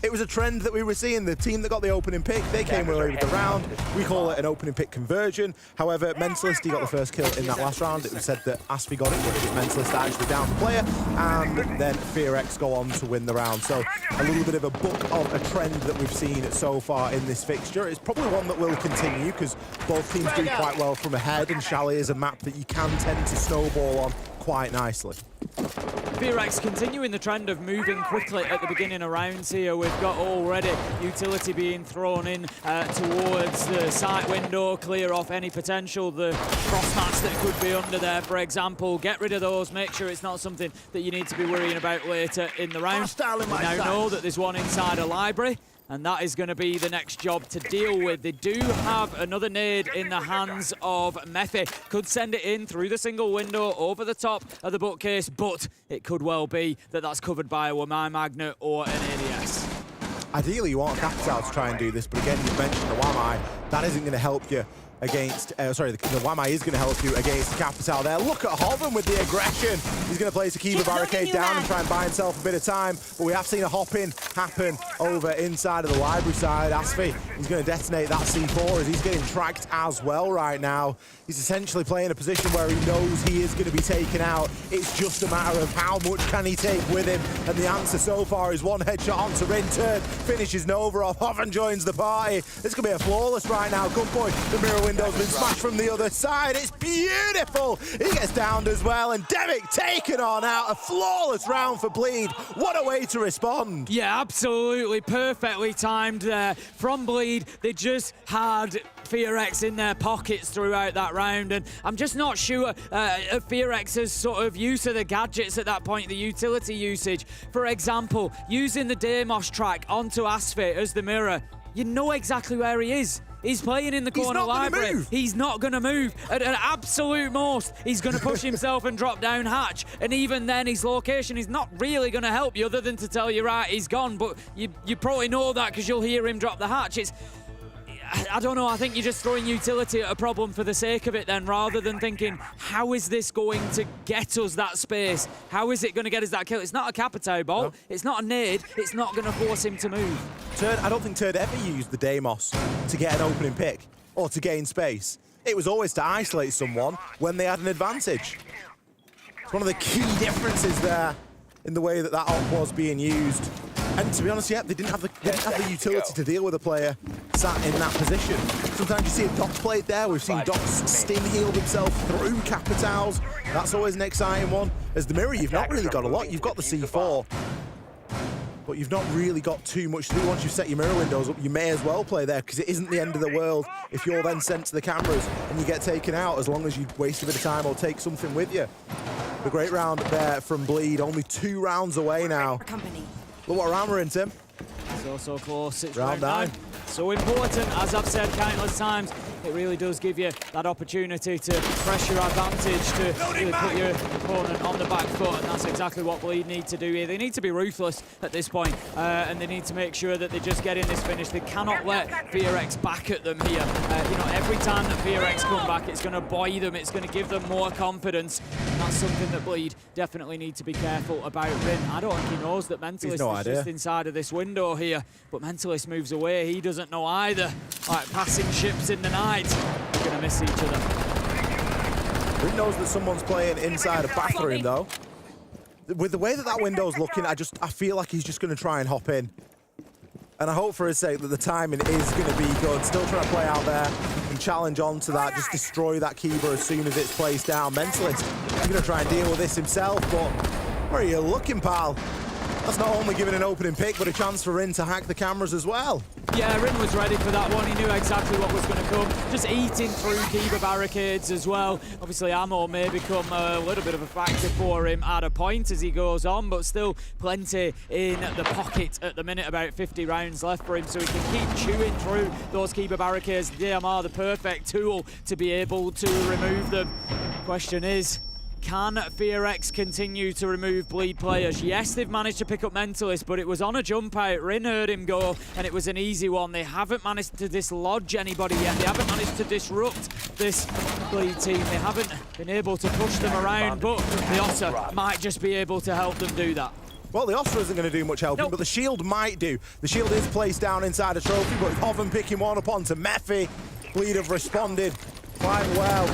It was a trend that we were seeing. The team that got the opening pick, they came away with the round. We call it an opening pick conversion. However, Mentalist, he got the first kill in that last round. It was said that Aspie got it, but it was Mentalist that actually downed the player. And then FearX go on to win the round. So a little bit of a book of a trend that we've seen so far in this fixture. It's probably one that will continue because both teams do quite well from ahead, and Chalet is a map that you can tend to snowball on quite nicely. FearX continuing the trend of moving quickly at the beginning of rounds here. We've got already utility being thrown in towards the sight window, clear off any potential, the cross mats that could be under there, for example. Get rid of those, make sure it's not something that you need to be worrying about later in the round. We now know that there's one inside a library, and that is going to be the next job to deal with. They do have another nade in the hands of Mephi. Could send it in through the single window over the top of the bookcase, but it could well be that that's covered by a Wamai Magnet or an ADS. Ideally, you want a Capital to try and do this, but again, you mentioned the Wamai. That isn't going to help you against, the Wamai is going to help you against the Capital there. Look at Hoven with the aggression. He's going to place a Kiva barricade down and try and buy himself a bit of time, but we have seen a hop-in happen over inside of the library side. Aspie, he's going to detonate that C4 as he's getting tracked as well right now. He's essentially playing a position where he knows he is going to be taken out. It's just a matter of how much can he take with him, and the answer so far is one headshot onto Rinturd, finishes Nova off. Hoven joins the party. This could be a flawless right now. Good boy, the mirror window's been smashed from the other side. It's beautiful. He gets downed as well, and Demic taken on out. A flawless round for Bleed. What a way to respond. Yeah, absolutely perfectly timed there from Bleed. They just had FearX in their pockets throughout that round, and I'm just not sure FearX's sort of use of the gadgets at that point, the utility usage. For example, using the Deimos track onto Aspie as the mirror. You know exactly where he is. He's playing in the corner library. He's not going to move. At an absolute most, he's going to push himself and drop down hatch. And even then, his location is not really going to help you other than to tell you, right, he's gone. But you probably know that because you'll hear him drop the hatch. I don't know, I think you're just throwing utility at a problem for the sake of it then, rather than thinking, how is this going to get us that space? How is it going to get us that kill? It's not a Capito bolt, it's not a nade, it's not going to force him to move. I don't think Turd ever used the Deimos to get an opening pick or to gain space. It was always to isolate someone when they had an advantage. It's one of the key differences there in the way that op was being used. And to be honest, yeah, they didn't have the utility to deal with a player sat in that position. Sometimes you see a Doc played there. We've seen Doc's stim healed himself through Capitals. That's always an exciting one. As the mirror, you've not really got a lot. You've got the C4, but you've not really got too much to do. Once you've set your mirror windows up, you may as well play there, because it isn't the end of the world if you're then sent to the cameras and you get taken out, as long as you waste a bit of time or take something with you. A great round there from Bleed, only 2 rounds away now. Look what round we're in, Tim. So close. It's round 9. So important, as I've said countless times. it really does give you that opportunity to press your advantage, to really put your opponent on the back foot, and that's exactly what Bleed need to do here. They need to be ruthless at this point, and they need to make sure that they just get in this finish. They cannot let FearX back at them here. Every time that FearX come back, it's going to buoy them, it's going to give them more confidence, and that's something that Bleed definitely need to be careful about. Rin, I don't think he knows that Mentalist is just inside of this window here, but Mentalist moves away. He doesn't know either. Like passing ships in the night, they're going to miss each other. Rin knows that someone's playing inside a bathroom, though. With the way that window's looking, I feel like he's just going to try and hop in. And I hope for his sake that the timing is going to be good. Still trying to play out there and challenge onto that, just destroy that Kiba as soon as it's placed down. Mentalist, he's going to try and deal with this himself, but where are you looking, pal? That's not only giving an opening pick, but a chance for Rin to hack the cameras as well. Yeah, Rin was ready for that one. He knew exactly what was going to come. Just eating through Kiba barricades as well. Obviously, ammo may become a little bit of a factor for him at a point as he goes on, but still plenty in the pocket at the minute. About 50 rounds left for him, so he can keep chewing through those Kiba barricades. DMR, the perfect tool to be able to remove them. Question is, can FearX continue to remove Bleed players? Yes, they've managed to pick up Mentalist, but it was on a jump out. Rin heard him go, and it was an easy one. They haven't managed to dislodge anybody yet. They haven't managed to disrupt this Bleed team. They haven't been able to push them around, but the Otter might just be able to help them do that. Well, the Oster isn't going to do much helping, but the shield might do. The shield is placed down inside a trophy, but Hoven picking one up onto Mephi. Bleed have responded quite well.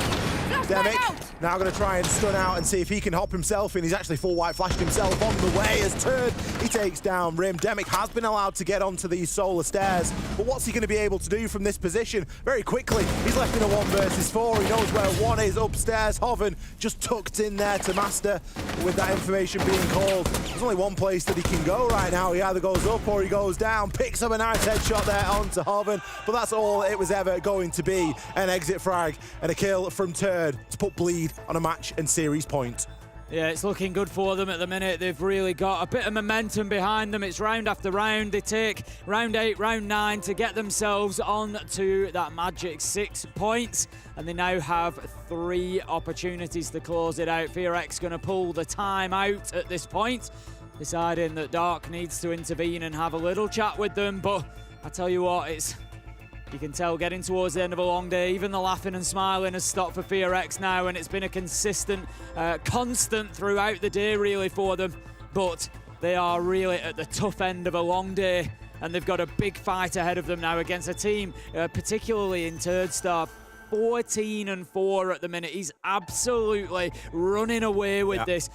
Demic now going to try and stun out and see if he can hop himself in. He's actually full white flashed himself on the way as Turd. He takes down Rim. Demic has been allowed to get onto these solar stairs, but what's he going to be able to do from this position? Very quickly, he's left in a 1 versus 4. He knows where 1 is upstairs. Hoven just tucked in there to Master. With that information being called, there's only one place that he can go right now. He either goes up or he goes down. Picks up a nice headshot there onto Hoven, but that's all it was ever going to be. An exit frag and a kill from Turd to put Bleed on a match and series point. Yeah, it's looking good for them at the minute. They've really got a bit of momentum behind them. It's round after round. They take round 8, round 9 to get themselves on to that magic 6 points. And they now have 3 opportunities to close it out. FearX going to pull the time out at this point, deciding that Dark needs to intervene and have a little chat with them. But I tell you what, you can tell getting towards the end of a long day, even the laughing and smiling has stopped for FearX now, and it's been a consistent, constant throughout the day really for them. But they are really at the tough end of a long day, and they've got a big fight ahead of them now against a team, particularly in Turd Star. 14-4 at the minute. He's absolutely running away with this.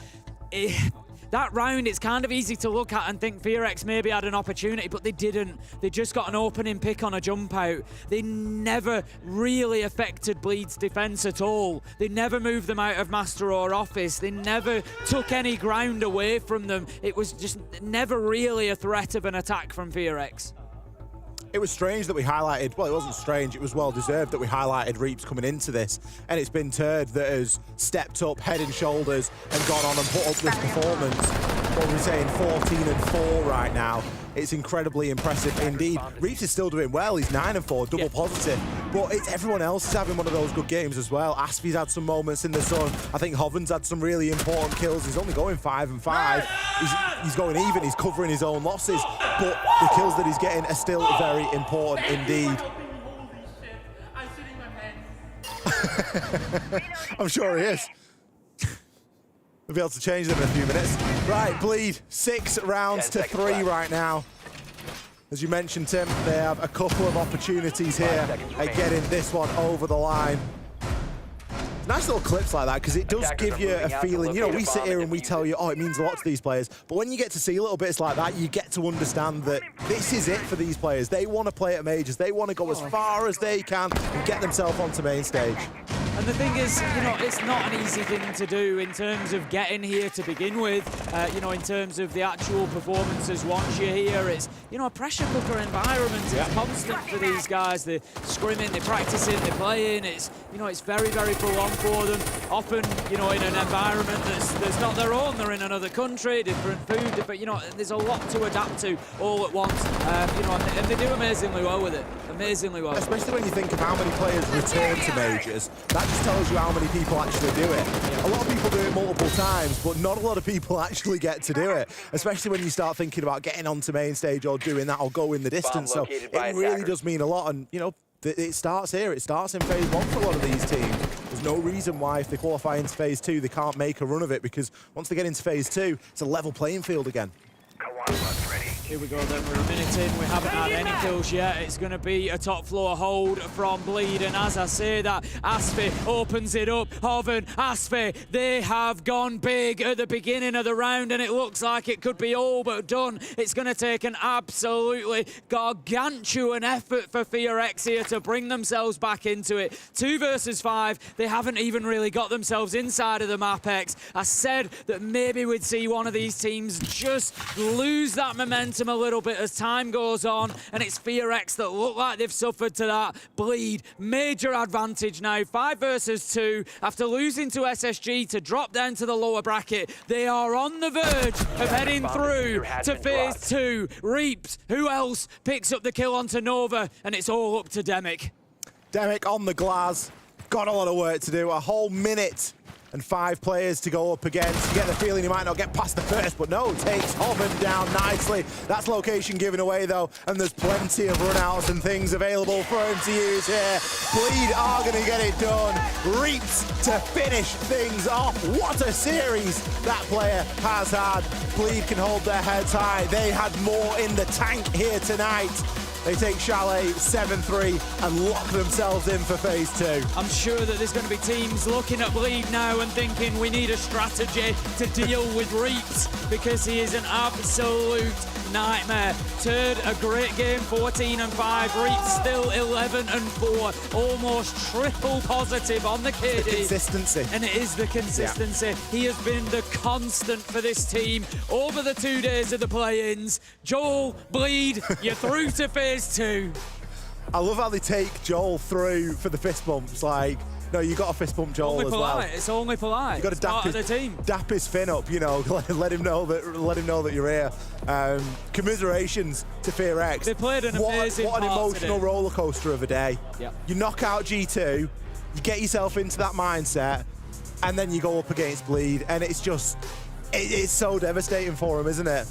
That round, it's kind of easy to look at and think FearX maybe had an opportunity, but they didn't. They just got an opening pick on a jump out. They never really affected Bleed's defense at all. They never moved them out of Master or Office. They never took any ground away from them. It was just never really a threat of an attack from FearX. It was strange that we highlighted, well, it wasn't strange, it was well-deserved that we highlighted Reaps coming into this, and it's been Turd that has stepped up head and shoulders and gone on and put up this performance. What are we saying, 14-4 right now. It's incredibly impressive indeed. Reaps is still doing well, he's 9-4, double positive, but it's everyone else is having one of those good games as well. Asphy's had some moments in the sun. I think Hoven's had some really important kills. He's only going 5-5. He's going even, he's covering his own losses, but the kills that he's getting are still very important indeed. I'm sure he is. We'll be able to change them in a few minutes. Right, Bleed, 6 rounds to 3 right now. As you mentioned, Tim, they have a couple of opportunities here at getting this one over the line. Nice little clips like that, because it does give you a feeling, you know, we sit here and we tell you, oh, it means a lot to these players, but when you get to see little bits like that, you get to understand that this is it for these players. They want to play at majors. They want to go as far as they can and get themselves onto main stage. And the thing is, you know, it's not an easy thing to do in terms of getting here to begin with. You know, in terms of the actual performances once you're here, it's, you know, a pressure cooker environment. It's constant for these guys. They're scrimming, they're practicing, they're playing. It's, you know, it's very, very full on for them. Often, you know, in an environment that's not their own. They're in another country, different food, different, you know, there's a lot to adapt to all at once. You know, and they do amazingly well with it. Amazingly well. Especially when you think of how many players return to majors, that just tells you how many people actually do it. A lot of people do it multiple times, but not a lot of people actually get to do it, especially when you start thinking about getting onto main stage or doing that or going the distance. So it really does mean a lot, and, you know, it starts here. It starts in phase 1 for a lot of these teams. There's no reason why, if they qualify into phase 2, they can't make a run of it, because once they get into phase 2, it's a level playing field again. Here we go then, we're a minute in, we haven't had any kills yet. It's going to be a top floor hold from Bleed, and as I say that, Asfi opens it up. Hoven, Asfi, they have gone big at the beginning of the round, and it looks like it could be all but done. It's going to take an absolutely gargantuan effort for FearX here to bring themselves back into it. 2 versus 5, they haven't even really got themselves inside of the map X. I said that maybe we'd see one of these teams just lose that momentum a little bit as time goes on, and it's FearX that look like they've suffered to that. Bleed, major advantage now, 5 versus 2. After losing to SSG to drop down to the lower bracket, they are on the verge of heading through to phase 2. Reaps, who else picks up the kill onto Nova, and it's all up to Demic. Demic on the glass, got a lot of work to do, a whole minute and 5 players to go up against. You get the feeling he might not get past the first, but no, takes Hoven down nicely. That's location given away though, and there's plenty of runouts and things available for him to use here. Bleed are gonna get it done. Reaps to finish things off. What a series that player has had. Bleed can hold their heads high. They had more in the tank here tonight. They take Chalet 7-3 and lock themselves in for phase 2. I'm sure that there's going to be teams looking at Bleed now and thinking we need a strategy to deal with Reaps, because he is an absolute nightmare. Turd, a great game, 14-5. Reaps still 11-4. Almost triple positive on the KD. The consistency. And it is the consistency. Yeah. He has been the constant for this team over the 2 days of the play-ins. Joel, Bleed, you're through to phase 2. I love how they take Joel through for the fist bumps. Like, no, you got to fist bump Joel as well. It's only polite. You got to dap his fin up. You know, let him know that you're here. Commiserations to FearX. They played an amazing What an emotional roller coaster of a day. Yep. You knock out G2, you get yourself into that mindset, and then you go up against Bleed, and it's just, it's so devastating for him, isn't it?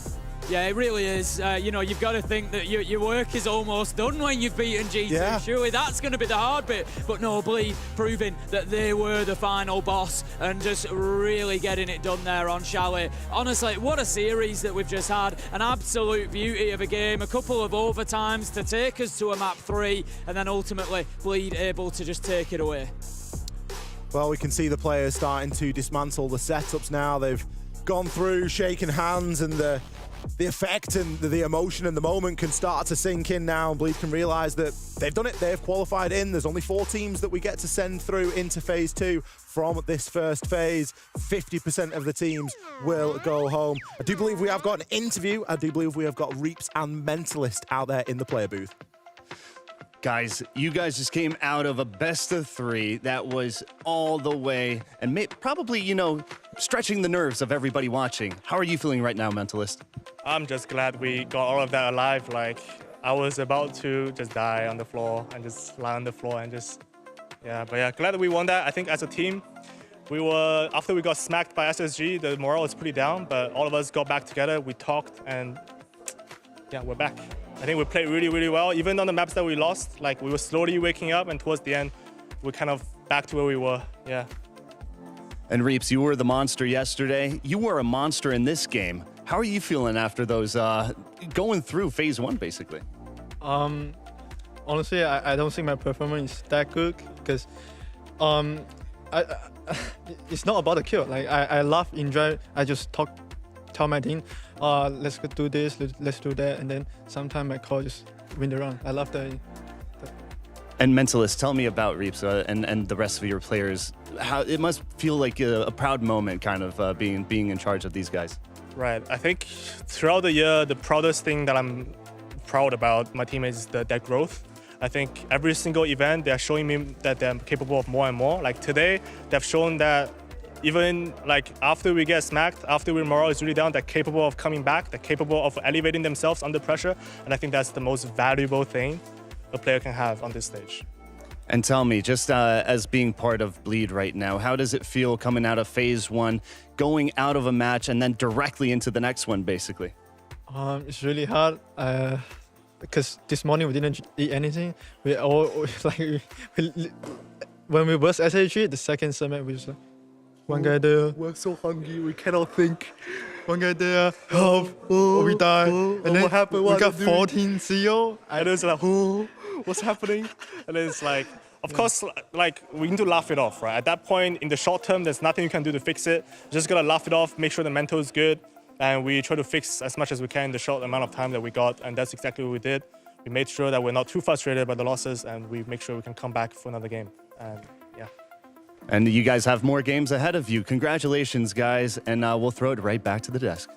Yeah, it really is. You know, you've got to think that your work is almost done when you've beaten G2. Yeah. Surely that's going to be the hard bit. But no, Bleed proving that they were the final boss and just really getting it done there on Chalet. Honestly, what a series that we've just had. An absolute beauty of a game. A couple of overtimes to take us to a map 3, and then ultimately Bleed able to just take it away. Well, we can see the players starting to dismantle the setups now. They've gone through, shaking hands, and the effect and the emotion and the moment can start to sink in now. Bleed can realise that they've done it, they've qualified in. There's only 4 teams that we get to send through into phase 2 from this first phase. 50% of the teams will go home. I do believe we have got an interview. I do believe we have got Reaps and Mentalist out there in the player booth. Guys, you guys just came out of a best of 3 that was all the way and probably, you know, stretching the nerves of everybody watching. How are you feeling right now, Mentalist? I'm just glad we got all of that alive. Like, I was about to just die on the floor and just lie on the floor and just, yeah. But yeah, glad that we won that. I think as a team, after we got smacked by SSG, the morale was pretty down, but all of us got back together, we talked, and yeah, we're back. I think we played really, really well. Even on the maps that we lost, like, we were slowly waking up, and towards the end, we're kind of back to where we were, yeah. And Reaps, you were the monster yesterday. You were a monster in this game. How are you feeling after those, going through phase 1, basically? Honestly, I don't think my performance is that good, because it's not about the kill. Like, I love, enjoy, I just tell my team, let's go do this, let's do that, and then sometimes my call just win the round. I love that. And Mentalist, tell me about Reaps and the rest of your players. How it must feel like a proud moment, kind of being in charge of these guys. Right. I think throughout the year, the proudest thing that I'm proud about my teammates is their growth. I think every single event, they're showing me that they're capable of more and more. Like today, they've shown that even like after we get smacked, after our morale is really down, they're capable of coming back. They're capable of elevating themselves under pressure. And I think that's the most valuable thing a player can have on this stage. And tell me, just as being part of Bleed right now, how does it feel coming out of phase 1, going out of a match and then directly into the next one, basically? It's really hard because this morning we didn't eat anything. We all when we burst SHG, the second summit, we just like, one guy there. We're so hungry, we cannot think. One guy there, help, we die. And then what happened? we What got did we do? 14 CO. And it's like, what's happening? And then it's like, of course, like we need to laugh it off, right? At that point, in the short term, there's nothing you can do to fix it. Just gotta laugh it off, make sure the mental is good, and we try to fix as much as we can in the short amount of time that we got, and that's exactly what we did. We made sure that we're not too frustrated by the losses, and we make sure we can come back for another game. And yeah. And you guys have more games ahead of you. Congratulations, guys, and we'll throw it right back to the desk.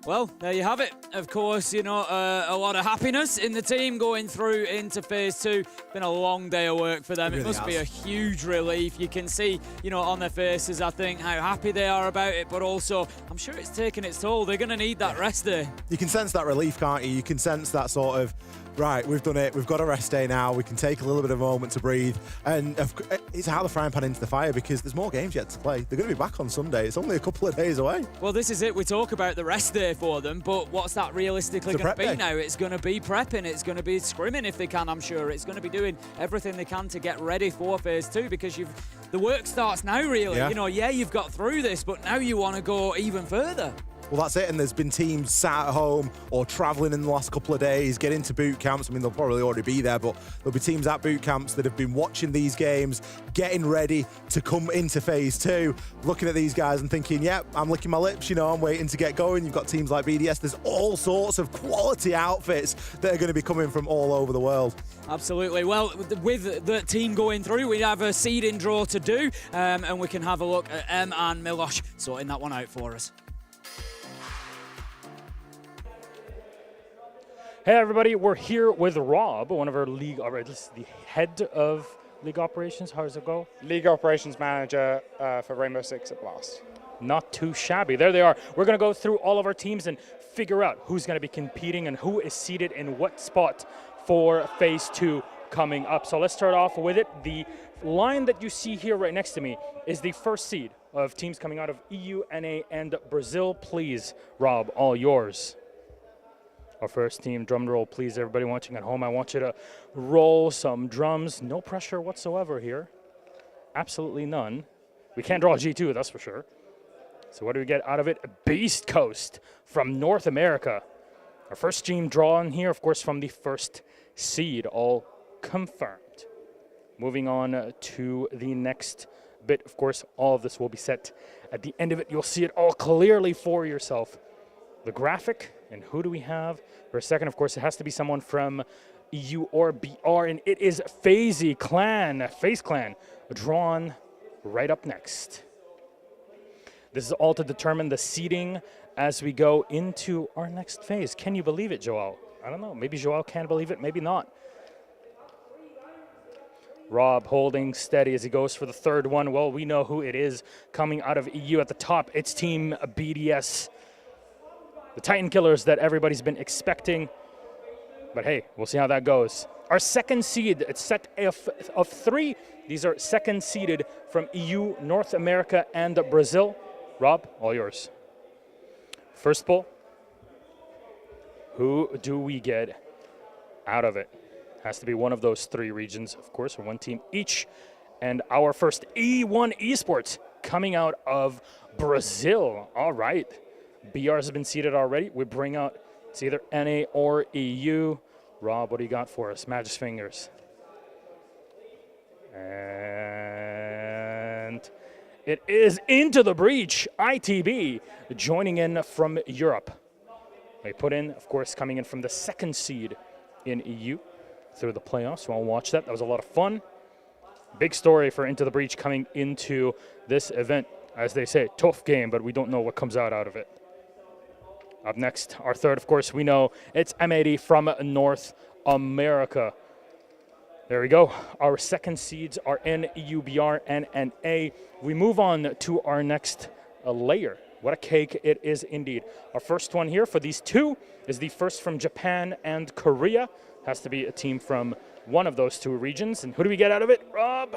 Well, there you have it. Of course, you know, a lot of happiness in the team going through into phase 2. Been a long day of work for them. It must be a huge relief. You can see, you know, on their faces, I think, how happy they are about it, but also, I'm sure it's taken its toll. They're going to need that rest day. You can sense that relief, can't you? You can sense that sort of, right, we've done it, we've got a rest day now, we can take a little bit of a moment to breathe. And it's out of the frying pan into the fire because there's more games yet to play. They're going to be back on Sunday. It's only a couple of days away. Well, this is it. We talk about the rest day for them, but what's that realistically going to be now? It's going to be prepping. It's going to be scrimming if they can, I'm sure. It's going to be doing everything they can to get ready for phase 2 because the work starts now, really. Yeah. You know, yeah, you've got through this, but now you want to go even further. Well, that's it, and there's been teams sat at home or travelling in the last couple of days, getting to boot camps. I mean, they'll probably already be there, but there'll be teams at boot camps that have been watching these games, getting ready to come into phase 2, looking at these guys and thinking, yep, I'm licking my lips, you know, I'm waiting to get going. You've got teams like BDS. There's all sorts of quality outfits that are going to be coming from all over the world. Absolutely. Well, with the team going through, we have a seeding draw to do, and we can have a look at M and Milosh sorting that one out for us. Hey everybody, we're here with Rob, one of our league, or at least the head of league operations. How does it go? League operations manager for Rainbow Six at Blast. Not too shabby. There they are. We're going to go through all of our teams and figure out who's going to be competing and who is seated in what spot for phase 2 coming up. So let's start off with it. The line that you see here right next to me is the first seed of teams coming out of EU, NA, and Brazil. Please, Rob, all yours. Our first team, drum roll, please, everybody watching at home. I want you to roll some drums. No pressure whatsoever here. Absolutely none. We can't draw G2, that's for sure. So what do we get out of it? Beast Coast from North America. Our first team drawn here, of course, from the first seed, all confirmed. Moving on to the next bit. Of course, all of this will be set at the end of it. You'll see it all clearly for yourself. The graphic. And who do we have? For a second, of course, it has to be someone from EU or BR, and it is FaZe Clan, drawn right up next. This is all to determine the seeding as we go into our next phase. Can you believe it, Joel? I don't know. Maybe Joel can believe it, maybe not. Rob holding steady as he goes for the third one. Well, we know who it is coming out of EU at the top. It's Team BDS. The Titan Killers that everybody's been expecting. But hey, we'll see how that goes. Our second seed, it's set of 3. These are second seeded from EU, North America, and Brazil. Rob, all yours. First pull. Who do we get out of it? Has to be one of those 3 regions, of course, for one team each. And our first E1 Esports coming out of Brazil. All right. BRs have been seeded already. We bring out, it's either NA or EU. Rob, what do you got for us? Magic fingers. And it is Into the Breach, ITB, joining in from Europe. They put in, of course, coming in from the second seed in EU through the playoffs. You want to watch that? That was a lot of fun. Big story for Into the Breach coming into this event. As they say, tough game, but we don't know what comes out of it. Up next, our third, of course, we know it's M80 from North America. There we go. Our second seeds are NUBR and NA. We move on to our next layer. What a cake it is indeed. Our first one here for these two is the first from Japan and Korea. Has to be a team from one of those two regions. And who do we get out of it? Rob?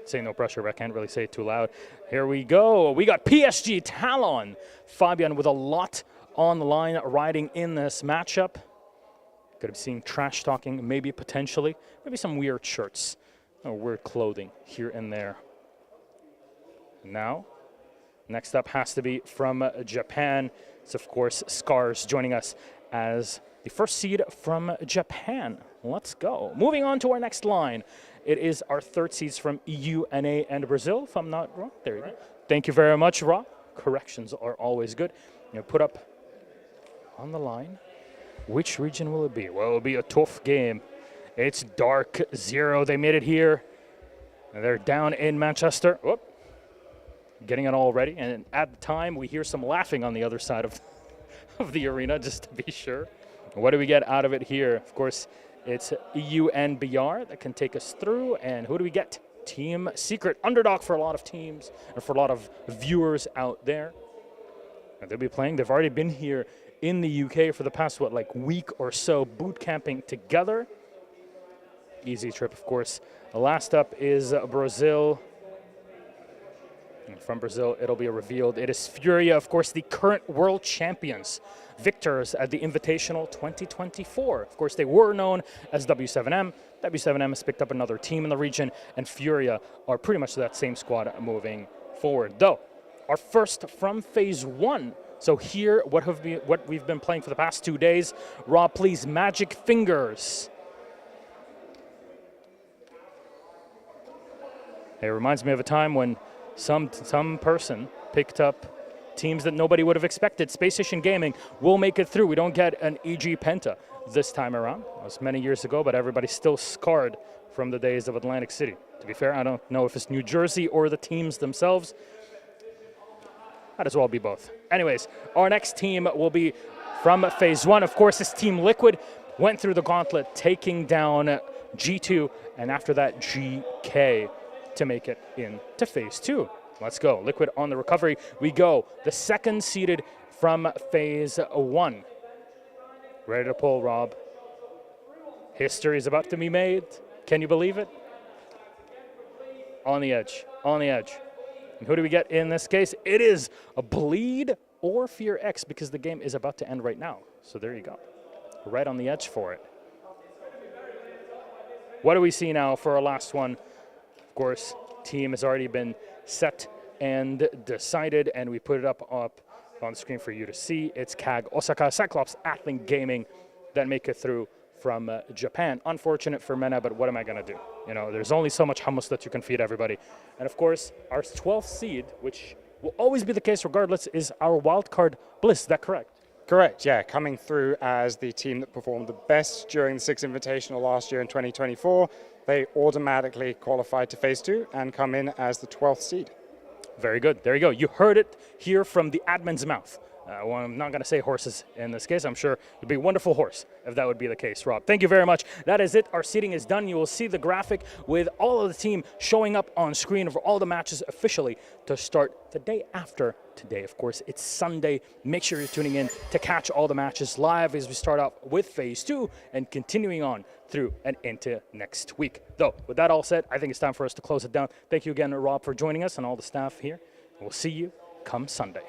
Say no pressure, but I can't really say it too loud. Here we go. We got PSG Talon. Fabian with a lot on the line riding in this matchup. Could be seeing trash talking, maybe potentially. Maybe some weird shirts or weird clothing here and there. Now, next up has to be from Japan. It's, of course, Scars joining us as the first seed from Japan. Let's go. Moving on to our next line. It is our third seeds from EU, NA, and Brazil, if I'm not wrong. There you go. Thank you very much, Rob. Corrections are always good. You know, put up on the line. Which region will it be? Well, it'll be a tough game. It's Dark Zero. They made it here. They're down in Manchester. Whoop. Getting it all ready. And at the time, we hear some laughing on the other side of the arena, just to be sure. What do we get out of it here? Of course, it's EU and BR that can take us through. And who do we get? Team Secret. Underdog for a lot of teams and for a lot of viewers out there. And they'll be playing. They've already been here in the UK for the past, week or so, boot camping together. Easy trip, of course. Last up is Brazil. And from Brazil, it'll be revealed. It is Furia, of course, the current world champions, victors at the Invitational 2024. Of course, they were known as W7M. W7M has picked up another team in the region, and Furia are pretty much that same squad moving forward. Though, our first from Phase 1. So here, what we've been playing for the past 2 days. Rob, please, Magic Fingers. It reminds me of a time when some person picked up teams that nobody would have expected. Space Station Gaming will make it through. We don't get an EG Penta this time around. It was many years ago, but everybody's still scarred from the days of Atlantic City. To be fair, I don't know if it's New Jersey or the teams themselves. Might as well be both. Anyways, our next team will be from Phase 1. Of course, this Team Liquid went through the gauntlet, taking down G2, and after that, Geekay to make it into Phase 2. Let's go. Liquid on the recovery. We go. The second seeded from Phase 1. Ready to pull, Rob. History is about to be made. Can you believe it? On the edge. On the edge. And who do we get in this case? It is a Bleed or FearX, because the game is about to end right now. So there you go. Right on the edge for it. What do we see now for our last one? Of course, team has already been set and decided, and we put it up on the screen for you to see. It's CAG Osaka Cyclops Athlete Gaming that make it through from Japan. Unfortunate for Mena, but what am I going to do? You know, there's only so much hummus that you can feed everybody. And of course, our 12th seed, which will always be the case regardless, is our wildcard Bliss. Is that correct? Correct, yeah. Coming through as the team that performed the best during the Six Invitational last year in 2024. They automatically qualified to Phase 2 and come in as the 12th seed. Very good. There you go. You heard it here from the admin's mouth. Well, I'm not going to say horses in this case. I'm sure it would be a wonderful horse if that would be the case, Rob. Thank you very much. That is it. Our seating is done. You will see the graphic with all of the team showing up on screen for all the matches officially to start the day after today. Of course, it's Sunday. Make sure you're tuning in to catch all the matches live as we start off with Phase 2 and continuing on through and into next week. Though, with that all said, I think it's time for us to close it down. Thank you again, Rob, for joining us and all the staff here. We'll see you come Sunday.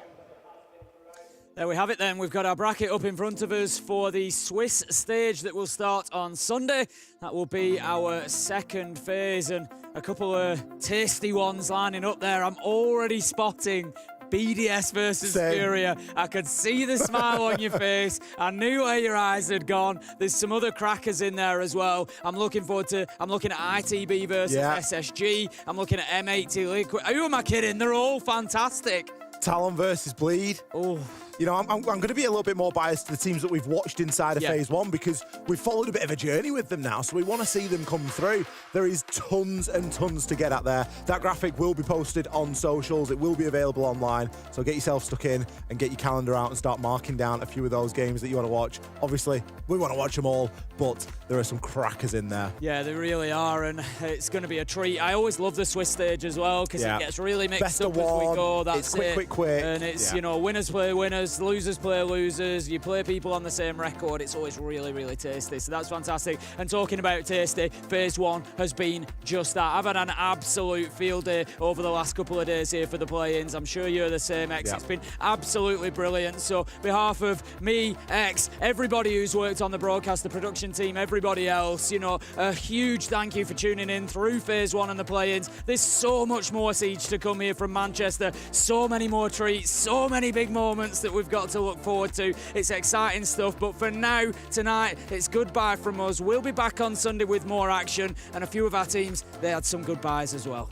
There we have it then. We've got our bracket up in front of us for the Swiss stage that will start on Sunday. That will be our second phase, and a couple of tasty ones lining up there. I'm already spotting BDS versus Furia. I could see the smile on your face. I knew where your eyes had gone. There's some other crackers in there as well. I'm looking at ITB versus SSG. I'm looking at M80 Liquid. Who am I kidding? They're all fantastic. Talon versus Bleed. Oh, You know, I'm going to be a little bit more biased to the teams that we've watched inside of Phase 1 because we've followed a bit of a journey with them now, so we want to see them come through. There is tons and tons to get at there. That graphic will be posted on socials. It will be available online, so get yourself stuck in and get your calendar out and start marking down a few of those games that you want to watch. Obviously, we want to watch them all, but there are some crackers in there. Yeah, they really are, and it's going to be a treat. I always love the Swiss stage as well because it gets really mixed up as we go. That's it's quick. And it's, you know, winners play winners, losers play losers. You play people on the same record. It's always really, really tasty. So that's fantastic. And talking about tasty, Phase 1 has been just that. I've had an absolute field day over the last couple of days here for the play-ins. I'm sure you're the same, X. It's been absolutely brilliant. So, on behalf of me, X, everybody who's worked on the broadcast, the production team, everybody else, you know, a huge thank you for tuning in through Phase 1 and the play-ins. There's so much more Siege to come here from Manchester. So many more treats, so many big moments that we've got to look forward to. It's exciting stuff, but for now, tonight, it's goodbye from us. We'll be back on Sunday with more action, and a few of our teams, they had some goodbyes as well.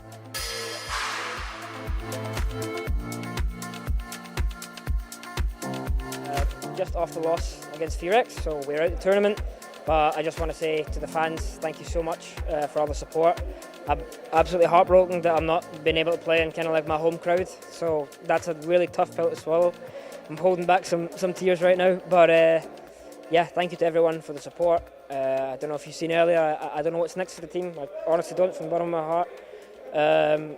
Just off the loss against FearX, so we're out of the tournament. But I just want to say to the fans, thank you so much for all the support. I'm absolutely heartbroken that I'm not being able to play in kind of like my home crowd. So that's a really tough pill to swallow. I'm holding back some tears right now. But yeah, thank you to everyone for the support. I don't know if you've seen earlier, I don't know what's next for the team. I honestly don't, from the bottom of my heart.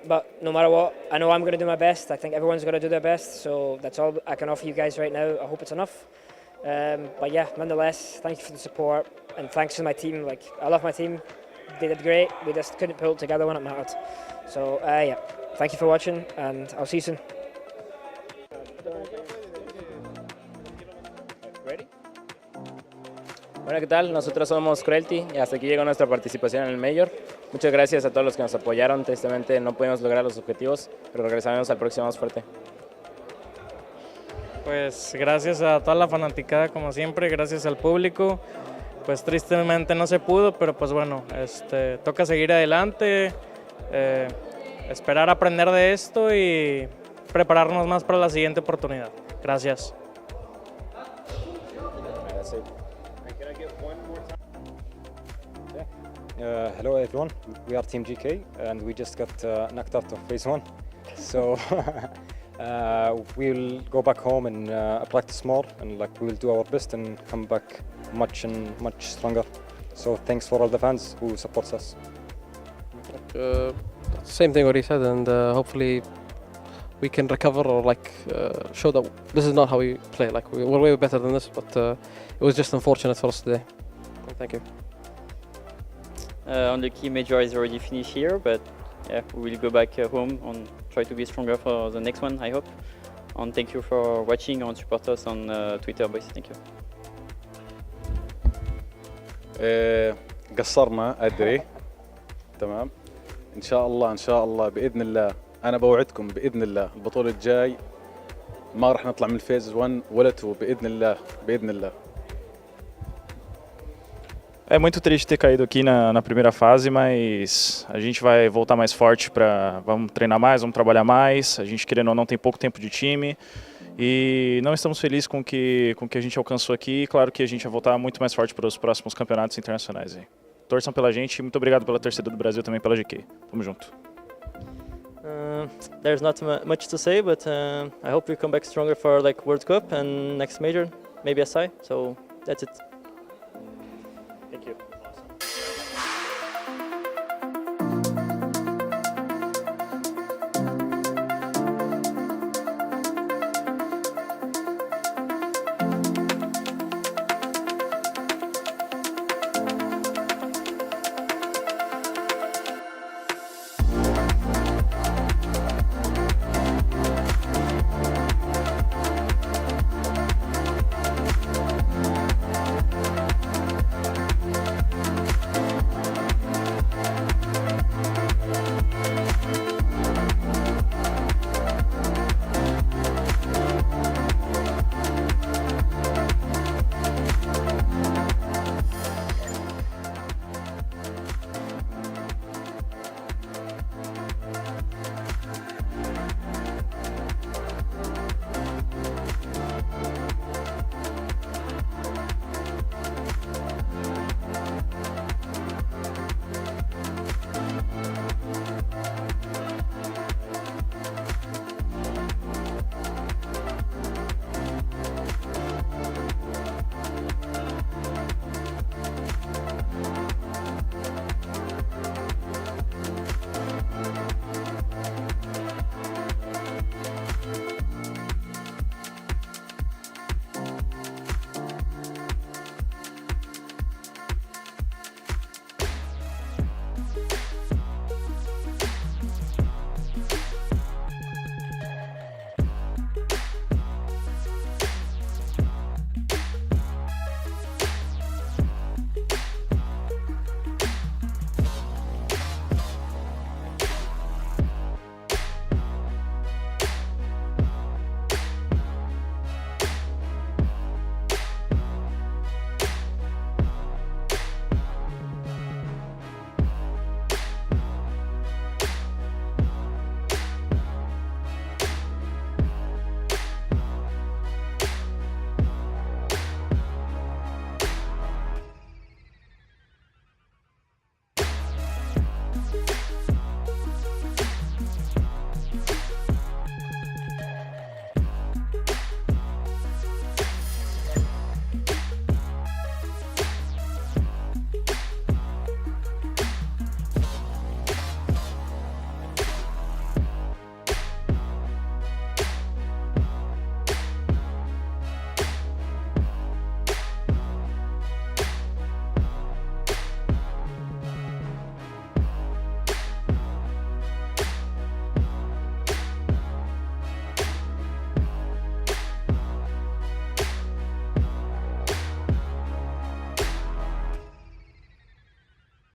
But no matter what, I know I'm going to do my best. I think everyone's going to do their best. So that's all I can offer you guys right now. I hope it's enough. But yeah, nonetheless, thank you for the support and thanks to my team. Like, I love my team. They did great. We just couldn't pull it together when it mattered. So yeah, thank you for watching and I'll see you soon. Bueno, ¿qué tal? Nosotros somos Cruelty y hasta aquí llegó nuestra participación en el Major. Muchas gracias a todos los que nos apoyaron. Tristemente no pudimos lograr los objetivos, pero regresaremos al próximo más fuerte. Pues gracias a toda la fanaticada como siempre, gracias al público. Pues tristemente no se pudo, pero pues bueno, toca seguir adelante, esperar aprender de esto y prepararnos más para la siguiente oportunidad. Gracias. Hello everyone, we are Team Geekay and we just got knocked out of Phase 1. So we'll go back home and practice more and we'll do our best and come back much stronger. So thanks for all the fans who supports us. Same thing what he said, and hopefully we can recover or show that this is not how we play. We're way better than this, but it was just unfortunate for us today. Thank you. On the key major is already finished here, but yeah, we will go back home and try to be stronger for the next one, I hope. And thank you for watching and support us on Twitter, boys. Thank you. قصرنا أدري تمام إن شاء الله بإذن الله أنا بوعدكم بإذن الله البطولة الجاي ما راح نطلع من فيز 1 ولا 2 بإذن الله. É muito triste ter caído aqui na primeira fase, mas a gente vai voltar mais forte vamos treinar mais, vamos trabalhar mais. A gente, querendo ou não, tem pouco tempo de time e não estamos felizes com o que a gente alcançou aqui. E claro que a gente vai voltar muito mais forte para os próximos campeonatos internacionais. Torçam pela gente e muito obrigado pela torcida do Brasil também pela GK. Tamo junto. There's not much to say, but I hope we come back stronger for World Cup and next major, maybe SI. So that's it.